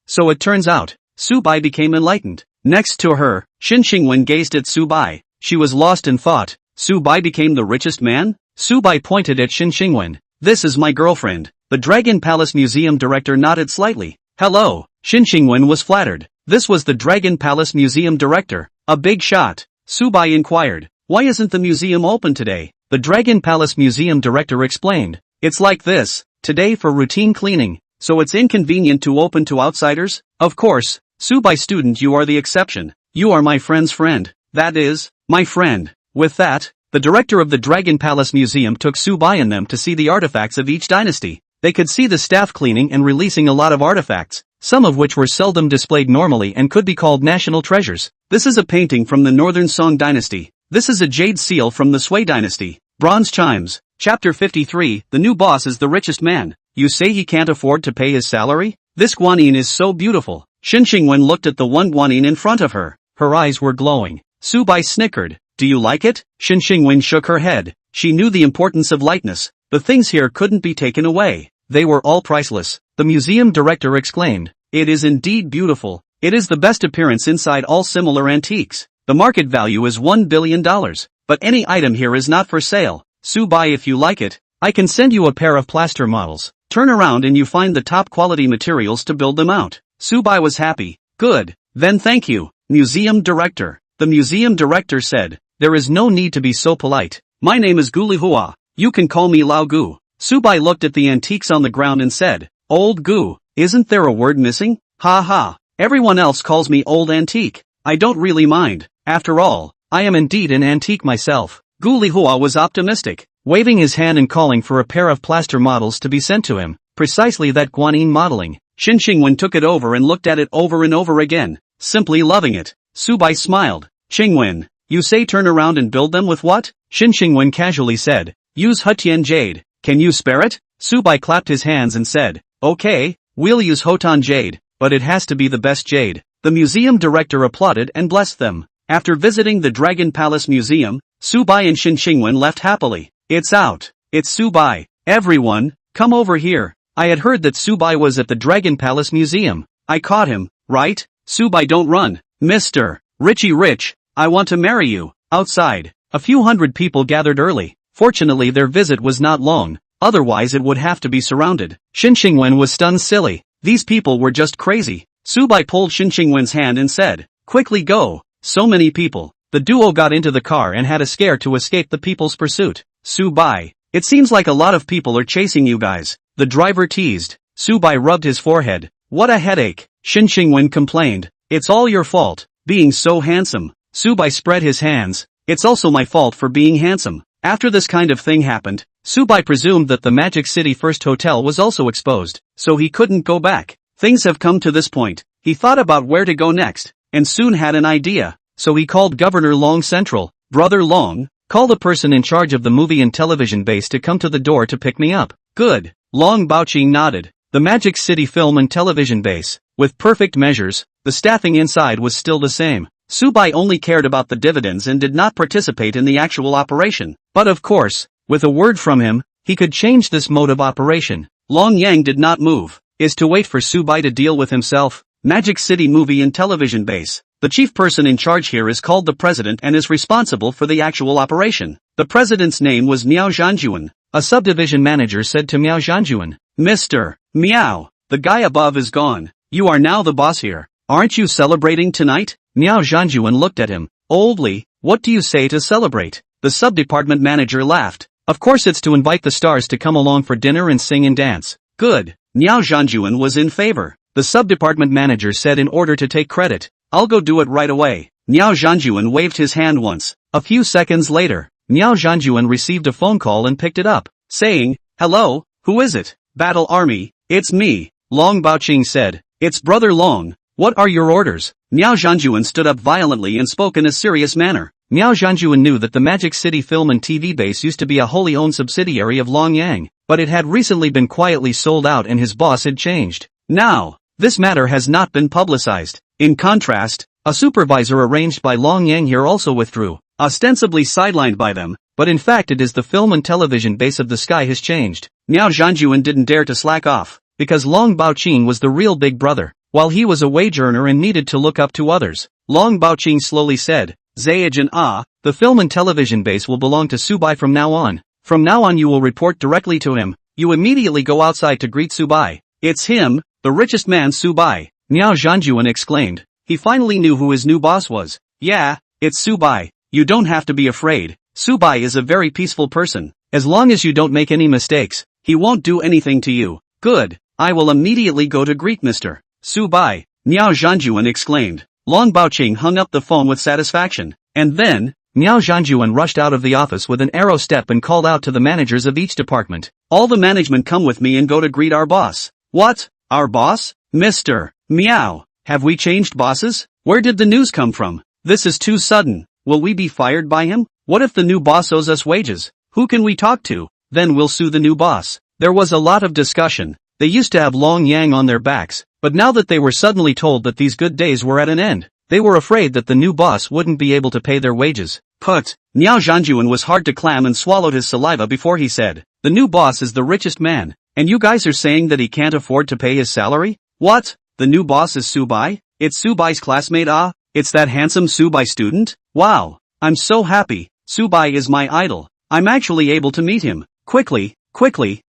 So it turns out, Subai became enlightened. Next to her, Xinxingwen gazed at Subai. She was lost in thought. Subai became the richest man? Subai pointed at Xinxingwen. This is my girlfriend. The Dragon Palace Museum director nodded slightly. Hello. Xinxingwen was flattered. This was the Dragon Palace Museum director. A big shot. Subai inquired. Why isn't the museum open today? The Dragon Palace Museum director explained. It's like this. Today for routine cleaning, so it's inconvenient to open to outsiders? Of course, Subai student, you are the exception. You are my friend's friend. That is, my friend. With that, the director of the Dragon Palace Museum took Subai and them to see the artifacts of each dynasty. They could see the staff cleaning and releasing a lot of artifacts, some of which were seldom displayed normally and could be called national treasures. This is a painting from the Northern Song dynasty. This is a jade seal from the Sui dynasty. Bronze chimes. Chapter 53, the new boss is the richest man. You say he can't afford to pay his salary? This guanyin is so beautiful. Xinxingwen looked at the one guanyin in front of her. Her eyes were glowing. Subai snickered. Do you like it? Xinxingwen shook her head. She knew the importance of lightness. The things here couldn't be taken away. They were all priceless. The museum director exclaimed. It is indeed beautiful. It is the best appearance inside all similar antiques. The market value is $1 billion. But any item here is not for sale. Subai, if you like it, I can send you a pair of plaster models. Turn around and you find the top quality materials to build them out. Subai was happy. Good. Then thank you, museum director. The museum director said, there is no need to be so polite. My name is Gu Lihua. You can call me Lao Gu. Subai looked at the antiques on the ground and said, Old Gu, isn't there a word missing? Ha ha. Everyone else calls me old antique. I don't really mind. After all, I am indeed an antique myself. Gu Lihua was optimistic, waving his hand and calling for a pair of plaster models to be sent to him. Precisely that guanyin modeling. Xinxingwen took it over and looked at it over and over again, simply loving it. Subai smiled. Qingwen, you say turn around and build them with what? Xinxingwen casually said. Use Hutian jade. Can you spare it? Subai clapped his hands and said, okay, we'll use Hotan jade, but it has to be the best jade. The museum director applauded and blessed them. After visiting the Dragon Palace Museum, Subai and Xinxingwen left happily. It's out. It's Subai. Everyone, come over here. I had heard that Subai was at the Dragon Palace Museum. I caught him, right? Subai, don't run. Mister. Richie Rich, I want to marry you. Outside, a few hundred people gathered early. Fortunately their visit was not long, otherwise it would have to be surrounded. Shin Qingwen was stunned silly. These people were just crazy. Subai pulled Shin Qingwen's hand and said, quickly go. So many people. The duo got into the car and had a scare to escape the people's pursuit. Subai, it seems like a lot of people are chasing you guys. The driver teased. Subai rubbed his forehead. What a headache. Shin Qingwen complained. It's all your fault, being so handsome. Subai spread his hands. It's also my fault for being handsome. After this kind of thing happened, Subai presumed that the Magic City First Hotel was also exposed, so he couldn't go back. Things have come to this point. He thought about where to go next, and soon had an idea. So he called Governor Long Central. Brother Long, call the person in charge of the movie and television base to come to the door to pick me up. Good. Long Baoqing nodded. The Magic City Film and Television Base. With perfect measures, the staffing inside was still the same. Subai only cared about the dividends and did not participate in the actual operation. But of course, with a word from him, he could change this mode of operation. Long Yang did not move. Is to wait for Subai to deal with himself. Magic City Movie and Television Base. The chief person in charge here is called the president and is responsible for the actual operation. The president's name was Miao Zhanjuan. A subdivision manager said to Miao Zhanjuan, Mr. Miao, the guy above is gone. You are now the boss here. Aren't you celebrating tonight? Miao Zhanjuan looked at him. Oldly, what do you say to celebrate? The sub-department manager laughed. Of course it's to invite the stars to come along for dinner and sing and dance. Good. Miao Zhanjuan was in favor. The sub-department manager said in order to take credit. I'll go do it right away. Miao Zhanjuan waved his hand once. A few seconds later, Miao Zhanjuan received a phone call and picked it up, saying, hello, who is it? Battle Army, it's me. Long Baoqing said, it's Brother Long. What are your orders? Miao Zhanjuan stood up violently and spoke in a serious manner. Miao Zhanjuan knew that the Magic City Film and TV Base used to be a wholly owned subsidiary of Long Yang, but it had recently been quietly sold out and his boss had changed. Now, this matter has not been publicized. In contrast, a supervisor arranged by Long Yang here also withdrew, ostensibly sidelined by them, but in fact it is the film and television base of the sky has changed. Miao Zhanjuan didn't dare to slack off, because Long Baoqing was the real big brother, while he was a wage earner and needed to look up to others. Long Baoqing slowly said, Zhejian, the film and television base will belong to Subai from now on. From now on you will report directly to him. You immediately go outside to greet Subai. It's him, the richest man Subai. Miao Zhanjuan exclaimed. He finally knew who his new boss was. Yeah, it's Subai. You don't have to be afraid. Subai is a very peaceful person. As long as you don't make any mistakes, he won't do anything to you. Good. I will immediately go to greet Mr. Subai. Miao Zhanjuan exclaimed. Long Baoqing hung up the phone with satisfaction. And then, Miao Zhanjuan rushed out of the office with an arrow step and called out to the managers of each department. All the management come with me and go to greet our boss. What? Our boss? Mr. Miao. Have we changed bosses? Where did the news come from? This is too sudden. Will we be fired by him? What if the new boss owes us wages? Who can we talk to? Then we'll sue the new boss. There was a lot of discussion. They used to have Long Yang on their backs, but now that they were suddenly told that these good days were at an end, they were afraid that the new boss wouldn't be able to pay their wages. Put. Miao Zhanjuan was hard to clam and swallowed his saliva before he said, the new boss is the richest man, and you guys are saying that he can't afford to pay his salary? What? The new boss is Subai? It's Subai's classmate It's that handsome Subai student? Wow. I'm so happy. Subai is my idol. I'm actually able to meet him. Quickly,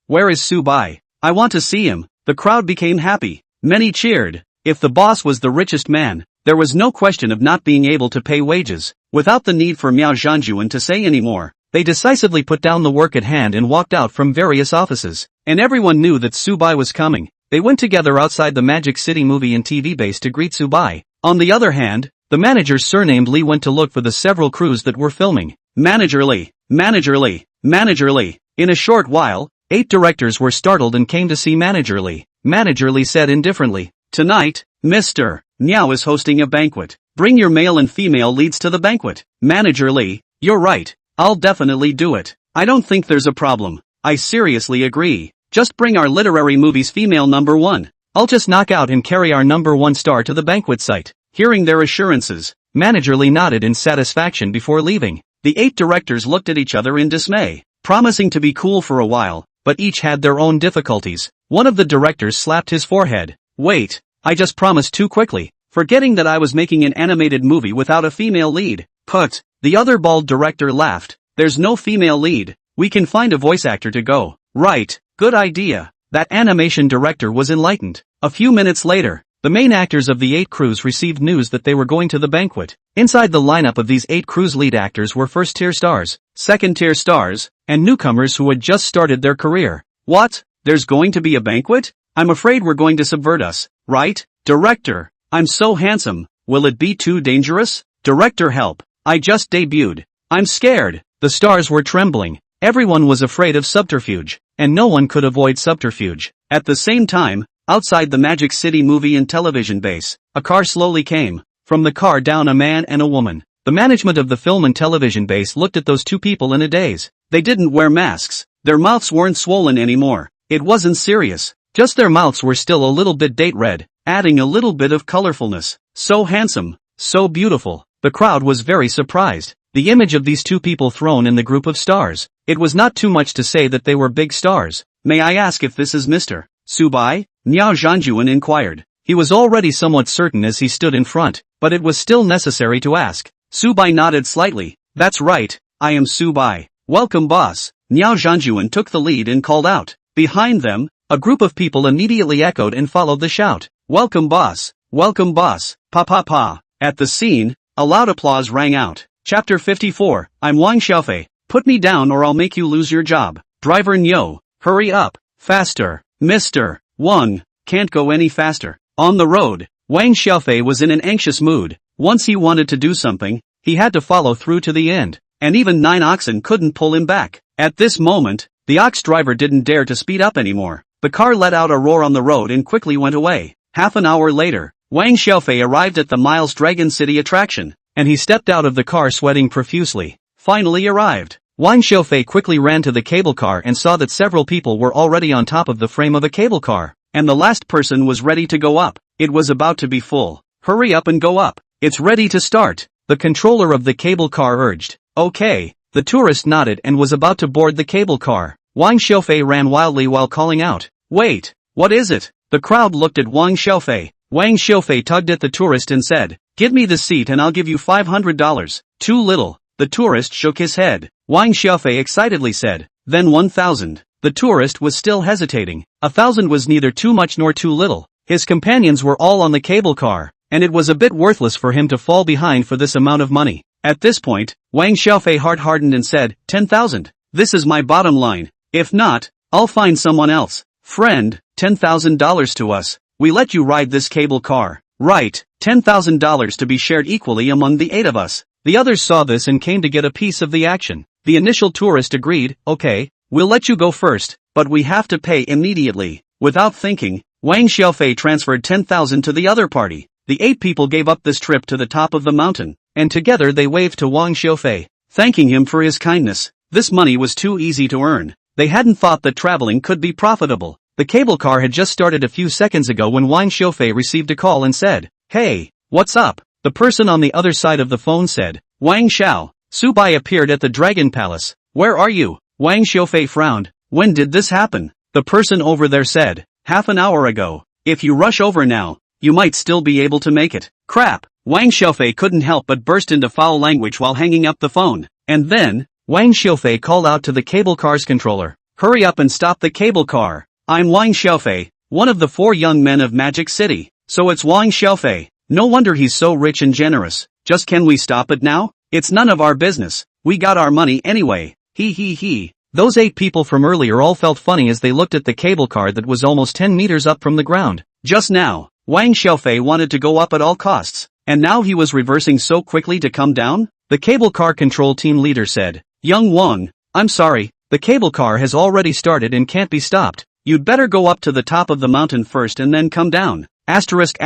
where is Subai? I want to see him. The crowd became happy. Many cheered. If the boss was the richest man, there was no question of not being able to pay wages. Without the need for Miao Zhanjuan to say any more, they decisively put down the work at hand and walked out from various offices. And everyone knew that Subai was coming. They went together outside the Magic City Movie and TV base to greet Subai. On the other hand, the manager surnamed Lee went to look for the several crews that were filming. Manager Lee. In a short while, 8 directors were startled and came to see Manager Lee. Manager Lee said indifferently, tonight, Mr. Miao is hosting a banquet. Bring your male and female leads to the banquet. Manager Lee, you're right. I'll definitely do it. I don't think there's a problem. I seriously agree. Just bring our literary movies female number 1. I'll just knock out and carry our number 1 star to the banquet site. Hearing their assurances, Manager Lee nodded in satisfaction before leaving. The 8 directors looked at each other in dismay, promising to be cool for a while, but each had their own difficulties. One of the directors slapped his forehead. Wait, I just promised too quickly. forgetting that I was making an animated movie without a female lead. Put. The other bald director laughed. There's no female lead. We can find a voice actor to go. Right, good idea. That animation director was enlightened. A few minutes later, the main actors of the 8 crews received news that they were going to the banquet. Inside the lineup of these 8 crews, lead actors were first-tier stars, second-tier stars, and newcomers who had just started their career. What? There's going to be a banquet? I'm afraid we're going to subvert us, right? Director, I'm so handsome, will it be too dangerous? Director, help, I just debuted. I'm scared. The stars were trembling. Everyone was afraid of subterfuge, and no one could avoid subterfuge. At the same time, outside the Magic City movie and television base, a car slowly came. From the car down a man and a woman. The management of the film and television base looked at those 2 people in a daze. They didn't wear masks. Their mouths weren't swollen anymore. It wasn't serious. Just their mouths were still a little bit date red, adding a little bit of colorfulness. So handsome. So beautiful. The crowd was very surprised. The image of these 2 people thrown in the group of stars. It was not too much to say that they were big stars. May I ask if this is Mr. Subai? Niao Zhanjuan inquired. He was already somewhat certain as he stood in front, but it was still necessary to ask. Subai nodded slightly. That's right, I am Subai. Welcome, boss. Niao Zhanjuan took the lead and called out. Behind them, a group of people immediately echoed and followed the shout. Welcome, boss. Welcome, boss. Pa pa pa. At the scene, a loud applause rang out. Chapter 54, I'm Wang Xiaofei. Put me down or I'll make you lose your job. Driver Nyo, hurry up. Faster. Mr. Wang, can't go any faster. On the road, Wang Xiaofei was in an anxious mood. Once he wanted to do something, he had to follow through to the end. And even 9 oxen couldn't pull him back. At this moment, the ox driver didn't dare to speed up anymore. The car let out a roar on the road and quickly went away. Half an hour later, Wang Xiaofei arrived at the Miles Dragon City attraction, and he stepped out of the car sweating profusely. Finally arrived. Wang Xiaofei quickly ran to the cable car and saw that several people were already on top of the frame of a cable car, and the last person was ready to go up. It was about to be full. Hurry up and go up. It's ready to start. The controller of the cable car urged. Okay. The tourist nodded and was about to board the cable car. Wang Xiaofei ran wildly while calling out. Wait, what is it? The crowd looked at Wang Xiaofei. Wang Xiaofei tugged at the tourist and said, give me the seat and I'll give you $500. Too little. The tourist shook his head. Wang Xiaofei excitedly said, then 1,000. The tourist was still hesitating. 1,000 was neither too much nor too little. His companions were all on the cable car, and it was a bit worthless for him to fall behind for this amount of money. At this point, Wang Xiaofei heart hardened and said, 10,000. This is my bottom line. If not, I'll find someone else. Friend, $10,000 to us. We let you ride this cable car. Right, $10,000 to be shared equally among the 8 of us. The others saw this and came to get a piece of the action. The initial tourist agreed, okay, we'll let you go first, but we have to pay immediately. Without thinking, Wang Xiaofei transferred 10,000 to the other party. The 8 people gave up this trip to the top of the mountain, and together they waved to Wang Xiaofei, thanking him for his kindness. This money was too easy to earn. They hadn't thought that traveling could be profitable. The cable car had just started a few seconds ago when Wang Xiaofei received a call and said, hey, what's up? The person on the other side of the phone said, Wang Xiao. Subai appeared at the Dragon Palace. Where are you? Wang Xiaofei frowned. When did this happen? The person over there said, half an hour ago. If you rush over now, you might still be able to make it. Crap. Wang Xiaofei couldn't help but burst into foul language while hanging up the phone. And then, Wang Xiaofei called out to the cable car's controller. Hurry up and stop the cable car. I'm Wang Xiaofei, one of the 4 young men of Magic City. So it's Wang Xiaofei. No wonder he's so rich and generous. Just can we stop it now? It's none of our business. We got our money anyway. He. Those 8 people from earlier all felt funny as they looked at the cable car that was almost 10 meters up from the ground. Just now, Wang Xiaofei wanted to go up at all costs, and now he was reversing so quickly to come down? The cable car control team leader said, Young Wang, I'm sorry, the cable car has already started and can't be stopped. You'd better go up to the top of the mountain first and then come down. Asterisk.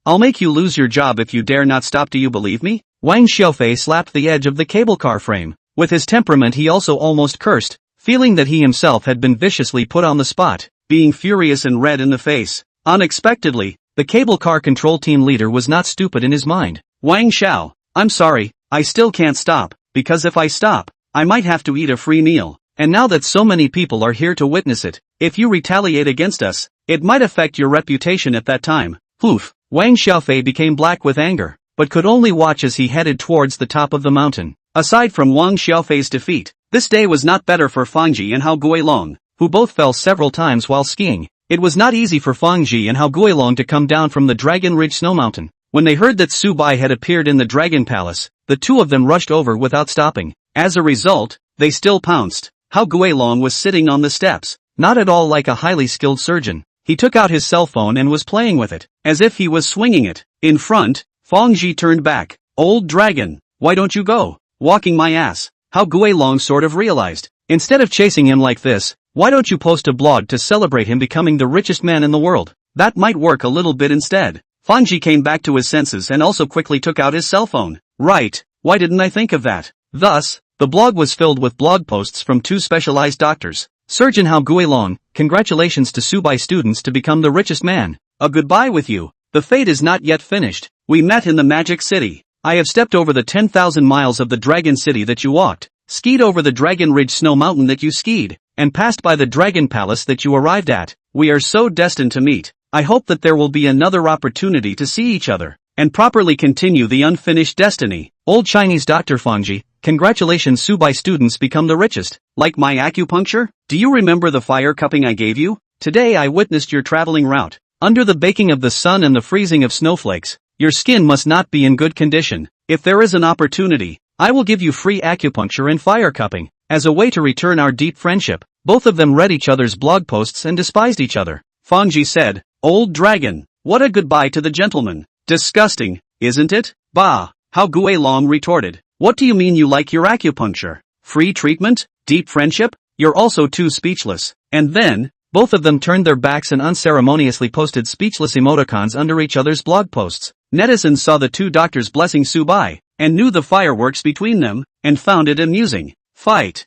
I'll make you lose your job if you dare not stop. Do you believe me? Wang Xiaofei slapped the edge of the cable car frame. With his temperament he also almost cursed, feeling that he himself had been viciously put on the spot, being furious and red in the face. Unexpectedly, the cable car control team leader was not stupid in his mind. Wang Xiao, I'm sorry, I still can't stop, because if I stop, I might have to eat a free meal. And now that so many people are here to witness it, if you retaliate against us, it might affect your reputation at that time. Poof. Wang Xiaofei became black with anger, but could only watch as he headed towards the top of the mountain. Aside from Wang Xiaofei's defeat, this day was not better for Fangji and Hao Guilong, who both fell several times while skiing. It was not easy for Fangji and Hao Guilong to come down from the Dragon Ridge Snow Mountain. When they heard that Su Bai had appeared in the Dragon Palace, the two of them rushed over without stopping. As a result, they still pounced. Hao Guilong was sitting on the steps, not at all like a highly skilled surgeon. He took out his cell phone and was playing with it, as if he was swinging it. In front, Fangji turned back. Old dragon, why don't you go? Walking my ass. Hao Guilong sort of realized. Instead of chasing him like this, why don't you post a blog to celebrate him becoming the richest man in the world? That might work a little bit instead. Fangji came back to his senses and also quickly took out his cell phone. Right, why didn't I think of that? Thus, the blog was filled with blog posts from two specialized doctors. Surgeon Hao Guilong, congratulations to Su Bai students to become the richest man. A goodbye with you. The fate is not yet finished. We met in the Magic City. I have stepped over the 10,000 miles of the Dragon City that you walked, skied over the Dragon Ridge Snow Mountain that you skied, and passed by the Dragon Palace that you arrived at. We are so destined to meet. I hope that there will be another opportunity to see each other, and properly continue the unfinished destiny. Old Chinese Dr. Fangji, congratulations Su Bai students become the richest. Like my acupuncture? Do you remember the fire cupping I gave you? Today I witnessed your traveling route. Under the baking of the sun and the freezing of snowflakes, your skin must not be in good condition. If there is an opportunity, I will give you free acupuncture and fire cupping, as a way to return our deep friendship. Both of them read each other's blog posts and despised each other. Fangji said, Old dragon, what a goodbye to the gentleman. Disgusting, isn't it? Bah, Hao Guilong retorted. What do you mean you like your acupuncture? Free treatment? Deep friendship? You're also too speechless. And then, both of them turned their backs and unceremoniously posted speechless emoticons under each other's blog posts. Netizens saw the two doctors blessing Su Bai, and knew the fireworks between them, and found it amusing. Fight,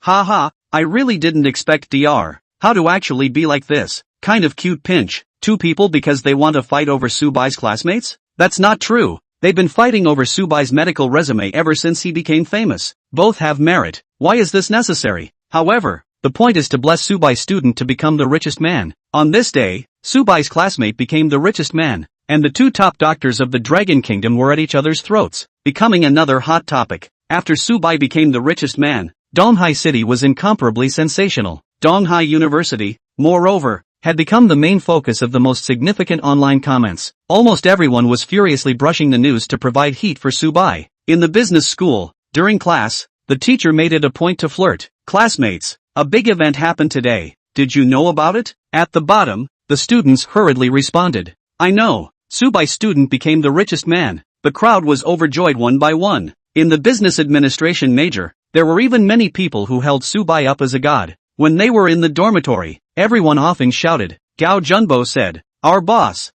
haha, I really didn't expect Dr. How to actually be like this. Kind of cute pinch. Two people because they want to fight over Su Bai's classmates? That's not true. They've been fighting over Su Bai's medical resume ever since he became famous. Both have merit. Why is this necessary? However, the point is to bless Su Bai's student to become the richest man. On this day, Su Bai's classmate became the richest man, and the two top doctors of the Dragon Kingdom were at each other's throats, becoming another hot topic. After Su Bai became the richest man, Donghai City was incomparably sensational. Donghai University, moreover, had become the main focus of the most significant online comments. Almost everyone was furiously brushing the news to provide heat for Su Bai. In the business school, during class, the teacher made it a point to flirt. Classmates, a big event happened today. Did you know about it? At the bottom, the students hurriedly responded. I know, Su Bai student became the richest man. The crowd was overjoyed one by one. In the business administration major, there were even many people who held Su Bai up as a god. When they were in the dormitory, everyone often shouted. Gao Junbo said, our boss,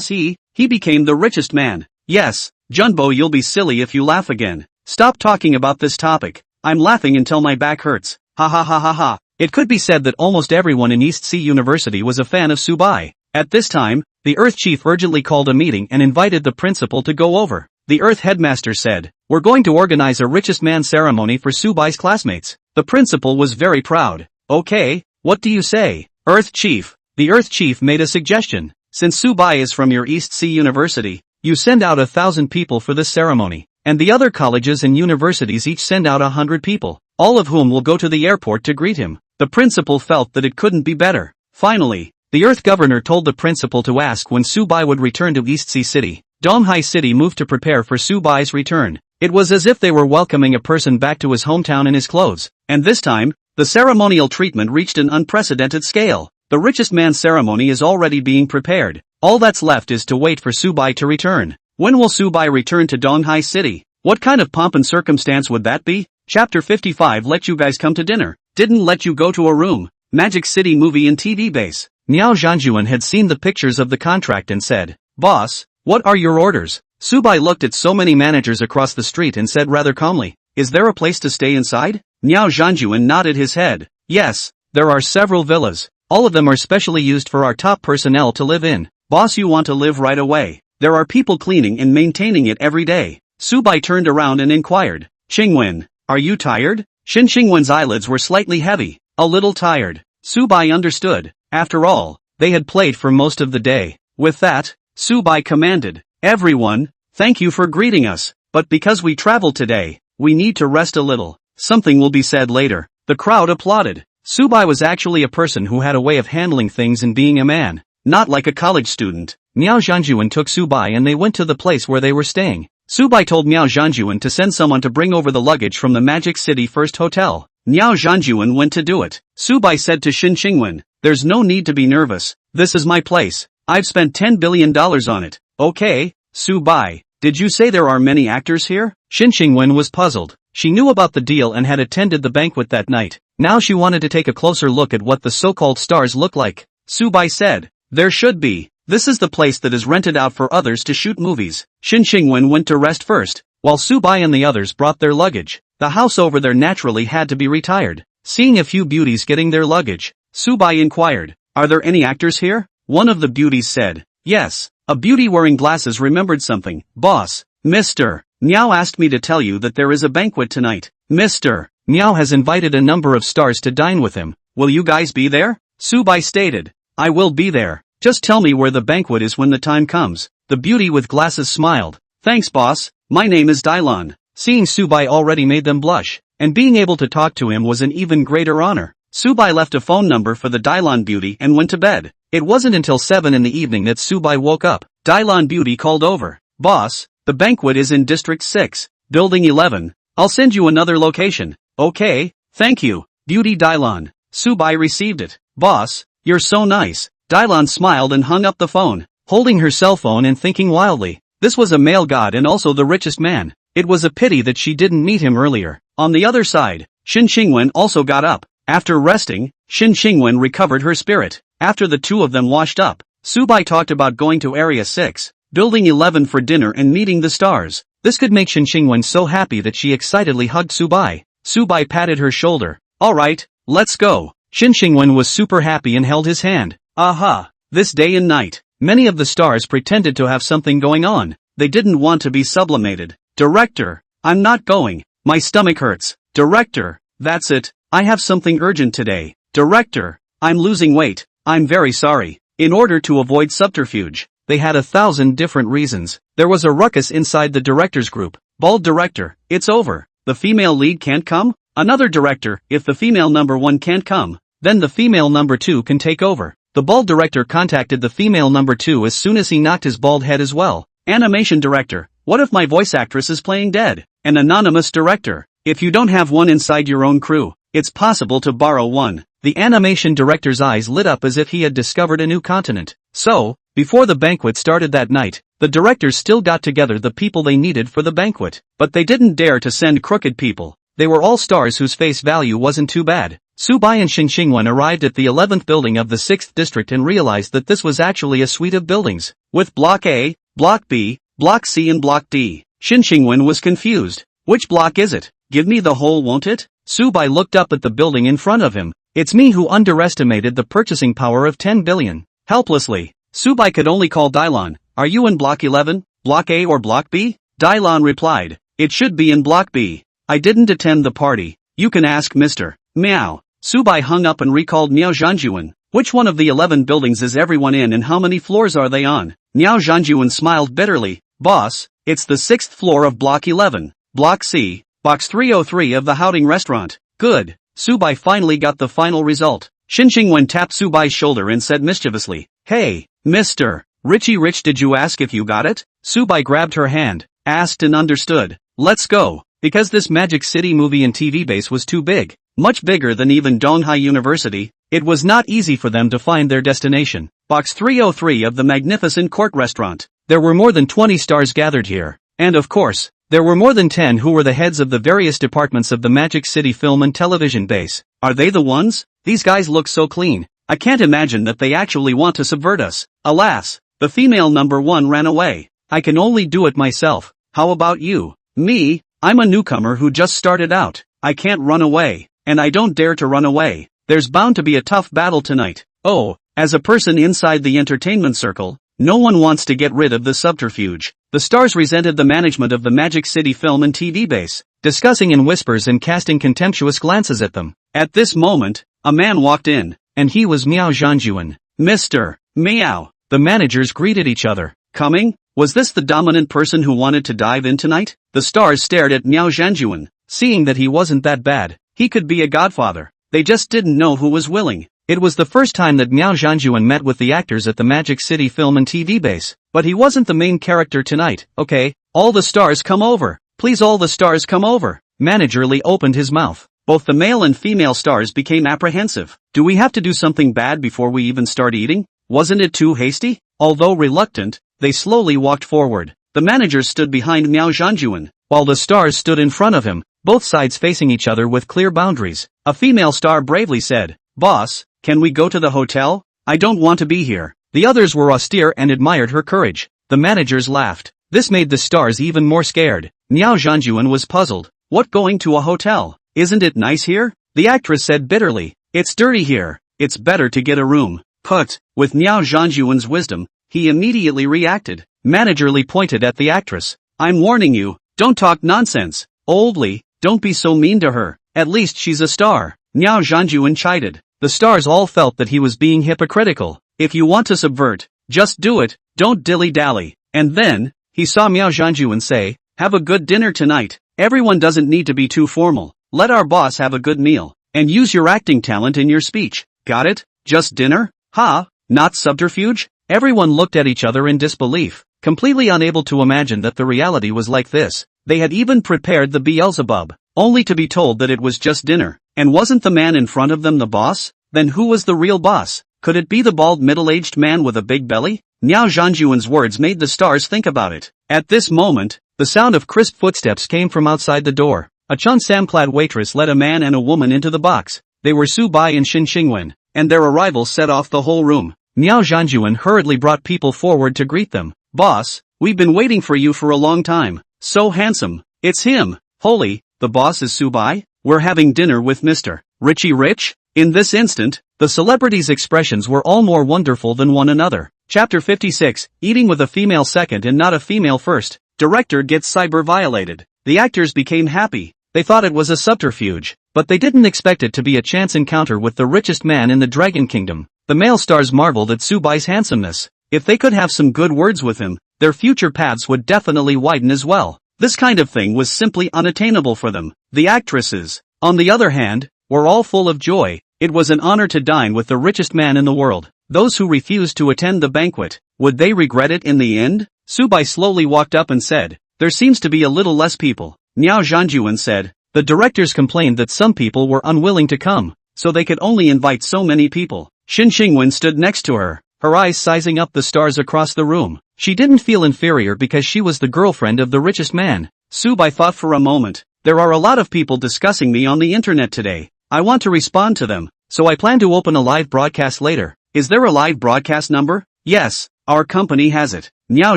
he became the richest man. Yes, Junbo, you'll be silly if you laugh again. Stop talking about this topic. I'm laughing until my back hurts. Ha ha ha ha ha. It could be said that almost everyone in East Sea University was a fan of Su Bai. At this time, the Earth Chief urgently called a meeting and invited the principal to go over. The Earth Headmaster said, we're going to organize a richest man ceremony for Su Bai's classmates. The principal was very proud. Okay, what do you say, Earth Chief? The Earth Chief made a suggestion. Since Su Bai is from your East Sea University, you send out 1,000 people for this ceremony, and the other colleges and universities each send out 100 people, all of whom will go to the airport to greet him. The principal felt that it couldn't be better. Finally, the Earth Governor told the principal to ask when Su Bai would return to East Sea City. Donghai City moved to prepare for Su Bai's return. It was as if they were welcoming a person back to his hometown in his clothes, and this time, the ceremonial treatment reached an unprecedented scale. The richest man ceremony is already being prepared. All that's left is to wait for Su Bai to return. When will Su Bai return to Donghai City? What kind of pomp and circumstance would that be? Chapter 55. Let you guys come to dinner. Didn't let you go to a room. Magic City movie and TV base. Miao Zhanjuan had seen the pictures of the contract and said, Boss, what are your orders? Su Bai looked at so many managers across the street and said rather calmly, is there a place to stay inside? Miao Zhanjuan nodded his head. Yes, there are several villas. All of them are specially used for our top personnel to live in. Boss, you want to live right away. There are people cleaning and maintaining it every day. Su Bai turned around and inquired. Qingwen, are you tired? Shin Qingwen's eyelids were slightly heavy. A little tired. Su Bai understood. After all, they had played for most of the day. With that, Subai commanded. Everyone, thank you for greeting us, but because we traveled today, we need to rest a little. Something will be said later. The crowd applauded. Subai was actually a person who had a way of handling things and being a man, not like a college student. Miao Zhanjuan took Subai and they went to the place where they were staying. Subai told Miao Zhanjuan to send someone to bring over the luggage from the Magic City First Hotel. Miao Zhanjuan went to do it. Subai said to Xin Qingwen, "There's no need to be nervous. This is my place. I've spent $10 billion on it." Okay, Subai, did you say there are many actors here? Xin Qingwen was puzzled. She knew about the deal and had attended the banquet that night. Now she wanted to take a closer look at what the so-called stars look like. Subai said, "There should be. This is the place that is rented out for others to shoot movies." Xin Qingwen went to rest first, while Subai and the others brought their luggage. The house over there naturally had to be retired. Seeing a few beauties getting their luggage, Subai inquired, "Are there any actors here?" One of the beauties said, "Yes." A beauty wearing glasses remembered something. "Boss, Mr. Miao asked me to tell you that there is a banquet tonight. Mr. Miao has invited a number of stars to dine with him. Will you guys be there?" Subai stated, "I will be there. Just tell me where the banquet is when the time comes." The beauty with glasses smiled. "Thanks boss, my name is Dylon." Seeing Subai already made them blush, and being able to talk to him was an even greater honor. Subai left a phone number for the Dylon beauty and went to bed. It wasn't until 7 in the evening that Subai woke up. Dylon beauty called over. "Boss, the banquet is in District 6, Building 11. I'll send you another location." "Okay, thank you, Beauty Dylon." Subai received it. "Boss, you're so nice." Dylon smiled and hung up the phone, holding her cell phone and thinking wildly. This was a male god and also the richest man. It was a pity that she didn't meet him earlier. On the other side, Xin Qingwen also got up. After resting, Xin Qingwen recovered her spirit. After the two of them washed up, Subai talked about going to Area 6, Building 11 for dinner and meeting the stars. This could make Xin Qingwen so happy that she excitedly hugged Subai. Subai patted her shoulder. "Alright, let's go." Xin Qingwen was super happy and held his hand. Aha! This day and night, many of the stars pretended to have something going on. They didn't want to be sublimated. "Director, I'm not going. My stomach hurts." "Director, that's it. I have something urgent today." "Director, I'm losing weight. I'm very sorry." In order to avoid subterfuge, they had 1,000 different reasons. There was a ruckus inside the director's group. "Bald director, it's over. The female lead can't come?" Another director, "If the female number 1 can't come, then the female number 2 can take over." The bald director contacted the female number 2 as soon as he knocked his bald head as well. "Animation director, what if my voice actress is playing dead?" An anonymous director, "If you don't have one inside your own crew, it's possible to borrow one." The animation director's eyes lit up as if he had discovered a new continent. So, before the banquet started that night, the directors still got together the people they needed for the banquet. But they didn't dare to send crooked people. They were all stars whose face value wasn't too bad. Subai and Xin Qingwen arrived at the 11th building of the 6th district and realized that this was actually a suite of buildings, with Block A, Block B, Block C and Block D. Xin Qingwen was confused. "Which block is it? Give me the whole, won't it?" Subai looked up at the building in front of him. "It's me who underestimated the purchasing power of 10 billion. Helplessly, Subai could only call Dylon. "Are you in Block 11, Block A or Block B?" Dylon replied, "It should be in Block B. I didn't attend the party. You can ask Mr. Miao." Subai hung up and recalled Miao Zhanjuan. "Which one of the 11 buildings is everyone in and how many floors are they on?" Miao Zhanjuan smiled bitterly. "Boss, it's the 6th floor of Block 11, Block C, Box 303 of the Howding restaurant." "Good." Subai finally got the final result. Xin Qingwen tapped Subai's shoulder and said mischievously, "Hey, Mr. Richie Rich, did you ask if you got it?" Subai grabbed her hand, asked and understood. "Let's go." Because this Magic City movie and TV base was too big, much bigger than even Donghai University, it was not easy for them to find their destination. Box 303 of the magnificent court restaurant. There were more than 20 stars gathered here. And of course, there were more than 10 who were the heads of the various departments of the Magic City film and television base. Are they the ones? These guys look so clean. I can't imagine that they actually want to subvert us. Alas, the female number 1 ran away. I can only do it myself. How about you? Me? I'm a newcomer who just started out. I can't run away. And I don't dare to run away. There's bound to be a tough battle tonight. Oh, as a person inside the entertainment circle, no one wants to get rid of the subterfuge. The stars resented the management of the Magic City film and TV base, discussing in whispers and casting contemptuous glances at them. At this moment, a man walked in, and he was Miao Zhanjuan. "Mr. Miao." The managers greeted each other. Coming? Was this the dominant person who wanted to dive in tonight? The stars stared at Miao Zhanjuan, seeing that he wasn't that bad. He could be a godfather. They just didn't know who was willing. It was the first time that Miao Zhanjuan met with the actors at the Magic City film and TV base. But he wasn't the main character tonight. Okay, all the stars come over. Please, all the stars come over. Manager Lee opened his mouth. Both the male and female stars became apprehensive. Do we have to do something bad before we even start eating? Wasn't it too hasty? Although reluctant, they slowly walked forward. The manager stood behind Miao Zhanjuan, while the stars stood in front of him, both sides facing each other with clear boundaries. A female star bravely said, "Boss, can we go to the hotel? I don't want to be here." The others were austere and admired her courage. The managers laughed. This made the stars even more scared. Miao Zhanjuan was puzzled. What, going to a hotel? Isn't it nice here? The actress said bitterly. It's dirty here. It's better to get a room. Put. With Miao Zhanjuan's wisdom, he immediately reacted. Manager Lee pointed at the actress. I'm warning you, don't talk nonsense. Old Lee, don't be so mean to her. At least she's a star. Miao Zhanjuan chided. The stars all felt that he was being hypocritical. If you want to subvert, just do it, don't dilly-dally. And then, he saw Miao Zhanjuan say, have a good dinner tonight. Everyone doesn't need to be too formal. Let our boss have a good meal. And use your acting talent in your speech. Got it? Just dinner? Ha? Not subterfuge? Everyone looked at each other in disbelief, completely unable to imagine that the reality was like this. They had even prepared the Beelzebub, only to be told that it was just dinner. And wasn't the man in front of them the boss? Then who was the real boss? Could it be the bald middle-aged man with a big belly? Miao Zhanjuan's words made the stars think about it. At this moment, the sound of crisp footsteps came from outside the door. A cheongsam-clad waitress led a man and a woman into the box. They were Su Bai and Xin Xingwen, and their arrival set off the whole room. Miao Zhanjuan hurriedly brought people forward to greet them. Boss, we've been waiting for you for a long time. So handsome. It's him. Holy, the boss is Su Bai? We're having dinner with Mr. Richie Rich? In this instant, the celebrities' expressions were all more wonderful than one another. Chapter 56, Eating with a female second and not a female first. Director gets cyber violated. The actors became happy. They thought it was a subterfuge, but they didn't expect it to be a chance encounter with the richest man in the Dragon Kingdom. The male stars marveled at Su Bai's handsomeness. If they could have some good words with him, their future paths would definitely widen as well. This kind of thing was simply unattainable for them. The actresses, on the other hand, were all full of joy. It was an honor to dine with the richest man in the world. Those who refused to attend the banquet, would they regret it in the end? Su Bai slowly walked up and said, there seems to be a little less people. Miao Zhanjuan said, the directors complained that some people were unwilling to come, so they could only invite so many people. Xin Xingwen stood next to her, her eyes sizing up the stars across the room. She didn't feel inferior because she was the girlfriend of the richest man. Su Bai thought for a moment, there are a lot of people discussing me on the internet today. I want to respond to them, so I plan to open a live broadcast later. Is there a live broadcast number? Yes, our company has it. Miao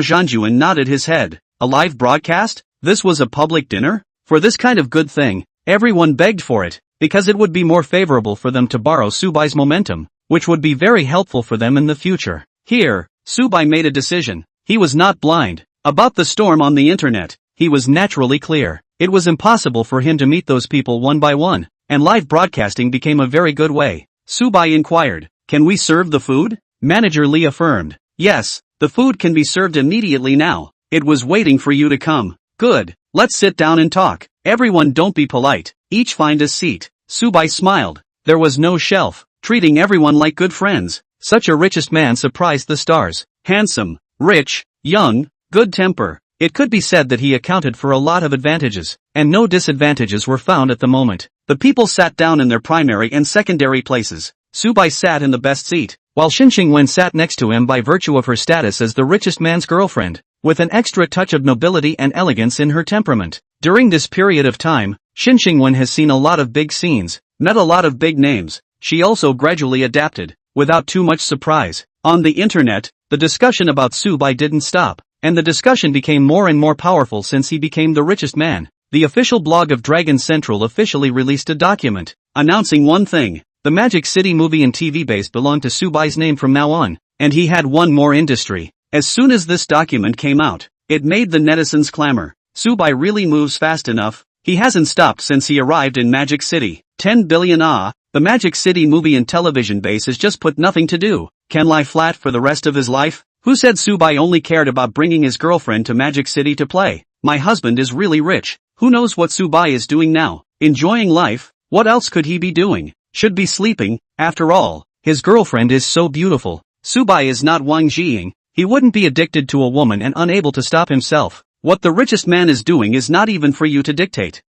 Zhanjuan nodded his head. A live broadcast? This was a public dinner? For this kind of good thing, everyone begged for it, because it would be more favorable for them to borrow Su Bai's momentum, which would be very helpful for them in the future. Here, Su Bai made a decision. He was not blind. About the storm on the internet, he was naturally clear. It was impossible for him to meet those people one by one, and live broadcasting became a very good way. Su Bai inquired, can we serve the food? Manager Lee affirmed, yes, the food can be served immediately now. It was waiting for you to come. Good, let's sit down and talk. Everyone don't be polite, each find a seat. Su Bai smiled. There was no shelf, treating everyone like good friends. Such a richest man surprised the stars. Handsome, rich, young, good temper. It could be said that he accounted for a lot of advantages, and no disadvantages were found at the moment. The people sat down in their primary and secondary places. Su Bai sat in the best seat, while Xin Xingwen sat next to him by virtue of her status as the richest man's girlfriend, with an extra touch of nobility and elegance in her temperament. During this period of time, Xin Xingwen has seen a lot of big scenes, met a lot of big names. She also gradually adapted, without too much surprise. On the internet, the discussion about Su Bai didn't stop, and the discussion became more and more powerful since he became the richest man. The official blog of Dragon Central officially released a document, announcing one thing. The Magic City movie and TV base belonged to Su Bai's name from now on, and he had one more industry. As soon as this document came out, it made the netizens clamor. Su Bai really moves fast enough. He hasn't stopped since he arrived in Magic City. 10 billion the Magic City movie and television base has just put nothing to do. Can lie flat for the rest of his life? Who said Subai only cared about bringing his girlfriend to Magic City to play? My husband is really rich. Who knows what Subai is doing now? Enjoying life? What else could he be doing? Should be sleeping. After all, his girlfriend is so beautiful. Subai is not Wang Jiying. He wouldn't be addicted to a woman and unable to stop himself. What the richest man is doing is not even for you to dictate.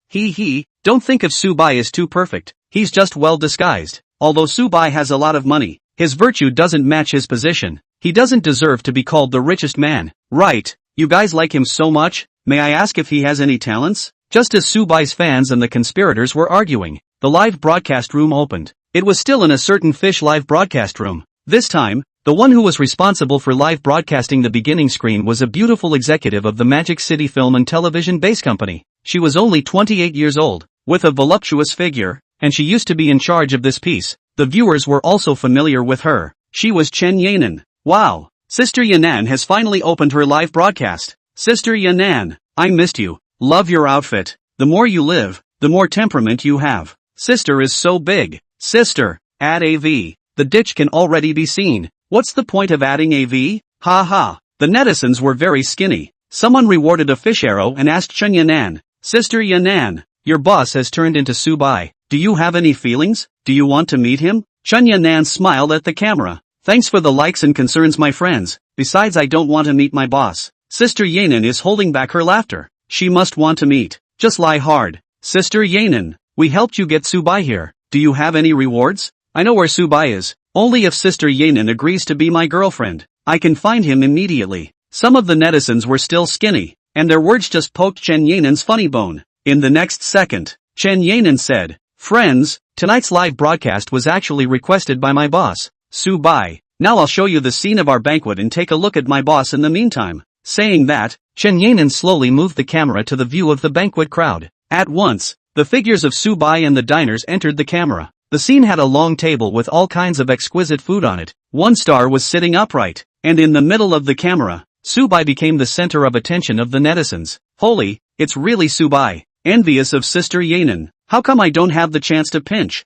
Don't think of Subai as too perfect. He's just well disguised. Although Subai has a lot of money, his virtue doesn't match his position. He doesn't deserve to be called the richest man. Right, you guys like him so much? May I ask if he has any talents? Just as Subai's fans and the conspirators were arguing, the live broadcast room opened. It was still in a certain fish live broadcast room. This time, the one who was responsible for live broadcasting the beginning screen was a beautiful executive of the Magic City Film and Television Base Company. She was only 28 years old, with a voluptuous figure, and she used to be in charge of this piece. The viewers were also familiar with her. She was Chen Yanan. Wow! Sister Yanan has finally opened her live broadcast. Sister Yanan, I missed you. Love your outfit. The more you live, the more temperament you have. Sister is so big. Sister, add AV. The ditch can already be seen. What's the point of adding AV? Ha ha. The netizens were very skinny. Someone rewarded a fish arrow and asked Chen Yanan, Sister Yanan, your boss has turned into Subai. Do you have any feelings? Do you want to meet him? Chen Yanan smiled at the camera. Thanks for the likes and concerns, my friends. Besides, I don't want to meet my boss. Sister Yanan is holding back her laughter. She must want to meet. Just lie hard. Sister Yanan, we helped you get Subai here. Do you have any rewards? I know where Subai is. Only if Sister Yanan agrees to be my girlfriend, I can find him immediately. Some of the netizens were still skinny, and their words just poked Chen Yanan's funny bone. In the next second, Chen Yanan said, Friends, tonight's live broadcast was actually requested by my boss, Subai. Now I'll show you the scene of our banquet and take a look at my boss in the meantime. Saying that, Chen Yanan slowly moved the camera to the view of the banquet crowd. At once, the figures of Subai and the diners entered the camera. The scene had a long table with all kinds of exquisite food on it. One star was sitting upright, and in the middle of the camera, Subai became the center of attention of the netizens. Holy, it's really Subai. Envious of Sister Yanan. How come I don't have the chance to pinch?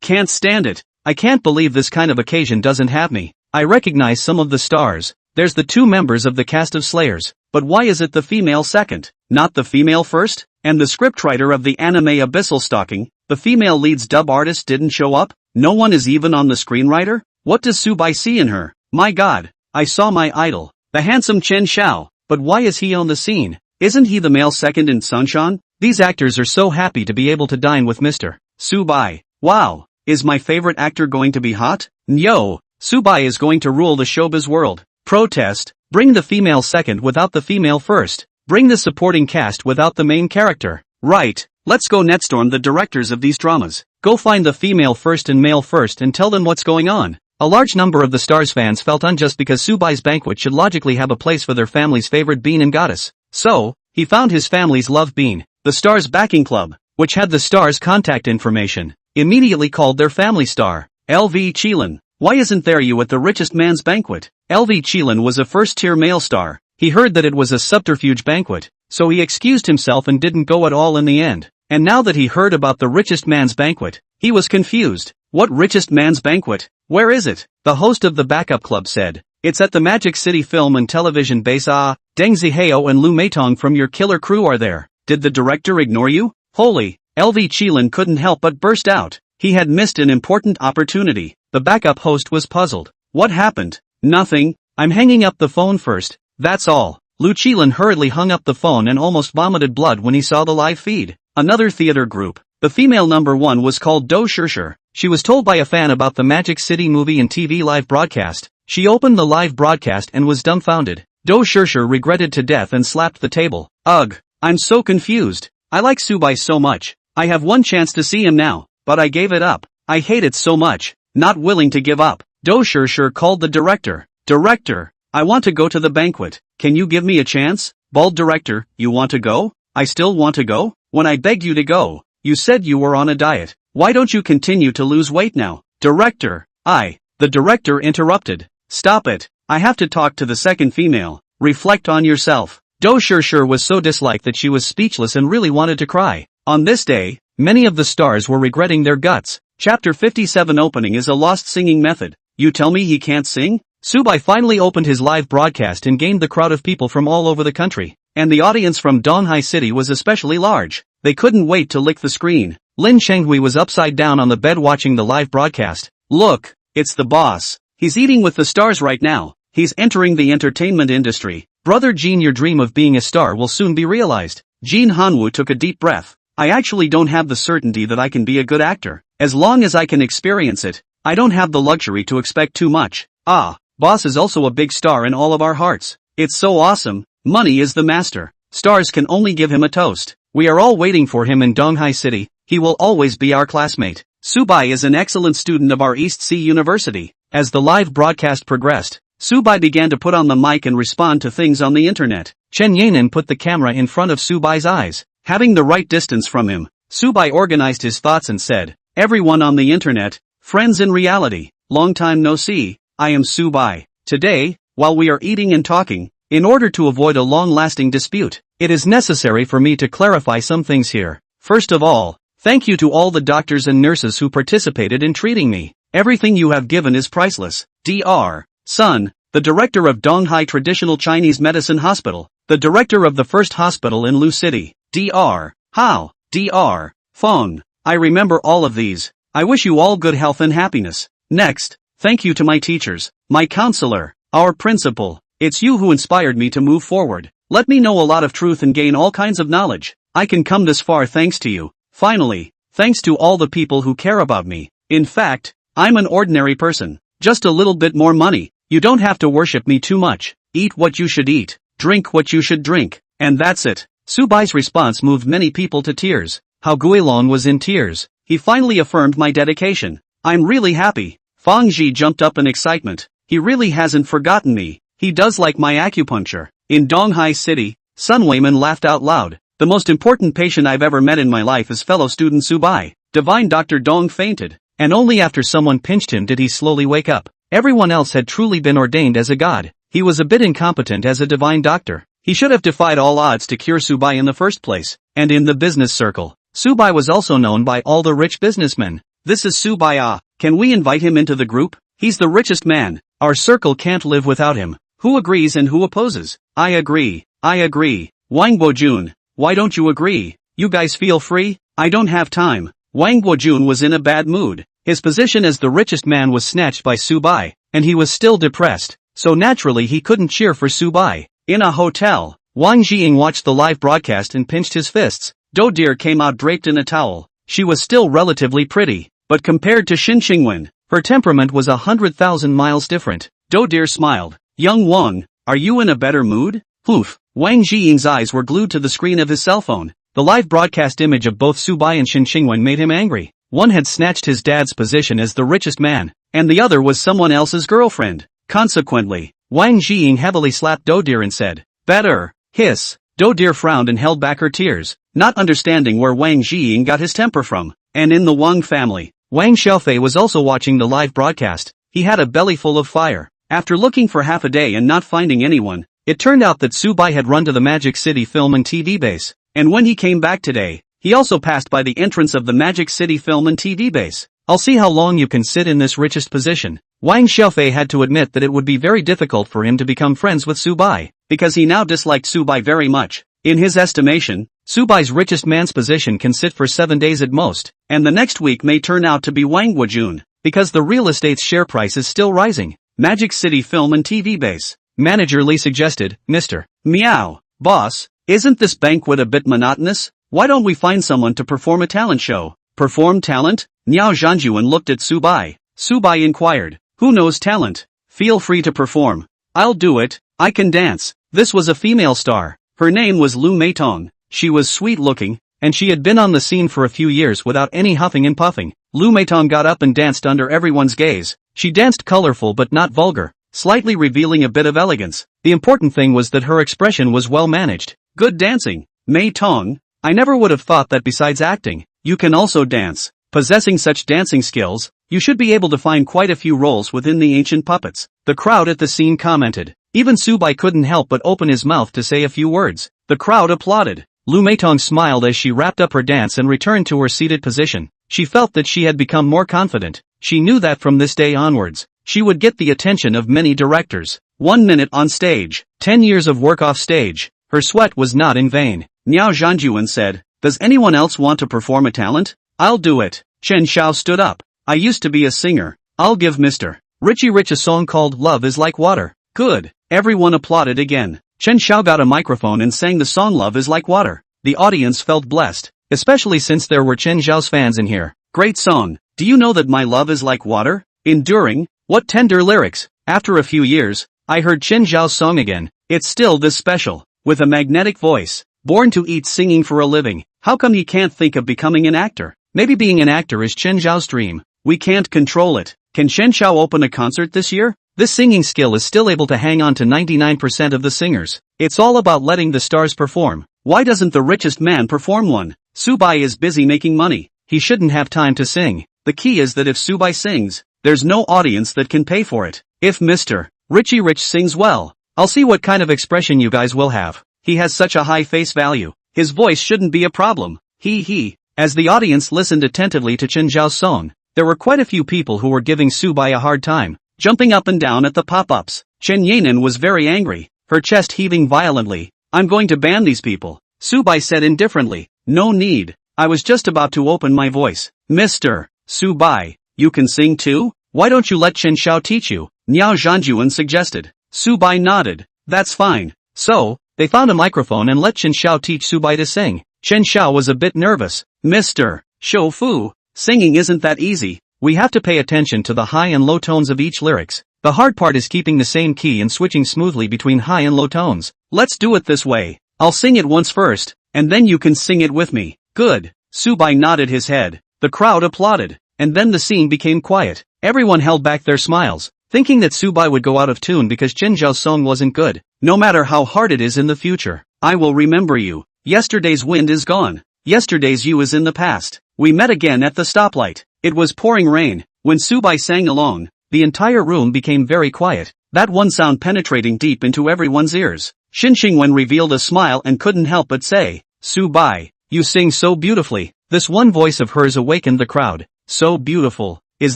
Can't stand it. I can't believe this kind of occasion doesn't have me. I recognize some of the stars. There's the two members of the cast of Slayers, but why is it the female second, not the female first? And the scriptwriter of the anime Abyssal Stalking, the female lead's dub artist didn't show up? No one is even on the screenwriter? What does Subai see in her? My god, I saw my idol, the handsome Chen Xiao, but why is he on the scene? Isn't he the male second in Sunshine? These actors are so happy to be able to dine with Mr. Subai. Wow, is my favorite actor going to be hot? Yo, Subai is going to rule the showbiz world. Protest, bring the female second without the female first. Bring the supporting cast without the main character. Right, let's go netstorm the directors of these dramas. Go find the female first and male first and tell them what's going on. A large number of the Stars fans felt unjust because Subai's banquet should logically have a place for their family's favorite bean and goddess. So, he found his family's love bean, the Stars Backing Club, which had the Stars' contact information, immediately called their family star, LV Chilan. Why isn't there you at the richest man's banquet? LV Chilan was a first-tier male star. He heard that it was a subterfuge banquet, so he excused himself and didn't go at all in the end. And now that he heard about the richest man's banquet, he was confused. What richest man's banquet? Where is it? The host of the backup club said, It's at the Magic City Film and Television Base. Deng Zihao and Lu Meitong from your killer crew are there. Did the director ignore you? Holy, LV Chilan couldn't help but burst out. He had missed an important opportunity. The backup host was puzzled. What happened? Nothing. I'm hanging up the phone first. That's all. Lu Chilan hurriedly hung up the phone and almost vomited blood when he saw the live feed. Another theater group. The female number one was called Do Shishir. She was told by a fan about the Magic City movie and TV live broadcast. She opened the live broadcast and was dumbfounded. Do Shishir regretted to death and slapped the table. Ugh, I'm so confused. I like Subai so much. I have one chance to see him now, but I gave it up. I hate it so much. Not willing to give up. Do Shishir called the director. Director, I want to go to the banquet. Can you give me a chance? Bald director, you want to go? I still want to go? When I begged you to go, you said you were on a diet. Why don't you continue to lose weight now? Director, the director interrupted. Stop it. I have to talk to the second female. Reflect on yourself. Do Shishir was so disliked that she was speechless and really wanted to cry. On this day, many of the stars were regretting their guts. Chapter 57 opening is a lost singing method. You tell me he can't sing? Subai finally opened his live broadcast and gained the crowd of people from all over the country. And the audience from Donghai City was especially large. They couldn't wait to lick the screen. Lin Chenghui was upside down on the bed watching the live broadcast. Look, it's the boss. He's eating with the stars right now. He's entering the entertainment industry. Brother Jean, your dream of being a star will soon be realized. Jean Hanwu took a deep breath. I actually don't have the certainty that I can be a good actor. As long as I can experience it, I don't have the luxury to expect too much. Boss is also a big star in all of our hearts. It's so awesome. Money is the master. Stars can only give him a toast. We are all waiting for him in Donghai City. He will always be our classmate. Subai is an excellent student of our East Sea University. As the live broadcast progressed, Subai began to put on the mic and respond to things on the internet. Chen Yanin put the camera in front of Subai's eyes. Having the right distance from him, Subai organized his thoughts and said, everyone on the internet, friends in reality, long time no see, I am Subai. Today, while we are eating and talking, in order to avoid a long-lasting dispute, it is necessary for me to clarify some things here. First of all, thank you to all the doctors and nurses who participated in treating me. Everything you have given is priceless. Dr. Sun, the director of Donghai Traditional Chinese Medicine Hospital, the director of the first hospital in Lu City. Dr. Hao, Dr. Feng. I remember all of these. I wish you all good health and happiness. Next, thank you to my teachers, my counselor, our principal. It's you who inspired me to move forward. Let me know a lot of truth and gain all kinds of knowledge. I can come this far thanks to you. Finally, thanks to all the people who care about me. In fact, I'm an ordinary person. Just a little bit more money. You don't have to worship me too much. Eat what you should eat. Drink what you should drink. And that's it. Subai's response moved many people to tears. Hao Guilong was in tears. He finally affirmed my dedication. I'm really happy. Fang Ji jumped up in excitement. He really hasn't forgotten me. He does like my acupuncture. In Donghai City, Sun Weiman laughed out loud. The most important patient I've ever met in my life is fellow student Subai. Divine Dr. Dong fainted, and only after someone pinched him did he slowly wake up. Everyone else had truly been ordained as a god. He was a bit incompetent as a divine doctor. He should have defied all odds to cure Subai in the first place. And in the business circle, Subai was also known by all the rich businessmen. This is Subai. Can we invite him into the group? He's the richest man. Our circle can't live without him. Who agrees and who opposes? I agree. I agree. Wang Guojun, why don't you agree? You guys feel free? I don't have time. Wang Guojun was in a bad mood. His position as the richest man was snatched by Subai, and he was still depressed, so naturally he couldn't cheer for Subai. In a hotel, Wang Jiying watched the live broadcast and pinched his fists. Do Deer came out draped in a towel. She was still relatively pretty, but compared to Xin Xingwen, her temperament was 100,000 miles different. Do Deer smiled. Young Wang, are you in a better mood? Poof. Wang Jiying's eyes were glued to the screen of his cell phone. The live broadcast image of both Subai and Xin Xingwen made him angry. One had snatched his dad's position as the richest man, and the other was someone else's girlfriend. Consequently, Wang Jiying heavily slapped Do Deer and said, better. Hiss. Do Deer frowned and held back her tears, not understanding where Wang Jiying got his temper from. And in the Wang family, Wang Xiaofei was also watching the live broadcast. He had a belly full of fire. After looking for half a day and not finding anyone, it turned out that Subai had run to the Magic City Film and TV base. And when he came back today, he also passed by the entrance of the Magic City Film and TV base. I'll see how long you can sit in this richest position. Wang Xiaofei had to admit that it would be very difficult for him to become friends with Subai, because he now disliked Subai very much. In his estimation, Subai's richest man's position can sit for 7 days at most, and the next week may turn out to be Wang Guojun, because the real estate's share price is still rising. Magic City Film and TV base. Manager Lee suggested, Mr. Meow. Boss, isn't this banquet a bit monotonous? Why don't we find someone to perform a talent show? Perform talent? Miao Zhanjuan looked at Subai. Subai inquired, who knows talent? Feel free to perform. I'll do it. I can dance. This was a female star. Her name was Lu Meitong. She was sweet looking, and she had been on the scene for a few years without any huffing and puffing. Lu Meitong got up and danced under everyone's gaze. She danced colorful but not vulgar, slightly revealing a bit of elegance. The important thing was that her expression was well managed. Good dancing. Meitong, I never would have thought that besides acting, you can also dance. Possessing such dancing skills, you should be able to find quite a few roles within the ancient puppets. The crowd at the scene commented. Even Subai couldn't help but open his mouth to say a few words. The crowd applauded. Lu Meitong smiled as she wrapped up her dance and returned to her seated position. She felt that she had become more confident. She knew that from this day onwards, she would get the attention of many directors. 1 minute on stage, 10 years of work off stage. Her sweat was not in vain. Niao Zhanjuan said, "Does anyone else want to perform a talent? I'll do it." Chen Xiao stood up. "I used to be a singer. I'll give Mr. Richie Rich a song called Love is Like Water." Good. Everyone applauded again. Chen Xiao got a microphone and sang the song Love is Like Water. The audience felt blessed, especially since there were Chen Xiao's fans in here. Great song. Do you know that my love is like water? Enduring? What tender lyrics. After a few years, I heard Chen Xiao's song again. It's still this special. With a magnetic voice. Born to eat singing for a living. How come he can't think of becoming an actor? Maybe being an actor is Chen Xiao's dream. We can't control it. Can Chen Xiao open a concert this year? This singing skill is still able to hang on to 99% of the singers. It's all about letting the stars perform. Why doesn't the richest man perform one? Subai is busy making money. He shouldn't have time to sing. The key is that if Subai sings, there's no audience that can pay for it. If Mr. Richie Rich sings well, I'll see what kind of expression you guys will have. He has such a high face value. His voice shouldn't be a problem. He. As the audience listened attentively to Chen Zhao's song, there were quite a few people who were giving Subai a hard time, jumping up and down at the pop-ups. Chen Yanan was very angry, her chest heaving violently. "I'm going to ban these people," Subai said indifferently. "No need. I was just about to open my voice." "Mr. Subai, you can sing too? Why don't you let Chen Xiao teach you?" Niao Zhanjuan suggested. Subai nodded. "That's fine." So, they found a microphone and let Chen Xiao teach Subai to sing. Chen Xiao was a bit nervous. "Mr. Shoufu, singing isn't that easy. We have to pay attention to the high and low tones of each lyrics. The hard part is keeping the same key and switching smoothly between high and low tones. Let's do it this way. I'll sing it once first, and then you can sing it with me." "Good." Subai nodded his head. The crowd applauded, and then the scene became quiet. Everyone held back their smiles, thinking that Subai would go out of tune because Chen Zhao's song wasn't good. "No matter how hard it is in the future, I will remember you. Yesterday's wind is gone. Yesterday's you is in the past. We met again at the stoplight." It was pouring rain. When Subai sang along, the entire room became very quiet, that one sound penetrating deep into everyone's ears. Xin Xingwen revealed a smile and couldn't help but say, "Subai, you sing so beautifully." This one voice of hers awakened the crowd. "So beautiful. Is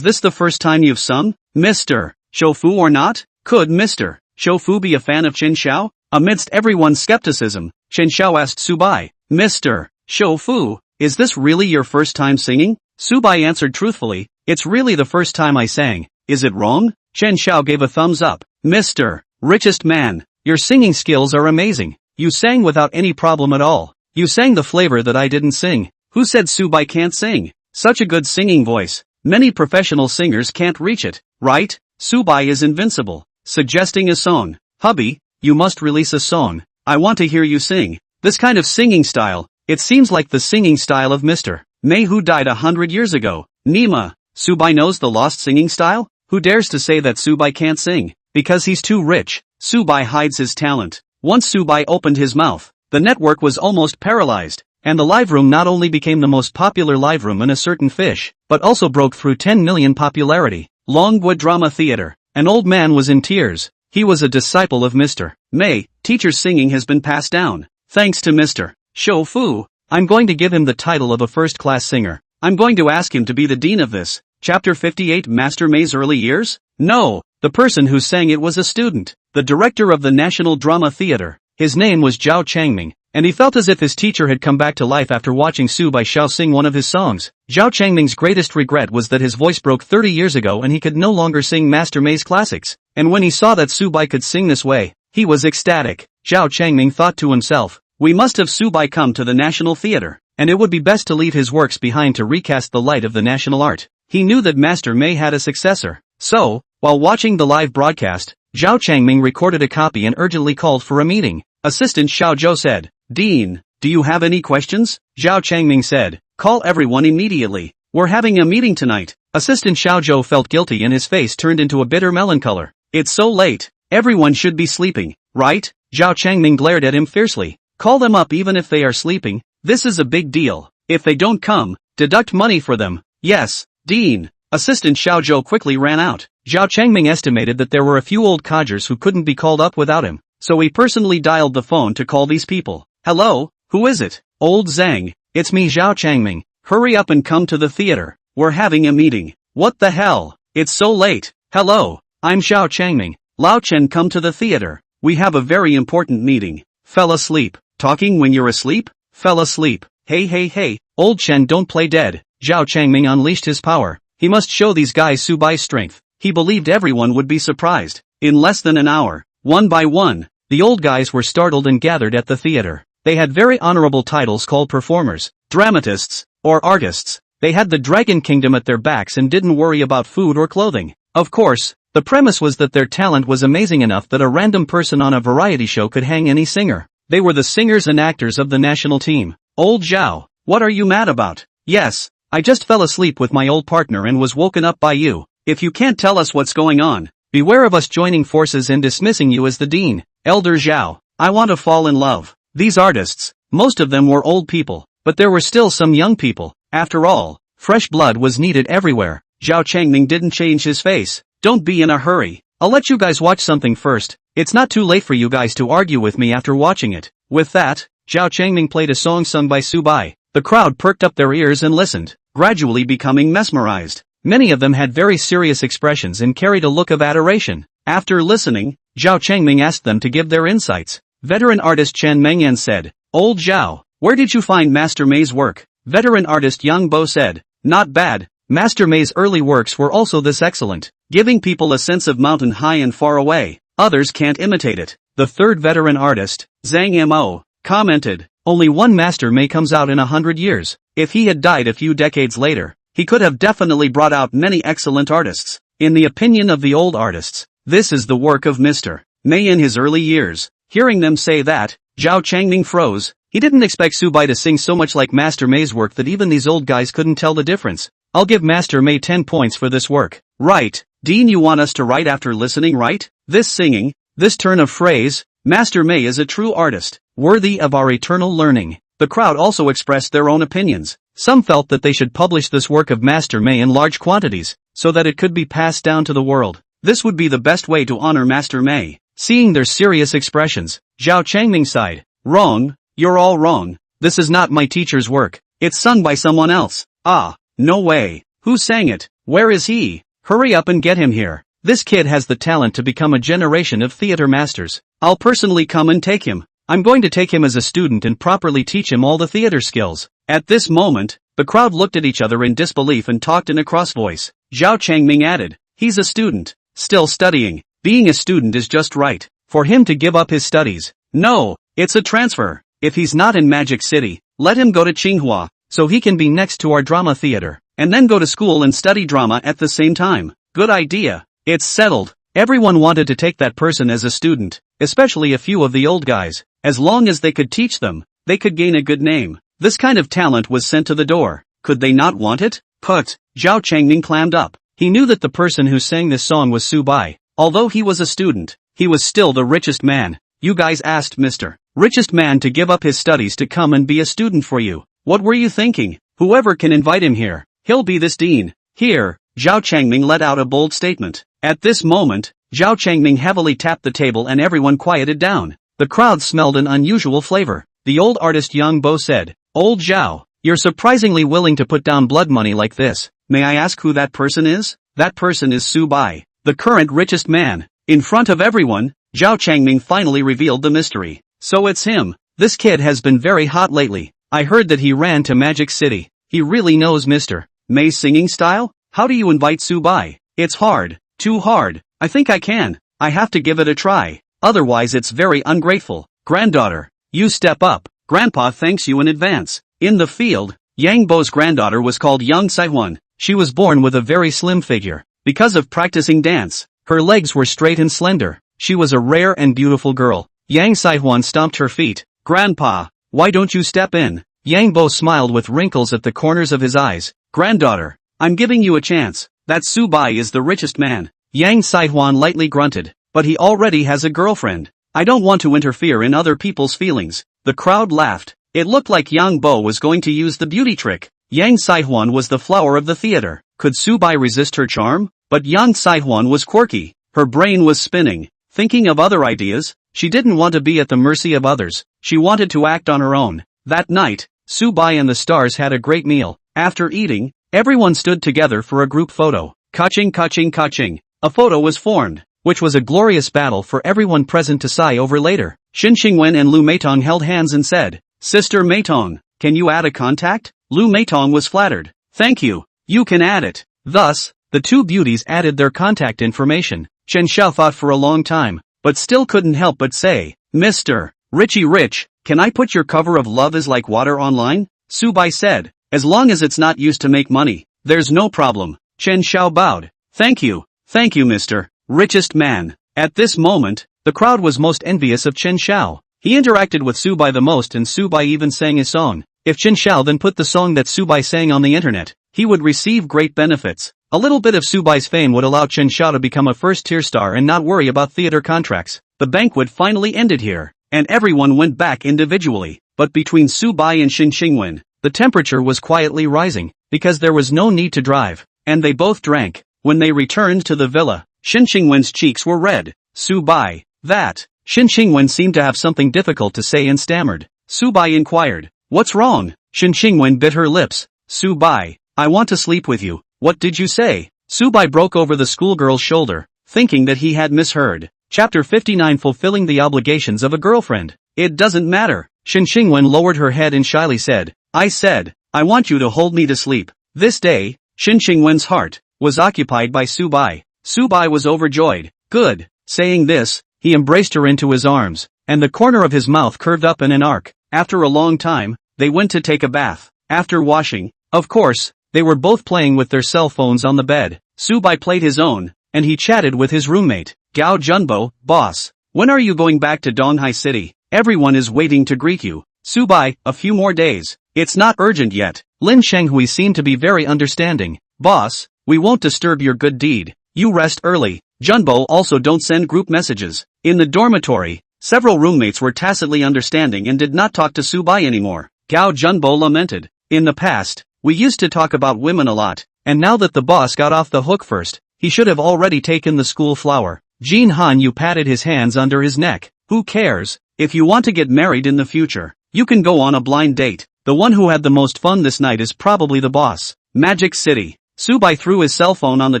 this the first time you've sung, Mr. Shoufu, or not? Could Mr. Shoufu be a fan of Chen Xiao?" Amidst everyone's skepticism, Chen Xiao asked Subai, "Mr. Shoufu, is this really your first time singing?" Subai answered truthfully, "It's really the first time I sang. Is it wrong?" Chen Xiao gave a thumbs up. "Mr. Richest man, your singing skills are amazing. You sang without any problem at all. You sang the flavor that I didn't sing." Who said Subai can't sing? Such a good singing voice. Many professional singers can't reach it, right? Subai is invincible. Suggesting a song. "Hubby, you must release a song. I want to hear you sing. This kind of singing style, it seems like the singing style of Mr. May, who died 100 years ago." Nima, Subai knows the lost singing style? Who dares to say that Subai can't sing? Because he's too rich. Subai hides his talent. Once Subai opened his mouth, the network was almost paralyzed, and the live room not only became the most popular live room in a certain fish, but also broke through 10 million popularity. Longwood Drama Theater. An old man was in tears. He was a disciple of Mr. May. Teacher's singing has been passed down. Thanks to Mr. Shoufu, I'm going to give him the title of a first-class singer. I'm going to ask him to be the dean of this. Chapter 58, Master May's early years? No, the person who sang it was a student, the director of the National Drama Theater. His name was Zhao Changming, and he felt as if his teacher had come back to life after watching Subai Xiao sing one of his songs. Zhao Changming's greatest regret was that his voice broke 30 years ago and he could no longer sing Master May's classics. And when he saw that Subai could sing this way, he was ecstatic. Zhao Changming thought to himself, "We must have Subai come to the National Theater, and it would be best to leave his works behind to recast the light of the national art." He knew that Master May had a successor. So, while watching the live broadcast, Zhao Changming recorded a copy and urgently called for a meeting. Assistant Xiao Zhou said, "Dean, do you have any questions?" Zhao Changming said, "Call everyone immediately. We're having a meeting tonight." Assistant Xiao Zhou felt guilty and his face turned into a bitter melon color. "It's so late. Everyone should be sleeping, right?" Zhao Changming glared at him fiercely. "Call them up even if they are sleeping. This is a big deal. If they don't come, deduct money for them." "Yes, Dean." Assistant Xiao Zhou quickly ran out. Zhao Changming estimated that there were a few old codgers who couldn't be called up without him, so he personally dialed the phone to call these people. "Hello, who is it?" "Old Zhang, it's me, Zhao Changming. Hurry up and come to the theater. We're having a meeting." What the hell? It's so late. Hello, I'm Xiao Changming. Lao Chen, come to the theater. We have a very important meeting. Fell asleep. Talking when you're asleep? Fell asleep. Hey, old Chen, don't play dead. Zhao Changming unleashed his power. He must show these guys Subai's strength. He believed everyone would be surprised. In less than an hour, one by one, the old guys were startled and gathered at the theater. They had very honorable titles called performers, dramatists, or artists. They had the Dragon Kingdom at their backs and didn't worry about food or clothing. Of course, the premise was that their talent was amazing enough that a random person on a variety show could hang any singer. They were the singers and actors of the national team. Old Zhao, what are you mad about? Yes, I just fell asleep with my old partner and was woken up by you. If you can't tell us what's going on, beware of us joining forces and dismissing you as the dean. Elder Zhao, I want to fall in love. These artists, most of them were old people, but there were still some young people. After all, fresh blood was needed everywhere. Zhao Changming didn't change his face. Don't be in a hurry. I'll let you guys watch something first. It's not too late for you guys to argue with me after watching it. With that, Zhao Changming played a song sung by Subai. The crowd perked up their ears and listened, gradually becoming mesmerized. Many of them had very serious expressions and carried a look of adoration. After listening, Zhao Changming asked them to give their insights. Veteran artist Chen Mengyan said, Old Zhao, where did you find Master Mei's work? Veteran artist Yang Bo said, not bad. Master Mei's early works were also this excellent, giving people a sense of mountain high and far away. Others can't imitate it. The third veteran artist, Zhang Mo, commented, only one Master Mei comes out in 100 years. If he had died a few decades later, he could have definitely brought out many excellent artists. In the opinion of the old artists, this is the work of Mr. Mei in his early years. Hearing them say that, Zhao Changming froze. He didn't expect Subai to sing so much like Master Mei's work that even these old guys couldn't tell the difference. I'll give Master Mei 10 points for this work. Right, Dean, you want us to write after listening, right? This singing, this turn of phrase, Master Mei is a true artist, worthy of our eternal learning. The crowd also expressed their own opinions. Some felt that they should publish this work of Master Mei in large quantities, so that it could be passed down to the world. This would be the best way to honor Master Mei. Seeing their serious expressions, Zhao Changming sighed. Wrong, you're all wrong. This is not my teacher's work. It's sung by someone else. Ah, no way. Who sang it? Where is he? Hurry up and get him here. This kid has the talent to become a generation of theater masters. I'll personally come and take him. I'm going to take him as a student and properly teach him all the theater skills. At this moment, the crowd looked at each other in disbelief and talked in a cross voice. Zhao Changming added, he's a student, still studying. Being a student is just right. For him to give up his studies. No, it's a transfer. If he's not in Magic City, let him go to Tsinghua, so he can be next to our drama theater, and then go to school and study drama at the same time. Good idea. It's settled. Everyone wanted to take that person as a student, especially a few of the old guys. As long as they could teach them, they could gain a good name. This kind of talent was sent to the door. Could they not want it? Put. Zhao Changming clammed up. He knew that the person who sang this song was Subai. Although he was a student, he was still the richest man. You guys asked Mr. Richest Man to give up his studies to come and be a student for you. What were you thinking? Whoever can invite him here, he'll be this dean. Here, Zhao Changming let out a bold statement. At this moment, Zhao Changming heavily tapped the table and everyone quieted down. The crowd smelled an unusual flavor. The old artist Yang Bo said, Old Zhao, you're surprisingly willing to put down blood money like this. May I ask who that person is? That person is Subai, the current richest man. In front of everyone, Zhao Changming finally revealed the mystery. So it's him. This kid has been very hot lately. I heard that he ran to Magic City. He really knows Mr. Mei's singing style? How do you invite Subai? It's hard. Too hard. I think I can. I have to give it a try. Otherwise it's very ungrateful. Granddaughter, you step up. Grandpa thanks you in advance. In the field, Yang Bo's granddaughter was called Yang Saihuan. She was born with a very slim figure. Because of practicing dance, her legs were straight and slender. She was a rare and beautiful girl. Yang Saihuan stomped her feet. Grandpa, why don't you step in? Yang Bo smiled with wrinkles at the corners of his eyes. Granddaughter, I'm giving you a chance. That Subai is the richest man. Yang Saihuan lightly grunted. But he already has a girlfriend. I don't want to interfere in other people's feelings. The crowd laughed. It looked like Yang Bo was going to use the beauty trick. Yang Saihuan was the flower of the theater. Could Subai resist her charm? But Yang Saihuan was quirky. Her brain was spinning, thinking of other ideas. She didn't want to be at the mercy of others. She wanted to act on her own. That night, Subai and the stars had a great meal. After eating, Everyone stood together for a group photo. Kaching kaching kaching. A photo was formed, which was a glorious battle for everyone present to sigh over later. Shin Xingwen and Lu Meitong held hands and said, "Sister Meitong, can you add a contact?" Lu Meitong was flattered. "Thank you. You can add it." Thus, the two beauties added their contact information. Chen Xiao thought for a long time, but still couldn't help but say, "Mr. Richie Rich, can I put your cover of Love is Like Water online?" Su Bai said, "As long as it's not used to make money, there's no problem." Chen Xiao bowed. Thank you, Mr. Richest man." At this moment, the crowd was most envious of Chen Xiao. He interacted with Su Bai the most, and Su Bai even sang his song. If Chen Xiao then put the song that Su Bai sang on the internet, he would receive great benefits. A little bit of Su Bai's fame would allow Chen Xiao to become a first-tier star and not worry about theater contracts. The banquet finally ended here, and everyone went back individually. But between Su Bai and Shin Xingwen, the temperature was quietly rising, because there was no need to drive, and they both drank. When they returned to the villa, Shin Xingwen's cheeks were red. "Su Bai, that..." Shin Xingwen seemed to have something difficult to say and stammered. Su Bai inquired, "What's wrong?" Shin Xingwen bit her lips. "Su Bai, I want to sleep with you." "What did you say?" Su Bai broke over the schoolgirl's shoulder, thinking that he had misheard. Chapter 59, Fulfilling the Obligations of a Girlfriend. "It doesn't matter." Shin Xingwen lowered her head and shyly said, "I said, I want you to hold me to sleep." This day, Shin Xingwen's heart was occupied by Su Bai. Su Bai was overjoyed. "Good." Saying this, he embraced her into his arms, and the corner of his mouth curved up in an arc. After a long time, they went to take a bath. After washing, of course, they were both playing with their cell phones on the bed. Su Bai played his own, and he chatted with his roommate. "Gao Junbo, boss, when are you going back to Donghai City? Everyone is waiting to greet you." Su Bai, "A few more days. It's not urgent yet." Lin Shenghui seemed to be very understanding. "Boss, we won't disturb your good deed. You rest early." Junbo, also don't send group messages. In the dormitory, several roommates were tacitly understanding and did not talk to Su Bai anymore. Gao Junbo lamented. "In the past, we used to talk about women a lot, and now that the boss got off the hook first, he should have already taken the school flower." Jin Han Yu patted his hands under his neck. "Who cares? If you want to get married in the future, you can go on a blind date. The one who had the most fun this night is probably the boss." Magic City. Su Bai threw his cell phone on the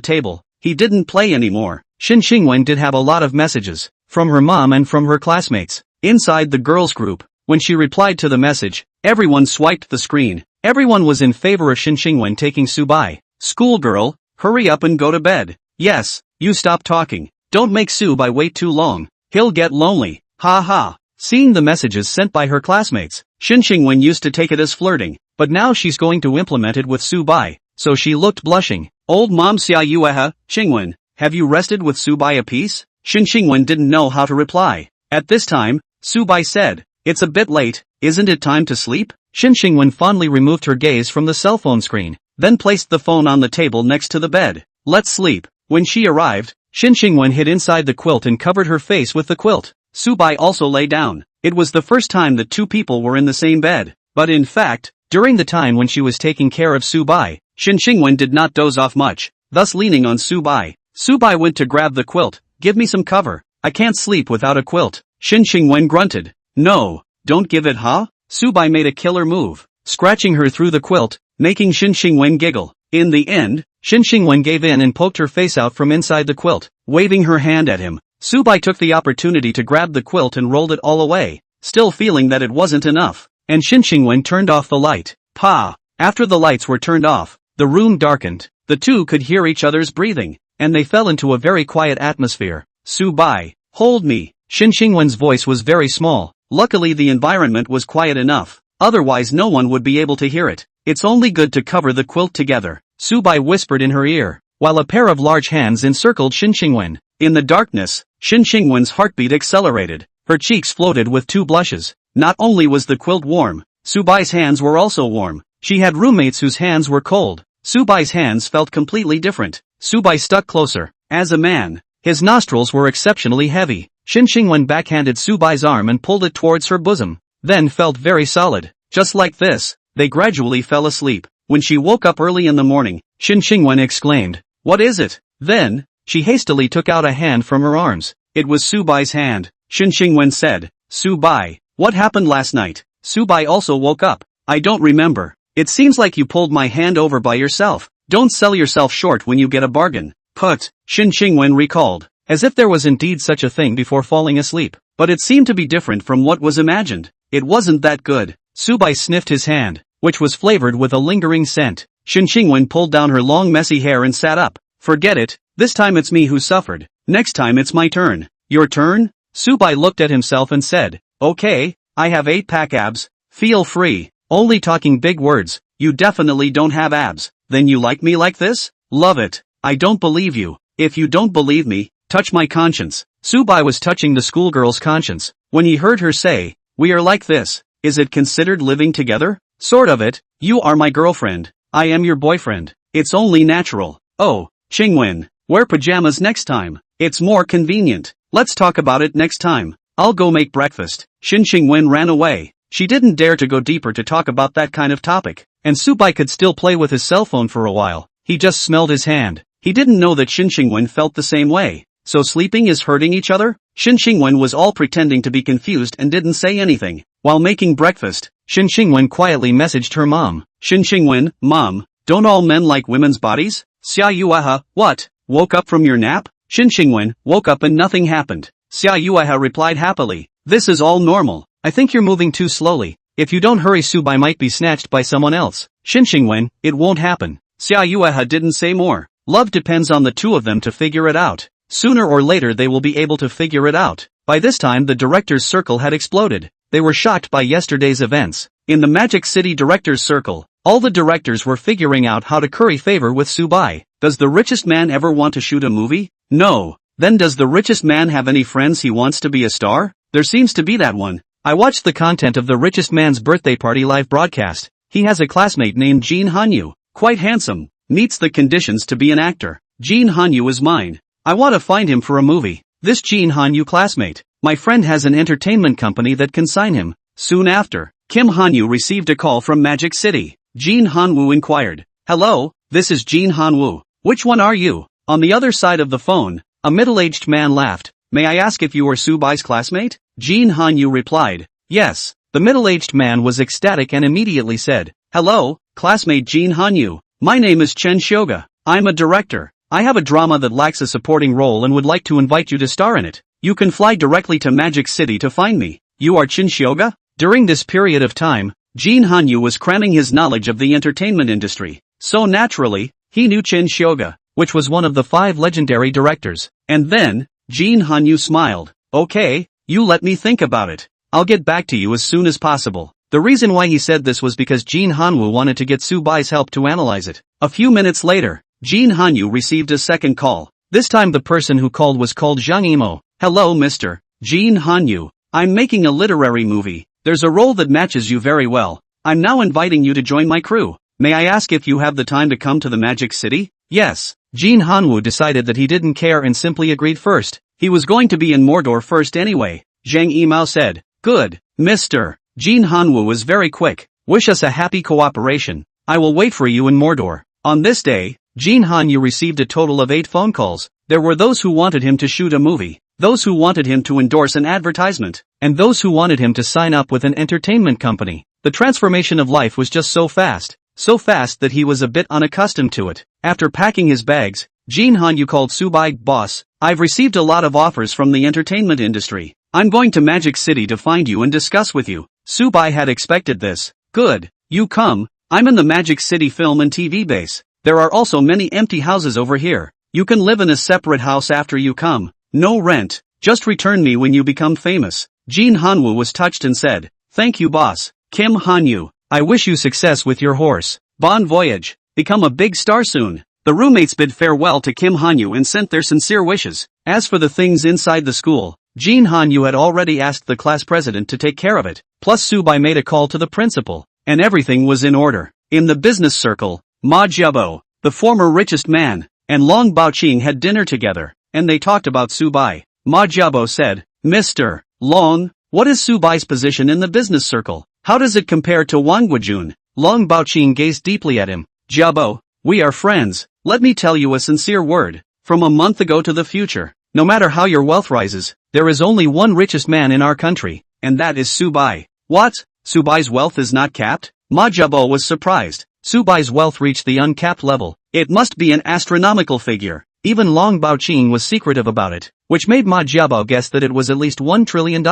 table. He didn't play anymore. Shin Xingwen did have a lot of messages, from her mom and from her classmates. Inside the girls' group, when she replied to the message, everyone swiped the screen. Everyone was in favor of Shin Xingwen taking Su Bai. "Schoolgirl, hurry up and go to bed." "Yes, you stop talking. Don't make Su Bai wait too long. He'll get lonely." Ha ha. Seeing the messages sent by her classmates, Shin Xingwen used to take it as flirting, but now she's going to implement it with Su Bai, so she looked blushing. "Old mom Xia Yueha, Xingwen, have you rested with Su Bai a piece?" Shin Xingwen didn't know how to reply. At this time, Su Bai said, "It's a bit late, isn't it time to sleep?" Shin Xingwen fondly removed her gaze from the cell phone screen, then placed the phone on the table next to the bed. "Let's sleep." When she arrived, Shin Xingwen hid inside the quilt and covered her face with the quilt. Su Bai also lay down. It was the first time that two people were in the same bed. But in fact, during the time when she was taking care of Su Bai, Shin Xingwen did not doze off much, thus leaning on Su Bai. Su Bai went to grab the quilt. "Give me some cover. I can't sleep without a quilt." Shin Xingwen grunted. "No, don't give it, huh?" Su Bai made a killer move, scratching her through the quilt, making Shin Xingwen giggle. In the end, Shin Xingwen gave in and poked her face out from inside the quilt, waving her hand at him. Su Bai took the opportunity to grab the quilt and rolled it all away, still feeling that it wasn't enough, and Shin Xingwen turned off the light. Pa! After the lights were turned off, the room darkened. The two could hear each other's breathing, and they fell into a very quiet atmosphere. "Su Bai, hold me." Shin Xingwen's voice was very small. Luckily the environment was quiet enough, otherwise no one would be able to hear it. "It's only good to cover the quilt together," Su Bai whispered in her ear, while a pair of large hands encircled Shin Xingwen. In the darkness, Shin Xingwen's heartbeat accelerated. Her cheeks floated with two blushes. Not only was the quilt warm, Su Bai's hands were also warm. She had roommates whose hands were cold. Su Bai's hands felt completely different. Su Bai stuck closer. As a man, his nostrils were exceptionally heavy. Shin Xingwen backhanded Su Bai's arm and pulled it towards her bosom, then felt very solid. Just like this, they gradually fell asleep. When she woke up early in the morning, Shin Xingwen exclaimed, "What is it?" Then, she hastily took out a hand from her arms. It was Su Bai's hand. Shin Xingwen said, "Su Bai, what happened last night?" Su Bai also woke up. "I don't remember. It seems like you pulled my hand over by yourself. Don't sell yourself short when you get a bargain. Put, Shin Qingwen recalled, as if there was indeed such a thing before falling asleep. But it seemed to be different from what was imagined. It wasn't that good. Subai sniffed his hand, which was flavored with a lingering scent. Shin Qingwen pulled down her long messy hair and sat up. Forget it, this time it's me who suffered. Next time it's my turn. Your turn? Subai looked at himself and said, okay, I have 8-pack abs. Feel free. Only talking big words. You definitely don't have abs. Then you like me like this? Love it. I don't believe you. If you don't believe me, touch my conscience. Subai was touching the schoolgirl's conscience. When he heard her say, we are like this, is it considered living together? Sort of it. You are my girlfriend. I am your boyfriend. It's only natural. Oh, Qingwen, wear pajamas next time. It's more convenient. Let's talk about it next time. I'll go make breakfast. Shin Qingwen ran away. She didn't dare to go deeper to talk about that kind of topic. And Subai could still play with his cell phone for a while. He just smelled his hand. He didn't know that Shin Qingwen felt the same way. So sleeping is hurting each other? Shin Qingwen was all pretending to be confused and didn't say anything. While making breakfast, Shin Qingwen quietly messaged her mom. Shin Qingwen, Mom, don't all men like women's bodies? Xia Yueha, what? Woke up from your nap? Shin Qingwen, woke up and nothing happened. Xia Yueha replied happily. This is all normal. I think you're moving too slowly. If you don't hurry, Subai might be snatched by someone else. Shin Qingwen, it won't happen. Xia Yueha didn't say more. Love depends on the two of them to figure it out. Sooner or later they will be able to figure it out. By this time the director's circle had exploded. They were shocked by yesterday's events. In the Magic City director's circle, all the directors were figuring out how to curry favor with Subai. Does the richest man ever want to shoot a movie? No. Then does the richest man have any friends he wants to be a star? There seems to be that one. I watched the content of the richest man's birthday party live broadcast. He has a classmate named Jin Hanyu. Quite handsome. Meets the conditions to be an actor. Jin Hanyu is mine. I want to find him for a movie. This Jin Hanyu classmate. My friend has an entertainment company that can sign him. Soon after, Kim Hanyu received a call from Magic City. Jin Hanwoo inquired. Hello, this is Jin Hanwoo. Which one are you? On the other side of the phone, a middle-aged man laughed. May I ask if you are Subai's classmate? Jin Hanyu replied. Yes. The middle-aged man was ecstatic and immediately said, hello, classmate Jin Hanyu. My name is Chen Shoga. I'm a director. I have a drama that lacks a supporting role and would like to invite you to star in it. You can fly directly to Magic City to find me. You are Chen Shoga? During this period of time, Jin Hanyu was cramming his knowledge of the entertainment industry. So naturally, he knew Chen Shoga, which was one of the 5 legendary directors. And then, Jin Hanyu smiled. Okay, you let me think about it. I'll get back to you as soon as possible. The reason why he said this was because Jin Hanwoo wanted to get Subai's help to analyze it. A few minutes later, Jin Hanyu received a second call. This time the person who called was called Zhang Yimou. Hello Mr. Jin Hanyu. I'm making a literary movie. There's a role that matches you very well. I'm now inviting you to join my crew. May I ask if you have the time to come to the Magic City? Yes. Jin Hanwoo decided that he didn't care and simply agreed first. He was going to be in Mordor first anyway. Zhang Yimou said. Good, Mr. Jin Hanwoo was very quick. Wish us a happy cooperation. I will wait for you in Mordor. On this day, Jin Hanyu received a total of 8 phone calls. There were those who wanted him to shoot a movie, those who wanted him to endorse an advertisement, and those who wanted him to sign up with an entertainment company. The transformation of life was just so fast that he was a bit unaccustomed to it. After packing his bags, Jin Hanyu called Subai. Boss, I've received a lot of offers from the entertainment industry. I'm going to Magic City to find you and discuss with you. Subai had expected this. Good. You come. I'm in the Magic City film and TV base. There are also many empty houses over here. You can live in a separate house after you come. No rent. Just return me when you become famous. Jin Hanwoo was touched and said, thank you boss. Kim Hanyu, I wish you success with your horse. Bon voyage. Become a big star soon. The roommates bid farewell to Kim Hanyu and sent their sincere wishes. As for the things inside the school, Jin Hanyu had already asked the class president to take care of it. Plus Subai made a call to the principal, and everything was in order. In the business circle, Ma Jiabo, the former richest man, and Long Baoqing had dinner together, and they talked about Subai. Ma Jiabo said, Mr. Long, what is Subai's position in the business circle? How does it compare to Wang Guojun? Long Baoqing gazed deeply at him. Jiabo, we are friends. Let me tell you a sincere word. From a month ago to the future, no matter how your wealth rises, there is only one richest man in our country, and that is Subai. What? Subai's wealth is not capped? Ma Jiabo was surprised. Subai's wealth reached the uncapped level. It must be an astronomical figure. Even Long Baoqing was secretive about it, which made Ma Jiabo guess that it was at least $1 trillion.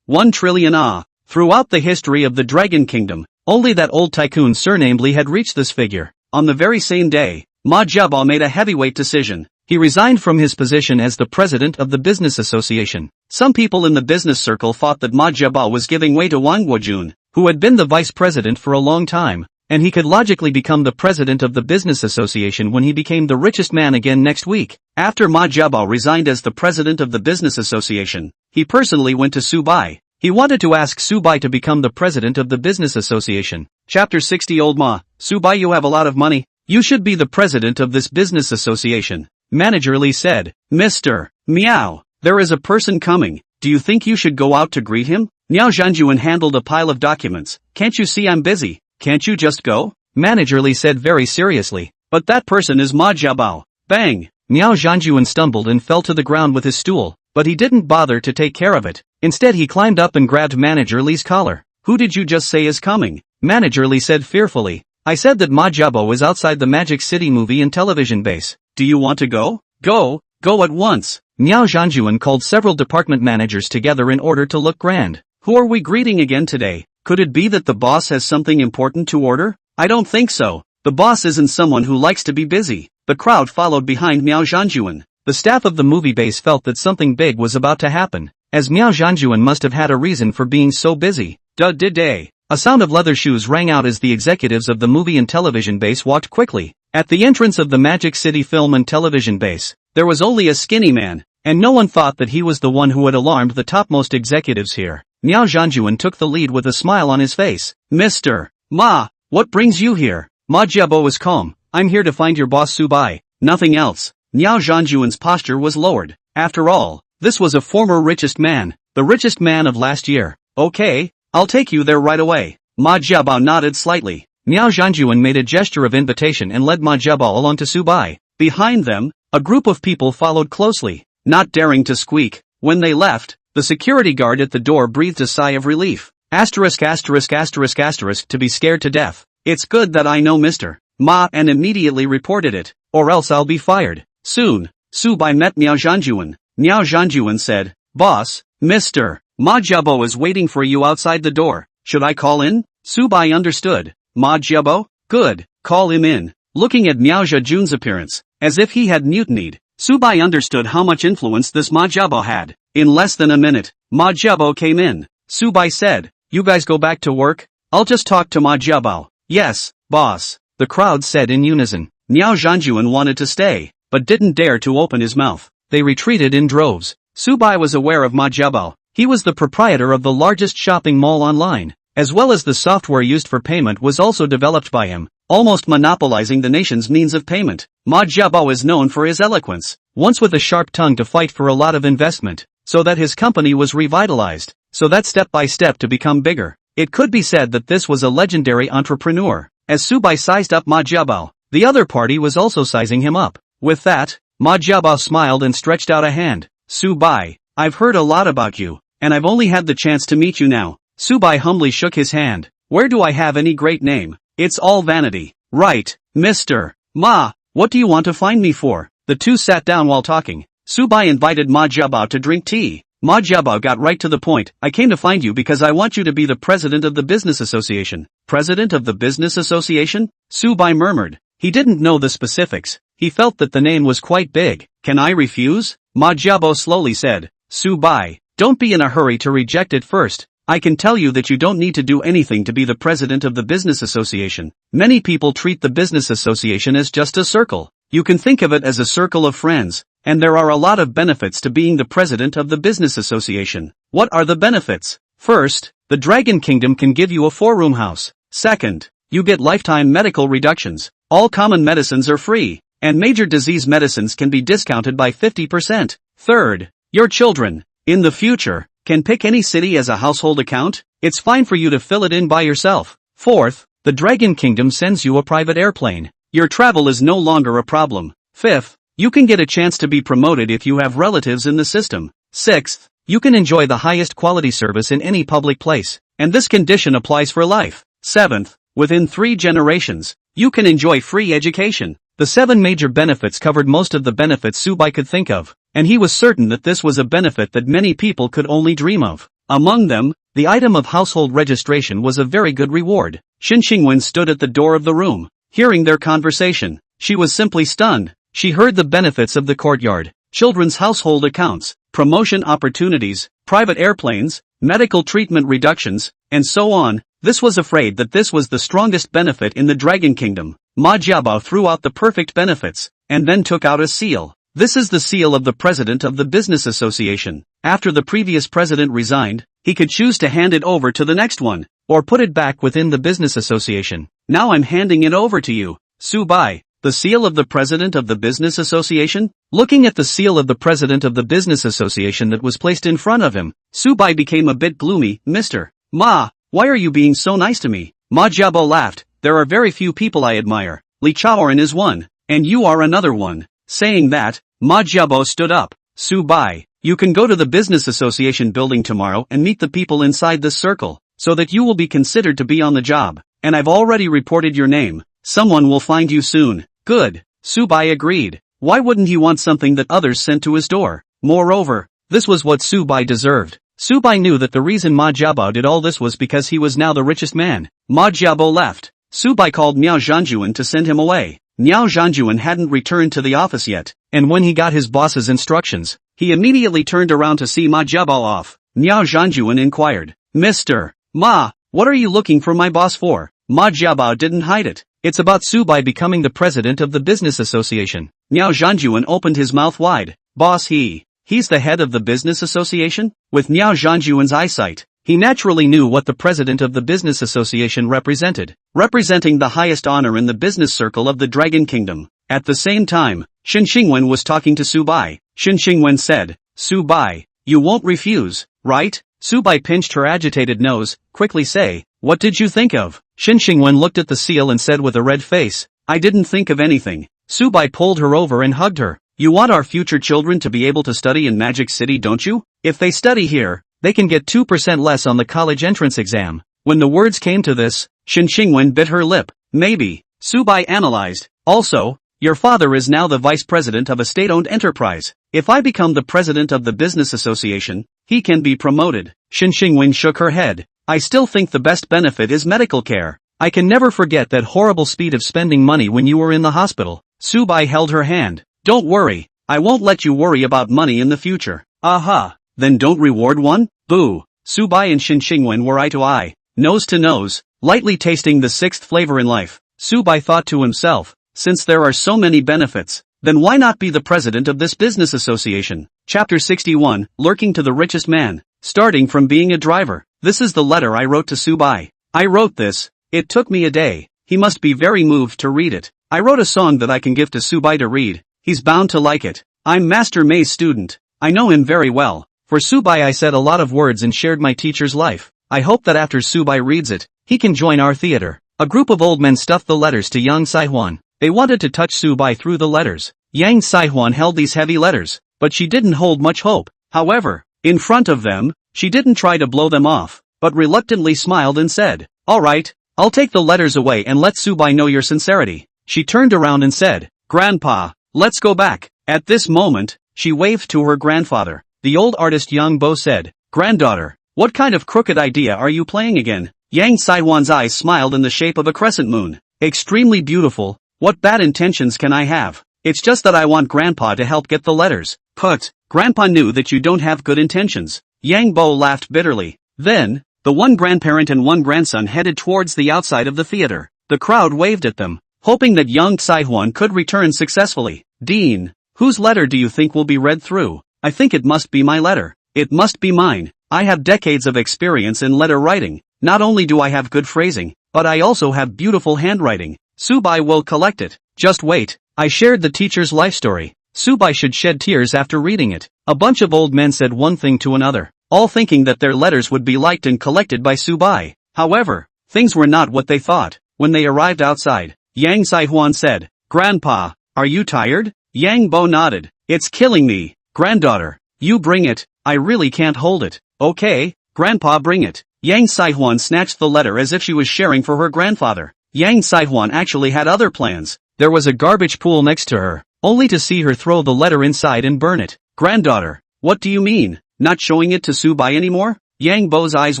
1 trillion ah. Throughout the history of the Dragon Kingdom, only that old tycoon surnamed Li had reached this figure. On the very same day, Ma Jiabo made a heavyweight decision. He resigned from his position as the president of the business association. Some people in the business circle thought that Ma Jiabo was giving way to Wang Guojun, who had been the vice president for a long time, and he could logically become the president of the business association when he became the richest man again next week. After Ma Jiabo resigned as the president of the business association, he personally went to Subai. He wanted to ask Subai to become the president of the business association. Chapter 60 Old Ma, Subai, you have a lot of money. You should be the president of this business association. Manager Li said, Mr. Meow, there is a person coming. Do you think you should go out to greet him? Miao Zhanjuan handled a pile of documents. Can't you see I'm busy? Can't you just go? Manager Li said very seriously. But that person is Ma Jiabo. Bang! Miao Zhanjuan stumbled and fell to the ground with his stool, but he didn't bother to take care of it. Instead he climbed up and grabbed Manager Li's collar. Who did you just say is coming? Manager Li said fearfully. I said that Ma Jiabo is outside the Magic City movie and television base. Do you want to go? Go at once. Miao Zhanjuan called several department managers together in order to look grand. Who are we greeting again today? Could it be that the boss has something important to order? I don't think so. The boss isn't someone who likes to be busy. The crowd followed behind Miao Zhanjuan. The staff of the movie base felt that something big was about to happen, as Miao Zhanjuan must have had a reason for being so busy. Day. A sound of leather shoes rang out as the executives of the movie and television base walked quickly. At the entrance of the Magic City film and television base, there was only a skinny man, and no one thought that he was the one who had alarmed the topmost executives here. Miao Zhanjuan took the lead with a smile on his face. Mr. Ma, what brings you here? Ma Jiabo was calm. I'm here to find your boss Subai. Nothing else. Miao Zhanjuan's posture was lowered. After all, this was a former richest man, the richest man of last year. Okay, I'll take you there right away. Ma Jiabo nodded slightly. Miao Zhanjuan made a gesture of invitation and led Ma Jiabo along to Subai. Behind them, a group of people followed closely, not daring to squeak. When they left, the security guard at the door breathed a sigh of relief. To be scared to death. It's good that I know Mr. Ma and immediately reported it, or else I'll be fired. Soon, Subai met Miao Zhanjuan. Miao Zhanjuan said, Boss, Mr. Ma Jiabo is waiting for you outside the door. Should I call in? Subai understood. Ma Jiabo? Good, call him in. Looking at Miao Zhanjuan's appearance, as if he had mutinied, Subai understood how much influence this Ma Jiabo had. In less than a minute, Ma Jiabo came in. Subai said, You guys go back to work? I'll just talk to Ma Jiabo. Yes, boss, the crowd said in unison. Miao Zhanjuan wanted to stay, but didn't dare to open his mouth. They retreated in droves. Subai was aware of Ma Jiabo. He was the proprietor of the largest shopping mall online, as well as the software used for payment was also developed by him, almost monopolizing the nation's means of payment. Ma Jiabo is known for his eloquence, once with a sharp tongue to fight for a lot of investment, so that his company was revitalized, so that step by step to become bigger. It could be said that this was a legendary entrepreneur. As Subai sized up Ma Jiabo, the other party was also sizing him up. With that, Ma Jiabo smiled and stretched out a hand. Subai, I've heard a lot about you, and I've only had the chance to meet you now. Subai humbly shook his hand. Where do I have any great name? It's all vanity. Right, Mr. Ma, what do you want to find me for? The two sat down while talking. Subai invited Ma Jiabo to drink tea. Ma Jiabo got right to the point. I came to find you because I want you to be the president of the business association. President of the business association? Subai murmured. He didn't know the specifics. He felt that the name was quite big. Can I refuse? Ma Jiabo slowly said. Subai, don't be in a hurry to reject it first. I can tell you that you don't need to do anything to be the president of the business association. Many people treat the business association as just a circle. You can think of it as a circle of friends, and there are a lot of benefits to being the president of the business association. What are the benefits? First, the Dragon Kingdom can give you a 4-room house. Second, you get lifetime medical reductions. All common medicines are free, and major disease medicines can be discounted by 50%. Third, your children, in the future, can pick any city as a household account. It's fine for you to fill it in by yourself. Fourth, the Dragon Kingdom sends you a private airplane. Your travel is no longer a problem. Fifth, you can get a chance to be promoted if you have relatives in the system. Sixth, you can enjoy the highest quality service in any public place, and this condition applies for life. Seventh, Within 3 generations, you can enjoy free education. The 7 major benefits covered most of the benefits Subai could think of, and he was certain that this was a benefit that many people could only dream of. Among them, the item of household registration was a very good reward. Shin Xingwen stood at the door of the room, hearing their conversation. She was simply stunned. She heard the benefits of the courtyard, children's household accounts, promotion opportunities, private airplanes, medical treatment reductions, and so on. This was afraid that this was the strongest benefit in the Dragon Kingdom. Ma Jiabao threw out the perfect benefits, and then took out a seal. This is the seal of the president of the business association. After the previous president resigned, he could choose to hand it over to the next one, or put it back within the business association. Now I'm handing it over to you, Subai. The seal of the president of the business association? Looking at the seal of the president of the business association that was placed in front of him, Subai became a bit gloomy. Mr. Ma, why are you being so nice to me? Ma Jiabao laughed. There are very few people I admire. Li Chaoran is one, and you are another one. Saying that, Ma Jiabao stood up. Subai, you can go to the business association building tomorrow and meet the people inside this circle, so that you will be considered to be on the job. And I've already reported your name. Someone will find you soon. Good. Subai agreed. Why wouldn't he want something that others sent to his door? Moreover, this was what Subai deserved. Subai knew that the reason Ma Jiabao did all this was because he was now the richest man. Ma Jiabao left. Subai called Miao Zhanjuan to send him away. Miao Zhanjuan hadn't returned to the office yet, and when he got his boss's instructions, he immediately turned around to see Ma Jiabao off. Miao Zhanjuan inquired, Mr. Ma, what are you looking for my boss for? Ma Jiabao didn't hide it. It's about Subai becoming the president of the business association. Miao Zhanjuan opened his mouth wide. Boss he's the head of the business association? With Miao Zhanjuan's eyesight, he naturally knew what the president of the business association represented, representing the highest honor in the business circle of the Dragon Kingdom. At the same time, Shin Xingwen was talking to Subai. Shin Xingwen said, Subai, you won't refuse, right? Subai pinched her agitated nose. Quickly say, what did you think of? Shin Xingwen looked at the seal and said with a red face, I didn't think of anything. Subai pulled her over and hugged her. You want our future children to be able to study in Magic City, don't you? If they study here, they can get 2% less on the college entrance exam. When the words came to this, Shin Xingwen bit her lip. Maybe, Subai analyzed. Also, your father is now the vice president of a state-owned enterprise. If I become the president of the business association, he can be promoted. Shin Xingwen shook her head. I still think the best benefit is medical care. I can never forget that horrible speed of spending money when you were in the hospital. Subai held her hand. Don't worry, I won't let you worry about money in the future. Aha, then don't reward one? Boo. Subai and Shin Xingwen were eye to eye, nose to nose, lightly tasting the 6th flavor in life. Subai thought to himself, since there are so many benefits, then why not be the president of this business association? Chapter 61, Lurking to the Richest Man. Starting from being a driver. This is the letter I wrote to Subai. I wrote this. It took me a day. He must be very moved to read it. I wrote a song that I can give to Subai to read. He's bound to like it. I'm Master May's student. I know him very well. For Subai I said a lot of words and shared my teacher's life. I hope that after Subai reads it, he can join our theater. A group of old men stuffed the letters to Yang Saihuan. They wanted to touch Subai through the letters. Yang Saihuan held these heavy letters, but she didn't hold much hope. However, in front of them, she didn't try to blow them off, but reluctantly smiled and said, all right, I'll take the letters away and let Subai know your sincerity. She turned around and said, Grandpa, let's go back. At this moment, she waved to her grandfather. The old artist Yang Bo said, Granddaughter, what kind of crooked idea are you playing again? Yang Saihuan's eyes smiled in the shape of a crescent moon. Extremely beautiful. What bad intentions can I have? It's just that I want Grandpa to help get the letters. Put, Grandpa knew that you don't have good intentions. Yang Bo laughed bitterly. Then, the one grandparent and one grandson headed towards the outside of the theater. The crowd waved at them, hoping that young Saihuan could return successfully. Dean, whose letter do you think will be read through? I think it must be my letter. It must be mine. I have decades of experience in letter writing. Not only do I have good phrasing, but I also have beautiful handwriting. Subai will collect it. Just wait. I shared the teacher's life story. Subai should shed tears after reading it. A bunch of old men said one thing to another, all thinking that their letters would be liked and collected by Subai. However, things were not what they thought. When they arrived outside, Yang Saihuan said, Grandpa, are you tired? Yang Bo nodded. It's killing me. Granddaughter, you bring it. I really can't hold it. Okay, Grandpa, bring it. Yang Saihwan snatched the letter as if she was sharing for her grandfather. Yang Saihwan actually had other plans. There was a garbage pool next to her, only to see her throw the letter inside and burn it. Granddaughter, what do you mean, not showing it to Subai anymore? Yang Bo's eyes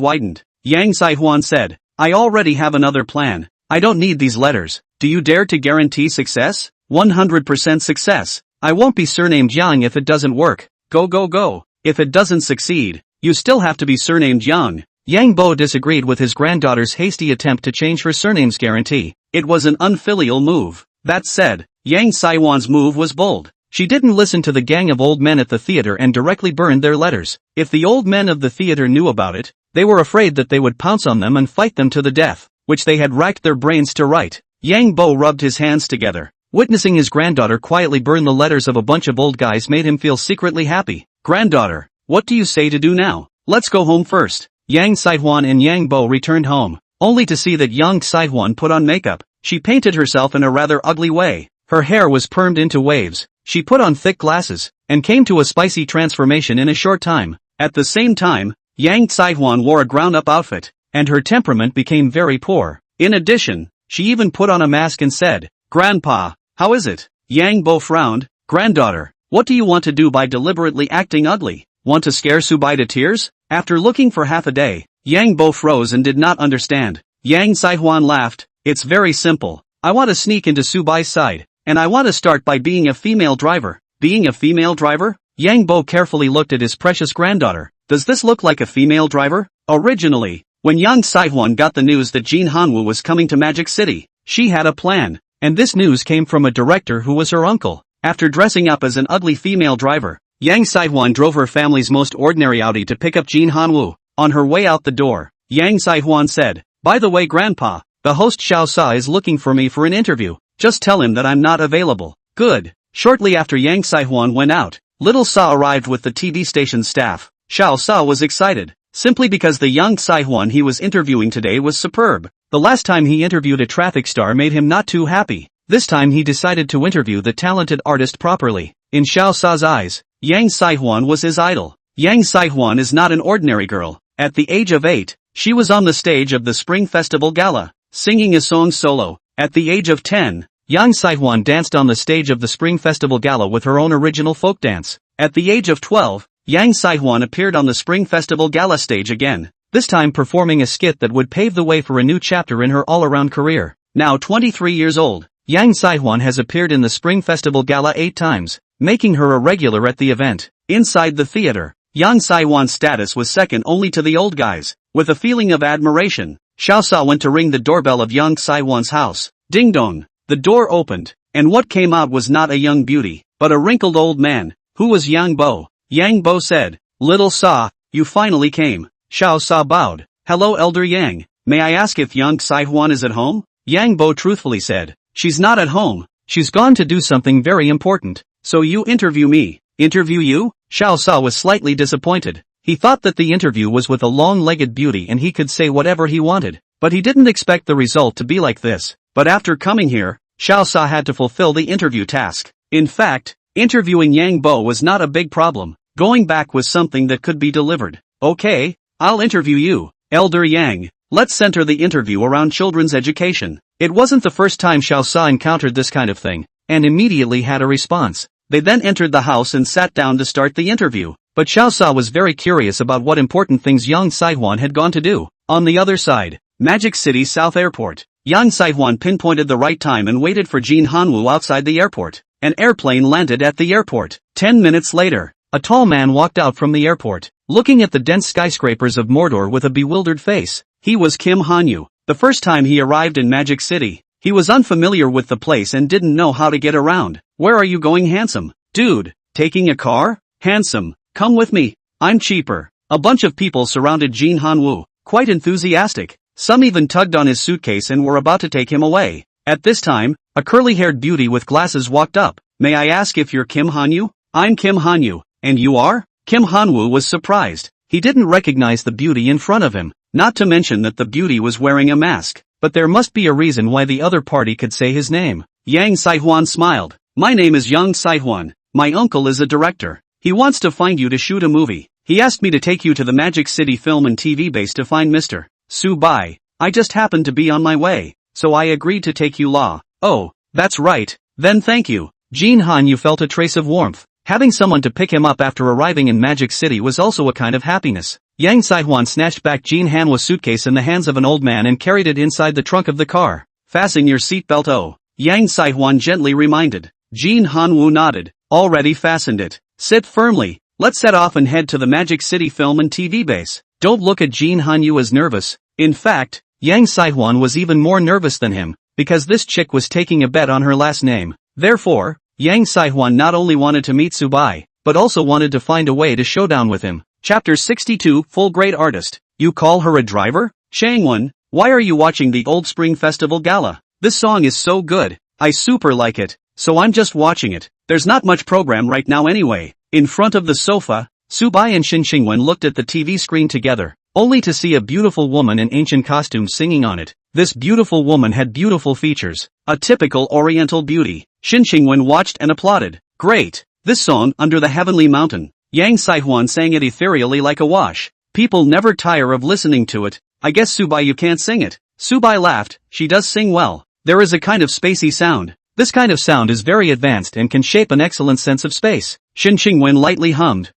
widened. Yang Saihwan said, I already have another plan. I don't need these letters. Do you dare to guarantee success? 100% success. I won't be surnamed Yang if it doesn't work. Go go go. If it doesn't succeed, you still have to be surnamed Yang. Yang Bo disagreed with his granddaughter's hasty attempt to change her surname's guarantee. It was an unfilial move. That said, Yang Saihwan's move was bold. She didn't listen to the gang of old men at the theater and directly burned their letters. If the old men of the theater knew about it, they were afraid that they would pounce on them and fight them to the death, which they had racked their brains to write. Yang Bo rubbed his hands together. Witnessing his granddaughter quietly burn the letters of a bunch of old guys made him feel secretly happy. Granddaughter, what do you say to do now? Let's go home first. Yang Saihwan and Yang Bo returned home, only to see that Yang Saihwan put on makeup. She painted herself in a rather ugly way. Her hair was permed into waves. She put on thick glasses, and came to a spicy transformation in a short time. At the same time, Yang Saihwan wore a ground-up outfit, and her temperament became very poor. In addition, she even put on a mask and said, Grandpa, how is it? Yang Bo frowned. Granddaughter, what do you want to do by deliberately acting ugly? Want to scare Subai to tears? After looking for half a day, Yang Bo froze and did not understand. Yang Saihwan laughed. It's very simple. I want to sneak into Subai's side, and I want to start by being a female driver. Being a female driver? Yang Bo carefully looked at his precious granddaughter. Does this look like a female driver? Originally, when Yang Saihwan got the news that Jin Hanwoo was coming to Magic City, she had a plan, and this news came from a director who was her uncle. After dressing up as an ugly female driver, Yang Saihwan drove her family's most ordinary Audi to pick up Jin Hanwoo. On her way out the door, Yang Saihwan said, By the way Grandpa, the host Xiao Sa is looking for me for an interview. Just tell him that I'm not available. Good. Shortly after Yang Saihwan went out, little Sa arrived with the TV station's staff. Xiao Sa was excited, simply because the young Saihwan he was interviewing today was superb. The last time he interviewed a traffic star made him not too happy. This time he decided to interview the talented artist properly. In Xiao Sa's eyes, Yang Saihwan was his idol. Yang Saihwan is not an ordinary girl. At the age of 8, she was on the stage of the Spring Festival Gala, singing a song solo. At the age of 10, Yang Saihwan danced on the stage of the Spring Festival Gala with her own original folk dance. At the age of 12, Yang Saihwan appeared on the Spring Festival Gala stage again, this time performing a skit that would pave the way for a new chapter in her all-around career. Now 23 years old, Yang Saihwan has appeared in the Spring Festival Gala 8 times, making her a regular at the event. Inside the theater, Yang Saihwan's status was second only to the old guys. With a feeling of admiration, Xiao Sa went to ring the doorbell of Yang Saihwan's house. Ding dong. The door opened, and what came out was not a young beauty, but a wrinkled old man. Who was Yang Bo? Yang Bo said, Little Sa, you finally came. Xiao Sa bowed. Hello Elder Yang, may I ask if Yang Saihwan is at home? Yang Bo truthfully said, She's not at home. She's gone to do something very important. So you interview me. Interview you? Xiao Sa was slightly disappointed. He thought that the interview was with a long-legged beauty and he could say whatever he wanted, but he didn't expect the result to be like this. But after coming here, Xiao Sa had to fulfill the interview task. In fact, interviewing Yang Bo was not a big problem. Going back was something that could be delivered. Okay, I'll interview you, Elder Yang. Let's center the interview around children's education. It wasn't the first time Xiao Sa encountered this kind of thing, and immediately had a response. They then entered the house and sat down to start the interview. But Xiao Sa was very curious about what important things Yang Saihwan had gone to do. On the other side, Magic City South Airport. Yang Saihwan pinpointed the right time and waited for Jin Hanwoo outside the airport. An airplane landed at the airport. 10 minutes later, a tall man walked out from the airport, looking at the dense skyscrapers of Mordor with a bewildered face. He was Kim Hanyu. The first time he arrived in Magic City, he was unfamiliar with the place and didn't know how to get around. Where are you going, handsome? Dude, taking a car? Handsome, come with me. I'm cheaper. A bunch of people surrounded Jin Hanwoo, quite enthusiastic. Some even tugged on his suitcase and were about to take him away. At this time, a curly-haired beauty with glasses walked up. May I ask if you're Kim Hanyu? I'm Kim Hanyu. And you are? Kim Hanwoo was surprised. He didn't recognize the beauty in front of him, not to mention that the beauty was wearing a mask. But there must be a reason why the other party could say his name. Yang Saihwan smiled. My name is Yang Saihwan. My uncle is a director. He wants to find you to shoot a movie. He asked me to take you to the Magic City film and TV base to find Mr. Subai. I just happened to be on my way, so I agreed to take you law. Oh, that's right, then thank you. Jin Hanyu felt a trace of warmth. Having someone to pick him up after arriving in Magic City was also a kind of happiness. Yang Saihuan snatched back Jin Hanwa's suitcase in the hands of an old man and carried it inside the trunk of the car. Fasten your seatbelt, oh. Yang Saihuan gently reminded. Jin Hanwu nodded. Already fastened it. Sit firmly. Let's set off and head to the Magic City film and TV base. Don't look at Jin Hanyu as nervous. In fact, Yang Saihuan was even more nervous than him, because this chick was taking a bet on her last name. Therefore, Yang Saihuan not only wanted to meet Subai, but also wanted to find a way to showdown with him. Chapter 62 Full Grade Artist. You call her a driver? Shangwen, why are you watching the Old Spring Festival Gala? This song is so good. I super like it, so I'm just watching it. There's not much program right now anyway. In front of the sofa, Subai and Xingwen looked at the TV screen together, only to see a beautiful woman in ancient costume singing on it. This beautiful woman had beautiful features, a typical oriental beauty. Xingwen watched and applauded. Great! This song, Under the Heavenly Mountain. Yang Saihuan sang it ethereally like a wash. People never tire of listening to it. I guess Subai you can't sing it. Subai laughed. She does sing well. There is a kind of spacey sound. This kind of sound is very advanced and can shape an excellent sense of space. Xingwen lightly hummed.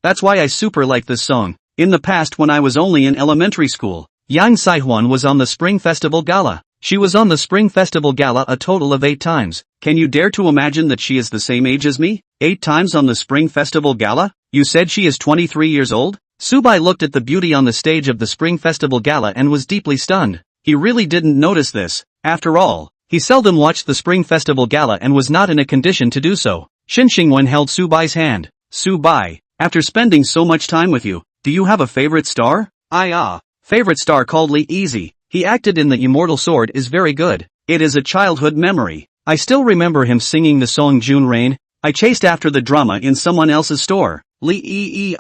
That's why I super like this song. In the past when I was only in elementary school, Yang Saihuan was on the Spring Festival Gala. She was on the Spring Festival Gala a total of 8 times. Can you dare to imagine that she is the same age as me? 8 times on the Spring Festival Gala? You said she is 23 years old? Subai looked at the beauty on the stage of the Spring Festival Gala and was deeply stunned. He really didn't notice this. After all, he seldom watched the Spring Festival Gala and was not in a condition to do so. Xingwen held Subai's hand. Subai, after spending so much time with you, do you have a favorite star? Favorite star called Li Easy. He acted in The Immortal Sword is very good. It is a childhood memory. I still remember him singing the song June Rain. I chased after the drama in someone else's store. He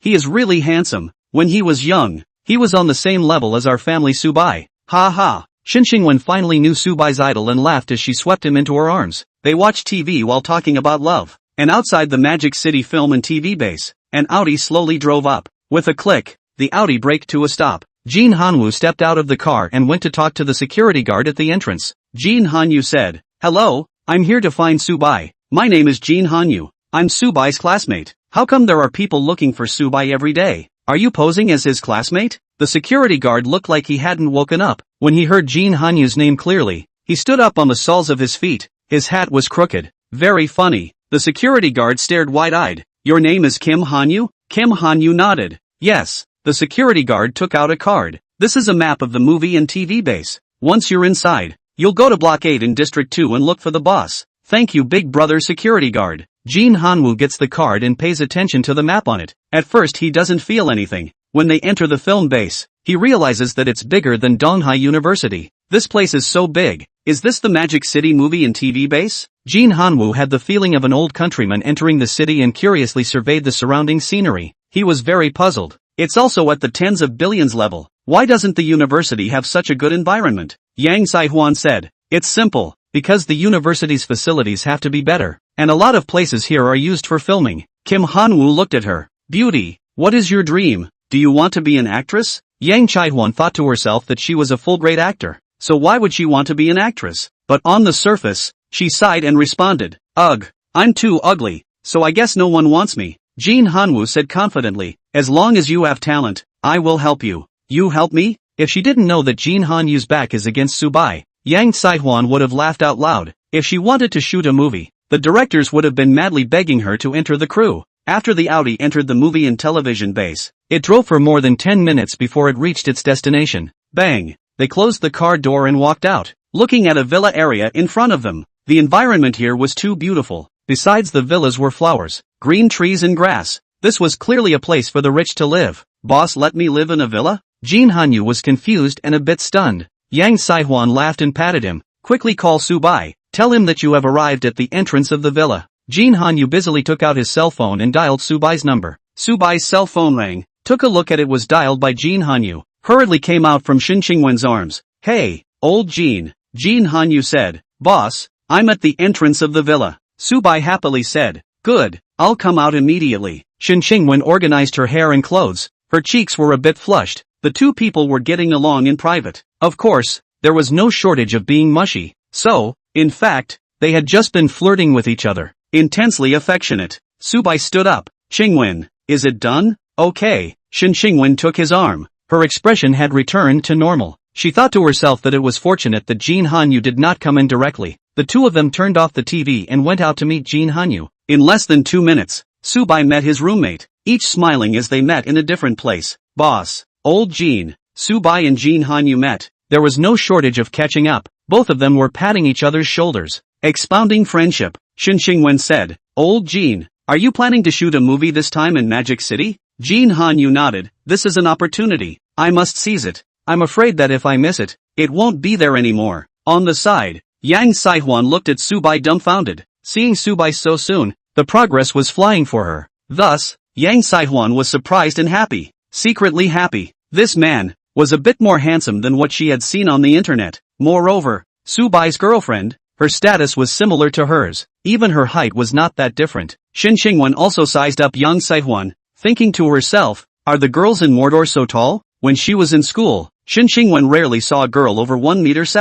is really handsome. When he was young, he was on the same level as our family Subai. Ha ha. Xingwen finally knew Subai's idol and laughed as she swept him into her arms. They watched TV while talking about love. And outside the Magic City film and TV base, an Audi slowly drove up. With a click, the Audi braked to a stop. Jin Hanwu stepped out of the car and went to talk to the security guard at the entrance. Jin Hanyu said, Hello, I'm here to find Subai. My name is Jin Hanyu. I'm Subai's classmate. How come there are people looking for Subai every day? Are you posing as his classmate? The security guard looked like he hadn't woken up. When he heard Jin Hanyu's name clearly, he stood up on the soles of his feet. His hat was crooked. Very funny. The security guard stared wide-eyed. Your name is Kim Hanyu? Kim Hanyu nodded. Yes. The security guard took out a card. This is a map of the movie and TV base. Once you're inside, you'll go to Block 8 in District 2 and look for the boss. Thank you, big brother security guard. Jin Hanwu gets the card and pays attention to the map on it. At first he doesn't feel anything. When they enter the film base, he realizes that it's bigger than Donghai University. This place is so big. Is this the Magic City movie and TV base? Jin Hanwu had the feeling of an old countryman entering the city and curiously surveyed the surrounding scenery. He was very puzzled. It's also at the tens of billions level. Why doesn't the university have such a good environment? Yang Saihuan said. It's simple, because the university's facilities have to be better, and a lot of places here are used for filming. Kim Hanwu looked at her. Beauty, what is your dream? Do you want to be an actress? Yang Chaihuan thought to herself that she was a full-grade actor, so why would she want to be an actress? But on the surface, she sighed and responded. Ugh, I'm too ugly, so I guess no one wants me. Jin Hanwu said confidently, as long as you have talent, I will help you. You help me? If she didn't know that Jin Hanyu's back is against Subai, Yang Saihuan would have laughed out loud. If she wanted to shoot a movie, the directors would have been madly begging her to enter the crew. After the Audi entered the movie and television base, it drove for more than 10 minutes before it reached its destination. Bang! They closed the car door and walked out, looking at a villa area in front of them. The environment here was too beautiful. Besides the villas were flowers, green trees and grass. This was clearly a place for the rich to live. Boss, let me live in a villa? Jin Hanyu was confused and a bit stunned. Yang Saihuan laughed and patted him. Quickly call Subai. Tell him that you have arrived at the entrance of the villa. Jin Hanyu busily took out his cell phone and dialed Subai's number. Subai's cell phone rang. Took a look at it, was dialed by Jin Hanyu. Hurriedly came out from Xingwen's arms. Hey, old Jin. Jin Hanyu said. Boss, I'm at the entrance of the villa. Subai happily said. Good, I'll come out immediately. Shin Qingwen organized her hair and clothes. Her cheeks were a bit flushed. The two people were getting along in private. Of course, there was no shortage of being mushy. So, in fact, they had just been flirting with each other. Intensely affectionate. Subai stood up. Qingwen, is it done? Okay. Shin Qingwen took his arm. Her expression had returned to normal. She thought to herself that it was fortunate that Jin Hanyu did not come in directly. The two of them turned off the TV and went out to meet Jin Hanyu. In less than 2 minutes, Subai met his roommate, each smiling as they met in a different place. Boss, old Jin. Subai and Jin Hanyu met. There was no shortage of catching up. Both of them were patting each other's shoulders. Expounding friendship. Shin Qingwen said, Old Jin, are you planning to shoot a movie this time in Magic City? Jin Hanyu nodded. This is an opportunity. I must seize it. I'm afraid that if I miss it, it won't be there anymore. On the side, Yang Saihuan looked at Subai dumbfounded. Seeing Subai so soon, the progress was flying for her. Thus, Yang Saihuan was surprised and happy. Secretly happy. This man was a bit more handsome than what she had seen on the internet. Moreover, Subai's girlfriend, her status was similar to hers. Even her height was not that different. Shin Qingwen also sized up Yang Saihuan, thinking to herself, are the girls in Mordor so tall? When she was in school, Shin Qingwen rarely saw a girl over 1.7 meters.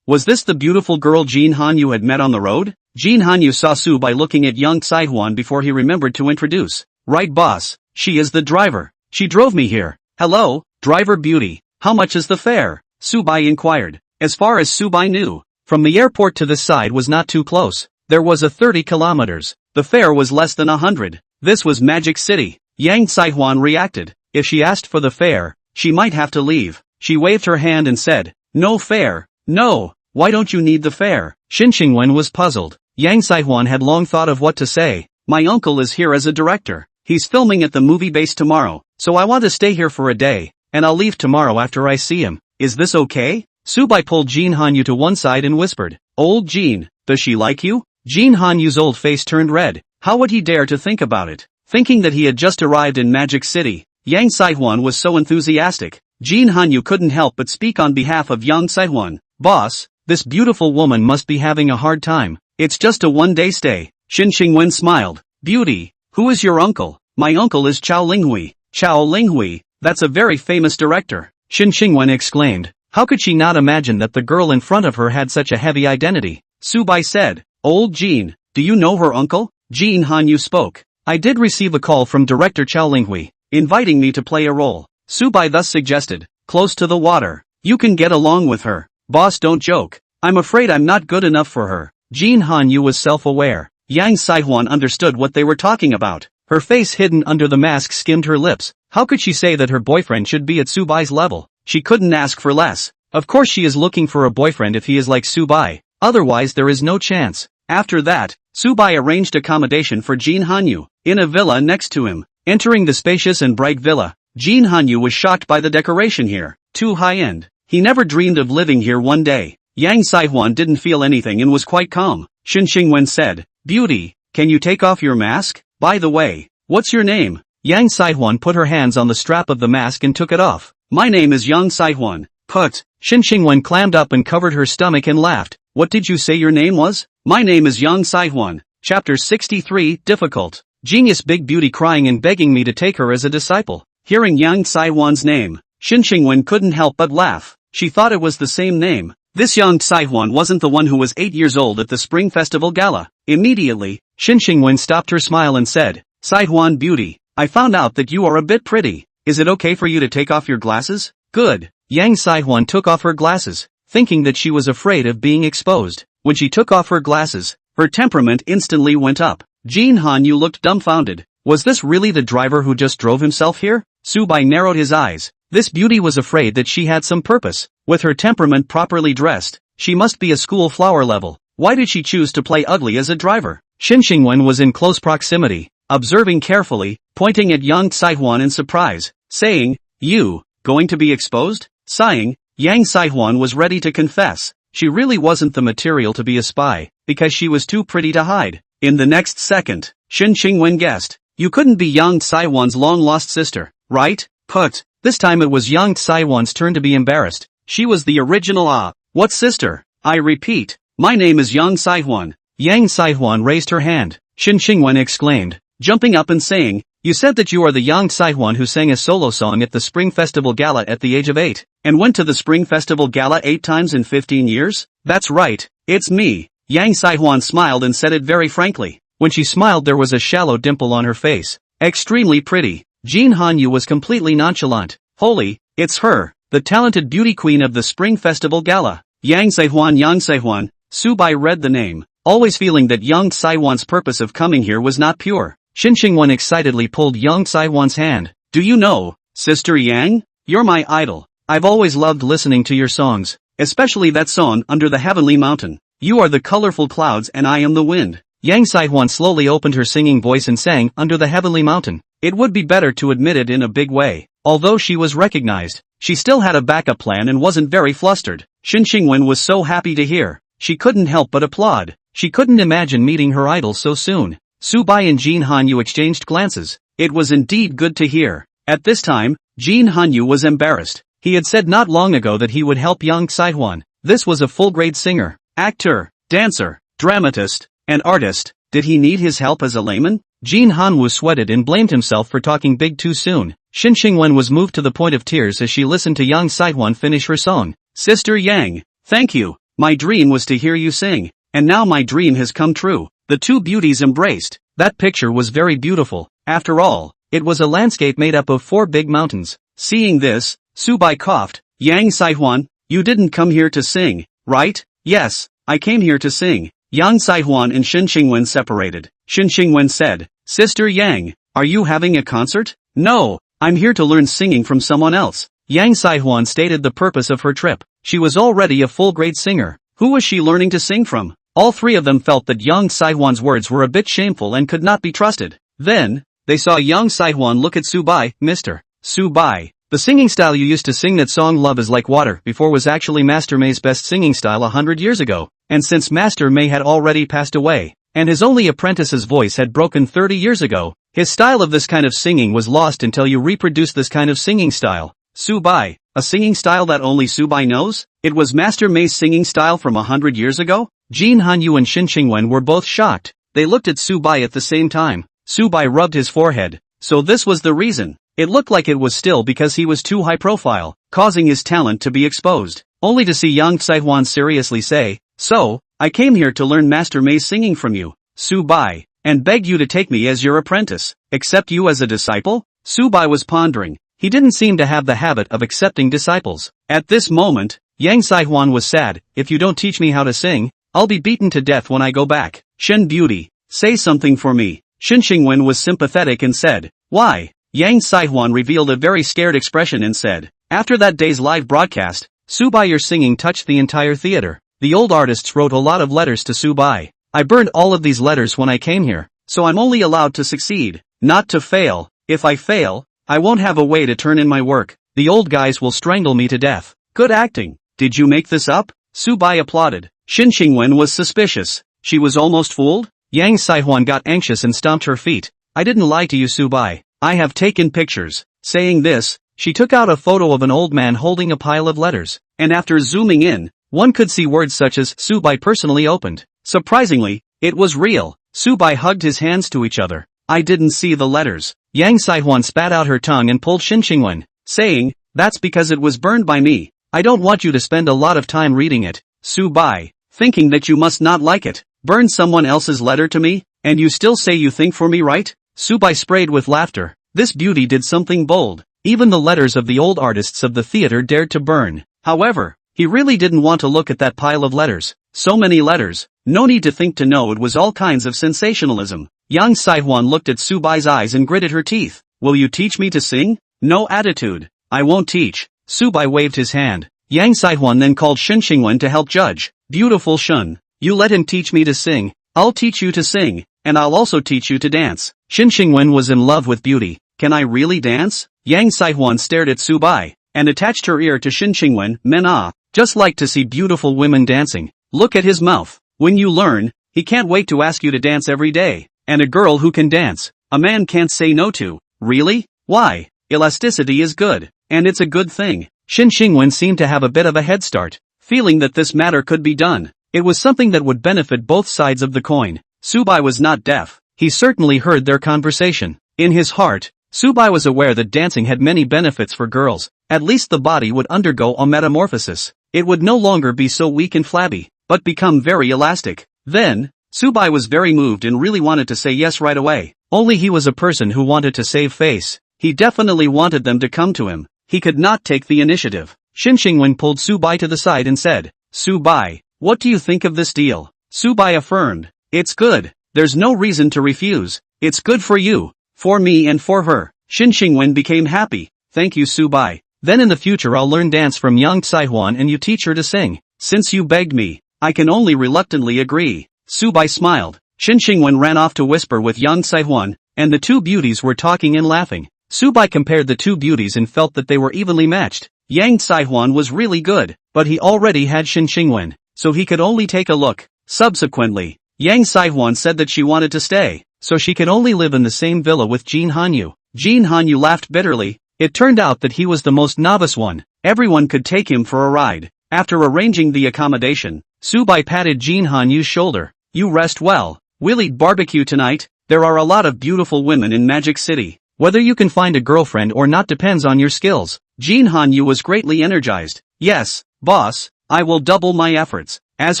Was this the beautiful girl Jin Hanyu had met on the road? Jin Hanyu saw Subai looking at Yang Saihuan before he remembered to introduce. Right boss, she is the driver. She drove me here. Hello, driver beauty. How much is the fare? Subai inquired. As far as Subai knew, from the airport to this side was not too close. There was a 30 kilometers. The fare was less than 100. This was Magic City. Yang Saihuan reacted. If she asked for the fare, she might have to leave. She waved her hand and said, no fare. No, why don't you need the fare? Shin Qingwen was puzzled. Yang Saihuan had long thought of what to say. My uncle is here as a director. He's filming at the movie base tomorrow, so I want to stay here for a day, and I'll leave tomorrow after I see him. Is this okay? Subai pulled Jin Hanyu to one side and whispered, Old Jin, does she like you? Jin Hanyu's old face turned red. How would he dare to think about it? Thinking that he had just arrived in Magic City, Yang Saihuan was so enthusiastic. Jin Hanyu couldn't help but speak on behalf of Yang Saihuan. Boss, this beautiful woman must be having a hard time. It's just a one-day stay. Shin Qingwen smiled. Beauty, who is your uncle? My uncle is Chao Linghui. Chao Linghui, that's a very famous director. Shin Qingwen exclaimed. How could she not imagine that the girl in front of her had such a heavy identity? Subai said, Old Jin, do you know her uncle? Jin Hanyu spoke. I did receive a call from director Chao Linghui, inviting me to play a role. Subai thus suggested, close to the water. You can get along with her. Boss, don't joke. I'm afraid I'm not good enough for her. Jin Hanyu was self-aware. Yang Saihuan understood what they were talking about. Her face hidden under the mask skimmed her lips. How could she say that her boyfriend should be at Subai's level? She couldn't ask for less. Of course she is looking for a boyfriend if he is like Subai. Otherwise there is no chance. After that, Subai arranged accommodation for Jin Hanyu, in a villa next to him. Entering the spacious and bright villa, Jin Hanyu was shocked by the decoration here. Too high-end. He never dreamed of living here one day. Yang Saihuan didn't feel anything and was quite calm. Shin Qingwen said, Beauty, can you take off your mask? By the way, what's your name? Yang Saihuan put her hands on the strap of the mask and took it off. My name is Yang Saihuan. Put. Shin Qingwen clammed up and covered her stomach and laughed. What did you say your name was? My name is Yang Saihuan. Chapter 63, Difficult. Genius Big Beauty crying and begging me to take her as a disciple. Hearing Yang Saihuan's name, Shin Qingwen couldn't help but laugh. She thought it was the same name. This Yang Saihuan wasn't the one who was 8 years old at the Spring Festival Gala. Immediately, Shin Qingwen stopped her smile and said, Saihuan Beauty, I found out that you are a bit pretty. Is it okay for you to take off your glasses? Good. Yang Saihuan took off her glasses, thinking that she was afraid of being exposed. When she took off her glasses, her temperament instantly went up. Jin Hanyu looked dumbfounded. Was this really the driver who just drove himself here? Subai narrowed his eyes. This beauty was afraid that she had some purpose. With her temperament properly dressed, she must be a school flower level. Why did she choose to play ugly as a driver? Shin Qingwen was in close proximity, observing carefully, pointing at Yang Saihuan in surprise, saying, You, going to be exposed? Sighing, Yang Saihuan was ready to confess. She really wasn't the material to be a spy, because she was too pretty to hide. In the next second, Shin Qingwen guessed. You couldn't be Yang Saihuan's long-lost sister, right? Put. This time it was Yang Saihuan's turn to be embarrassed. She was the original What sister? I repeat, my name is Yang Saihuan. Yang Saihuan raised her hand. Shin Qingwen exclaimed, jumping up and saying, You said that you are the young Heroine who sang a solo song at the Spring Festival Gala at the age of 8, and went to the Spring Festival Gala 8 times in 15 years? That's right, it's me. Yang Heroine smiled and said it very frankly. When she smiled there was a shallow dimple on her face. Extremely pretty. Jin Hanyu was completely nonchalant. Holy, it's her, the talented beauty queen of the Spring Festival Gala. Yang Sehwan, Subai read the name, always feeling that Yang Saiwan's purpose of coming here was not pure. Xinxingwen excitedly pulled Yang Saiwan's hand. Do you know, Sister Yang? You're my idol. I've always loved listening to your songs, especially that song, Under the Heavenly Mountain. You are the colorful clouds and I am the wind. Yang Saiwan slowly opened her singing voice and sang Under the Heavenly Mountain. It would be better to admit it in a big way. Although she was recognized, she still had a backup plan and wasn't very flustered. Xinxingwen was so happy to hear. She couldn't help but applaud. She couldn't imagine meeting her idol so soon. Subai and Jin Hanyu exchanged glances. It was indeed good to hear. At this time, Jin Hanyu was embarrassed. He had said not long ago that he would help young Saihuan. This was a full-grade singer, actor, dancer, dramatist, and artist. Did he need his help as a layman? Jin Hanyu sweated and blamed himself for talking big too soon. Xinxingwen was moved to the point of tears as she listened to young Saihuan finish her song. Sister Yang, thank you. My dream was to hear you sing, and now my dream has come true. The two beauties embraced. That picture was very beautiful. After all, it was a landscape made up of 4 big mountains. Seeing this, Subai coughed. Yang Saihuan, you didn't come here to sing, right? Yes, I came here to sing. Yang Saihuan and Xinxingwen separated. Xinxingwen said, Sister Yang, are you having a concert? No, I'm here to learn singing from someone else. Yang Saihuan stated the purpose of her trip. She was already a full-grade singer. Who was she learning to sing from? All 3 of them felt that young Saihuan's words were a bit shameful and could not be trusted. Then, they saw young Saihuan look at Subai. Mr. Subai, the singing style you used to sing that song Love is Like Water before was actually Master May's best singing style 100 years ago, and since Master May had already passed away, and his only apprentice's voice had broken 30 years ago, his style of this kind of singing was lost until you reproduced this kind of singing style. Subai, a singing style that only Subai knows? It was Master May's singing style from 100 years ago? Jin Hanyu and Xinxingwen were both shocked. They looked at Subai at the same time. Subai rubbed his forehead. So this was the reason. It looked like it was still because he was too high profile, causing his talent to be exposed. Only to see young Saihuan seriously say, So, I came here to learn Master May's singing from you, Subai, and begged you to take me as your apprentice. Accept you as a disciple? Subai was pondering. He didn't seem to have the habit of accepting disciples. At this moment, Yang Saihuan was sad. If you don't teach me how to sing, I'll be beaten to death when I go back. Shen Beauty, say something for me. Xinxingwen was sympathetic and said, Why? Yang Saihuan revealed a very scared expression and said, After that day's live broadcast, Subai, your singing touched the entire theater. The old artists wrote a lot of letters to Subai. I burned all of these letters when I came here, so I'm only allowed to succeed, not to fail. If I fail, I won't have a way to turn in my work. The old guys will strangle me to death. Good acting. Did you make this up? Subai applauded. Xinxingwen was suspicious. She was almost fooled? Yang Saihuan got anxious and stomped her feet. I didn't lie to you, Subai. I have taken pictures. Saying this, she took out a photo of an old man holding a pile of letters, and after zooming in, one could see words such as Subai personally opened. Surprisingly, it was real. Subai hugged his hands to each other. I didn't see the letters. Yang Saihuan spat out her tongue and pulled Xinxingwen, saying, That's because it was burned by me. I don't want you to spend a lot of time reading it. Subai, thinking that you must not like it, burn someone else's letter to me, and you still say you think for me, right? Subai sprayed with laughter. This beauty did something bold. Even the letters of the old artists of the theater dared to burn. However, he really didn't want to look at that pile of letters. So many letters. No need to think to know it was all kinds of sensationalism. Yang Saihuan looked at Subai's eyes and gritted her teeth. Will you teach me to sing? No attitude. I won't teach. Subai waved his hand. Yang Saihuan then called Xinxingwen to help judge. Beautiful Shun. You let him teach me to sing. I'll teach you to sing, and I'll also teach you to dance. Xinxingwen was in love with beauty. Can I really dance? Yang Saihuan stared at Subai, and attached her ear to Xinxingwen. Men just like to see beautiful women dancing. Look at his mouth. When you learn, he can't wait to ask you to dance every day. And a girl who can dance, a man can't say no to. Really? Why? Elasticity is good, and it's a good thing. Xinxingwen seemed to have a bit of a head start, feeling that this matter could be done. It was something that would benefit both sides of the coin. Subai was not deaf. He certainly heard their conversation. In his heart, Subai was aware that dancing had many benefits for girls. At least the body would undergo a metamorphosis. It would no longer be so weak and flabby, but become very elastic. Then, Subai was very moved and really wanted to say yes right away. Only he was a person who wanted to save face. He definitely wanted them to come to him. He could not take the initiative. Shin Shingwen pulled Subai to the side and said, "Subai, what do you think of this deal?" Subai affirmed, "It's good. There's no reason to refuse. It's good for you, for me and for her." Shin Shingwen became happy. "Thank you, Subai. Then in the future I'll learn dance from young Saihuan and you teach her to sing. Since you begged me, I can only reluctantly agree." Subai smiled. Shin Shingwen ran off to whisper with young Saihuan, and the two beauties were talking and laughing. Subai compared the two beauties and felt that they were evenly matched. Yang Saihuan was really good, but he already had Shin Shingwen, so he could only take a look. Subsequently, Yang Saihuan said that she wanted to stay, so she could only live in the same villa with Jin Hanyu. Jin Hanyu laughed bitterly. It turned out that he was the most novice one. Everyone could take him for a ride. After arranging the accommodation, Subai patted Jin Hanyu's shoulder. "You rest well. We'll eat barbecue tonight. There are a lot of beautiful women in Magic City. Whether you can find a girlfriend or not depends on your skills." Jin Hanyu was greatly energized. "Yes, boss, I will double my efforts." As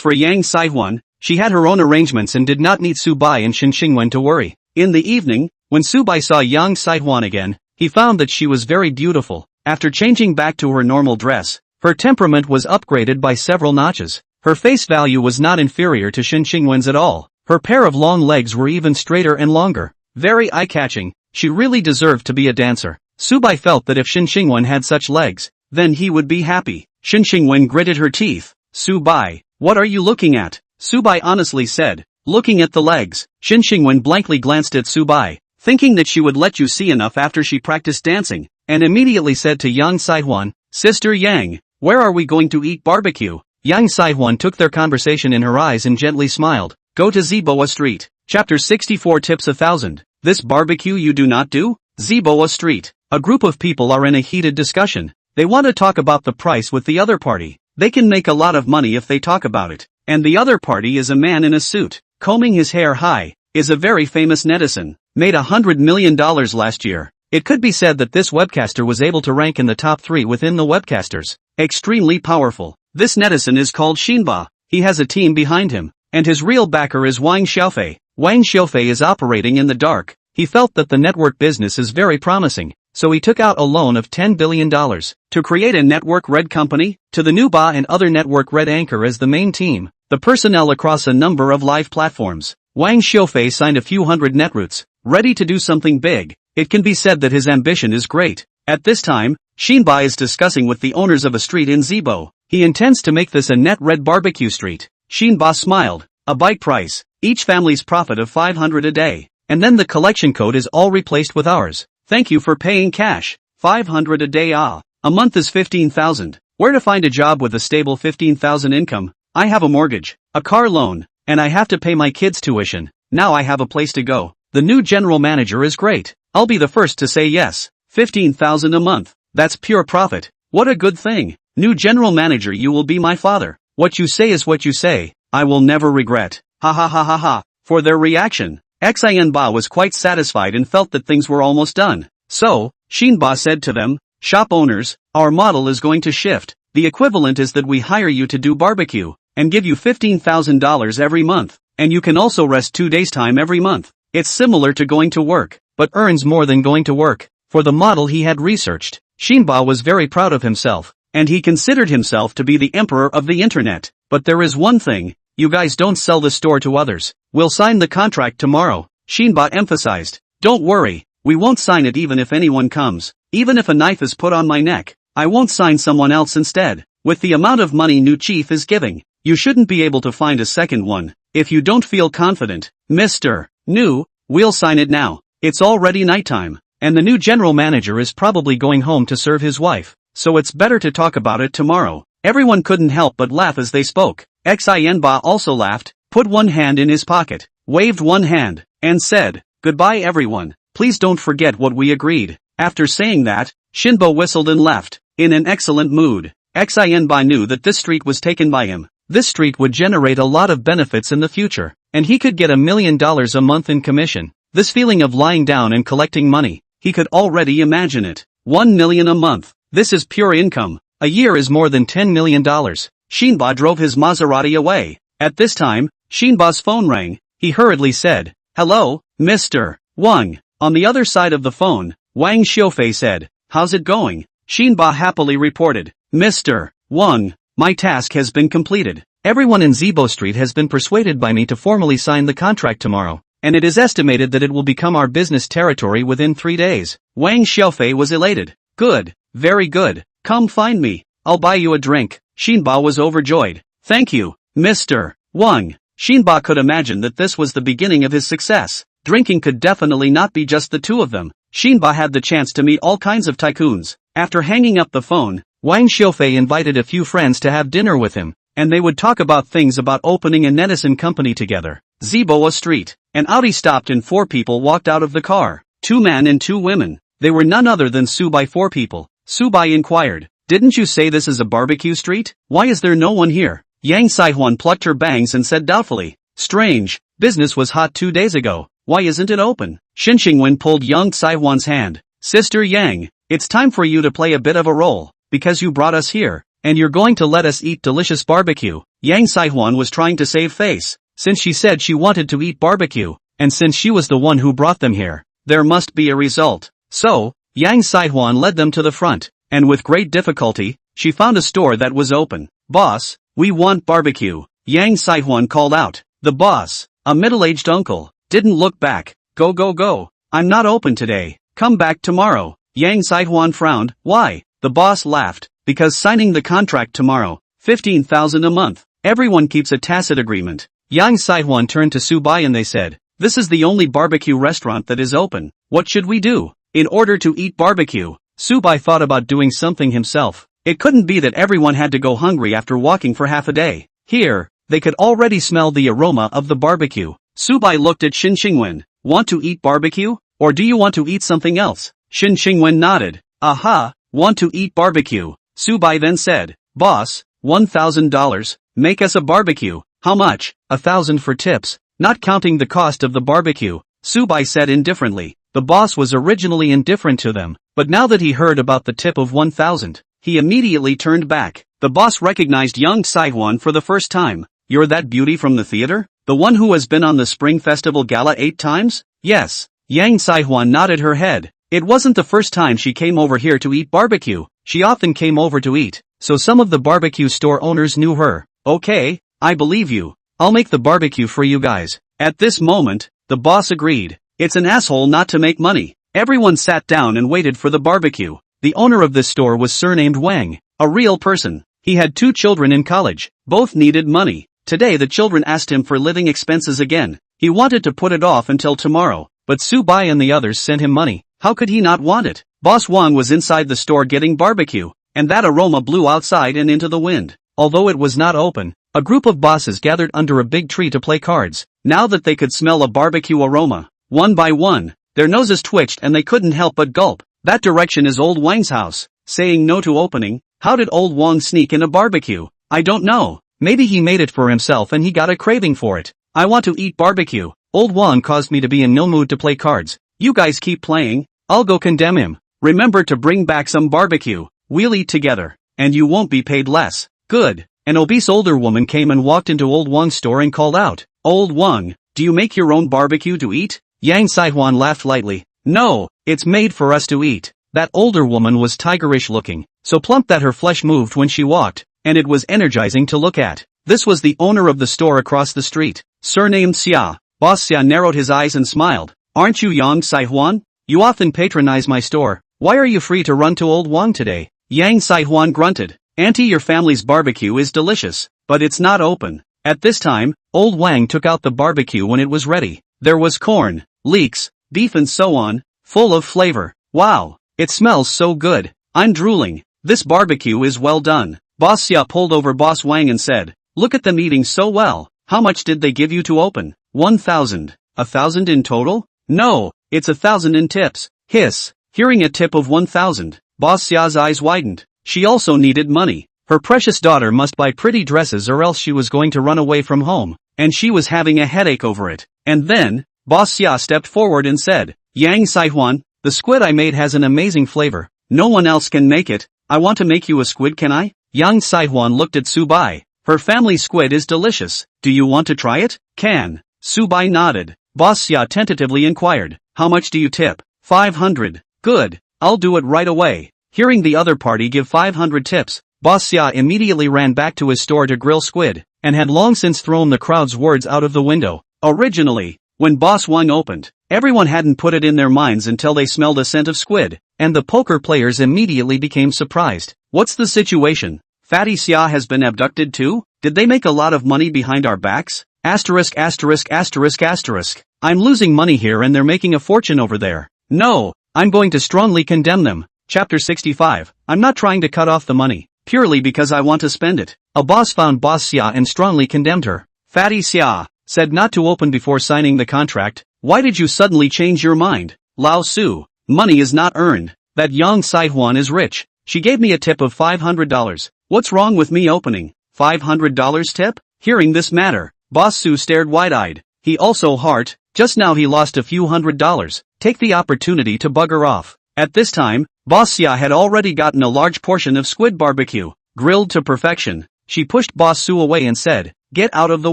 for Yang Saihuan, she had her own arrangements and did not need Subai and Shin Shingwen to worry. In the evening, when Subai saw Yang Saihuan again, he found that she was very beautiful. After changing back to her normal dress, her temperament was upgraded by several notches. Her face value was not inferior to Shin Shingwen's at all. Her pair of long legs were even straighter and longer. Very eye-catching. She really deserved to be a dancer. Subai felt that if Shin Shingwen had such legs, then he would be happy. Shin Shingwen gritted her teeth. "Subai, what are you looking at?" Subai honestly said, "Looking at the legs." Shin Shingwen blankly glanced at Subai, thinking that she would let you see enough after she practiced dancing, and immediately said to Yang Saihuan, "Sister Yang, where are we going to eat barbecue?" Yang Saihuan took their conversation in her eyes and gently smiled. Go to Ziboa Street. Chapter 64 Tips 1000. This barbecue you do not do? Ziboa Street. A group of people are in a heated discussion. They want to talk about the price with the other party. They can make a lot of money if they talk about it. And the other party is a man in a suit, combing his hair high, is a very famous netizen, made $100 million last year. It could be said that this webcaster was able to rank in the top 3 within the webcasters. Extremely powerful. This netizen is called Shinba. He has a team behind him, and his real backer is Wang Xiaofei. Wang Xiaofei is operating in the dark. He felt that the network business is very promising, so he took out a loan of $10 billion to create a network red company, to the Nuba and other network red anchor as the main team, the personnel across a number of live platforms. Wang Xiaofei signed a few hundred netroots, ready to do something big. It can be said that his ambition is great. At this time, Shinba is discussing with the owners of a street in Zibo. He intends to make this a net red barbecue street. Shinba smiled. A bite price, each family's profit of 500 a day, and then the collection code is all replaced with ours. Thank you for paying cash. 500 a day. A month is 15,000. Where to find a job with a stable 15,000 income? I have a mortgage, a car loan, and I have to pay my kids' tuition. Now I have a place to go. The new general manager is great. I'll be the first to say yes. 15,000 a month. That's pure profit. What a good thing. New general manager, you will be my father. What you say is what you say. I will never regret. Ha ha ha ha ha. For their reaction, Xianba was quite satisfied and felt that things were almost done. So, Shinba said to them, "Shop owners, our model is going to shift. The equivalent is that we hire you to do barbecue, and give you $15,000 every month, and you can also rest 2 days' time every month. It's similar to going to work, but earns more than going to work." For the model he had researched, Shinba was very proud of himself, and he considered himself to be the emperor of the internet. But there is one thing. You guys don't sell the store to others. We'll sign the contract tomorrow. Shinba emphasized. Don't worry, we won't sign it even if anyone comes. Even if a knife is put on my neck, I won't sign someone else instead. With the amount of money new chief is giving, you shouldn't be able to find a second one. If you don't feel confident, Mr. New, we'll sign it now. It's already nighttime, and the new general manager is probably going home to serve his wife, so it's better to talk about it tomorrow. Everyone couldn't help but laugh as they spoke. Xianba also laughed, put one hand in his pocket, waved one hand, and said, "Goodbye everyone, please don't forget what we agreed." After saying that, Shinba whistled and left, in an excellent mood. Xianba knew that this street was taken by him. This street would generate a lot of benefits in the future, and he could get $1 million a month in commission. This feeling of lying down and collecting money, he could already imagine it. 1 million a month. This is pure income. A year is more than $10 million. Shinba drove his Maserati away. At this time, Shinba's phone rang. He hurriedly said, "Hello, Mr. Wang." On the other side of the phone, Wang Xiaofei said, "How's it going?" Shinba happily reported, "Mr. Wang, my task has been completed. Everyone in Zibo Street has been persuaded by me to formally sign the contract tomorrow, and it is estimated that it will become our business territory within 3 days." Wang Xiaofei was elated. "Good, very good. Come find me. I'll buy you a drink." Shinba was overjoyed. "Thank you, Mr. Wang." Shinba could imagine that this was the beginning of his success. Drinking could definitely not be just the two of them. Shinba had the chance to meet all kinds of tycoons. After hanging up the phone, Wang Xiaofei invited a few friends to have dinner with him, and they would talk about things about opening a Netizen company together. Zibo Street. An Audi stopped and 4 people walked out of the car. 2 men and 2 women. They were none other than Subai 4 people. Subai inquired, "Didn't you say this is a barbecue street? Why is there no one here?" Yang Saihuan plucked her bangs and said doubtfully, "Strange, business was hot 2 days ago. Why isn't it open?" Shin Xingwen pulled Yang Saihuan's hand. "Sister Yang, it's time for you to play a bit of a role, because you brought us here, and you're going to let us eat delicious barbecue." Yang Saihuan was trying to save face, since she said she wanted to eat barbecue, and since she was the one who brought them here, there must be a result. So, Yang Saihuan led them to the front, and with great difficulty, she found a store that was open. "Boss, we want barbecue," Yang Saihuan called out. The boss, a middle-aged uncle, didn't look back. Go. I'm not open today. Come back tomorrow." Yang Saihuan frowned. "Why?" The boss laughed. "Because signing the contract tomorrow, 15,000 a month. Everyone keeps a tacit agreement." Yang Saihuan turned to Subai and they said, "This is the only barbecue restaurant that is open. What should we do?" In order to eat barbecue, Subai thought about doing something himself. It couldn't be that everyone had to go hungry after walking for half a day. Here, they could already smell the aroma of the barbecue. Subai looked at Shin Xingwen. "Want to eat barbecue? Or do you want to eat something else?" Shin Xingwen nodded. "Aha, want to eat barbecue." Subai then said, "Boss, $1,000, make us a barbecue." "How much?" "1,000 for tips, not counting the cost of the barbecue," Subai said indifferently. The boss was originally indifferent to them, but now that he heard about the tip of 1,000, he immediately turned back. The boss recognized Yang Saihuan for the first time. "You're that beauty from the theater? The one who has been on the Spring Festival Gala 8 times? "Yes." Yang Saihuan nodded her head. It wasn't the first time she came over here to eat barbecue. She often came over to eat, so some of the barbecue store owners knew her. "Okay, I believe you. I'll make the barbecue for you guys." At this moment, the boss agreed. It's an asshole not to make money. Everyone sat down and waited for the barbecue. The owner of this store was surnamed Wang, a real person. He had 2 children in college. Both needed money. Today the children asked him for living expenses again. He wanted to put it off until tomorrow, but Subai and the others sent him money. How could he not want it? Boss Wang was inside the store getting barbecue, and that aroma blew outside and into the wind. Although it was not open, a group of bosses gathered under a big tree to play cards. Now that they could smell a barbecue aroma, one by one, their noses twitched and they couldn't help but gulp. "That direction is old Wang's house." Saying no to opening, how did old Wang sneak in a barbecue? I don't know. Maybe he made it for himself and he got a craving for it. I want to eat barbecue. Old Wang caused me to be in no mood to play cards. You guys keep playing, I'll go condemn him. Remember to bring back some barbecue. We'll eat together, and you won't be paid less. Good. An obese older woman came and walked into old Wang's store and called out, "Old Wang, do you make your own barbecue to eat?" Yang Saihuan laughed lightly. "No, it's made for us to eat." That older woman was tigerish looking, so plump that her flesh moved when she walked, and it was energizing to look at. This was the owner of the store across the street, surnamed Xia. Boss Xia narrowed his eyes and smiled. "Aren't you Yang Saihuan? You often patronize my store. Why are you free to run to old Wang today?" Yang Saihuan grunted. "Auntie, your family's barbecue is delicious, but it's not open." At this time, old Wang took out the barbecue when it was ready. There was corn, leeks, beef and so on, full of flavor. "Wow, it smells so good. I'm drooling. This barbecue is well done." Boss Xia pulled over Boss Wang and said, "Look at them eating so well. How much did they give you to open?" 1,000. 1,000 in total? "No, it's 1,000 in tips." Hiss. Hearing a tip of 1,000, Boss Xia's eyes widened. She also needed money. Her precious daughter must buy pretty dresses or else she was going to run away from home, and she was having a headache over it. And then, Boss Xia stepped forward and said, Yang Saihuan, the squid I made has an amazing flavor. No one else can make it. I want to make you a squid, can I? Yang Saihuan looked at Subai. Her family squid is delicious. Do you want to try it? Can. Subai nodded. Boss Xia tentatively inquired, how much do you tip? 500. Good. I'll do it right away. Hearing the other party give 500 tips, Boss Xia immediately ran back to his store to grill squid, and had long since thrown the crowd's words out of the window. Originally, when Boss Wang opened, everyone hadn't put it in their minds until they smelled a scent of squid, and the poker players immediately became surprised. What's the situation? Fatty Xia has been abducted too? Did they make a lot of money behind our backs? Asterisk asterisk asterisk asterisk. I'm losing money here and they're making a fortune over there. No, I'm going to strongly condemn them. Chapter 65. I'm not trying to cut off the money, purely because I want to spend it. A boss found Boss Xia and strongly condemned her. Fatty Xia said not to open before signing the contract. Why did you suddenly change your mind? Lao Su. Money is not earned. That Yang Saihuan is rich. She gave me a tip of $500. What's wrong with me opening? $500 tip? Hearing this matter, Boss Su stared wide-eyed. He also heart, just now he lost a few $100. Take the opportunity to bugger off. At this time, Boss Xia had already gotten a large portion of squid barbecue, grilled to perfection. She pushed Boss Su away and said, get out of the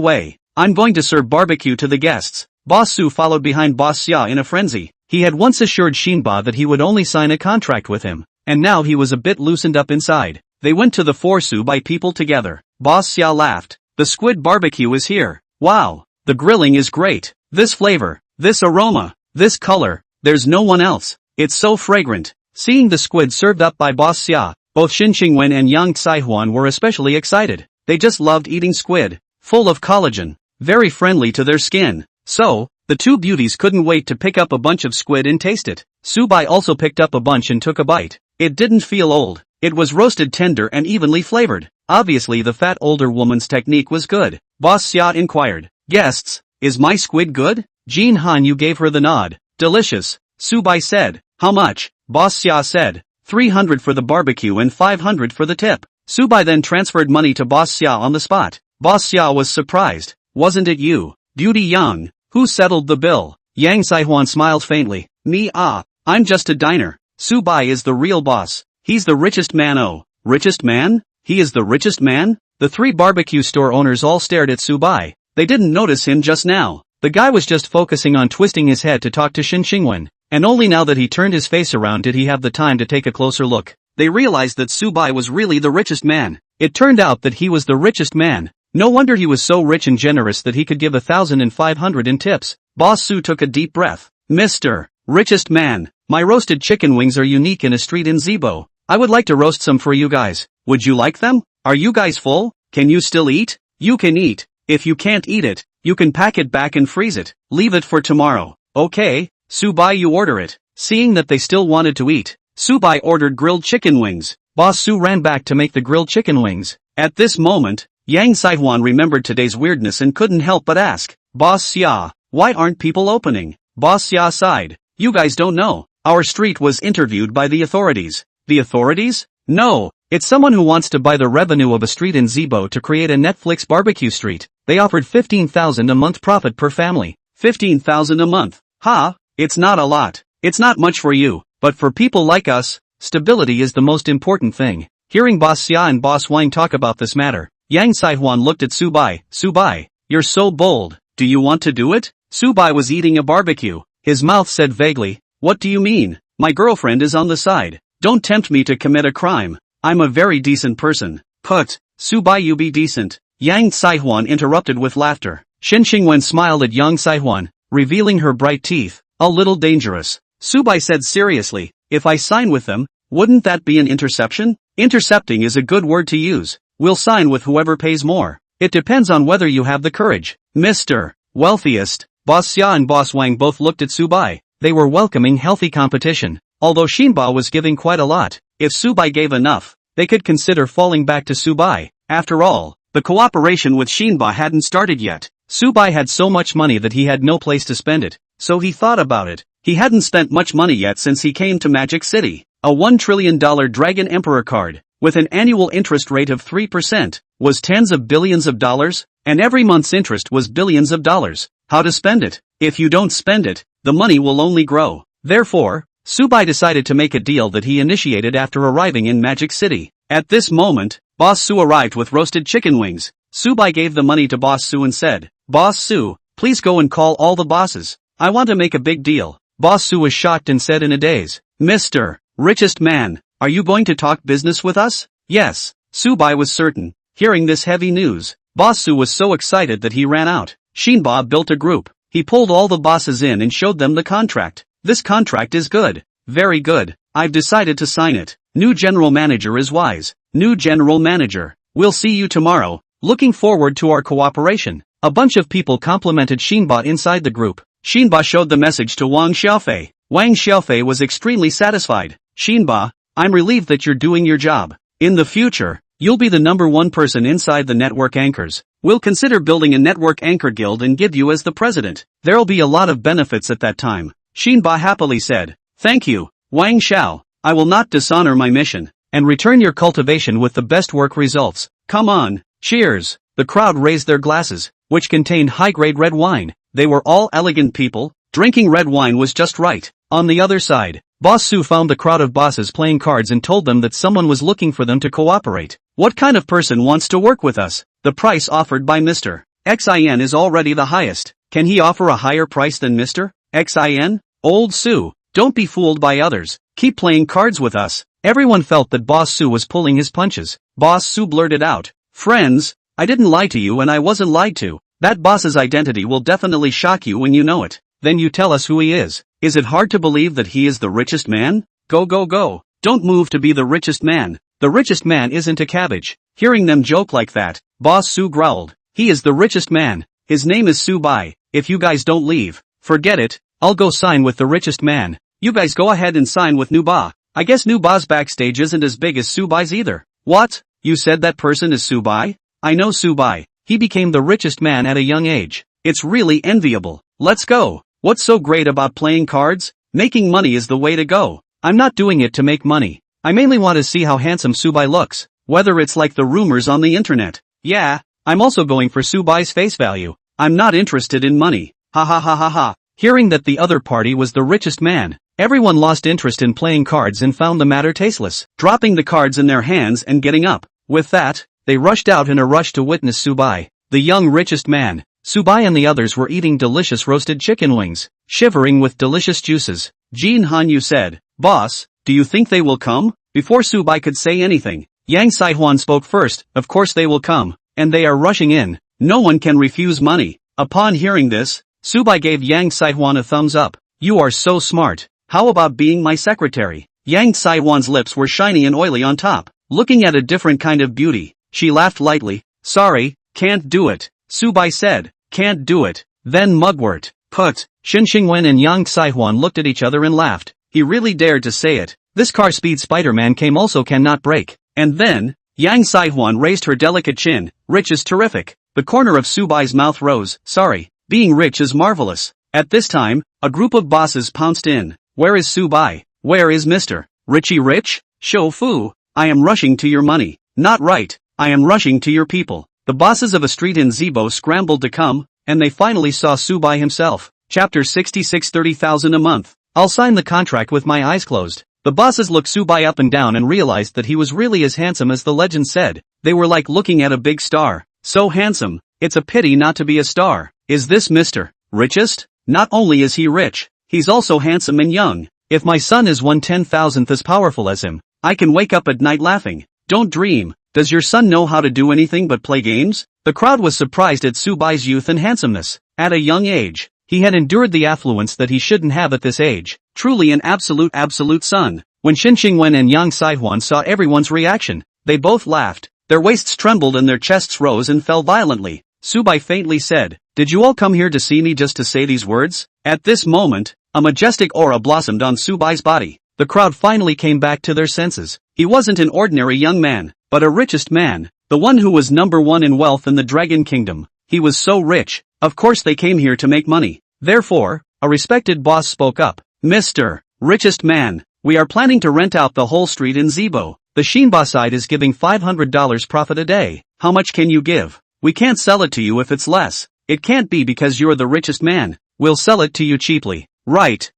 way. I'm going to serve barbecue to the guests. Boss Su followed behind Boss Xia in a frenzy. He had once assured Xinba that he would only sign a contract with him, and now he was a bit loosened up inside. They went to the four Subai people together. Boss Xia laughed. The squid barbecue is here. Wow, the grilling is great. This flavor, this aroma, this color, there's no one else. It's so fragrant. Seeing the squid served up by Boss Xia, both Xin Xingwen and Yang Saihuan were especially excited. They just loved eating squid, full of collagen, very friendly to their skin. So, the two beauties couldn't wait to pick up a bunch of squid and taste it. Subai also picked up a bunch and took a bite. It didn't feel old. It was roasted tender and evenly flavored. Obviously the fat older woman's technique was good. Boss Xia inquired, guests, is my squid good? Jin Han Yu gave her the nod. Delicious. Subai said, how much? Boss Xia said, 300 for the barbecue and 500 for the tip. Subai then transferred money to Boss Xia on the spot. Boss Xia was surprised. Wasn't it you, Beauty Yang, who settled the bill? Yang Saihuan smiled faintly. Me I'm just a diner. Subai is the real boss. He's the richest man. Oh, richest man? He is the richest man? The three barbecue store owners all stared at Subai. They didn't notice him just now. The guy was just focusing on twisting his head to talk to Xin Xingwen, and only now that he turned his face around did he have the time to take a closer look. They realized that Subai was really the richest man. It turned out that he was the richest man. No wonder he was so rich and generous that he could give 1,500 in tips. Boss Su took a deep breath. Mr. Richest man, my roasted chicken wings are unique in a street in Zibo. I would like to roast some for you guys. Would you like them? Are you guys full? Can you still eat? You can eat. If you can't eat it, you can pack it back and freeze it. Leave it for tomorrow. Okay, Subai, you order it. Seeing that they still wanted to eat, Subai ordered grilled chicken wings. Boss Su ran back to make the grilled chicken wings. At this moment, Yang Saihuan remembered today's weirdness and couldn't help but ask, Boss Xia, why aren't people opening? Boss Xia sighed. You guys don't know. Our street was interviewed by the authorities. The authorities? No, it's someone who wants to buy the revenue of a street in Zibo to create a Netflix barbecue street. They offered 15,000 a month profit per family. 15,000 a month. Ha, it's not a lot. It's not much for you, but for people like us, stability is the most important thing. Hearing Boss Xia and Boss Wang talk about this matter, Yang Saihuan looked at Subai. Subai, you're so bold. Do you want to do it? Subai was eating a barbecue. His mouth said vaguely, what do you mean? My girlfriend is on the side. Don't tempt me to commit a crime. I'm a very decent person. Put, Subai, you be decent. Yang Saihuan interrupted with laughter. Xin Xingwen smiled at Yang Saihuan, revealing her bright teeth. A little dangerous. Subai said seriously, if I sign with them, wouldn't that be an interception? Intercepting is a good word to use. We'll sign with whoever pays more. It depends on whether you have the courage. Mr. Wealthiest. Boss Xia and Boss Wang both looked at Subai. They were welcoming healthy competition. Although Xinba was giving quite a lot, if Subai gave enough, they could consider falling back to Subai. After all, the cooperation with Xinba hadn't started yet. Subai had so much money that he had no place to spend it, so he thought about it. He hadn't spent much money yet since he came to Magic City. A $1 trillion Dragon Emperor card, with an annual interest rate of 3%, was tens of billions of dollars, and every month's interest was billions of dollars. how to spend it. If you don't spend it, the money will only grow. Therefore, Subai decided to make a deal that he initiated after arriving in Magic City. At this moment, Boss Su arrived with roasted chicken wings. Subai gave the money to Boss Su and said, "Boss Su, please go and call all the bosses. I want to make a big deal." Boss Su was shocked and said in a daze, "Mr. Richest Man, are you going to talk business with us?" Yes, Subai was certain. Hearing this heavy news, Boss Su was so excited that he ran out. Shinba built a group. He pulled all the bosses in and showed them the contract. "This contract is good. Very good. I've decided to sign it. New general manager is wise. New general manager. We'll see you tomorrow. Looking forward to our cooperation." A bunch of people complimented Shinba inside the group. Shinba showed the message to Wang Xiaofei. Wang Xiaofei was extremely satisfied. "Shinba, I'm relieved that you're doing your job. In the future, you'll be the #1 person inside the network anchors. We'll consider building a network anchor guild and give you as the president. There'll be a lot of benefits at that time." Shinba happily said, "Thank you, Wang Xiao. I will not dishonor my mission, and return your cultivation with the best work results. Come on, cheers." The crowd raised their glasses, which contained high-grade red wine. They were all elegant people. Drinking red wine was just right. On the other side, Boss Su found the crowd of bosses playing cards and told them that someone was looking for them to cooperate. "What kind of person wants to work with us? The price offered by Mr. Xin is already the highest. Can he offer a higher price than Mr. Xin? Old Su, don't be fooled by others. Keep playing cards with us." Everyone felt that Boss Su was pulling his punches. Boss Su blurted out, "Friends, I didn't lie to you and I wasn't lied to. That boss's identity will definitely shock you when you know it. Then you tell us who he is. Is it hard to believe that he is the richest man? Go go go. Don't move to be the richest man. The richest man isn't a cabbage." Hearing them joke like that, Boss Su growled, "He is the richest man. His name is Subai. If you guys don't leave, forget it. I'll go sign with the richest man. You guys go ahead and sign with Nuba. I guess Nuba's backstage isn't as big as Subai's either." "What? You said that person is Subai?" "I know Subai. He became the richest man at a young age. It's really enviable. Let's go." "What's so great about playing cards? Making money is the way to go. I'm not doing it to make money. I mainly want to see how handsome Subai looks, whether it's like the rumors on the internet. Yeah, I'm also going for Subai's face value. I'm not interested in money. Ha ha ha ha ha." Hearing that the other party was the richest man, everyone lost interest in playing cards and found the matter tasteless, dropping the cards in their hands and getting up. With that, they rushed out in a rush to witness Subai, the young richest man. Subai and the others were eating delicious roasted chicken wings, shivering with delicious juices. Jin Hanyu said, "Boss, do you think they will come?" Before Subai could say anything, Yang Saihuan spoke first. "Of course they will come, and they are rushing in. No one can refuse money." Upon hearing this, Subai gave Yang Saihuan a thumbs up. "You are so smart. How about being my secretary?" Yang Saihuan's lips were shiny and oily on top, looking at a different kind of beauty. She laughed lightly. "Sorry, can't do it." Subai said, "Can't do it. Then mugwort. Put." Shin Xingwen and Yang Saihuan looked at each other and laughed. He really dared to say it. This car speed Spider-Man came also cannot break. And then, Yang Saihuan raised her delicate chin. "Rich is terrific." The corner of Subai's mouth rose. "Sorry, being rich is marvelous." At this time, a group of bosses pounced in. "Where is Subai? Where is Mr. Richie Rich? Shou Fu, I am rushing to your money." "Not right, I am rushing to your people." The bosses of a street in Zibo scrambled to come, and they finally saw Subai himself. Chapter 66 30,000 a month. I'll sign the contract with my eyes closed. The bosses looked Subai up and down and realized that he was really as handsome as the legend said. They were like looking at a big star. So handsome, it's a pity not to be a star. Is this Mr. Richest? Not only is he rich, he's also handsome and young. If my son is 1/10,000th as powerful as him, I can wake up at night laughing. Don't dream. Does your son know how to do anything but play games? The crowd was surprised at Subai's youth and handsomeness. At a young age, he had endured the affluence that he shouldn't have at this age. Truly an absolute son. When Shin Xingwen and Yang Saihuan saw everyone's reaction, they both laughed. Their waists trembled and their chests rose and fell violently. Subai faintly said, "Did you all come here to see me just to say these words?" At this moment, a majestic aura blossomed on Subai's body. The crowd finally came back to their senses. He wasn't an ordinary young man, but a richest man, the one who was #1 in wealth in the Dragon Kingdom. He was so rich, of course they came here to make money. Therefore, a respected boss spoke up. "Mr. Richest Man, we are planning to rent out the whole street in Zibo. The Shinba side is giving $500 profit a day. How much can you give? We can't sell it to you if it's less. It can't be because you're the richest man. We'll sell it to you cheaply. Right.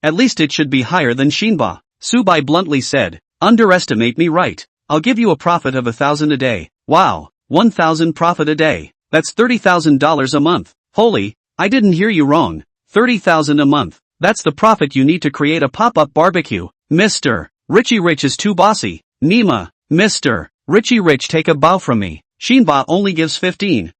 At least it should be higher than Shinba. Subai bluntly said. Underestimate me, right? I'll give you a profit of 1,000 a day. Wow. 1,000 profit a day. That's $30,000 a month. Holy, I didn't hear you wrong. 30,000 a month. That's the profit you need to create a pop-up barbecue. Mr. Richie Rich is too bossy. Nima. Mr. Richie Rich, take a bow from me. Shinba only gives 15,000.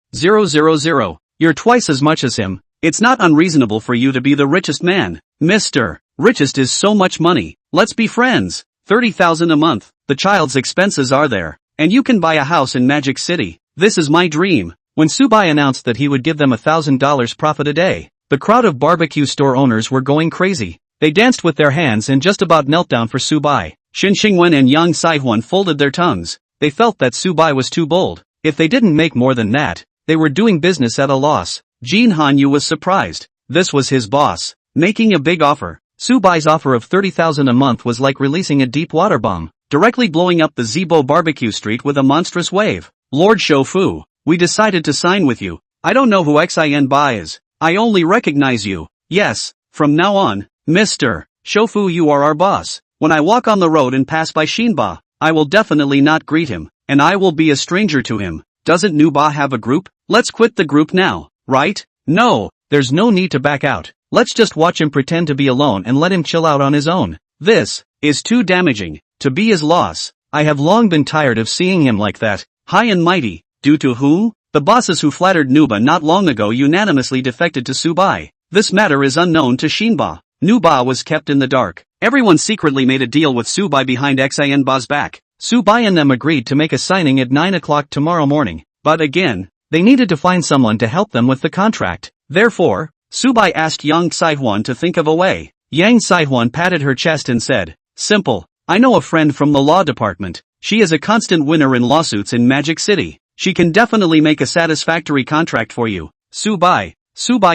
You're twice as much as him. It's not unreasonable for you to be the richest man. Mr. Richest is so much money. Let's be friends. 30,000 a month. The child's expenses are there. And you can buy a house in Magic City. This is my dream. When Subai announced that he would give them $1,000 profit a day, the crowd of barbecue store owners were going crazy. They danced with their hands and just about knelt down for Subai. Shin Xingwen and Yang Saihuan folded their tongues. They felt that Subai was too bold. If they didn't make more than that, they were doing business at a loss. Jin Hanyu was surprised. This was his boss, making a big offer. Subai's offer of 30,000 a month was like releasing a deep water bomb, directly blowing up the Zibo barbecue street with a monstrous wave. Lord Shofu, we decided to sign with you. I don't know who Xin Ba is. I only recognize you. Yes, from now on, Mr. Shofu, you are our boss. When I walk on the road and pass by Shinba, I will definitely not greet him, and I will be a stranger to him. Doesn't Nuba have a group? Let's quit the group now, right? No, there's no need to back out. Let's just watch him pretend to be alone and let him chill out on his own. This is too damaging to be his loss. I have long been tired of seeing him like that, high and mighty. Due to who? The bosses who flattered Nuba not long ago unanimously defected to Subai. This matter is unknown to Shinba. Nuba was kept in the dark. Everyone secretly made a deal with Subai behind Xianba's back. Subai and them agreed to make a signing at 9 o'clock tomorrow morning. But again, they needed to find someone to help them with the contract. Therefore, Subai asked Yang Saihuan to think of a way. Yang Saihuan patted her chest and said, simple. I know a friend from the law department. She is a constant winner in lawsuits in Magic City. She can definitely make a satisfactory contract for you. Subai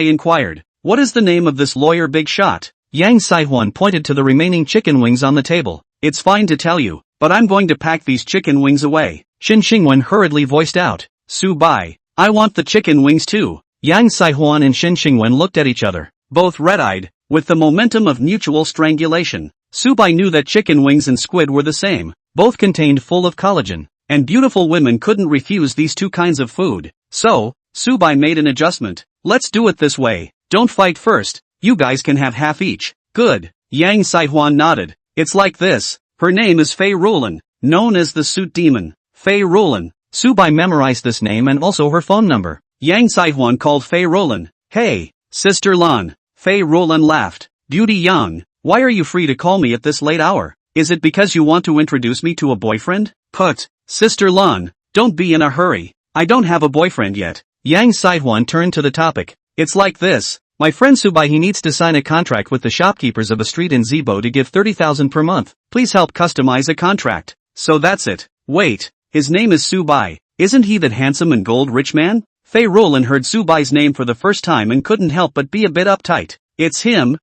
inquired. What is the name of this lawyer big shot? Yang Saihuan pointed to the remaining chicken wings on the table. It's fine to tell you, but I'm going to pack these chicken wings away. Shin Xingwen hurriedly voiced out. Subai, I want the chicken wings too. Yang Saihuan and Shin Xingwen looked at each other, both red-eyed, with the momentum of mutual strangulation. Subai knew that chicken wings and squid were the same. Both contained full of collagen, and beautiful women couldn't refuse these two kinds of food. So, Subai made an adjustment. Let's do it this way. Don't fight first. You guys can have half each. Good. Yang Saihuan nodded. It's like this. Her name is Fei Rulan, known as the Suit Demon. Fei Rulan. Subai memorized this name and also her phone number. Yang Saihuan called Fei Rulan. Hey, Sister Lan. Fei Rulan laughed. Beauty Yang, why are you free to call me at this late hour? Is it because you want to introduce me to a boyfriend? Put. Sister Lan, don't be in a hurry. I don't have a boyfriend yet. Yang Saihuan turned to the topic. It's like this. My friend Subai, he needs to sign a contract with the shopkeepers of a street in Zibo to give 30,000 per month. Please help customize a contract. So that's it. Wait, his name is Subai. Isn't he that handsome and gold rich man? Fei Rulan heard Subai's name for the first time and couldn't help but be a bit uptight. It's him.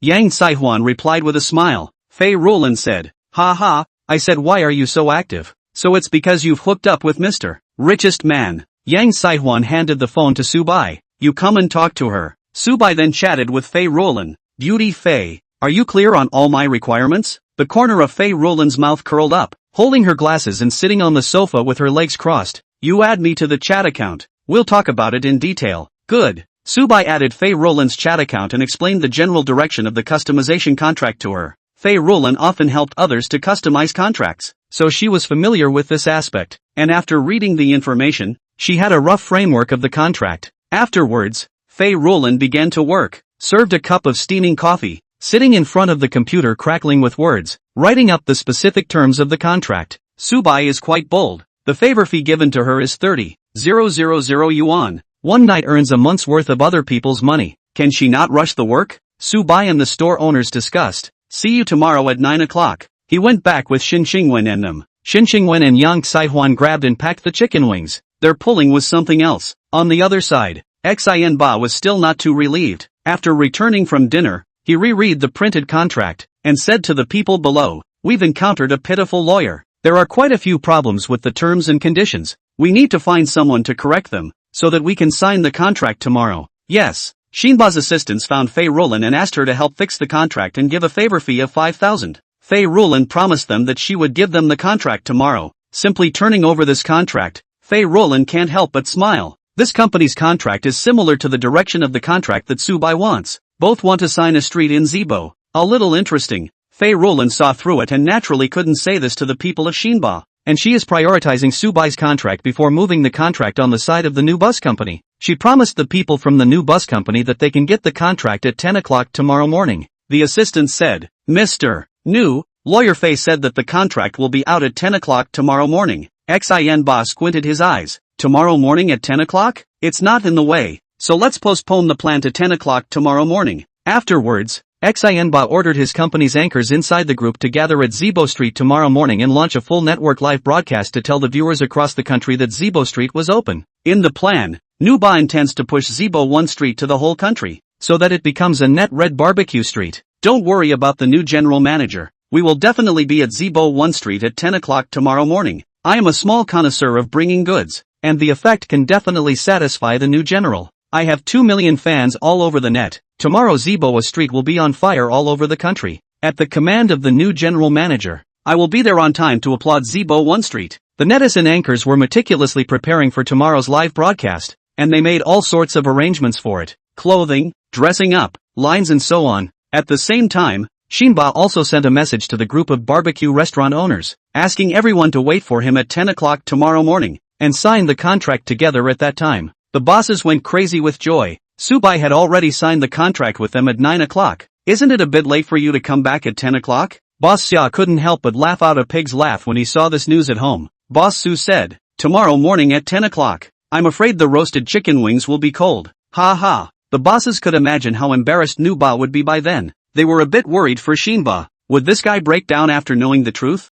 Yang Saihuan replied with a smile. Fei Rulan said, ha ha, I said why are you so active? So it's because you've hooked up with Mr. Richest Man. Yang Saihuan handed the phone to Subai. You come and talk to her. Subai then chatted with Fei Rulan. Beauty Fei, are you clear on all my requirements? The corner of Fei Rulan's mouth curled up, holding her glasses and sitting on the sofa with her legs crossed. You add me to the chat account. We'll talk about it in detail. Good. Subai added Fei Rulan's chat account and explained the general direction of the customization contract to her. Fei Rulan often helped others to customize contracts, so she was familiar with this aspect, and after reading the information, she had a rough framework of the contract. Afterwards, Fei Rulan began to work, served a cup of steaming coffee, sitting in front of the computer crackling with words, writing up the specific terms of the contract. Subai is quite bold. The favor fee given to her is 30,000 yuan. One night earns a month's worth of other people's money. Can she not rush the work? Subai and the store owners discussed. See you tomorrow at 9 o'clock. He went back with Shin Xingwen and them. Shin Xingwen and Yang Saihuan grabbed and packed the chicken wings. Their pulling was something else. On the other side, Xianba was still not too relieved. After returning from dinner, he reread the printed contract, and said to the people below, we've encountered a pitiful lawyer. There are quite a few problems with the terms and conditions. We need to find someone to correct them. so that we can sign the contract tomorrow. Yes. Shinba's assistants found Fei Roland and asked her to help fix the contract and give a favor fee of 5,000. Fei Roland promised them that she would give them the contract tomorrow. Simply turning over this contract, Fei Roland can't help but smile. This company's contract is similar to the direction of the contract that Subai wants. Both want to sign a street in Zibo. A little interesting. Fei Roland saw through it and naturally couldn't say this to the people of Shinba. And she is prioritizing Subai's contract before moving the contract on the side of the new bus company. She promised the people from the new bus company that they can get the contract at 10 o'clock tomorrow morning. The assistant said, Mr. New, Lawyer Fei said that the contract will be out at 10 o'clock tomorrow morning. Xin squinted his eyes. Tomorrow morning at 10 o'clock? It's not in the way. So let's postpone the plan to 10 o'clock tomorrow morning. Afterwards, Xin ordered his company's anchors inside the group to gather at Zibo Street tomorrow morning and launch a full network live broadcast to tell the viewers across the country that Zibo Street was open. In the plan, Nuba intends to push Zibo 1 Street to the whole country, so that it becomes a net red barbecue street. Don't worry about the new general manager. We will definitely be at Zibo 1 Street at 10 o'clock tomorrow morning. I am a small connoisseur of bringing goods, and the effect can definitely satisfy the new general. I have 2 million fans all over the net. Tomorrow Zibo Street will be on fire all over the country. At the command of the new general manager, I will be there on time to applaud Zibo 1 Street. The netizen anchors were meticulously preparing for tomorrow's live broadcast, and they made all sorts of arrangements for it. Clothing, dressing up, lines and so on. At the same time, Shinba also sent a message to the group of barbecue restaurant owners, asking everyone to wait for him at 10 o'clock tomorrow morning, and sign the contract together at that time. The bosses went crazy with joy. Subai had already signed the contract with them at 9 o'clock. Isn't it a bit late for you to come back at 10 o'clock? Boss Xia couldn't help but laugh out a pig's laugh when he saw this news at home. Boss Su said, tomorrow morning at 10 o'clock. I'm afraid the roasted chicken wings will be cold. Ha ha. The bosses could imagine how embarrassed Nuba would be by then. They were a bit worried for Shinba. Would this guy break down after knowing the truth?